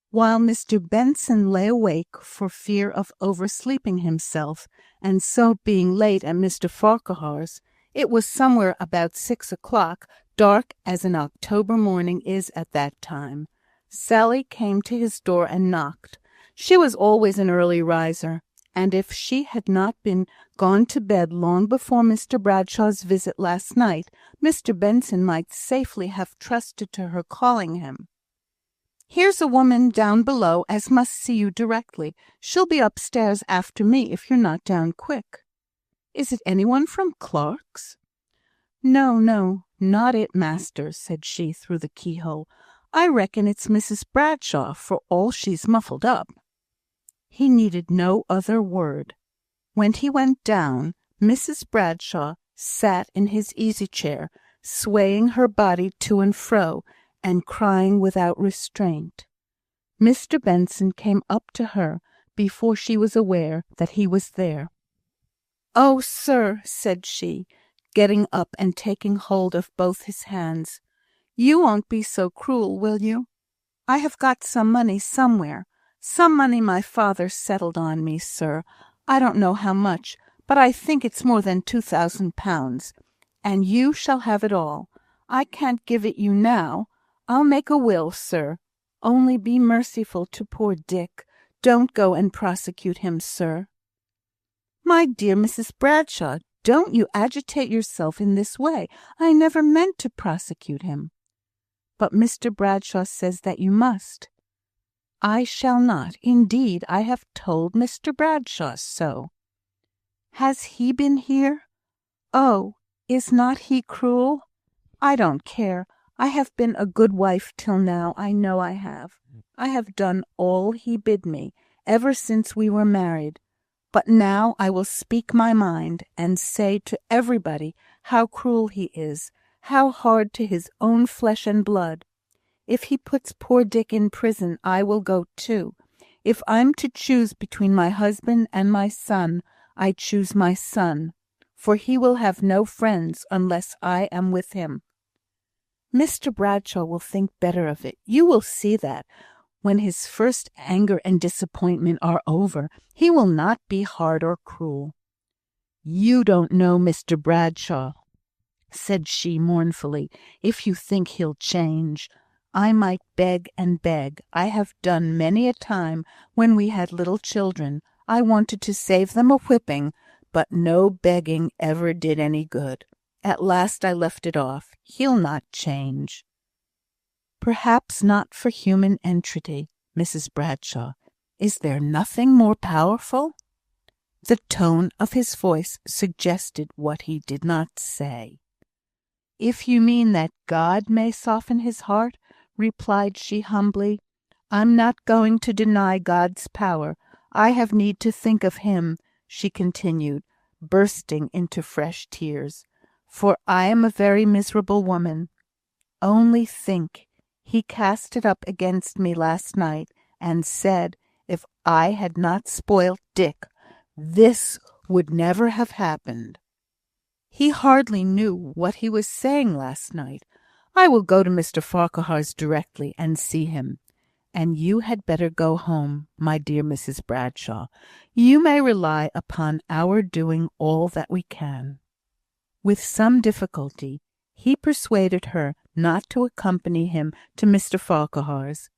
While Mr. Benson lay awake for fear of oversleeping himself, and so being late at Mr. Farquhar's, it was somewhere about 6 o'clock, dark as an October morning is at that time. Sally came to his door and knocked. She was always an early riser, and if she had not been gone to bed long before Mr. Bradshaw's visit last night, Mr. Benson might safely have trusted to her calling him. "Here's a woman down below as must see you directly. She'll be upstairs after me if you're not down quick." "Is it anyone from Clark's?" No, not it, master," said she through the keyhole. "I reckon it's Mrs. Bradshaw, for all she's muffled up." He needed no other word. When he went down, Mrs. Bradshaw sat in his easy-chair, swaying her body to and fro, and crying without restraint. Mr. Benson came up to her before she was aware that he was there. "Oh, sir," said she, getting up and taking hold of both his hands, You won't be so cruel, will you? I have got some money somewhere. Some money my father settled on me, sir. I don't know how much, but I think it's more than £2,000, and you shall have it all. I can't give it you now. I'll make a will, sir. Only be merciful to poor Dick. Don't go and prosecute him, sir. My dear Mrs. Bradshaw, don't you agitate yourself in this way. I never meant to prosecute him. But Mr. Bradshaw says that you must. I shall not. Indeed, I have told Mr. Bradshaw so. Has he been here? Oh, is not he cruel? I don't care. I have been a good wife till now, I know I have. I have done all he bid me, ever since we were married. But now I will speak my mind, and say to everybody how cruel he is, how hard to his own flesh and blood. If he puts poor Dick in prison, I will go too. If I'm to choose between my husband and my son, I choose my son, for he will have no friends unless I am with him. Mr. Bradshaw will think better of it. You will see that, when his first anger and disappointment are over, he will not be hard or cruel. You don't know Mr. Bradshaw, said she mournfully, if you think he'll change. I might beg and beg. I have done many a time when we had little children. I wanted to save them a whipping, but no begging ever did any good. At last I left it off. He'll not change. Perhaps not for human entreaty, Mrs. Bradshaw. Is there nothing more powerful? The tone of his voice suggested what he did not say. If you mean that God may soften his heart, replied she humbly, I'm not going to deny God's power. I have need to think of him, she continued, bursting into fresh tears, for I am a very miserable woman. Only think, he cast it up against me last night, and said, if I had not spoilt Dick, this would never have happened. He hardly knew what he was saying last night. I will go to Mr. Farquhar's directly and see him. And you had better go home, my dear Mrs. Bradshaw. You may rely upon our doing all that we can. With some difficulty, he persuaded her not to accompany him to Mr. Farquhar's,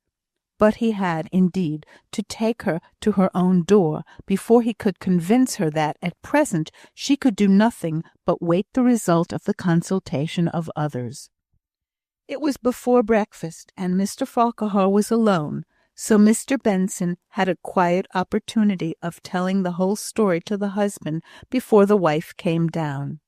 but he had, indeed, to take her to her own door before he could convince her that, at present, she could do nothing but wait the result of the consultation of others. It was before breakfast, and Mr. Farquhar was alone, so Mr. Benson had a quiet opportunity of telling the whole story to the husband before the wife came down.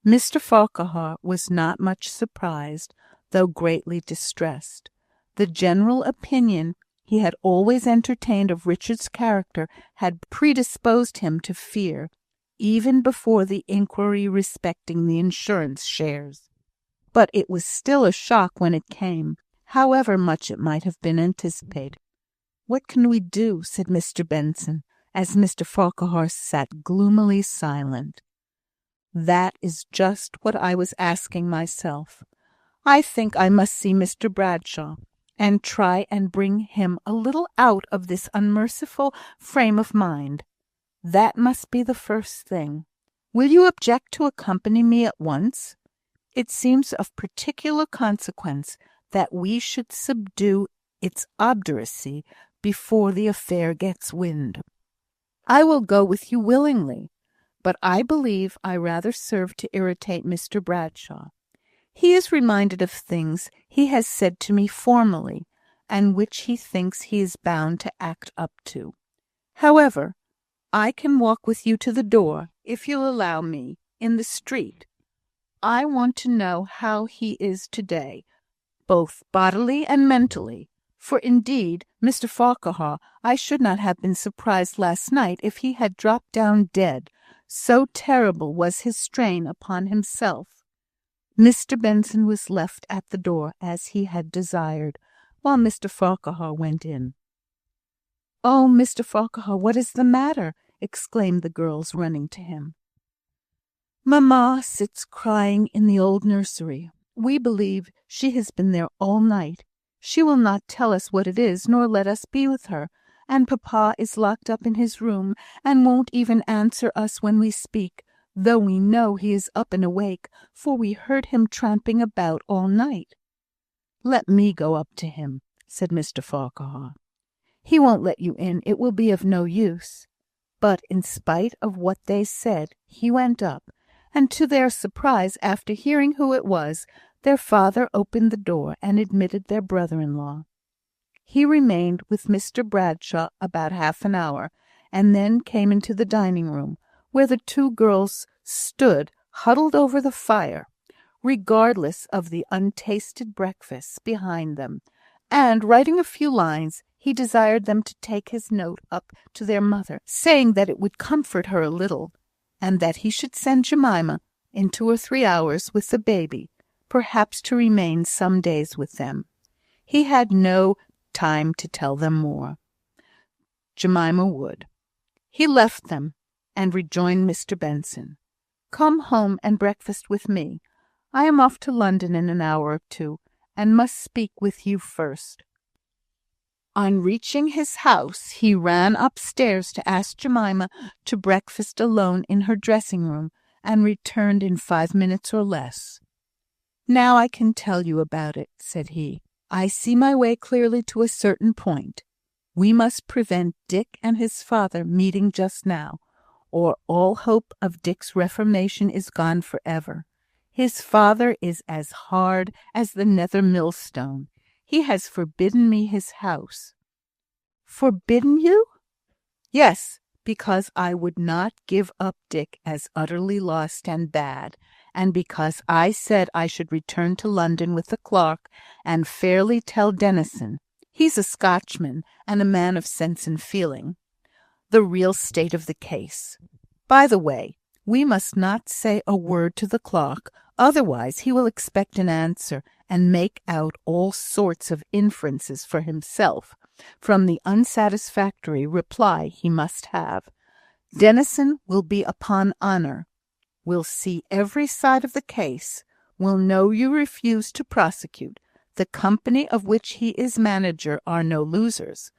Mr. Farquhar was not much surprised, though greatly distressed. The general opinion he had always entertained of Richard's character had predisposed him to fear, even before the inquiry respecting the insurance shares. But it was still a shock when it came, however much it might have been anticipated. What can we do? Said Mr. Benson, as Mr. Farquhar sat gloomily silent. That is just what I was asking myself. I think I must see Mr. Bradshaw, and try and bring him a little out of this unmerciful frame of mind. That must be the first thing. Will you object to accompany me at once? It seems of particular consequence that we should subdue its obduracy before the affair gets wind. I will go with you willingly, but I believe I rather serve to irritate Mr. Bradshaw. He is reminded of things he has said to me formerly, and which he thinks he is bound to act up to. However, I can walk with you to the door, if you'll allow me, in the street. I want to know how he is to-day, both bodily and mentally, for indeed, Mr. Farquhar, I should not have been surprised last night if he had dropped down dead, so terrible was his strain upon himself. Mr. Benson was left at the door as he had desired, while Mr. Farquhar went in. "Oh, Mr. Farquhar, what is the matter?" exclaimed the girls, running to him. "Mamma sits crying in the old nursery. We believe she has been there all night. She will not tell us what it is, nor let us be with her, and papa is locked up in his room, and won't even answer us when we speak, though we know he is up and awake, for we heard him tramping about all night." "Let me go up to him," said Mr. Farquhar. "He won't let you in. It will be of no use." But in spite of what they said, he went up, and to their surprise, after hearing who it was, their father opened the door and admitted their brother-in-law. He remained with Mr. Bradshaw about half an hour, and then came into the dining-room, where the two girls stood huddled over the fire, regardless of the untasted breakfast behind them, and, writing a few lines, he desired them to take his note up to their mother, saying that it would comfort her a little, and that he should send Jemima in 2 or 3 hours with the baby, perhaps to remain some days with them. He had no time to tell them more. Jemima would. He left them, and rejoined Mr. Benson. "Come home and breakfast with me. I am off to London in an hour or 2, and must speak with you first." On reaching his house, he ran upstairs to ask Jemima to breakfast alone in her dressing-room, and returned in 5 minutes or less. "Now I can tell you about it," said he. "I see my way clearly to a certain point. We must prevent Dick and his father meeting just now, or all hope of Dick's reformation is gone for ever. His father is as hard as the nether millstone. He has forbidden me his house." "Forbidden you?" "Yes, because I would not give up Dick as utterly lost and bad, and because I said I should return to London with the clerk and fairly tell Denison (he's a Scotchman, and a man of sense and feeling) the real state of the case. By the way, we must not say a word to the clerk, otherwise he will expect an answer, and make out all sorts of inferences for himself from the unsatisfactory reply he must have. Denison will be upon honour, will see every side of the case, will know you refuse to prosecute. The company of which he is manager are no losers.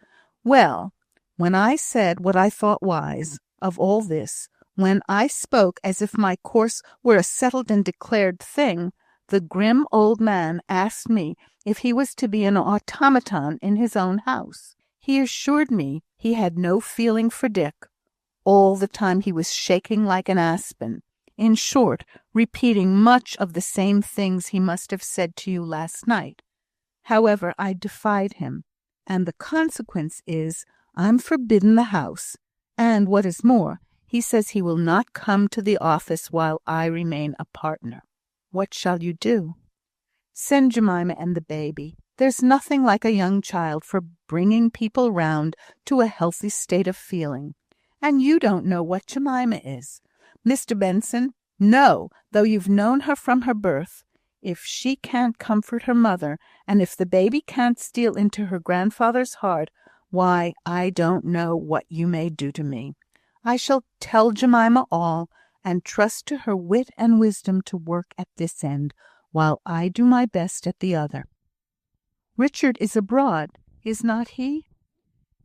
Well, when I said what I thought wise of all this, when I spoke as if my course were a settled and declared thing, the grim old man asked me if he was to be an automaton in his own house. He assured me he had no feeling for Dick. All the time he was shaking like an aspen. In short, repeating much of the same things he must have said to you last night. However, I defied him, and the consequence is I'm forbidden the house, and what is more, he says he will not come to the office while I remain a partner. What shall you do?" "Send Jemima and the baby. There's nothing like a young child for bringing people round to a healthy state of feeling. And you don't know what Jemima is, Mr. Benson. No, though you've known her from her birth. If she can't comfort her mother, and if the baby can't steal into her grandfather's heart, why, I don't know what you may do to me. I shall tell Jemima all, and trust to her wit and wisdom to work at this end, while I do my best at the other. Richard is abroad, is not he?"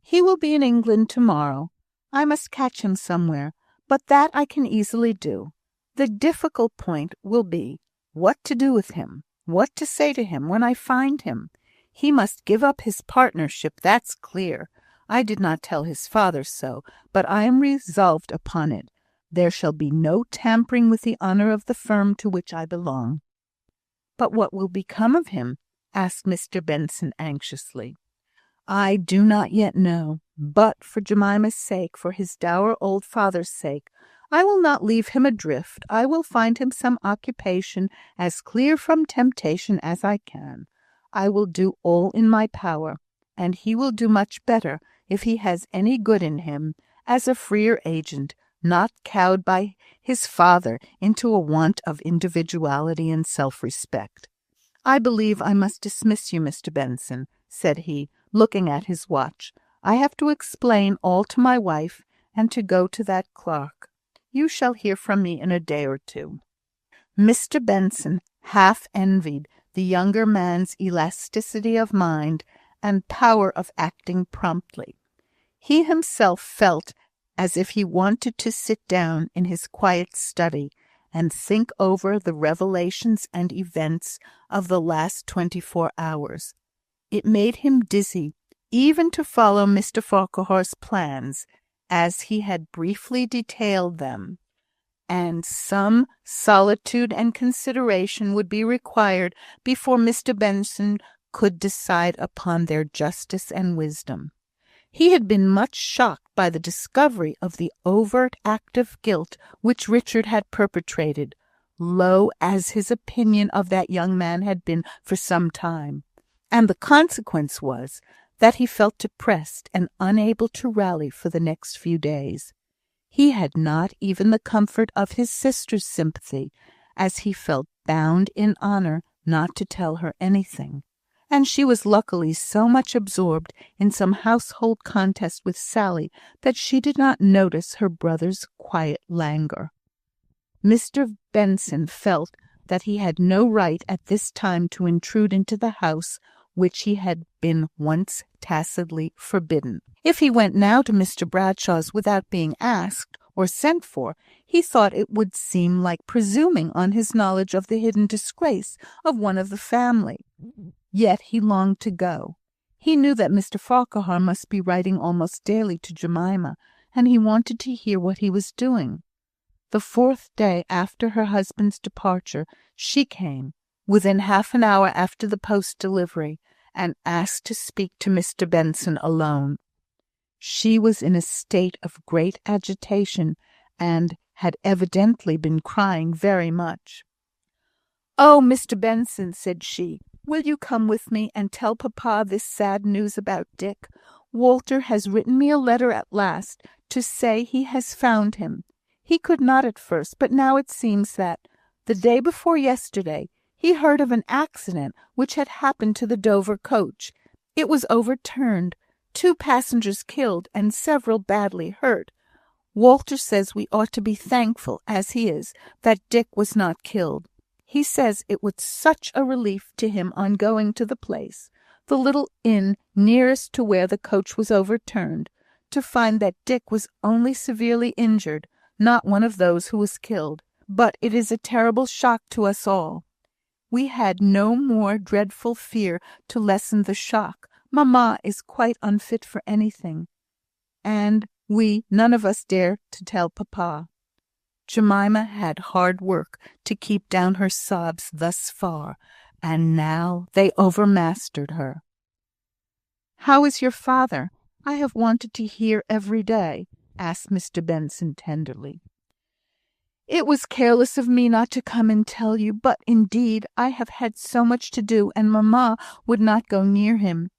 "He will be in England to-morrow. I must catch him somewhere, but that I can easily do. The difficult point will be what to do with him, what to say to him when I find him. He must give up his partnership, that's clear. I did not tell his father so, but I am resolved upon it. There shall be no tampering with the honour of the firm to which I belong." "But what will become of him?" asked Mr. Benson anxiously. "I do not yet know, but for Jemima's sake, for his dour old father's sake, I will not leave him adrift. I will find him some occupation as clear from temptation as I can. I will do all in my power, and he will do much better, if he has any good in him, as a freer agent, not cowed by his father into a want of individuality and self-respect. I believe I must dismiss you, Mr. Benson," said he, looking at his watch. "I have to explain all to my wife, and to go to that clerk. You shall hear from me in a day or 2. Mr. Benson half envied the younger man's elasticity of mind and power of acting promptly. He himself felt as if he wanted to sit down in his quiet study and think over the revelations and events of the last 24 hours. It made him dizzy even to follow Mr. Farquhar's plans, as he had briefly detailed them, and some solitude and consideration would be required before Mr. Benson could decide upon their justice and wisdom. He had been much shocked by the discovery of the overt act of guilt which Richard had perpetrated, low as his opinion of that young man had been for some time, and the consequence was that he felt depressed and unable to rally for the next few days. He had not even the comfort of his sister's sympathy, as he felt bound in honour not to tell her anything, and she was luckily so much absorbed in some household contest with Sally that she did not notice her brother's quiet languor. Mr. Benson felt that he had no right at this time to intrude into the house which he had been once tacitly forbidden. If he went now to Mr. Bradshaw's without being asked or sent for, he thought it would seem like presuming on his knowledge of the hidden disgrace of one of the family. Yet he longed to go. He knew that Mr. Farquhar must be writing almost daily to Jemima, and he wanted to hear what he was doing. The 4th day after her husband's departure, she came, within half an hour after the post delivery, and asked to speak to Mr. Benson alone. She was in a state of great agitation, and had evidently been crying very much. "Oh, Mr. Benson," said she, "will you come with me and tell papa this sad news about Dick? Walter has written me a letter at last to say he has found him. He could not at first, but now it seems that, the day before yesterday, he heard of an accident which had happened to the Dover coach. It was overturned, 2 passengers killed, and several badly hurt. Walter says we ought to be thankful, as he is, that Dick was not killed. He says it was such a relief to him on going to the place, the little inn nearest to where the coach was overturned, to find that Dick was only severely injured, not one of those who was killed. But it is a terrible shock to us all. We had no more dreadful fear to lessen the shock. Mamma is quite unfit for anything, and we none of us dare to tell papa." Jemima had hard work to keep down her sobs thus far, and now they overmastered her. "How is your father? I have wanted to hear every day," asked Mr. Benson tenderly. "It was careless of me not to come and tell you, but indeed I have had so much to do, and mamma would not go near him.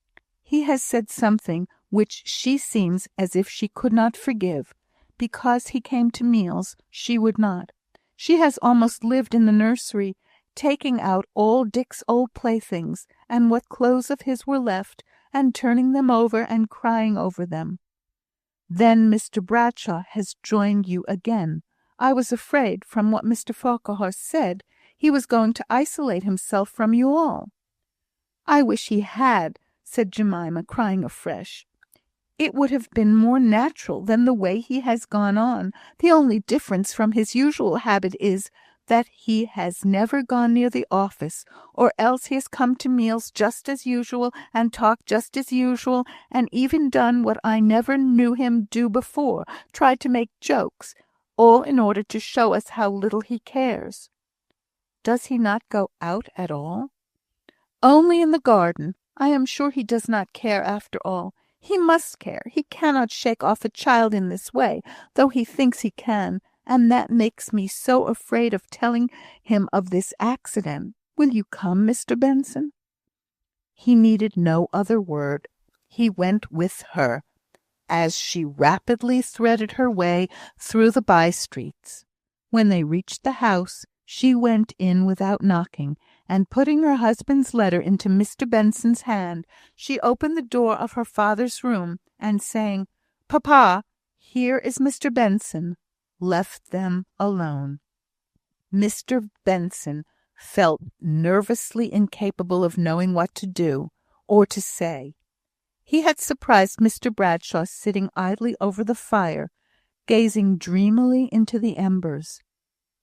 He has said something which she seems as if she could not forgive. Because he came to meals, she would not. She has almost lived in the nursery, taking out all Dick's old playthings, and what clothes of his were left, and turning them over and crying over them. Then Mr. Bradshaw has joined you again. I was afraid, from what Mr. Farquhar said, he was going to isolate himself from you all." "I wish he had," said Jemima, crying afresh. "It would have been more natural than the way he has gone on. The only difference from his usual habit is, that he has never gone near the office, or else he has come to meals just as usual, and talked just as usual, and even done what I never knew him do before, tried to make jokes, all in order to show us how little he cares." "Does he not go out at all?" "Only in the garden. I am sure he does not care after all. He must care. He cannot shake off a child in this way, though he thinks he can, and that makes me so afraid of telling him of this accident. Will you come, Mr. Benson?" He needed no other word. He went with her, as she rapidly threaded her way through the by-streets. When they reached the house, she went in without knocking, and putting her husband's letter into Mr. Benson's hand, she opened the door of her father's room, and saying, "Papa, here is Mr. Benson," left them alone. Mr. Benson felt nervously incapable of knowing what to do or to say. He had surprised Mr. Bradshaw sitting idly over the fire, gazing dreamily into the embers.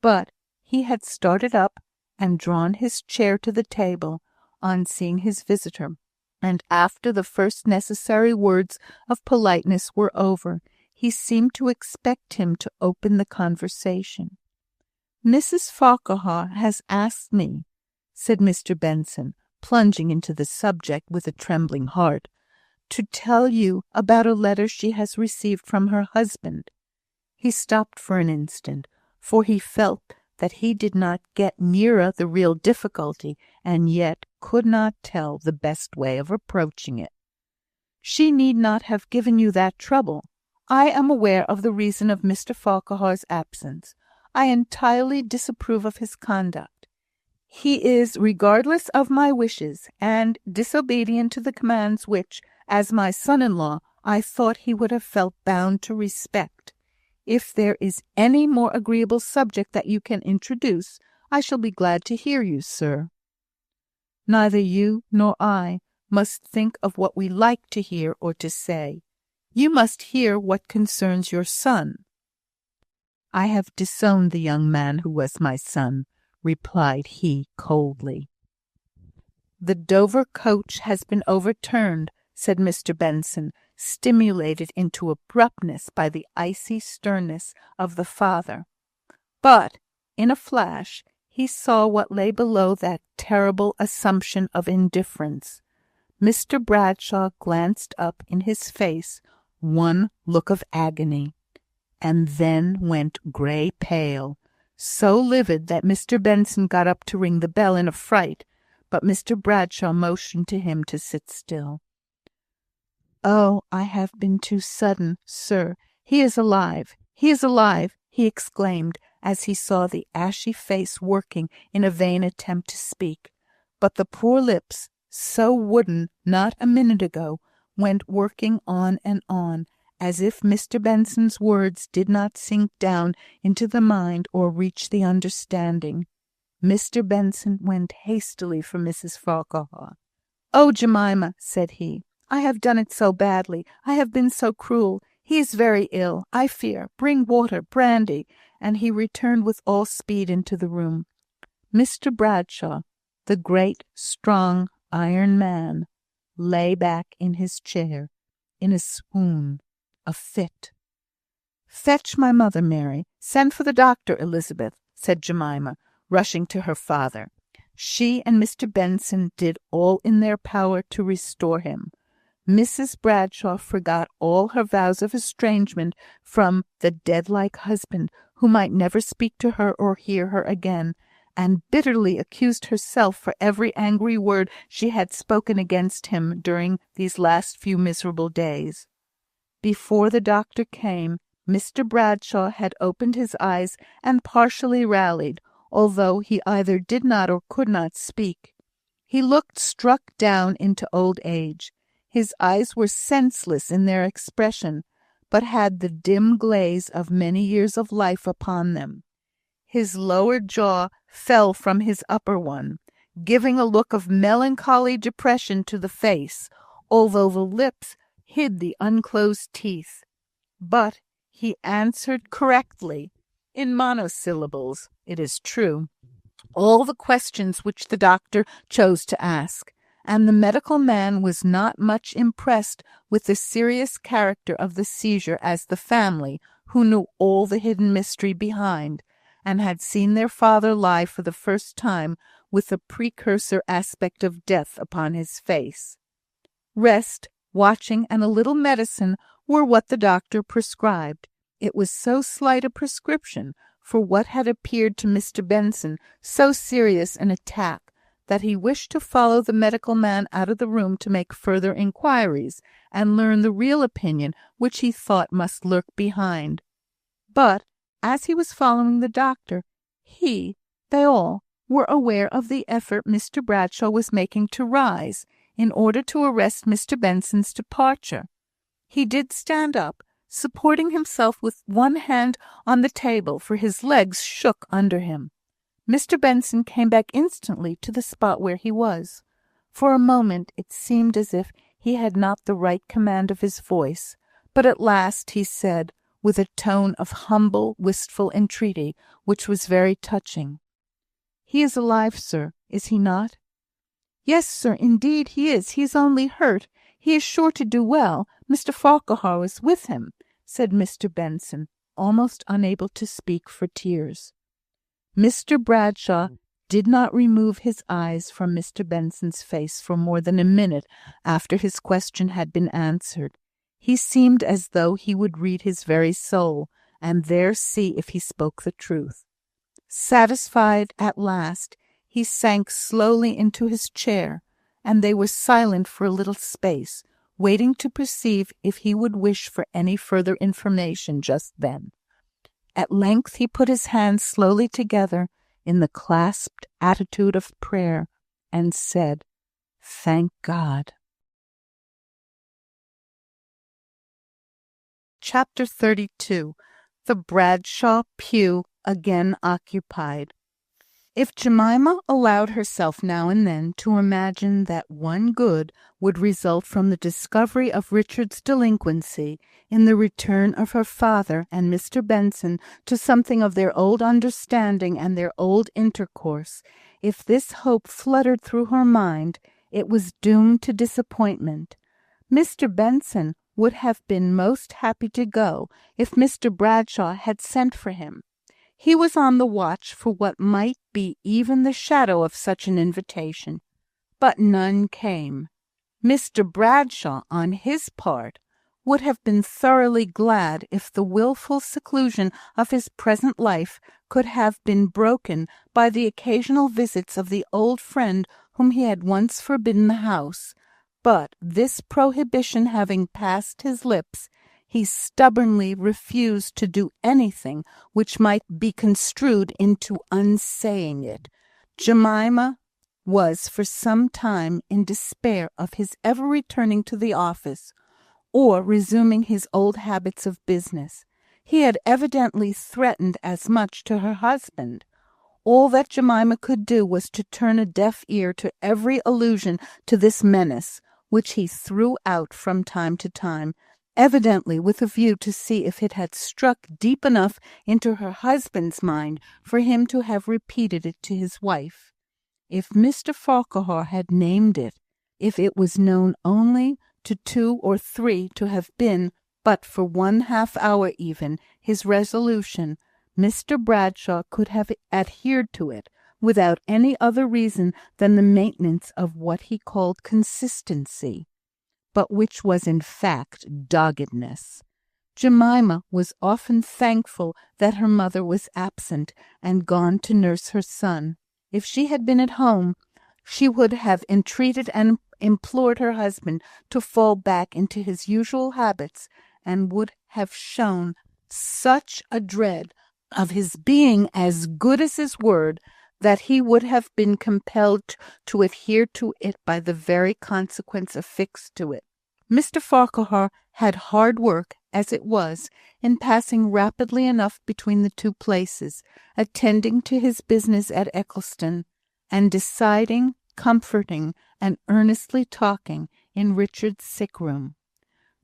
But he had started up and drawn his chair to the table on seeing his visitor, and after the first necessary words of politeness were over, he seemed to expect him to open the conversation. "Mrs. Farquhar has asked me," said Mr. Benson, plunging into the subject with a trembling heart, "to tell you about a letter she has received from her husband." He stopped for an instant, for he felt that he did not get nearer the real difficulty, and yet could not tell the best way of approaching it. "She need not have given you that trouble. I am aware of the reason of Mr. Farquhar's absence. I entirely disapprove of his conduct. He is regardless of my wishes, and disobedient to the commands which, as my son-in-law, I thought he would have felt bound to respect. If there is any more agreeable subject that you can introduce, I shall be glad to hear you, sir." "Neither you nor I must think of what we like to hear or to say. You must hear what concerns your son." "I have disowned the young man who was my son," replied he coldly. "The Dover coach has been overturned," said Mr. Benson, stimulated into abruptness by the icy sternness of the father. But, in a flash, he saw what lay below that terrible assumption of indifference. Mr. Bradshaw glanced up in his face one look of agony, and then went grey pale, so livid that Mr. Benson got up to ring the bell in a fright, but Mr. Bradshaw motioned to him to sit still. "Oh, I have been too sudden, sir. He is alive! He is alive!" he exclaimed, as he saw the ashy face working in a vain attempt to speak. But the poor lips, so wooden not a minute ago, went working on and on, as if Mr. Benson's words did not sink down into the mind or reach the understanding. Mr. Benson went hastily for Mrs. Farquhar. "Oh, Jemima," said he, "I have done it so badly. I have been so cruel. He is very ill, I fear. Bring water, brandy." And he returned with all speed into the room. Mr. Bradshaw, the great, strong, iron man, lay back in his chair, in a swoon, a fit. "Fetch my mother, Mary. Send for the doctor, Elizabeth," said Jemima, rushing to her father. She and Mr. Benson did all in their power to restore him. Mrs. Bradshaw forgot all her vows of estrangement from the dead-like husband who might never speak to her or hear her again, and bitterly accused herself for every angry word she had spoken against him during these last few miserable days. Before the doctor came, Mr. Bradshaw had opened his eyes and partially rallied, although he either did not or could not speak. He looked struck down into old age. His eyes were senseless in their expression, but had the dim glaze of many years of life upon them. His lower jaw fell from his upper one, giving a look of melancholy depression to the face, although the lips hid the unclosed teeth. But he answered correctly, in monosyllables, it is true, all the questions which the doctor chose to ask, and the medical man was not much impressed with the serious character of the seizure as the family, who knew all the hidden mystery behind, and had seen their father lie for the first time with the precursor aspect of death upon his face. Rest, watching, and a little medicine were what the doctor prescribed. It was so slight a prescription for what had appeared to Mr. Benson so serious an attack, that he wished to follow the medical man out of the room to make further inquiries, and learn the real opinion which he thought must lurk behind. But, as he was following the doctor, they all, were aware of the effort Mr. Bradshaw was making to rise, in order to arrest Mr. Benson's departure. He did stand up, supporting himself with one hand on the table, for his legs shook under him. Mr. Benson came back instantly to the spot where he was. For a moment it seemed as if he had not the right command of his voice, but at last he said, with a tone of humble, wistful entreaty, which was very touching, "He is alive, sir, is he not?" "Yes, sir, indeed he is. He is only hurt. He is sure to do well. Mr. Farquhar was with him," said Mr. Benson, almost unable to speak for tears. Mr. Bradshaw did not remove his eyes from Mr. Benson's face for more than a minute after his question had been answered. He seemed as though he would read his very soul, and there see if he spoke the truth. Satisfied at last, he sank slowly into his chair, and they were silent for a little space, waiting to perceive if he would wish for any further information just then. At length he put his hands slowly together in the clasped attitude of prayer, and said, "Thank God." Chapter 32. The Bradshaw pew again occupied. If Jemima allowed herself now and then to imagine that one good would result from the discovery of Richard's delinquency in the return of her father and Mr. Benson to something of their old understanding and their old intercourse, if this hope fluttered through her mind, it was doomed to disappointment. Mr. Benson would have been most happy to go if Mr. Bradshaw had sent for him. He was on the watch for what might be even the shadow of such an invitation, but none came. Mr. Bradshaw, on his part, would have been thoroughly glad if the wilful seclusion of his present life could have been broken by the occasional visits of the old friend whom he had once forbidden the house, but this prohibition having passed his lips, he stubbornly refused to do anything which might be construed into unsaying it. Jemima was for some time in despair of his ever returning to the office, or resuming his old habits of business. He had evidently threatened as much to her husband. All that Jemima could do was to turn a deaf ear to every allusion to this menace, which he threw out from time to time, evidently with a view to see if it had struck deep enough into her husband's mind for him to have repeated it to his wife. If Mr. Farquhar had named it, if it was known only to 2 or 3 to have been, but for 1/2 hour even, his resolution, Mr. Bradshaw could have adhered to it without any other reason than the maintenance of what he called consistency, but which was in fact doggedness. Jemima was often thankful that her mother was absent and gone to nurse her son. If she had been at home, she would have entreated and implored her husband to fall back into his usual habits, and would have shown such a dread of his being as good as his word that he would have been compelled to adhere to it by the very consequence affixed to it. Mr. Farquhar had hard work, as it was, in passing rapidly enough between the two places, attending to his business at Eccleston, and deciding, comforting, and earnestly talking in Richard's sick room.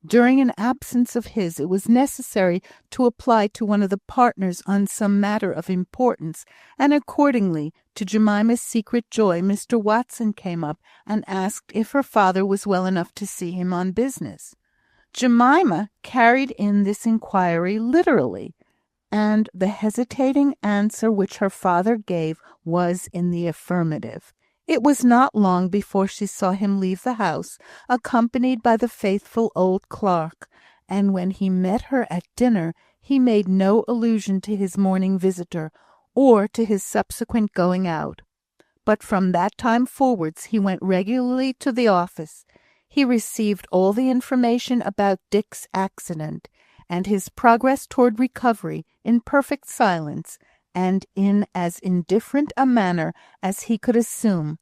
During an absence of his, it was necessary to apply to one of the partners on some matter of importance, and accordingly, to Jemima's secret joy, Mr. Watson came up and asked if her father was well enough to see him on business. Jemima carried in this inquiry literally, and the hesitating answer which her father gave was in the affirmative. It was not long before she saw him leave the house, accompanied by the faithful old clerk, and when he met her at dinner, he made no allusion to his morning visitor, or to his subsequent going out. But from that time forwards he went regularly to the office. He received all the information about Dick's accident, and his progress toward recovery, in perfect silence, and in as indifferent a manner as he could assume.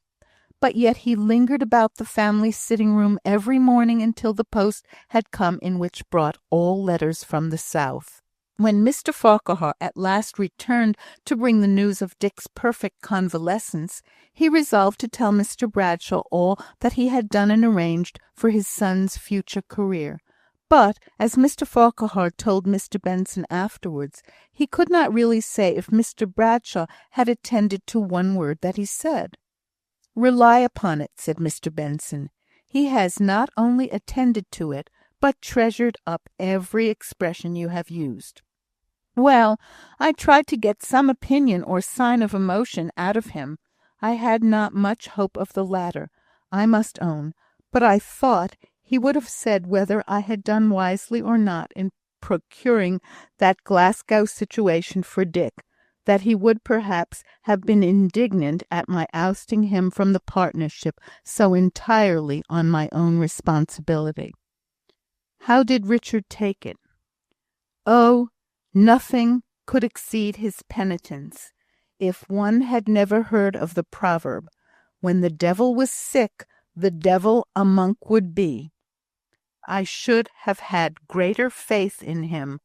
But yet he lingered about the family sitting-room every morning until the post had come in which brought all letters from the south. When Mr. Farquhar at last returned to bring the news of Dick's perfect convalescence, he resolved to tell Mr. Bradshaw all that he had done and arranged for his son's future career. But, as Mr. Farquhar told Mr. Benson afterwards, he could not really say if Mr. Bradshaw had attended to one word that he said. "Rely upon it," said Mr. Benson, "he has not only attended to it, but treasured up every expression you have used." "Well, I tried to get some opinion or sign of emotion out of him. I had not much hope of the latter, I must own, but I thought he would have said whether I had done wisely or not in procuring that Glasgow situation for Dick, that he would perhaps have been indignant at my ousting him from the partnership so entirely on my own responsibility." "How did Richard take it?" "Oh, nothing could exceed his penitence. If one had never heard of the proverb, 'When the devil was sick, the devil a monk would be,' I should have had greater faith in him,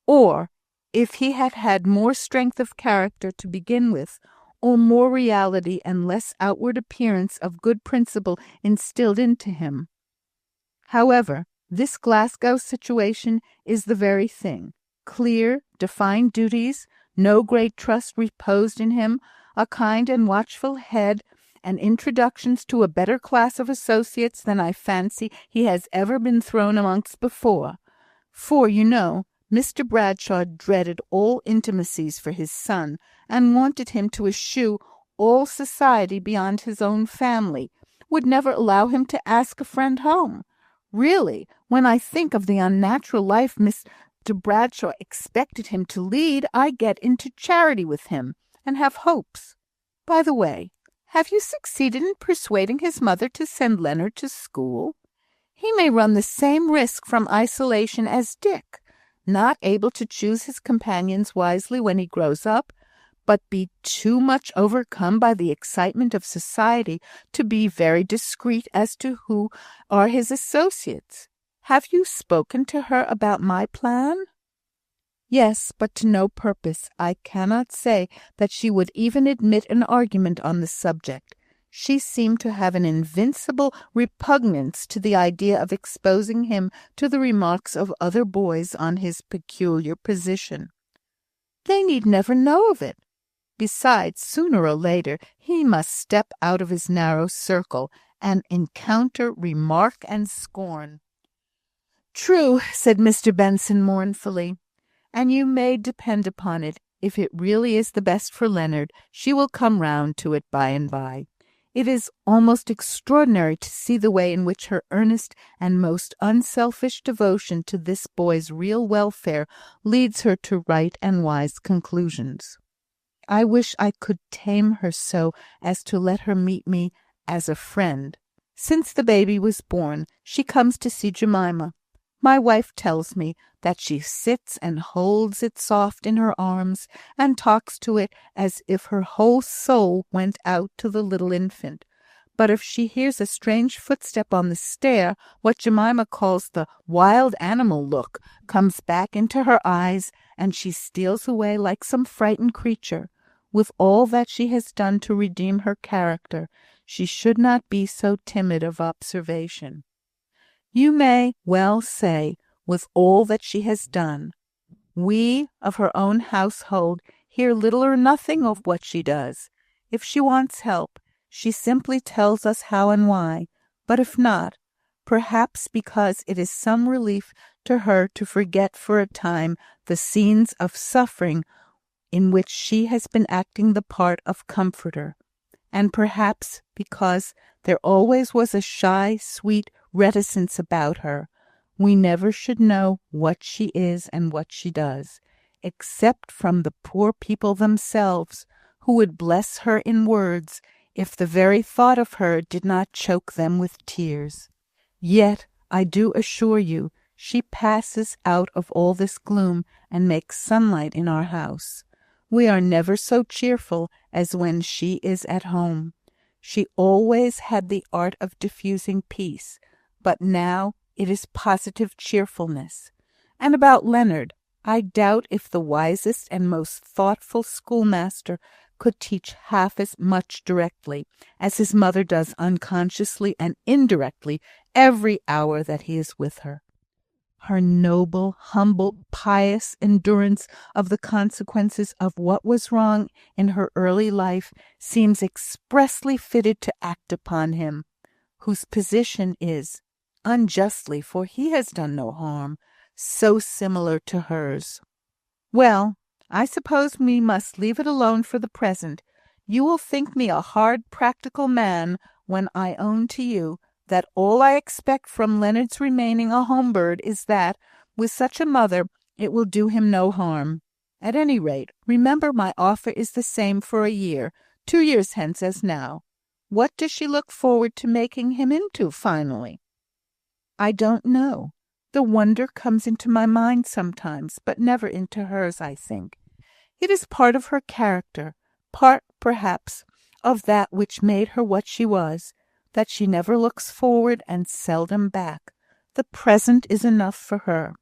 or, if he had had more strength of character to begin with, or more reality and less outward appearance of good principle instilled into him. However, this Glasgow situation is the very thing. Clear, defined duties, no great trust reposed in him, a kind and watchful head, and introductions to a better class of associates than I fancy he has ever been thrown amongst before. For, you know, Mr. Bradshaw dreaded all intimacies for his son, and wanted him to eschew all society beyond his own family, would never allow him to ask a friend home. Really, when I think of the unnatural life Mr. Bradshaw expected him to lead, I get into charity with him, and have hopes. By the way, have you succeeded in persuading his mother to send Leonard to school? He may run the same risk from isolation as Dick, not able to choose his companions wisely when he grows up, but be too much overcome by the excitement of society to be very discreet as to who are his associates. Have you spoken to her about my plan?" "Yes, but to no purpose. I cannot say that she would even admit an argument on the subject. She seemed to have an invincible repugnance to the idea of exposing him to the remarks of other boys on his peculiar position. They need never know of it. Besides, sooner or later, he must step out of his narrow circle, and encounter remark and scorn." "True," said Mr. Benson mournfully. "And you may depend upon it, if it really is the best for Leonard, she will come round to it by and by. It is almost extraordinary to see the way in which her earnest and most unselfish devotion to this boy's real welfare leads her to right and wise conclusions. I wish I could tame her so as to let her meet me as a friend. Since the baby was born, she comes to see Jemima. My wife tells me that she sits and holds it soft in her arms, and talks to it as if her whole soul went out to the little infant. But if she hears a strange footstep on the stair, what Jemima calls the wild animal look comes back into her eyes, and she steals away like some frightened creature. With all that she has done to redeem her character, she should not be so timid of observation. You may well say, with all that she has done. We, of her own household, hear little or nothing of what she does. If she wants help, she simply tells us how and why, but if not, perhaps because it is some relief to her to forget for a time the scenes of suffering in which she has been acting the part of comforter, and perhaps because there always was a shy, sweet reticence about her, we never should know what she is and what she does, except from the poor people themselves, who would bless her in words if the very thought of her did not choke them with tears. Yet, I do assure you, she passes out of all this gloom and makes sunlight in our house. We are never so cheerful as when she is at home. She always had the art of diffusing peace, but now it is positive cheerfulness. And about Leonard, I doubt if the wisest and most thoughtful schoolmaster could teach half as much directly as his mother does unconsciously and indirectly every hour that he is with her. Her noble, humble, pious endurance of the consequences of what was wrong in her early life seems expressly fitted to act upon him, whose position is, unjustly, for he has done no harm, so similar to hers. Well, I suppose we must leave it alone for the present. You will think me a hard practical man when I own to you that all I expect from Leonard's remaining a home bird is that, with such a mother, it will do him no harm. At any rate, remember my offer is the same for a year, 2 years hence as now. What does she look forward to making him into finally? I don't know. The wonder comes into my mind sometimes, but never into hers, I think. It is part of her character, part, perhaps, of that which made her what she was, that she never looks forward and seldom back. The present is enough for her.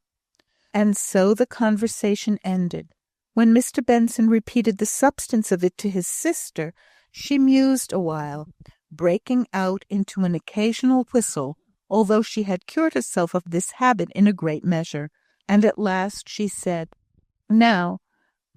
And so the conversation ended. When Mr. Benson repeated the substance of it to his sister, she mused a while, breaking out into an occasional whistle, although she had cured herself of this habit in a great measure, and at last she said, "Now,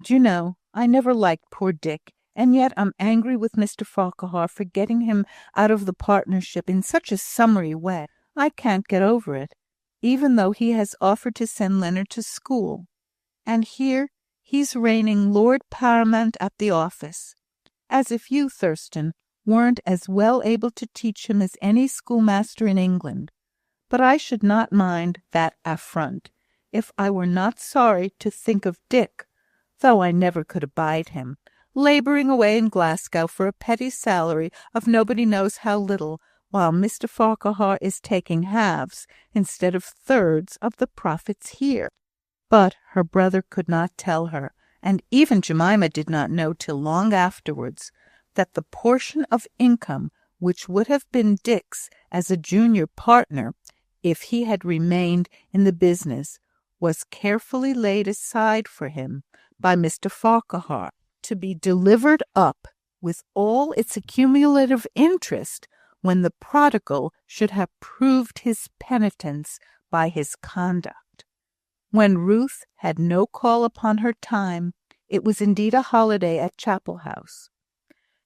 do you know, I never liked poor Dick, and yet I'm angry with Mr. Farquhar for getting him out of the partnership in such a summary way. I can't get over it, even though he has offered to send Leonard to school. And here he's reigning Lord Paramount at the office. As if you, Thurstan, weren't as well able to teach him as any schoolmaster in England. But I should not mind that affront, if I were not sorry to think of Dick, though I never could abide him, labouring away in Glasgow for a petty salary of nobody knows how little, while Mr. Farquhar is taking halves, instead of thirds, of the profits here." But her brother could not tell her, and even Jemima did not know till long afterwards, that the portion of income which would have been Dick's as a junior partner, if he had remained in the business, was carefully laid aside for him by Mr. Farquhar, to be delivered up with all its accumulative interest when the prodigal should have proved his penitence by his conduct. When Ruth had no call upon her time, it was indeed a holiday at Chapel House.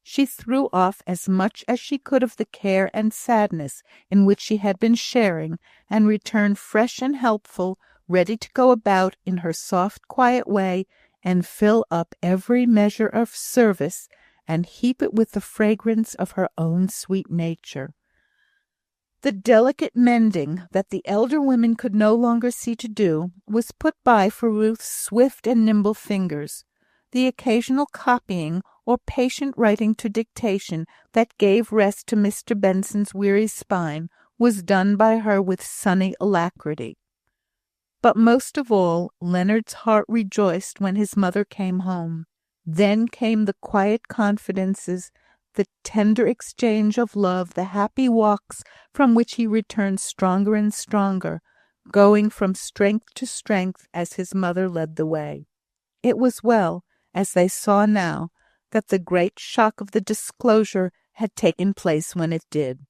She threw off as much as she could of the care and sadness in which she had been sharing, and returned fresh and helpful, ready to go about in her soft, quiet way, and fill up every measure of service, and heap it with the fragrance of her own sweet nature. The delicate mending that the elder women could no longer see to do was put by for Ruth's swift and nimble fingers. The occasional copying or patient writing to dictation that gave rest to Mr. Benson's weary spine was done by her with sunny alacrity. But most of all, Leonard's heart rejoiced when his mother came home. Then came the quiet confidences, the tender exchange of love, the happy walks from which he returned stronger and stronger, going from strength to strength as his mother led the way. It was well, as they saw now, that the great shock of the disclosure had taken place when it did.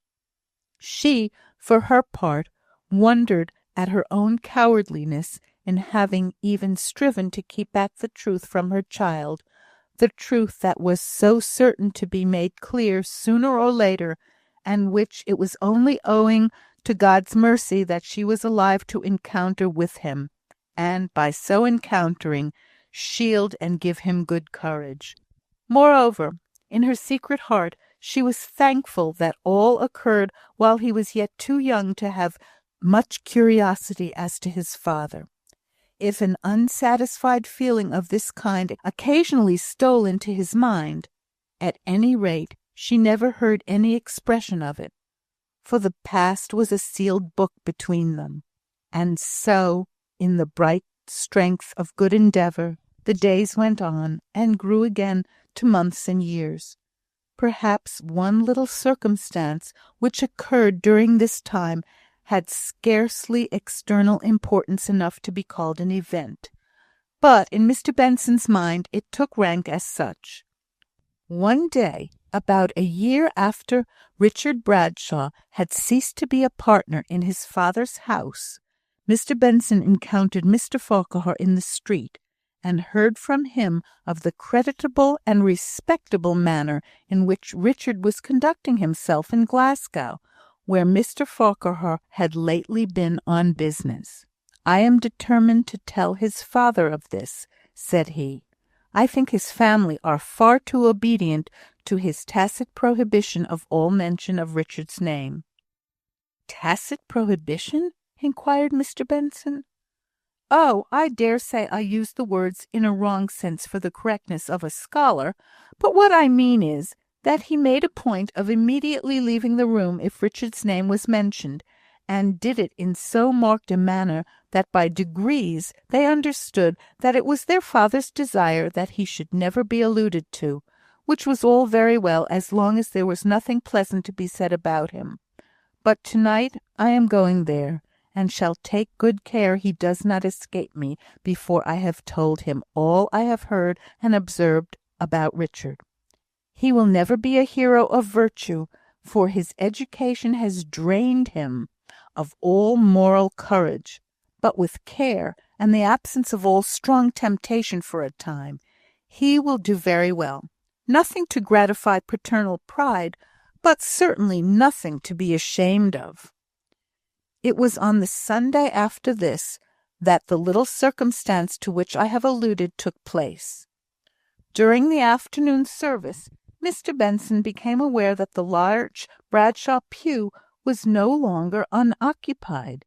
She, for her part, wondered at her own cowardliness in having even striven to keep back the truth from her child, the truth that was so certain to be made clear sooner or later, and which it was only owing to God's mercy that she was alive to encounter with him, and, by so encountering, shield and give him good courage. Moreover, in her secret heart, she was thankful that all occurred while he was yet too young to have much curiosity as to his father. If an unsatisfied feeling of this kind occasionally stole into his mind, at any rate she never heard any expression of it, for the past was a sealed book between them. And so, in the bright strength of good endeavour, the days went on, and grew again to months and years. Perhaps one little circumstance which occurred during this time had scarcely external importance enough to be called an event. but in Mr. Benson's mind it took rank as such. One day, about a year after Richard Bradshaw had ceased to be a partner in his father's house, Mr. Benson encountered Mr. Farquhar in the street, and heard from him of the creditable and respectable manner in which Richard was conducting himself in Glasgow, where Mr. Farquhar had lately been on business. "I am determined to tell his father of this," said he. "I think his family are far too obedient to his tacit prohibition of all mention of Richard's name." "Tacit prohibition?" inquired Mr. Benson. "Oh, I dare say I use the words in a wrong sense for the correctness of a scholar, but what I mean is, that he made a point of immediately leaving the room if Richard's name was mentioned, and did it in so marked a manner that by degrees they understood that it was their father's desire that he should never be alluded to, which was all very well as long as there was nothing pleasant to be said about him. But to-night I am going there, and shall take good care he does not escape me before I have told him all I have heard and observed about Richard. He will never be a hero of virtue, for his education has drained him of all moral courage, but with care, and the absence of all strong temptation for a time, he will do very well. Nothing to gratify paternal pride, but certainly nothing to be ashamed of." It was on the Sunday after this that the little circumstance to which I have alluded took place. During the afternoon service, Mr. Benson became aware that the large Bradshaw pew was no longer unoccupied.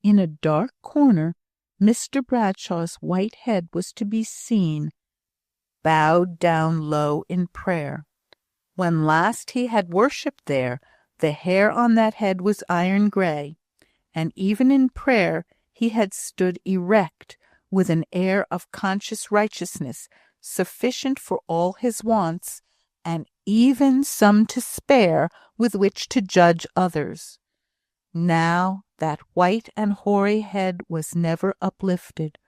In a dark corner, Mr. Bradshaw's white head was to be seen, bowed down low in prayer. When last he had worshipped there, the hair on that head was iron grey, and even in prayer he had stood erect, with an air of conscious righteousness sufficient for all his wants, and even some to spare with which to judge others. Now that white and hoary head was never uplifted.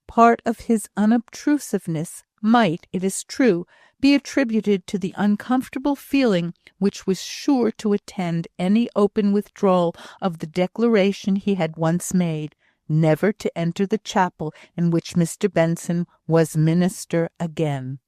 Part of his unobtrusiveness might, it is true, be attributed to the uncomfortable feeling which was sure to attend any open withdrawal of the declaration he had once made, never to enter the chapel in which Mr. Benson was minister again.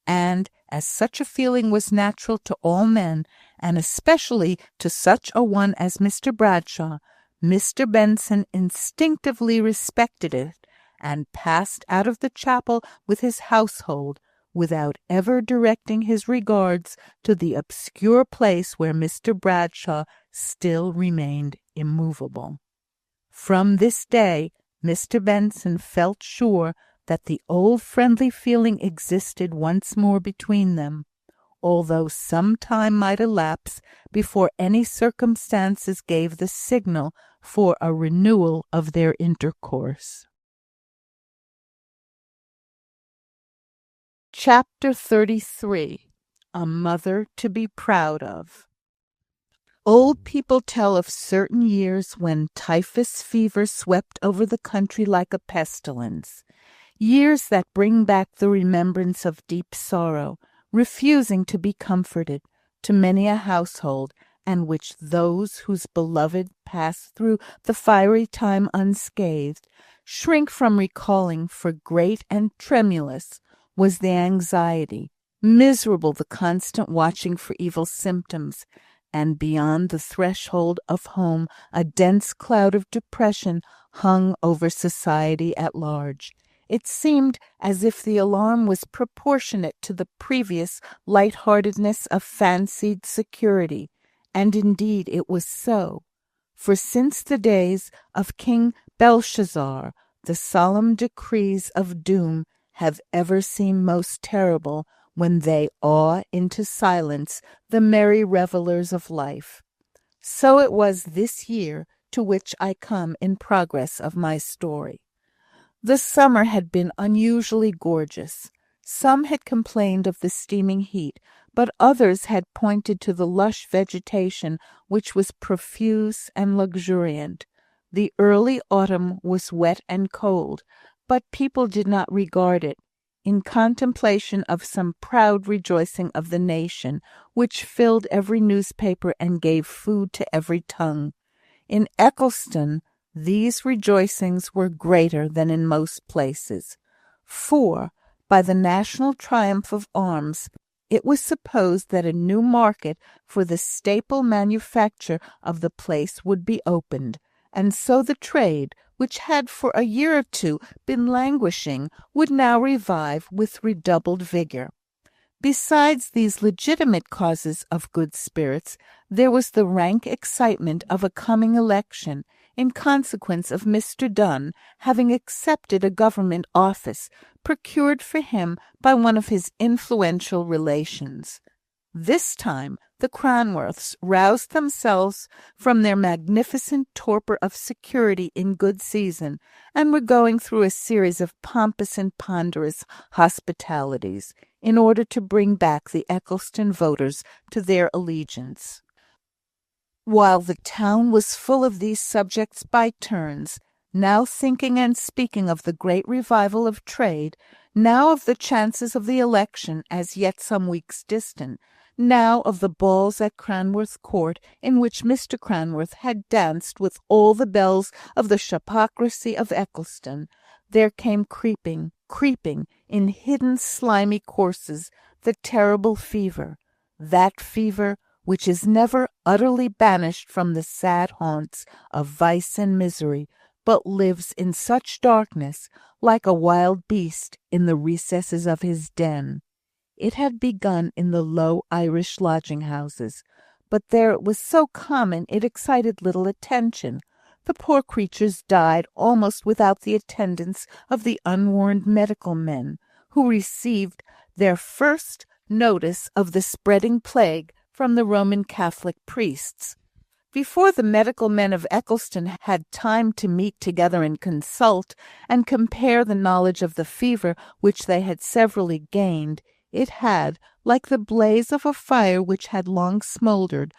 And as such a feeling was natural to all men, and especially to such a one as Mr. Bradshaw, Mr. Benson instinctively respected it, and passed out of the chapel with his household, without ever directing his regards to the obscure place where Mr. Bradshaw still remained immovable. From this day, Mr. Benson felt sure that the old friendly feeling existed once more between them, although some time might elapse before any circumstances gave the signal for a renewal of their intercourse. Chapter 33. A Mother to be Proud of. Old people tell of certain years when typhus fever swept over the country like a pestilence. Years that bring back the remembrance of deep sorrow, refusing to be comforted, to many a household, and which those whose beloved pass through the fiery time unscathed shrink from recalling, for great and tremulous was the anxiety, miserable the constant watching for evil symptoms, and beyond the threshold of home a dense cloud of depression hung over society at large. It seemed as if the alarm was proportionate to the previous light-heartedness of fancied security, and indeed it was so. For since the days of King Belshazzar, the solemn decrees of doom have ever seemed most terrible when they awe into silence the merry revellers of life. So it was this year to which I come in progress of my story. The summer had been unusually gorgeous. Some had complained of the steaming heat, but others had pointed to the lush vegetation which was profuse and luxuriant. The early autumn was wet and cold, But people did not regard it in contemplation of some proud rejoicing of the nation, which filled every newspaper and gave food to every tongue. In Eccleston, these rejoicings were greater than in most places, for, by the national triumph of arms, it was supposed that a new market for the staple manufacture of the place would be opened, and so the trade, which had for a year or two been languishing, would now revive with redoubled vigour. Besides these legitimate causes of good spirits, there was the rank excitement of a coming election, in consequence of Mr. Dunn having accepted a government office procured for him by one of his influential relations. This time the Cranworths roused themselves from their magnificent torpor of security in good season, and were going through a series of pompous and ponderous hospitalities, in order to bring back the Eccleston voters to their allegiance. While the town was full of these subjects by turns, now thinking and speaking of the great revival of trade, now of the chances of the election as yet some weeks distant, now of the balls at Cranworth Court, in which Mr. Cranworth had danced with all the belles of the shopocracy of Eccleston, there came creeping, in hidden slimy courses, the terrible fever, that fever which is never utterly banished from the sad haunts of vice and misery, but lives in such darkness, like a wild beast in the recesses of his den. It had begun in the low Irish lodging-houses, but there it was so common it excited little attention. The poor creatures died almost without the attendance of the unwarned medical men, who received their first notice of the spreading plague from the Roman Catholic priests. Before the medical men of Eccleston had time to meet together and consult, and compare the knowledge of the fever which they had severally gained, it had, like the blaze of a fire which had long smouldered,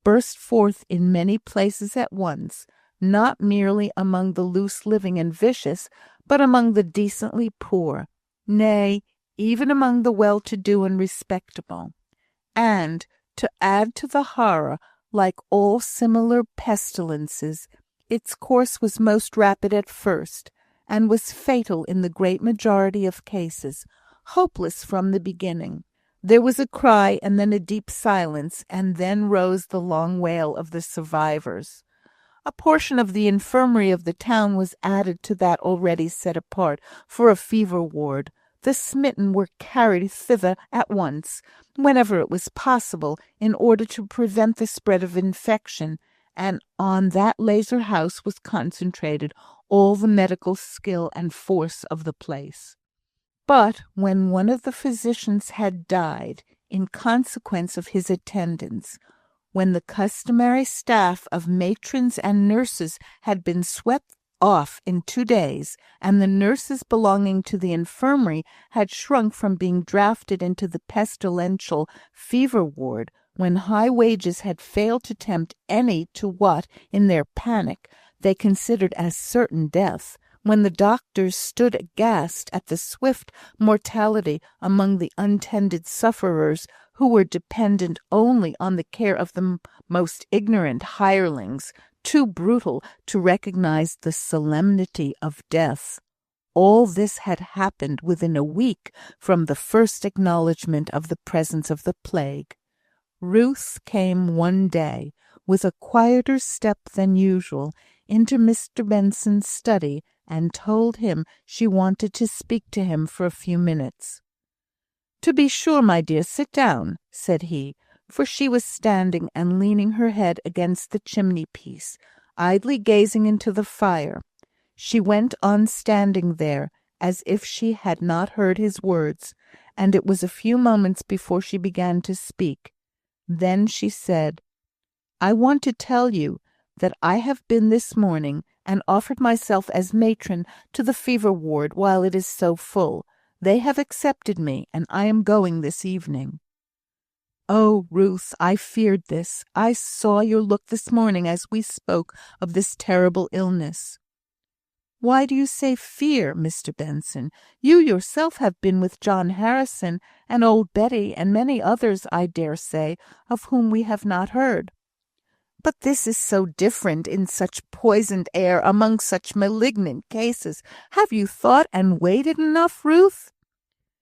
burst forth in many places at once, not merely among the loose living and vicious, but among the decently poor, nay, even among the well-to-do and respectable. And, to add to the horror, like all similar pestilences, its course was most rapid at first, and was fatal in the great majority of cases, hopeless from the beginning. There was a cry, and then a deep silence, and then rose the long wail of the survivors. A portion of the infirmary of the town was added to that already set apart for a fever ward. The smitten were carried thither at once, whenever it was possible, in order to prevent the spread of infection, and on that lazar house was concentrated all the medical skill and force of the place. But when one of the physicians had died, in consequence of his attendance, when the customary staff of matrons and nurses had been swept off in 2 days, and the nurses belonging to the infirmary had shrunk from being drafted into the pestilential fever ward, when high wages had failed to tempt any to what, in their panic, they considered as certain death, when the doctors stood aghast at the swift mortality among the untended sufferers, who were dependent only on the care of the most ignorant hirelings, too brutal to recognize the solemnity of death. All this had happened within a week from the first acknowledgment of the presence of the plague. Ruth came one day, with a quieter step than usual, into Mr. Benson's study, and told him she wanted to speak to him for a few minutes. "To be sure, my dear, sit down," said he, for she was standing and leaning her head against the chimney-piece, idly gazing into the fire. She went on standing there, as if she had not heard his words, and it was a few moments before she began to speak. Then she said, "I want to tell you that I have been this morning and offered myself as matron to the fever ward while it is so full. They have accepted me, and I am going this evening." "Oh, Ruth, I feared this. I saw your look this morning as we spoke of this terrible illness." Why do you say fear, Mr. Benson? You yourself have been with John Harrison and old Betty and many others, I dare say, of whom we have not heard. But this is so different in such poisoned air among such malignant cases. Have you thought and waited enough, Ruth?"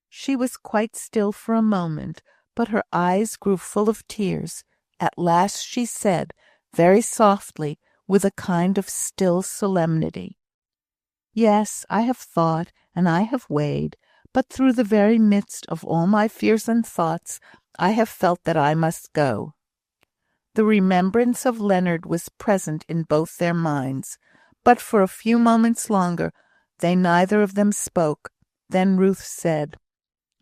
She was quite still for a moment, but her eyes grew full of tears. At last she said, very softly, with a kind of still solemnity, "Yes, I have thought, and I have weighed, but through the very midst of all my fears and thoughts, I have felt that I must go." The remembrance of Leonard was present in both their minds, but for a few moments longer they neither of them spoke. Then Ruth said,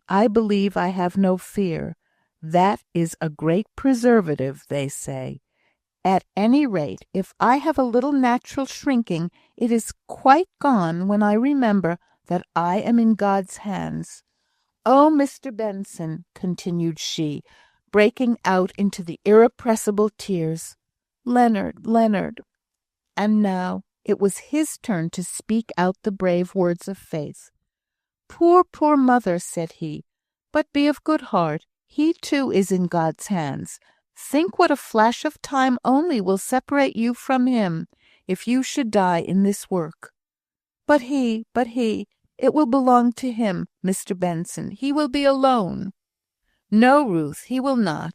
"I believe I have no fear. That is a great preservative, they say. At any rate, if I have a little natural shrinking, it is quite gone when I remember that I am in God's hands. Oh, Mr. Benson," continued she, breaking out into the irrepressible tears, "Leonard, Leonard!" And now it was his turn to speak out the brave words of faith. "Poor, poor mother," said he, "but be of good heart. He too is in God's hands. Think what a flash of time only will separate you from him, if you should die in this work. But he, it will belong to him, Mr. Benson. He will be alone." "No, Ruth, he will not.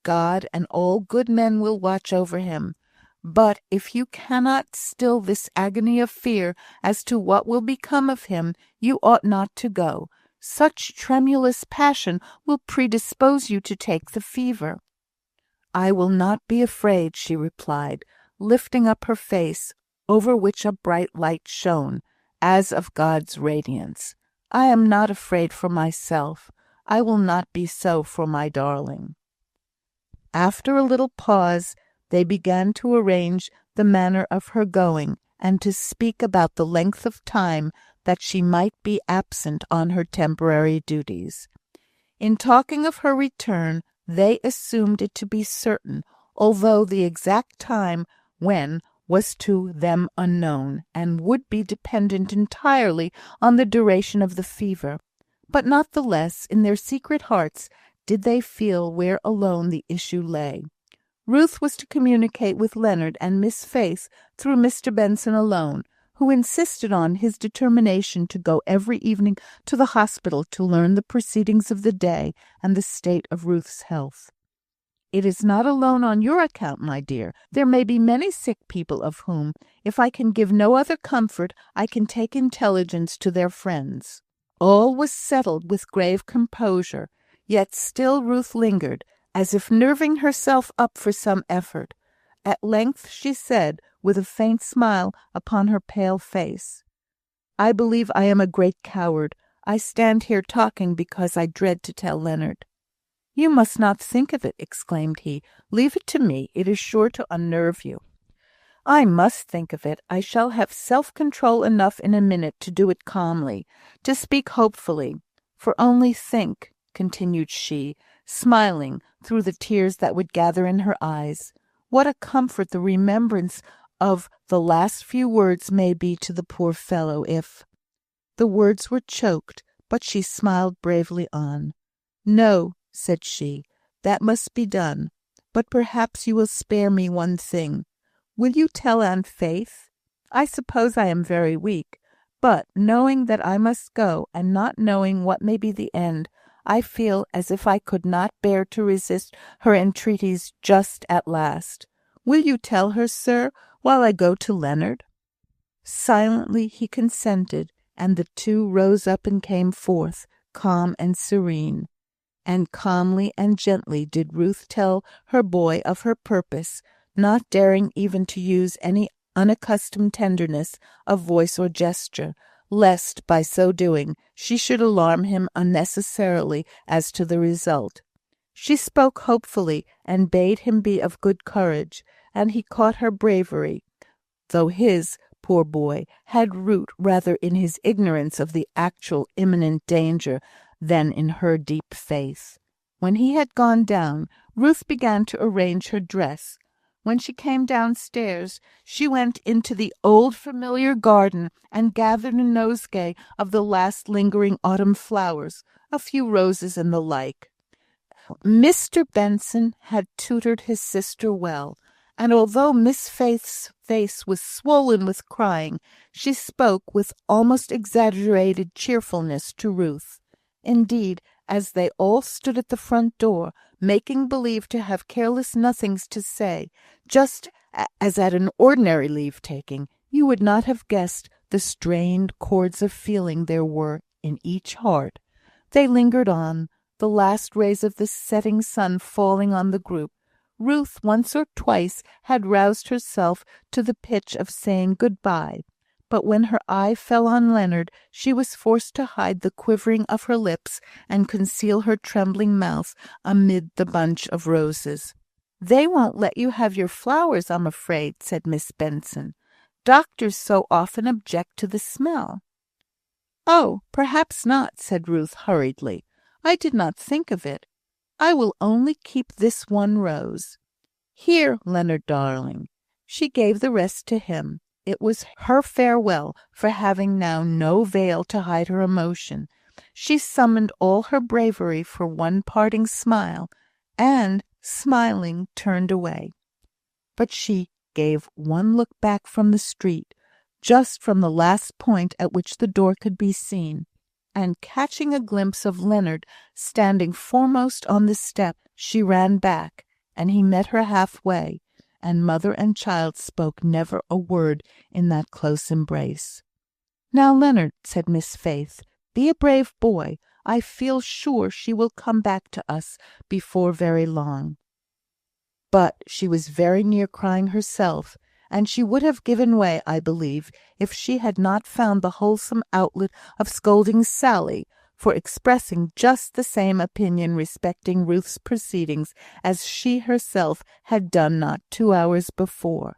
God and all good men will watch over him. But if you cannot still this agony of fear as to what will become of him, you ought not to go. Such tremulous passion will predispose you to take the fever." "I will not be afraid," she replied, lifting up her face, over which a bright light shone, as of God's radiance. "I am not afraid for myself. I will not be so for my darling." After a little pause, they began to arrange the manner of her going, and to speak about the length of time that she might be absent on her temporary duties. In talking of her return, they assumed it to be certain, although the exact time when was to them unknown, and would be dependent entirely on the duration of the fever. But not the less, in their secret hearts, did they feel where alone the issue lay. Ruth was to communicate with Leonard and Miss Faith through Mr. Benson alone, who insisted on his determination to go every evening to the hospital to learn the proceedings of the day and the state of Ruth's health. "It is not alone on your account, my dear. There may be many sick people of whom, if I can give no other comfort, I can take intelligence to their friends." All was settled with grave composure, yet still Ruth lingered, as if nerving herself up for some effort. At length she said, with a faint smile upon her pale face, "I believe I am a great coward. I stand here talking because I dread to tell Leonard." "You must not think of it," exclaimed he. "Leave it to me. It is sure to unnerve you." "I must think of it. I shall have self-control enough in a minute to do it calmly, to speak hopefully. For only think," continued she, smiling through the tears that would gather in her eyes, "what a comfort the remembrance of the last few words may be to the poor fellow if—" The words were choked, but she smiled bravely on. "No," said she, "that must be done. But perhaps you will spare me one thing. Will you tell Aunt Faith? I suppose I am very weak, but knowing that I must go, and not knowing what may be the end, I feel as if I could not bear to resist her entreaties just at last. Will you tell her, sir, while I go to Leonard?" Silently he consented, and the two rose up and came forth, calm and serene. And calmly and gently did Ruth tell her boy of her purpose, not daring even to use any unaccustomed tenderness of voice or gesture, lest, by so doing, she should alarm him unnecessarily as to the result. She spoke hopefully, and bade him be of good courage, and he caught her bravery, though his, poor boy, had root rather in his ignorance of the actual imminent danger than in her deep faith. When he had gone down, Ruth began to arrange her dress, When she came downstairs, she went into the old familiar garden and gathered a nosegay of the last lingering autumn flowers, a few roses and the like. Mr. Benson had tutored his sister well, and although Miss Faith's face was swollen with crying, she spoke with almost exaggerated cheerfulness to Ruth. Indeed, as they all stood at the front door, making believe to have careless nothings to say, just as at an ordinary leave-taking, you would not have guessed the strained chords of feeling there were in each heart. They lingered on, the last rays of the setting sun falling on the group. Ruth once or twice had roused herself to the pitch of saying good-bye, but when her eye fell on Leonard, she was forced to hide the quivering of her lips and conceal her trembling mouth amid the bunch of roses. "They won't let you have your flowers, I'm afraid," said Miss Benson. "Doctors so often object to the smell." "Oh, perhaps not," said Ruth hurriedly. "I did not think of it. I will only keep this one rose. Here, Leonard darling." She gave the rest to him. It was her farewell, for having now no veil to hide her emotion. She summoned all her bravery for one parting smile, and, smiling, turned away. But she gave one look back from the street, just from the last point at which the door could be seen, and catching a glimpse of Leonard standing foremost on the step, she ran back, and he met her halfway, and mother and child spoke never a word in that close embrace. "Now, Leonard," said Miss Faith, "be a brave boy. I feel sure she will come back to us before very long." But she was very near crying herself, and she would have given way, I believe, if she had not found the wholesome outlet of scolding Sally for expressing just the same opinion respecting Ruth's proceedings as she herself had done not 2 hours before.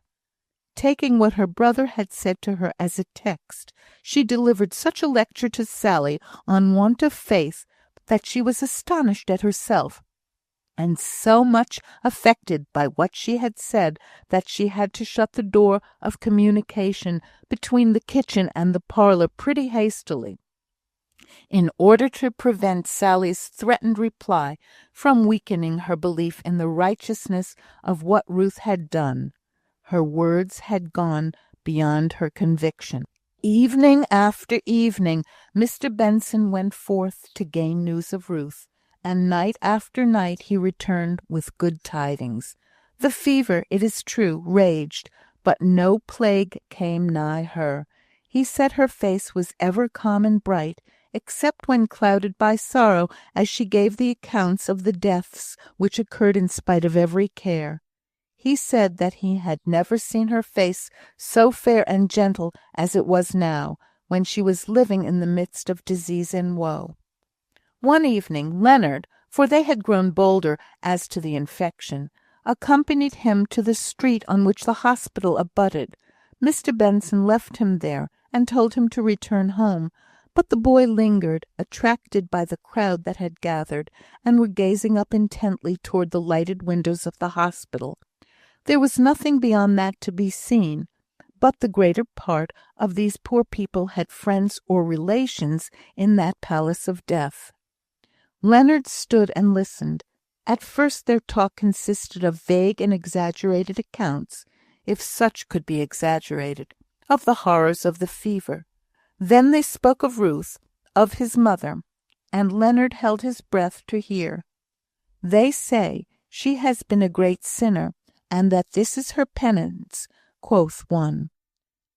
Taking what her brother had said to her as a text, she delivered such a lecture to Sally on want of faith that she was astonished at herself, and so much affected by what she had said that she had to shut the door of communication between the kitchen and the parlour pretty hastily, in order to prevent Sally's threatened reply from weakening her belief in the righteousness of what Ruth had done. Her words had gone beyond her conviction. Evening after evening, Mr. Benson went forth to gain news of Ruth, and night after night he returned with good tidings. The fever, it is true, raged, but no plague came nigh her. He said her face was ever calm and bright, except when clouded by sorrow, as she gave the accounts of the deaths which occurred in spite of every care. He said that he had never seen her face so fair and gentle as it was now, when she was living in the midst of disease and woe. One evening, Leonard, for they had grown bolder as to the infection, accompanied him to the street on which the hospital abutted. Mr. Benson left him there, and told him to return home, but the boy lingered, attracted by the crowd that had gathered, and were gazing up intently toward the lighted windows of the hospital. There was nothing beyond that to be seen, but the greater part of these poor people had friends or relations in that palace of death. Leonard stood and listened. At first their talk consisted of vague and exaggerated accounts, if such could be exaggerated, of the horrors of the fever. Then they spoke of Ruth, of his mother, and Leonard held his breath to hear. "They say she has been a great sinner, and that this is her penance," quoth one.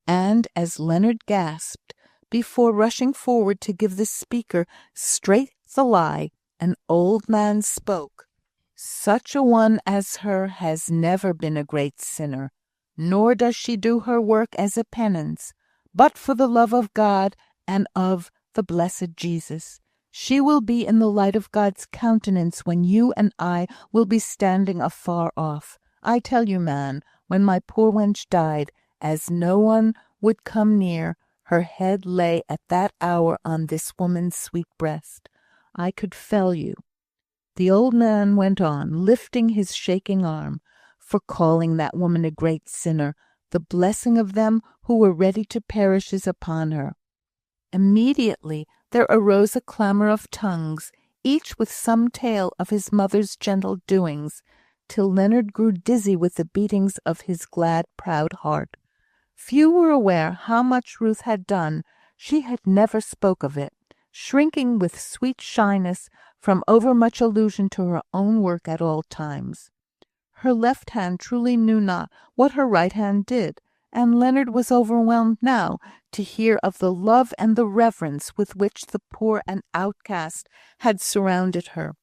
And as Leonard gasped, before rushing forward to give the speaker straight the lie, an old man spoke. "Such a one as her has never been a great sinner, nor does she do her work as a penance, but for the love of God and of the blessed Jesus. She will be in the light of God's countenance when you and I will be standing afar off. I tell you, man, when my poor wench died, as no one would come near, her head lay at that hour on this woman's sweet breast. I could fell you." The old man went on, lifting his shaking arm. for calling that woman a great sinner. The blessing of them who were ready to perish is upon her." Immediately there arose a clamour of tongues, each with some tale of his mother's gentle doings, till Leonard grew dizzy with the beatings of his glad, proud heart. Few were aware how much Ruth had done. She had never spoke of it, shrinking with sweet shyness from overmuch allusion to her own work at all times. Her left hand truly knew not what her right hand did, and Leonard was overwhelmed now to hear of the love and the reverence with which the poor and outcast had surrounded her.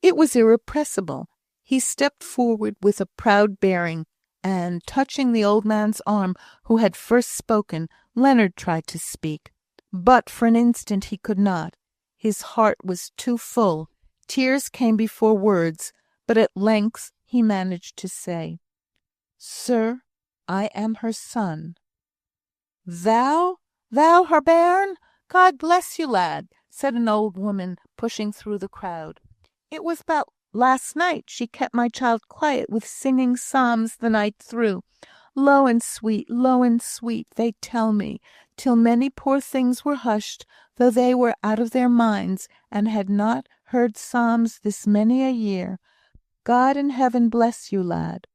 It was irrepressible. He stepped forward with a proud bearing, and, touching the old man's arm who had first spoken, Leonard tried to speak. But for an instant he could not. His heart was too full. Tears came before words, but at length he managed to say, "Sir, I am her son." "Thou her bairn? God bless you, lad," said an old woman, pushing through the crowd. "It was about last night she kept my child quiet with singing psalms the night through. Low and sweet, they tell me, till many poor things were hushed, though they were out of their minds, and had not heard psalms this many a year. God in heaven bless you, lad."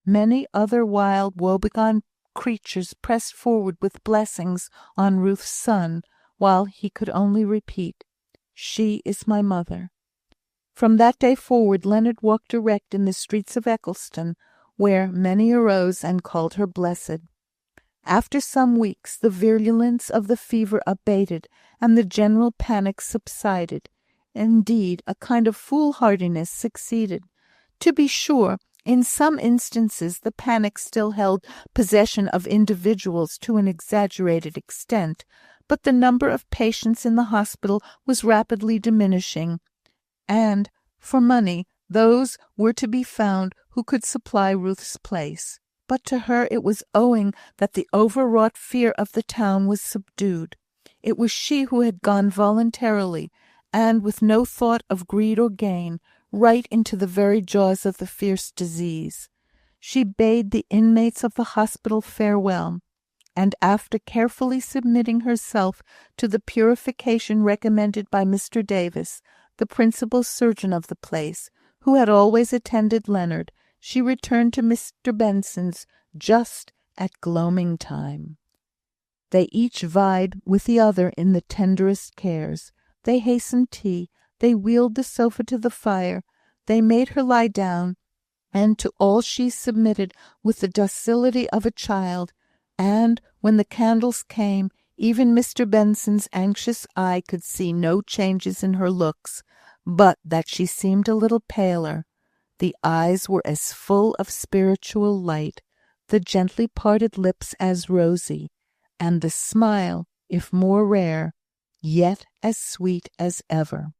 Many other wild, woebegone creatures pressed forward with blessings on Ruth's son, while he could only repeat, "She is my mother." From that day forward Leonard walked erect in the streets of Eccleston, where many arose and called her blessed. After some weeks the virulence of the fever abated, and the general panic subsided. Indeed, a kind of foolhardiness succeeded. To be sure, in some instances the panic still held possession of individuals to an exaggerated extent, but the number of patients in the hospital was rapidly diminishing, and, for money, those were to be found who could supply Ruth's place. But to her it was owing that the overwrought fear of the town was subdued. It was she who had gone voluntarily, and with no thought of greed or gain, right into the very jaws of the fierce disease. She bade the inmates of the hospital farewell, and after carefully submitting herself to the purification recommended by Mr. Davis, the principal surgeon of the place, who had always attended Leonard, she returned to Mr. Benson's just at gloaming time. They each vied with the other in the tenderest cares. They hastened tea, they wheeled the sofa to the fire, they made her lie down, and to all she submitted with the docility of a child, and, when the candles came, even Mr. Benson's anxious eye could see no changes in her looks, but that she seemed a little paler. The eyes were as full of spiritual light, the gently parted lips as rosy, and the smile, if more rare, yet as sweet as ever.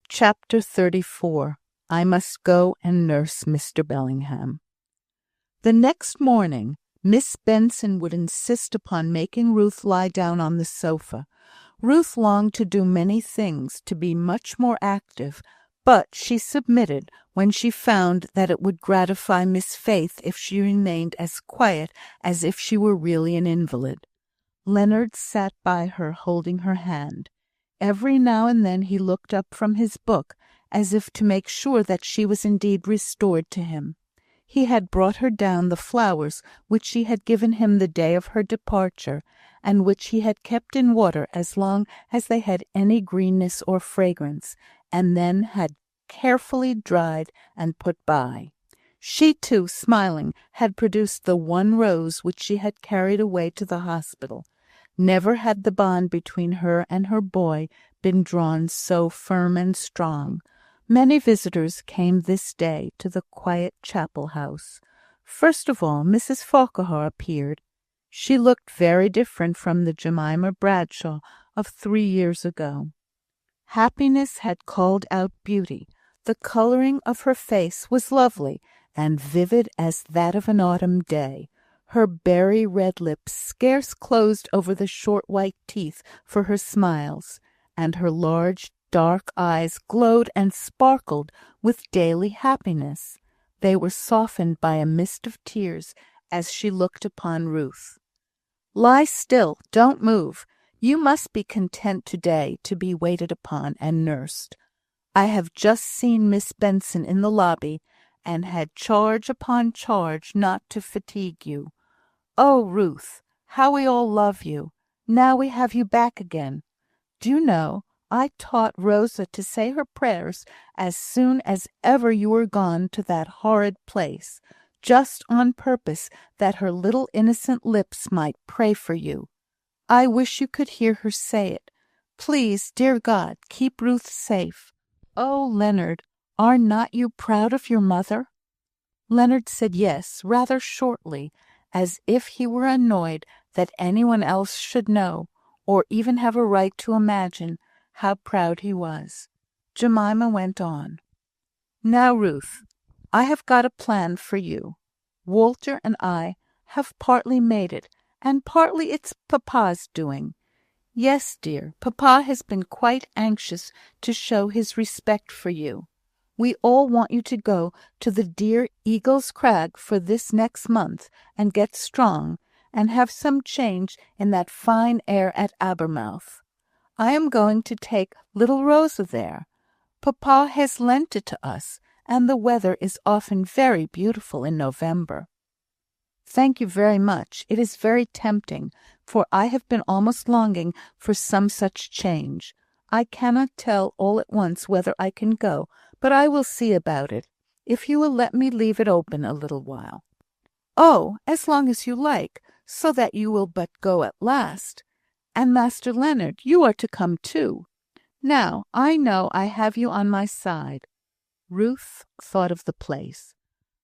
Chapter 34. I must go and nurse Mr. Bellingham. The next morning, Miss Benson would insist upon making Ruth lie down on the sofa. Ruth longed to do many things, to be much more active, but she submitted when she found that it would gratify Miss Faith if she remained as quiet as if she were really an invalid. Leonard sat by her, holding her hand. Every now and then he looked up from his book, as if to make sure that she was indeed restored to him. He had brought her down the flowers which she had given him the day of her departure, and which he had kept in water as long as they had any greenness or fragrance, and then had carefully dried and put by. She, too, smiling, had produced the one rose which she had carried away to the hospital. Never had the bond between her and her boy been drawn so firm and strong. Many visitors came this day to the quiet chapel house. First of all, Mrs. Farquhar appeared. She looked very different from the Jemima Bradshaw of 3 years ago. Happiness had called out beauty. The colouring of her face was lovely, and vivid as that of an autumn day. Her berry red lips scarce closed over the short white teeth for her smiles, and her large dark eyes glowed and sparkled with daily happiness. They were softened by a mist of tears as she looked upon Ruth. "Lie still, don't move. You must be content today to be waited upon and nursed. I have just seen Miss Benson in the lobby, and had charge upon charge not to fatigue you. Oh, Ruth, how we all love you, now we have you back again. Do you know, I taught Rosa to say her prayers as soon as ever you were gone to that horrid place, just on purpose that her little innocent lips might pray for you. I wish you could hear her say it. Please, dear God, keep Ruth safe. Oh, Leonard, are not you proud of your mother?" Leonard said yes, rather shortly, as if he were annoyed that anyone else should know, or even have a right to imagine, how proud he was. Jemima went on. "Now, Ruth, I have got a plan for you. Walter and I have partly made it, and partly it's Papa's doing. Yes, dear, Papa has been quite anxious to show his respect for you. We all want you to go to the dear Eagle's Crag for this next month, and get strong, and have some change in that fine air at Abermouth. I am going to take little Rosa there. Papa has lent it to us, and the weather is often very beautiful in November." "Thank you very much. It is very tempting, for I have been almost longing for some such change. I cannot tell all at once whether I can go, but I will see about it, if you will let me leave it open a little while." "Oh, as long as you like, so that you will but go at last. And Master Leonard, you are to come too. Now, I know I have you on my side." Ruth thought of the place.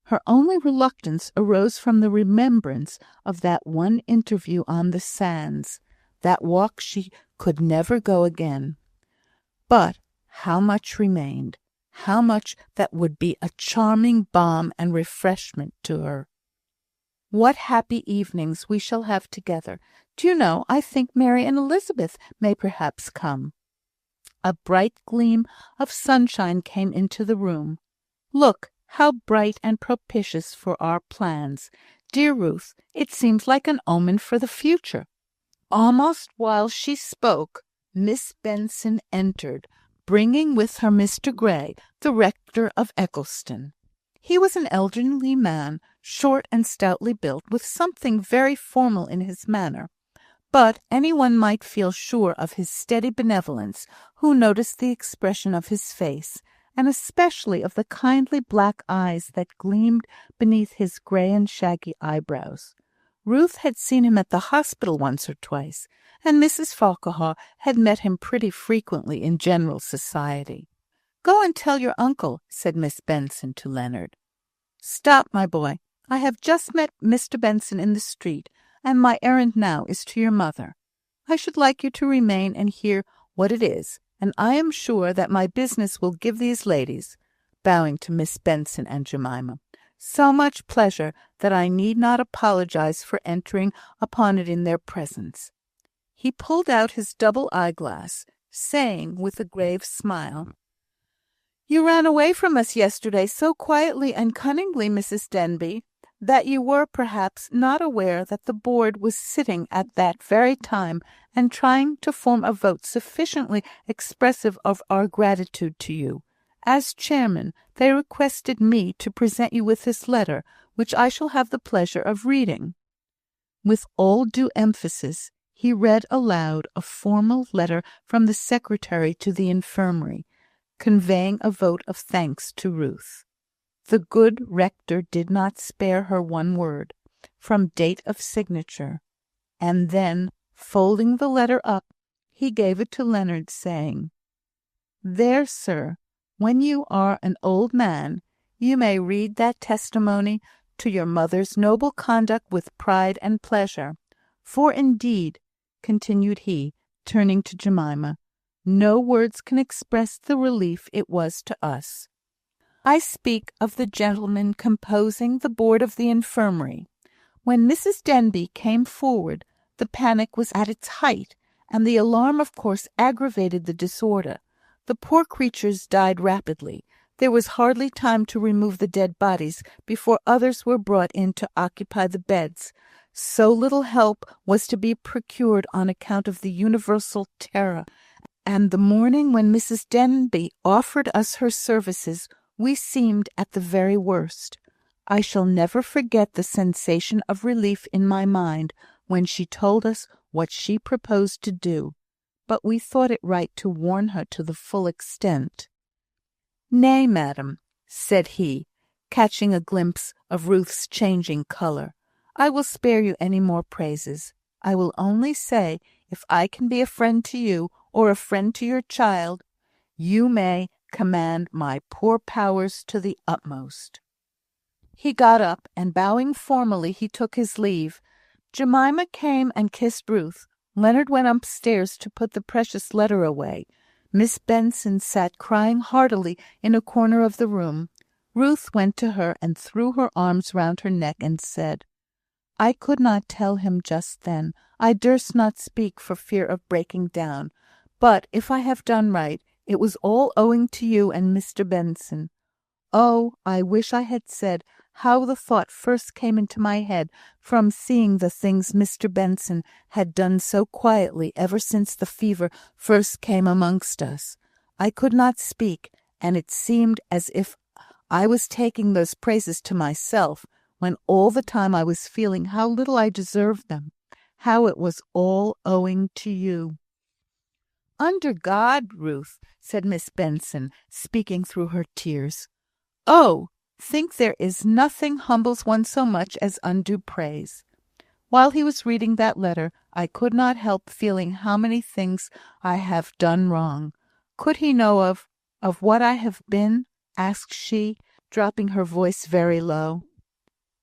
Her only reluctance arose from the remembrance of that one interview on the sands, that walk she could never go again. But how much remained, how much that would be a charming balm and refreshment to her. "What happy evenings we shall have together! Do you know, I think Mary and Elizabeth may perhaps come." A bright gleam of sunshine came into the room. "Look, how bright and propitious for our plans. Dear Ruth, it seems like an omen for the future." Almost while she spoke, Miss Benson entered, bringing with her Mr. Grey, the rector of Eccleston. He was an elderly man, short and stoutly built, with something very formal in his manner. But any one might feel sure of his steady benevolence who noticed the expression of his face, and especially of the kindly black eyes that gleamed beneath his grey and shaggy eyebrows. Ruth had seen him at the hospital once or twice, and Mrs. Farquhar had met him pretty frequently in general society. "Go and tell your uncle," said Miss Benson to Leonard. "Stop, my boy. I have just met Mr. Benson in the street, and my errand now is to your mother. I should like you to remain and hear what it is, and I am sure that my business will give these ladies," bowing to Miss Benson and Jemima, "so much pleasure that I need not apologise for entering upon it in their presence." He pulled out his double eyeglass, saying, with a grave smile, "You ran away from us yesterday so quietly and cunningly, Mrs. Denbigh, that you were, perhaps, not aware that the board was sitting at that very time and trying to form a vote sufficiently expressive of our gratitude to you. As chairman, they requested me to present you with this letter, which I shall have the pleasure of reading." With all due emphasis, he read aloud a formal letter from the secretary to the infirmary, conveying a vote of thanks to Ruth. The good rector did not spare her one word, from date of signature, and then, folding the letter up, he gave it to Leonard, saying, "There, sir, when you are an old man, you may read that testimony to your mother's noble conduct with pride and pleasure. For indeed," continued he, turning to Jemima, "no words can express the relief it was to us. I speak of the gentlemen composing the board of the infirmary. When Mrs. Denbigh came forward, the panic was at its height, and the alarm of course aggravated the disorder. The poor creatures died rapidly. There was hardly time to remove the dead bodies before others were brought in to occupy the beds. So little help was to be procured on account of the universal terror, and the morning when Mrs. Denbigh offered us her services, we seemed at the very worst. I shall never forget the sensation of relief in my mind when she told us what she proposed to do, but we thought it right to warn her to the full extent. "Nay, madam," said he, catching a glimpse of Ruth's changing colour, "I will spare you any more praises. I will only say, if I can be a friend to you, or a friend to your child, you may command my poor powers to the utmost." He got up, and bowing formally, he took his leave. Jemima came and kissed Ruth. Leonard went upstairs to put the precious letter away. Miss Benson sat crying heartily in a corner of the room. Ruth went to her and threw her arms round her neck and said, "I could not tell him just then. I durst not speak for fear of breaking down. But if I have done right, it was all owing to you and Mr. Benson. Oh, I wish I had said how the thought first came into my head from seeing the things Mr. Benson had done so quietly ever since the fever first came amongst us. I could not speak, and it seemed as if I was taking those praises to myself, when all the time I was feeling how little I deserved them, how it was all owing to you." "Under God, Ruth," said Miss Benson, speaking through her tears. "Oh, think there is nothing humbles one so much as undue praise." While he was reading that letter, I could not help feeling how many things I have done wrong. "Could he know of what I have been?" asked she, dropping her voice very low.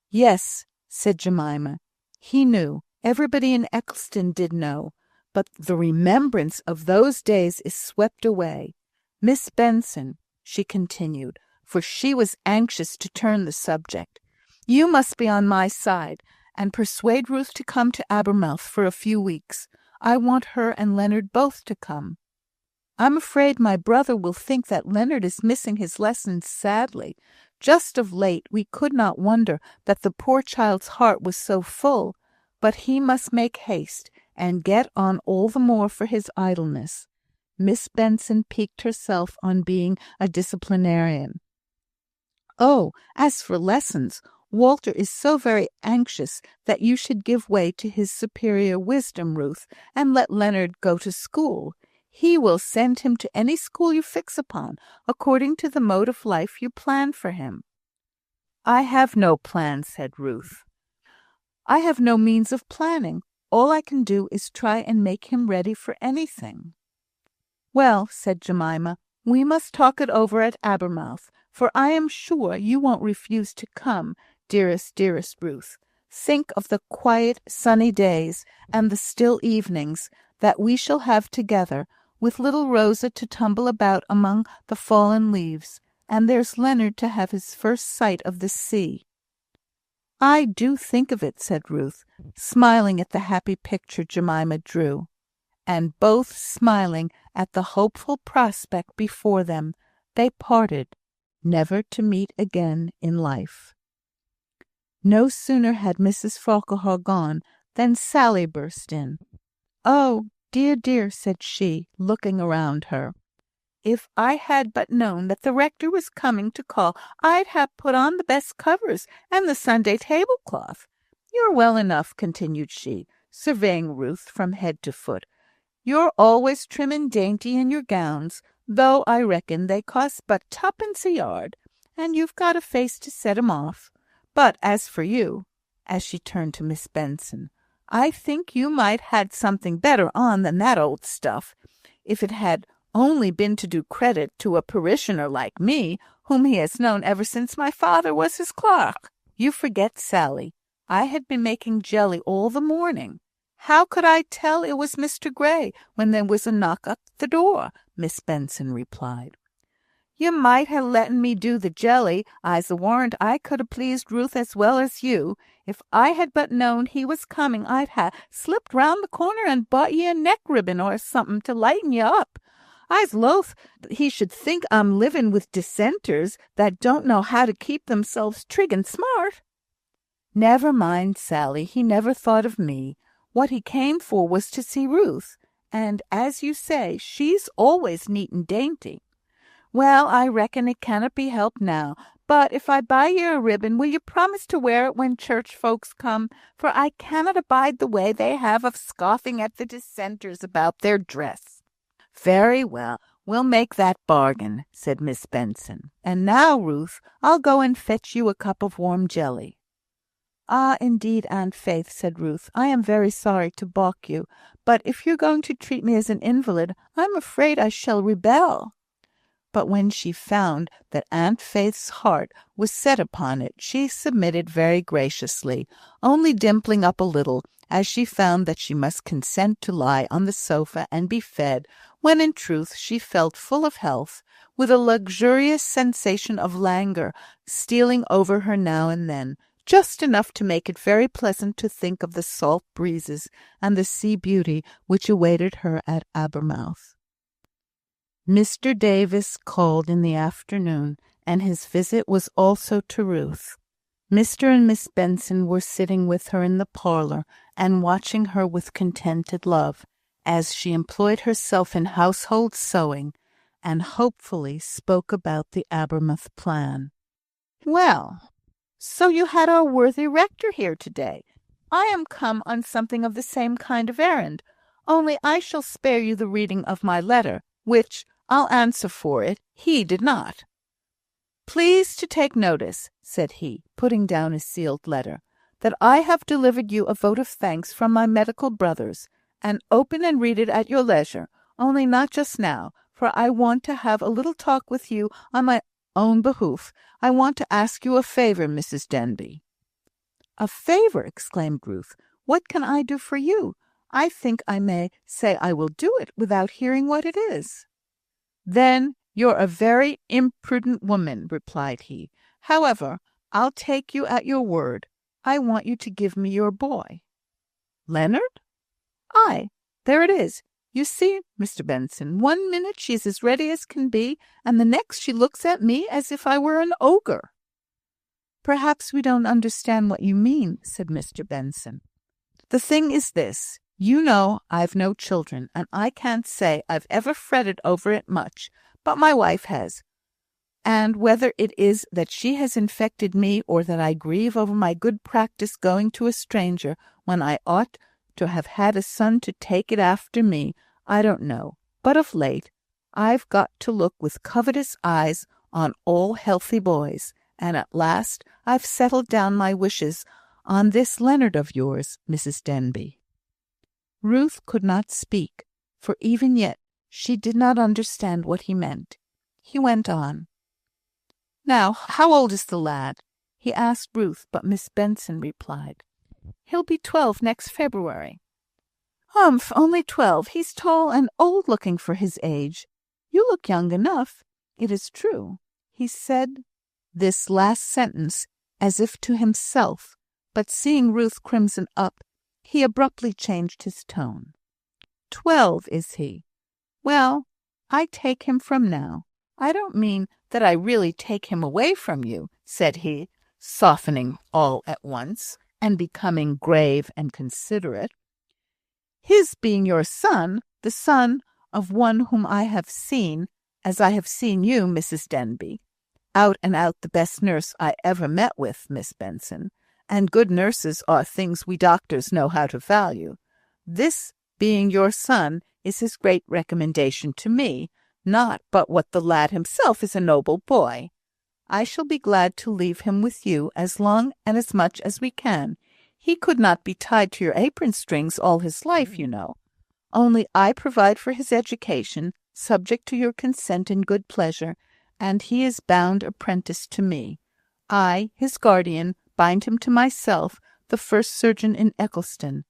"Yes," said Jemima. "He knew. Everybody in Eccleston did know. But the remembrance of those days is swept away. Miss Benson," she continued, for she was anxious to turn the subject, "you must be on my side, and persuade Ruth to come to Abermouth for a few weeks. I want her and Leonard both to come. I'm afraid my brother will think that Leonard is missing his lessons sadly. Just of late we could not wonder that the poor child's heart was so full, but he must make haste, and get on all the more for his idleness." Miss Benson piqued herself on being a disciplinarian. "Oh, as for lessons, Walter is so very anxious that you should give way to his superior wisdom, Ruth, and let Leonard go to school. He will send him to any school you fix upon, according to the mode of life you plan for him." "I have no plan," said Ruth. "I have no means of planning. All I can do is try and make him ready for anything." "Well," said Jemima, "we must talk it over at Abermouth, for I am sure you won't refuse to come, dearest Ruth. Think of the quiet, sunny days, and the still evenings that we shall have together, with little Rosa to tumble about among the fallen leaves, and there's Leonard to have his first sight of the sea." "I do think of it," said Ruth, smiling at the happy picture Jemima drew. And both smiling at the hopeful prospect before them, they parted, never to meet again in life. No sooner had Mrs. Farquhar gone than Sally burst in. "Oh, dear," said she, looking around her. "If I had but known that the rector was coming to call, I'd have put on the best covers and the Sunday tablecloth. You're well enough," continued she, surveying Ruth from head to foot. "You're always trim and dainty in your gowns, though I reckon they cost but twopence a yard, and you've got a face to set 'em off. But as for you," as she turned to Miss Benson, "I think you might had something better on than that old stuff, if it had only been to do credit to a parishioner like me, whom he has known ever since my father was his clerk. You forget, Sally, I had been making jelly all the morning." "How could I tell it was Mr. Grey when there was a knock at the door?" Miss Benson replied. "You might ha' letten me do the jelly. I'se warrant I could ha' pleased Ruth as well as you. If I had but known he was coming, I'd ha' slipped round the corner and bought ye a neck ribbon or something to lighten ye up. I's loath he should think I'm living with dissenters that don't know how to keep themselves trig and smart." "Never mind, Sally. He never thought of me. What he came for was to see Ruth, and, as you say, she's always neat and dainty." "Well, I reckon it cannot be helped now. But if I buy you a ribbon, will you promise to wear it when church folks come? For I cannot abide the way they have of scoffing at the dissenters about their dress." "Very well, we'll make that bargain," said Miss Benson. "And now, Ruth, I'll go and fetch you a cup of warm jelly." "Ah, indeed, Aunt Faith," said Ruth, "I am very sorry to balk you, but if you're going to treat me as an invalid, I'm afraid I shall rebel." But when she found that Aunt Faith's heart was set upon it, she submitted very graciously, only dimpling up a little as she found that she must consent to lie on the sofa and be fed, when in truth she felt full of health, with a luxurious sensation of languor stealing over her now and then, just enough to make it very pleasant to think of the salt breezes and the sea beauty which awaited her at Abermouth. Mr. Davis called in the afternoon, and his visit was also to Ruth. Mr. and Miss Benson were sitting with her in the parlour, and watching her with contented love, as she employed herself in household sewing, and hopefully spoke about the Abermouth plan. "Well, so you had our worthy rector here to-day. I am come on something of the same kind of errand, only I shall spare you the reading of my letter, which, I'll answer for it, he did not." "Please to take notice," said he, putting down a sealed letter, "that I have delivered you a vote of thanks from my medical brothers, and open and read it at your leisure, only not just now, for I want to have a little talk with you on my own behoof. I want to ask you a favour, Mrs. Denbigh." "A favour!" exclaimed Ruth. "What can I do for you? I think I may say I will do it without hearing what it is." "Then you're a very imprudent woman," replied he. "However, I'll take you at your word. I want you to give me your boy." "Leonard?" "Aye, there it is. You see, Mr. Benson, one minute she's as ready as can be, and the next she looks at me as if I were an ogre." "Perhaps we don't understand what you mean," said Mr. Benson. "The thing is this. You know I've no children, and I can't say I've ever fretted over it much, but my wife has. And whether it is that she has infected me, or that I grieve over my good practice going to a stranger when I ought to have had a son to take it after me, I don't know. But of late, I've got to look with covetous eyes on all healthy boys, and at last I've settled down my wishes on this Leonard of yours, Mrs. Denbigh." Ruth could not speak, for even yet she did not understand what he meant. He went on. "Now, how old is the lad?" He asked Ruth, but Miss Benson replied, "He'll be 12 next February." "Humph, only 12. He's tall and old-looking for his age. You look young enough, it is true." He said this last sentence as if to himself, but seeing Ruth crimson up, he abruptly changed his tone. 12, is he? Well, I take him from now. I don't mean that I really take him away from you," said he, softening all at once, and becoming grave and considerate. "His being your son, the son of one whom I have seen, as I have seen you, Mrs. Denbigh, out and out the best nurse I ever met with, Miss Benson, and good nurses are things we doctors know how to value. This being your son is his great recommendation to me, not but what the lad himself is a noble boy. I shall be glad to leave him with you as long and as much as we can. He could not be tied to your apron strings all his life, you know. Only I provide for his education, subject to your consent and good pleasure, and he is bound apprentice to me. I, his guardian, bind him to myself, the first surgeon in Eccleston.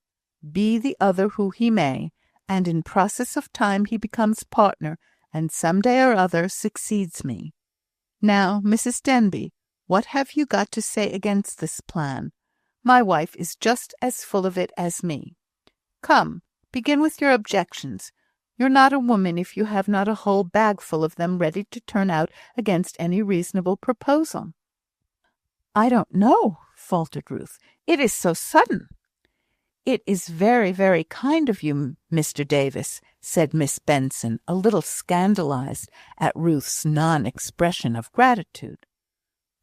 Be the other who he may, and in process of time he becomes partner, and some day or other succeeds me. Now, Mrs. Denbigh, what have you got to say against this plan? My wife is just as full of it as me. Come, begin with your objections. You're not a woman if you have not a whole bagful of them ready to turn out against any reasonable proposal." "I don't know," faltered Ruth. "It is so sudden." "It is very, very kind of you, Mr. Davis," said Miss Benson, a little scandalized at Ruth's non-expression of gratitude.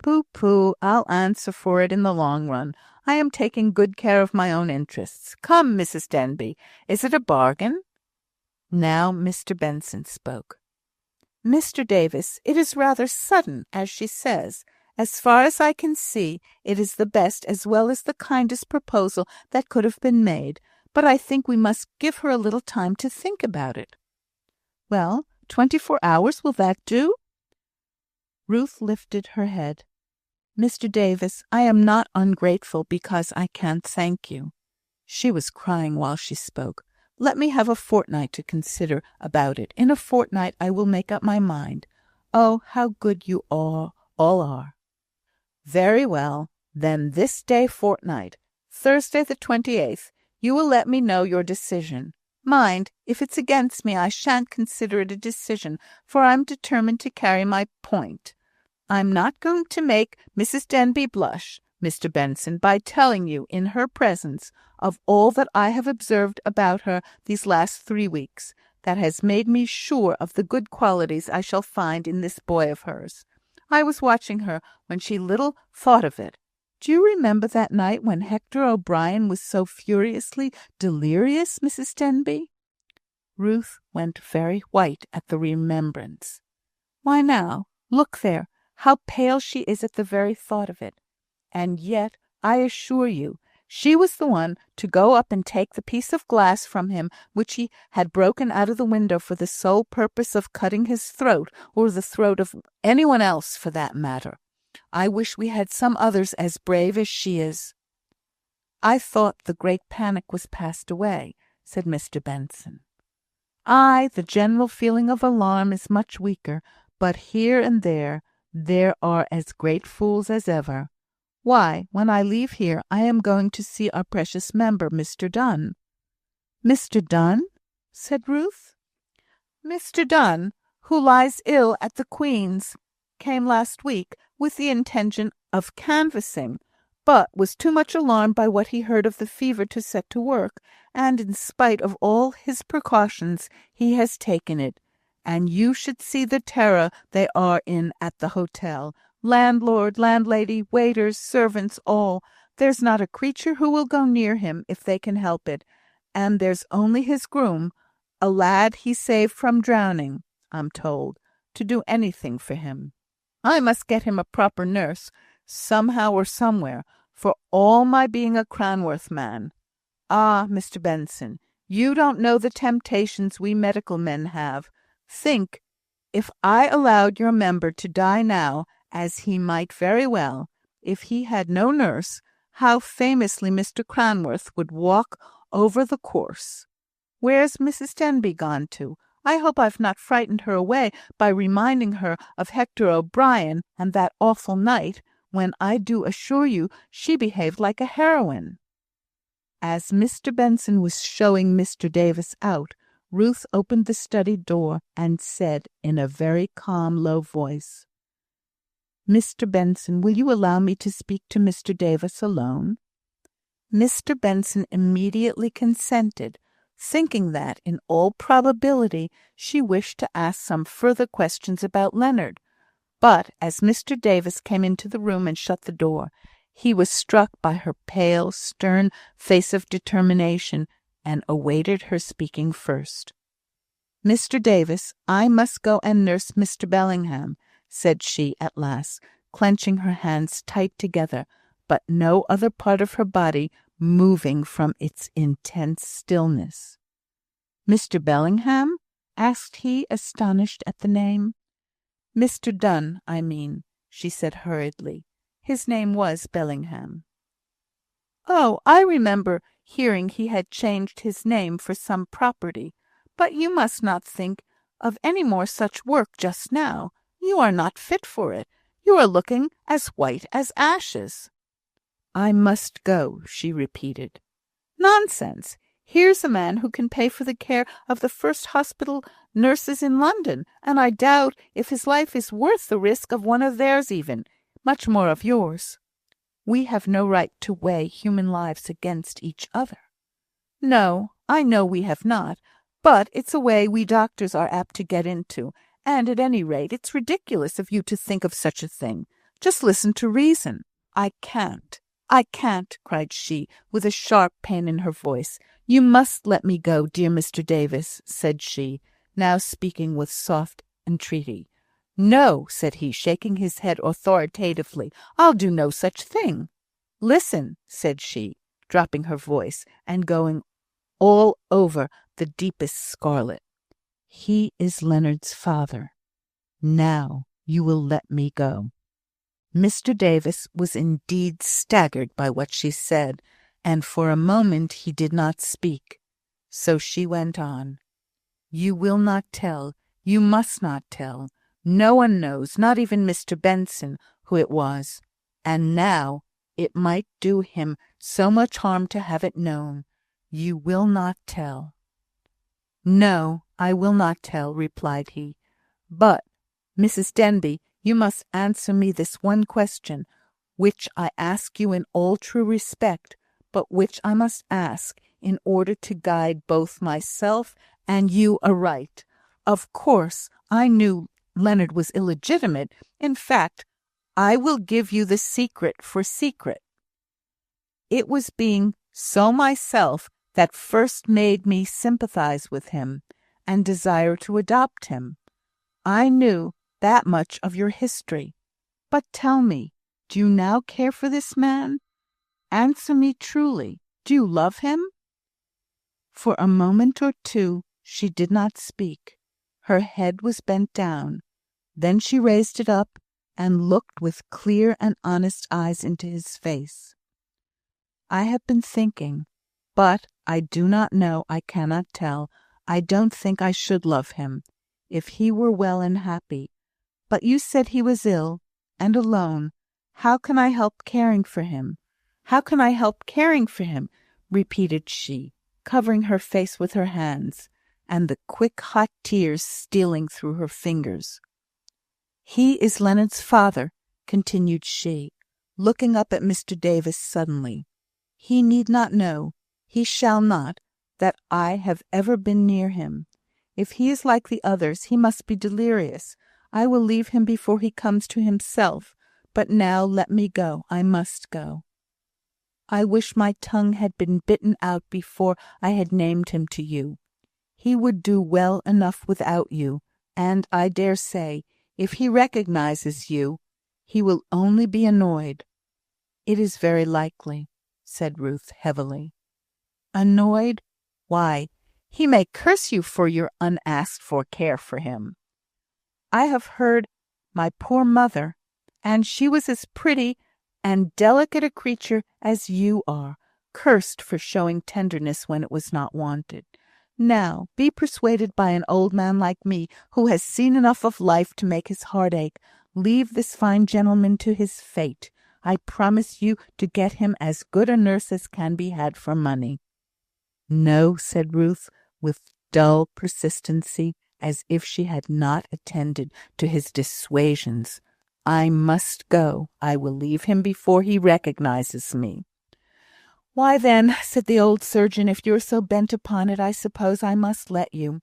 "Pooh, I'll answer for it in the long run. I am taking good care of my own interests. Come, Mrs. Denbigh, is it a bargain?" Now Mr. Benson spoke. "Mr. Davis, it is rather sudden, as she says. As far as I can see, it is the best as well as the kindest proposal that could have been made, but I think we must give her a little time to think about it." "Well, 24 hours, will that do?" Ruth lifted her head. "Mr. Davis, I am not ungrateful because I can't thank you." She was crying while she spoke. "Let me have a fortnight to consider about it. In a fortnight I will make up my mind. Oh, how good you all are." "Very well. Then this day fortnight, Thursday the 28th, you will let me know your decision. Mind, if it's against me, I shan't consider it a decision, for I'm determined to carry my point. I'm not going to make Mrs. Denbigh blush, Mr. Benson, by telling you, in her presence, of all that I have observed about her these last 3 weeks, that has made me sure of the good qualities I shall find in this boy of hers. I was watching her when she little thought of it. Do you remember that night when Hector O'Brien was so furiously delirious, Mrs. Denbigh?" Ruth went very white at the remembrance. "Why now, look there, how pale she is at the very thought of it. And yet, I assure you, she was the one to go up and take the piece of glass from him which he had broken out of the window for the sole purpose of cutting his throat, or the throat of anyone else for that matter. I wish we had some others as brave as she is." "I thought the great panic was passed away," said Mr. Benson. "Ay, the general feeling of alarm is much weaker, but here and there are as great fools as ever. Why, when I leave here, I am going to see our precious member, Mr. Donne." "Mr. Donne?" said Ruth. "Mr. Donne, who lies ill at the Queen's, came last week with the intention of canvassing, but was too much alarmed by what he heard of the fever to set to work, and in spite of all his precautions he has taken it, and you should see the terror they are in at the hotel. Landlord, landlady, waiters, servants, all. There's not a creature who will go near him if they can help it, and there's only his groom, a lad he saved from drowning, I'm told, to do anything for him. I must get him a proper nurse, somehow or somewhere, for all my being a Cranworth man. Ah, Mr. Benson, you don't know the temptations we medical men have. Think, if I allowed your member to die now, as he might very well, if he had no nurse, how famously Mr. Cranworth would walk over the course. Where's Mrs. Denbigh gone to? I hope I've not frightened her away by reminding her of Hector O'Brien and that awful night, when I do assure you she behaved like a heroine." As Mr. Benson was showing Mr. Davis out, Ruth opened the study door and said in a very calm, low voice, "Mr. Benson, will you allow me to speak to Mr. Davis alone?" Mr. Benson immediately consented, thinking that, in all probability, she wished to ask some further questions about Leonard. But as Mr. Davis came into the room and shut the door, he was struck by her pale, stern face of determination, and awaited her speaking first. "Mr. Davis, I must go and nurse Mr. Bellingham," said she at last, clenching her hands tight together, but no other part of her body moving from its intense stillness. "Mr. Bellingham?" asked he, astonished at the name. "Mr. Donne, I mean," she said hurriedly. "His name was Bellingham." "Oh, I remember hearing he had changed his name for some property. But you must not think of any more such work just now. You are not fit for it. You are looking as white as ashes." "I must go," she repeated. "Nonsense! Here's a man who can pay for the care of the first hospital nurses in London, and I doubt if his life is worth the risk of one of theirs even, much more of yours. We have no right to weigh human lives against each other. No, I know we have not, but it's a way we doctors are apt to get into, and at any rate it's ridiculous of you to think of such a thing. Just listen to reason. I can't, cried she, with a sharp pain in her voice. You must let me go, dear Mr. Davis, said she, now speaking with soft entreaty. No, said he, shaking his head authoritatively. I'll do no such thing. Listen, said she, dropping her voice, and going all over the deepest scarlet. He is Leonard's father. Now you will let me go. Mr. Davis was indeed staggered by what she said, and for a moment he did not speak. So she went on. You will not tell. You must not tell. No one knows, not even Mr. Benson, who it was. And now it might do him so much harm to have it known. You will not tell. No, I will not tell, replied he. But, Mrs. Denbigh, you must answer me this one question, which I ask you in all true respect, but which I must ask in order to guide both myself and you aright. Of course, I knew Leonard was illegitimate. In fact, I will give you the secret for secret. It was being so myself that first made me sympathize with him and desire to adopt him. I knew that much of your history. But tell me, do you now care for this man? Answer me truly. Do you love him? For a moment or two she did not speak. Her head was bent down. Then she raised it up and looked with clear and honest eyes into his face. I have been thinking, but I do not know, I cannot tell. I don't think I should love him, if he were well and happy. But you said he was ill, and alone. How can I help caring for him? How can I help caring for him? Repeated she, covering her face with her hands, and the quick hot tears stealing through her fingers. He is Leonard's father, continued she, looking up at Mr. Davis suddenly. He need not know, he shall not, that I have ever been near him. If he is like the others, he must be delirious. I will leave him before he comes to himself. But now let me go. I must go. I wish my tongue had been bitten out before I had named him to you. He would do well enough without you, and I dare say, if he recognizes you, he will only be annoyed. It is very likely, said Ruth heavily. Annoyed? Why, he may curse you for your unasked-for care for him. I have heard my poor mother, and she was as pretty and delicate a creature as you are, cursed for showing tenderness when it was not wanted. Now, be persuaded by an old man like me, who has seen enough of life to make his heart ache. Leave this fine gentleman to his fate. I promise you to get him as good a nurse as can be had for money. No, said Ruth, with dull persistency, as if she had not attended to his dissuasions. I must go. I will leave him before he recognizes me. Why then, said the old surgeon, if you're so bent upon it, I suppose I must let you.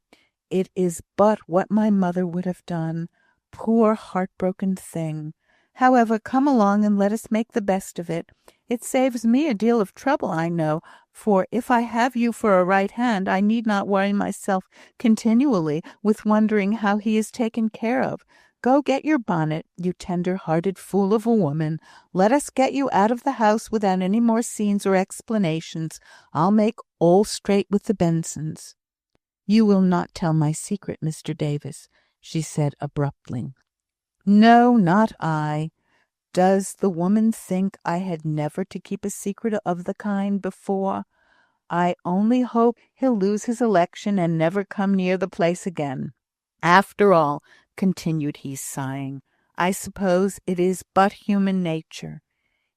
It is but what my mother would have done. Poor heartbroken thing. However, come along and let us make the best of it. It saves me a deal of trouble, I know, for if I have you for a right hand, I need not worry myself continually with wondering how he is taken care of. Go get your bonnet, you tender-hearted fool of a woman. Let us get you out of the house without any more scenes or explanations. I'll make all straight with the Bensons. You will not tell my secret, Mr. Davis, she said abruptly. No, not I. Does the woman think I had never to keep a secret of the kind before? I only hope he'll lose his election and never come near the place again. After all, continued he, sighing, I suppose it is but human nature.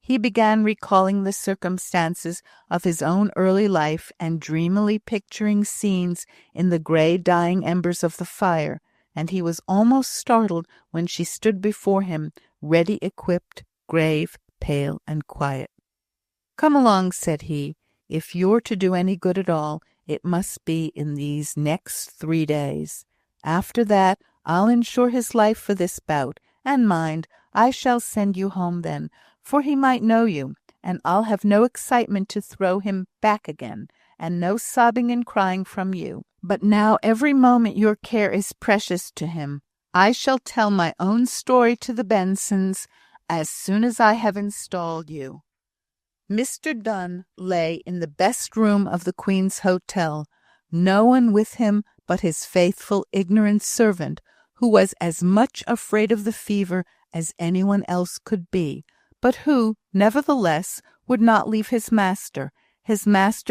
He began recalling the circumstances of his own early life, and dreamily picturing scenes in the grey dying embers of the fire, and he was almost startled when she stood before him, ready equipped, grave, pale, and quiet. "Come along," said he. "If you're to do any good at all, it must be in these next 3 days. After that, I'll insure his life for this bout, and mind, I shall send you home then, for he might know you, and I'll have no excitement to throw him back again, and no sobbing and crying from you. But now every moment your care is precious to him. I shall tell my own story to the Bensons as soon as I have installed you." Mr. Dunn lay in the best room of the Queen's Hotel, no one with him but his faithful, ignorant servant, who was as much afraid of the fever as anyone else could be, but who, nevertheless, would not leave his master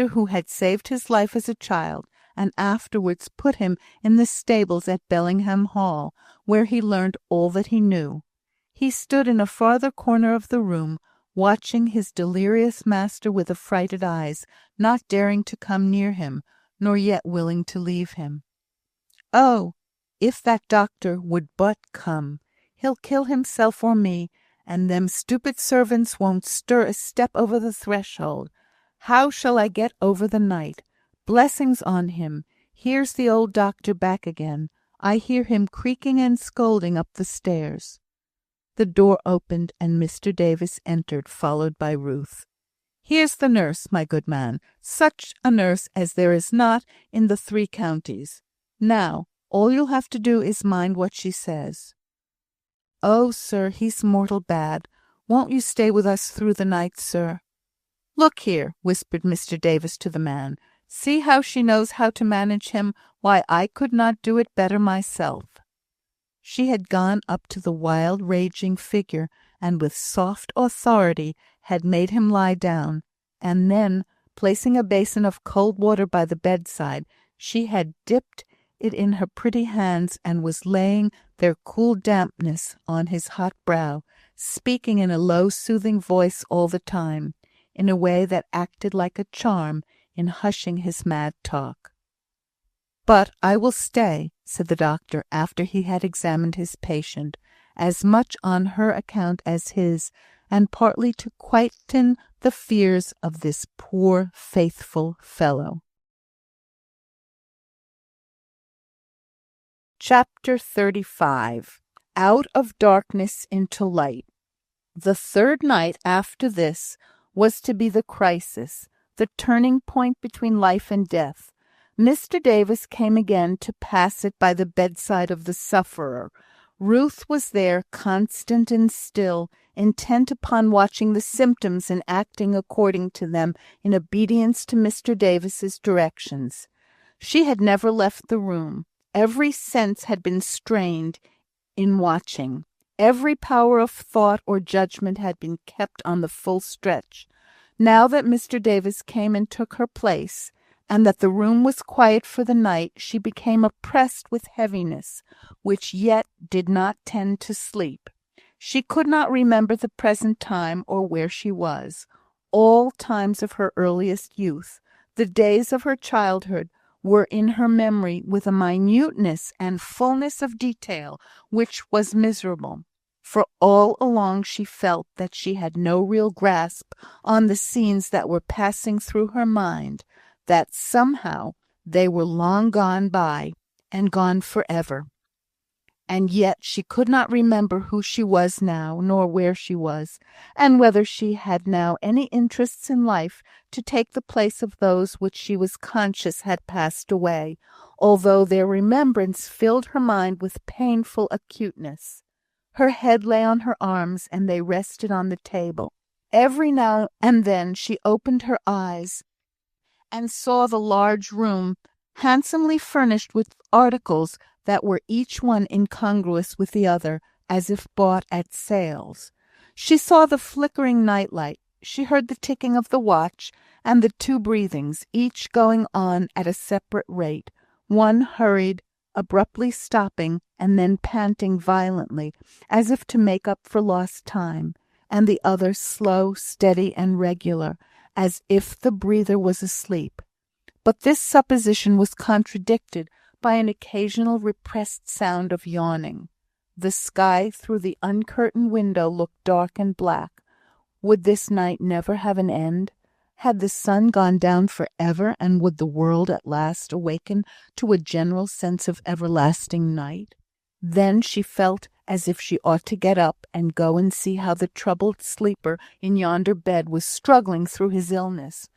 who had saved his life as a child, and afterwards put him in the stables at Bellingham Hall, where he learned all that he knew. He stood in a farther corner of the room, watching his delirious master with affrighted eyes, not daring to come near him, nor yet willing to leave him. "Oh, if that doctor would but come! He'll kill himself or me, and them stupid servants won't stir a step over the threshold. How shall I get over the night? Blessings on him! Here's the old doctor back again. I hear him creaking and scolding up the stairs." The door opened, and Mr. Davis entered, followed by Ruth. "Here's the nurse, my good man. Such a nurse as there is not in the 3 counties. Now, all you'll have to do is mind what she says." "Oh, sir, he's mortal bad. Won't you stay with us through the night, sir?" "Look here," whispered Mr. Davis to the man. "See how she knows how to manage him. Why, I could not do it better myself." She had gone up to the wild, raging figure, and with soft authority had made him lie down, and then, placing a basin of cold water by the bedside, she had dipped it in her pretty hands, and was laying their cool dampness on his hot brow, speaking in a low, soothing voice all the time, in a way that acted like a charm in hushing his mad talk. "But I will stay," said the doctor, after he had examined his patient, as much on her account as his, and partly to quieten the fears of this poor faithful fellow. Chapter 35. Out of darkness into light. The 3rd night after this was to be the crisis, the turning point between life and death. Mr. Davis came again to pass it by the bedside of the sufferer. Ruth was there, constant and still, intent upon watching the symptoms and acting according to them in obedience to Mr. Davis's directions. She had never left the room. Every sense had been strained in watching. Every power of thought or judgment had been kept on the full stretch. Now that Mr. Davis came and took her place, and that the room was quiet for the night, she became oppressed with heaviness, which yet did not tend to sleep. She could not remember the present time or where she was. All times of her earliest youth, the days of her childhood, were in her memory with a minuteness and fullness of detail which was miserable. For all along she felt that she had no real grasp on the scenes that were passing through her mind, that somehow they were long gone by, and gone for ever. And yet she could not remember who she was now, nor where she was, and whether she had now any interests in life to take the place of those which she was conscious had passed away, although their remembrance filled her mind with painful acuteness. Her head lay on her arms, and they rested on the table. Every now and then she opened her eyes, and saw the large room handsomely furnished with articles that were each one incongruous with the other, as if bought at sales. She saw the flickering night-light. She heard the ticking of the watch, and the 2 breathings, each going on at a separate rate, one hurried, abruptly stopping, and then panting violently, as if to make up for lost time, and the other slow, steady, and regular, as if the breather was asleep. But this supposition was contradicted by an occasional repressed sound of yawning. The sky through the uncurtained window looked dark and black. Would this night never have an end? Had the sun gone down for ever, and would the world at last awaken to a general sense of everlasting night? Then she felt as if she ought to get up and go and see how the troubled sleeper in yonder bed was struggling through his illness.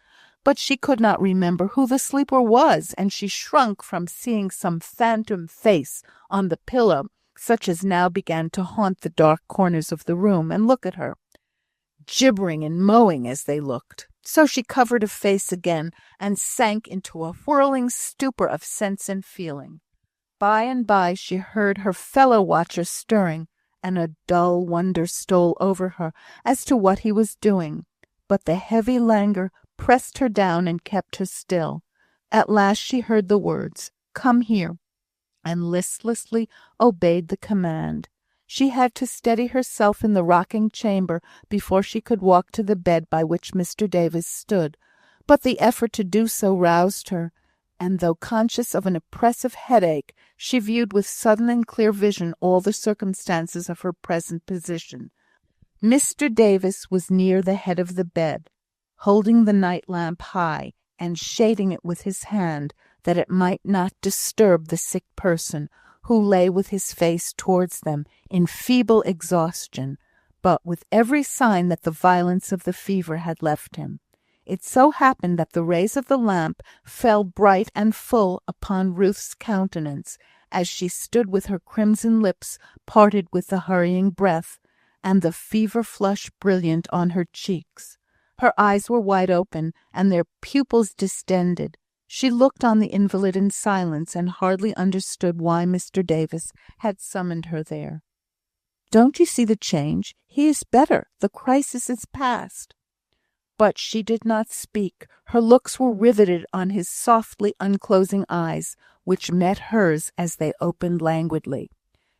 But she could not remember who the sleeper was, and she shrunk from seeing some phantom face on the pillow, such as now began to haunt the dark corners of the room and look at her, gibbering and mowing as they looked. So she covered her face again and sank into a whirling stupor of sense and feeling. By and by she heard her fellow watcher stirring, and a dull wonder stole over her as to what he was doing. But the heavy languor pressed her down and kept her still. At last she heard the words, "Come here," and listlessly obeyed the command. She had to steady herself in the rocking chamber before she could walk to the bed by which Mr. Davis stood, but the effort to do so roused her, and though conscious of an oppressive headache, she viewed with sudden and clear vision all the circumstances of her present position. Mr. Davis was near the head of the bed, holding the night lamp high, and shading it with his hand, that it might not disturb the sick person, who lay with his face towards them in feeble exhaustion, but with every sign that the violence of the fever had left him. It so happened that the rays of the lamp fell bright and full upon Ruth's countenance, as she stood with her crimson lips parted with the hurrying breath, and the fever flush brilliant on her cheeks. Her eyes were wide open, and their pupils distended. She looked on the invalid in silence, and hardly understood why Mr. Davis had summoned her there. "Don't you see the change? He is better. The crisis is past." But she did not speak. Her looks were riveted on his softly unclosing eyes, which met hers as they opened languidly.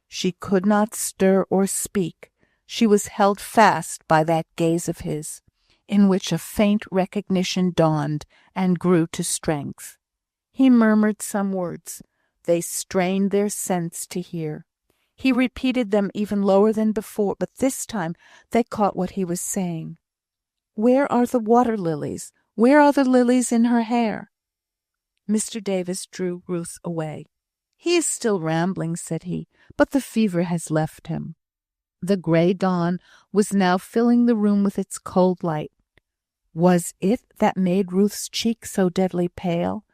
She could not stir or speak. She was held fast by that gaze of his, in which a faint recognition dawned and grew to strength. He murmured some words. They strained their sense to hear. He repeated them even lower than before, but this time they caught what he was saying. "Where are the water lilies? Where are the lilies in her hair?" Mr. Davis drew Ruth away. "He is still rambling," said he, "but the fever has left him." The grey dawn was now filling the room with its cold light. Was it that made Ruth's cheek so deadly pale?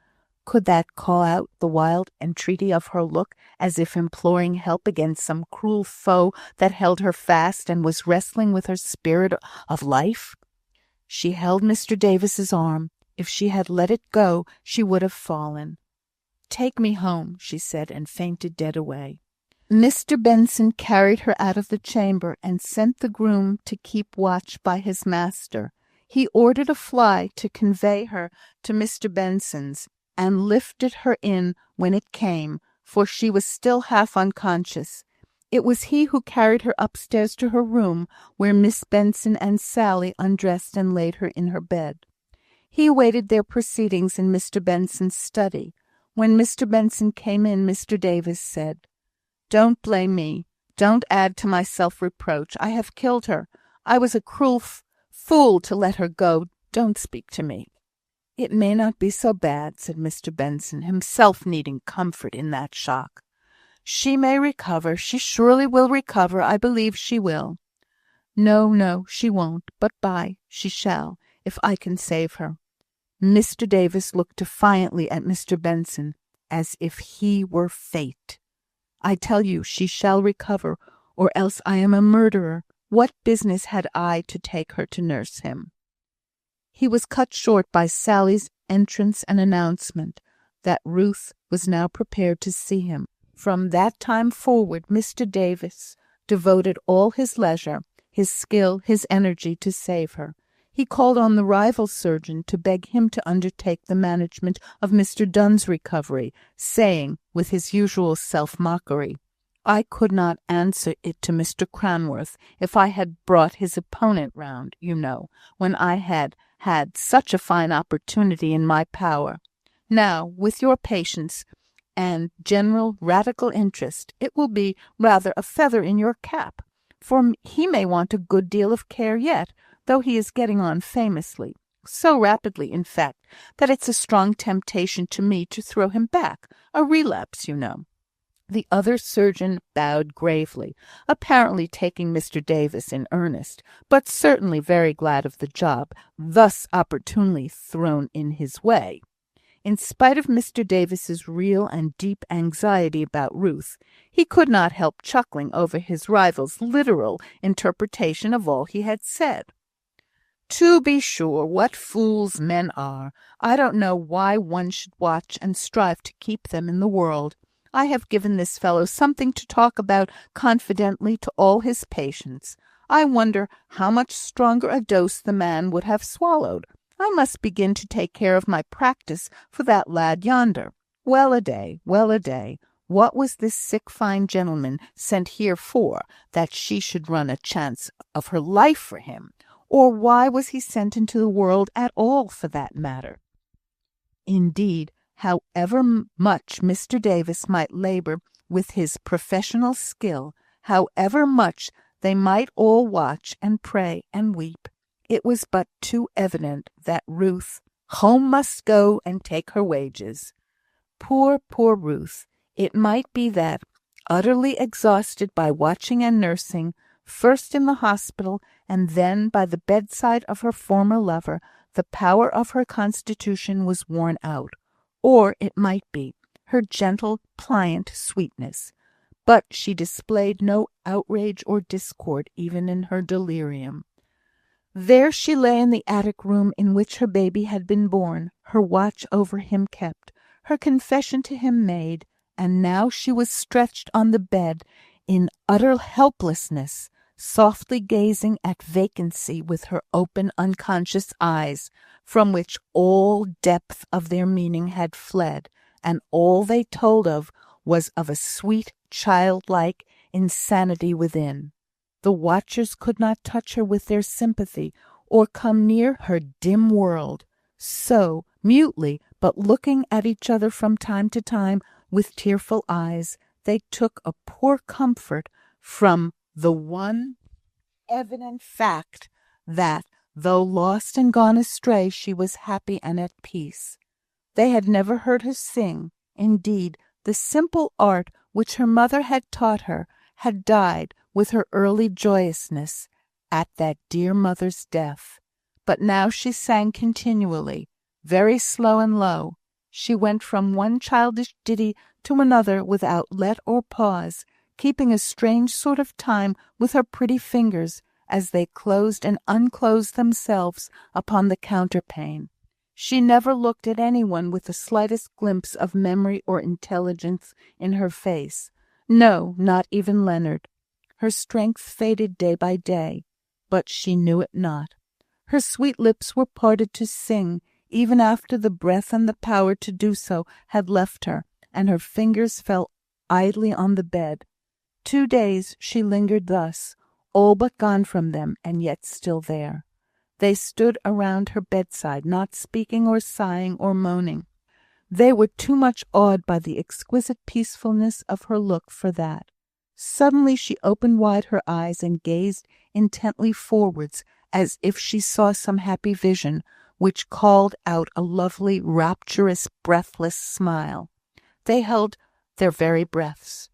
Could that call out the wild entreaty of her look, as if imploring help against some cruel foe that held her fast and was wrestling with her spirit of life? She held Mr. Davis's arm. If she had let it go, she would have fallen. "Take me home," she said, and fainted dead away. Mr. Benson carried her out of the chamber, and sent the groom to keep watch by his master. He ordered a fly to convey her to Mr. Benson's, and lifted her in when it came, for she was still half unconscious. It was he who carried her upstairs to her room, where Miss Benson and Sally undressed and laid her in her bed. He awaited their proceedings in Mr. Benson's study. When Mr. Benson came in, Mr. Davis said, "Don't blame me. Don't add to my self-reproach. I have killed her. I was a cruel fool to let her go. Don't speak to me." "It may not be so bad," said Mr. Benson, himself needing comfort in that shock. "She may recover. She surely will recover. I believe she will." No, she won't. But she shall, if I can save her." Mr. Davis looked defiantly at Mr. Benson, as if he were fate. "I tell you she shall recover, or else I am a murderer. What business had I to take her to nurse him?" He was cut short by Sally's entrance and announcement that Ruth was now prepared to see him. From that time forward, Mr. Davis devoted all his leisure, his skill, his energy to save her. He called on the rival surgeon to beg him to undertake the management of Mr. Dunn's recovery, saying, with his usual self-mockery, I could not answer it to Mr. Cranworth if I had brought his opponent round, you know, when I had had such a fine opportunity in my power. Now, with your patience and general radical interest, it will be rather a feather in your cap, for he may want a good deal of care yet, though he is getting on famously. So rapidly, in fact, that it's a strong temptation to me to throw him back. A relapse, you know." The other surgeon bowed gravely, apparently taking Mr. Davis in earnest, but certainly very glad of the job thus opportunely thrown in his way. In spite of Mr. Davis's real and deep anxiety about Ruth, he could not help chuckling over his rival's literal interpretation of all he had said. "To be sure, what fools men are! I don't know why one should watch and strive to keep them in the world. I have given this fellow something to talk about confidently to all his patients. I wonder how much stronger a dose the man would have swallowed. I must begin to take care of my practice for that lad yonder. Well a day, well a day. What was this sick fine gentleman sent here for, that she should run a chance of her life for him? Or why was he sent into the world at all, for that matter?" Indeed, however much Mr. Davis might labour with his professional skill, however much they might all watch and pray and weep, it was but too evident that Ruth home must go and take her wages. Poor, poor Ruth! It might be that, utterly exhausted by watching and nursing, first in the hospital and then by the bedside of her former lover, the power of her constitution was worn out. Or it might be her gentle, pliant sweetness. But she displayed no outrage or discord even in her delirium. There she lay in the attic room in which her baby had been born, her watch over him kept, her confession to him made, and now she was stretched on the bed in utter helplessness, softly gazing at vacancy with her open unconscious eyes, from which all depth of their meaning had fled, and all they told of was of a sweet childlike insanity within. The watchers could not touch her with their sympathy, or come near her dim world. So, mutely, but looking at each other from time to time with tearful eyes, they took a poor comfort from the one evident fact that, though lost and gone astray, she was happy and at peace. They had never heard her sing. Indeed, the simple art which her mother had taught her had died with her early joyousness at that dear mother's death. But now she sang continually, very slow and low. She went from one childish ditty to another without let or pause, keeping a strange sort of time with her pretty fingers as they closed and unclosed themselves upon the counterpane. She never looked at anyone with the slightest glimpse of memory or intelligence in her face. No, not even Leonard. Her strength faded day by day, but she knew it not. Her sweet lips were parted to sing, even after the breath and the power to do so had left her, and her fingers fell idly on the bed. 2 days she lingered thus, all but gone from them, and yet still there. They stood around her bedside, not speaking or sighing or moaning. They were too much awed by the exquisite peacefulness of her look for that. Suddenly she opened wide her eyes and gazed intently forwards, as if she saw some happy vision, which called out a lovely, rapturous, breathless smile. They held their very breaths.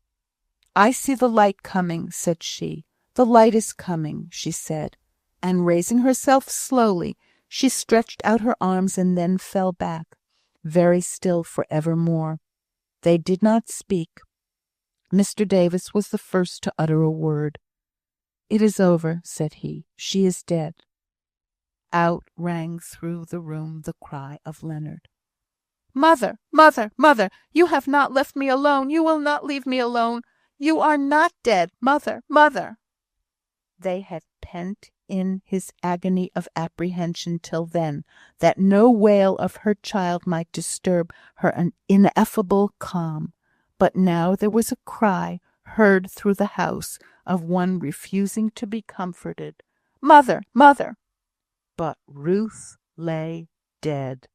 "I see the light coming," said she. "The light is coming," she said, and raising herself slowly, she stretched out her arms and then fell back, very still for evermore. They did not speak. Mr. Davis was the first to utter a word. "It is over," said he. "She is dead." Out rang through the room the cry of Leonard. "Mother, mother, mother! You have not left me alone! You will not leave me alone! You are not dead, mother, mother!" They had pent in his agony of apprehension till then, that no wail of her child might disturb her ineffable calm. But now there was a cry, heard through the house of one refusing to be comforted. "Mother! Mother!" But Ruth lay dead.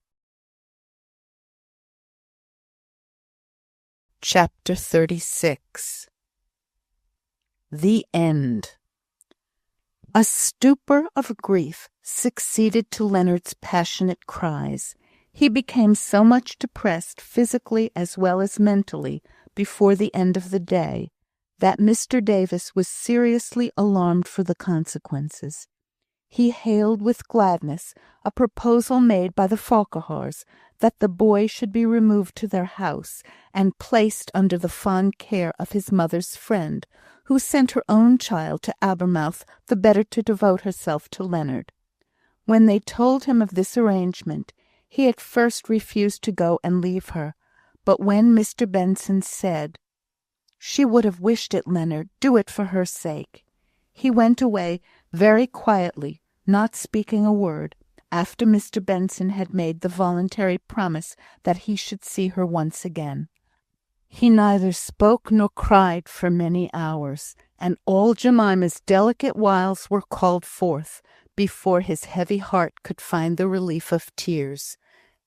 Chapter 36. The End. A stupor of grief succeeded to Leonard's passionate cries. He became so much depressed, physically as well as mentally, before the end of the day, that Mr. Davis was seriously alarmed for the consequences. He hailed with gladness a proposal made by the Farquhars that the boy should be removed to their house and placed under the fond care of his mother's friend, who sent her own child to Abermouth the better to devote herself to Leonard. When they told him of this arrangement, he at first refused to go and leave her, but when Mr. Benson said, "She would have wished it, Leonard. Do it for her sake," he went away very quietly, not speaking a word, after Mr. Benson had made the voluntary promise that he should see her once again. He neither spoke nor cried for many hours, and all Jemima's delicate wiles were called forth before his heavy heart could find the relief of tears.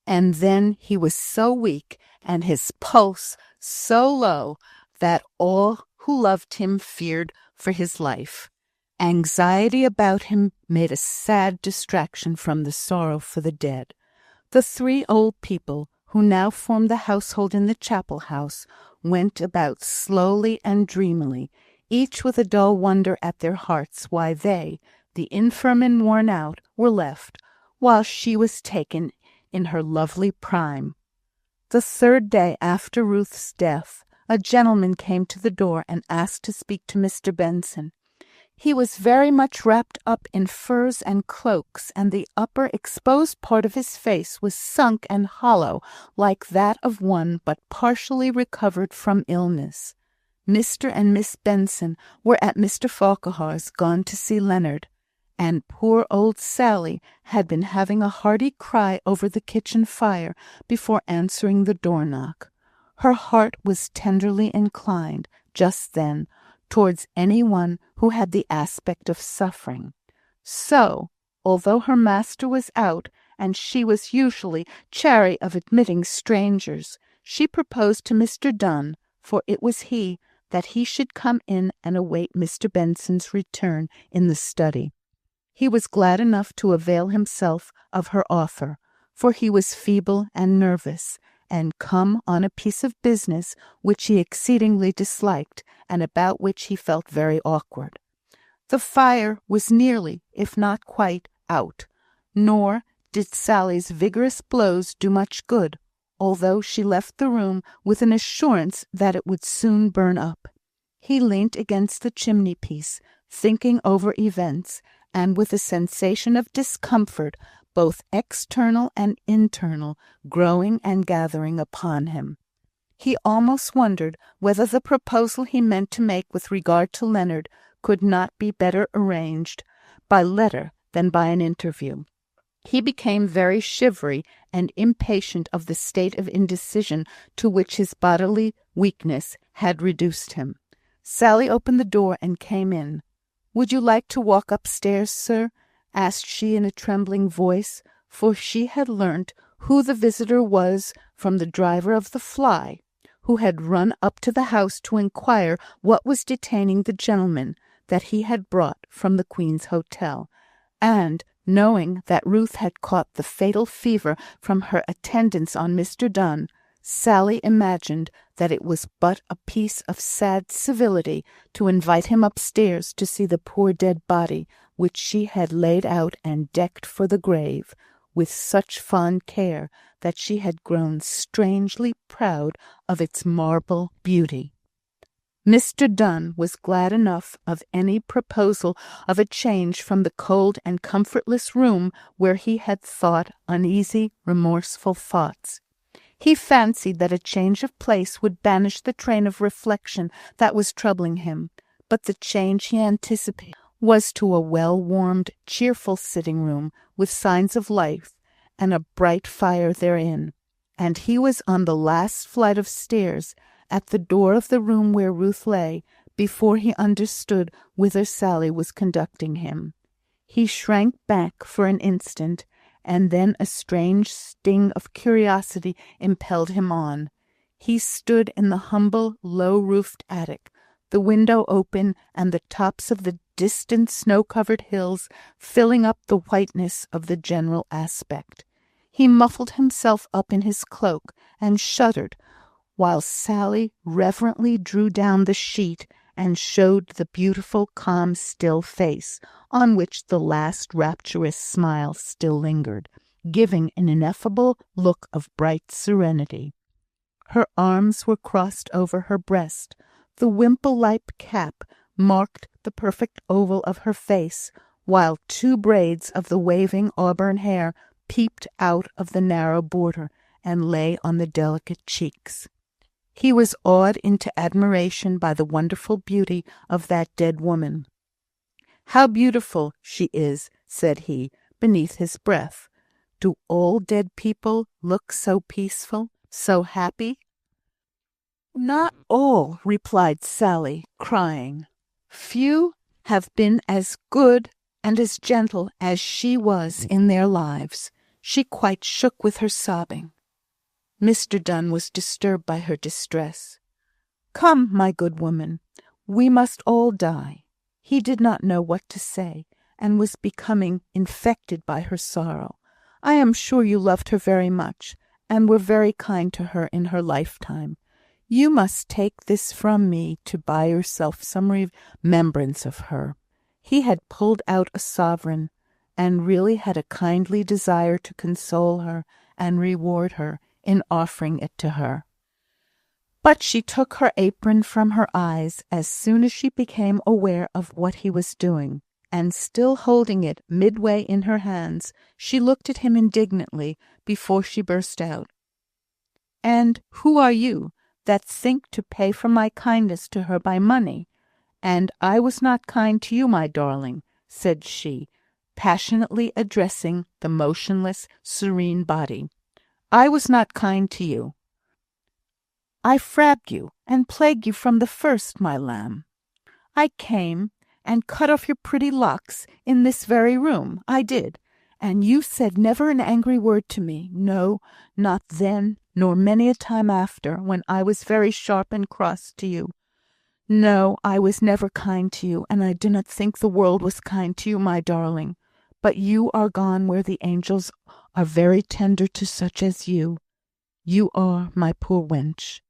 And then he was so weak, and his pulse so low, that all who loved him feared for his life. Anxiety about him made a sad distraction from the sorrow for the dead. The three old people, who now formed the household in the chapel house, went about slowly and dreamily, each with a dull wonder at their hearts why they, the infirm and worn out, were left, while she was taken in her lovely prime. The third day after Ruth's death, a gentleman came to the door and asked to speak to Mr. Benson. He was very much wrapped up in furs and cloaks, and the upper exposed part of his face was sunk and hollow, like that of one but partially recovered from illness. Mr. and Miss Benson were at Mr. Farquhar's, gone to see Leonard, and poor old Sally had been having a hearty cry over the kitchen fire before answering the door-knock. Her heart was tenderly inclined, just then, towards any one who had the aspect of suffering. So, although her master was out, and she was usually chary of admitting strangers, she proposed to Mr. Donne, for it was he, that he should come in and await Mr. Benson's return in the study. He was glad enough to avail himself of her offer, for he was feeble and nervous, and come on a piece of business which he exceedingly disliked, and about which he felt very awkward. The fire was nearly, if not quite, out, nor did Sally's vigorous blows do much good, although she left the room with an assurance that it would soon burn up. He leant against the chimney-piece, thinking over events, and with a sensation of discomfort, both external and internal, growing and gathering upon him. He almost wondered whether the proposal he meant to make with regard to Leonard could not be better arranged by letter than by an interview. He became very shivery and impatient of the state of indecision to which his bodily weakness had reduced him. Sally opened the door and came in. "Would you like to walk upstairs, sir?" asked she in a trembling voice, for she had learnt who the visitor was from the driver of the fly, who had run up to the house to inquire what was detaining the gentleman that he had brought from the Queen's Hotel, and, knowing that Ruth had caught the fatal fever from her attendance on Mr. Donne, Sally imagined that it was but a piece of sad civility to invite him upstairs to see the poor dead body, which she had laid out and decked for the grave, with such fond care that she had grown strangely proud of its marble beauty. Mr. Donne was glad enough of any proposal of a change from the cold and comfortless room where he had thought uneasy, remorseful thoughts. He fancied that a change of place would banish the train of reflection that was troubling him, but the change he anticipated was to a well-warmed, cheerful sitting-room, with signs of life, and a bright fire therein, and he was on the last flight of stairs, at the door of the room where Ruth lay, before he understood whither Sally was conducting him. He shrank back for an instant, and then a strange sting of curiosity impelled him on. He stood in the humble, low-roofed attic, the window open, and the tops of the distant snow-covered hills filling up the whiteness of the general aspect. He muffled himself up in his cloak, and shuddered, while Sally reverently drew down the sheet and showed the beautiful, calm, still face, on which the last rapturous smile still lingered, giving an ineffable look of bright serenity. Her arms were crossed over her breast. The wimple-like cap marked the perfect oval of her face, while 2 braids of the waving auburn hair peeped out of the narrow border and lay on the delicate cheeks. He was awed into admiration by the wonderful beauty of that dead woman. "How beautiful she is," said he, beneath his breath. "Do all dead people look so peaceful, so happy?" "Not all," replied Sally, crying. "Few have been as good and as gentle as she was in their lives." She quite shook with her sobbing. Mr. Donne was disturbed by her distress. "Come, my good woman, we must all die." He did not know what to say, and was becoming infected by her sorrow. "I am sure you loved her very much, and were very kind to her in her lifetime. You must take this from me to buy yourself some remembrance of her." He had pulled out a sovereign, and really had a kindly desire to console her and reward her in offering it to her. But she took her apron from her eyes as soon as she became aware of what he was doing, and still holding it midway in her hands, she looked at him indignantly before she burst out. "And who are you, that think to pay for my kindness to her by money? And I was not kind to you, my darling," said she, passionately addressing the motionless, serene body. "I was not kind to you. I frabbed you and plagued you from the first, my lamb. I came and cut off your pretty locks in this very room. I did. And you said never an angry word to me. No, not then, nor many a time after, when I was very sharp and cross to you. No, I was never kind to you, and I do not think the world was kind to you, my darling. But you are gone where the angels are very tender to such as you. You are, my poor wench."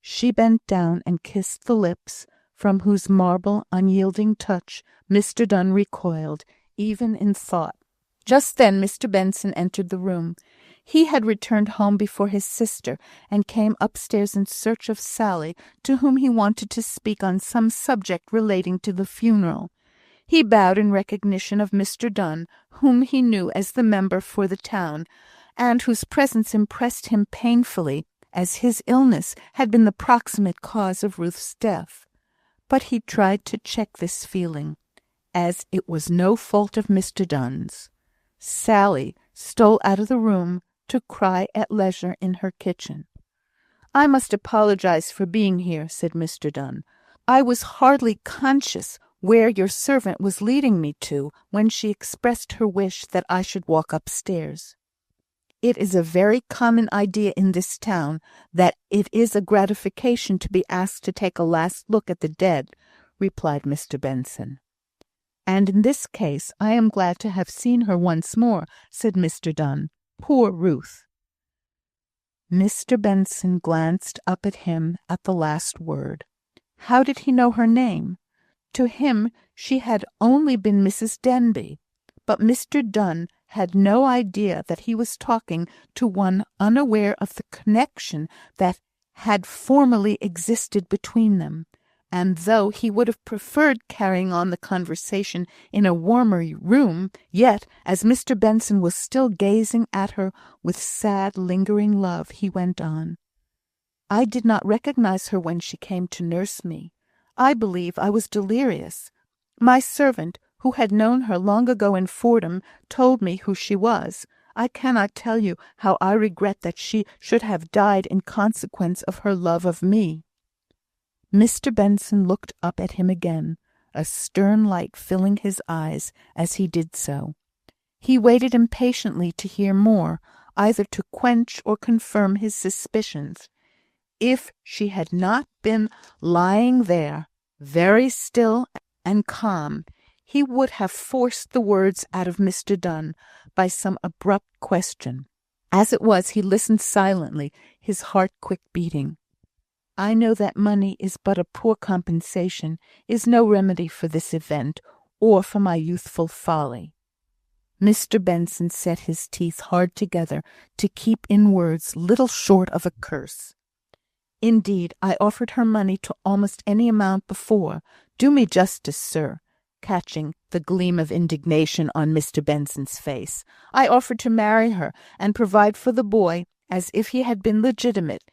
She bent down and kissed the lips, from whose marble, unyielding touch Mr. Donne recoiled, even in thought. Just then Mr. Benson entered the room. He had returned home before his sister, and came upstairs in search of Sally, to whom he wanted to speak on some subject relating to the funeral. He bowed in recognition of Mr. Donne, whom he knew as the member for the town, and whose presence impressed him painfully, as his illness had been the proximate cause of Ruth's death. But he tried to check this feeling, as it was no fault of Mr. Donne's. Sally stole out of the room to cry at leisure in her kitchen. "I must apologize for being here," said Mr. Donne. "I was hardly conscious where your servant was leading me to when she expressed her wish that I should walk upstairs. It is a very common idea in this town that it is a gratification to be asked to take a last look at the dead," replied Mr. Benson. "And in this case I am glad to have seen her once more," said Mr. Donne. "Poor Ruth!" Mr. Benson glanced up at him at the last word. How did he know her name? To him she had only been Mrs. Denbigh, but Mr. Donne had no idea that he was talking to one unaware of the connection that had formerly existed between them, and though he would have preferred carrying on the conversation in a warmer room, yet, as Mr. Benson was still gazing at her with sad, lingering love, he went on. "I did not recognise her when she came to nurse me. I believe I was delirious. My servant, who had known her long ago in Fordham, told me who she was. I cannot tell you how I regret that she should have died in consequence of her love of me." Mr. Benson looked up at him again, a stern light filling his eyes as he did so. He waited impatiently to hear more, either to quench or confirm his suspicions. If she had not been lying there, very still and calm, he would have forced the words out of Mr. Donne by some abrupt question. As it was, he listened silently, his heart quick beating. "I know that money is but a poor compensation, is no remedy for this event, or for my youthful folly." Mr. Benson set his teeth hard together to keep in words little short of a curse. "Indeed, I offered her money to almost any amount before. Do me justice, sir," catching the gleam of indignation on Mr. Benson's face. "I offered to marry her, and provide for the boy, as if he had been legitimate.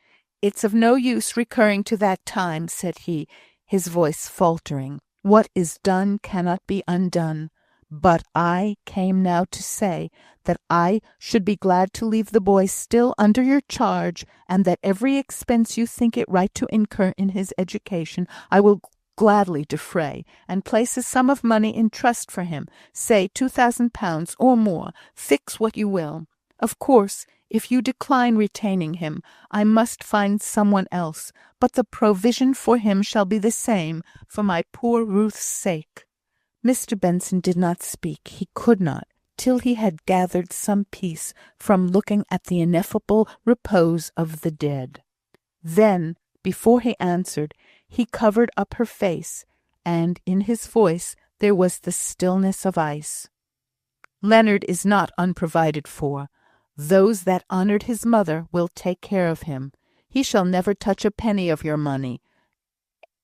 It's of no use recurring to that time," said he, his voice faltering. "What is done cannot be undone. But I came now to say that I should be glad to leave the boy still under your charge, and that every expense you think it right to incur in his education I will gladly defray, and place a sum of money in trust for him, say £2,000 or more. Fix what you will. Of course, if you decline retaining him, I must find someone else, but the provision for him shall be the same, for my poor Ruth's sake." Mr. Benson did not speak. He could not, till he had gathered some peace from looking at the ineffable repose of the dead. Then, before he answered, he covered up her face, and in his voice there was the stillness of ice. "Leonard is not unprovided for. Those that honoured his mother will take care of him. He shall never touch a penny of your money.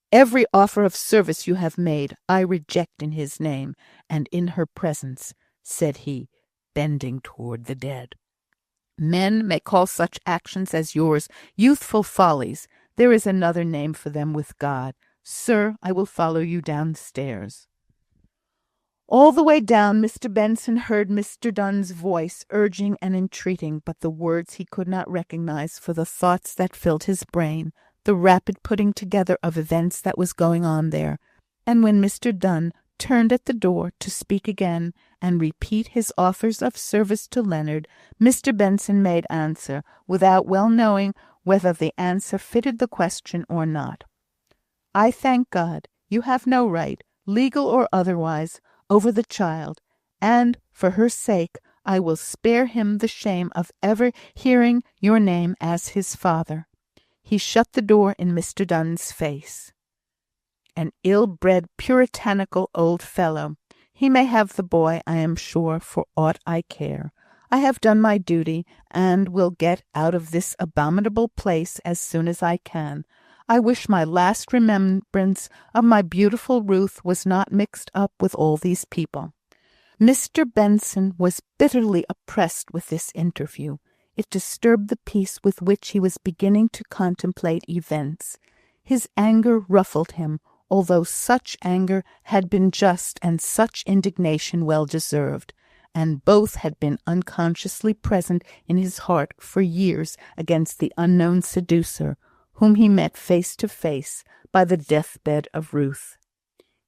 Every offer of service you have made, I reject in his name, and in her presence," said he, bending toward the dead. "Men may call such actions as yours youthful follies. There is another name for them with God. Sir, I will follow you downstairs." All the way down, Mr. Benson heard Mr. Donne's voice urging and entreating, but the words he could not recognise for the thoughts that filled his brain, the rapid putting together of events that was going on there. And when Mr. Donne turned at the door to speak again and repeat his offers of service to Leonard, Mr. Benson made answer, without well knowing whether the answer fitted the question or not. "I thank God you have no right, legal or otherwise, over the child, and, for her sake, I will spare him the shame of ever hearing your name as his father." He shut the door in Mr. Donne's face. "An ill-bred, puritanical old fellow. He may have the boy, I am sure, for aught I care. I have done my duty, and will get out of this abominable place as soon as I can. I wish my last remembrance of my beautiful Ruth was not mixed up with all these people." Mr. Benson was bitterly oppressed with this interview. It disturbed the peace with which he was beginning to contemplate events. His anger ruffled him, although such anger had been just and such indignation well deserved, and both had been unconsciously present in his heart for years against the unknown seducer, whom he met face to face by the deathbed of Ruth.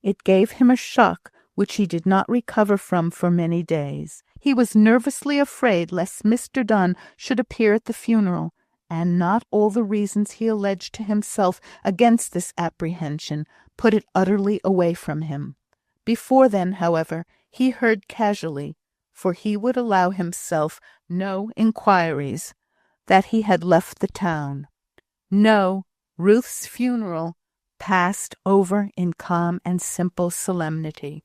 It gave him a shock which he did not recover from for many days. He was nervously afraid lest Mr. Donne should appear at the funeral, and not all the reasons he alleged to himself against this apprehension put it utterly away from him. Before then, however, he heard casually, for he would allow himself no inquiries, that he had left the town. No, Ruth's funeral passed over in calm and simple solemnity.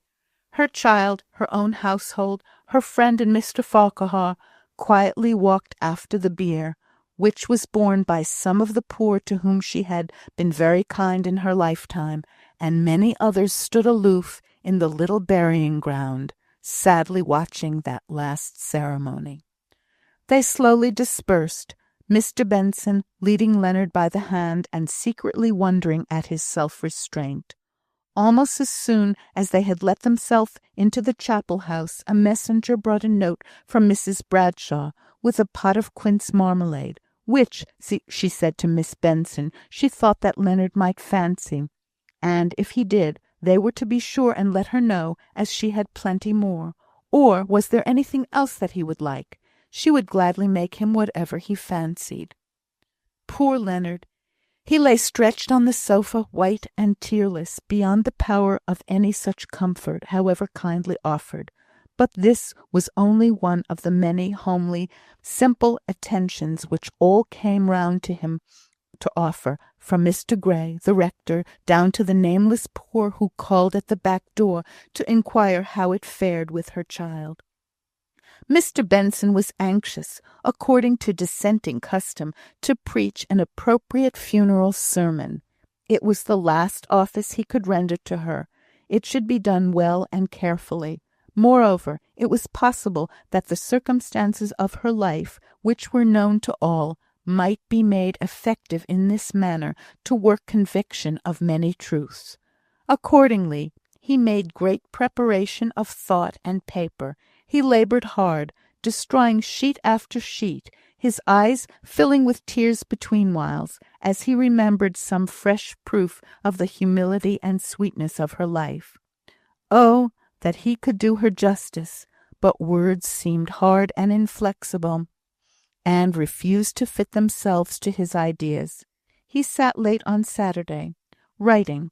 Her child, her own household, her friend and Mr. Farquhar quietly walked after the bier, which was borne by some of the poor to whom she had been very kind in her lifetime, and many others stood aloof in the little burying ground, sadly watching that last ceremony. They slowly dispersed, Mr. Benson leading Leonard by the hand and secretly wondering at his self-restraint. Almost as soon as they had let themselves into the chapel house, a messenger brought a note from Mrs. Bradshaw, with a pot of quince marmalade, which, she said to Miss Benson, she thought that Leonard might fancy, and if he did, they were to be sure and let her know, as she had plenty more. Or was there anything else that he would like? She would gladly make him whatever he fancied. Poor Leonard! He lay stretched on the sofa, white and tearless, beyond the power of any such comfort, however kindly offered. But this was only one of the many homely, simple attentions which all came round to him to offer, from Mr. Gray, the rector, down to the nameless poor who called at the back door to inquire how it fared with her child. Mr. Benson was anxious, according to dissenting custom, to preach an appropriate funeral sermon. It was the last office he could render to her. It should be done well and carefully. Moreover, it was possible that the circumstances of her life, which were known to all, might be made effective in this manner to work conviction of many truths. Accordingly, he made great preparation of thought and paper. He laboured hard, destroying sheet after sheet, his eyes filling with tears between whiles, as he remembered some fresh proof of the humility and sweetness of her life. Oh, that he could do her justice! But words seemed hard and inflexible, and refused to fit themselves to his ideas. He sat late on Saturday, writing.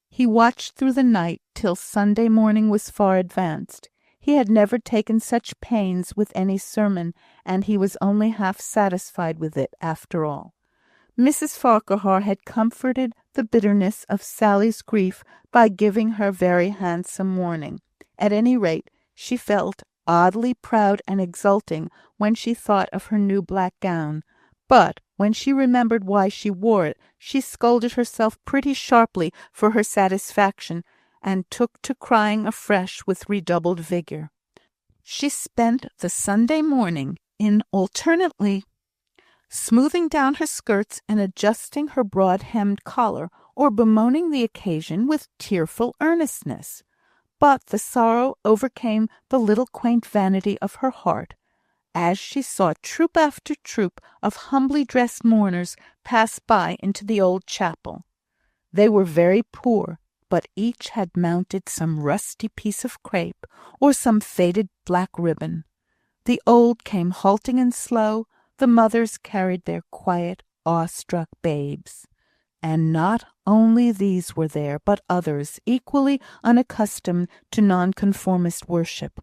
He watched through the night till Sunday morning was far advanced. He had never taken such pains with any sermon, and he was only half satisfied with it after all. Mrs. Farquhar had comforted the bitterness of Sally's grief by giving her very handsome warning. At any rate, she felt oddly proud and exulting when she thought of her new black gown, but when she remembered why she wore it, she scolded herself pretty sharply for her satisfaction, and took to crying afresh with redoubled vigour. She spent the Sunday morning in alternately smoothing down her skirts and adjusting her broad-hemmed collar, or bemoaning the occasion with tearful earnestness. But the sorrow overcame the little quaint vanity of her heart, as she saw troop after troop of humbly dressed mourners pass by into the old chapel. They were very poor, but each had mounted some rusty piece of crape, or some faded black ribbon. The old came halting and slow, the mothers carried their quiet, awe-struck babes. And not only these were there, but others, equally unaccustomed to nonconformist worship.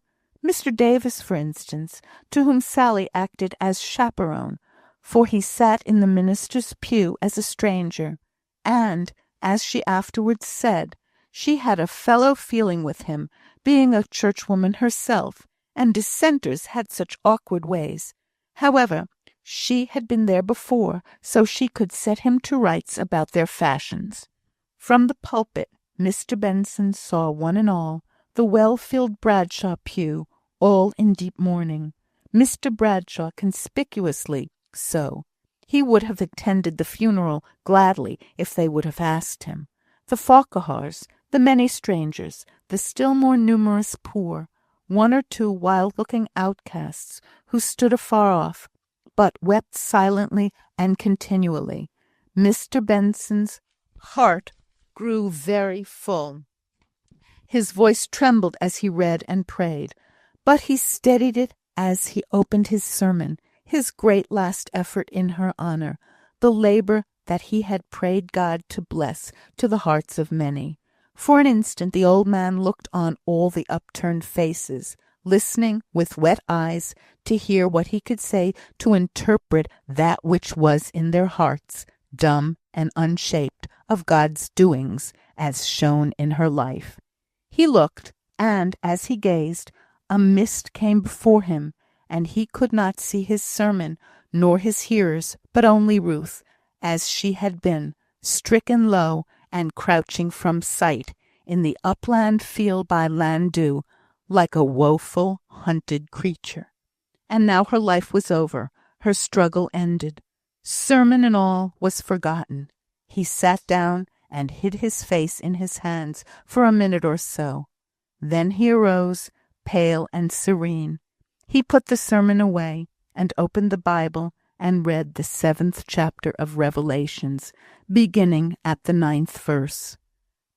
Mr. Davis, for instance, to whom Sally acted as chaperone, for he sat in the minister's pew as a stranger, and, as she afterwards said, she had a fellow-feeling with him, being a churchwoman herself, and dissenters had such awkward ways. However, she had been there before, so she could set him to rights about their fashions. From the pulpit, Mr. Benson saw one and all the well-filled Bradshaw pew, all in deep mourning. Mr. Bradshaw conspicuously so. He would have attended the funeral gladly if they would have asked him. The Farquhars, the many strangers, the still more numerous poor, one or two wild-looking outcasts who stood afar off, but wept silently and continually. Mr. Benson's heart grew very full. His voice trembled as he read and prayed, but he steadied it as he opened his sermon, his great last effort in her honour, the labour that he had prayed God to bless to the hearts of many. For an instant the old man looked on all the upturned faces, listening with wet eyes to hear what he could say to interpret that which was in their hearts, dumb and unshaped, of God's doings, as shown in her life. He looked, and as he gazed, a mist came before him, and he could not see his sermon, nor his hearers, but only Ruth, as she had been, stricken low and crouching from sight in the upland field by Landau, like a woeful, hunted creature. And now her life was over, her struggle ended. Sermon and all was forgotten. He sat down and hid his face in his hands for a minute or so. Then he arose, pale and serene. He put the sermon away, and opened the Bible, and read the 7th chapter of Revelations, beginning at the 9th verse.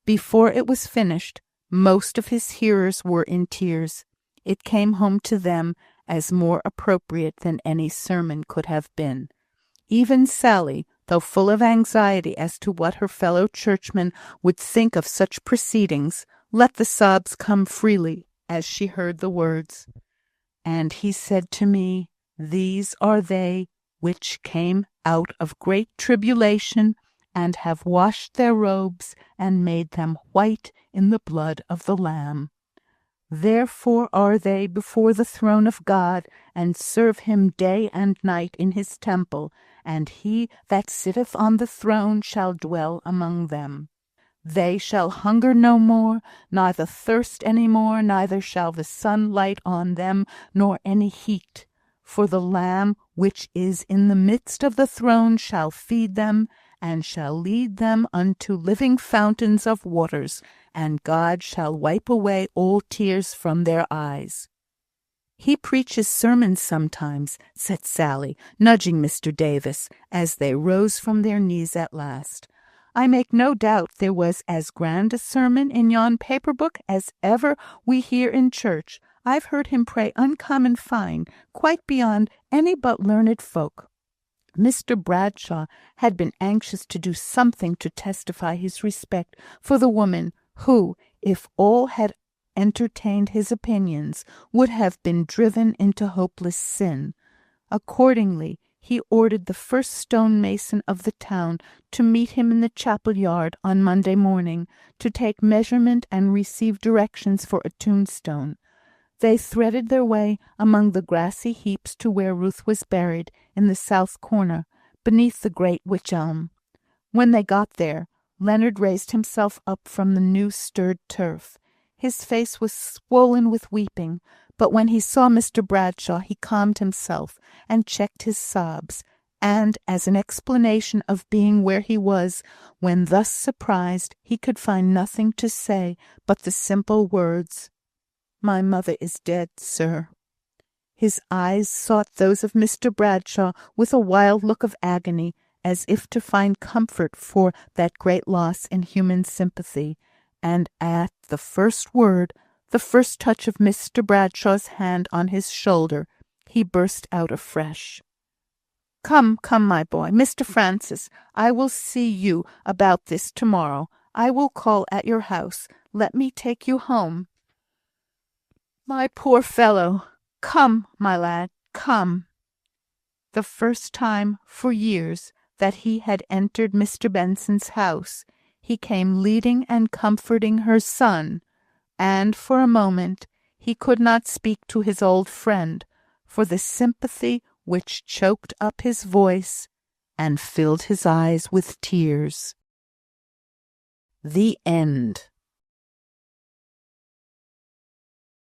Before it was finished, most of his hearers were in tears. It came home to them as more appropriate than any sermon could have been. Even Sally, though full of anxiety as to what her fellow churchmen would think of such proceedings, let the sobs come freely as she heard the words. And he said to me, These are they which came out of great tribulation, and have washed their robes, and made them white in the blood of the Lamb. Therefore are they before the throne of God, and serve him day and night in his temple, and he that sitteth on the throne shall dwell among them. They shall hunger no more, neither thirst any more, neither shall the sun light on them, nor any heat. For the Lamb which is in the midst of the throne shall feed them, and shall lead them unto living fountains of waters, and God shall wipe away all tears from their eyes. He preaches sermons sometimes, said Sally, nudging Mr. Davis, as they rose from their knees at last. I make no doubt there was as grand a sermon in yon paper book as ever we hear in church. I've heard him pray uncommon fine, quite beyond any but learned folk. Mr. Bradshaw had been anxious to do something to testify his respect for the woman who, if all had entertained his opinions, would have been driven into hopeless sin. Accordingly, he ordered the first stonemason of the town to meet him in the chapel yard on Monday morning, to take measurement and receive directions for a tombstone. They threaded their way among the grassy heaps to where Ruth was buried, in the south corner, beneath the great wych elm. When they got there, Leonard raised himself up from the new-stirred turf. His face was swollen with weeping, but when he saw Mr. Bradshaw he calmed himself and checked his sobs, and, as an explanation of being where he was when thus surprised, he could find nothing to say but the simple words, "My mother is dead, sir." His eyes sought those of Mr. Bradshaw with a wild look of agony, as if to find comfort for that great loss in human sympathy, and at the first word, the first touch of Mr. Bradshaw's hand on his shoulder, he burst out afresh. "Come, come, my boy. Mr. Francis, I will see you about this to-morrow. I will call at your house. Let me take you home. My poor fellow! Come, my lad, come." The first time for years that he had entered Mr. Benson's house, he came leading and comforting her son, and for a moment he could not speak to his old friend, for the sympathy which choked up his voice and filled his eyes with tears. The End.